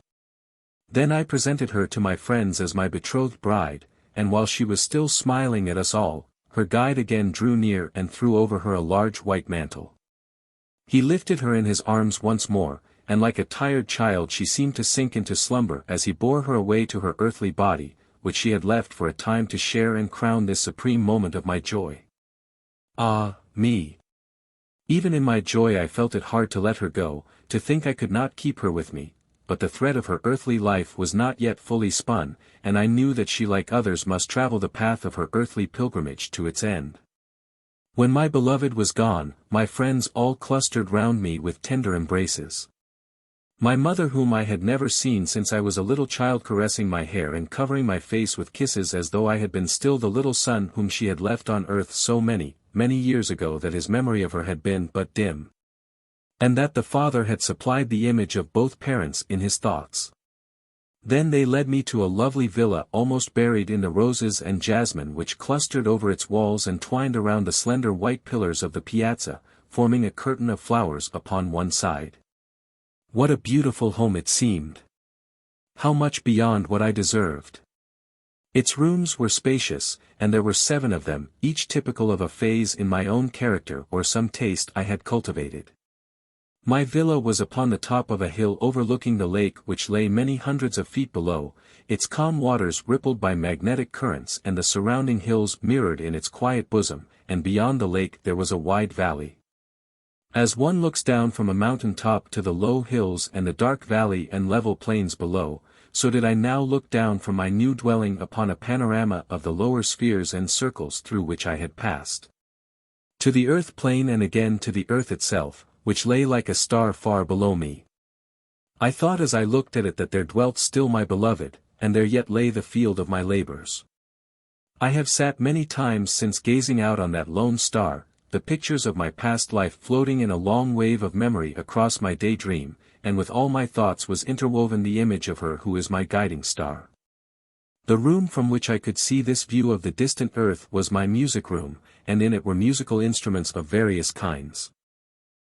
Then I presented her to my friends as my betrothed bride, and while she was still smiling at us all, her guide again drew near and threw over her a large white mantle. He lifted her in his arms once more, and like a tired child she seemed to sink into slumber as he bore her away to her earthly body, which she had left for a time to share and crown this supreme moment of my joy. Ah, me! Even in my joy I felt it hard to let her go, to think I could not keep her with me, but the thread of her earthly life was not yet fully spun, and I knew that she like others must travel the path of her earthly pilgrimage to its end. When my beloved was gone, my friends all clustered round me with tender embraces. My mother whom I had never seen since I was a little child caressing my hair and covering my face with kisses as though I had been still the little son whom she had left on earth so many, many years ago that his memory of her had been but dim. And that the father had supplied the image of both parents in his thoughts. Then they led me to a lovely villa almost buried in the roses and jasmine which clustered over its walls and twined around the slender white pillars of the piazza, forming a curtain of flowers upon one side. What a beautiful home it seemed! How much beyond what I deserved! Its rooms were spacious, and there were 7 of them, each typical of a phase in my own character or some taste I had cultivated. My villa was upon the top of a hill overlooking the lake which lay many hundreds of feet below, its calm waters rippled by magnetic currents and the surrounding hills mirrored in its quiet bosom, and beyond the lake there was a wide valley. As one looks down from a mountain top to the low hills and the dark valley and level plains below, so did I now look down from my new dwelling upon a panorama of the lower spheres and circles through which I had passed. To the earth plane and again to the earth itself, which lay like a star far below me. I thought as I looked at it that there dwelt still my beloved, and there yet lay the field of my labors. I have sat many times since gazing out on that lone star, the pictures of my past life floating in a long wave of memory across my daydream, and with all my thoughts was interwoven the image of her who is my guiding star. The room from which I could see this view of the distant earth was my music room, and in it were musical instruments of various kinds.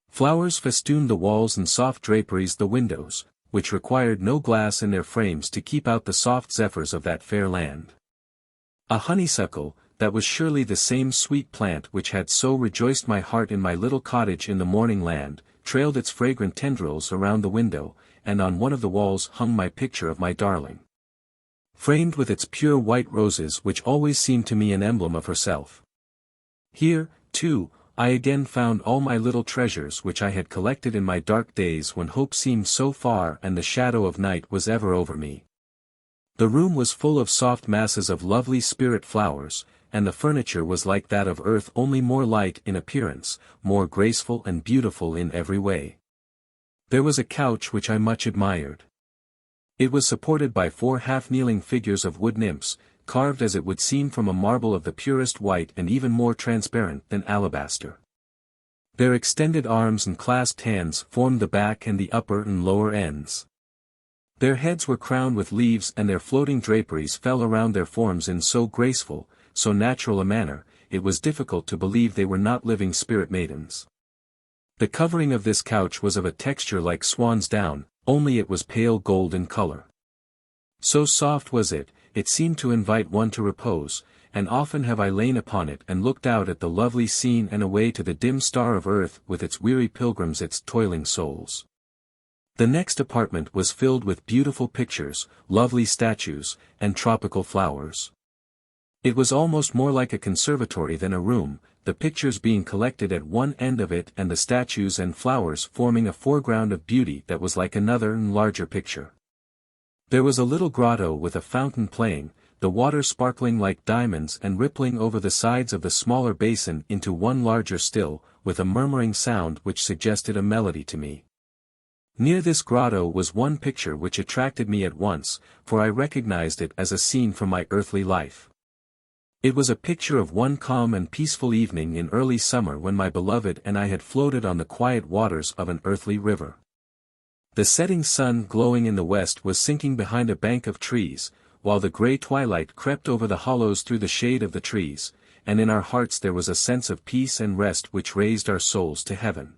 Flowers festooned the walls and soft draperies the windows, which required no glass in their frames to keep out the soft zephyrs of that fair land. A honeysuckle, that was surely the same sweet plant which had so rejoiced my heart in my little cottage in the morning land, trailed its fragrant tendrils around the window, and on one of the walls hung my picture of my darling. Framed with its pure white roses which always seemed to me an emblem of herself. Here, too, I again found all my little treasures which I had collected in my dark days when hope seemed so far and the shadow of night was ever over me. The room was full of soft masses of lovely spirit flowers, and the furniture was like that of earth only more light in appearance, more graceful and beautiful in every way. There was a couch which I much admired. It was supported by 4 half-kneeling figures of wood nymphs, carved as it would seem from a marble of the purest white and even more transparent than alabaster. Their extended arms and clasped hands formed the back and the upper and lower ends. Their heads were crowned with leaves and their floating draperies fell around their forms in so graceful, so natural a manner, it was difficult to believe they were not living spirit maidens. The covering of this couch was of a texture like swan's down, only it was pale gold in color. So soft was it, it seemed to invite one to repose, and often have I lain upon it and looked out at the lovely scene and away to the dim star of earth with its weary pilgrims, its toiling souls. The next apartment was filled with beautiful pictures, lovely statues, and tropical flowers. It was almost more like a conservatory than a room, the pictures being collected at one end of it and the statues and flowers forming a foreground of beauty that was like another and larger picture. There was a little grotto with a fountain playing, the water sparkling like diamonds and rippling over the sides of the smaller basin into one larger still, with a murmuring sound which suggested a melody to me. Near this grotto was one picture which attracted me at once, for I recognized it as a scene from my earthly life. It was a picture of one calm and peaceful evening in early summer when my beloved and I had floated on the quiet waters of an earthly river. The setting sun glowing in the west was sinking behind a bank of trees, while the grey twilight crept over the hollows through the shade of the trees, and in our hearts there was a sense of peace and rest which raised our souls to heaven.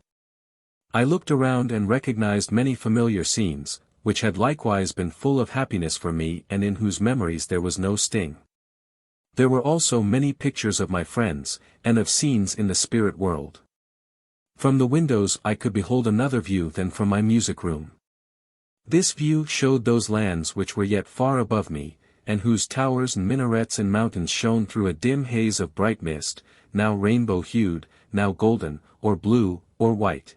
I looked around and recognized many familiar scenes, which had likewise been full of happiness for me and in whose memories there was no sting. There were also many pictures of my friends, and of scenes in the spirit world. From the windows I could behold another view than from my music room. This view showed those lands which were yet far above me, and whose towers and minarets and mountains shone through a dim haze of bright mist, now rainbow-hued, now golden, or blue, or white.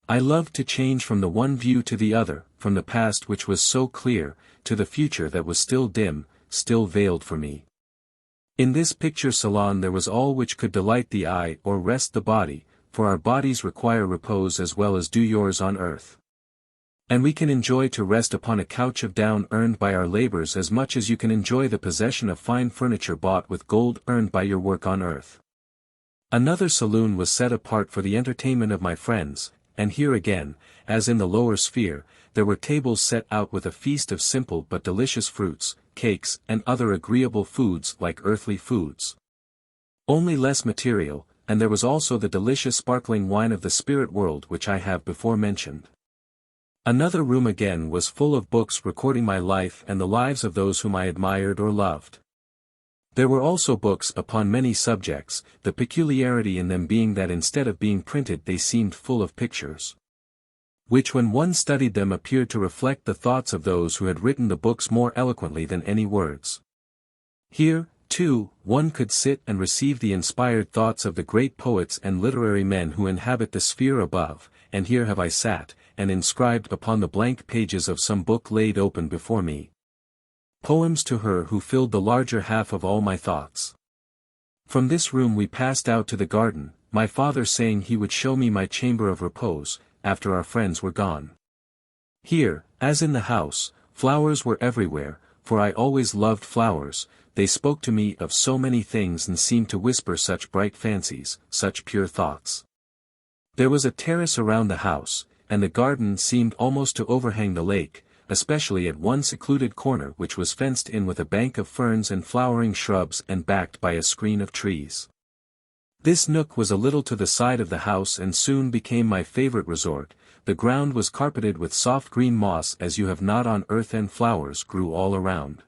I loved to change from the one view to the other, from the past which was so clear, to the future that was still dim, still veiled for me. In this picture salon there was all which could delight the eye or rest the body, for our bodies require repose as well as do yours on earth. And we can enjoy to rest upon a couch of down earned by our labors as much as you can enjoy the possession of fine furniture bought with gold earned by your work on earth. Another saloon was set apart for the entertainment of my friends, and here again, as in the lower sphere, there were tables set out with a feast of simple but delicious fruits, cakes and other agreeable foods like earthly foods. Only less material, and there was also the delicious sparkling wine of the spirit world which I have before mentioned. Another room again was full of books recording my life and the lives of those whom I admired or loved. There were also books upon many subjects, the peculiarity in them being that instead of being printed they seemed full of pictures, which when one studied them appeared to reflect the thoughts of those who had written the books more eloquently than any words. Here, too, one could sit and receive the inspired thoughts of the great poets and literary men who inhabit the sphere above, and here have I sat, and inscribed upon the blank pages of some book laid open before me, poems to her who filled the larger half of all my thoughts. From this room we passed out to the garden, my father saying he would show me my chamber of repose, after our friends were gone. Here, as in the house, flowers were everywhere, for I always loved flowers. They spoke to me of so many things and seemed to whisper such bright fancies, such pure thoughts. There was a terrace around the house, and the garden seemed almost to overhang the lake, especially at one secluded corner which was fenced in with a bank of ferns and flowering shrubs and backed by a screen of trees. This nook was a little to the side of the house and soon became my favorite resort. The ground was carpeted with soft green moss as you have not on earth, and flowers grew all around.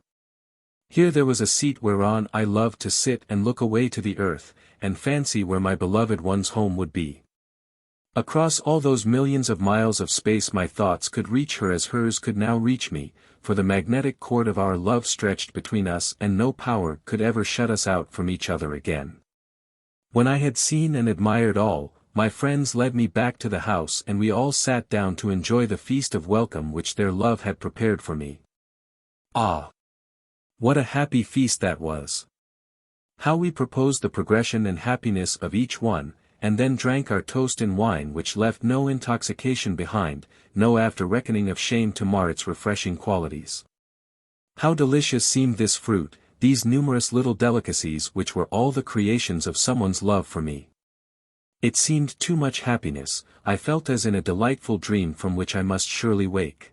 Here there was a seat whereon I loved to sit and look away to the earth, and fancy where my beloved one's home would be. Across all those millions of miles of space my thoughts could reach her as hers could now reach me, for the magnetic cord of our love stretched between us and no power could ever shut us out from each other again. When I had seen and admired all, my friends led me back to the house and we all sat down to enjoy the feast of welcome which their love had prepared for me. Ah! What a happy feast that was! How we proposed the progression and happiness of each one, and then drank our toast in wine which left no intoxication behind, no after-reckoning of shame to mar its refreshing qualities. How delicious seemed this fruit, these numerous little delicacies which were all the creations of someone's love for me. It seemed too much happiness, I felt as in a delightful dream from which I must surely wake.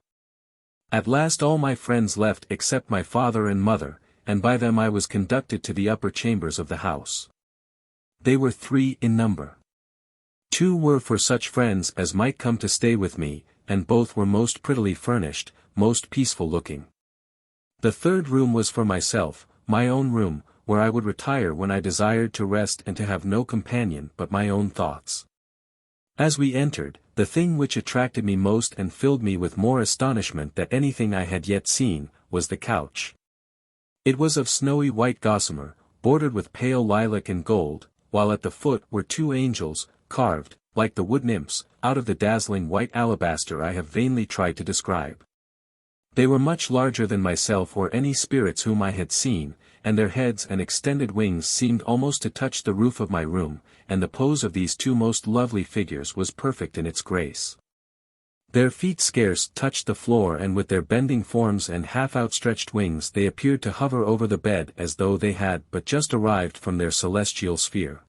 At last all my friends left except my father and mother, and by them I was conducted to the upper chambers of the house. They were 3 in number. 2 were for such friends as might come to stay with me, and both were most prettily furnished, most peaceful looking. The 3rd room was for myself, my own room, where I would retire when I desired to rest and to have no companion but my own thoughts. As we entered, the thing which attracted me most and filled me with more astonishment than anything I had yet seen, was the couch. It was of snowy white gossamer, bordered with pale lilac and gold, while at the foot were 2 angels, carved, like the wood nymphs, out of the dazzling white alabaster I have vainly tried to describe. They were much larger than myself or any spirits whom I had seen, and their heads and extended wings seemed almost to touch the roof of my room, and the pose of these two most lovely figures was perfect in its grace. Their feet scarce touched the floor, and with their bending forms and half-outstretched wings they appeared to hover over the bed as though they had but just arrived from their celestial sphere.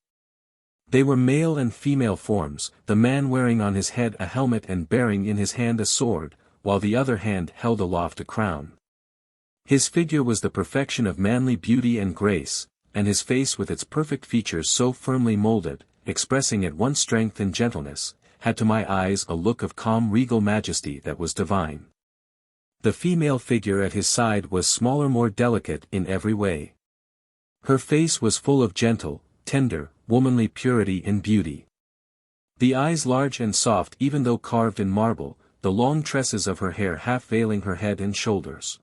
They were male and female forms, the man wearing on his head a helmet and bearing in his hand a sword, while the other hand held aloft a crown. His figure was the perfection of manly beauty and grace, and his face with its perfect features so firmly molded, expressing at once strength and gentleness, had to my eyes a look of calm regal majesty that was divine. The female figure at his side was smaller, more delicate in every way. Her face was full of gentle, tender, womanly purity and beauty. The eyes large and soft even though carved in marble, the long tresses of her hair half veiling her head and shoulders.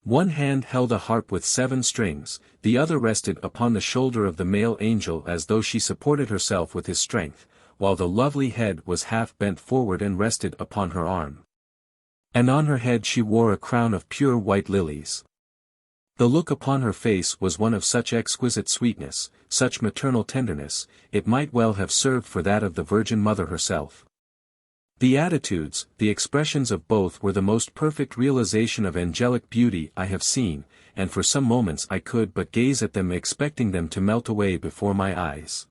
One hand held a harp with 7 strings, the other rested upon the shoulder of the male angel as though she supported herself with his strength, while the lovely head was half bent forward and rested upon her arm. And on her head she wore a crown of pure white lilies. The look upon her face was one of such exquisite sweetness, such maternal tenderness, it might well have served for that of the Virgin Mother herself. The attitudes, the expressions of both were the most perfect realization of angelic beauty I have seen, and for some moments I could but gaze at them expecting them to melt away before my eyes.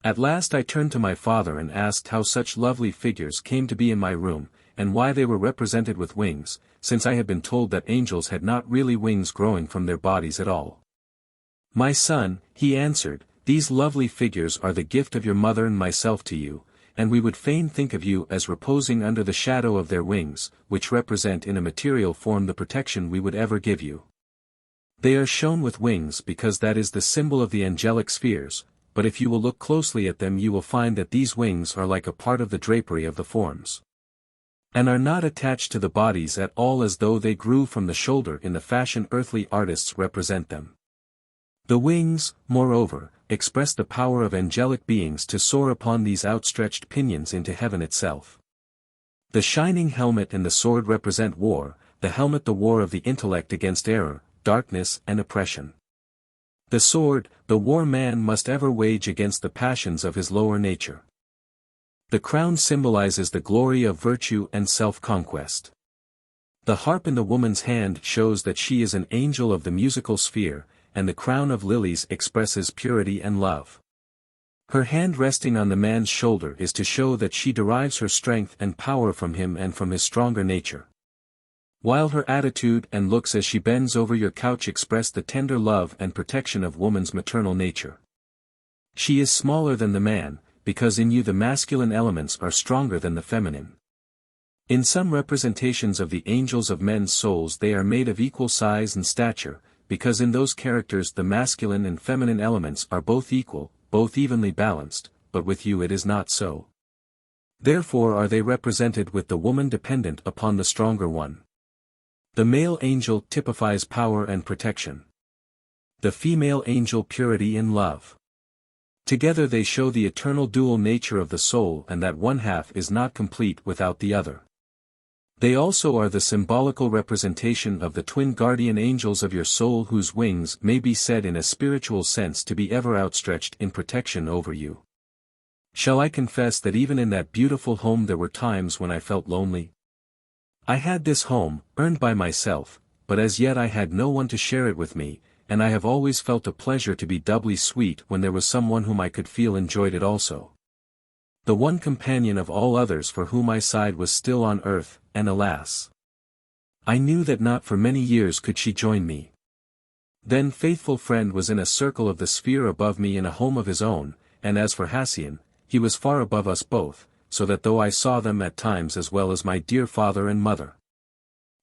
At last I turned to my father and asked how such lovely figures came to be in my room, and why they were represented with wings, since I had been told that angels had not really wings growing from their bodies at all. "My son," he answered, "these lovely figures are the gift of your mother and myself to you, and we would fain think of you as reposing under the shadow of their wings, which represent in a material form the protection we would ever give you. They are shown with wings because that is the symbol of the angelic spheres, but if you will look closely at them you will find that these wings are like a part of the drapery of the forms, and are not attached to the bodies at all as though they grew from the shoulder in the fashion earthly artists represent them. The wings, moreover, express the power of angelic beings to soar upon these outstretched pinions into heaven itself. The shining helmet and the sword represent war, the helmet the war of the intellect against error, darkness and oppression. The sword, the war man must ever wage against the passions of his lower nature. The crown symbolizes the glory of virtue and self-conquest. The harp in the woman's hand shows that she is an angel of the musical sphere, and the crown of lilies expresses purity and love. Her hand resting on the man's shoulder is to show that she derives her strength and power from him and from his stronger nature. While her attitude and looks as she bends over your couch express the tender love and protection of woman's maternal nature. She is smaller than the man, because in you the masculine elements are stronger than the feminine. In some representations of the angels of men's souls they are made of equal size and stature, because in those characters the masculine and feminine elements are both equal, both evenly balanced, but with you it is not so. Therefore are they represented with the woman dependent upon the stronger one. The male angel typifies power and protection. The female angel purity and love. Together they show the eternal dual nature of the soul and that one half is not complete without the other. They also are the symbolical representation of the twin guardian angels of your soul whose wings may be said in a spiritual sense to be ever outstretched in protection over you. Shall I confess that even in that beautiful home there were times when I felt lonely? I had this home, earned by myself, but as yet I had no one to share it with me, and I have always felt a pleasure to be doubly sweet when there was someone whom I could feel enjoyed it also. The one companion of all others for whom I sighed was still on earth, and alas! I knew that not for many years could she join me. Then faithful friend was in a circle of the sphere above me in a home of his own, and as for Hassian, he was far above us both, so that though I saw them at times as well as my dear father and mother,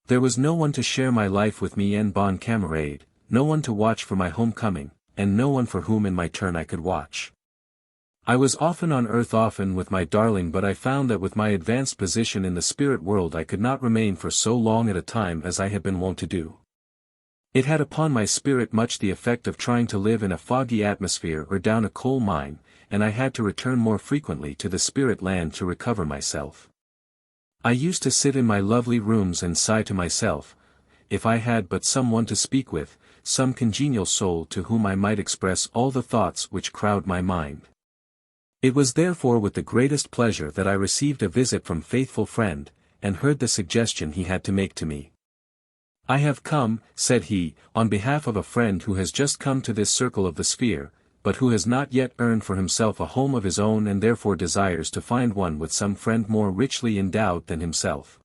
there was no one to share my life with me en bon camarade, no one to watch for my homecoming, and no one for whom in my turn I could watch. I was often on earth, often with my darling, but I found that with my advanced position in the spirit world I could not remain for so long at a time as I had been wont to do. It had upon my spirit much the effect of trying to live in a foggy atmosphere or down a coal mine, and I had to return more frequently to the spirit land to recover myself. I used to sit in my lovely rooms and sigh to myself, if I had but someone to speak with, some congenial soul to whom I might express all the thoughts which crowd my mind. It was therefore with the greatest pleasure that I received a visit from faithful friend, and heard the suggestion he had to make to me. "I have come," said he, "on behalf of a friend who has just come to this circle of the sphere, but who has not yet earned for himself a home of his own and therefore desires to find one with some friend more richly endowed than himself.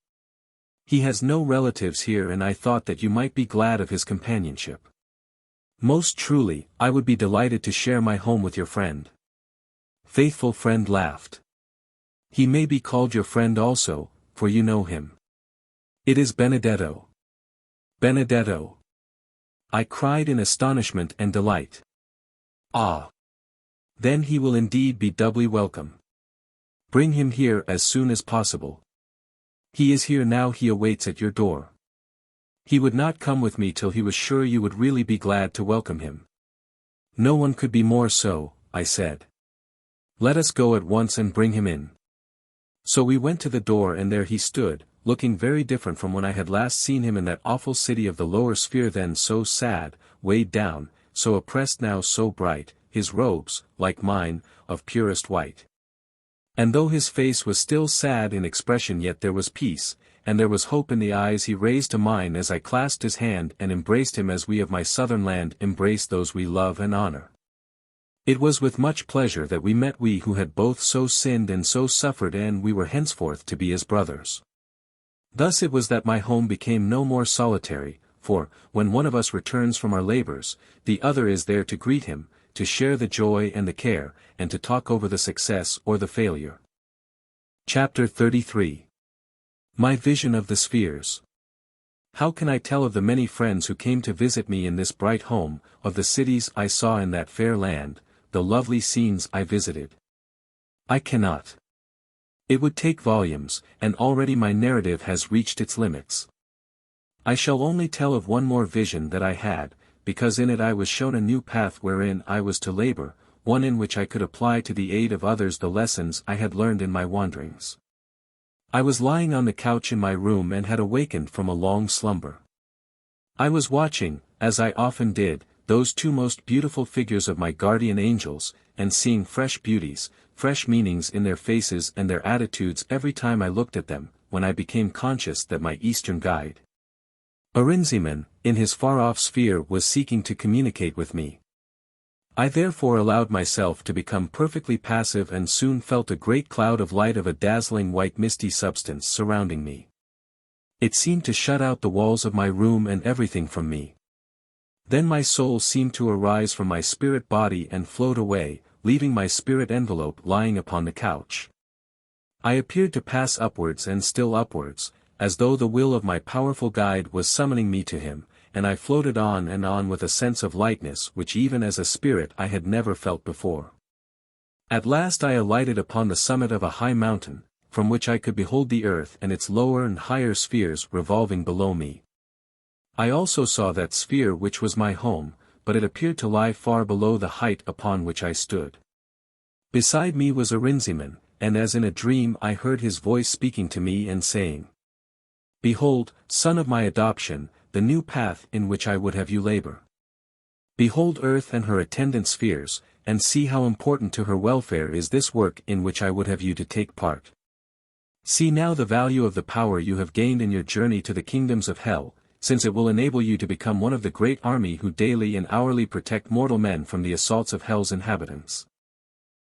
He has no relatives here and I thought that you might be glad of his companionship." "Most truly, I would be delighted to share my home with your friend." Faithful friend laughed. "He may be called your friend also, for you know him. It is Benedetto." "Benedetto!" I cried in astonishment and delight. "Ah! Then he will indeed be doubly welcome. Bring him here as soon as possible. He is here now, he awaits at your door. He would not come with me till he was sure you would really be glad to welcome him." "No one could be more so," I said. "Let us go at once and bring him in." So we went to the door and there he stood, looking very different from when I had last seen him in that awful city of the lower sphere, then so sad, weighed down, so oppressed, now so bright, his robes, like mine, of purest white. And though his face was still sad in expression, yet there was peace, and there was hope in the eyes he raised to mine as I clasped his hand and embraced him as we of my southern land embrace those we love and honor. It was with much pleasure that we met, we who had both so sinned and so suffered, and we were henceforth to be as brothers. Thus it was that my home became no more solitary, for, when one of us returns from our labors, the other is there to greet him, to share the joy and the care, and to talk over the success or the failure. Chapter 33. My vision of the spheres. How can I tell of the many friends who came to visit me in this bright home, of the cities I saw in that fair land, the lovely scenes I visited? I cannot. It would take volumes, and already my narrative has reached its limits. I shall only tell of one more vision that I had, because in it I was shown a new path wherein I was to labor, one in which I could apply to the aid of others the lessons I had learned in my wanderings. I was lying on the couch in my room and had awakened from a long slumber. I was watching, as I often did, those two most beautiful figures of my guardian angels, and seeing fresh beauties, fresh meanings in their faces and their attitudes every time I looked at them, when I became conscious that my Eastern guide, Ahrinziman, in his far-off sphere was seeking to communicate with me. I therefore allowed myself to become perfectly passive and soon felt a great cloud of light of a dazzling white misty substance surrounding me. It seemed to shut out the walls of my room and everything from me. Then my soul seemed to arise from my spirit body and float away, leaving my spirit envelope lying upon the couch. I appeared to pass upwards and still upwards, as though the will of my powerful guide was summoning me to him, and I floated on and on with a sense of lightness which even as a spirit I had never felt before. At last I alighted upon the summit of a high mountain, from which I could behold the earth and its lower and higher spheres revolving below me. I also saw that sphere which was my home, but it appeared to lie far below the height upon which I stood. Beside me was Ahrinziman, and as in a dream I heard his voice speaking to me and saying, "Behold, son of my adoption, the new path in which I would have you labor. Behold earth and her attendant spheres, and see how important to her welfare is this work in which I would have you to take part. See now the value of the power you have gained in your journey to the kingdoms of hell, since it will enable you to become one of the great army who daily and hourly protect mortal men from the assaults of hell's inhabitants.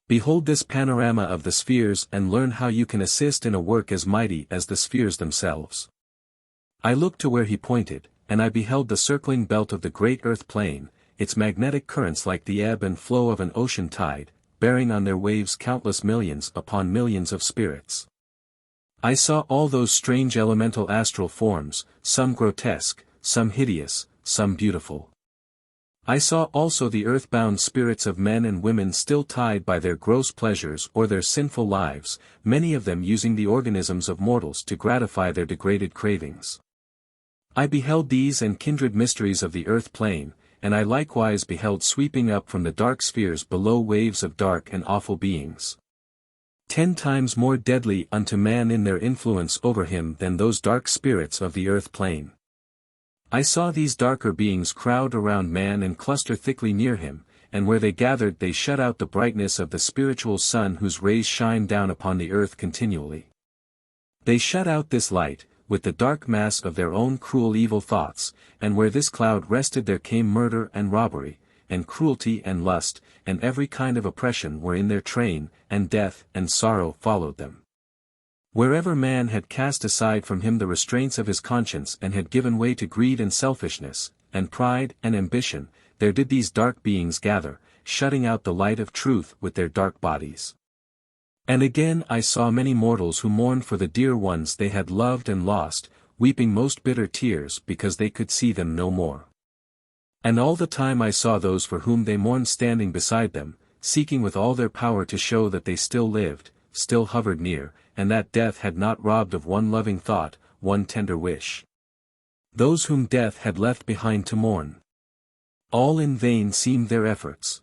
Behold this panorama of the spheres and learn how you can assist in a work as mighty as the spheres themselves." I looked to where he pointed, and I beheld the circling belt of the great earth plane, its magnetic currents like the ebb and flow of an ocean tide, bearing on their waves countless millions upon millions of spirits. I saw all those strange elemental astral forms, some grotesque, some hideous, some beautiful. I saw also the earth-bound spirits of men and women still tied by their gross pleasures or their sinful lives, many of them using the organisms of mortals to gratify their degraded cravings. I beheld these and kindred mysteries of the earth plane, and I likewise beheld sweeping up from the dark spheres below waves of dark and awful beings. 10 times more deadly unto man in their influence over him than those dark spirits of the earth plane. I saw these darker beings crowd around man and cluster thickly near him, and where they gathered they shut out the brightness of the spiritual sun whose rays shine down upon the earth continually. They shut out this light, with the dark mass of their own cruel evil thoughts, and where this cloud rested there came murder and robbery, and cruelty and lust, and every kind of oppression were in their train, and death and sorrow followed them. Wherever man had cast aside from him the restraints of his conscience and had given way to greed and selfishness, and pride and ambition, there did these dark beings gather, shutting out the light of truth with their dark bodies. And again I saw many mortals who mourned for the dear ones they had loved and lost, weeping most bitter tears because they could see them no more. And all the time I saw those for whom they mourned standing beside them, seeking with all their power to show that they still lived, still hovered near, and that death had not robbed of one loving thought, one tender wish. Those whom death had left behind to mourn. All in vain seemed their efforts.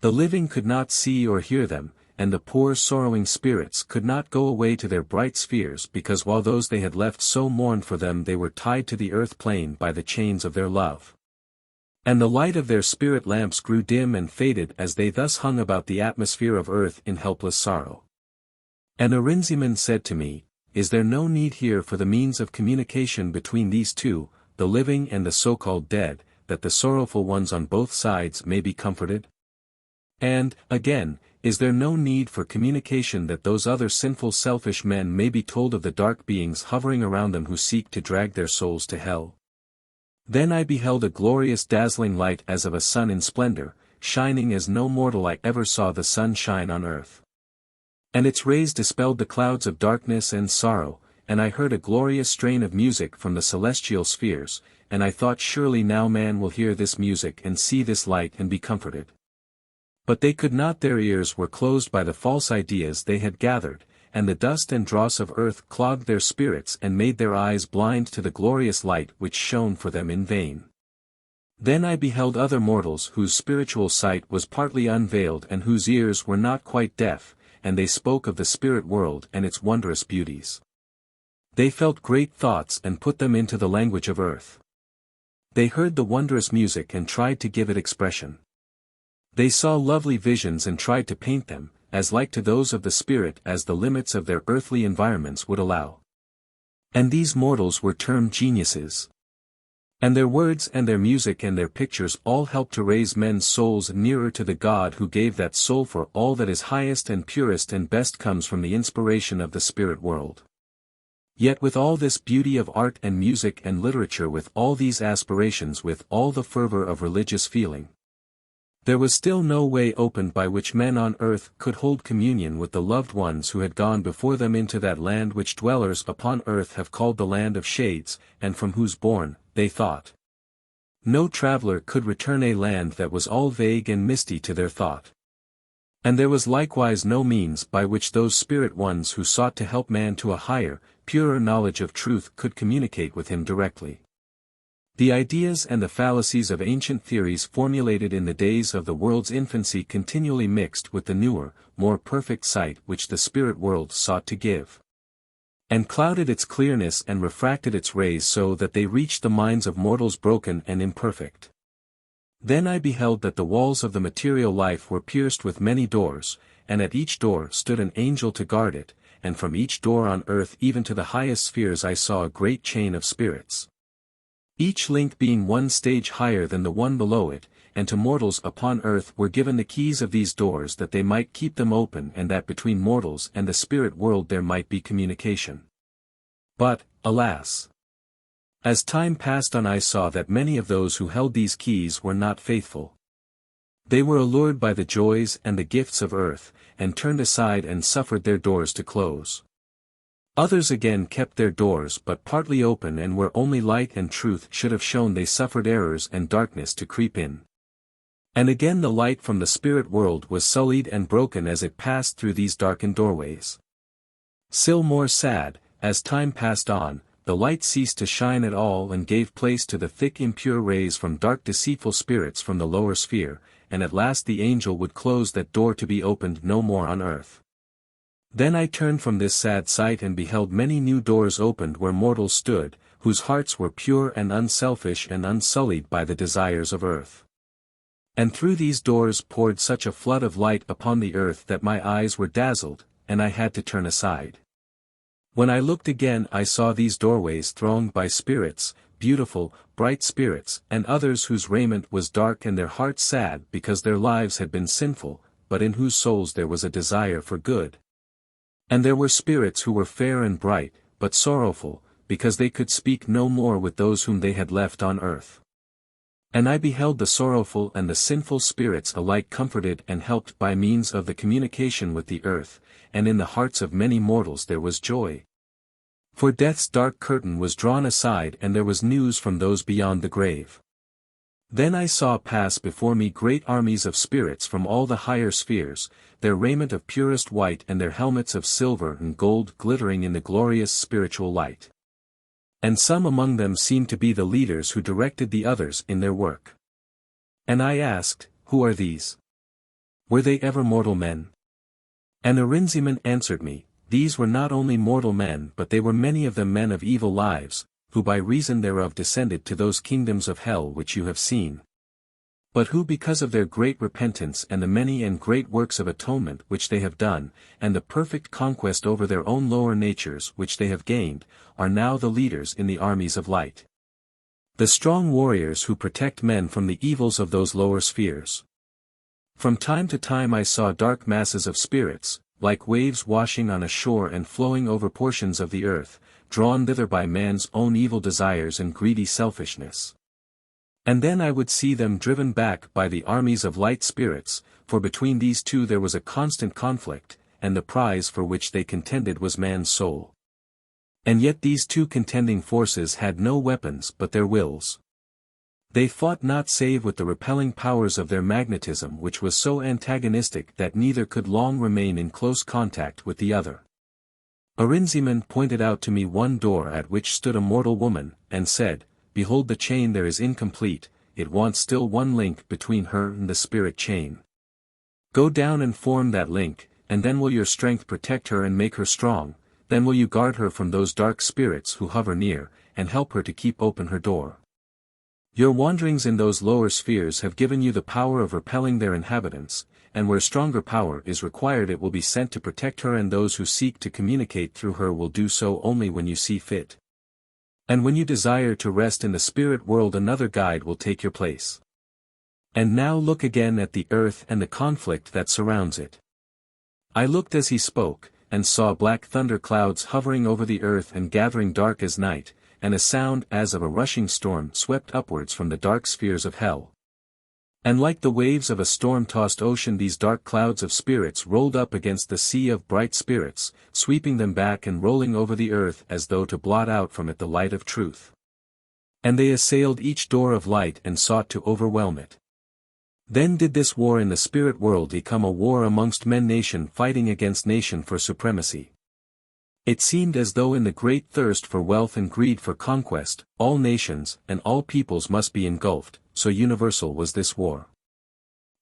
The living could not see or hear them, and the poor sorrowing spirits could not go away to their bright spheres because while those they had left so mourned for them they were tied to the earth plane by the chains of their love. And the light of their spirit lamps grew dim and faded as they thus hung about the atmosphere of earth in helpless sorrow. And Ahrinziman said to me, "Is there no need here for the means of communication between these two, the living and the so-called dead, that the sorrowful ones on both sides may be comforted? And, again, is there no need for communication that those other sinful selfish men may be told of the dark beings hovering around them who seek to drag their souls to hell?" Then I beheld a glorious dazzling light as of a sun in splendor, shining as no mortal eye ever saw the sun shine on earth. And its rays dispelled the clouds of darkness and sorrow, and I heard a glorious strain of music from the celestial spheres, and I thought surely now man will hear this music and see this light and be comforted. But they could not, their ears were closed by the false ideas they had gathered, and the dust and dross of earth clogged their spirits and made their eyes blind to the glorious light which shone for them in vain. Then I beheld other mortals whose spiritual sight was partly unveiled and whose ears were not quite deaf, and they spoke of the spirit world and its wondrous beauties. They felt great thoughts and put them into the language of earth. They heard the wondrous music and tried to give it expression. They saw lovely visions and tried to paint them, as like to those of the spirit as the limits of their earthly environments would allow. And these mortals were termed geniuses. And their words and their music and their pictures all helped to raise men's souls nearer to the God who gave that soul, for all that is highest and purest and best comes from the inspiration of the spirit world. Yet with all this beauty of art and music and literature, with all these aspirations, with all the fervor of religious feeling, there was still no way opened by which men on earth could hold communion with the loved ones who had gone before them into that land which dwellers upon earth have called the land of shades, and from whose bourne, they thought, no traveler could return, a land that was all vague and misty to their thought. And there was likewise no means by which those spirit ones who sought to help man to a higher, purer knowledge of truth could communicate with him directly. The ideas and the fallacies of ancient theories formulated in the days of the world's infancy continually mixed with the newer, more perfect sight which the spirit world sought to give, and clouded its clearness and refracted its rays so that they reached the minds of mortals broken and imperfect. Then I beheld that the walls of the material life were pierced with many doors, and at each door stood an angel to guard it, and from each door on earth even to the highest spheres I saw a great chain of spirits, each link being one stage higher than the one below it, and to mortals upon earth were given the keys of these doors that they might keep them open, and that between mortals and the spirit world there might be communication. But, alas! As time passed on I saw that many of those who held these keys were not faithful. They were allured by the joys and the gifts of earth, and turned aside and suffered their doors to close. Others again kept their doors but partly open, and where only light and truth should have shone they suffered errors and darkness to creep in. And again the light from the spirit world was sullied and broken as it passed through these darkened doorways. Still more sad, as time passed on, the light ceased to shine at all and gave place to the thick impure rays from dark deceitful spirits from the lower sphere, and at last the angel would close that door to be opened no more on earth. Then I turned from this sad sight and beheld many new doors opened where mortals stood, whose hearts were pure and unselfish and unsullied by the desires of earth. And through these doors poured such a flood of light upon the earth that my eyes were dazzled, and I had to turn aside. When I looked again I saw these doorways thronged by spirits, beautiful, bright spirits, and others whose raiment was dark and their hearts sad because their lives had been sinful, but in whose souls there was a desire for good. And there were spirits who were fair and bright, but sorrowful, because they could speak no more with those whom they had left on earth. And I beheld the sorrowful and the sinful spirits alike comforted and helped by means of the communication with the earth, and in the hearts of many mortals there was joy. For death's dark curtain was drawn aside and there was news from those beyond the grave. Then I saw pass before me great armies of spirits from all the higher spheres, their raiment of purest white and their helmets of silver and gold glittering in the glorious spiritual light. And some among them seemed to be the leaders who directed the others in their work. And I asked, Who are these? Were they ever mortal men? And Ahrinziman answered me, These were not only mortal men but they were many of them men of evil lives, who by reason thereof descended to those kingdoms of hell which you have seen. But who because of their great repentance and the many and great works of atonement which they have done, and the perfect conquest over their own lower natures which they have gained, are now the leaders in the armies of light. The strong warriors who protect men from the evils of those lower spheres. From time to time I saw dark masses of spirits, like waves washing on a shore and flowing over portions of the earth, drawn thither by man's own evil desires and greedy selfishness. And then I would see them driven back by the armies of light spirits, for between these two there was a constant conflict, and the prize for which they contended was man's soul. And yet these two contending forces had no weapons but their wills. They fought not save with the repelling powers of their magnetism which was so antagonistic that neither could long remain in close contact with the other. Ahrinziman pointed out to me one door at which stood a mortal woman, and said, Behold the chain there is incomplete, it wants still one link between her and the spirit chain. Go down and form that link, and then will your strength protect her and make her strong, then will you guard her from those dark spirits who hover near, and help her to keep open her door. Your wanderings in those lower spheres have given you the power of repelling their inhabitants, and where stronger power is required it will be sent to protect her, and those who seek to communicate through her will do so only when you see fit. And when you desire to rest in the spirit world another guide will take your place. And now look again at the earth and the conflict that surrounds it. I looked as he spoke, and saw black thunder clouds hovering over the earth and gathering dark as night, and a sound as of a rushing storm swept upwards from the dark spheres of hell. And like the waves of a storm-tossed ocean these dark clouds of spirits rolled up against the sea of bright spirits, sweeping them back and rolling over the earth as though to blot out from it the light of truth. And they assailed each door of light and sought to overwhelm it. Then did this war in the spirit world become a war amongst men, nation fighting against nation for supremacy. It seemed as though in the great thirst for wealth and greed for conquest, all nations and all peoples must be engulfed, so universal was this war.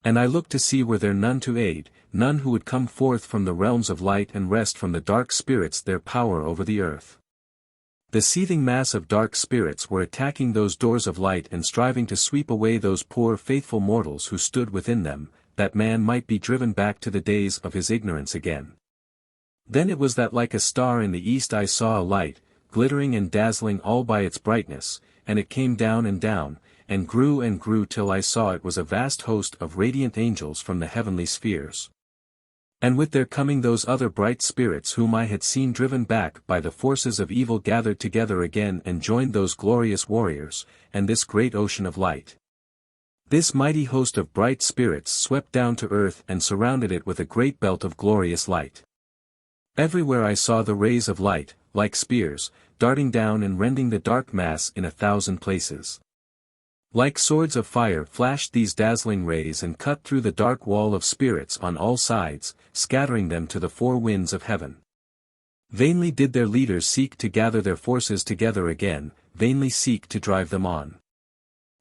And I looked to see were there none to aid, none who would come forth from the realms of light and wrest from the dark spirits their power over the earth. The seething mass of dark spirits were attacking those doors of light and striving to sweep away those poor faithful mortals who stood within them, that man might be driven back to the days of his ignorance again. Then it was that like a star in the east I saw a light, glittering and dazzling all by its brightness, and it came down, and grew till I saw it was a vast host of radiant angels from the heavenly spheres. And with their coming those other bright spirits whom I had seen driven back by the forces of evil gathered together again and joined those glorious warriors, and this great ocean of light. This mighty host of bright spirits swept down to earth and surrounded it with a great belt of glorious light. Everywhere I saw the rays of light, like spears, darting down and rending the dark mass in 1,000 places. Like swords of fire flashed these dazzling rays and cut through the dark wall of spirits on all sides, scattering them to the four winds of heaven. Vainly did their leaders seek to gather their forces together again, vainly seek to drive them on.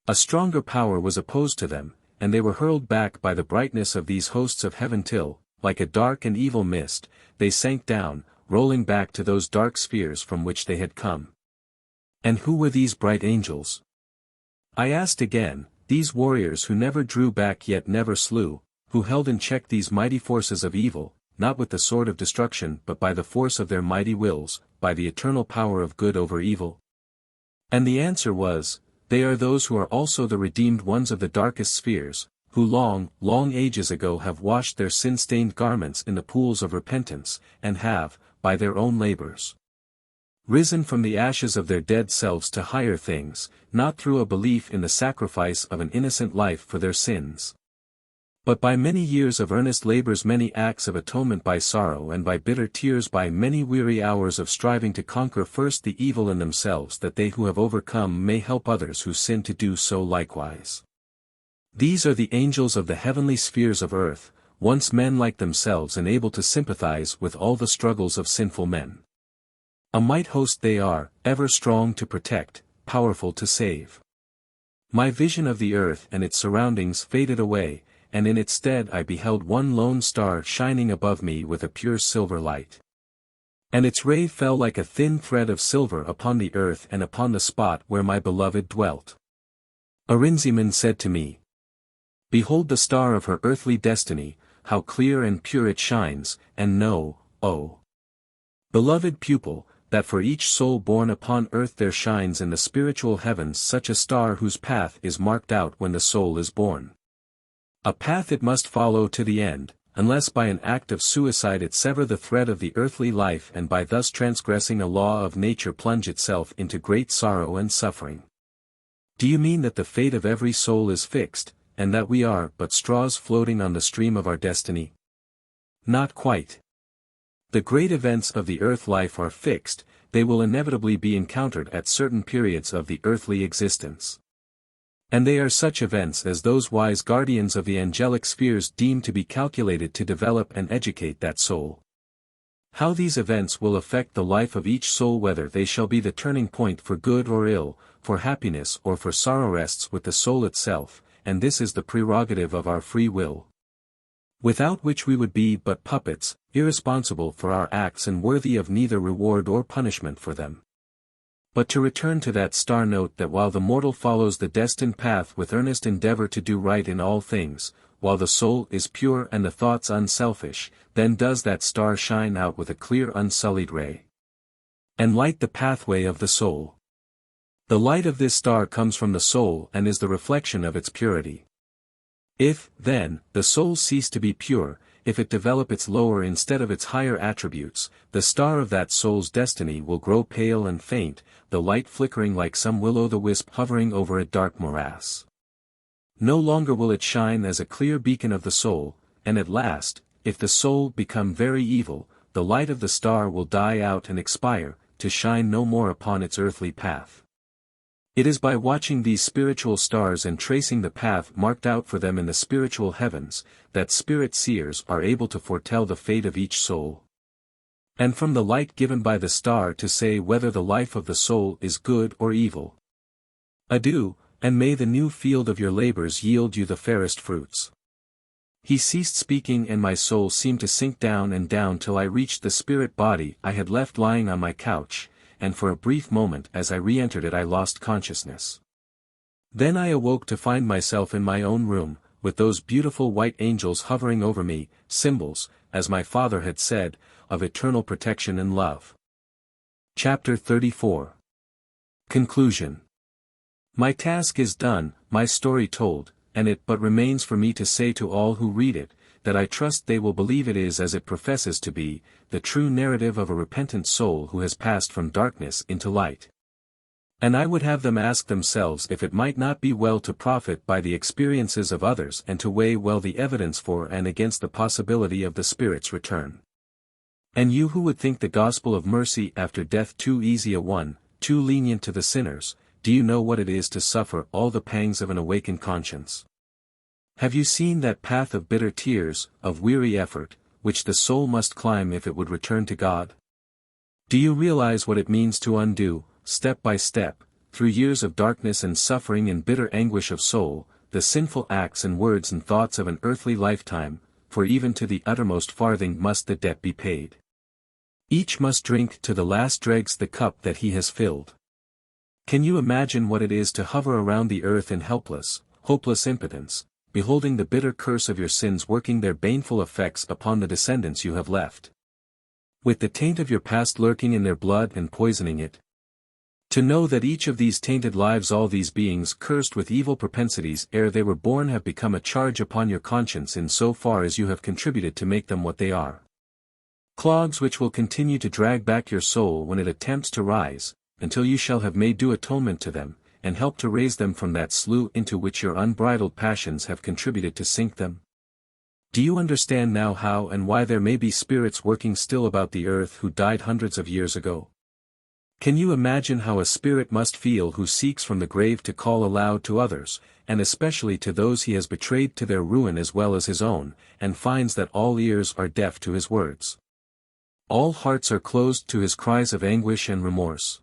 A stronger power was opposed to them, and they were hurled back by the brightness of these hosts of heaven till, like a dark and evil mist, they sank down, rolling back to those dark spheres from which they had come. And who were these bright angels? I asked again, these warriors who never drew back yet never slew, who held in check these mighty forces of evil, not with the sword of destruction but by the force of their mighty wills, by the eternal power of good over evil? And the answer was, they are those who are also the redeemed ones of the darkest spheres, who long, long ages ago have washed their sin-stained garments in the pools of repentance, and have, by their own labors, risen from the ashes of their dead selves to higher things, not through a belief in the sacrifice of an innocent life for their sins, but by many years of earnest labors, many acts of atonement, by sorrow and by bitter tears, by many weary hours of striving to conquer first the evil in themselves, that they who have overcome may help others who sin to do so likewise. These are the angels of the heavenly spheres of earth, once men like themselves and able to sympathize with all the struggles of sinful men. A might host they are, ever strong to protect, powerful to save. My vision of the earth and its surroundings faded away, and in its stead I beheld one lone star shining above me with a pure silver light. And its ray fell like a thin thread of silver upon the earth and upon the spot where my beloved dwelt. Ahrinziman said to me, "Behold the star of her earthly destiny, how clear and pure it shines, and know, O beloved pupil, that for each soul born upon earth there shines in the spiritual heavens such a star whose path is marked out when the soul is born. A path it must follow to the end, unless by an act of suicide it sever the thread of the earthly life and by thus transgressing a law of nature plunge itself into great sorrow and suffering." Do you mean that the fate of every soul is fixed, and that we are but straws floating on the stream of our destiny? Not quite. The great events of the earth life are fixed, they will inevitably be encountered at certain periods of the earthly existence. And they are such events as those wise guardians of the angelic spheres deem to be calculated to develop and educate that soul. How these events will affect the life of each soul, whether they shall be the turning point for good or ill, for happiness or for sorrow, rests with the soul itself, and this is the prerogative of our free will, without which we would be but puppets, irresponsible for our acts and worthy of neither reward or punishment for them. But to return to that star, note that while the mortal follows the destined path with earnest endeavor to do right in all things, while the soul is pure and the thoughts unselfish, then does that star shine out with a clear unsullied ray, and light the pathway of the soul. The light of this star comes from the soul and is the reflection of its purity. If, then, the soul cease to be pure, if it develop its lower instead of its higher attributes, the star of that soul's destiny will grow pale and faint, the light flickering like some will-o'-the-wisp hovering over a dark morass. No longer will it shine as a clear beacon of the soul, and at last, if the soul become very evil, the light of the star will die out and expire, to shine no more upon its earthly path. It is by watching these spiritual stars and tracing the path marked out for them in the spiritual heavens, that spirit seers are able to foretell the fate of each soul. And from the light given by the star to say whether the life of the soul is good or evil. Adieu, and may the new field of your labors yield you the fairest fruits. He ceased speaking, and my soul seemed to sink down and down till I reached the spirit body I had left lying on my couch, and for a brief moment as I re-entered it I lost consciousness. Then I awoke to find myself in my own room, with those beautiful white angels hovering over me, symbols, as my father had said, of eternal protection and love. Chapter 34. Conclusion. My task is done, my story told, and it but remains for me to say to all who read it, that I trust they will believe it is as it professes to be, the true narrative of a repentant soul who has passed from darkness into light. And I would have them ask themselves if it might not be well to profit by the experiences of others and to weigh well the evidence for and against the possibility of the Spirit's return. And you who would think the gospel of mercy after death too easy a one, too lenient to the sinners, do you know what it is to suffer all the pangs of an awakened conscience? Have you seen that path of bitter tears, of weary effort, which the soul must climb if it would return to God? Do you realize what it means to undo, step by step, through years of darkness and suffering and bitter anguish of soul, the sinful acts and words and thoughts of an earthly lifetime, for even to the uttermost farthing must the debt be paid. Each must drink to the last dregs the cup that he has filled. Can you imagine what it is to hover around the earth in helpless, hopeless impotence, beholding the bitter curse of your sins working their baneful effects upon the descendants you have left? With the taint of your past lurking in their blood and poisoning it. To know that each of these tainted lives, all these beings cursed with evil propensities ere they were born, have become a charge upon your conscience in so far as you have contributed to make them what they are. Clogs which will continue to drag back your soul when it attempts to rise, until you shall have made due atonement to them, and help to raise them from that slough into which your unbridled passions have contributed to sink them. Do you understand now how and why there may be spirits working still about the earth who died hundreds of years ago? Can you imagine how a spirit must feel who seeks from the grave to call aloud to others, and especially to those he has betrayed to their ruin as well as his own, and finds that all ears are deaf to his words? All hearts are closed to his cries of anguish and remorse.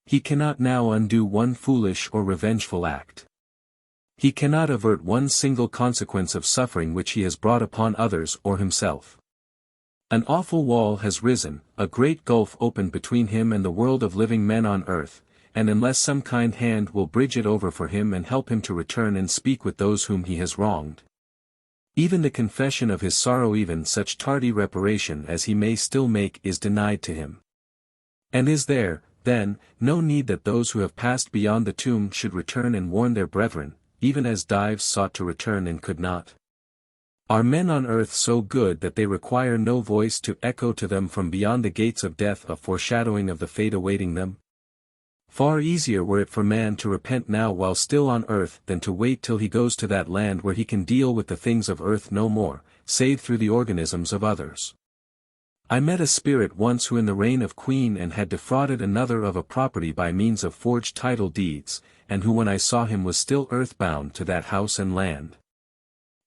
He cannot now undo one foolish or revengeful act. He cannot avert one single consequence of suffering which he has brought upon others or himself. An awful wall has risen, a great gulf opened between him and the world of living men on earth, and unless some kind hand will bridge it over for him and help him to return and speak with those whom he has wronged, even the confession of his sorrow, even such tardy reparation as he may still make, is denied to him. And is there, then, no need that those who have passed beyond the tomb should return and warn their brethren, even as Dives sought to return and could not? Are men on earth so good that they require no voice to echo to them from beyond the gates of death a foreshadowing of the fate awaiting them? Far easier were it for man to repent now while still on earth than to wait till he goes to that land where he can deal with the things of earth no more, save through the organisms of others. I met a spirit once who in the reign of Queen Anne had defrauded another of a property by means of forged title deeds, and who when I saw him was still earthbound to that house and land,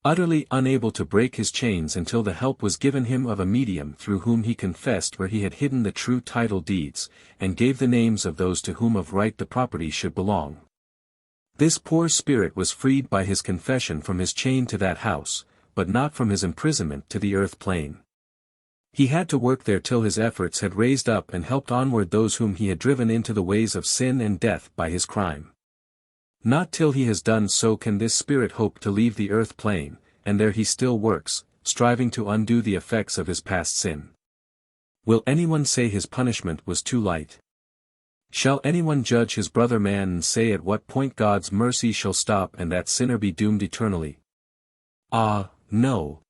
utterly unable to break his chains until the help was given him of a medium through whom he confessed where he had hidden the true title deeds, and gave the names of those to whom of right the property should belong. This poor spirit was freed by his confession from his chain to that house, but not from his imprisonment to the earth plane. He had to work there till his efforts had raised up and helped onward those whom he had driven into the ways of sin and death by his crime. Not till he has done so can this spirit hope to leave the earth plane, and there he still works, striving to undo the effects of his past sin. Will anyone say his punishment was too light? Shall anyone judge his brother man and say at what point God's mercy shall stop and that sinner be doomed eternally? Ah, no.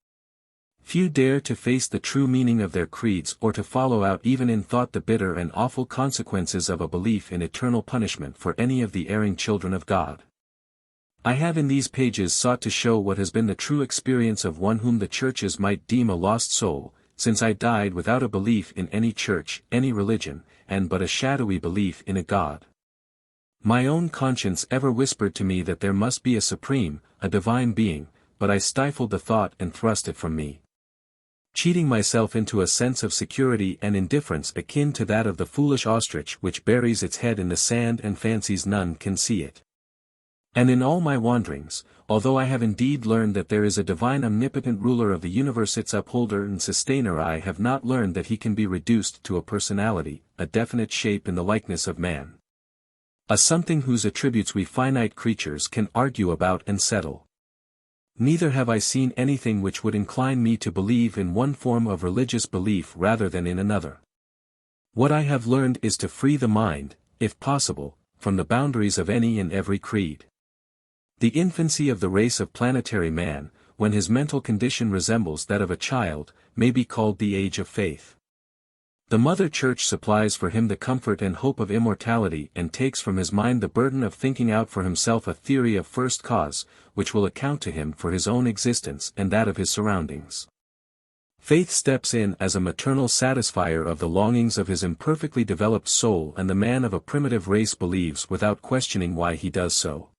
Few dare to face the true meaning of their creeds or to follow out even in thought the bitter and awful consequences of a belief in eternal punishment for any of the erring children of God. I have in these pages sought to show what has been the true experience of one whom the churches might deem a lost soul, since I died without a belief in any church, any religion, and but a shadowy belief in a God. My own conscience ever whispered to me that there must be a supreme, a divine being, but I stifled the thought and thrust it from me, cheating myself into a sense of security and indifference akin to that of the foolish ostrich which buries its head in the sand and fancies none can see it. And in all my wanderings, although I have indeed learned that there is a divine omnipotent ruler of the universe, its upholder and sustainer, I have not learned that he can be reduced to a personality, a definite shape in the likeness of man. A something whose attributes we finite creatures can argue about and settle. Neither have I seen anything which would incline me to believe in one form of religious belief rather than in another. What I have learned is to free the mind, if possible, from the boundaries of any and every creed. The infancy of the race of planetary man, when his mental condition resembles that of a child, may be called the age of faith. The Mother Church supplies for him the comfort and hope of immortality and takes from his mind the burden of thinking out for himself a theory of first cause, which will account to him for his own existence and that of his surroundings. Faith steps in as a maternal satisfier of the longings of his imperfectly developed soul, and the man of a primitive race believes without questioning why he does so.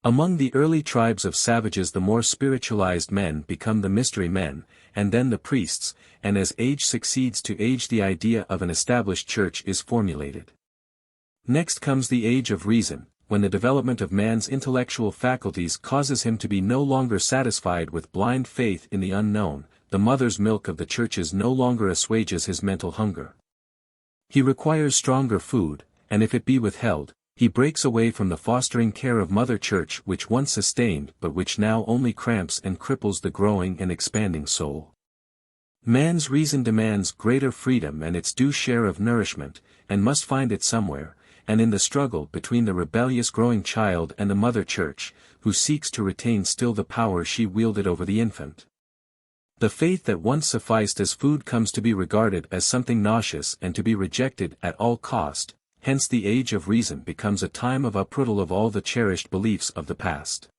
Among the early tribes of savages the more spiritualized men become the mystery men, and then the priests, and as age succeeds to age the idea of an established church is formulated. Next comes the age of reason, when the development of man's intellectual faculties causes him to be no longer satisfied with blind faith in the unknown, the mother's milk of the churches no longer assuages his mental hunger. He requires stronger food, and if it be withheld, he breaks away from the fostering care of Mother Church which once sustained but which now only cramps and cripples the growing and expanding soul. Man's reason demands greater freedom and its due share of nourishment, and must find it somewhere, and in the struggle between the rebellious growing child and the Mother Church, who seeks to retain still the power she wielded over the infant. The faith that once sufficed as food comes to be regarded as something nauseous and to be rejected at all cost, hence the age of reason becomes a time of uprootal of all the cherished beliefs of the past.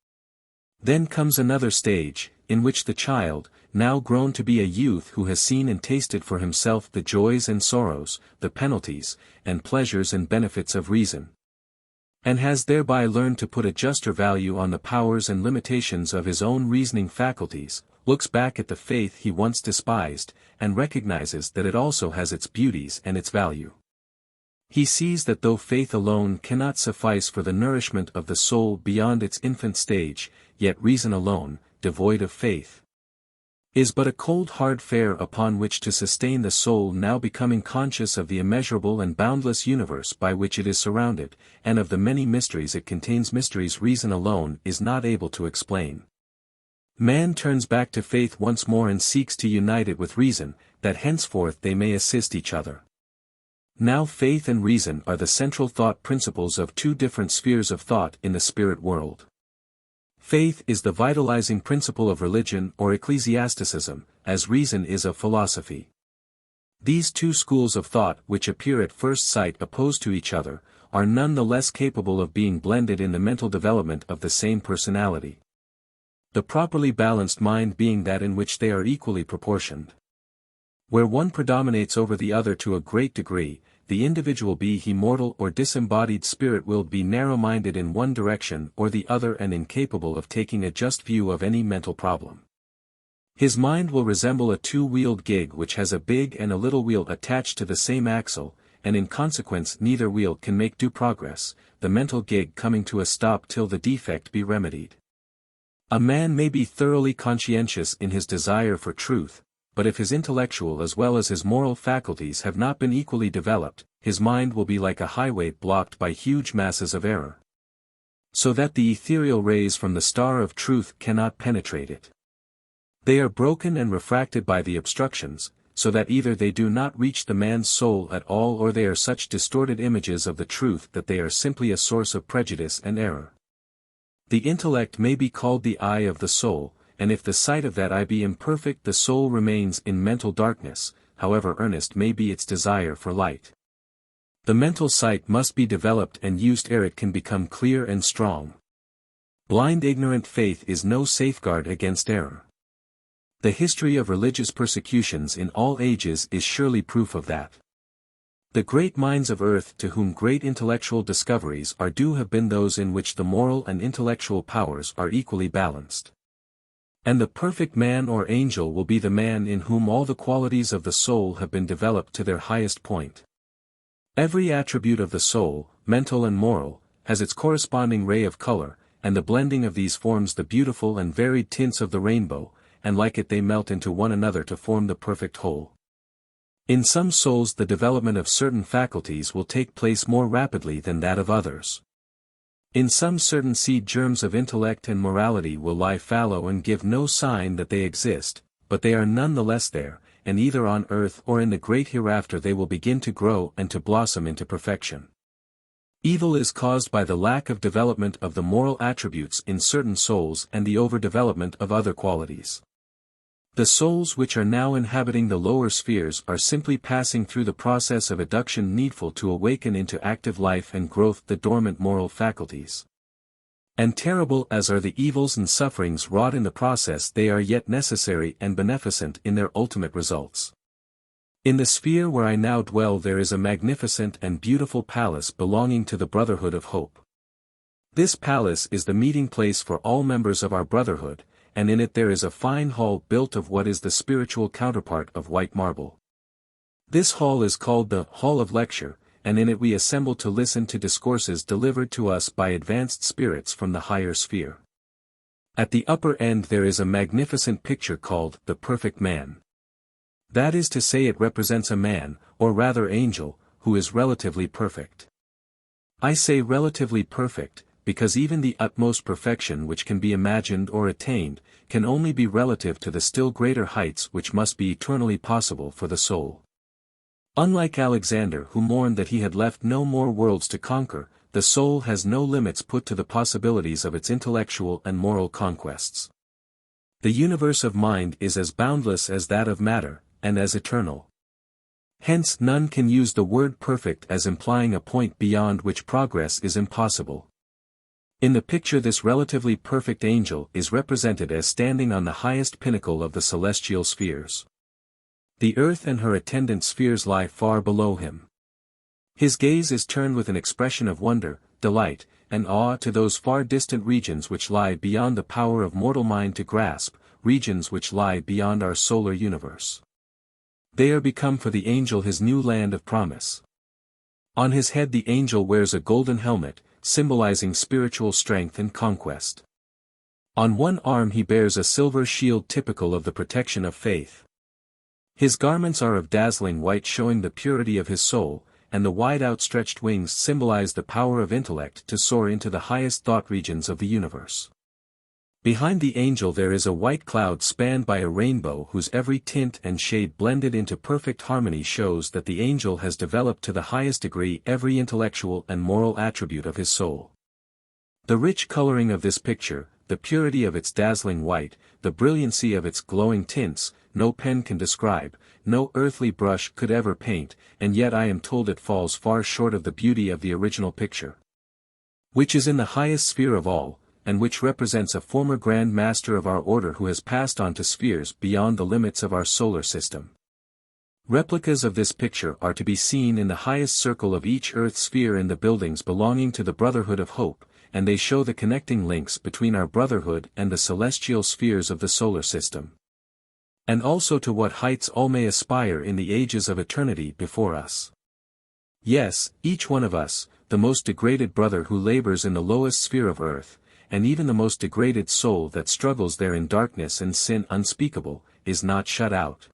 Then comes another stage, in which the child, now grown to be a youth who has seen and tasted for himself the joys and sorrows, the penalties, and pleasures and benefits of reason, and has thereby learned to put a juster value on the powers and limitations of his own reasoning faculties, looks back at the faith he once despised, and recognizes that it also has its beauties and its value. He sees that though faith alone cannot suffice for the nourishment of the soul beyond its infant stage, yet reason alone, devoid of faith, is but a cold hard fare upon which to sustain the soul now becoming conscious of the immeasurable and boundless universe by which it is surrounded, and of the many mysteries it contains, mysteries reason alone is not able to explain. Man turns back to faith once more and seeks to unite it with reason, that henceforth they may assist each other. Now faith and reason are the central thought principles of two different spheres of thought in the spirit world. Faith is the vitalizing principle of religion or ecclesiasticism, as reason is of philosophy. These two schools of thought, which appear at first sight opposed to each other, are none the less capable of being blended in the mental development of the same personality. The properly balanced mind being that in which they are equally proportioned. Where one predominates over the other to a great degree, the individual, be he mortal or disembodied spirit, will be narrow-minded in one direction or the other and incapable of taking a just view of any mental problem. His mind will resemble a two-wheeled gig which has a big and a little wheel attached to the same axle, and in consequence neither wheel can make due progress, the mental gig coming to a stop till the defect be remedied. A man may be thoroughly conscientious in his desire for truth, but if his intellectual as well as his moral faculties have not been equally developed, his mind will be like a highway blocked by huge masses of error, so that the ethereal rays from the star of truth cannot penetrate it. They are broken and refracted by the obstructions, so that either they do not reach the man's soul at all, or they are such distorted images of the truth that they are simply a source of prejudice and error. The intellect may be called the eye of the soul, and if the sight of that eye be imperfect, the soul remains in mental darkness, however earnest may be its desire for light. The mental sight must be developed and used ere it can become clear and strong. Blind ignorant faith is no safeguard against error. The history of religious persecutions in all ages is surely proof of that. The great minds of earth to whom great intellectual discoveries are due have been those in which the moral and intellectual powers are equally balanced. And the perfect man or angel will be the man in whom all the qualities of the soul have been developed to their highest point. Every attribute of the soul, mental and moral, has its corresponding ray of color, and the blending of these forms the beautiful and varied tints of the rainbow, and like it they melt into one another to form the perfect whole. In some souls the development of certain faculties will take place more rapidly than that of others. In some certain seed germs of intellect and morality will lie fallow and give no sign that they exist, but they are none the less there, and either on earth or in the great hereafter they will begin to grow and to blossom into perfection. Evil is caused by the lack of development of the moral attributes in certain souls and the overdevelopment of other qualities. The souls which are now inhabiting the lower spheres are simply passing through the process of education needful to awaken into active life and growth the dormant moral faculties. And terrible as are the evils and sufferings wrought in the process, they are yet necessary and beneficent in their ultimate results. In the sphere where I now dwell there is a magnificent and beautiful palace belonging to the Brotherhood of Hope. This palace is the meeting place for all members of our Brotherhood, and in it there is a fine hall built of what is the spiritual counterpart of white marble. This hall is called the Hall of Lecture, and in it we assemble to listen to discourses delivered to us by advanced spirits from the higher sphere. At the upper end there is a magnificent picture called the Perfect Man. That is to say, it represents a man, or rather angel, who is relatively perfect. I say relatively perfect, because even the utmost perfection which can be imagined or attained, can only be relative to the still greater heights which must be eternally possible for the soul. Unlike Alexander, who mourned that he had left no more worlds to conquer, the soul has no limits put to the possibilities of its intellectual and moral conquests. The universe of mind is as boundless as that of matter, and as eternal. Hence none can use the word perfect as implying a point beyond which progress is impossible. In the picture this relatively perfect angel is represented as standing on the highest pinnacle of the celestial spheres. The earth and her attendant spheres lie far below him. His gaze is turned with an expression of wonder, delight, and awe to those far distant regions which lie beyond the power of mortal mind to grasp, regions which lie beyond our solar universe. They are become for the angel his new land of promise. On his head the angel wears a golden helmet, symbolizing spiritual strength and conquest. On one arm he bears a silver shield typical of the protection of faith. His garments are of dazzling white, showing the purity of his soul, and the wide outstretched wings symbolize the power of intellect to soar into the highest thought regions of the universe. Behind the angel there is a white cloud spanned by a rainbow whose every tint and shade blended into perfect harmony shows that the angel has developed to the highest degree every intellectual and moral attribute of his soul. The rich coloring of this picture, the purity of its dazzling white, the brilliancy of its glowing tints, no pen can describe, no earthly brush could ever paint, and yet I am told it falls far short of the beauty of the original picture, which is in the highest sphere of all, and which represents a former Grand Master of our order who has passed on to spheres beyond the limits of our solar system. Replicas of this picture are to be seen in the highest circle of each Earth sphere in the buildings belonging to the Brotherhood of Hope, and they show the connecting links between our Brotherhood and the celestial spheres of the solar system. And also to what heights all may aspire in the ages of eternity before us. Yes, each one of us, the most degraded brother who labors in the lowest sphere of earth, and even the most degraded soul that struggles there in darkness and sin unspeakable, is not shut out.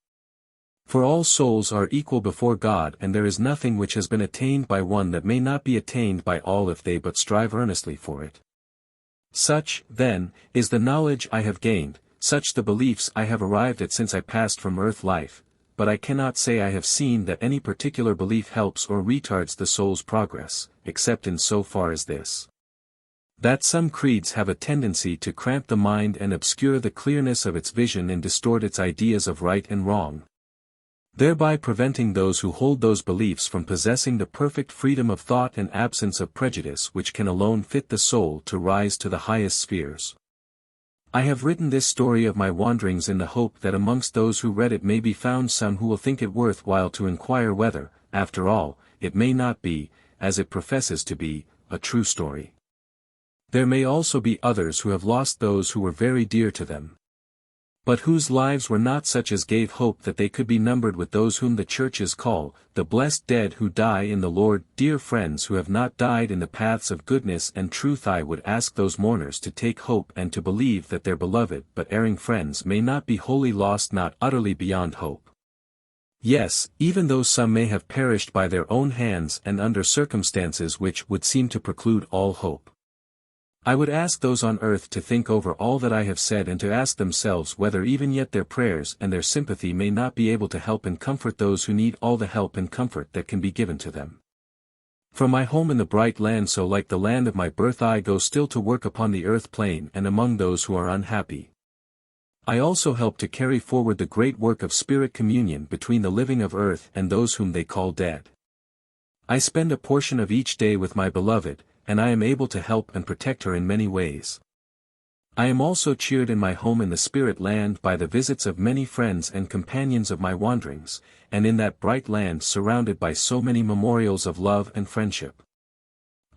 For all souls are equal before God, and there is nothing which has been attained by one that may not be attained by all if they but strive earnestly for it. Such, then, is the knowledge I have gained, such the beliefs I have arrived at since I passed from earth life, but I cannot say I have seen that any particular belief helps or retards the soul's progress, except in so far as this: that some creeds have a tendency to cramp the mind and obscure the clearness of its vision and distort its ideas of right and wrong, thereby preventing those who hold those beliefs from possessing the perfect freedom of thought and absence of prejudice which can alone fit the soul to rise to the highest spheres. I have written this story of my wanderings in the hope that amongst those who read it may be found some who will think it worth while to inquire whether, after all, it may not be, as it professes to be, a true story. There may also be others who have lost those who were very dear to them, but whose lives were not such as gave hope that they could be numbered with those whom the churches call the blessed dead who die in the Lord. Dear friends who have not died in the paths of goodness and truth, I would ask those mourners to take hope and to believe that their beloved but erring friends may not be wholly lost, not utterly beyond hope. Yes, even though some may have perished by their own hands and under circumstances which would seem to preclude all hope. I would ask those on earth to think over all that I have said and to ask themselves whether even yet their prayers and their sympathy may not be able to help and comfort those who need all the help and comfort that can be given to them. From my home in the bright land, so like the land of my birth, I go still to work upon the earth plane and among those who are unhappy. I also help to carry forward the great work of spirit communion between the living of earth and those whom they call dead. I spend a portion of each day with my beloved, and I am able to help and protect her in many ways. I am also cheered in my home in the spirit land by the visits of many friends and companions of my wanderings, and in that bright land surrounded by so many memorials of love and friendship.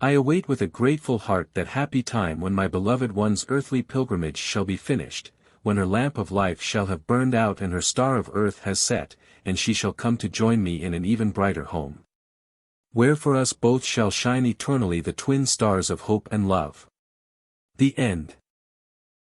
I await with a grateful heart that happy time when my beloved one's earthly pilgrimage shall be finished, when her lamp of life shall have burned out and her star of earth has set, and she shall come to join me in an even brighter home. Where for us both shall shine eternally the twin stars of hope and love. The end.